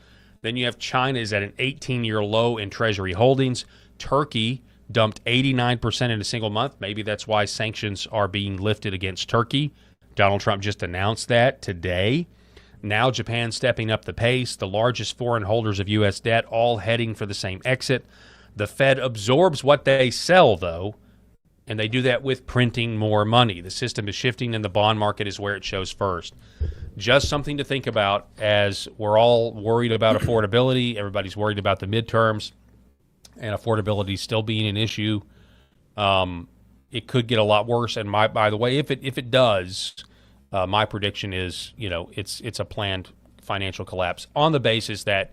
Speaker 8: Then you have China is at an 18-year low in Treasury holdings. Turkey dumped 89% in a single month. Maybe that's why sanctions are being lifted against Turkey. Donald Trump just announced that today. Now Japan stepping up the pace. The largest foreign holders of U.S. debt all heading for the same exit. The Fed absorbs what they sell, though, and they do that with printing more money. The system is shifting, and the bond market is where it shows first. Just something to think about as we're all worried about affordability. Everybody's worried about the midterms, and affordability still being an issue. It could get a lot worse. And by the way, if it does, my prediction is it's a planned financial collapse on the basis that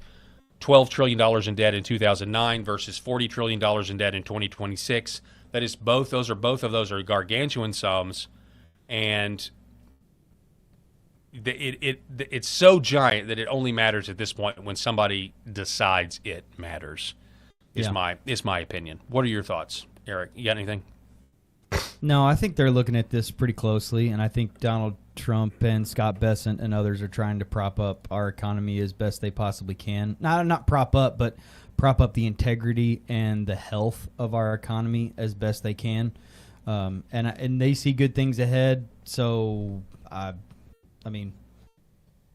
Speaker 8: $12 trillion in debt in 2009 versus $40 trillion in debt in 2026. That is both of those are gargantuan sums, and it's so giant that it only matters at this point when somebody decides it matters. Is my opinion. What are your thoughts, Eric? You got anything?
Speaker 16: No, I think they're looking at this pretty closely, and I think Donald Trump and Scott Bessent and others are trying to prop up our economy as best they possibly can. Not prop up, but prop up the integrity and the health of our economy as best they can. And they see good things ahead, so I mean,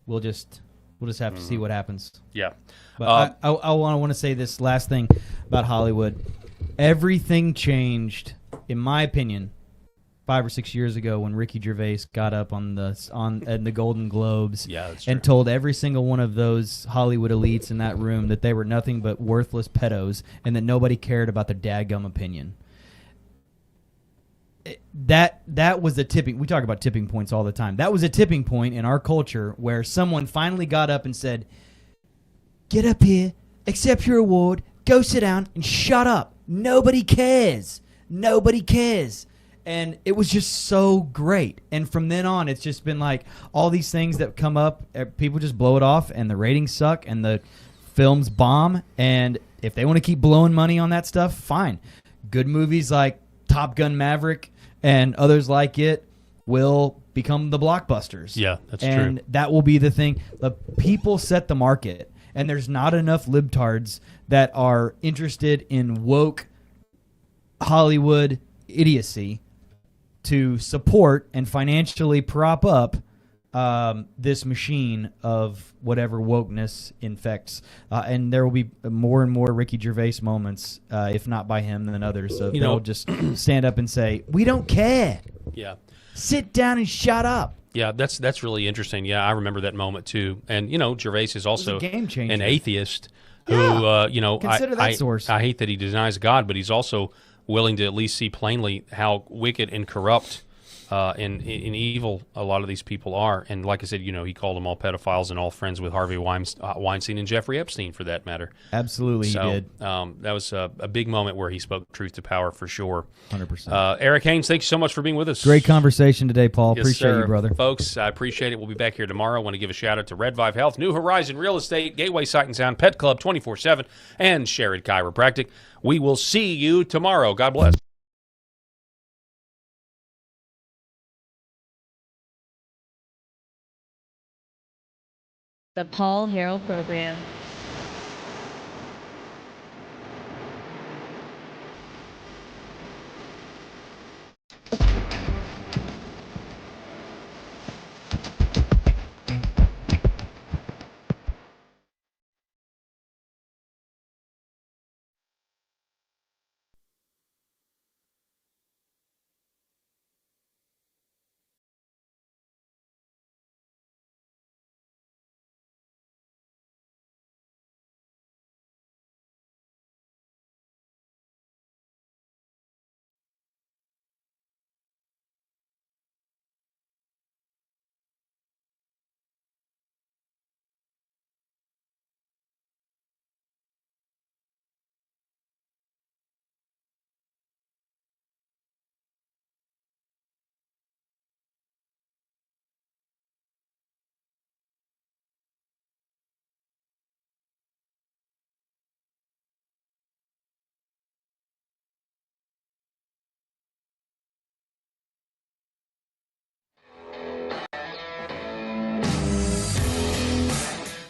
Speaker 16: we'll just We'll just have to see what happens.
Speaker 8: Yeah.
Speaker 16: But I want to say this last thing about Hollywood. Everything changed, in my opinion, 5 or 6 years ago when Ricky Gervais got up on the Golden Globes and told every single one of those Hollywood elites in that room that they were nothing but worthless pedos and that nobody cared about their dadgum opinion. That was a tipping. We talk about tipping points all the time. That was a tipping point in our culture where someone finally got up and said, "Get up here, accept your award, go sit down, and shut up. Nobody cares. Nobody cares." And it was just so great. And from then on, it's just been like all these things that come up, people just blow it off, and the ratings suck, and the films bomb. And if they want to keep blowing money on that stuff, fine. Good movies like Top Gun Maverick and others like it will become the blockbusters.
Speaker 8: Yeah, that's true.
Speaker 16: And that will be the thing. The people set the market, and there's not enough libtards that are interested in woke Hollywood idiocy to support and financially prop up this machine of whatever wokeness infects. And there will be more and more Ricky Gervais moments, if not by him, than others. So they'll just stand up and say, "We don't care.
Speaker 8: Yeah.
Speaker 16: Sit down and shut up."
Speaker 8: Yeah, that's really interesting. Yeah, I remember that moment too. And Gervais is also
Speaker 16: a game changer.
Speaker 8: an atheist who
Speaker 16: Consider that source.
Speaker 8: I hate that he denies God, but he's also willing to at least see plainly how wicked and corrupt and evil a lot of these people are. And like I said, he called them all pedophiles and all friends with Harvey Weinstein and Jeffrey Epstein, for that matter.
Speaker 16: Absolutely, he did.
Speaker 8: That was a big moment where he spoke truth to power, for sure.
Speaker 16: 100%.
Speaker 8: Eric Haynes, thank you so much for being with us.
Speaker 16: Great conversation today, Paul.
Speaker 8: Yes,
Speaker 16: Appreciate
Speaker 8: sir.
Speaker 16: you, brother.
Speaker 8: Folks, I appreciate it. We'll be back here tomorrow. I want to give a shout-out to Red Vive Health, New Horizon Real Estate, Gateway Sight and Sound, Pet Club 24/7, and Sherrod Chiropractic. We will see you tomorrow. God bless.
Speaker 6: The Paul Herrell Program.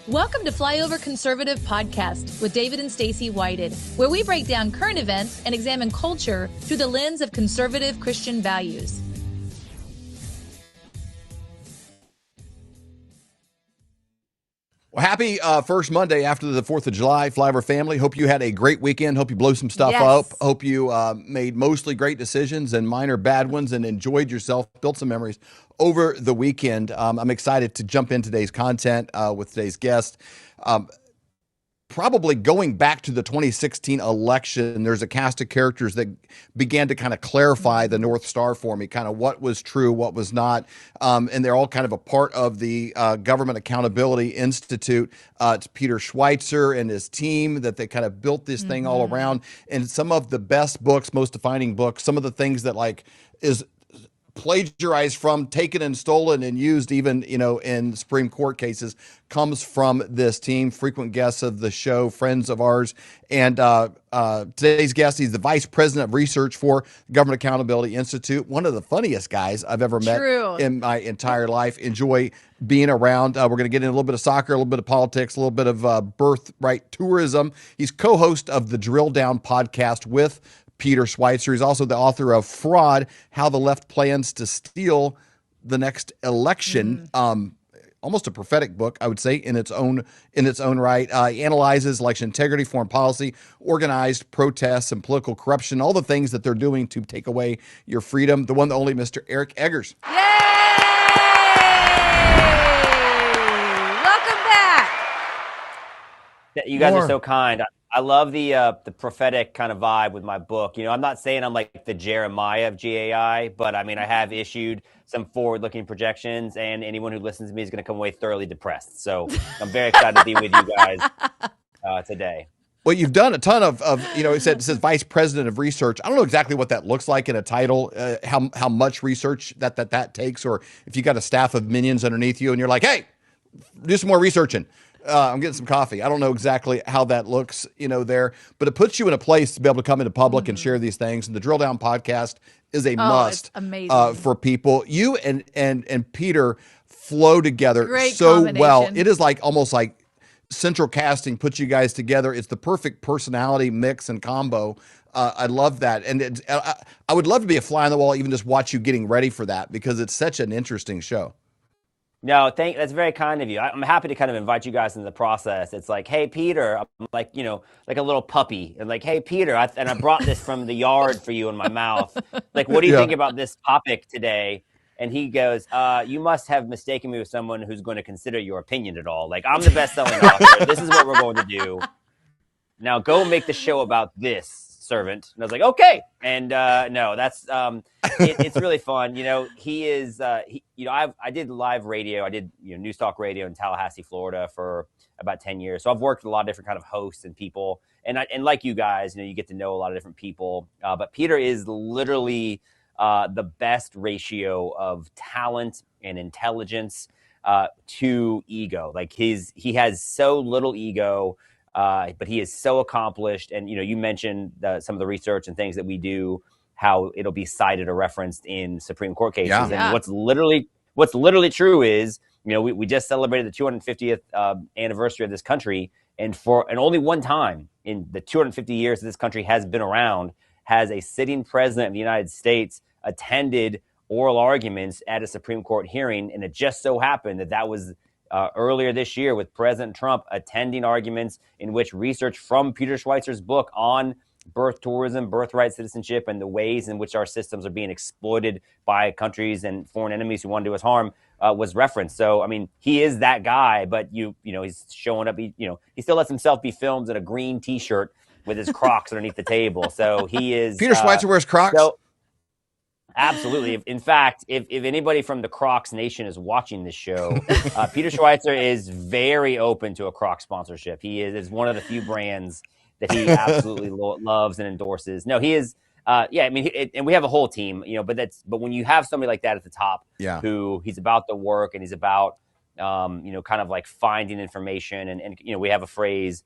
Speaker 1: Welcome to Flyover Conservative Podcast with David and Stacy Whited, where we break down current events and examine culture through the lens of conservative Christian values.
Speaker 10: Well, happy first Monday after the 4th of July, Flyover family. Hope you had a great weekend. Hope you blew some stuff up. Hope you made mostly great decisions and minor bad ones and enjoyed yourself, built some memories over the weekend. I'm excited to jump in today's content with today's guest. Probably going back to the 2016 election, there's a cast of characters that began to kind of clarify the North Star for me, kind of what was true, what was not. And they're all kind of a part of the Government Accountability Institute. It's Peter Schweitzer and his team that they kind of built this thing all around. And some of the best books, most defining books, some of the things that like is plagiarized from, taken and stolen and used even, in Supreme Court cases, comes from this team. Frequent guests of the show, friends of ours. And today's guest, he's the Vice President of Research for Government Accountability Institute. One of the funniest guys I've ever met in my entire life. Enjoy being around. We're going to get in a little bit of soccer, a little bit of politics, a little bit of birthright tourism. He's co-host of the Drill Down podcast with Peter Schweitzer. He's also the author of Fraud, How the Left Plans to Steal the Next Election. almost a prophetic book, I would say, in its own right. He analyzes election integrity, foreign policy, organized protests, and political corruption, all the things that they're doing to take away your freedom. The one, the only, Mr. Eric Eggers.
Speaker 7: Welcome back.
Speaker 20: You guys
Speaker 10: More.
Speaker 20: are so kind. I love the prophetic kind of vibe with my book. You know, I'm not saying I'm like the Jeremiah of GAI, but I mean, I have issued some forward-looking projections, and anyone who listens to me is going to come away thoroughly depressed. So I'm very excited to be with you guys today.
Speaker 10: Well, you've done a ton of it says vice president of research. I don't know exactly what that looks like in a title, how much research that takes, or if you got a staff of minions underneath you and you're like, hey, do some more researching. I'm getting some coffee. I don't know exactly how that looks, there, but it puts you in a place to be able to come into public and share these things. And the Drill Down podcast is a must for people. You and Peter flow together so well. It is like almost like central casting puts you guys together. It's the perfect personality mix and combo. I love that. And I would love to be a fly on the wall, even just watch you getting ready for that, because it's such an interesting show.
Speaker 20: No, that's very kind of you. I'm happy to kind of invite you guys into the process. It's like, hey, Peter, I'm like, like a little puppy. And like, hey, Peter, I brought this from the yard for you in my mouth. Like, what do you think about this topic today? And he goes, you must have mistaken me with someone who's going to consider your opinion at all. Like, I'm the best-selling author. This is what we're going to do. Now go make the show about this, servant. And I was like, okay. And no, that's it's really fun. He is I did live radio. I did news talk radio in Tallahassee, Florida for about 10 years. So I've worked with a lot of different kind of hosts and people. And like you guys, you get to know a lot of different people. But Peter is literally the best ratio of talent and intelligence to ego. Like he has so little ego. But he is so accomplished. And, you mentioned some of the research and things that we do, how it'll be cited or referenced in Supreme Court cases.
Speaker 10: Yeah.
Speaker 20: And what's literally true is, we just celebrated the 250th anniversary of this country. And only one time in the 250 years that this country has been around, has a sitting president of the United States attended oral arguments at a Supreme Court hearing. And it just so happened that was earlier this year, with President Trump attending arguments in which research from Peter Schweizer's book on birth tourism, birthright citizenship, and the ways in which our systems are being exploited by countries and foreign enemies who want to do us harm was referenced. So, I mean, he is that guy, but he's showing up. He still lets himself be filmed in a green T-shirt with his Crocs underneath the table. So he is.
Speaker 10: Peter Schweizer wears Crocs.
Speaker 20: Absolutely. In fact, if anybody from the Crocs Nation is watching this show, Peter Schweitzer is very open to a Crocs sponsorship. He is one of the few brands that he absolutely loves and endorses. No, he is. I mean, and we have a whole team, but when you have somebody like that at the top, who he's about the work and he's about, kind of like finding information. And we have a phrase,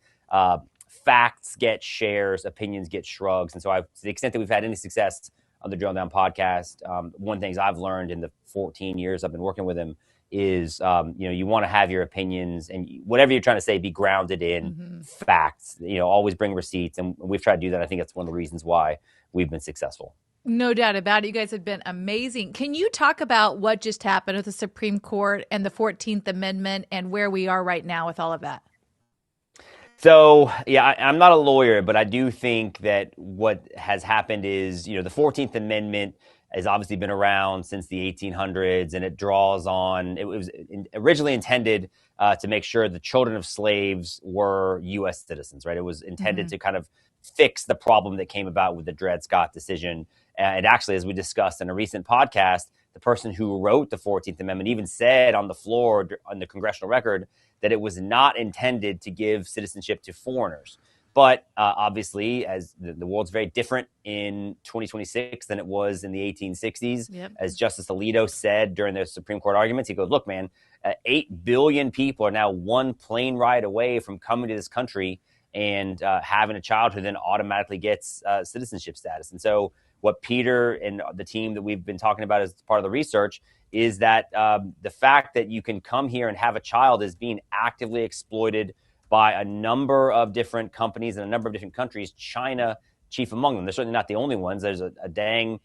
Speaker 20: facts get shares, opinions get shrugs. And so to the extent that we've had any success on the Drill Down podcast, one of the things I've learned in the 14 years I've been working with him is, you want to have your opinions and whatever you're trying to say be grounded in facts. Always bring receipts, and we've tried to do that. I think that's one of the reasons why we've been successful.
Speaker 1: No doubt about it. You guys have been amazing. Can you talk about what just happened with the Supreme Court and the 14th Amendment and where we are right now with all of that?
Speaker 20: So, I'm not a lawyer, but I do think that what has happened is, the 14th Amendment has obviously been around since the 1800s, and it draws on, it was originally intended to make sure the children of slaves were U.S. citizens, right? It was intended to kind of fix the problem that came about with the Dred Scott decision. And actually, as we discussed in a recent podcast, the person who wrote the 14th Amendment even said on the floor on the congressional record that it was not intended to give citizenship to foreigners. But obviously, as the world's very different in 2026 than it was in the 1860s. Yep. As Justice Alito said during the Supreme Court arguments, he goes, look, man, 8 billion people are now one plane ride away from coming to this country and having a child who then automatically gets citizenship status. And so what Peter and the team that we've been talking about as part of the research is that the fact that you can come here and have a child is being actively exploited by a number of different companies in a number of different countries, China chief among them. They're certainly not the only ones. There's a dang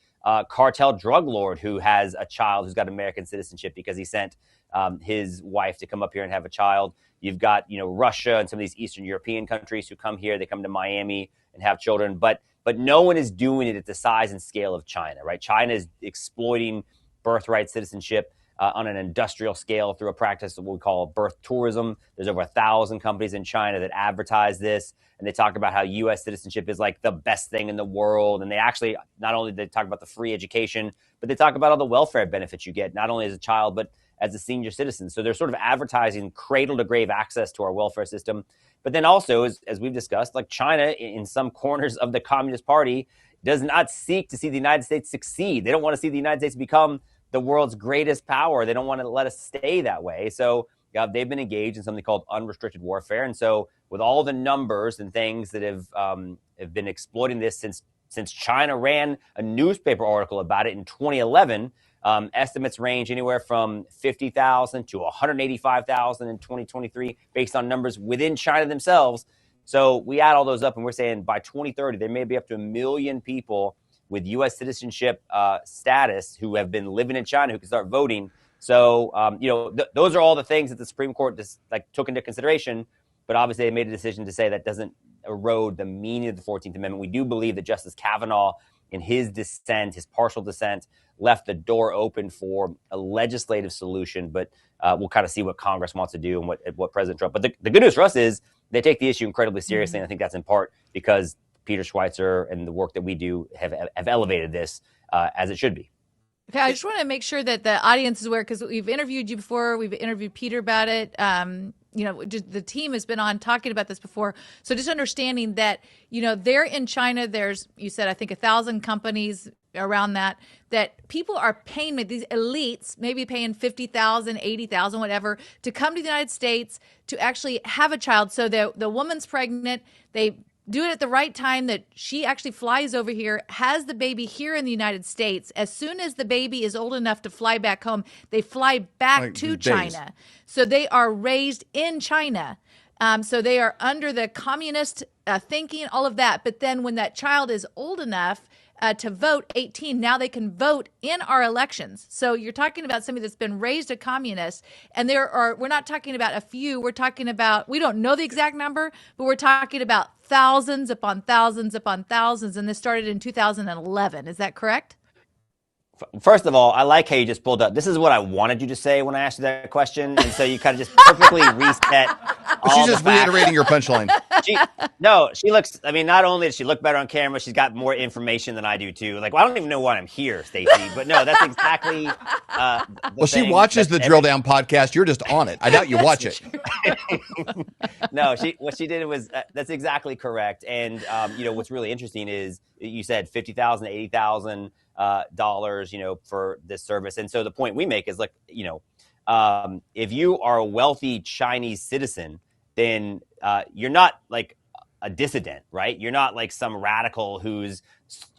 Speaker 20: cartel drug lord who has a child who's got American citizenship because he sent his wife to come up here and have a child. You've got, Russia and some of these Eastern European countries who come here. They come to Miami and have children, but no one is doing it at the size and scale of China, right? China is exploiting birthright citizenship on an industrial scale through a practice of what we call birth tourism. There's over 1,000 companies in China that advertise this, and they talk about how U.S. citizenship is like the best thing in the world. And they actually, not only they talk about the free education, but they talk about all the welfare benefits you get, not only as a child, but as a senior citizen. So they're sort of advertising cradle to grave access to our welfare system. But then also, as we've discussed, like China in some corners of the Communist Party does not seek to see the United States succeed. They don't want to see the United States become the world's greatest power. They don't want to let us stay that way. So they've been engaged in something called unrestricted warfare. And so with all the numbers and things that have been exploiting this since China ran a newspaper article about it in 2011, estimates range anywhere from 50,000 to 185,000 in 2023 based on numbers within China themselves. So we add all those up and we're saying by 2030, there may be up to 1 million people with U.S. citizenship status who have been living in China who can start voting. So, those are all the things that the Supreme Court took into consideration. But obviously, they made a decision to say that doesn't erode the meaning of the 14th Amendment. We do believe that Justice Kavanaugh, in his dissent, his partial dissent, left the door open for a legislative solution. But we'll kind of see what Congress wants to do and what President Trump. But the good news for us is they take the issue incredibly seriously. And I think that's in part because Peter Schweitzer and the work that we do have elevated this as it should be.
Speaker 1: Okay, I just want to make sure that the audience is aware, because we've interviewed you before. We've interviewed Peter about it. Just the team has been on talking about this before. So just understanding that, they're in China. There's, you said, I think 1,000 companies around that people are paying, these elites, maybe paying 50,000, 80,000, whatever, to come to the United States to actually have a child. So the woman's pregnant. They do it at the right time, that she actually flies over here, has the baby here in the United States. As soon as the baby is old enough to fly back home, they fly back to China. So they are raised in China. So they are under the communist thinking, all of that. But then when that child is old enough to vote, 18, now they can vote in our elections. So you're talking about somebody that's been raised a communist, and we're not talking about a few, we're talking about, we don't know the exact number, but we're talking about thousands upon thousands upon thousands, and this started in 2011. Is that correct?
Speaker 20: First of all, I like how you just pulled up. This is what I wanted you to say when I asked you that question. And so you kind of just perfectly reset all
Speaker 10: She's just reiterating your punchline.
Speaker 20: She looks, not only does she look better on camera, she's got more information than I do too. Like, well, I don't even know why I'm here, Stacey. But no, that's exactly
Speaker 10: well, she watches the Drill Down podcast. You're just on it. I doubt you watch it.
Speaker 20: No, what she did was, that's exactly correct. And, what's really interesting is you said $50,000, $80,000 dollars, for this service. And so the point we make is if you are a wealthy Chinese citizen, then you're not like a dissident, right? You're not like some radical who's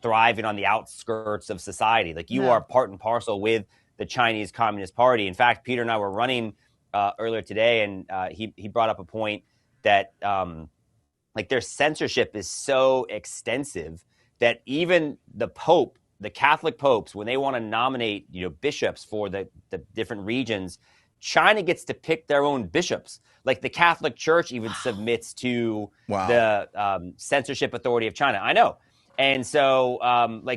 Speaker 20: thriving on the outskirts of society. Like you are part and parcel with the Chinese Communist Party. In fact, Peter and I were running earlier today, and he brought up a point that their censorship is so extensive that even the Pope, the Catholic popes, when they want to nominate, bishops for the different regions, China gets to pick their own bishops. Like the Catholic Church even submits to the censorship authority of China. I know. And so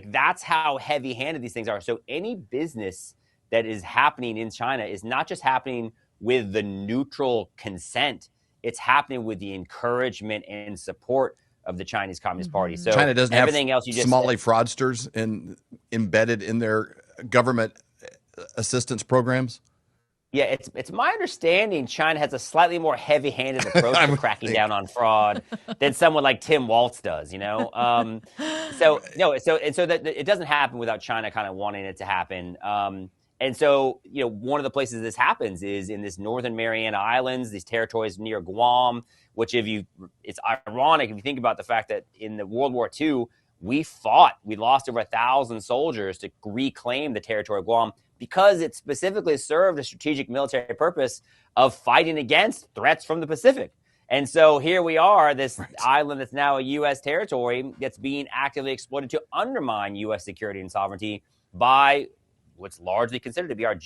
Speaker 20: that's how heavy-handed these things are. So any business that is happening in China is not just happening with the neutral consent. It's happening with the encouragement and support of the Chinese Communist Party. So
Speaker 10: China doesn't
Speaker 20: everything
Speaker 10: have
Speaker 20: else you just
Speaker 10: Somali fraudsters embedded in their government assistance programs.
Speaker 20: Yeah, it's my understanding China has a slightly more heavy-handed approach to cracking down on fraud than someone like Tim Waltz does, So that it doesn't happen without China kind of wanting it to happen. And so, one of the places this happens is in this Northern Mariana Islands, these territories near Guam, which it's ironic if you think about the fact that in the World War II, we lost over 1,000 soldiers to reclaim the territory of Guam because it specifically served a strategic military purpose of fighting against threats from the Pacific. And so here we are, this island that's now a U.S. territory that's being actively exploited to undermine U.S. security and sovereignty by what's largely considered to be our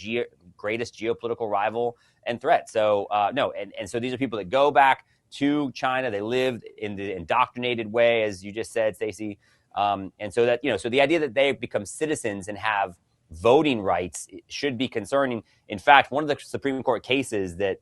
Speaker 20: greatest geopolitical rival and threat. So and so these are people that go back to China. They lived in the indoctrinated way, as you just said, Stacey. And so that, so the idea that they become citizens and have voting rights should be concerning. In fact, one of the Supreme Court cases that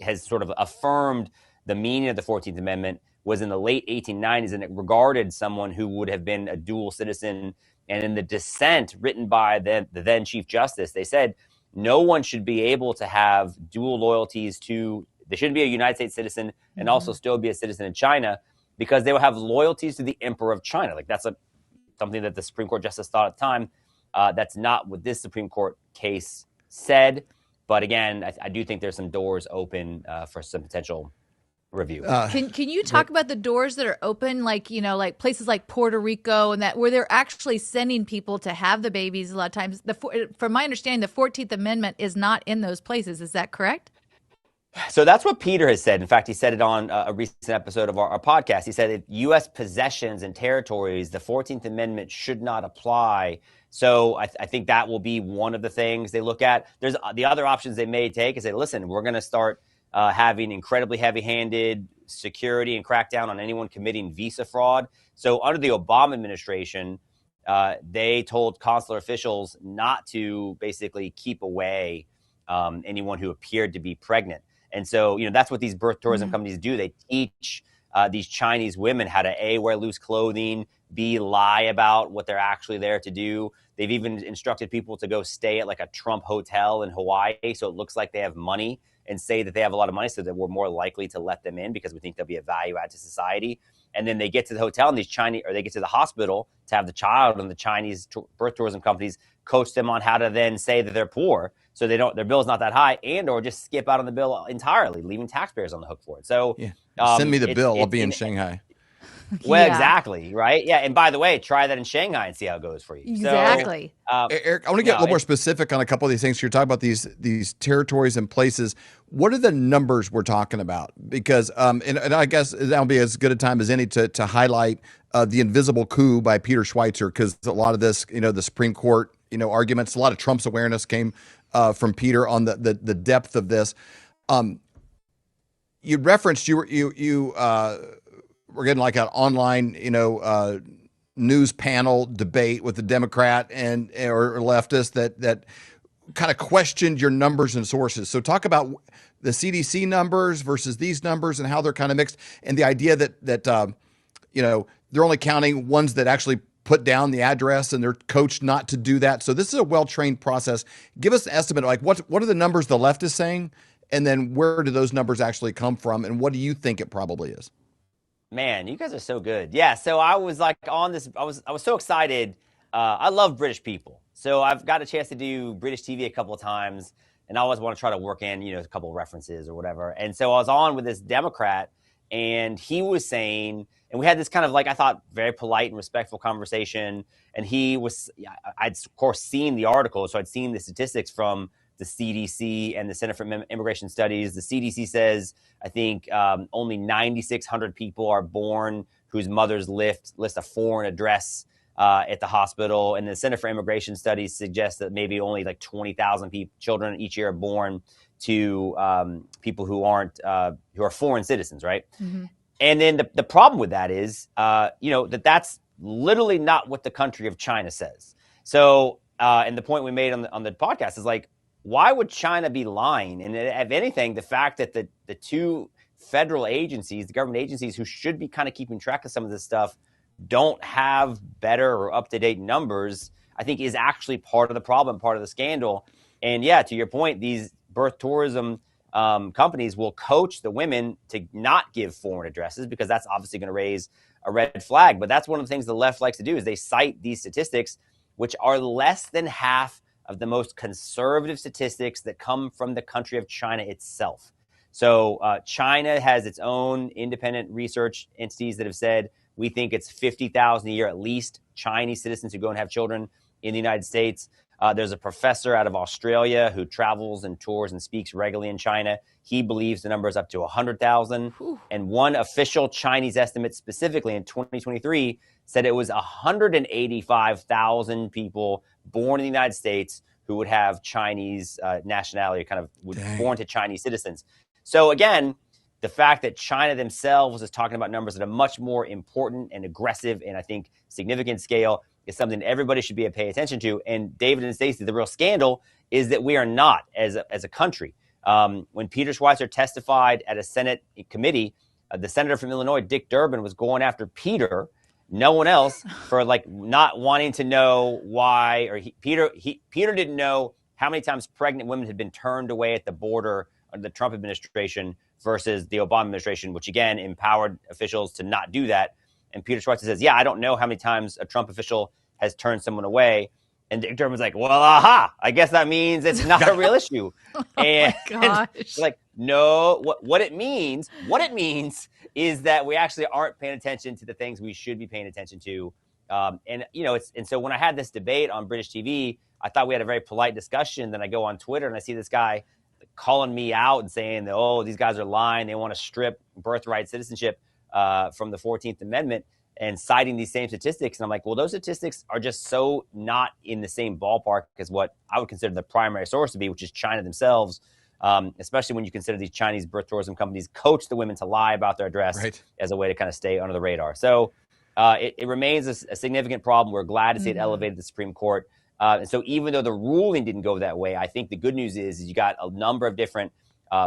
Speaker 20: has sort of affirmed the meaning of the 14th Amendment was in the late 1890s, and it regarded someone who would have been a dual citizen. And in the dissent written by the then Chief Justice, they said no one should be able to have dual loyalties to, they shouldn't be a United States citizen and also still be a citizen in China, because they will have loyalties to the Emperor of China. Like that's something that the Supreme Court Justice thought at the time. That's not what this Supreme Court case said. But again, I do think there's some doors open for some potential review.
Speaker 1: Can you talk about the doors that are open, like like places like Puerto Rico and that, where they're actually sending people to have the babies? A lot of times, from my understanding, the 14th Amendment is not in those places. Is that correct?
Speaker 20: So that's what Peter has said. In fact, he said it on a recent episode of our podcast. He said that U.S. possessions and territories, the 14th Amendment should not apply. So I think that will be one of the things they look at. There's the other options they may take is say, listen, we're going to start having incredibly heavy-handed security and crackdown on anyone committing visa fraud. So under the Obama administration, they told consular officials not to basically keep away anyone who appeared to be pregnant. And so, that's what these birth tourism companies do. They teach these Chinese women how to A, wear loose clothing, B, lie about what they're actually there to do. They've even instructed people to go stay at like a Trump hotel in Hawaii so it looks like they have money, and say that they have a lot of money so that we're more likely to let them in because we think they'll be a value add to society. And then they get to the hotel and they get to the hospital to have the child, and the Chinese birth tourism companies coach them on how to then say that they're poor, so their bill's not that high, and or just skip out on the bill entirely, leaving taxpayers on the hook for it. So
Speaker 10: send me the bill. I'll be in Shanghai.
Speaker 20: Well, exactly, right? Yeah, and by the way, try that in Shanghai and see how it goes for you.
Speaker 1: Exactly.
Speaker 20: So,
Speaker 10: Eric, I want to get a little more specific on a couple of these things. You're talking about these territories and places. What are the numbers we're talking about? Because, and I guess that'll be as good a time as any to highlight the invisible coup by Peter Schweitzer, because a lot of this, the Supreme Court, arguments, a lot of Trump's awareness came from Peter on the depth of this. You referenced you we're getting like an online, news panel debate with the Democrat or leftist that kind of questioned your numbers and sources. So talk about the CDC numbers versus these numbers and how they're kind of mixed, and the idea that they're only counting ones that actually put down the address, and they're coached not to do that. So this is a well-trained process. Give us an estimate, like what are the numbers the left is saying, and then where do those numbers actually come from, and what do you think it probably is?
Speaker 20: Man, you guys are so good. Yeah, so I was like on this, I was so excited. I love British people. So I've got a chance to do British TV a couple of times, and I always want to try to work in, a couple of references or whatever. And so I was on with this Democrat, and he was saying, and we had this kind of, like, I thought, very polite and respectful conversation. And I'd of course seen the article, so I'd seen the statistics from the CDC and the Center for Immigration Studies. The CDC says, I think only 9,600 people are born whose mothers list a foreign address at the hospital. And the Center for Immigration Studies suggests that maybe only like 20,000 children each year are born to people who are foreign citizens, right? Mm-hmm. And then the problem with that is, that's literally not what the country of China says. So, and the point we made on the podcast is like, why would China be lying? And if anything, the fact that the two federal agencies, the government agencies who should be kind of keeping track of some of this stuff, don't have better or up-to-date numbers, I think is actually part of the problem, part of the scandal. And yeah, to your point, these birth tourism companies will coach the women to not give foreign addresses because that's obviously going to raise a red flag. But that's one of the things the left likes to do is they cite these statistics, which are less than half of the most conservative statistics that come from the country of China itself. So China has its own independent research entities that have said, we think it's 50,000 a year at least Chinese citizens who go and have children in the United States. There's a professor out of Australia who travels and tours and speaks regularly in China. He believes the number is up to 100,000. And one official Chinese estimate specifically in 2023 said it was 185,000 people born in the United States who would have Chinese nationality, kind of born to Chinese citizens. So again, the fact that China themselves is talking about numbers at a much more important and aggressive and I think significant scale is something everybody should be paying attention to. And David and Stacey, the real scandal is that we are not as a country. When Peter Schweizer testified at a Senate committee, the senator from Illinois, Dick Durbin, was going after Peter, no one else, for like not wanting to know why, or Peter didn't know how many times pregnant women had been turned away at the border under the Trump administration versus the Obama administration, which again empowered officials to not do that. And Peter Schweizer says, yeah, I don't know how many times a Trump official has turned someone away. And Dick Durbin's like, well, aha, I guess that means it's not a real issue. And like, no, what it means is that we actually aren't paying attention to the things we should be paying attention to. And so when I had this debate on British TV, I thought we had a very polite discussion. Then I go on Twitter and I see this guy calling me out and saying that, oh, these guys are lying. They want to strip birthright citizenship from the 14th Amendment and citing these same statistics. And I'm like, well, those statistics are just so not in the same ballpark as what I would consider the primary source to be, which is China themselves, especially when you consider these Chinese birth tourism companies coach the women to lie about their address as a way to kind of stay under the radar. So it remains a significant problem. We're glad to see it elevated to the Supreme Court. And so even though the ruling didn't go that way, I think the good news is you got a number of different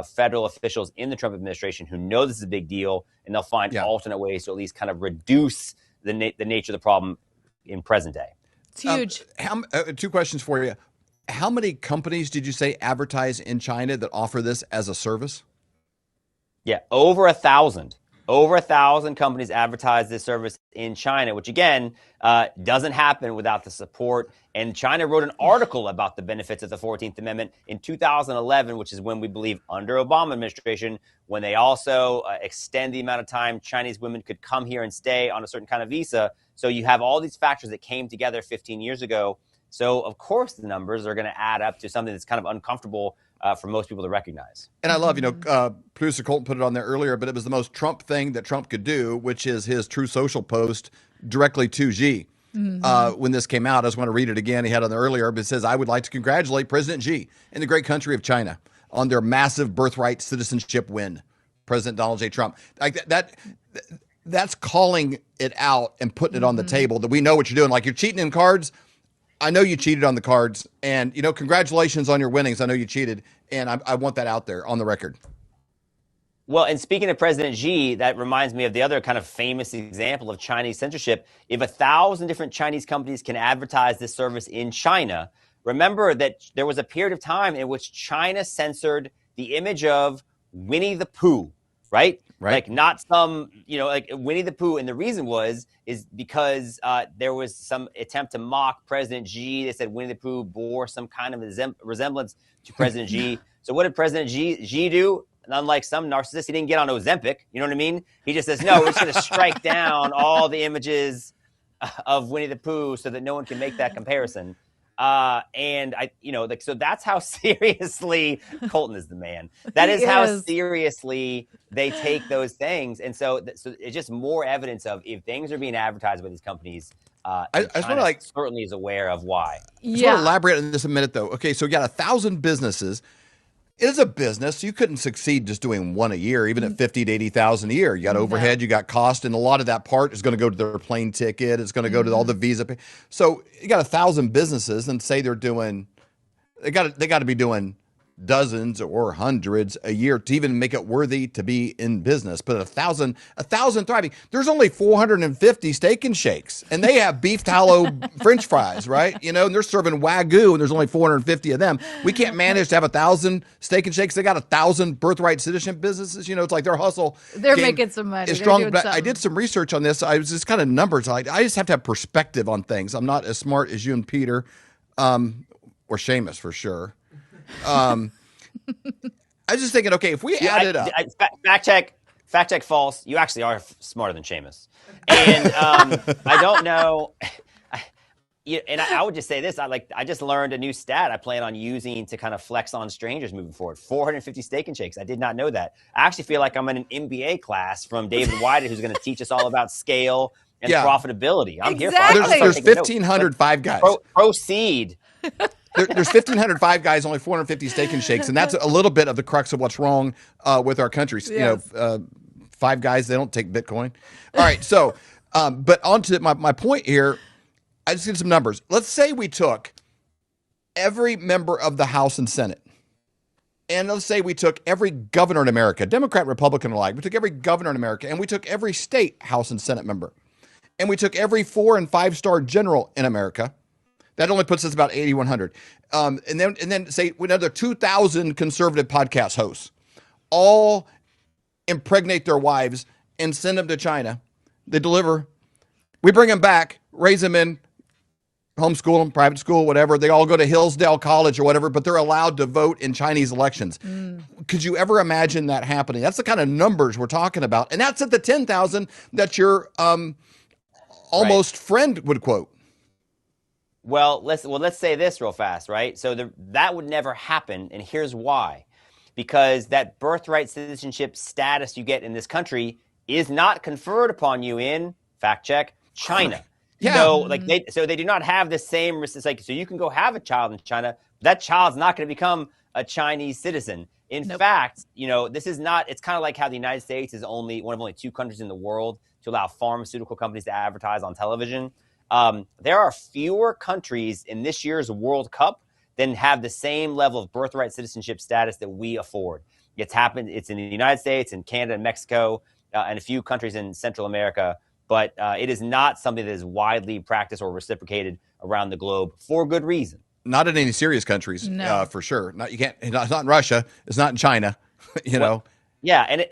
Speaker 20: federal officials in the Trump administration who know this is a big deal, and they'll find alternate ways to at least kind of reduce the nature of the problem in present day.
Speaker 1: It's huge.
Speaker 10: Two questions for you. How many companies did you say advertise in China that offer this as a service?
Speaker 20: Yeah, over 1,000. Over 1,000 companies advertise this service in China, which again doesn't happen without the support. And China wrote an article about the benefits of the 14th Amendment in 2011, which is when we believe under Obama administration, when they also extend the amount of time Chinese women could come here and stay on a certain kind of visa. So you have all these factors that came together 15 years ago. So of course the numbers are going to add up to something that's kind of uncomfortable for most people to recognize.
Speaker 10: And I love, producer Colton put it on there earlier, but it was the most Trump thing that Trump could do, which is his True Social post directly to Xi. When this came out, I just want to read it again. He had on there earlier, but it says, I would like to congratulate President Xi and the great country of China on their massive birthright citizenship win. President Donald J. Trump. Like that's calling it out and putting it on the table that we know what you're doing. Like you're cheating in cards. I know you cheated on the cards, and congratulations on your winnings. I know you cheated, and I want that out there on the record.
Speaker 20: Well, and speaking of President Xi, that reminds me of the other kind of famous example of Chinese censorship. If 1,000 different Chinese companies can advertise this service in China, remember that there was a period of time in which China censored the image of Winnie the Pooh, right? Like not some, like Winnie the Pooh. And the reason is because there was some attempt to mock President Xi. They said Winnie the Pooh bore some kind of resemblance to President Xi. So what did President Xi do? And unlike some narcissists, he didn't get on Ozempic. You know what I mean? He just says, no, we're just going to strike down all the images of Winnie the Pooh so that no one can make that comparison. And so that's how seriously Colton is the man. That is how seriously they take those things. And so it's just more evidence of if things are being advertised by these companies, I just want to certainly is aware of why.
Speaker 10: I just want to elaborate on this a minute though. Okay. So you got 1,000 businesses. It is a business. You couldn't succeed just doing one a year, even at 50 to 80,000 a year. You got overhead, you got cost, and a lot of that part is going to go to their plane ticket. It's going to go to all the visa pay. So you got 1,000 businesses, and say they're doing, they got to be doing dozens or hundreds a year to even make it worthy to be in business. But 1,000 thriving. There's only 450 Steak and Shakes, and they have beef tallow French fries, right? And they're serving Wagyu, and there's only 450 of them. We can't manage to have 1,000 Steak and Shakes. They got 1,000 birthright citizenship businesses. It's like their hustle.
Speaker 1: They're making some money.
Speaker 10: Is strong. But I did some research on this. I was just kind of numbers. I just have to have perspective on things. I'm not as smart as you and Peter, or Seamus for sure. I was just thinking, okay, if we add it up,
Speaker 20: fact check false. You actually are smarter than Seamus, and I don't know. Yeah, and I would just say this: I just learned a new stat I plan on using to kind of flex on strangers moving forward. 450 steak and shakes. I did not know that. I actually feel like I'm in an MBA class from David White, who's going to teach us all about scale and profitability. I'm here for it.
Speaker 10: There's 1,500 Five Guys.
Speaker 20: Proceed.
Speaker 10: There's 1,500 Five Guys, only 450 steak and shakes, and that's a little bit of the crux of what's wrong with our country.
Speaker 1: Yes.
Speaker 10: You know, Five Guys, they don't take Bitcoin. All right, so but on to my point here. I just did some numbers. Let's say we took every member of the House and Senate, and let's say we took every governor in America, Democrat, Republican alike. We took every governor in America, and we took every state House and Senate member, and we took every 4- and 5-star general in America. That only puts us about 8,100. And then say another 2,000 conservative podcast hosts, all impregnate their wives and send them to China. They deliver. We bring them back, raise them in. Homeschool them, private school, whatever. They all go to Hillsdale College or whatever, but they're allowed to vote in Chinese elections. Could you ever imagine that happening? That's the kind of numbers we're talking about. And that's at the 10,000 that your almost friend would quote.
Speaker 20: Well, let's say this real fast, right? So that would never happen, and here's why. Because that birthright citizenship status you get in this country is not conferred upon you in, fact check, China.
Speaker 10: Yeah.
Speaker 20: So they do not have the same. It's like, so you can go have a child in China. That child's not going to become a Chinese citizen. In fact, this is not. It's kind of like how the United States is one of only 2 countries in the world to allow pharmaceutical companies to advertise on television. There are fewer countries in this year's World Cup than have the same level of birthright citizenship status that we afford. It's happened. It's in the United States and Canada and Mexico and a few countries in Central America. But it is not something that is widely practiced or reciprocated around the globe for good reason.
Speaker 10: Not in any serious countries, for sure. It's not in Russia. It's not in China. know.
Speaker 20: Yeah, and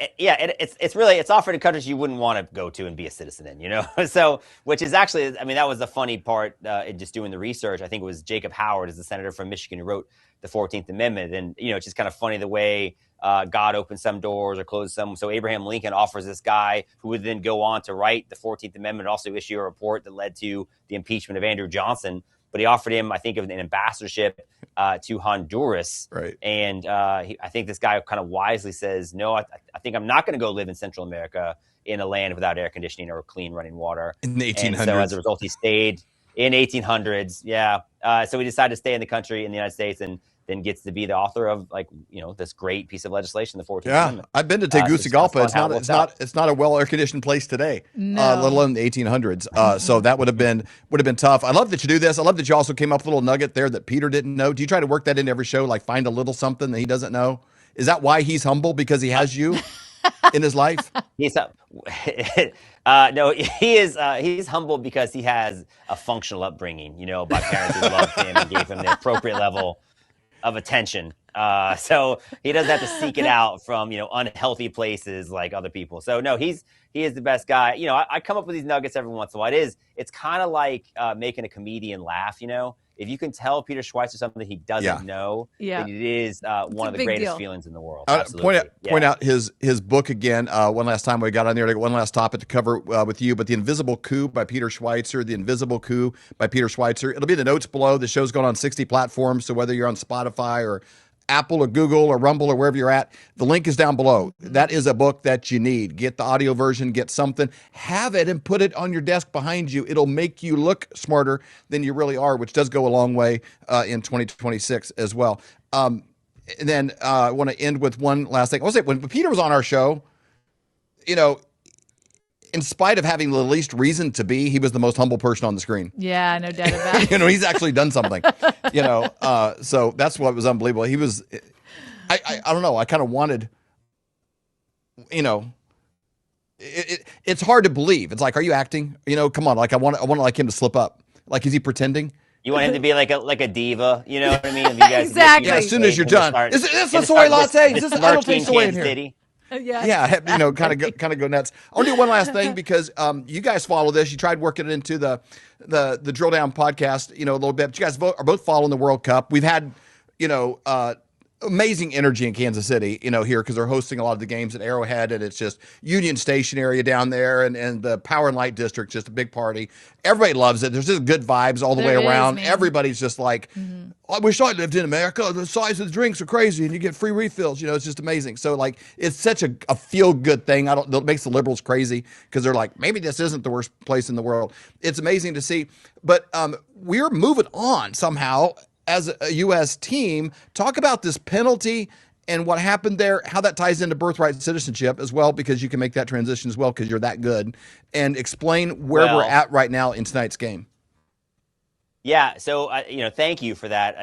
Speaker 20: it's offered in countries you wouldn't want to go to and be a citizen in. So which is actually, that was the funny part in just doing the research. I think it was Jacob Howard, is the senator from Michigan, who wrote the 14th Amendment, and it's just kind of funny the way God opened some doors or closed some. So Abraham Lincoln offers this guy who would then go on to write the 14th Amendment and also issue a report that led to the impeachment of Andrew Johnson. But he offered him, I think, an ambassadorship to Honduras.
Speaker 10: Right.
Speaker 20: And I think this guy kind of wisely says, no, I think I'm not going to go live in Central America in a land without air conditioning or clean running water.
Speaker 10: In the 1800s.
Speaker 20: And so as a result, he stayed in 1800s. Yeah. So he decided to stay in the country, in the United States, and then gets to be the author of this great piece of legislation, the 14th Amendment.
Speaker 10: I've been to Tegucigalpa. It's not a well air conditioned place today, let alone the 1800s. So that would have been tough. I love that you do this. I love that you also came up with a little nugget there that Peter didn't know. Do you try to work that into every show, like find a little something that he doesn't know? Is that why he's humble, because he has you in his life?
Speaker 20: No, he is. He's humble because he has a functional upbringing. By parents who loved him and gave him the appropriate level of attention. So he doesn't have to seek it out from, unhealthy places like other people. So no, he is the best guy. I come up with these nuggets every once in a while. It's kind of like making a comedian laugh. If you can tell Peter Schweitzer something that he doesn't know, then it is one of the greatest feelings in the world.
Speaker 10: Point out his book again. One last time we got on there to get one last topic to cover with you. But The Invisible Coup by Peter Schweitzer. The Invisible Coup by Peter Schweitzer. It'll be in the notes below. The show's going on 60 platforms. So whether you're on Spotify or Apple or Google or Rumble or wherever you're at, the link is down below. That is a book that you need. Get the audio version, get something, have it, and put it on your desk behind you. It'll make you look smarter than you really are, which does go a long way in 2026 as well. And then I want to end with one last thing. I'll say, when Peter was on our show, in spite of having the least reason to be, he was the most humble person on the screen.
Speaker 1: Yeah, no doubt about it.
Speaker 10: He's actually done something, so that's what was unbelievable. He was, I don't know. I kind of wanted, it's hard to believe. It's like, are you acting? Come on. Like I want like him to slip up. Like, is he pretending?
Speaker 20: You want him to be like a diva, you know what I mean? You guys
Speaker 1: exactly.
Speaker 10: Yeah, as soon as you're done. Is this a soy latte? Is this I don't taste soy in here.
Speaker 20: City.
Speaker 10: Yeah, kind of go nuts. I want to do one last thing because you guys follow this. You tried working it into the Drill Down podcast, a little bit. But you guys are both following the World Cup. We've had, amazing energy in Kansas City, here, because they're hosting a lot of the games at Arrowhead, and it's just Union Station area down there, and the Power and Light District, just a big party. Everybody loves it. There's just good vibes all the way around.
Speaker 1: Man.
Speaker 10: Everybody's just like, I wish I lived in America. The size of the drinks are crazy, and you get free refills. It's just amazing. So, like, it's such a feel-good thing. It makes the liberals crazy because they're like, maybe this isn't the worst place in the world. It's amazing to see. But we're moving on somehow as a U.S. team. Talk about this penalty and what happened there, how that ties into birthright citizenship as well, because you can make that transition as well because you're that good, and explain where we're at right now in tonight's game.
Speaker 20: Yeah, so thank you for that.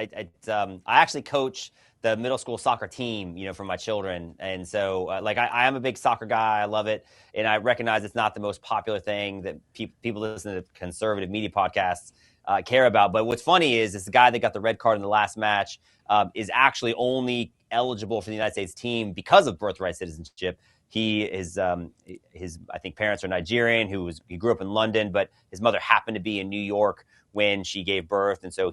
Speaker 20: I actually coach the middle school soccer team, for my children, and so I am a big soccer guy. I love it, and I recognize it's not the most popular thing that people listen to conservative media podcasts care about. But what's funny is the guy that got the red card in the last match is actually only eligible for the United States team because of birthright citizenship. His I think parents are Nigerian. He grew up in London, but his mother happened to be in New York when she gave birth, and so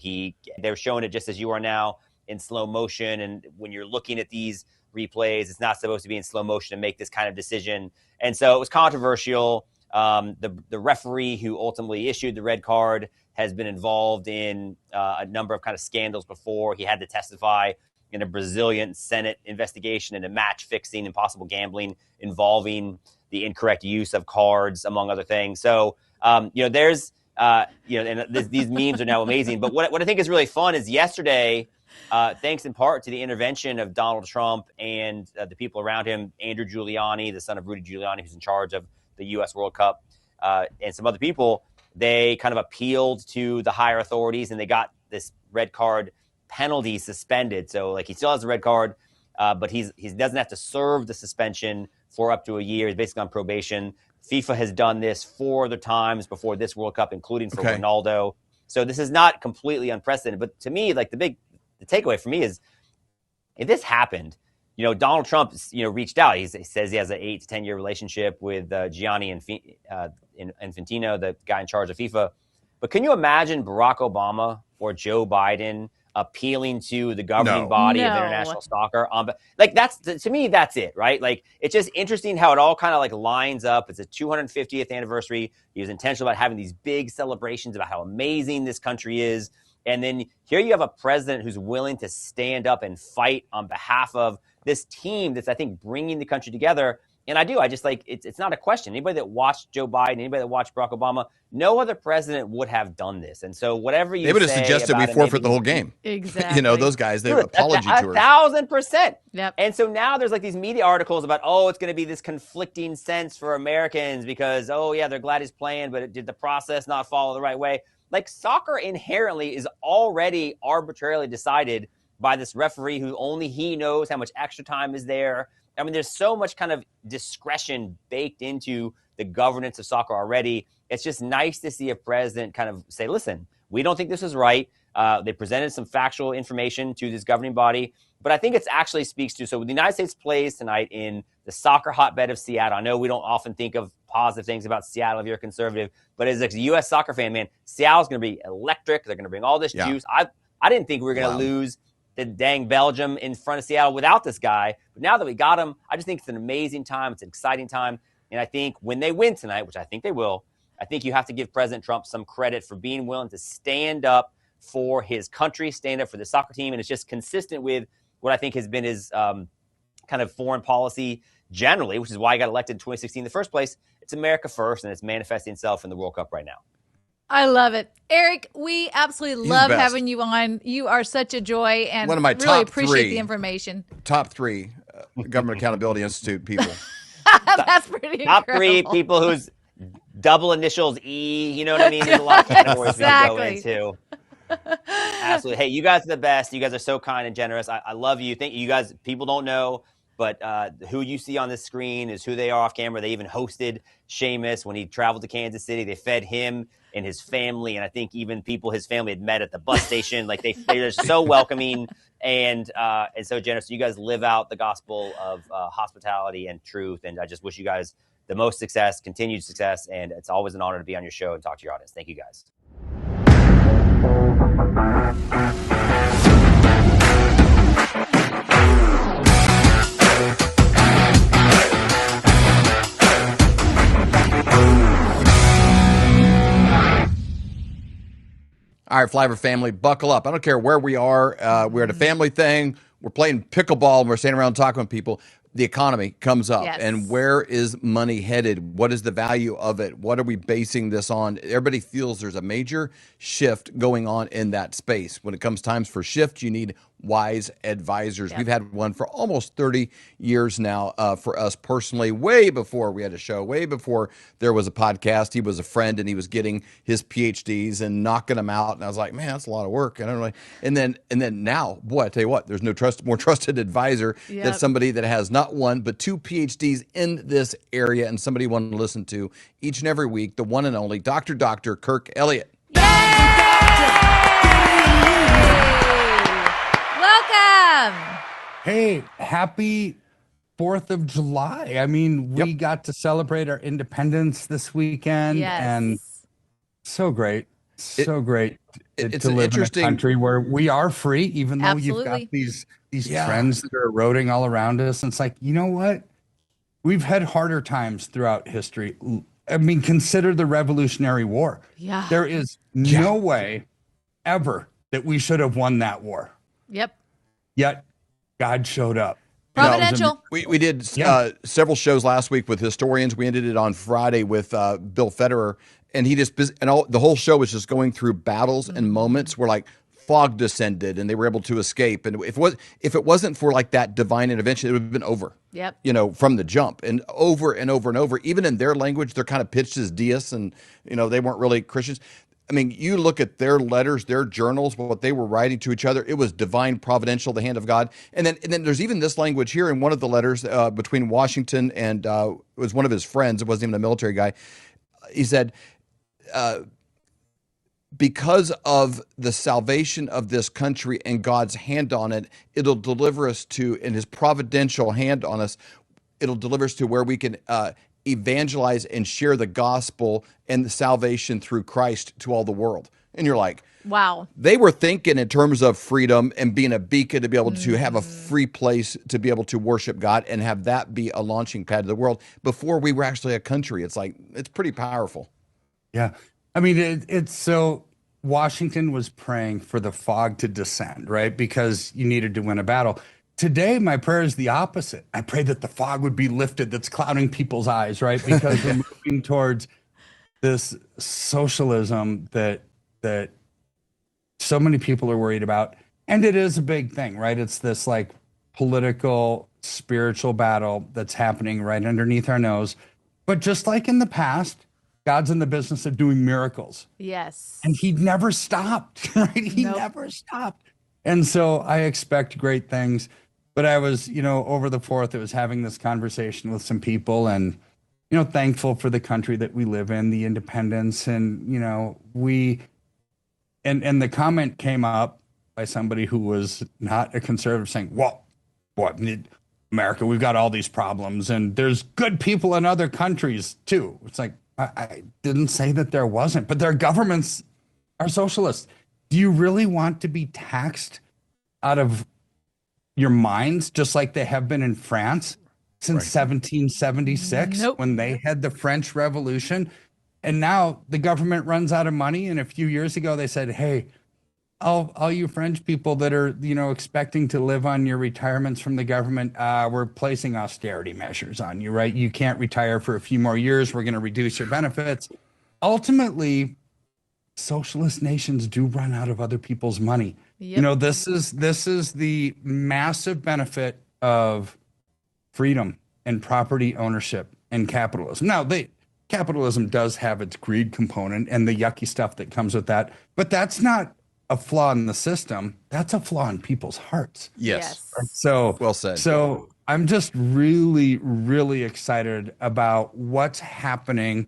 Speaker 20: they're showing it just as you are now in slow motion. And when you're looking at these replays, it's not supposed to be in slow motion to make this kind of decision. And so it was controversial. The referee who ultimately issued the red card has been involved in a number of kind of scandals before. He had to testify in a Brazilian Senate investigation into match fixing and possible gambling involving the incorrect use of cards, among other things. So, there's, and these memes are now amazing. But what I think is really fun is yesterday, thanks in part to the intervention of Donald Trump and the people around him, Andrew Giuliani, the son of Rudy Giuliani, who's in charge of the U.S. World Cup, and some other people, they kind of appealed to the higher authorities, and they got this red card penalty suspended. So, he still has a red card, but he doesn't have to serve the suspension for up to a year. He's basically on probation. FIFA has done this 4 other times before this World Cup, including for Ronaldo. So this is not completely unprecedented. But to me, the takeaway for me is, if this happened, Donald Trump, reached out. He says he has an 8 to 10 year relationship with Gianni Infantino, the guy in charge of FIFA. But can you imagine Barack Obama or Joe Biden appealing to the governing body of international soccer? That's, to me, that's it, right? It's just interesting how it all kind of lines up. It's a 250th anniversary. He was intentional about having these big celebrations about how amazing this country is. And then here you have a president who's willing to stand up and fight on behalf of this team that's, I think, bringing the country together. And I just it's not a question. Anybody that watched Joe Biden, anybody that watched Barack Obama, no other president would have done this. And so whatever you say,
Speaker 10: they would have suggested we forfeit the whole game.
Speaker 1: Exactly.
Speaker 10: Those guys, they apology tours.
Speaker 20: 1,000%.
Speaker 1: Yep.
Speaker 20: And so now there's these media articles about, it's going to be this conflicting sense for Americans because, they're glad he's playing, but did the process not follow the right way? Soccer inherently is already arbitrarily decided by this referee who only he knows how much extra time is there. I mean, there's so much kind of discretion baked into the governance of soccer already. It's just nice to see a president kind of say, listen, we don't think this is right. They presented some factual information to this governing body. But I think it actually speaks to, so the United States plays tonight in the soccer hotbed of Seattle. I know we don't often think of positive things about Seattle if you're a conservative, but as a U.S. soccer fan, man, Seattle's going to be electric. They're going to bring all this juice. I didn't think we were going to lose the dang Belgium in front of Seattle without this guy. But now that we got him, I just think it's an amazing time. It's an exciting time. And I think when they win tonight, which I think they will, I think you have to give President Trump some credit for being willing to stand up for his country, stand up for the soccer team. And it's just consistent with what I think has been his kind of foreign policy generally, which is why he got elected in 2016 in the first place. It's America first, and it's manifesting itself in the World Cup right now.
Speaker 1: I love it. Eric, we absolutely love having you on. You are such a joy, and
Speaker 10: one of my
Speaker 1: really
Speaker 10: top
Speaker 1: appreciate
Speaker 10: 3,
Speaker 1: the information.
Speaker 10: Top 3 Government Accountability Institute people.
Speaker 1: That's pretty
Speaker 20: Top
Speaker 1: incredible.
Speaker 20: 3 people whose double initials E, you know what I mean? There's a lot of categories we can go into. Absolutely. Hey, you guys are the best. You guys are so kind and generous. I love you. Thank you guys. People don't know, but who you see on this screen is who they are off camera. They even hosted Sheamus when he traveled to Kansas City. They fed him and his family, and I think even people his family had met at the bus station. They're so welcoming and so generous. You guys live out the gospel of hospitality and truth, and I just wish you guys the most success, continued success, and it's always an honor to be on your show and talk to your audience. Thank you guys.
Speaker 10: Fire Flavor family, buckle up. I don't care where we are. We're at a family thing. We're playing pickleball and we're standing around talking with people. The economy comes up.
Speaker 1: Yes.
Speaker 10: And where is money headed? What is the value of it? What are we basing this on? Everybody feels there's a major shift going on in that space. When it comes times for shift, you need wise advisors.
Speaker 1: Yep.
Speaker 10: We've had one for almost 30 years now for us personally, way before we had a show, way before there was a podcast. He was a friend and he was getting his PhDs and knocking them out. And I was like, man, that's a lot of work. And I'm like, and then now, boy, I tell you what, there's no more trusted advisor
Speaker 1: Yep.
Speaker 10: than somebody that has not one, but 2 PhDs in this area and somebody you want to listen to each and every week, the one and only Dr. Kirk Elliott.
Speaker 1: Welcome.
Speaker 7: Hey, happy 4th of July. I mean, we got to celebrate our independence this weekend.
Speaker 1: Yes.
Speaker 7: And so great. So great
Speaker 10: it's
Speaker 7: to
Speaker 10: an
Speaker 7: live
Speaker 10: interesting-
Speaker 7: in a country where we are free, even though you've got
Speaker 1: Absolutely.
Speaker 7: these trends that are eroding all around us. And it's like, you know what? We've had harder times throughout history. I mean, consider the Revolutionary War.
Speaker 1: Yeah.
Speaker 7: There is no way ever that we should have won that war.
Speaker 1: Yep.
Speaker 7: Yet God showed up.
Speaker 1: Providential.
Speaker 10: We did several shows last week with historians. We ended it on Friday with Bill Federer, and he just the whole show was just going through battles and moments where like fog descended and they were able to escape. And if it wasn't for like that divine intervention, it would have been over.
Speaker 1: Yep.
Speaker 10: You know, from the jump, and over and over and over. Even in their language, they're kind of pitched as deists, and they weren't really Christians. I mean, you look at their letters, their journals, what they were writing to each other. It was divine, providential, the hand of God. And then there's even this language here in one of the letters between Washington and it was one of his friends. It wasn't even a military guy. He said, because of the salvation of this country and God's hand on it, it'll deliver us to, in his providential hand on us, it'll deliver us to where we can evangelize and share the gospel and the salvation through Christ to all the world. And you're like,
Speaker 1: wow.
Speaker 10: They were thinking in terms of freedom and being a beacon to be able to have a free place to be able to worship God and have that be a launching pad to the world before we were actually a country. It's like, it's pretty powerful.
Speaker 7: Yeah. I mean, it's so Washington was praying for the fog to descend, right? Because you needed to win a battle. Today, my prayer is the opposite. I pray that the fog would be lifted that's clouding people's eyes, right? Because we're moving towards this socialism that so many people are worried about. And it is a big thing, right? It's this like political, spiritual battle that's happening right underneath our nose. But just like in the past, God's in the business of doing miracles.
Speaker 1: Yes.
Speaker 7: And he never stopped, right? He never stopped. And so I expect great things. But I was, over the 4th, I was having this conversation with some people and, thankful for the country that we live in, the independence. And, and the comment came up by somebody who was not a conservative saying, well, what, America, we've got all these problems and there's good people in other countries too. It's like, I didn't say that there wasn't, but their governments are socialist. Do you really want to be taxed out of your minds, just like they have been in France since 1776 when they had the French Revolution? And now the government runs out of money. And a few years ago, they said, hey, all you French people that are, expecting to live on your retirements from the government, we're placing austerity measures on you, right? You can't retire for a few more years. We're going to reduce your benefits. Ultimately, socialist nations do run out of other people's money.
Speaker 1: Yep.
Speaker 7: This is the massive benefit of freedom and property ownership and capitalism. Now, capitalism does have its greed component and the yucky stuff that comes with that, but that's not a flaw in the system. That's a flaw in people's hearts.
Speaker 10: Yes.
Speaker 7: So
Speaker 10: well said.
Speaker 7: So I'm just really, really excited about what's happening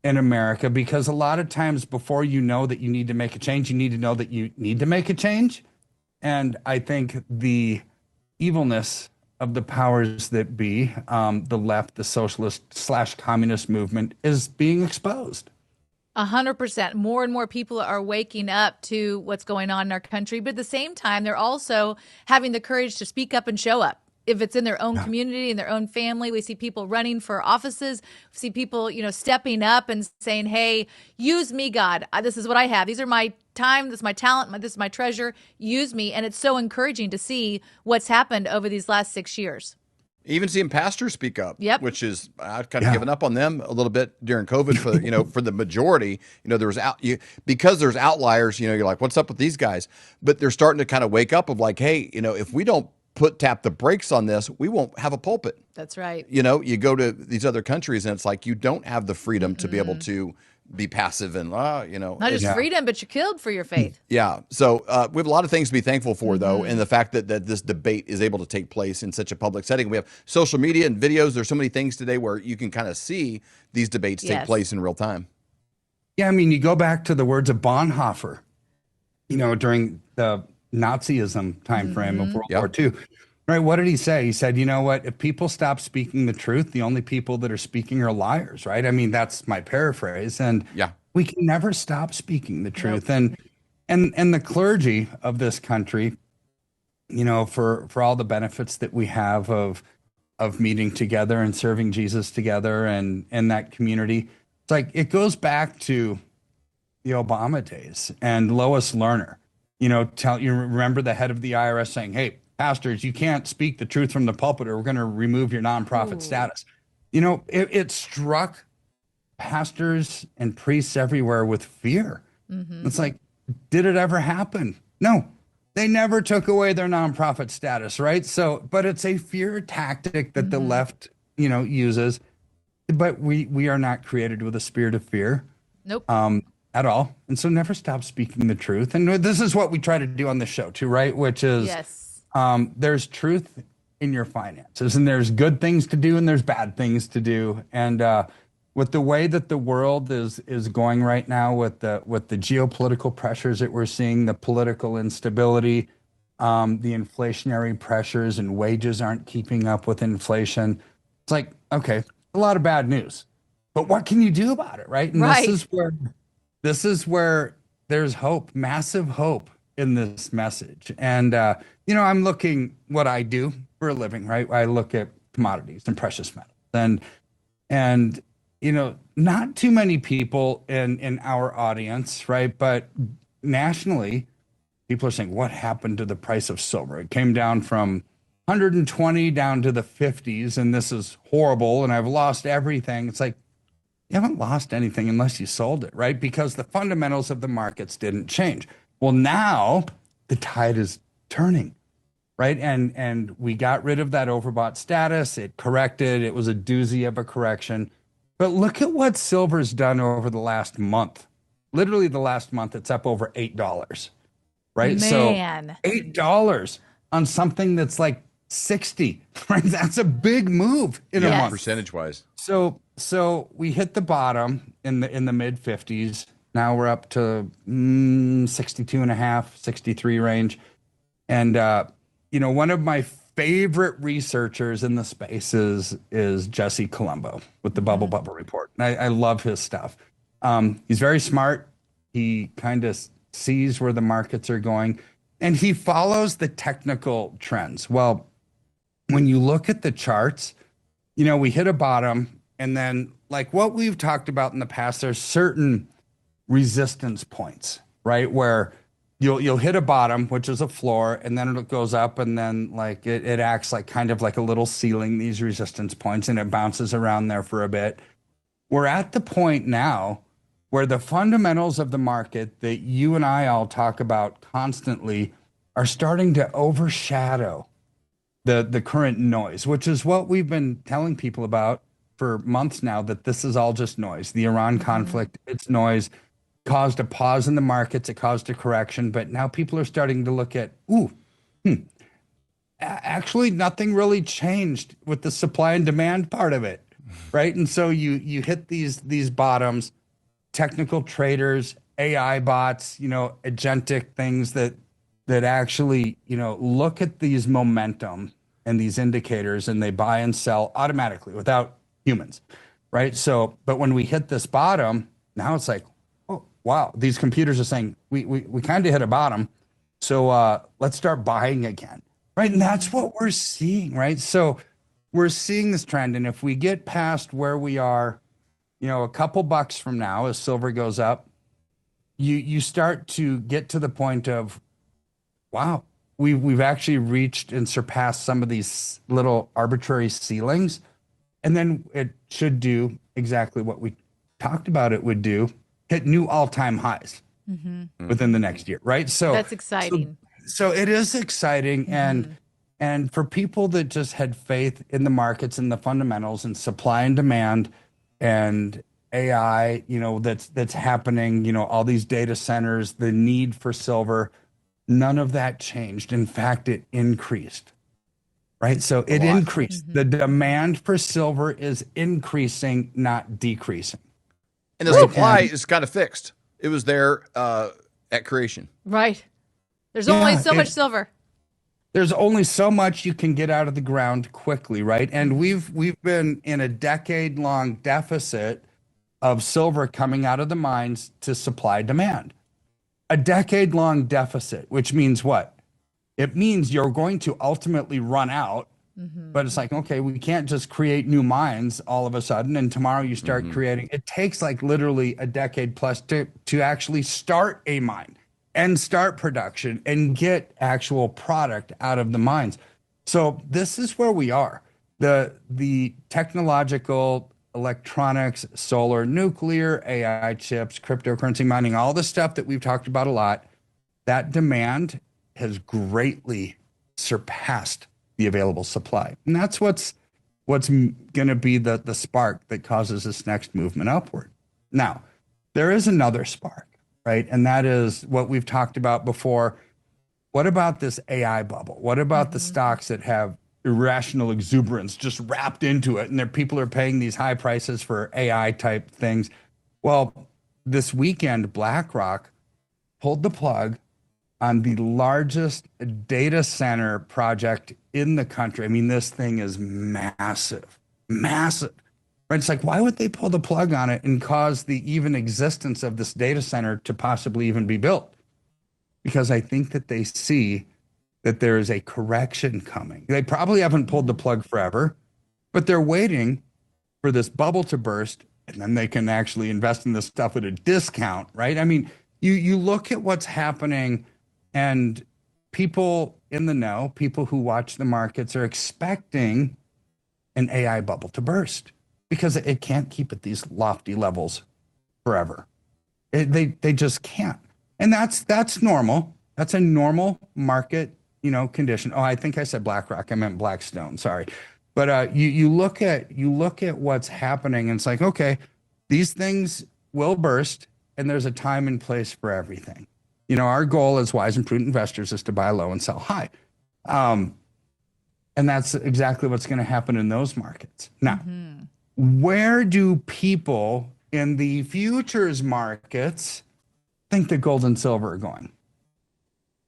Speaker 7: in America, because a lot of times before you know that you need to make a change, you need to know that you need to make a change. And I think the evilness of the powers that be, the left, the socialist / communist movement, is being exposed.
Speaker 1: 100%. More and more people are waking up to what's going on in our country, but at the same time, they're also having the courage to speak up and show up. if it's in their own community, in their own family. We see people running for offices. We see people, stepping up and saying, hey, use me, God. This is what I have. These are my time. This is my talent. This is my treasure. Use me. And it's so encouraging to see what's happened over these last 6 years.
Speaker 10: Even seeing pastors speak up, which is I've kind of
Speaker 7: Yeah.
Speaker 10: given up on them a little bit during COVID for for the majority. There was because there's outliers. You're like, what's up with these guys? But they're starting to kind of wake up of like, hey, if we don't tap the brakes on this, we won't have a pulpit.
Speaker 1: That's right.
Speaker 10: You go to these other countries and it's like you don't have the freedom to be able to be passive and
Speaker 1: Not just freedom, but you're killed for your faith.
Speaker 10: Yeah. So we have a lot of things to be thankful for, though, and the fact that this debate is able to take place in such a public setting. We have social media and videos. There's so many things today where you can kind of see these debates take place in real time.
Speaker 7: Yeah, I mean, you go back to the words of Bonhoeffer, during the Nazism time frame of World War II. Right? What did he say? He said, you know what? If people stop speaking the truth, the only people that are speaking are liars, right? I mean, that's my paraphrase. And we can never stop speaking the truth. And the clergy of this country, for all the benefits that we have of meeting together and serving Jesus together and that community, it's like it goes back to the Obama days and Lois Lerner. You remember the head of the IRS saying, hey, pastors, you can't speak the truth from the pulpit or we're going to remove your nonprofit status. It struck pastors and priests everywhere with fear. It's like, did it ever happen? No, they never took away their nonprofit status, right? So, but it's a fear tactic that the left, uses. But we are not created with a spirit of fear.
Speaker 1: Nope.
Speaker 7: At all. And so never stop speaking the truth. And this is what we try to do on the show too, right? Which is, there's truth in your finances and there's good things to do and there's bad things to do. And with the way that the world is going right now with the geopolitical pressures that we're seeing, the political instability, the inflationary pressures and wages aren't keeping up with inflation. It's like, okay, a lot of bad news, but what can you do about it? Right. And this is where there's hope, massive hope in this message. And, I'm looking what I do for a living, right? I look at commodities and precious metals and, not too many people in our audience, right? But nationally, people are saying, what happened to the price of silver? It came down from 120 down to the 50s, and this is horrible, and I've lost everything. It's like, you haven't lost anything unless you sold it, right? Because the fundamentals of the markets didn't change. Well, now the tide is turning, right? And we got rid of that overbought status. It corrected. It was a doozy of a correction. But look at what silver's done over the last month. Literally the last month, it's up over $8, right?
Speaker 1: Man.
Speaker 7: So $8 on something that's like 60, right? That's a big move in a month.
Speaker 10: Percentage-wise.
Speaker 7: So we hit the bottom in the mid 50s. Now we're up to 62 and a half, 63 range. And, one of my favorite researchers in the space is Jesse Colombo with the Bubble Report. And I love his stuff. He's very smart. He kind of sees where the markets are going and he follows the technical trends. Well, when you look at the charts, we hit a bottom and then like what we've talked about in the past, there's certain resistance points, right? Where you'll hit a bottom, which is a floor, and then it goes up, and then like it acts like kind of like a little ceiling, these resistance points, and it bounces around there for a bit. We're at the point now where the fundamentals of the market that you and I all talk about constantly are starting to overshadow the current noise, which is what we've been telling people about for months now, that this is all just noise. The Iran conflict, it's noise. Caused a pause in the markets, it caused a correction, but now people are starting to look at, actually nothing really changed with the supply and demand part of it, right? And so you hit these bottoms, technical traders, AI bots, agentic things that actually, look at these momentum and these indicators and they buy and sell automatically without humans, right? So, but when we hit this bottom, now it's like, wow, these computers are saying we kind of hit a bottom, so let's start buying again, right? And that's what we're seeing, right? So we're seeing this trend. And if we get past where we are, a couple bucks from now, as silver goes up, you start to get to the point of, wow, we've actually reached and surpassed some of these little arbitrary ceilings. And then it should do exactly what we talked about it would do, hit new all-time highs within the next year, right? So
Speaker 1: that's exciting.
Speaker 7: So it is exciting. And for people that just had faith in the markets and the fundamentals and supply and demand and AI, that's happening, all these data centers, the need for silver, none of that changed. In fact, it increased, right? So it increased. The demand for silver is increasing, not decreasing.
Speaker 10: And the supply is kind of fixed. It was there at creation.
Speaker 1: Right. There's only so much silver.
Speaker 7: There's only so much you can get out of the ground quickly, right? And we've been in a decade-long deficit of silver coming out of the mines to supply demand. A decade-long deficit, which means what? It means you're going to ultimately run out, but it's like, okay, we can't just create new mines all of a sudden, and tomorrow you start creating. It takes like literally a decade plus to actually start a mine and start production and get actual product out of the mines. So this is where we are. The technological, electronics, solar, nuclear, AI chips, cryptocurrency mining, all the stuff that we've talked about a lot, that demand has greatly surpassed the available supply. And that's what's going to be the spark that causes this next movement upward. Now, there is another spark, right? And that is what we've talked about before. What about this AI bubble? What about the stocks that have irrational exuberance just wrapped into it, and people are paying these high prices for AI type things? Well, this weekend, BlackRock pulled the plug on the largest data center project in the country. I mean, this thing is massive, massive. Right? It's like, why would they pull the plug on it and cause the even existence of this data center to possibly even be built? Because I think that they see that there is a correction coming. They probably haven't pulled the plug forever, but they're waiting for this bubble to burst, and then they can actually invest in this stuff at a discount, right? I mean, you look at what's happening, and people in the know, people who watch the markets, are expecting an AI bubble to burst because it can't keep at these lofty levels forever. They just can't. And that's normal. That's a normal market, condition. Oh, I think I said BlackRock. I meant Blackstone. Sorry. But you look at what's happening, and it's like, okay, these things will burst, and there's a time and place for everything. Our goal as wise and prudent investors is to buy low and sell high. And that's exactly what's going to happen in those markets. Now, where do people in the futures markets think that gold and silver are going?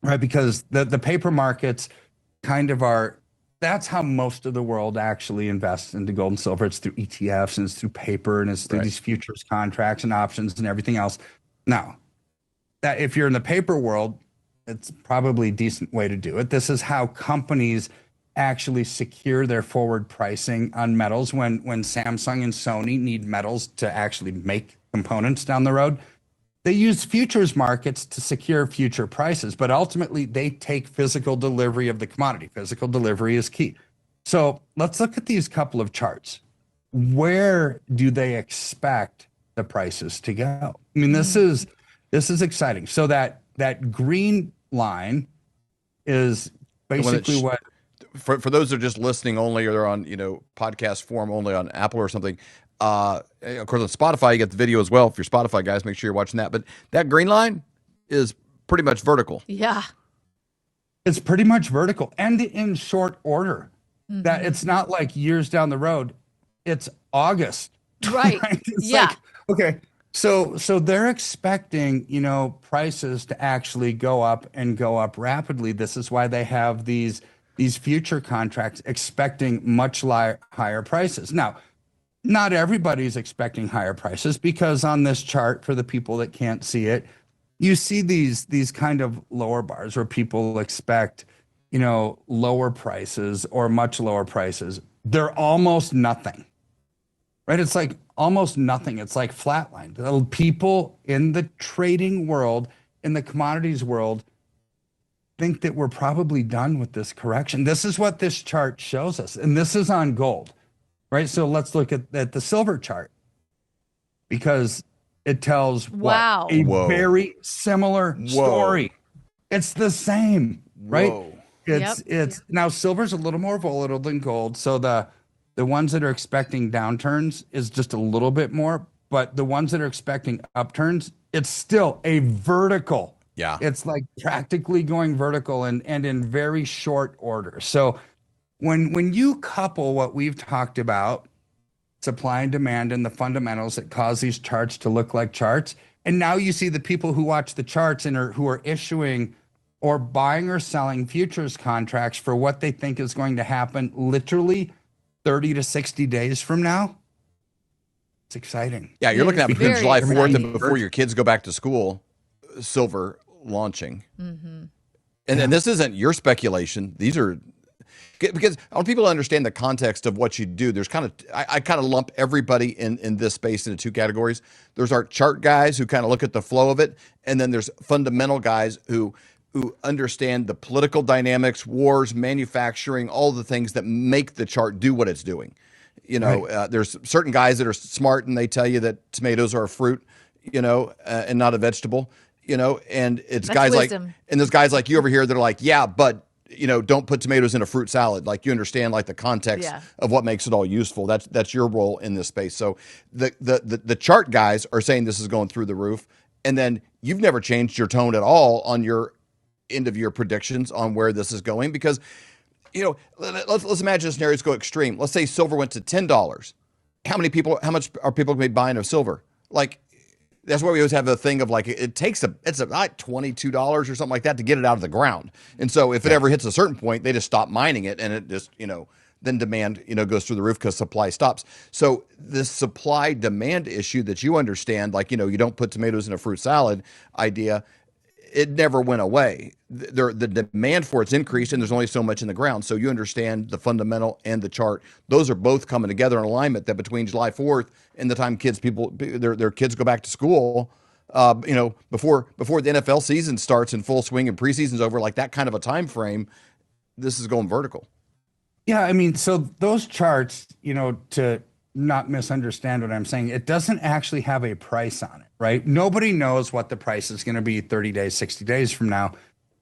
Speaker 7: Right? Because the paper markets kind of that's how most of the world actually invests into gold and silver. It's through ETFs, and it's through paper, and it's through these futures contracts and options and everything else. Now, that if you're in the paper world, it's probably a decent way to do it. This is how companies actually secure their forward pricing on metals. When Samsung and Sony need metals to actually make components down the road, they use futures markets to secure future prices, but ultimately they take physical delivery of the commodity. Physical delivery is key. So let's look at these couple of charts. Where do they expect the prices to go? I mean, this is exciting. So that green line is basically what.
Speaker 10: For those that are just listening only, or they're on podcast form only on Apple or something. Of course, on Spotify, you get the video as well. If you're Spotify guys, make sure you're watching that. But that green line is pretty much vertical.
Speaker 1: Yeah.
Speaker 7: It's pretty much vertical and in short order. That it's not like years down the road. It's August.
Speaker 1: Right.
Speaker 7: It's like, okay. So they're expecting, prices to actually go up and go up rapidly. This is why they have these future contracts expecting much higher prices. Now, not everybody's expecting higher prices, because on this chart, for the people that can't see it, you see these kind of lower bars where people expect, lower prices or much lower prices, they're almost nothing, right? It's like almost nothing. It's like flatlined. The people in the trading world, in the commodities world, think that we're probably done with this correction. This is what this chart shows us. And this is on gold, right? So let's look at the silver chart, because it tells a very similar story. It's the same, right? It's now silver's a little more volatile than gold. So the ones that are expecting downturns is just a little bit more, but the ones that are expecting upturns, it's still a vertical.
Speaker 10: Yeah.
Speaker 7: It's like practically going vertical and in very short order. So when you couple what we've talked about, supply and demand and the fundamentals that cause these charts to look like charts, and now you see the people who watch the charts and who are issuing or buying or selling futures contracts for what they think is going to happen literally 30 to 60 days from now. It's exciting.
Speaker 10: Yeah, you're looking at between July 4th and before your kids go back to school, silver launching. And this isn't your speculation. These are, because I want people to understand the context of what you do. There's kind of, I kind of lump everybody in this space into two categories. There's our chart guys who kind of look at the flow of it, and then there's fundamental guys who understand the political dynamics, wars, manufacturing, all the things that make the chart do what it's doing. There's certain guys that are smart and they tell you that tomatoes are a fruit, and not a vegetable, and it's
Speaker 1: That's
Speaker 10: guys
Speaker 1: wisdom.
Speaker 10: like, and there's guys like you over here that are like, yeah, but don't put tomatoes in a fruit salad. Like, you understand like the context of what makes it all useful. That's your role in this space. So the chart guys are saying this is going through the roof, and then you've never changed your tone at all on your end of your predictions on where this is going, because let's imagine scenarios go extreme. Let's say silver went to $10. How much are people going to be buying of silver? Like, that's why we always have the thing of like, it's like $22 or something like that to get it out of the ground. And so if it ever hits a certain point, they just stop mining it, and it just, then demand, goes through the roof because supply stops. So this supply demand issue that you understand, like, you don't put tomatoes in a fruit salad idea, it never went away. The demand for it's increased, and there's only so much in the ground. So you understand the fundamental and the chart. Those are both coming together in alignment, that between July 4th and the time their kids go back to school, before the NFL season starts in full swing and preseason's over, like that kind of a time frame, this is going vertical.
Speaker 7: Yeah, I mean, so those charts, to not misunderstand what I'm saying, it doesn't actually have a price on it, right? Nobody knows what the price is going to be 30 days, 60 days from now.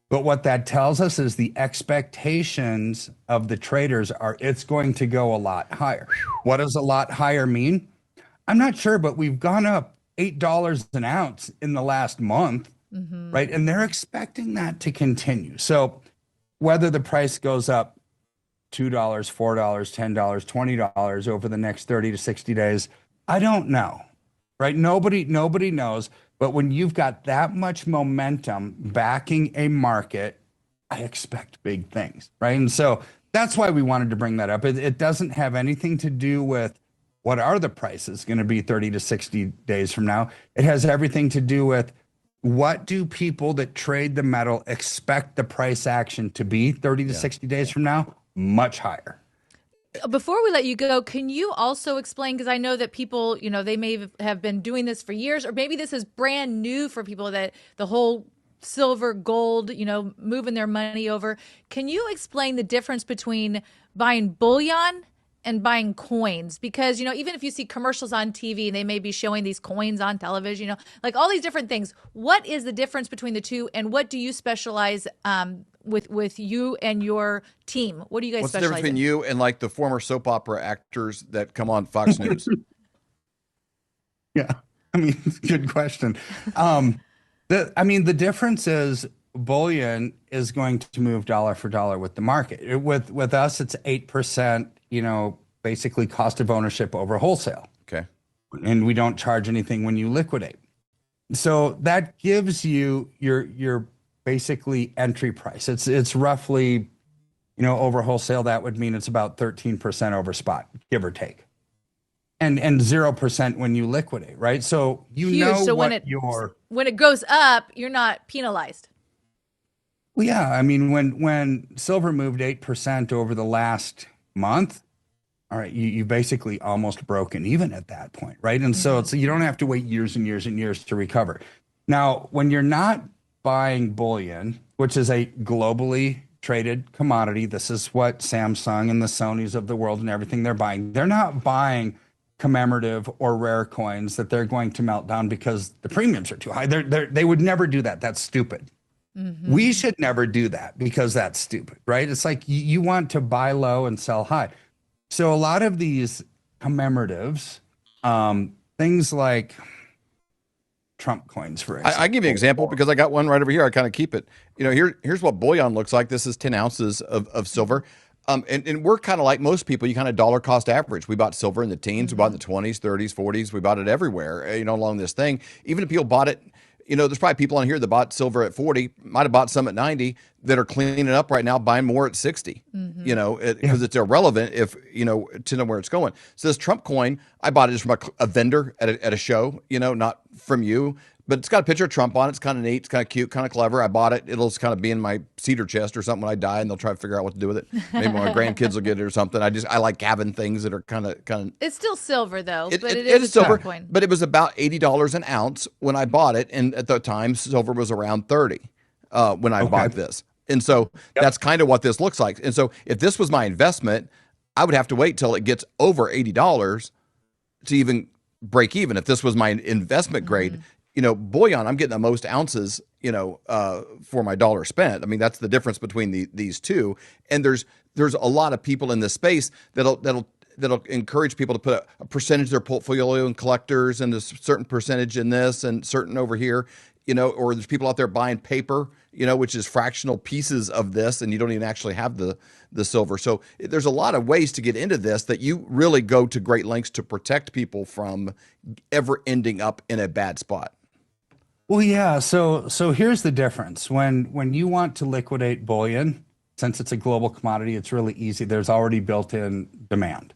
Speaker 7: But what that tells us is the expectations of the traders are it's going to go a lot higher. What does a lot higher mean? I'm not sure, but we've gone up $8 an ounce in the last month, right? And they're expecting that to continue. So whether the price goes up $2, $4, $10, $20 over the next 30 to 60 days, I don't know, right? Nobody knows. But when you've got that much momentum backing a market, I expect big things, right? And so that's why we wanted to bring that up. It doesn't have anything to do with what are the prices going to be 30 to 60 days from now. It has everything to do with what do people that trade the metal expect the price action to be 30 to 60 days from now? Much higher.
Speaker 1: Before we let you go, can you also explain, because I know that people, they may have been doing this for years, or maybe this is brand new for people, that the whole silver, gold, moving their money over. Can you explain the difference between buying bullion and buying coins? Because, even if you see commercials on TV and they may be showing these coins on television, like all these different things, what is the difference between the two, and what do you specialize with you and your team? What do you guys
Speaker 10: What's the
Speaker 1: specialize
Speaker 10: difference between you and like the former soap opera actors that come on Fox News?
Speaker 7: Yeah, I mean, good question. The difference is bullion is going to move dollar for dollar with the market. With us, it's 8%, basically cost of ownership over wholesale.
Speaker 10: Okay.
Speaker 7: And we don't charge anything when you liquidate. So that gives you your basically entry price. It's roughly, over wholesale, that would mean it's about 13% over spot, give or take. And 0% when you liquidate, right? So
Speaker 1: so when it goes up, you're not penalized.
Speaker 7: Well, yeah, I mean, when silver moved 8% over the last month, all right, you basically almost broken even at that point, right? And so you don't have to wait years and years and years to recover. Now, when you're not buying bullion, which is a globally traded commodity, this is what Samsung and the Sonys of the world and everything they're buying. They're not buying commemorative or rare coins that they're going to melt down because the premiums are too high. They would never do that. That's stupid. We should never do that because that's stupid, right? It's like you want to buy low and sell high. So a lot of these commemoratives, things like Trump coins, for example.
Speaker 10: I give you an example because I got one right over here. I kind of keep it. Here's what bullion looks like. This is 10 ounces of silver. And we're kind of like most people. You kind of dollar cost average. We bought silver in the teens. We bought in the 20s, 30s, 40s. We bought it everywhere, along this thing. Even if people bought it, there's probably people on here that bought silver at 40, might have bought some at 90 that are cleaning up right now, buying more at 60, because it's irrelevant if, to know where it's going. So this Trump coin, I bought it just from a vendor at a show, not from you, but it's got a picture of Trump on it. It's kind of neat. It's kind of cute, kind of clever. I bought it. It'll just kind of be in my cedar chest or something when I die, and they'll try to figure out what to do with it. Maybe my grandkids will get it or something. I like having things that are kind of.
Speaker 1: It's still silver though, but
Speaker 10: it
Speaker 1: is
Speaker 10: is silver.
Speaker 1: coin.
Speaker 10: But it was about $80 an ounce when I bought it, and at the time silver was around 30 when I bought this. And so that's kind of what this looks like. And so if this was my investment, I would have to wait till it gets over $80 to even break even. If this was my investment grade, bullion, I'm getting the most ounces, for my dollar spent. I mean, that's the difference between these two. And there's a lot of people in this space that'll encourage people to put a percentage of their portfolio in collectors and a certain percentage in this and certain over here, or there's people out there buying paper, which is fractional pieces of this, and you don't even actually have the silver. So there's a lot of ways to get into this that you really go to great lengths to protect people from ever ending up in a bad spot.
Speaker 7: Well, yeah. So here's the difference. When you want to liquidate bullion, since it's a global commodity, it's really easy. There's already built-in demand.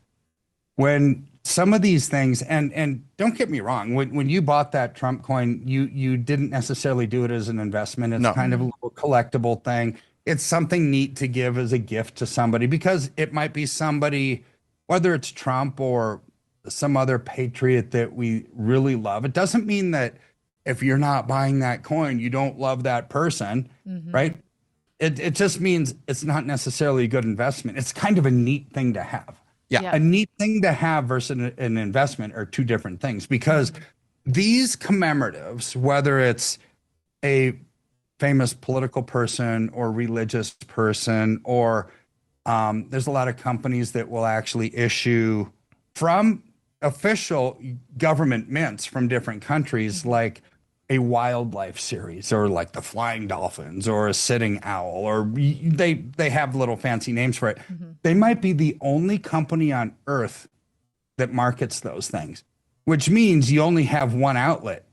Speaker 7: When some of these things, and don't get me wrong, when you bought that Trump coin, you didn't necessarily do it as an investment. It's kind of a little collectible thing. It's something neat to give as a gift to somebody because it might be somebody, whether it's Trump or some other patriot that we really love. It doesn't mean that if you're not buying that coin, you don't love that person, right? It just means it's not necessarily a good investment. It's kind of a neat thing to have.
Speaker 10: Yeah.
Speaker 7: A neat thing to have versus an investment are two different things because these commemoratives, whether it's a famous political person or religious person, or there's a lot of companies that will actually issue from official government mints from different countries, like a wildlife series or like the flying dolphins or a sitting owl, or they have little fancy names for it. They might be the only company on earth that markets those things, which means you only have one outlet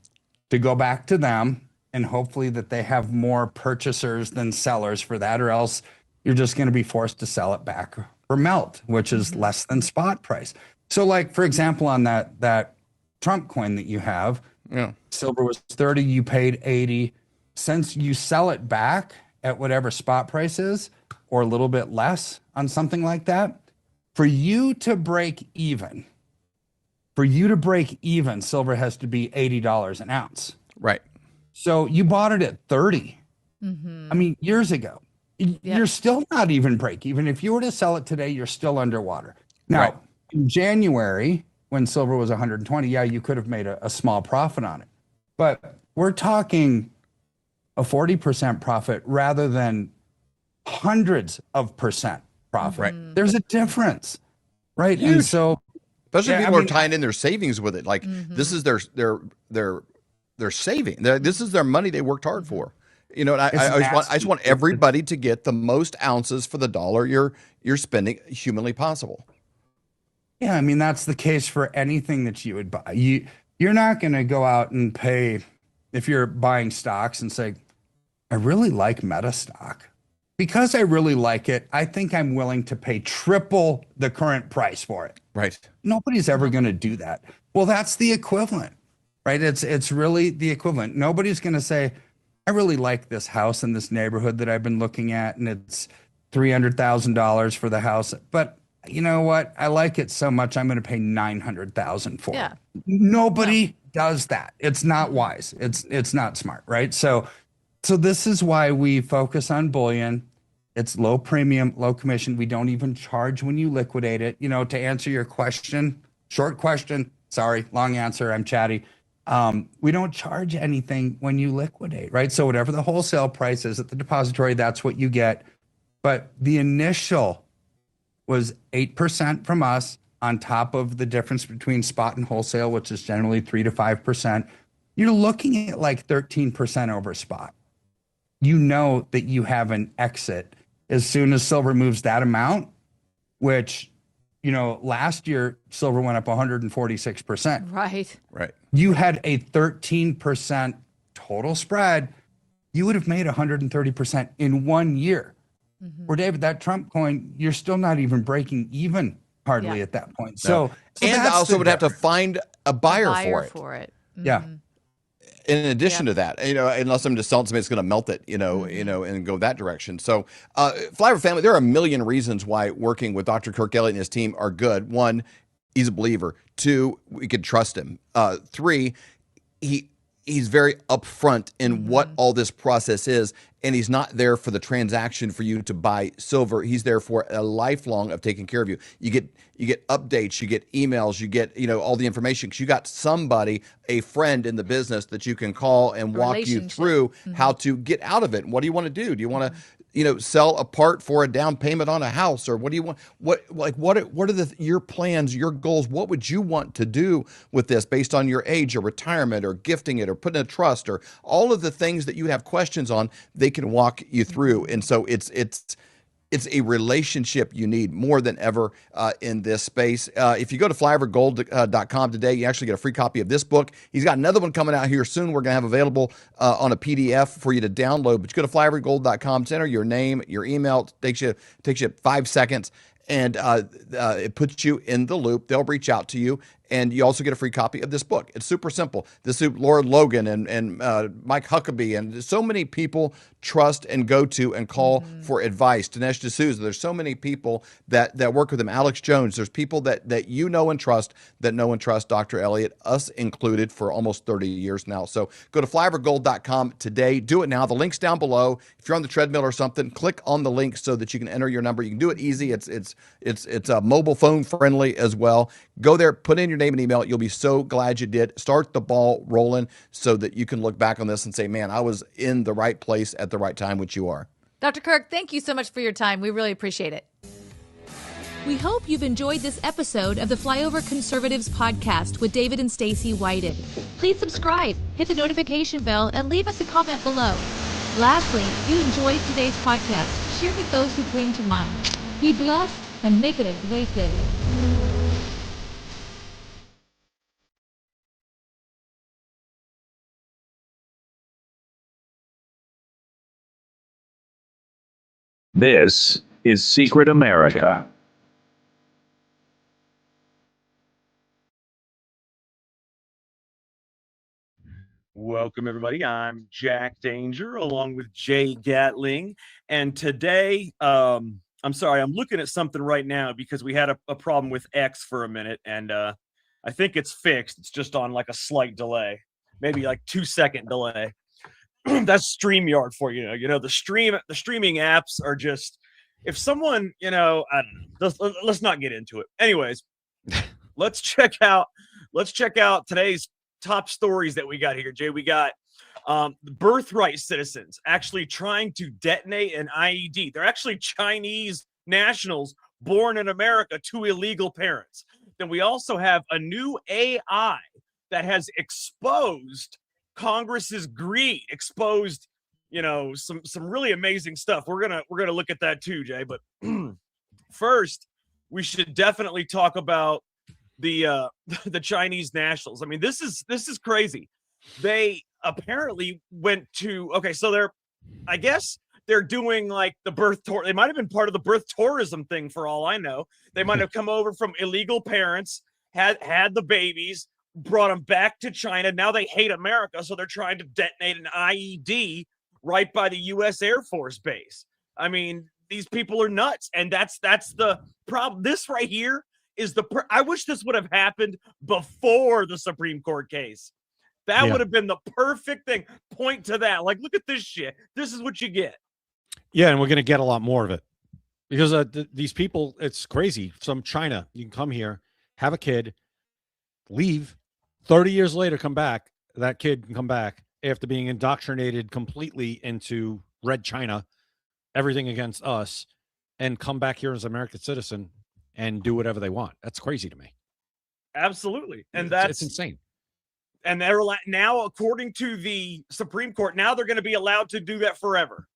Speaker 7: to go back to them, and hopefully that they have more purchasers than sellers for that, or else you're just going to be forced to sell it back for melt, which is less than spot price. So like, for example, on that Trump coin that you have, silver was 30, you paid 80. Since you sell it back at whatever spot price is, or a little bit less on something like that, for you to break even, silver has to be $80 an ounce.
Speaker 10: Right.
Speaker 7: So you bought it at 30. I mean, years ago. You're still not even break even. If you were to sell it today, you're still underwater. Now, in January, when silver was 120, you could have made a small profit on it. But we're talking a 40% profit rather than hundreds of percent profit.
Speaker 10: Right.
Speaker 7: There's a difference, right?
Speaker 10: Huge.
Speaker 7: And so,
Speaker 10: especially people are tying in their savings with it. Like this is their saving. This is their money they worked hard for. And I just want everybody to get the most ounces for the dollar you're spending humanly possible.
Speaker 7: Yeah, I mean, that's the case for anything that you would buy. You're not going to go out and pay, if you're buying stocks, and say, I really like Meta stock. Because I really like it, I think I'm willing to pay triple the current price for it.
Speaker 10: Right.
Speaker 7: Nobody's ever going to do that. Well, that's the equivalent, right? It's really the equivalent. Nobody's going to say, I really like this house in this neighborhood that I've been looking at, and it's $300,000 for the house. But you know what? I like it so much, I'm going to pay $900,000 for
Speaker 1: Yeah.
Speaker 7: it. Nobody does that. It's not wise. It's not smart, right? So this is why we focus on bullion. It's low premium, low commission. We don't even charge when you liquidate it. To answer your question, short question, sorry, long answer, I'm chatty. We don't charge anything when you liquidate, right? So whatever the wholesale price is at the depository, that's what you get. But the initial was 8% from us on top of the difference between spot and wholesale, which is generally 3 to 5%. You're looking at like 13% over spot. You know that you have an exit as soon as silver moves that amount, which, last year silver went up 146%.
Speaker 1: Right.
Speaker 7: You had a 13% total spread. You would have made 130% in 1 year. Where, David, that Trump coin, you're still not even breaking even hardly at that point. So
Speaker 10: and
Speaker 7: that's
Speaker 10: also
Speaker 7: the
Speaker 10: would have to
Speaker 7: difference.
Speaker 10: find a buyer for it.
Speaker 7: Yeah.
Speaker 10: In addition to that, unless I'm just telling somebody it's going to melt it, and go that direction. So, Flyover family, there are a million reasons why working with Dr. Kirk Elliott and his team are good. One, he's a believer. Two, we could trust him. Three, he's very upfront in what all this process is, and he's not there for the transaction for you to buy silver. He's there for a lifelong of taking care of you. You get updates, you get emails, you get all the information because you got somebody, a friend in the business that you can call and walk you through how to get out of it. What do you want to do? Do you want to sell a part for a down payment on a house, or what do you want? What are your plans, your goals? What would you want to do with this based on your age or retirement or gifting it or putting a trust or all of the things that you have questions on? They can walk you through. And so it's a relationship you need more than ever in this space. If you go to flyovergold.com today, you actually get a free copy of this book. He's got another one coming out here soon. We're going to have available on a PDF for you to download. But you go to flyovergold.com, enter your name, your email. It takes you 5 seconds, and it puts you in the loop. They'll reach out to you, and you also get a free copy of this book. It's super simple. This is Laura Logan and Mike Huckabee, and so many people trust and go to and call for advice. Dinesh D'Souza. There's so many people that work with him. Alex Jones. There's people that you know and trust that know and trust Dr. Elliott, us included, for almost 30 years now. So go to flyovergold.com today. Do it now. The link's down below. If you're on the treadmill or something, click on the link so that you can enter your number. You can do it easy. It's mobile phone friendly as well. Go there, put in your name and email. You'll be so glad you did. Start the ball rolling so that you can look back on this and say, man, I was in the right place at the right time, which you are.
Speaker 1: Dr. Kirk, thank you so much for your time. We really appreciate it. We hope you've enjoyed this episode of the Flyover Conservatives podcast with David and Stacey Whited. Please subscribe, hit the notification bell, and leave us a comment below. Lastly, if you enjoyed today's podcast, share with those who bring to mind. Be blessed and make it a great day.
Speaker 19: This is Secret America.
Speaker 21: Welcome, everybody. I'm Jack Danger along with Jay Gatling. And today, I'm sorry, I'm looking at something right now because we had a problem with X for a minute. And I think it's fixed. It's just on like a slight delay, maybe like 2-second delay. That's StreamYard for you. The streaming apps are just, if someone, I don't know, let's not get into it. Anyways, let's check out today's top stories that we got here, Jay. We got birthright citizens actually trying to detonate an IED. They're actually Chinese nationals born in America to illegal parents. Then we also have a new AI that has exposed Congress's greed, exposed, some really amazing stuff. We're gonna look at that too, Jay. But first, we should definitely talk about the Chinese nationals. I mean, this is crazy. They apparently went to I guess they're doing like the birth tour. They might have been part of the birth tourism thing for all I know. They might have come over from illegal parents, had the babies, brought them back to China. Now they hate America, so they're trying to detonate an IED right by the U.S. Air Force Base. I mean, these people are nuts, and that's the problem. This right here is I wish this would have happened before the Supreme Court case. That would have been the perfect thing. Point to that. Like, look at this shit. This is what you get.
Speaker 2: Yeah, and we're going to get a lot more of it because these people, it's crazy. From China, you can come here, have a kid, leave, 30 years later, come back. That kid can come back after being indoctrinated completely into Red China, everything against us, and come back here as an American citizen and do whatever they want. That's crazy to me.
Speaker 21: Absolutely. And
Speaker 2: it's insane.
Speaker 21: And they're now, according to the Supreme Court, now they're going to be allowed to do that forever.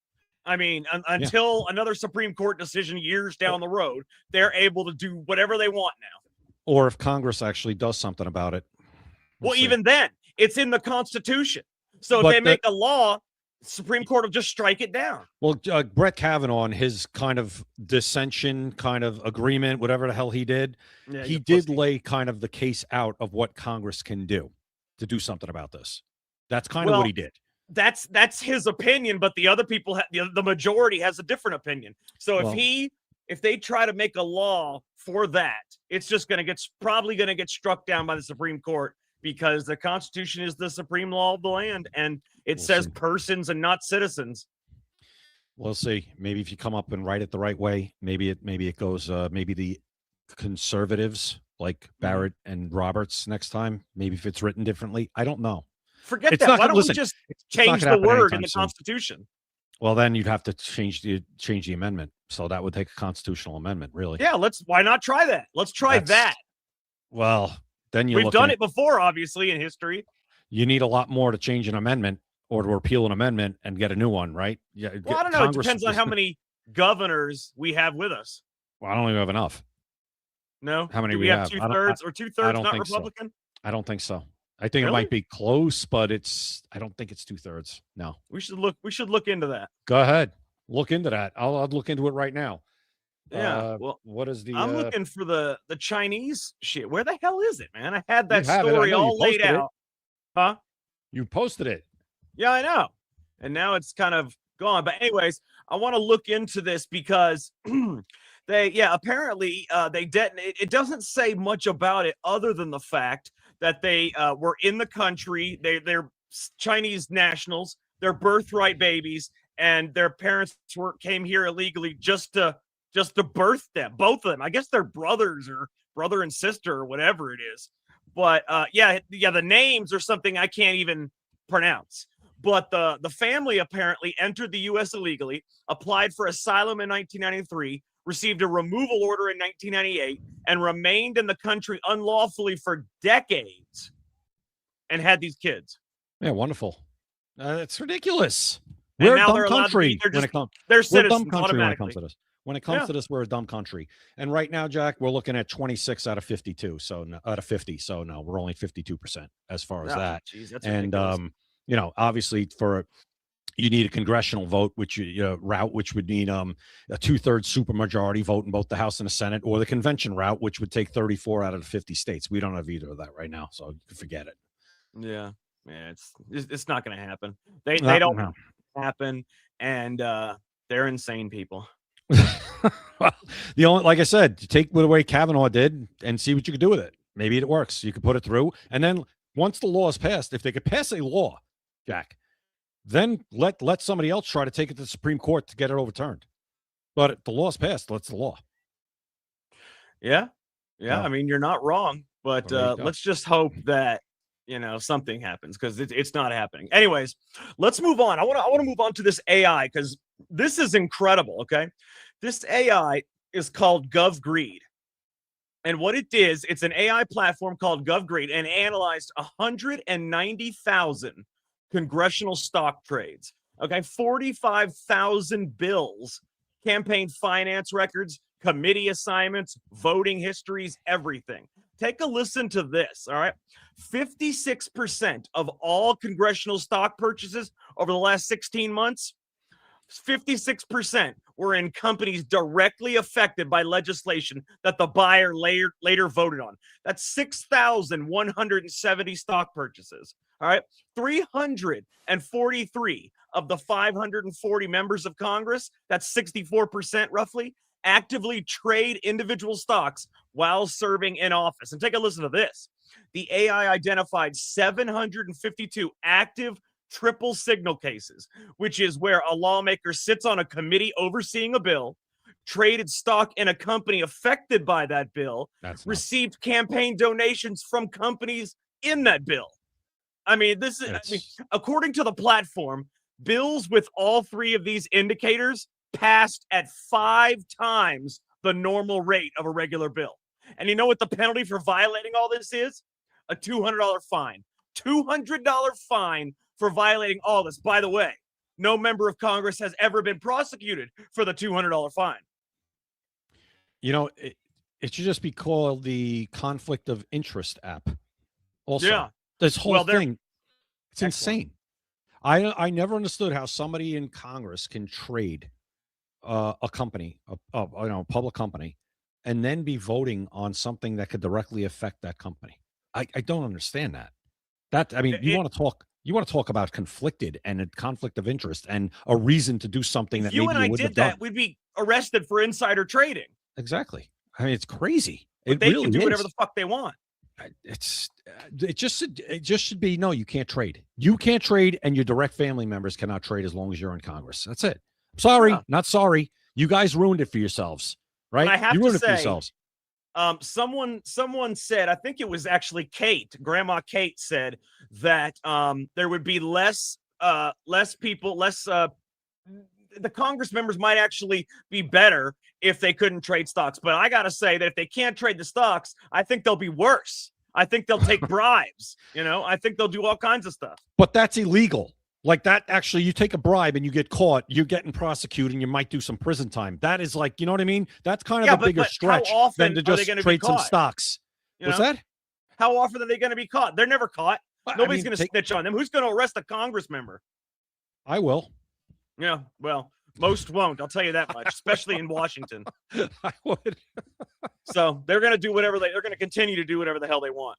Speaker 21: I mean, until another Supreme Court decision years down the road, they're able to do whatever they want now.
Speaker 2: Or if Congress actually does something about it.
Speaker 21: Well, even then, it's in the Constitution. So if they make a law, Supreme Court will just strike it down.
Speaker 2: Well, Brett Kavanaugh, and his kind of dissension, kind of agreement, whatever the hell he did, he did lay kind of the case out of what Congress can do to do something about this. That's kind of what he did.
Speaker 21: That's his opinion, but the other people, the majority has a different opinion. So if they try to make a law for that, it's just probably going to get struck down by the Supreme Court, because the Constitution is the supreme law of the land, and it says persons and not citizens.
Speaker 2: We'll see. Maybe if you come up and write it the right way, maybe it goes. Maybe the conservatives like Barrett and Roberts next time. Maybe if it's written differently, I don't know.
Speaker 21: Forget that. Why don't we just change the word in the Constitution?
Speaker 2: Well, then you'd have to change the amendment. So that would take a constitutional amendment, really.
Speaker 21: Yeah, why not try that? Let's try that.
Speaker 2: Well, then
Speaker 21: we've done it before, obviously, in history.
Speaker 2: You need a lot more to change an amendment or to repeal an amendment and get a new one, right? Yeah.
Speaker 21: Well, I don't know. It depends on how many governors we have with us.
Speaker 2: Well, I don't think we have enough.
Speaker 21: No?
Speaker 2: How many
Speaker 21: we have? Two-thirds or two-thirds not Republican?
Speaker 2: I don't think so. I think it might be close, but I don't think it's 2/3. No.
Speaker 21: We should look into that.
Speaker 2: Go ahead. Look into that. I'll look into it right now.
Speaker 21: Yeah. Well,
Speaker 2: what is the?
Speaker 21: I'm looking for the Chinese shit. Where the hell is it, man? I had that story all laid out. Huh?
Speaker 2: You posted it.
Speaker 21: Yeah, I know. And now it's kind of gone. But anyways, I want to look into this because apparently they detonate. It doesn't say much about it other than the fact that they were in the country. They're Chinese nationals. They're birthright babies, and their parents came here illegally just to birth them, both of them. I guess they're brothers or brother and sister or whatever it is. But the names are something I can't even pronounce. But the family apparently entered the U.S. illegally, applied for asylum in 1993, received a removal order in 1998, and remained in the country unlawfully for decades, and had these kids.
Speaker 2: Yeah, wonderful. It's ridiculous.
Speaker 21: And
Speaker 2: we're a
Speaker 21: now
Speaker 2: dumb
Speaker 21: they're
Speaker 2: country
Speaker 21: when it
Speaker 2: comes.
Speaker 21: They're
Speaker 2: We're a
Speaker 21: citizens
Speaker 2: dumb country when it comes
Speaker 21: automatically.
Speaker 2: to this. When it comes to this, we're a dumb country. And right now, Jack, we're looking at 26 out of 52. So out of 50. So no, we're only 52% as far as that.
Speaker 21: Geez, that's
Speaker 2: and
Speaker 21: ridiculous.
Speaker 2: Obviously you need a congressional vote, which which would mean a 2/3 supermajority vote in both the House and the Senate, or the convention route, which would take 34 out of the 50 states. We don't have either of that right now, so you can forget it.
Speaker 21: Yeah, it's not going to happen. They don't happen, and they're insane people.
Speaker 2: Well, like I said, take what away Kavanaugh did and see what you could do with it. Maybe it works. You could put it through, and then once the law is passed, if they could pass a law, Jack, then let somebody else try to take it to the Supreme Court to get it overturned. But the law's passed. That's the law.
Speaker 21: Yeah. I mean, you're not wrong, but let's just hope that something happens, because it's not happening. Anyways, let's move on. I want to move on to this AI, because this is incredible. Okay, this AI is called GovGreed. And what it is, it's an AI platform called GovGreed, and analyzed 190,000 congressional stock trades. Okay, 45,000 bills, campaign finance records, committee assignments, voting histories, everything. Take a listen to this, all right? 56% of all congressional stock purchases over the last 16 months, 56% were in companies directly affected by legislation that the buyer later voted on. That's 6,170 stock purchases. All right. 343 of the 540 members of Congress, that's 64% roughly, actively trade individual stocks while serving in office. And take a listen to this. The AI identified 752 active triple signal cases, which is where a lawmaker sits on a committee overseeing a bill, traded stock in a company affected by that bill, received campaign donations from companies in that bill. I mean, according to the platform, bills with all three of these indicators passed at 5 times the normal rate of a regular bill. And you know what the penalty for violating all this is? A $200 fine. $200 fine for violating all this. By the way, no member of Congress has ever been prosecuted for the $200 fine.
Speaker 2: You know, it should just be called the conflict of interest app. Also,
Speaker 21: yeah.
Speaker 2: This whole thing, it's insane. I never understood how somebody in Congress can trade a company, a public company, and then be voting on something that could directly affect that company. I don't understand that. You want to talk about conflicted and a conflict of interest and a reason to do something that maybe you wouldn't have done.
Speaker 21: We'd be arrested for insider trading.
Speaker 2: Exactly. I mean, it's crazy.
Speaker 21: But they can do whatever the fuck they want.
Speaker 2: It just should be, no, you can't trade. You can't trade, and your direct family members cannot trade as long as you're in Congress. That's it. Sorry, not sorry. You guys ruined it for yourselves, right?
Speaker 21: I have
Speaker 2: you ruined
Speaker 21: to
Speaker 2: it for
Speaker 21: say,
Speaker 2: yourselves.
Speaker 21: Someone said, I think it was actually Kate, Grandma Kate said that there would be less people, the Congress members might actually be better if they couldn't trade stocks. But I got to say that if they can't trade the stocks, I think they'll be worse. I think they'll take bribes. I think they'll do all kinds of stuff.
Speaker 2: But that's illegal. Like that, actually, you take a bribe and you get caught, you're getting prosecuted and you might do some prison time. That is like, you know what I mean? That's kind of a bigger stretch than to just trade some stocks. What's that?
Speaker 21: How often are they going to be caught? They're never caught. Nobody's going to snitch on them. Who's going to arrest a Congress member?
Speaker 2: I will.
Speaker 21: Yeah, well, most won't. I'll tell you that much, especially in Washington.
Speaker 2: I would.
Speaker 21: So they're going to do whatever they're going to continue to do whatever the hell they want.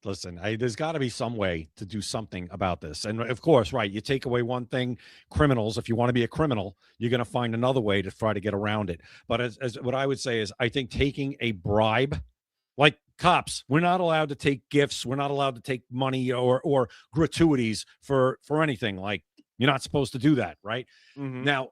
Speaker 2: Listen, there's got to be some way to do something about this. And of course, right, you take away one thing, criminals, if you want to be a criminal, you're going to find another way to try to get around it. But as what I would say is, I think taking a bribe, like cops, we're not allowed to take gifts. We're not allowed to take money or gratuities for anything. Like, you're not supposed to do that, right?
Speaker 21: Mm-hmm.
Speaker 2: Now,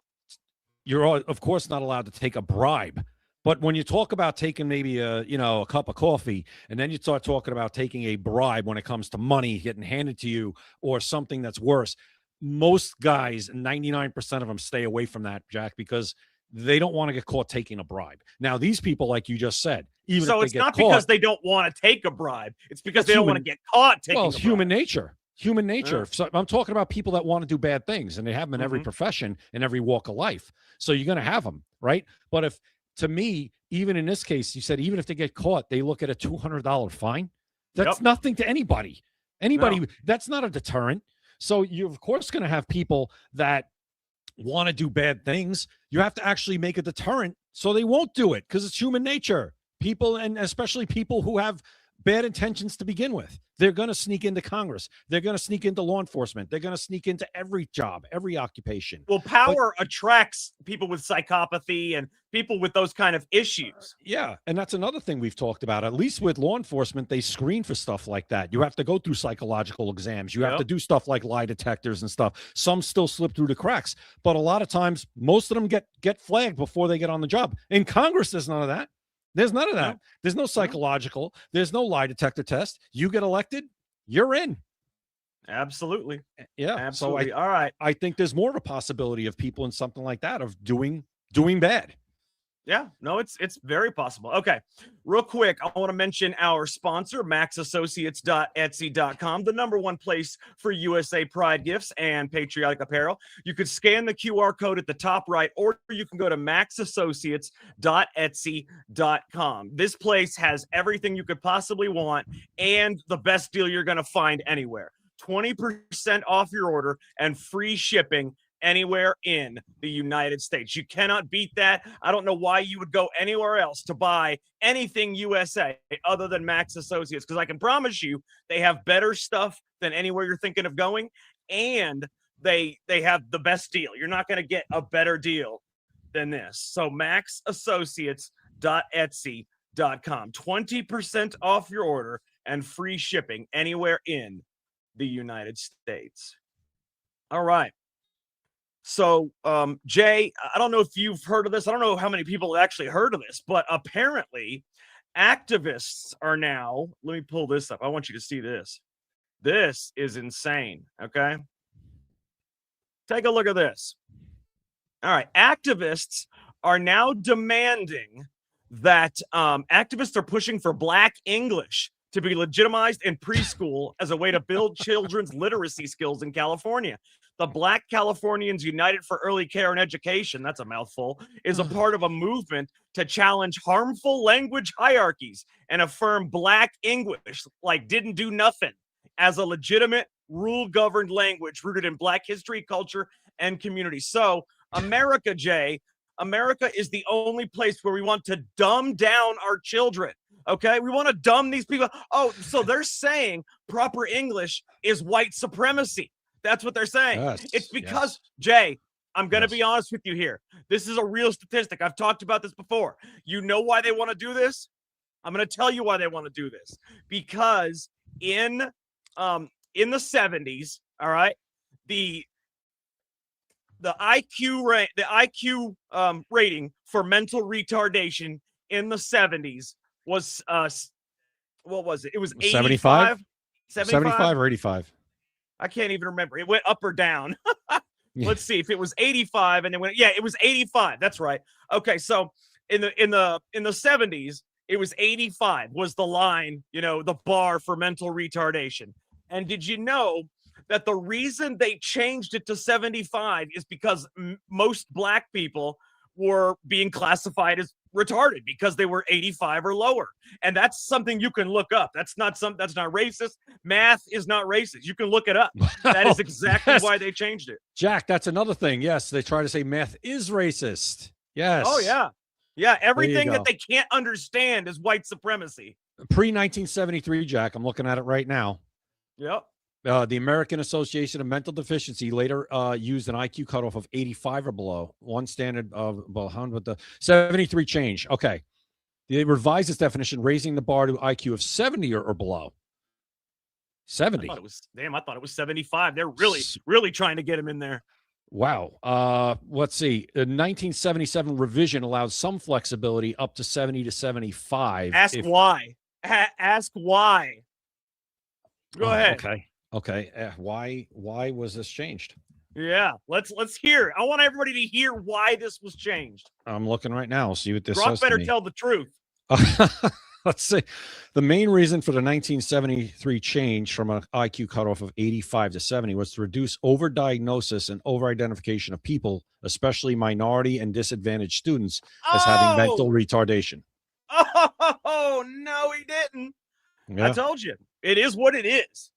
Speaker 2: you're of course not allowed to take a bribe. But when you talk about taking maybe a cup of coffee, and then you start talking about taking a bribe when it comes to money getting handed to you or something that's worse, most guys, 99% of them, stay away from that, Jack, because they don't want to get caught taking a bribe. Now, these people, like you just said, even
Speaker 21: so
Speaker 2: if they
Speaker 21: it's
Speaker 2: get
Speaker 21: not
Speaker 2: caught,
Speaker 21: because they don't want to take a bribe; it's because they don't want to get caught taking.
Speaker 2: Well,
Speaker 21: a
Speaker 2: it's
Speaker 21: bribe.
Speaker 2: human nature. Human nature. So I'm talking about people that want to do bad things, and they have them in every profession, in every walk of life. So you're going to have them, right? But if, to me, even in this case, you said even if they get caught, they look at a $200 fine. That's nothing to anybody. That's not a deterrent. So you're, of course, going to have people that want to do bad things. You have to actually make a deterrent so they won't do it, because it's human nature. People, and especially people who have bad intentions to begin with, they're going to sneak into Congress. They're going to sneak into law enforcement. They're going to sneak into every job, every occupation.
Speaker 21: Well, power attracts people with psychopathy and people with those kind of issues.
Speaker 2: Yeah, and that's another thing we've talked about. At least with law enforcement, they screen for stuff like that. You have to go through psychological exams. You have to do stuff like lie detectors and stuff. Some still slip through the cracks, but a lot of times, most of them get flagged before they get on the job. In Congress, there's none of that. There's none of that. There's no psychological. There's no lie detector test. You get elected, you're in.
Speaker 21: Absolutely.
Speaker 2: Yeah.
Speaker 21: Absolutely.
Speaker 2: So
Speaker 21: all right.
Speaker 2: I think there's more of a possibility of people in something like that of doing bad.
Speaker 21: Yeah, no, it's very possible. Okay, real quick, I want to mention our sponsor, maxassociates.etsy.com, the #1 place for USA Pride gifts and patriotic apparel. You could scan the QR code at the top right, or you can go to maxassociates.etsy.com. This place has everything you could possibly want and the best deal you're going to find anywhere. 20% off your order and free shipping anywhere in the United States. You cannot beat that. I don't know why you would go anywhere else to buy anything USA other than Max Associates, because I can promise you they have better stuff than anywhere you're thinking of going, and they have the best deal. You're not going to get a better deal than this. So maxassociates.etsy.com. 20% off your order and free shipping anywhere in the United States. All right. So, Jay, I don't know if you've heard of this. I don't know how many people have actually heard of this, but apparently activists are now, let me pull this up. I want you to see this. This is insane. Okay. Take a look at this. All right. Activists are now demanding that activists are pushing for Black English to be legitimized in preschool as a way to build children's literacy skills in California. The Black Californians United for Early Care and Education, that's a mouthful, is a part of a movement to challenge harmful language hierarchies and affirm Black English, like didn't do nothing, as a legitimate rule-governed language rooted in Black history, culture, and community. So America, Jay, America is the only place where we want to dumb down our children. Okay, we want to dumb these people. Oh, so they're saying proper English is white supremacy. That's what they're saying.
Speaker 2: Yes,
Speaker 21: it's because, Jay, I'm going to be honest with you here. This is a real statistic. I've talked about this before. You know why they want to do this? I'm going to tell you why they want to do this. Because in the 70s, all right, the IQ rating for mental retardation in the 70s was what was it? It was
Speaker 2: 75?
Speaker 21: 75
Speaker 2: or 85?
Speaker 21: I can't even remember. It went up or down. Let's see if it was 85 and then went. Yeah, it was 85. That's right. Okay, so in the 70s, it was 85 was the line, the bar for mental retardation. And did you know that the reason they changed it to 75 is because most Black people were being classified as retarded because they were 85 or lower. And that's something you can look up. That's not racist. Math is not racist. You can look it up. That is exactly why they changed it.
Speaker 2: Jack, that's another thing. Yes, they try to say math is racist. Yes.
Speaker 21: Oh, yeah. Yeah, everything that they can't understand is white supremacy.
Speaker 2: Pre-1973, Jack, I'm looking at it right now.
Speaker 21: Yep.
Speaker 2: The American Association of Mental Deficiency later used an IQ cutoff of 85 or below. One standard of with the 73 change. Okay. They revised this definition, raising the bar to IQ of 70 or below. 70.
Speaker 21: I thought it was 75. They're really trying to get him in there.
Speaker 2: Wow. Let's see. The 1977 revision allowed some flexibility up to 70 to 75.
Speaker 21: Ask why. Ask why. Go ahead.
Speaker 2: Okay. Why was this changed?
Speaker 21: Yeah, let's hear. I want everybody to hear why this was changed.
Speaker 2: I'm looking right now. See what this
Speaker 21: Brock
Speaker 2: says.
Speaker 21: better
Speaker 2: to me.
Speaker 21: tell the truth.
Speaker 2: Let's see. The main reason for the 1973 change from an IQ cutoff of 85 to 70 was to reduce overdiagnosis and overidentification of people, especially minority and disadvantaged students, as having mental retardation.
Speaker 21: Oh, no, he didn't.
Speaker 2: Yeah.
Speaker 21: I told you. It is what it is,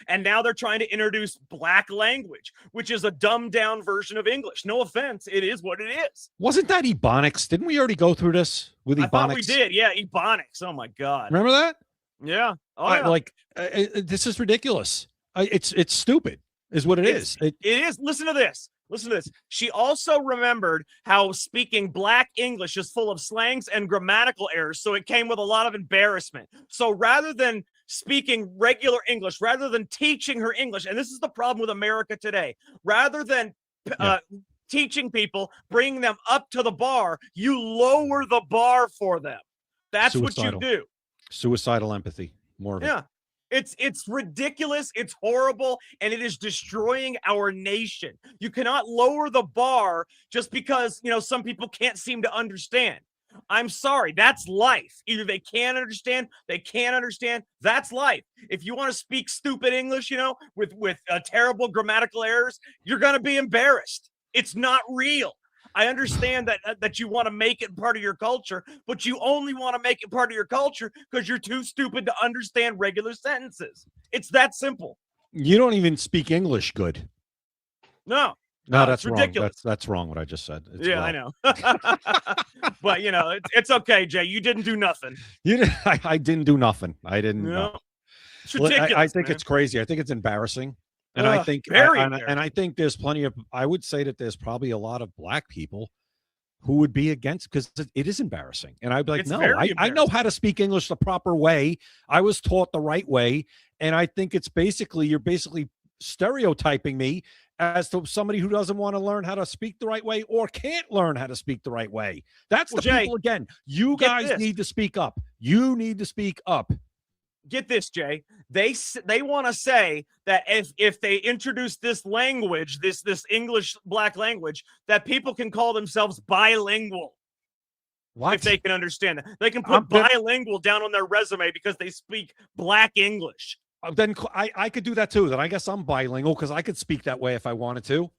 Speaker 21: And now they're trying to introduce Black language, which is a dumbed down version of English. No offense. It is what it is.
Speaker 2: Wasn't that Ebonics? Didn't we already go through this with Ebonics?
Speaker 21: I thought we did. Yeah, Ebonics. Oh, my God.
Speaker 2: Remember that?
Speaker 21: Yeah. Oh, yeah.
Speaker 2: This is ridiculous. It's stupid is what it is.
Speaker 21: It is. Listen to this. She also remembered how speaking Black English is full of slangs and grammatical errors, so it came with a lot of embarrassment. So rather than speaking regular English, rather than teaching her English, and this is the problem with America today, rather than teaching people, bringing them up to the bar, you lower the bar for them. That's
Speaker 2: Suicidal.
Speaker 21: what you do.
Speaker 2: Suicidal empathy. More of it.
Speaker 21: Yeah. It's ridiculous, it's horrible, and it is destroying our nation. You cannot lower the bar just because, some people can't seem to understand. I'm sorry, that's life. Either they can understand, they can't understand. That's life. If you want to speak stupid English, with terrible grammatical errors, you're going to be embarrassed. It's not real. I understand that you want to make it part of your culture, but you only want to make it part of your culture because you're too stupid to understand regular sentences. It's that simple.
Speaker 2: You don't even speak English good.
Speaker 21: No.
Speaker 2: No,
Speaker 21: Oh,
Speaker 2: that's
Speaker 21: it's
Speaker 2: wrong.
Speaker 21: ridiculous.
Speaker 2: That's wrong. What I just said. It's
Speaker 21: Yeah,
Speaker 2: wrong.
Speaker 21: I know. But it's okay, Jay. You didn't do nothing.
Speaker 2: I didn't do nothing. I didn't.
Speaker 21: No. It's
Speaker 2: Well,
Speaker 21: ridiculous.
Speaker 2: I think
Speaker 21: man.
Speaker 2: it's crazy. I think it's embarrassing, and
Speaker 21: Ugh,
Speaker 2: I think
Speaker 21: very
Speaker 2: and I think there's plenty of. I would say that there's probably a lot of black people who would be against, because it is embarrassing, and I'd be like,
Speaker 21: It's
Speaker 2: no,
Speaker 21: very
Speaker 2: I know how to speak English the proper way. I was taught the right way, and I think it's basically you're basically stereotyping me as to somebody who doesn't want to learn how to speak the right way or can't learn how to speak the right way. That's
Speaker 21: Well,
Speaker 2: the
Speaker 21: Jay,
Speaker 2: people again. You
Speaker 21: get
Speaker 2: guys
Speaker 21: this.
Speaker 2: need to speak up. You need to speak up.
Speaker 21: Get this, Jay. They want to say that if they introduce this language, this English black language, that people can call themselves bilingual.
Speaker 2: What?
Speaker 21: If they can understand that, they can put bilingual down on their resume because they speak black English.
Speaker 2: Then I could do that too. Then I guess I'm bilingual because I could speak that way if I wanted to.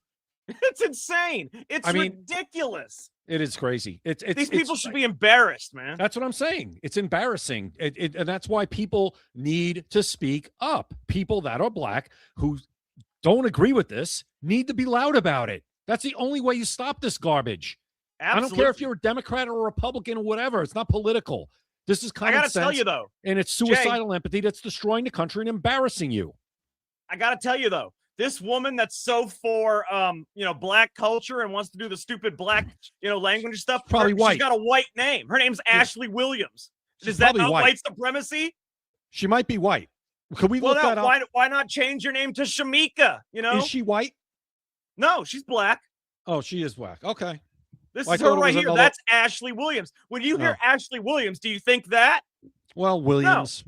Speaker 21: It's insane. It's ridiculous.
Speaker 2: It is crazy.
Speaker 21: These people should be embarrassed, man.
Speaker 2: That's what I'm saying. It's embarrassing. And that's why people need to speak up. People that are black who don't agree with this need to be loud about it. That's the only way you stop this garbage.
Speaker 21: Absolutely.
Speaker 2: I don't care if you're a Democrat or a Republican or whatever. It's not political. This is common sense.
Speaker 21: I gotta tell you though,
Speaker 2: and it's suicidal empathy that's destroying the country and embarrassing you.
Speaker 21: I gotta tell you though, this woman that's so for black culture and wants to do the stupid black language stuff,
Speaker 2: probably white.
Speaker 21: She's got a white name. Her name's Ashley Williams. Is that not white supremacy?
Speaker 2: She might be white. Could we look that up?
Speaker 21: Why not change your name to Shamika?
Speaker 2: Is she white?
Speaker 21: No, she's black.
Speaker 2: Oh, she is black. Okay.
Speaker 21: This is her right here. That's Ashley Williams. When you hear Ashley Williams, do you think that?
Speaker 2: Well, Williams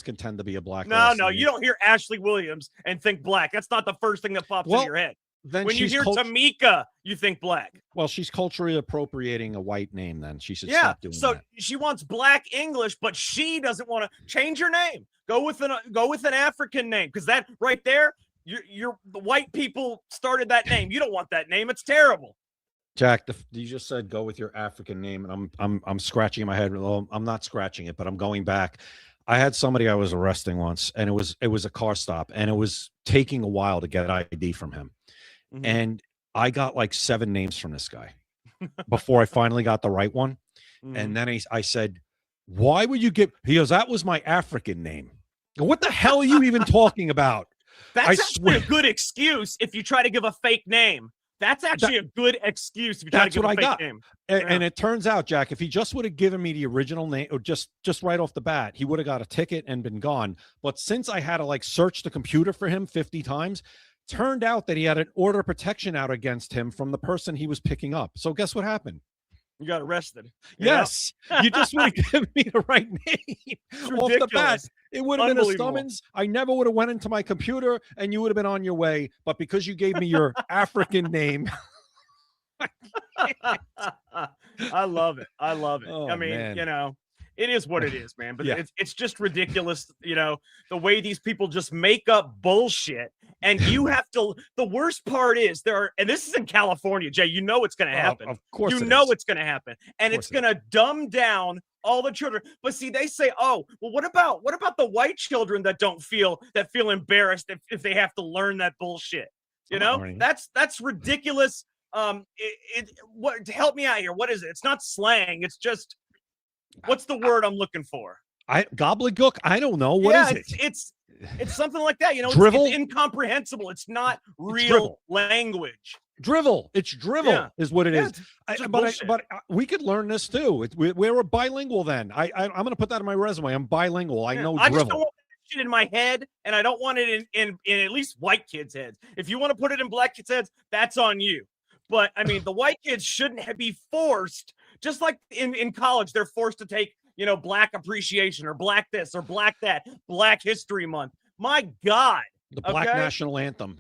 Speaker 2: can tend to be a black.
Speaker 21: No, you don't hear Ashley Williams and think black. That's not the first thing that pops in your head.
Speaker 2: Then
Speaker 21: when you hear Tamika, you think black.
Speaker 2: Well, she's culturally appropriating a white name. Then she should stop doing that.
Speaker 21: So she wants black English, but she doesn't want to change her name. Go with an African name, because that right there, the white people started that name. You don't want that name. It's terrible.
Speaker 2: Jack, you just said go with your African name, and I'm scratching my head. Well, I'm not scratching it, but I'm going back. I had somebody I was arresting once, and it was a car stop, and it was taking a while to get ID from him, and I got like 7 names from this guy before I finally got the right one, and then I said, "Why would you give?" He goes, "That was my African name." What the hell are you even talking about?
Speaker 21: That's actually a good excuse if you try to give a fake name. That's actually a good excuse if you try to give a fake name.
Speaker 2: And it turns out, Jack, if he just would have given me the original name, or just right off the bat, he would have got a ticket and been gone. But since I had to search the computer for him 50 times, turned out that he had an order of protection out against him from the person he was picking up. So guess what happened?
Speaker 21: You got arrested.
Speaker 2: Yes. You just would have given me the right name off the bat. It would have been a summons. I never would have went into my computer and you would have been on your way. But because you gave me your African name.
Speaker 21: I love it.
Speaker 2: Oh,
Speaker 21: I mean,
Speaker 2: man.
Speaker 21: it is what it is, man. But it's just ridiculous, the way these people just make up bullshit. And you have to, the worst part is and this is in California, Jay, it's going to happen.
Speaker 2: Of course
Speaker 21: it's going to happen. And it's going to dumb down all the children. But see, they say, oh, well, what about the white children that feel embarrassed if they have to learn that bullshit? That's ridiculous. Help me out here. What is it? It's not slang. It's just, what's the word I'm looking for?
Speaker 2: Gobbledygook? I don't know. What is it?
Speaker 21: It's something like that.
Speaker 2: Drivel?
Speaker 21: It's incomprehensible. It's not real language.
Speaker 2: Drivel. It's drivel is what it is.
Speaker 21: But
Speaker 2: we could learn this too. We're bilingual then. I'm going to put that in my resume. I'm bilingual. I know drivel.
Speaker 21: I just don't want that shit in my head, and I don't want it in at least white kids' heads. If you want to put it in black kids' heads, that's on you. But I mean, the white kids shouldn't be forced, just like in college, they're forced to take, black appreciation or black this or black that, Black History Month. My God.
Speaker 2: The Black National Anthem.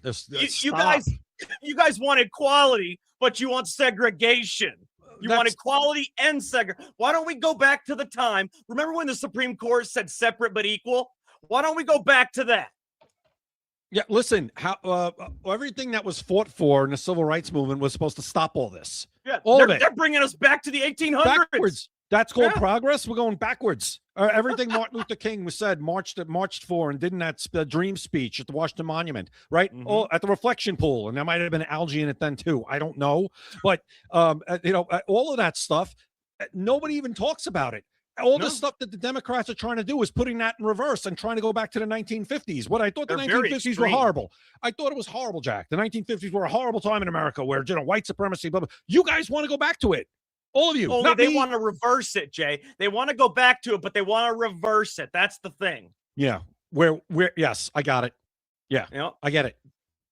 Speaker 21: You guys want equality, but you want segregation. You want equality and segregation. Why don't we go back to the time? Remember when the Supreme Court said separate but equal? Why don't we go back to that?
Speaker 2: Yeah, listen, everything that was fought for in the civil rights movement was supposed to stop all this.
Speaker 21: Yeah,
Speaker 2: all of it.
Speaker 21: They're bringing us back to the 1800s.
Speaker 2: That's called progress. We're going backwards. Everything Martin Luther King was said, marched for, and did in that dream speech at the Washington Monument, right? Oh, at the reflection pool, and there might have been algae in it then too. I don't know, but all of that stuff, nobody even talks about it. All the stuff that the Democrats are trying to do is putting that in reverse and trying to go back to the 1950s. What I thought the 1950s were horrible. I thought it was horrible, Jack. The 1950s were a horrible time in America where white supremacy, blah, blah. You guys want to go back to it. All of you.
Speaker 3: Only they want to reverse it, Jay. They want to go back to it, but they want to reverse it. That's the thing.
Speaker 2: Yeah. Yes, I got it. Yeah. I get it.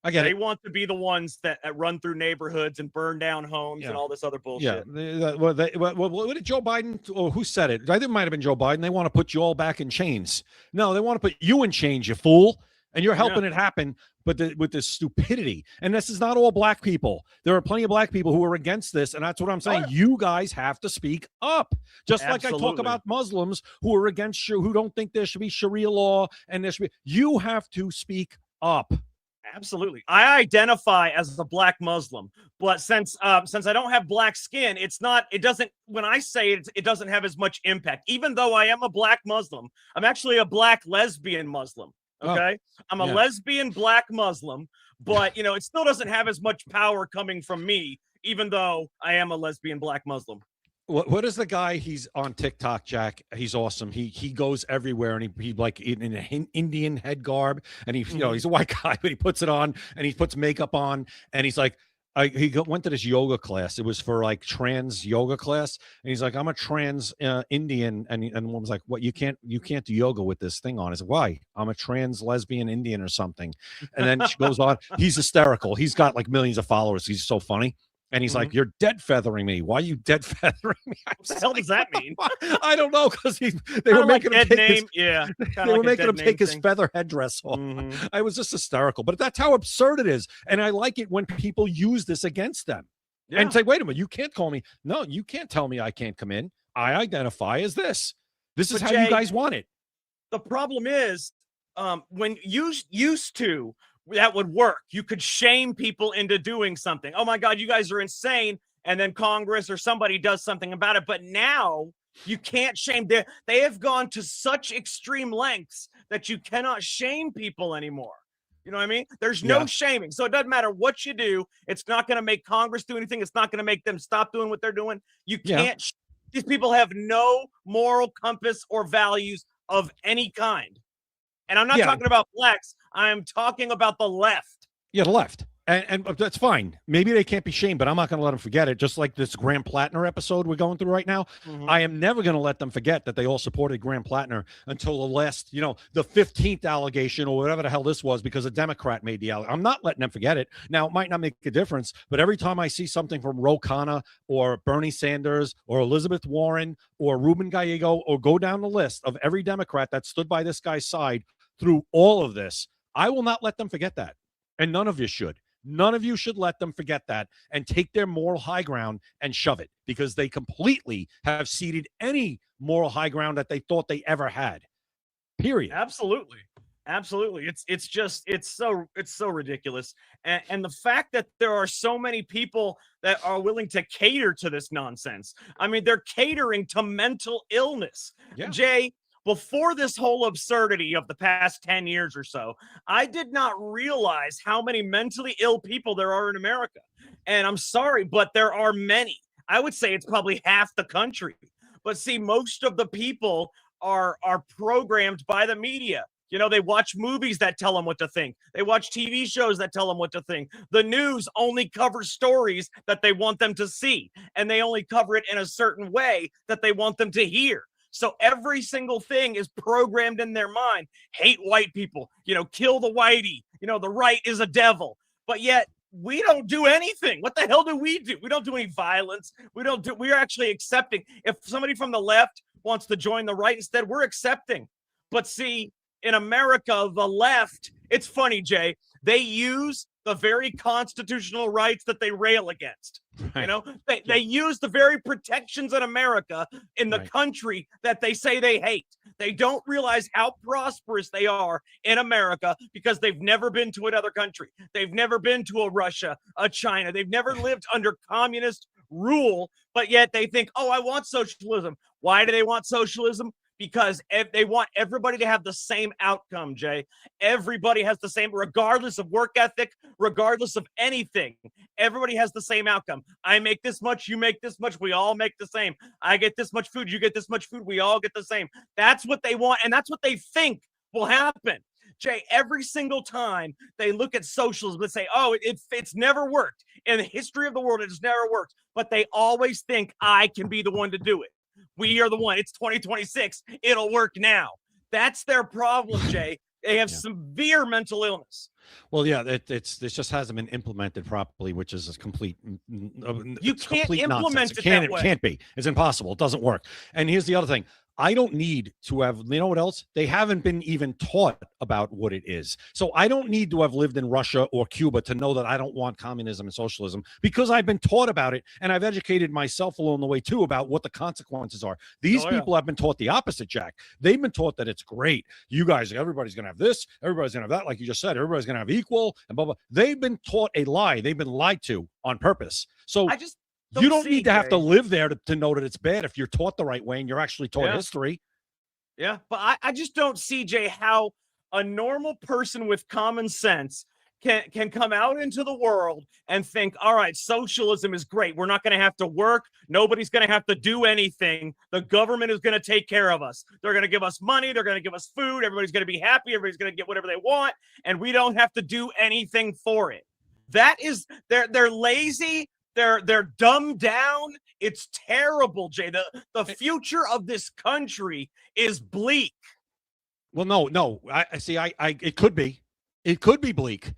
Speaker 3: They want to be the ones that run through neighborhoods and burn down homes and all this other bullshit.
Speaker 2: Yeah. What did Joe Biden, or who said it? I think it might have been Joe Biden. They want to put you all back in chains. No, they want to put you in chains, you fool. And you're helping it happen, but with this stupidity. And this is not all black people. There are plenty of black people who are against this, and that's what I'm saying. You guys have to speak up. Just like I talk about Muslims who are against, who don't think there should be Sharia law, and there should be. You have to speak up.
Speaker 3: Absolutely. I identify as a black Muslim, but since I don't have black skin, when I say it, it doesn't have as much impact. Even though I am a black Muslim, I'm actually a black lesbian Muslim. Okay. I'm a lesbian black Muslim, but it still doesn't have as much power coming from me, even though I am a lesbian black Muslim.
Speaker 2: What is the guy? He's on TikTok, Jack. He's awesome. He goes everywhere, and he like in an Indian head garb, and he's a white guy, but he puts it on, and he puts makeup on, and he's like, went to this yoga class. It was for like trans yoga class, and he's like, I'm a trans Indian, and one was like, what, you can't do yoga with this thing on. I said, why? I'm a trans lesbian Indian or something. And then she goes on. He's hysterical. He's got like millions of followers. He's so funny. And he's like, you're dead feathering me. Why are you dead feathering me?
Speaker 3: What the hell does that mean?
Speaker 2: I don't know, because they were making him take his feather headdress off. I was just hysterical. But that's how absurd it is. And I like it when people use this against them and say, wait a minute, you can't call me. No, you can't tell me I can't come in. I identify as this. This is how you guys want it.
Speaker 3: The problem is when used to, that would work. You could shame people into doing something. Oh my God, you guys are insane. And then Congress or somebody does something about it. But now you can't shame. They have gone to such extreme lengths that you cannot shame people anymore. You know what I mean? There's no shaming. So it doesn't matter what you do. It's not going to make Congress do anything. It's not going to make them stop doing what they're doing. You can't. These people have no moral compass or values of any kind. And I'm not talking about blacks. I'm talking about the left.
Speaker 2: Yeah, the left. And that's fine. Maybe they can't be shamed, but I'm not going to let them forget it. Just like this Graham Plattner episode we're going through right now. I am never going to let them forget that they all supported Graham Plattner until the last, the 15th allegation or whatever the hell this was, because a Democrat made the allegation. I'm not letting them forget it. Now, it might not make a difference, but every time I see something from Ro Khanna or Bernie Sanders or Elizabeth Warren or Ruben Gallego, or go down the list of every Democrat that stood by this guy's side through all of this, I will not let them forget that. And none of you should. None of you should let them forget that and take their moral high ground and shove it, because they completely have ceded any moral high ground that they thought they ever had. Period.
Speaker 3: Absolutely. It's so ridiculous. And the fact that there are so many people that are willing to cater to this nonsense. I mean, they're catering to mental illness. Jay, before this whole absurdity of the past 10 years or so, I did not realize how many mentally ill people there are in America. And I'm sorry, but there are many. I would say it's probably half the country. But see, most of the people are programmed by the media. They watch movies that tell them what to think. They watch TV shows that tell them what to think. The news only covers stories that they want them to see, and they only cover it in a certain way that they want them to hear. So every single thing is programmed in their mind. Hate white people, kill the whitey, the right is a devil. But yet we don't do anything. What the hell do? We don't do any violence. We're actually accepting. If somebody from the left wants to join the right instead, we're accepting. But see, in America, the left, it's funny, Jay, they use the very constitutional rights that they rail against. Right. They use the very protections in America in the country that they say they hate. They don't realize how prosperous they are in America because they've never been to another country. They've never been to a Russia, a China. They've never lived under communist rule, but yet they think, oh, I want socialism. Why do they want socialism? Because they want everybody to have the same outcome, Jay. Everybody has the same, regardless of work ethic, regardless of anything. Everybody has the same outcome. I make this much, you make this much, we all make the same. I get this much food, you get this much food, we all get the same. That's what they want, and that's what they think will happen. Jay, every single time they look at socialism and say, oh, it's never worked. In the history of the world, it has never worked. But they always think I can be the one to do it. We are the one. It's 2026. It'll work now. That's their problem, Jay. They have severe mental illness.
Speaker 2: Well, yeah, this just hasn't been implemented properly, which is a complete.
Speaker 3: You can't implement it
Speaker 2: that
Speaker 3: way.
Speaker 2: It can't be. It's impossible. It doesn't work. And here's the other thing. I don't need to have, you know what else? They haven't been even taught about what it is. So I don't need to have lived in Russia or Cuba to know that I don't want communism and socialism, because I've been taught about it, and I've educated myself along the way too about what the consequences are. These people have been taught the opposite, Jack. They've been taught that it's great. You guys, everybody's going to have this, everybody's going to have that, like you just said, everybody's going to have equal and blah, blah. They've been taught a lie. They've been lied to on purpose. So you don't need to have to live there to know that it's bad if you're taught the right way and you're actually taught history.
Speaker 3: Yeah, but I just don't see, Jay, how a normal person with common sense can come out into the world and think, all right, socialism is great. We're not going to have to work. Nobody's going to have to do anything. The government is going to take care of us. They're going to give us money. They're going to give us food. Everybody's going to be happy. Everybody's going to get whatever they want. And we don't have to do anything for it. That is, they're lazy. They're dumbed down. It's terrible, Jay. The future of this country is bleak.
Speaker 2: Well, no. I see. It could be bleak,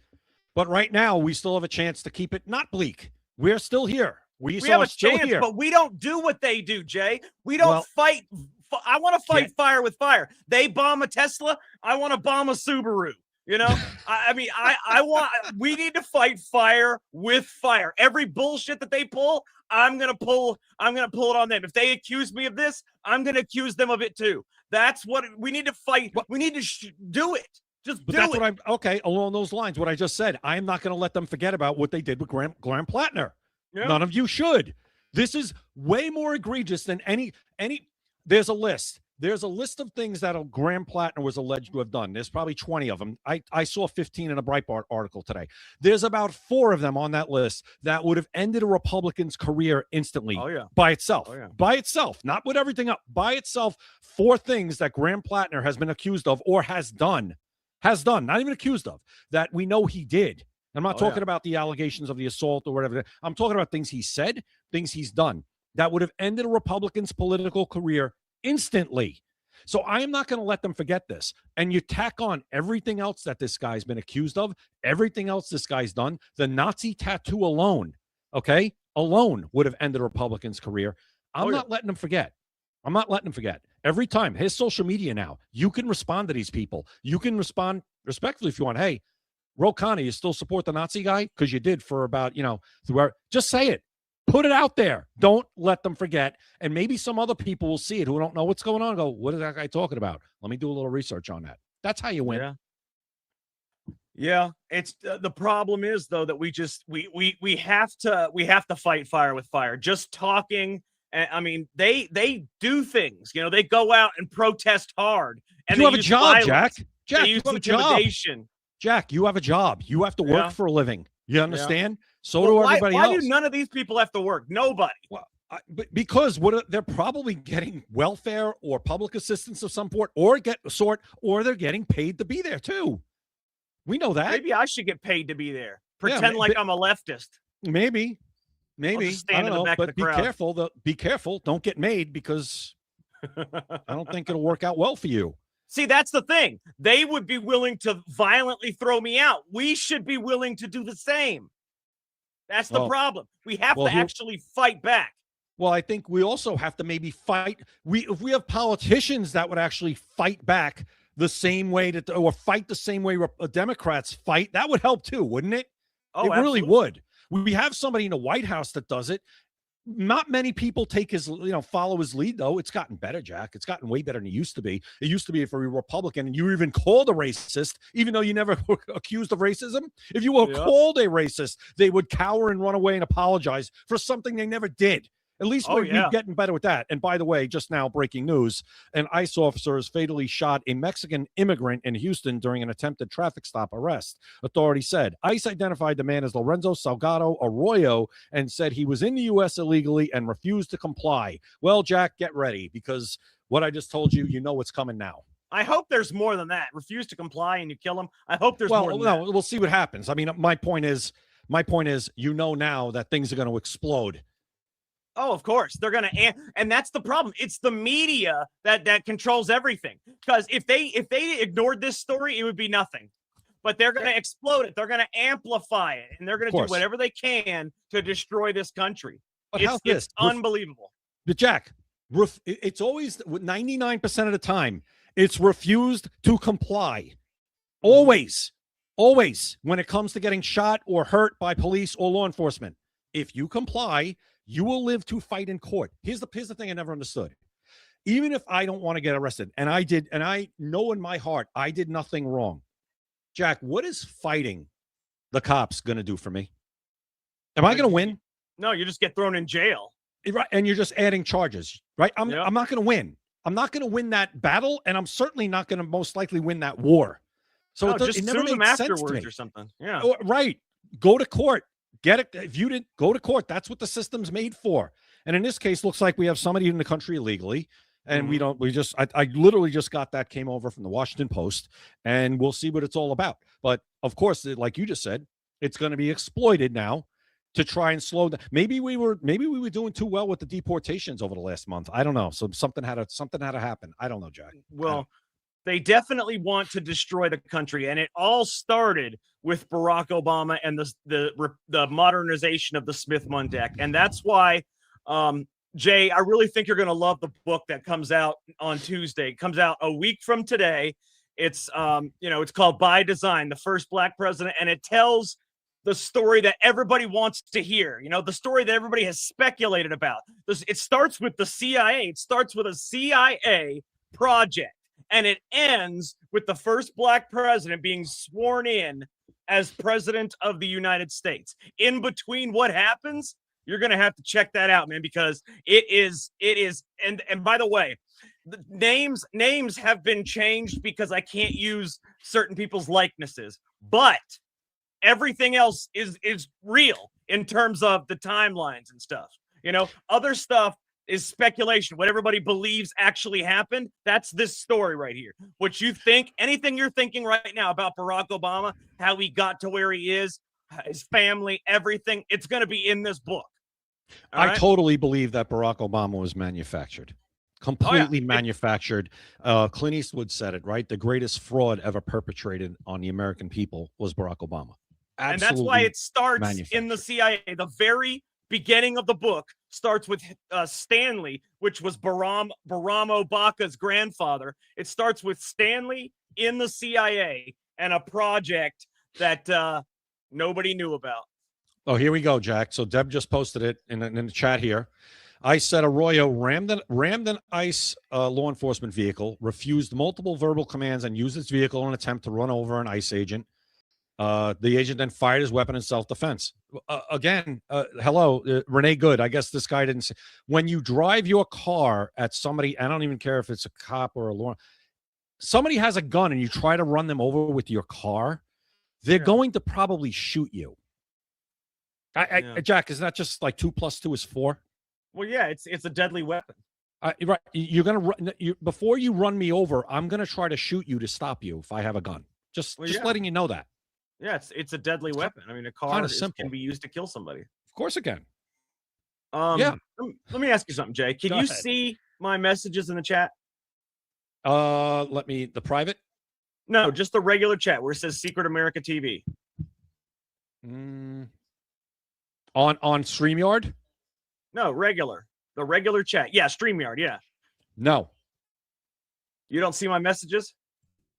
Speaker 2: but right now we still have a chance to keep it not bleak. We're still here. We
Speaker 3: have a
Speaker 2: still
Speaker 3: chance,
Speaker 2: here.
Speaker 3: but we don't do what they do, Jay. We don't fight. I want to fight fire with fire. They bomb a Tesla. I want to bomb a Subaru. You know, we need to fight fire with fire. Every bullshit that they pull, I'm going to pull it on them. If they accuse me of this, I'm going to accuse them of it too. That's what we need to fight. We need to do it.
Speaker 2: Okay. Along those lines, what I just said, I am not going to let them forget about what they did with Graham Plattner. Yeah. None of you should. This is way more egregious than any, there's a list. There's a list of things that Graham Plattner was alleged to have done. There's probably 20 of them. I saw 15 in a Breitbart article today. There's about 4 of them on that list that would have ended a Republican's career instantly by itself. By itself, not with everything up. By itself, 4 things that Graham Plattner has been accused of or has done, not even accused of, that we know he did. I'm not talking about the allegations of the assault or whatever. I'm talking about things he said, things he's done that would have ended a Republican's political career instantly. So I am not going to let them forget this. And you tack on everything else that this guy's been accused of, everything else this guy's done, the Nazi tattoo alone, alone would have ended a Republican's career. I'm not letting them forget. I'm not letting them forget. Every time, his social media now, you can respond to these people. You can respond respectfully if you want. Hey, Ro Khanna, you still support the Nazi guy? Because you did for about, just say it. Put it out there. Don't let them forget. And maybe some other people will see it who don't know what's going on and go, what is that guy talking about? Let me do a little research on that. That's how you win.
Speaker 3: Yeah. It's the problem is though that we have to fight fire with fire. Just talking. I mean, they do things. They go out and protest hard. And
Speaker 2: you have a job,
Speaker 3: violence.
Speaker 2: Jack.
Speaker 3: They use intimidation.
Speaker 2: Jack, you have a job. You have to work for a living. You understand?
Speaker 3: Yeah.
Speaker 2: So do everybody else.
Speaker 3: Why do none of these people have to work? Nobody.
Speaker 2: Well, because they're probably getting welfare or public assistance of some sort, or they're getting paid to be there too. We know that.
Speaker 3: Maybe I should get paid to be there. Pretend like I'm a leftist.
Speaker 2: Maybe.
Speaker 3: I'll just stand in the back
Speaker 2: but
Speaker 3: of the crowd.
Speaker 2: Be careful. Don't get made, because I don't think it'll work out well for you.
Speaker 3: See, that's the thing. They would be willing to violently throw me out. We should be willing to do the same. That's the problem. We have to actually fight back.
Speaker 2: Well, I think we also have to maybe fight. If we have politicians that would actually fight back the same way or fight the same way Democrats fight, that would help too, wouldn't it?
Speaker 3: Oh,
Speaker 2: it really would. We have somebody in the White House that does it. Not many people follow his lead, though. It's gotten better, Jack. It's gotten way better than it used to be. It used to be if you're a Republican and you were even called a racist, even though you never were accused of racism. If you were called a racist, they would cower and run away and apologize for something they never did. At least we're getting better with that. And by the way, just now breaking news, an ICE officer has fatally shot a Mexican immigrant in Houston during an attempted traffic stop arrest. Authorities said ICE identified the man as Lorenzo Salgado Arroyo and said he was in the U.S. illegally and refused to comply. Well, Jack, get ready, because what I just told you, you know what's coming now.
Speaker 3: I hope there's more than that. Refuse to comply and you kill him. I hope there's more than that.
Speaker 2: We'll see what happens. I mean, my point is, you know now that things are going to explode.
Speaker 3: Oh, of course. They're going to, and that's the problem. It's the media that controls everything. Because if they ignored this story, it would be nothing. But they're going to explode it. They're going to amplify it. And they're going to do whatever they can to destroy this country.
Speaker 2: But it's
Speaker 3: unbelievable.
Speaker 2: But Jack, it's always 99% of the time, it's refused to comply. Always when it comes to getting shot or hurt by police or law enforcement. If you comply, you will live to fight in court. Here's the thing I never understood. Even if I don't want to get arrested, and I know in my heart I did nothing wrong. Jack, what is fighting the cops going to do for me? Am I going to win?
Speaker 3: No, you just get thrown in jail.
Speaker 2: Right, and you're just adding charges, right? I'm not going to win. I'm not going to win that battle, and I'm certainly not going to most likely win that war. So
Speaker 3: it never
Speaker 2: sue them
Speaker 3: makes sense to me. Or something. Yeah.
Speaker 2: Right. Go to court. Get it. If you didn't go to court, that's what the system's made for. And in this case, looks like we have somebody in the country illegally. And I literally just got that, came over from the Washington Post, and we'll see what it's all about. But of course, like you just said, it's going to be exploited now to try and slow down. Maybe we were doing too well with the deportations over the last month. I don't know. So something had to happen. I don't know, Jack.
Speaker 3: Well, they definitely want to destroy the country, and it all started with Barack Obama and the modernization of the Smith-Munn deck, and that's why, Jay, I really think you're going to love the book that comes out on Tuesday. It comes out a week from today. It's it's called By Design: The First Black President, and it tells the story that everybody wants to hear. The story that everybody has speculated about. It starts with the CIA. It starts with a CIA project. And it ends with the first black president being sworn in as president of the United States. In between what happens, you're going to have to check that out, man, because it is. And by the way, the names have been changed because I can't use certain people's likenesses, but everything else is real in terms of the timelines and stuff. Other stuff is speculation. What everybody believes actually happened, that's this story right here. What you think, anything you're thinking right now about Barack Obama, how he got to where he is, his family, everything, it's going to be in this book.
Speaker 2: I totally believe that Barack Obama was manufactured. Completely manufactured. Clint Eastwood said it, right? The greatest fraud ever perpetrated on the American people was Barack Obama. Absolutely.
Speaker 3: And that's why it starts in the CIA. The very beginning of the book starts with Stanley, which was Baram Obaka's grandfather. It starts with Stanley in the CIA and a project that nobody knew about.
Speaker 2: Oh, here we go, Jack. So Deb just posted it in the chat here. ICE said Arroyo rammed an ICE law enforcement vehicle, refused multiple verbal commands, and used its vehicle in an attempt to run over an ICE agent. The agent then fired his weapon in self-defense. Hello, Renee Good. I guess this guy didn't say. When you drive your car at somebody, I don't even care if it's a cop or a law, somebody has a gun and you try to run them over with your car, they're going to probably shoot you. Jack, isn't that just like 2 + 2 is 4?
Speaker 3: Well, yeah, it's a deadly weapon.
Speaker 2: Right. You're going to run before you run me over. I'm going to try to shoot you to stop you if I have a gun. Just letting you know that.
Speaker 3: Yeah, it's a deadly weapon. I mean, a car can be used to kill somebody.
Speaker 2: Of course it can.
Speaker 3: Let me ask you something, Jay. Can you see my messages in the chat?
Speaker 2: The private?
Speaker 3: No, just the regular chat where it says Secret America TV.
Speaker 2: On StreamYard?
Speaker 3: No, regular. The regular chat. Yeah, StreamYard, yeah.
Speaker 2: No.
Speaker 3: You don't see my messages?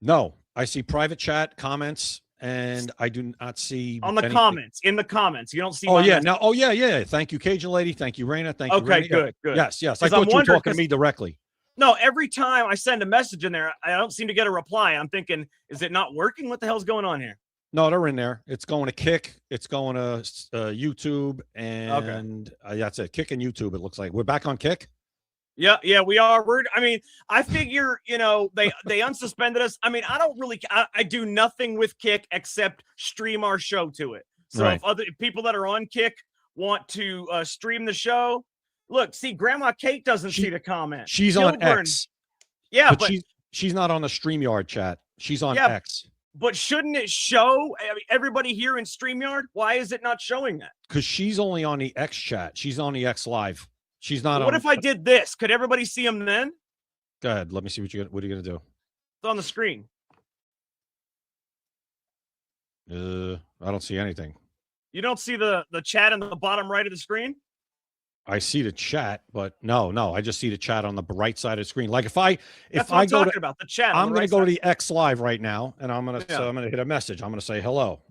Speaker 2: No. I see private chat, comments, and I do not see
Speaker 3: on the
Speaker 2: anything.
Speaker 3: comments. In the comments. You don't see
Speaker 2: yeah. Thank you, Cajun Lady. Thank you, Raina. Thank you.
Speaker 3: Okay,
Speaker 2: Raina.
Speaker 3: good.
Speaker 2: Yes. I thought you were talking to me directly.
Speaker 3: No, every time I send a message in there, I don't seem to get a reply. I'm thinking, is it not working? What the hell's going on here?
Speaker 2: No, they're in there. It's going to Kick. It's going to YouTube, and that's it. Kick and YouTube. It looks like we're back on Kick.
Speaker 3: Yeah, we are. I mean, I figure, they unsuspended us. I mean, I don't really, I do nothing with Kick except stream our show to it. So
Speaker 2: Right.
Speaker 3: if other people that are on Kick want to stream the show, look, see, Grandma Kate doesn't see the comment.
Speaker 2: She's on
Speaker 3: Kilburn-
Speaker 2: X.
Speaker 3: Yeah,
Speaker 2: but she's not on the StreamYard chat. She's on
Speaker 3: Yeah,
Speaker 2: X
Speaker 3: but shouldn't it show everybody here in StreamYard? Why is it not showing that?
Speaker 2: because she's only on the X chat. She's on the X Live. She's not on.
Speaker 3: What if I did this? Could everybody see them then?
Speaker 2: Go ahead. Let me see what are you gonna do?
Speaker 3: It's on the screen.
Speaker 2: I don't see anything.
Speaker 3: You don't see the chat in the bottom right of the screen?
Speaker 2: I see the chat, but no, I just see the chat on the right side of the screen. Like if I
Speaker 3: That's what I'm talking about, the chat.
Speaker 2: I'm going to go to
Speaker 3: side.
Speaker 2: the X Live right now, and I'm going to hit a message. I'm going to say hello,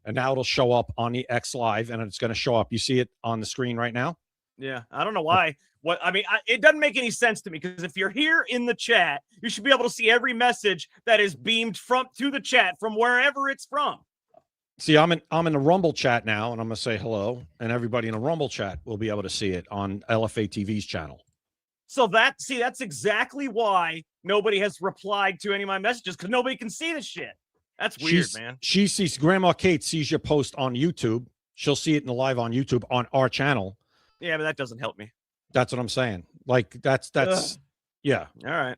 Speaker 2: and now it'll show up on the X Live, and it's going to show up. You see it on the screen right now.
Speaker 3: Yeah, I don't know why. It doesn't make any sense to me because if you're here in the chat, you should be able to see every message that is beamed through the chat from wherever it's from.
Speaker 2: See, I'm in the Rumble chat now, and I'm going to say hello, and everybody in the Rumble chat will be able to see it on LFA TV's channel.
Speaker 3: So that's exactly why nobody has replied to any of my messages because nobody can see the shit. That's weird, man.
Speaker 2: She sees Grandma Kate sees your post on YouTube. She'll see it in the live on YouTube on our channel.
Speaker 3: Yeah, but that doesn't help me.
Speaker 2: That's what I'm saying. Like that's yeah.
Speaker 3: All right.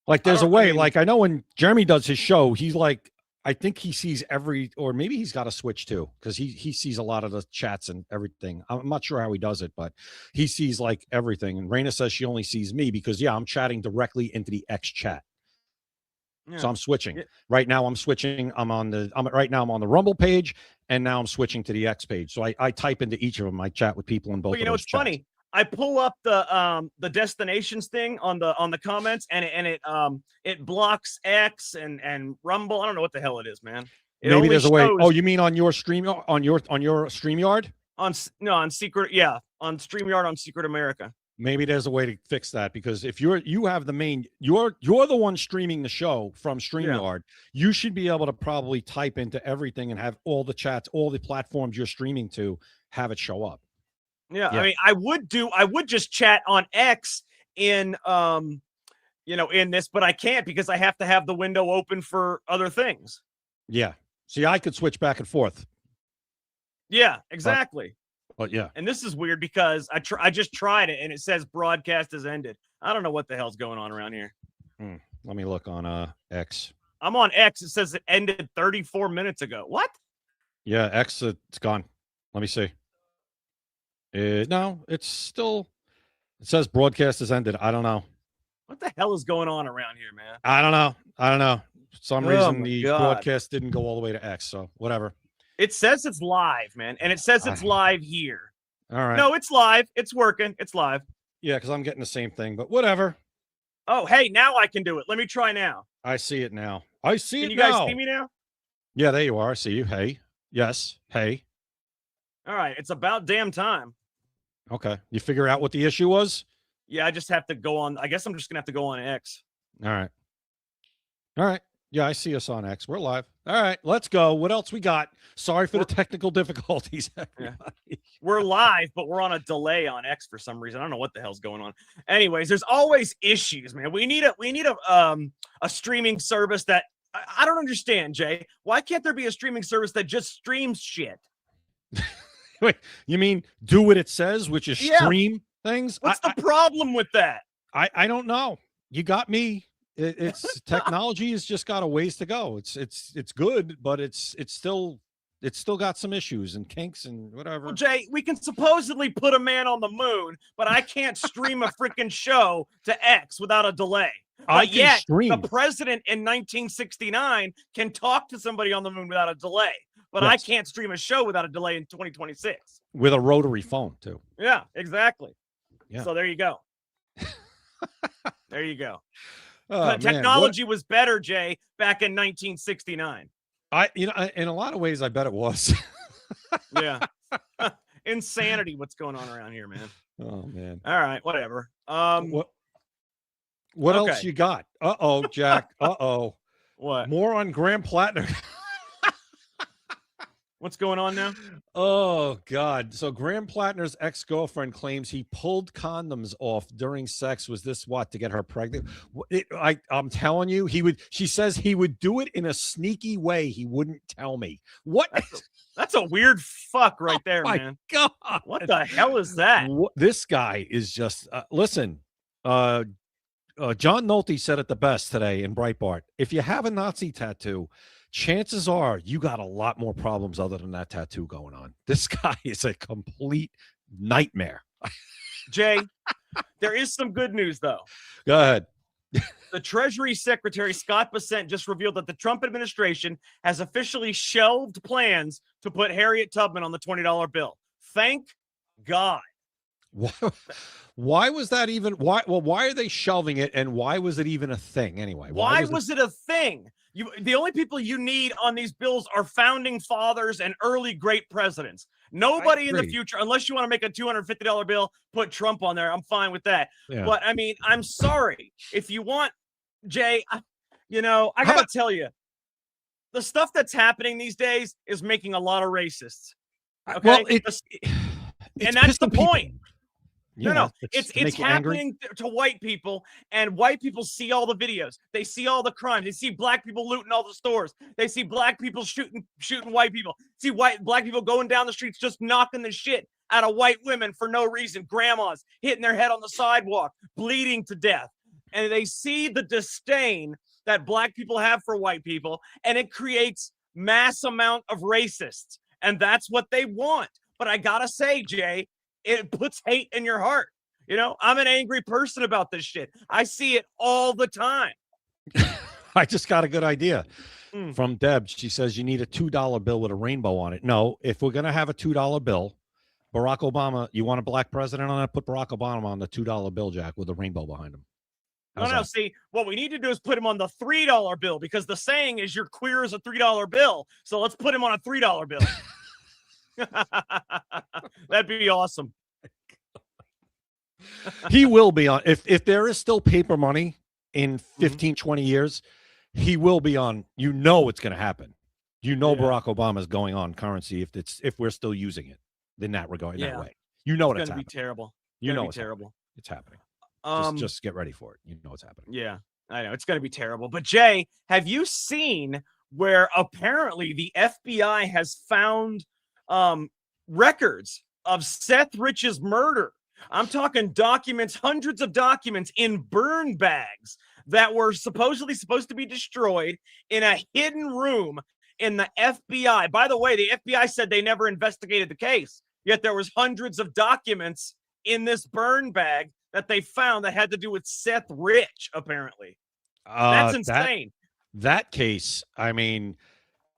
Speaker 2: Like there's a way. Like I know when Jeremy does his show, he's like, I think he sees or maybe he's got a switch too, because he sees a lot of the chats and everything. I'm not sure how he does it, but he sees like everything. And Raina says she only sees me because I'm chatting directly into the X chat.
Speaker 3: Yeah.
Speaker 2: So I'm switching. Right now I'm switching. I'm on the Rumble page, and now I'm switching to the X page. So I type into each of them. I chat with people in both.
Speaker 3: Well, you know, it's funny. I pull up the destinations thing on the comments, and it blocks X and Rumble. I don't know what the hell it is, man.
Speaker 2: Maybe there's a way. Oh, you mean on your stream on your StreamYard?
Speaker 3: On StreamYard on Secret America.
Speaker 2: Maybe there's a way to fix that, because if you have the main, you're the one streaming the show from StreamYard, you should be able to probably type into everything and have all the chats, all the platforms you're streaming to, have it show up.
Speaker 3: Yeah. I mean, I would just chat on X in in this, but I can't because I have to have the window open for other things.
Speaker 2: Yeah. See, I could switch back and forth.
Speaker 3: Yeah, exactly.
Speaker 2: But yeah.
Speaker 3: And this is weird because I just tried it and it says broadcast has ended. I don't know what the hell's going on around here.
Speaker 2: Let me look on X.
Speaker 3: I'm on X. It says it ended 34 minutes ago. What?
Speaker 2: Yeah, X, it's gone. Let me see. No, it's still. It says broadcast has ended. I don't know.
Speaker 3: What the hell is going on around here, man?
Speaker 2: I don't know. For some reason, the
Speaker 3: God.
Speaker 2: broadcast didn't go all the way to X. So whatever.
Speaker 3: It says it's live, man, and it says it's live here.
Speaker 2: All right.
Speaker 3: No, it's live. It's working. It's live.
Speaker 2: Yeah, because I'm getting the same thing, but whatever.
Speaker 3: Oh, hey, now I can do it. Let me try now.
Speaker 2: I see it now. I see
Speaker 3: Can
Speaker 2: it
Speaker 3: you
Speaker 2: now.
Speaker 3: guys see me now?
Speaker 2: Yeah, there you are. I see you. Hey. Yes. Hey.
Speaker 3: All right. It's about damn time.
Speaker 2: Okay. You figure out what the issue was?
Speaker 3: Yeah, I just have to go on. I guess I'm just going to have to go on X.
Speaker 2: All right. Yeah, I see us on X. We're live. All right, let's go. What else we got? Sorry for the technical difficulties.
Speaker 3: Yeah. We're live, but we're on a delay on X for some reason. I don't know what the hell's going on. Anyways, there's always issues, man. We need a streaming service that I don't understand, Jay. Why can't there be a streaming service that just streams shit?
Speaker 2: Wait, you mean do what it says, which is stream things?
Speaker 3: What's the problem with that?
Speaker 2: I don't know. You got me. It's technology has just got a ways to go. It's good, but it's still got some issues and kinks and whatever.
Speaker 3: Well, Jay, we can supposedly put a man on the moon, but I can't stream a freaking show to X without a delay. But yet, the president in 1969 can talk to somebody on the moon without a delay. But I can't stream a show without a delay in 2026.
Speaker 2: With a rotary phone, too.
Speaker 3: Yeah, exactly.
Speaker 2: Yeah.
Speaker 3: So there you go. There you go.
Speaker 2: Oh,
Speaker 3: technology was better, Jay, back in 1969.
Speaker 2: In a lot of ways, I bet it was.
Speaker 3: Yeah. Insanity. What's going on around here, man?
Speaker 2: Oh, man.
Speaker 3: All right, whatever.
Speaker 2: What else you got? Uh-oh, Jack. Uh-oh.
Speaker 3: What?
Speaker 2: More on Graham Plattner.
Speaker 3: What's going on now?
Speaker 2: Oh God! So Graham Plattner's ex-girlfriend claims he pulled condoms off during sex. Was this what to get her pregnant? I'm telling you, he would. She says he would do it in a sneaky way. He wouldn't tell me. What?
Speaker 3: That's a weird fuck right there,
Speaker 2: my
Speaker 3: man.
Speaker 2: God!
Speaker 3: What the hell is that?
Speaker 2: This guy is just. Listen, John Nolte said it the best today in Breitbart. If you have a Nazi tattoo, chances are you got a lot more problems other than that tattoo going on. This guy is a complete nightmare.
Speaker 3: Jay, there is some good news, though.
Speaker 2: Go ahead.
Speaker 3: The Treasury Secretary, Scott Bessent, just revealed that the Trump administration has officially shelved plans to put Harriet Tubman on the $20 bill. Thank God.
Speaker 2: Why was that even? Why are they shelving it, and why was it even a thing anyway?
Speaker 3: Why was it a thing? The only people you need on these bills are founding fathers and early great presidents. Nobody in the future, unless you want to make a $250 bill, put Trump on there. I'm fine with that.
Speaker 2: Yeah.
Speaker 3: But I mean, I'm sorry. If you want, Jay, I gotta tell you, the stuff that's happening these days is making a lot of racists. Okay,
Speaker 2: well,
Speaker 3: and that's the point.
Speaker 2: Yeah,
Speaker 3: No, it's happening to white people, and white people see all the videos. They see all the crimes. They see black people looting all the stores. They see black people shooting white people. See black people going down the streets just knocking the shit out of white women for no reason. Grandmas hitting their head on the sidewalk, bleeding to death. And they see the disdain that black people have for white people, and it creates mass amount of racists. And that's what they want. But I gotta say, Jay, it puts hate in your heart. I'm an angry person about this shit. I see it all the time.
Speaker 2: I just got a good idea from Deb. She says you need a $2 bill with a rainbow on it. No, if we're going to have a $2 bill, Barack Obama, you want a black president on it? Put Barack Obama on the $2 bill, Jack, with a rainbow behind him.
Speaker 3: No. See, what we need to do is put him on the $3 bill, because the saying is you're queer as a $3 bill. So let's put him on a $3 bill. That'd be awesome.
Speaker 2: He will be on. If there is still paper money in 15, 20 years, he will be on. It's going to happen. Barack Obama is going on currency if we're still using it in that regard, in that way.
Speaker 3: It's
Speaker 2: going
Speaker 3: to be terrible.
Speaker 2: It's
Speaker 3: terrible.
Speaker 2: It's happening. Just get ready for it. It's happening.
Speaker 3: Yeah, I know it's going to be terrible. But Jay, have you seen where apparently the FBI has found records of Seth Rich's murder? I'm talking documents, hundreds of documents in burn bags that were supposedly supposed to be destroyed in a hidden room in the FBI. By the way, the FBI said they never investigated the case, yet there was hundreds of documents in this burn bag that they found that had to do with Seth Rich, apparently. That's insane.
Speaker 2: That case, I mean,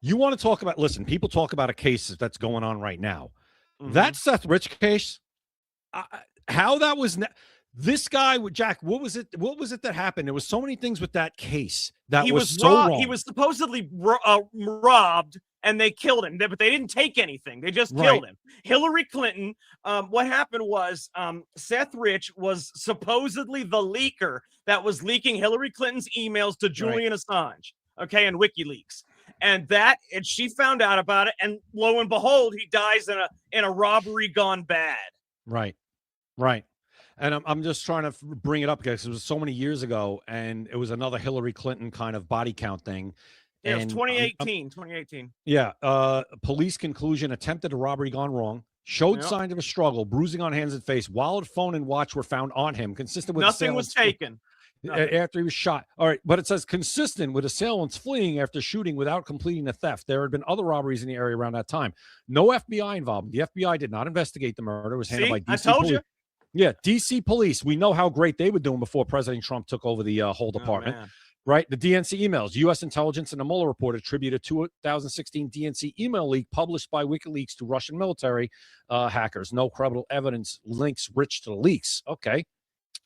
Speaker 2: you want to talk about, listen, people talk about a case that's going on right now. That Seth Rich case, how that was this guy with Jack, what was it that happened? There was so many things with that case that was so wrong.
Speaker 3: He was supposedly robbed, and they killed him, but they didn't take anything. They just killed him. Hillary Clinton, what happened was Seth Rich was supposedly the leaker that was leaking Hillary Clinton's emails to Julian Assange, okay, and WikiLeaks. And she found out about it, and lo and behold, he dies in a robbery gone bad.
Speaker 2: Right. And I'm just trying to bring it up because it was so many years ago, and it was another Hillary Clinton kind of body count thing.
Speaker 3: Yeah, it was 2018.
Speaker 2: Yeah. Police conclusion: attempted a robbery gone wrong. Showed signs of a struggle, bruising on hands and face. Wallet, phone, and watch were found on him, consistent with
Speaker 3: nothing was taken.
Speaker 2: After he was shot. All right, but it says consistent with assailants fleeing after shooting without completing the theft. There had been other robberies in the area around that time. No FBI involvement. The FBI did not investigate the murder. It was handled by DC
Speaker 3: I told
Speaker 2: police.
Speaker 3: You.
Speaker 2: Yeah, DC police. We know how great they were doing before President Trump took over the whole department. Right? The DNC emails. U.S. intelligence and the Mueller report attributed a 2016 DNC email leak published by WikiLeaks to Russian military hackers. No credible evidence links Rich to the leaks. Okay.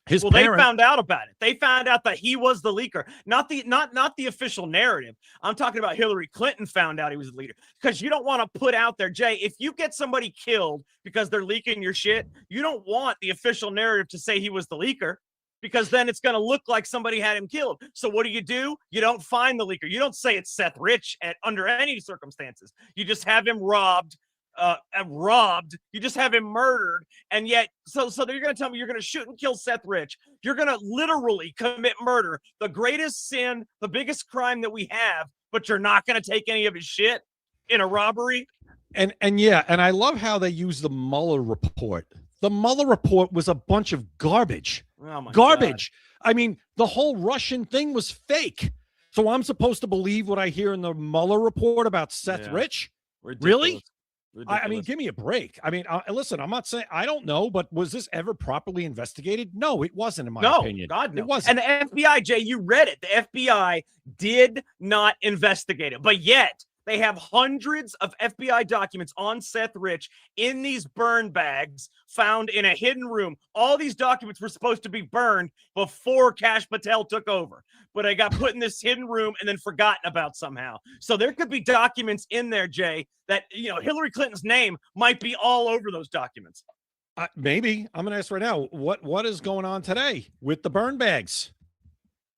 Speaker 3: They found out about it. They found out that he was the leaker, not the official narrative. I'm talking about Hillary Clinton found out he was the leader, because you don't want to put out there, Jay, if you get somebody killed because they're leaking your shit, you don't want the official narrative to say he was the leaker. because then it's going to look like somebody had him killed. So what do? You don't find the leaker. You don't say it's Seth Rich under any circumstances. You just have him robbed. You just have him murdered, and yet so you're going to tell me you're going to shoot and kill Seth Rich. You're going to literally commit murder, the greatest sin, the biggest crime that we have, but you're not going to take any of his shit in a robbery.
Speaker 2: And I love how they use the Mueller report. The Mueller report was a bunch of garbage.
Speaker 3: Oh my
Speaker 2: garbage. God. I mean, the whole Russian thing was fake. So I'm supposed to believe what I hear in the Mueller report about Seth Rich?
Speaker 3: Ridiculous.
Speaker 2: Really?
Speaker 3: Ridiculous.
Speaker 2: I mean, give me a break. I mean, listen, I'm not saying I don't know, but was this ever properly investigated? No, it wasn't, in my opinion.
Speaker 3: God, no.
Speaker 2: It wasn't.
Speaker 3: And the FBI, Jay, you read it. The FBI did not investigate it, but yet they have hundreds of FBI documents on Seth Rich in these burn bags found in a hidden room. All these documents were supposed to be burned before Kash Patel took over, but they got put in this hidden room and then forgotten about somehow. So there could be documents in there, Jay, that, Hillary Clinton's name might be all over those documents.
Speaker 2: Maybe. I'm going to ask right now, what is going on today with the burn bags?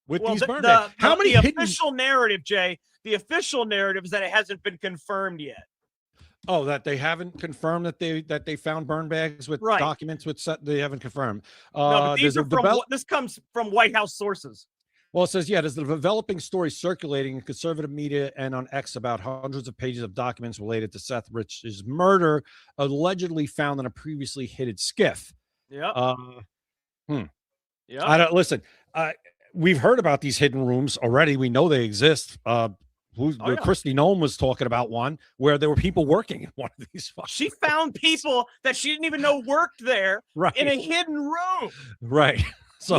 Speaker 2: These burn bags? How many
Speaker 3: official narrative, Jay? The official narrative is that it hasn't been confirmed yet.
Speaker 2: Oh, that they haven't confirmed that they found burn bags with documents with they haven't confirmed.
Speaker 3: No, but this comes from White House sources.
Speaker 2: Well, it says, there's a developing story circulating in conservative media and on X about hundreds of pages of documents related to Seth Rich's murder, allegedly found in a previously hidden skiff.
Speaker 3: Yeah.
Speaker 2: I don't listen. We've heard about these hidden rooms already. We know they exist. Kristi Noem was talking about one where there were people working in one of these.
Speaker 3: She found people that she didn't even know worked there in a hidden room.
Speaker 2: Right. So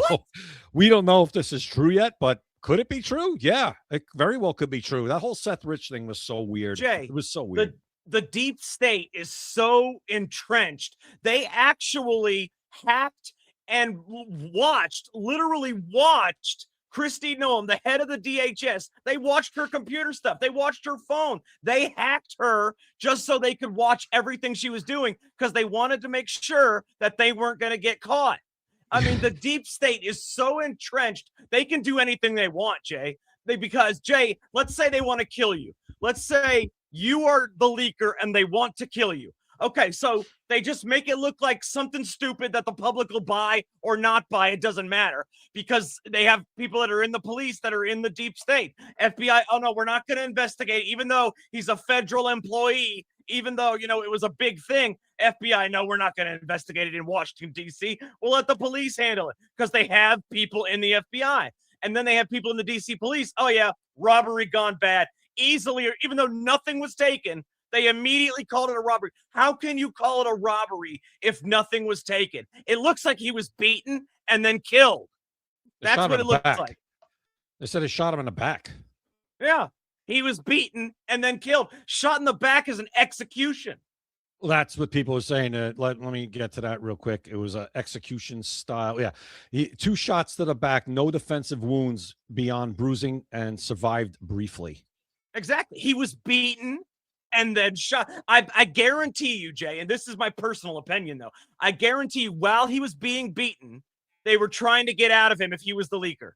Speaker 2: we don't know if this is true yet, but could it be true? Yeah, it very well could be true. That whole Seth Rich thing was so weird.
Speaker 3: Jay,
Speaker 2: it was so weird.
Speaker 3: The deep state is so entrenched. They actually hacked and literally watched Kristi Noem, the head of the DHS. They watched her computer stuff. They watched her phone. They hacked her just so they could watch everything she was doing because they wanted to make sure that they weren't going to get caught. I mean, the deep state is so entrenched, they can do anything they want, Jay. Because, Jay, let's say they want to kill you. Let's say you are the leaker and they want to kill you. Okay, so they just make it look like something stupid that the public will buy or not buy. It doesn't matter because they have people that are in the police that are in the deep state. FBI, oh no, we're not going to investigate, even though he's a federal employee, even though, it was a big thing. FBI, no, we're not going to investigate it in Washington, D.C. We'll let the police handle it because they have people in the FBI. And then they have people in the D.C. police. Oh, yeah, robbery gone bad. Easily, even though nothing was taken, they immediately called it a robbery. How can you call it a robbery if nothing was taken? It looks like he was beaten and then killed. That's what it looks like.
Speaker 2: They said they shot him in the back.
Speaker 3: Yeah, he was beaten and then killed. Shot in the back is an execution.
Speaker 2: Well, that's what people are saying. Let me get to that real quick. It was an execution style. Yeah. 2 shots to the back, no defensive wounds beyond bruising, and survived briefly.
Speaker 3: Exactly. He was beaten and then shot. I guarantee you, Jay, and this is my personal opinion, though. I guarantee you, while he was being beaten, they were trying to get out of him if he was the leaker.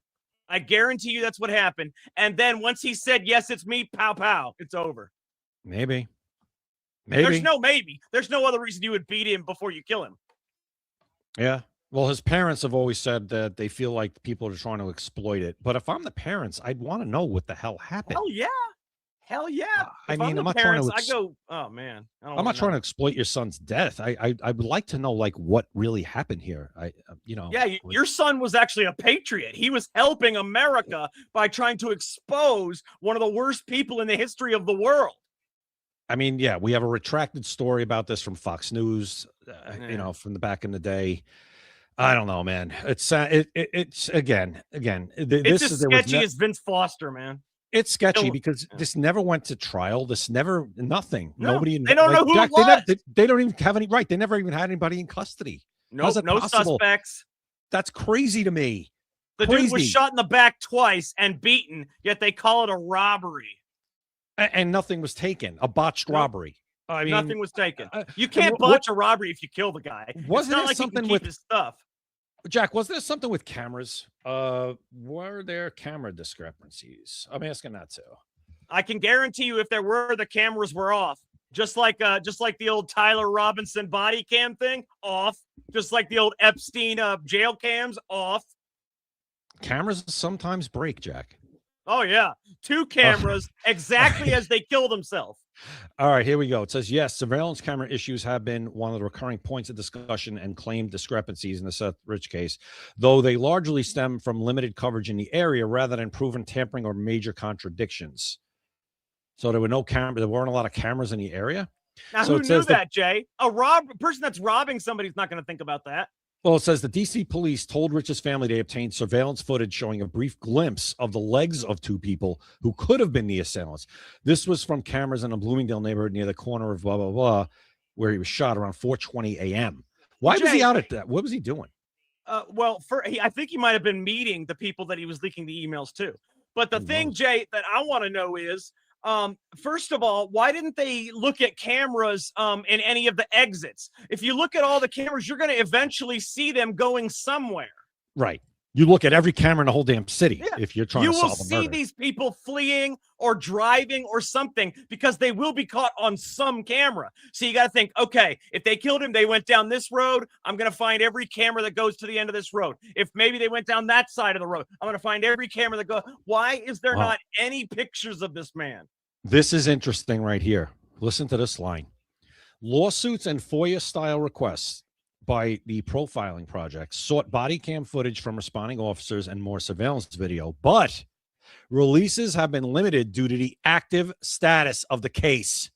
Speaker 3: I guarantee you that's what happened. And then once he said, yes, it's me, pow, pow, it's over.
Speaker 2: Maybe.
Speaker 3: There's no maybe. There's no other reason you would beat him before you kill him.
Speaker 2: Yeah. Well, his parents have always said that they feel like people are trying to exploit it. But if I'm the parents, I'd want to know what the hell happened.
Speaker 3: Hell yeah.
Speaker 2: I'm not trying to.
Speaker 3: I go, oh man.
Speaker 2: I'm not trying to exploit your son's death. I would like to know what really happened here.
Speaker 3: Yeah, your son was actually a patriot. He was helping America by trying to expose one of the worst people in the history of the world.
Speaker 2: I mean, yeah, we have a retracted story about this from Fox News, from the back in the day. I don't know, man. It's again.
Speaker 3: It's as sketchy as Vince Foster, man.
Speaker 2: It's sketchy because this never went to trial. Nothing.
Speaker 3: No,
Speaker 2: nobody.
Speaker 3: They don't know who it was.
Speaker 2: They don't even have any right. They never even had anybody in custody.
Speaker 3: No suspects.
Speaker 2: That's crazy to me.
Speaker 3: The dude was shot in the back twice and beaten, yet they call it a robbery.
Speaker 2: And nothing was taken. A botched robbery. I mean,
Speaker 3: nothing was taken. You can't botch a robbery if you kill the guy.
Speaker 2: Wasn't
Speaker 3: it's not
Speaker 2: it
Speaker 3: like
Speaker 2: something
Speaker 3: you can keep his stuff?
Speaker 2: Jack, was there something with cameras? Were there camera discrepancies? I'm asking that too.
Speaker 3: I can guarantee you, if there were, the cameras were off. Just like the old Tyler Robinson body cam thing, off. Just like the old Epstein jail cams, off.
Speaker 2: Cameras sometimes break, Jack.
Speaker 3: Oh yeah, 2 cameras exactly as they kill themselves.
Speaker 2: All right, here we go. It says, yes, surveillance camera issues have been one of the recurring points of discussion and claimed discrepancies in the Seth Rich case, though they largely stem from limited coverage in the area rather than proven tampering or major contradictions. So there were no cameras. There weren't a lot of cameras in the area.
Speaker 3: Now,
Speaker 2: so
Speaker 3: who knew that, Jay? A person that's robbing somebody's not going to think about that.
Speaker 2: Well, it says the D.C. police told Rich's family they obtained surveillance footage showing a brief glimpse of the legs of 2 people who could have been the assailants. This was from cameras in a Bloomingdale neighborhood near the corner of blah, blah, blah, where he was shot around 4:20 a.m. Why was he out at that? What was he doing?
Speaker 3: I think he might have been meeting the people that he was leaking the emails to. But the thing, Jay, that I want to know is, first of all, why didn't they look at cameras in any of the exits? If you look at all the cameras, you're going to eventually see them going somewhere.
Speaker 2: Right. You look at every camera in the whole damn city if you're trying to solve a murder.
Speaker 3: You will see these people fleeing or driving or something because they will be caught on some camera. So you got to think, okay, if they killed him, they went down this road, I'm going to find every camera that goes to the end of this road. If maybe they went down that side of the road, I'm going to find every camera that goes. Why is there not any pictures of this man?
Speaker 2: This is interesting right here. Listen to this line. Lawsuits and FOIA-style requests by the Profiling Project sought body cam footage from responding officers and more surveillance video, but releases have been limited due to the active status of the case.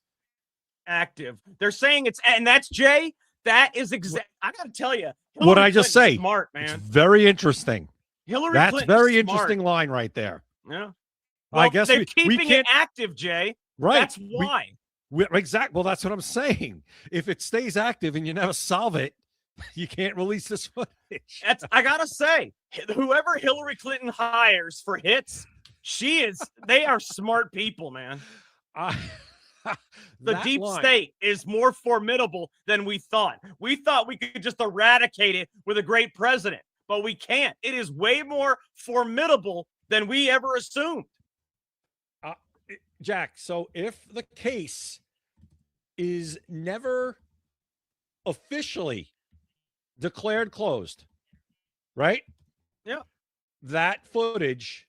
Speaker 3: Active. They're saying and that's Jay. That is exact. I got to tell you,
Speaker 2: what I just say.
Speaker 3: Smart, man.
Speaker 2: It's very interesting.
Speaker 3: That's
Speaker 2: very interesting line right there.
Speaker 3: Yeah.
Speaker 2: Well, I guess
Speaker 3: they're keeping it active, Jay.
Speaker 2: Right.
Speaker 3: That's why.
Speaker 2: Exactly. Well, that's what I'm saying. If it stays active and you never solve it, you can't release this footage.
Speaker 3: I gotta say, whoever Hillary Clinton hires for hits, they are smart people, man. The deep state is more formidable than we thought. We thought we could just eradicate it with a great president, but we can't. It is way more formidable than we ever assumed.
Speaker 2: Jack, so if the case is never officially declared closed, right?
Speaker 3: Yeah.
Speaker 2: That footage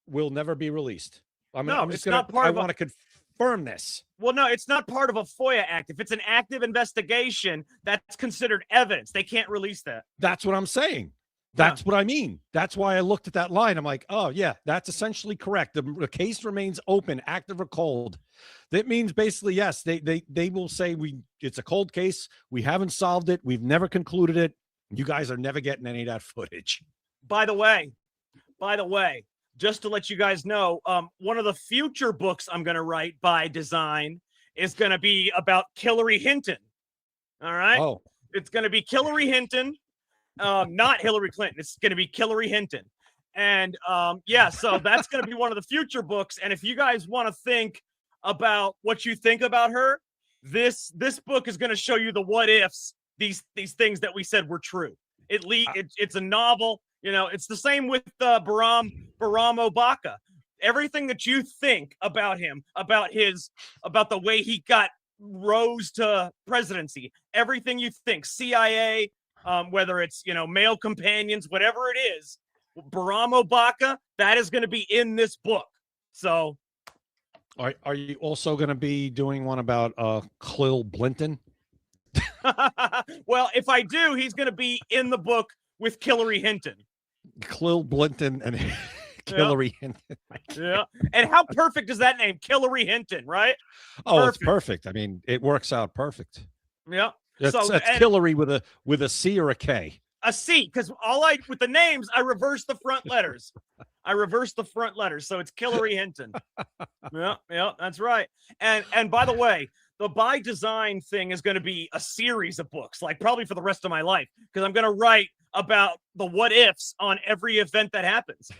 Speaker 2: will never be released. I want to confirm this.
Speaker 3: Well, no, it's not part of a FOIA act. If it's an active investigation, that's considered evidence. They can't release that.
Speaker 2: That's what I'm saying. That's what I mean. That's why I looked at that line. I'm like, oh, yeah, that's essentially correct. The case remains open, active or cold. That means basically, yes, they will say it's a cold case. We haven't solved it. We've never concluded it. You guys are never getting any of that footage.
Speaker 3: By the way, just to let you guys know, one of the future books I'm going to write by design is going to be about Hillary Hinton. All right?
Speaker 2: Oh.
Speaker 3: It's going to be Hillary Hinton. Not Hillary Clinton. It's going to be Hillary Hinton. And so that's going to be one of the future books. And if you guys want to think about what you think about her, this book is going to show you the what ifs, these things that we said were true. It's a novel. You know, it's the same with Baram Obaka. Everything that you think about him, about the way he rose to presidency, everything you think, CIA, whether it's, male companions, whatever it is, Baram Obaka, that is going to be in this book. So
Speaker 2: are you also going to be doing one about Clill Blinton?
Speaker 3: Well, if I do, he's going to be in the book with Hillary Hinton.
Speaker 2: Clill Blinton and Hillary Hinton.
Speaker 3: Yeah. And how perfect is that name? Hillary Hinton, right?
Speaker 2: Oh, perfect. It's perfect. I mean, it works out perfect.
Speaker 3: Yeah.
Speaker 2: That's Hillary with a C or a K.
Speaker 3: A C, because with the names, I reverse the front letters. So it's Hillary Hinton. Yeah, that's right. And by the way, the by design thing is going to be a series of books, like probably for the rest of my life, because I'm going to write about the what ifs on every event that happens.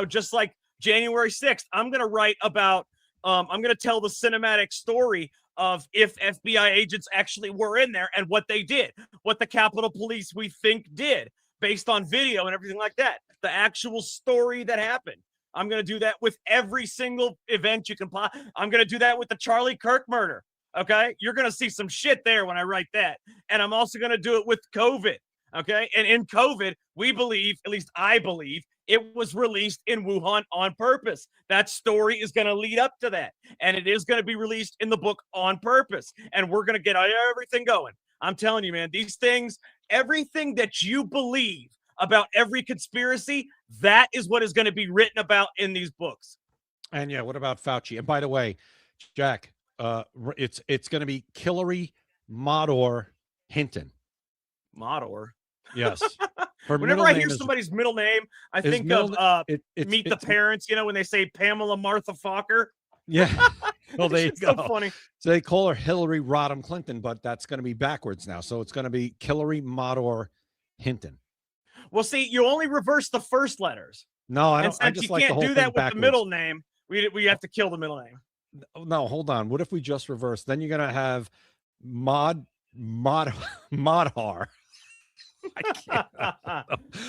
Speaker 3: Just like January 6th, I'm going to write about I'm going to tell the cinematic story of if FBI agents actually were in there and what they did, what the Capitol Police we think did based on video and everything like that. The actual story that happened. I'm going to do that with every single event you can I'm going to do that with the Charlie Kirk murder. Okay. You're going to see some shit there when I write that. And I'm also going to do it with COVID. Okay. And in COVID, we believe, at least I believe, it was released in Wuhan on purpose. That story is going to lead up to that. And it is going to be released in the book on purpose. And we're going to get everything going. I'm telling you, man, these things, everything that you believe about every conspiracy, that is what is going to be written about in these books.
Speaker 2: And yeah, what about Fauci? And by the way, Jack, it's going to be Hillary Modor Hinton.
Speaker 3: Modor?
Speaker 2: Yes.
Speaker 3: Whenever I hear somebody's middle name, I think of Meet the Parents, you know, when they say Pamela Martha Fokker.
Speaker 2: Yeah. Well, there you go.
Speaker 3: So funny.
Speaker 2: So they call her Hillary Rodham Clinton, but that's going to be backwards now. So it's going to be Hillary Modor Hinton.
Speaker 3: Well, see, you only reverse the first letters.
Speaker 2: No, I don't. I just like the whole thing backwards. You can't do that with
Speaker 3: the middle name. We have to kill the middle name.
Speaker 2: No, hold on. What if we just reverse? Then you're going to have Modhar.
Speaker 3: All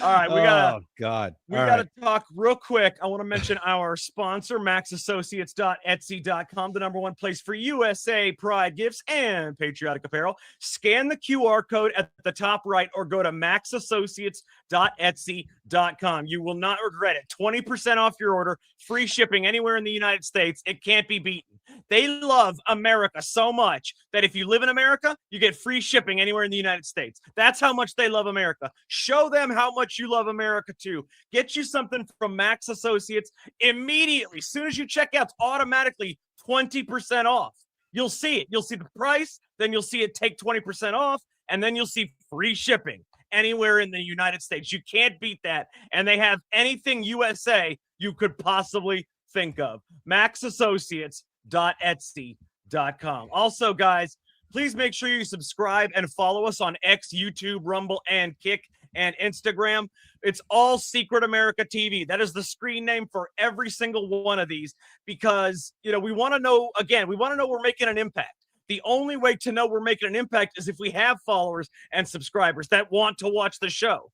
Speaker 3: right, we gotta.
Speaker 2: Oh God,
Speaker 3: we gotta talk real quick. I want to mention our sponsor, MaxAssociates.etsy.com, the #1 place for USA Pride gifts and patriotic apparel. Scan the QR code at the top right, or go to MaxAssociates.etsy.com. You will not regret it. 20% off your order, free shipping anywhere in the United States. It can't be beaten. They love America so much that if you live in America, you get free shipping anywhere in the United States. That's how much they love America. Show them how much you love America too. Get you something from Max Associates immediately. As soon as you check out, it's automatically 20% off. You'll see it. You'll see the price, then you'll see it take 20% off, and then you'll see free shipping anywhere in the United States. You can't beat that. And they have anything USA you could possibly think of. MaxAssociates.etsy.com. Also, guys, please make sure you subscribe and follow us on X, YouTube, Rumble, and Kick, and Instagram. It's all Secret America TV. That is the screen name for every single one of these because, you know, we want to know, again, we want to know we're making an impact. The only way to know we're making an impact is if we have followers and subscribers that want to watch the show,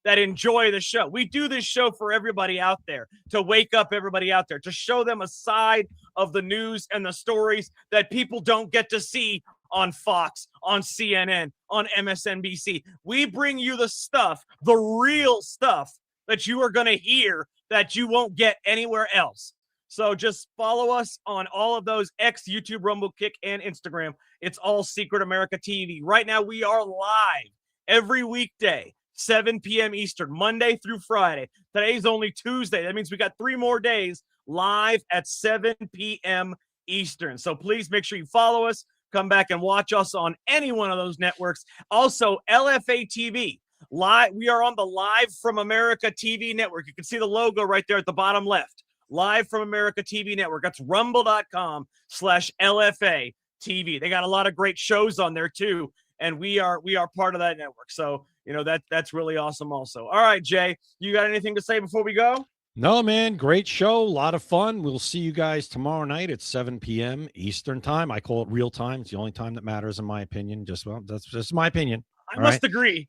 Speaker 3: that enjoy the show. We do this show for everybody out there, to wake up everybody out there, to show them a side of the news and the stories that people don't get to see on Fox, on CNN, on MSNBC. We bring you the stuff, the real stuff that you are going to hear that you won't get anywhere else. So just follow us on all of those: X, YouTube, Rumble, Kick, and Instagram. It's all Secret America TV. Right now, we are live every weekday, 7 p.m. Eastern, Monday through Friday. Today's only Tuesday. That means we got 3 more days live at 7 p.m. Eastern. So please make sure you follow us. Come back and watch us on any one of those networks. Also, LFA TV. Live. We are on the Live from America TV network. You can see the logo right there at the bottom left. Live from America TV network. That's rumble.com/LFA TV. They got a lot of great shows on there too. And we are part of that network. So, you know, that's really awesome also. All right, Jay, you got anything to say before we go?
Speaker 2: No, man. Great show. A lot of fun. We'll see you guys tomorrow night at 7 p.m. Eastern time. I call it real time. It's the only time that matters, in my opinion. That's just my opinion.
Speaker 3: I must agree.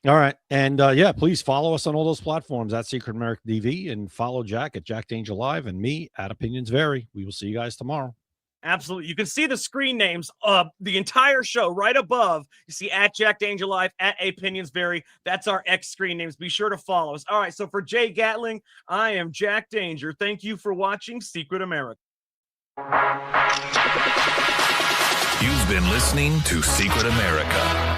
Speaker 2: All right. And yeah, please follow us on all those platforms at Secret America TV, and follow Jack at Jack Danger Live, and me at Opinions Vary. We will see you guys tomorrow.
Speaker 3: Absolutely. You can see the screen names of the entire show right above. You see at Jack Danger Live, at Opinions Vary. That's our X screen names. Be sure to follow us. All right. So for Jay Gatling, I am Jack Danger. Thank you for watching Secret America.
Speaker 11: You've been listening to Secret America.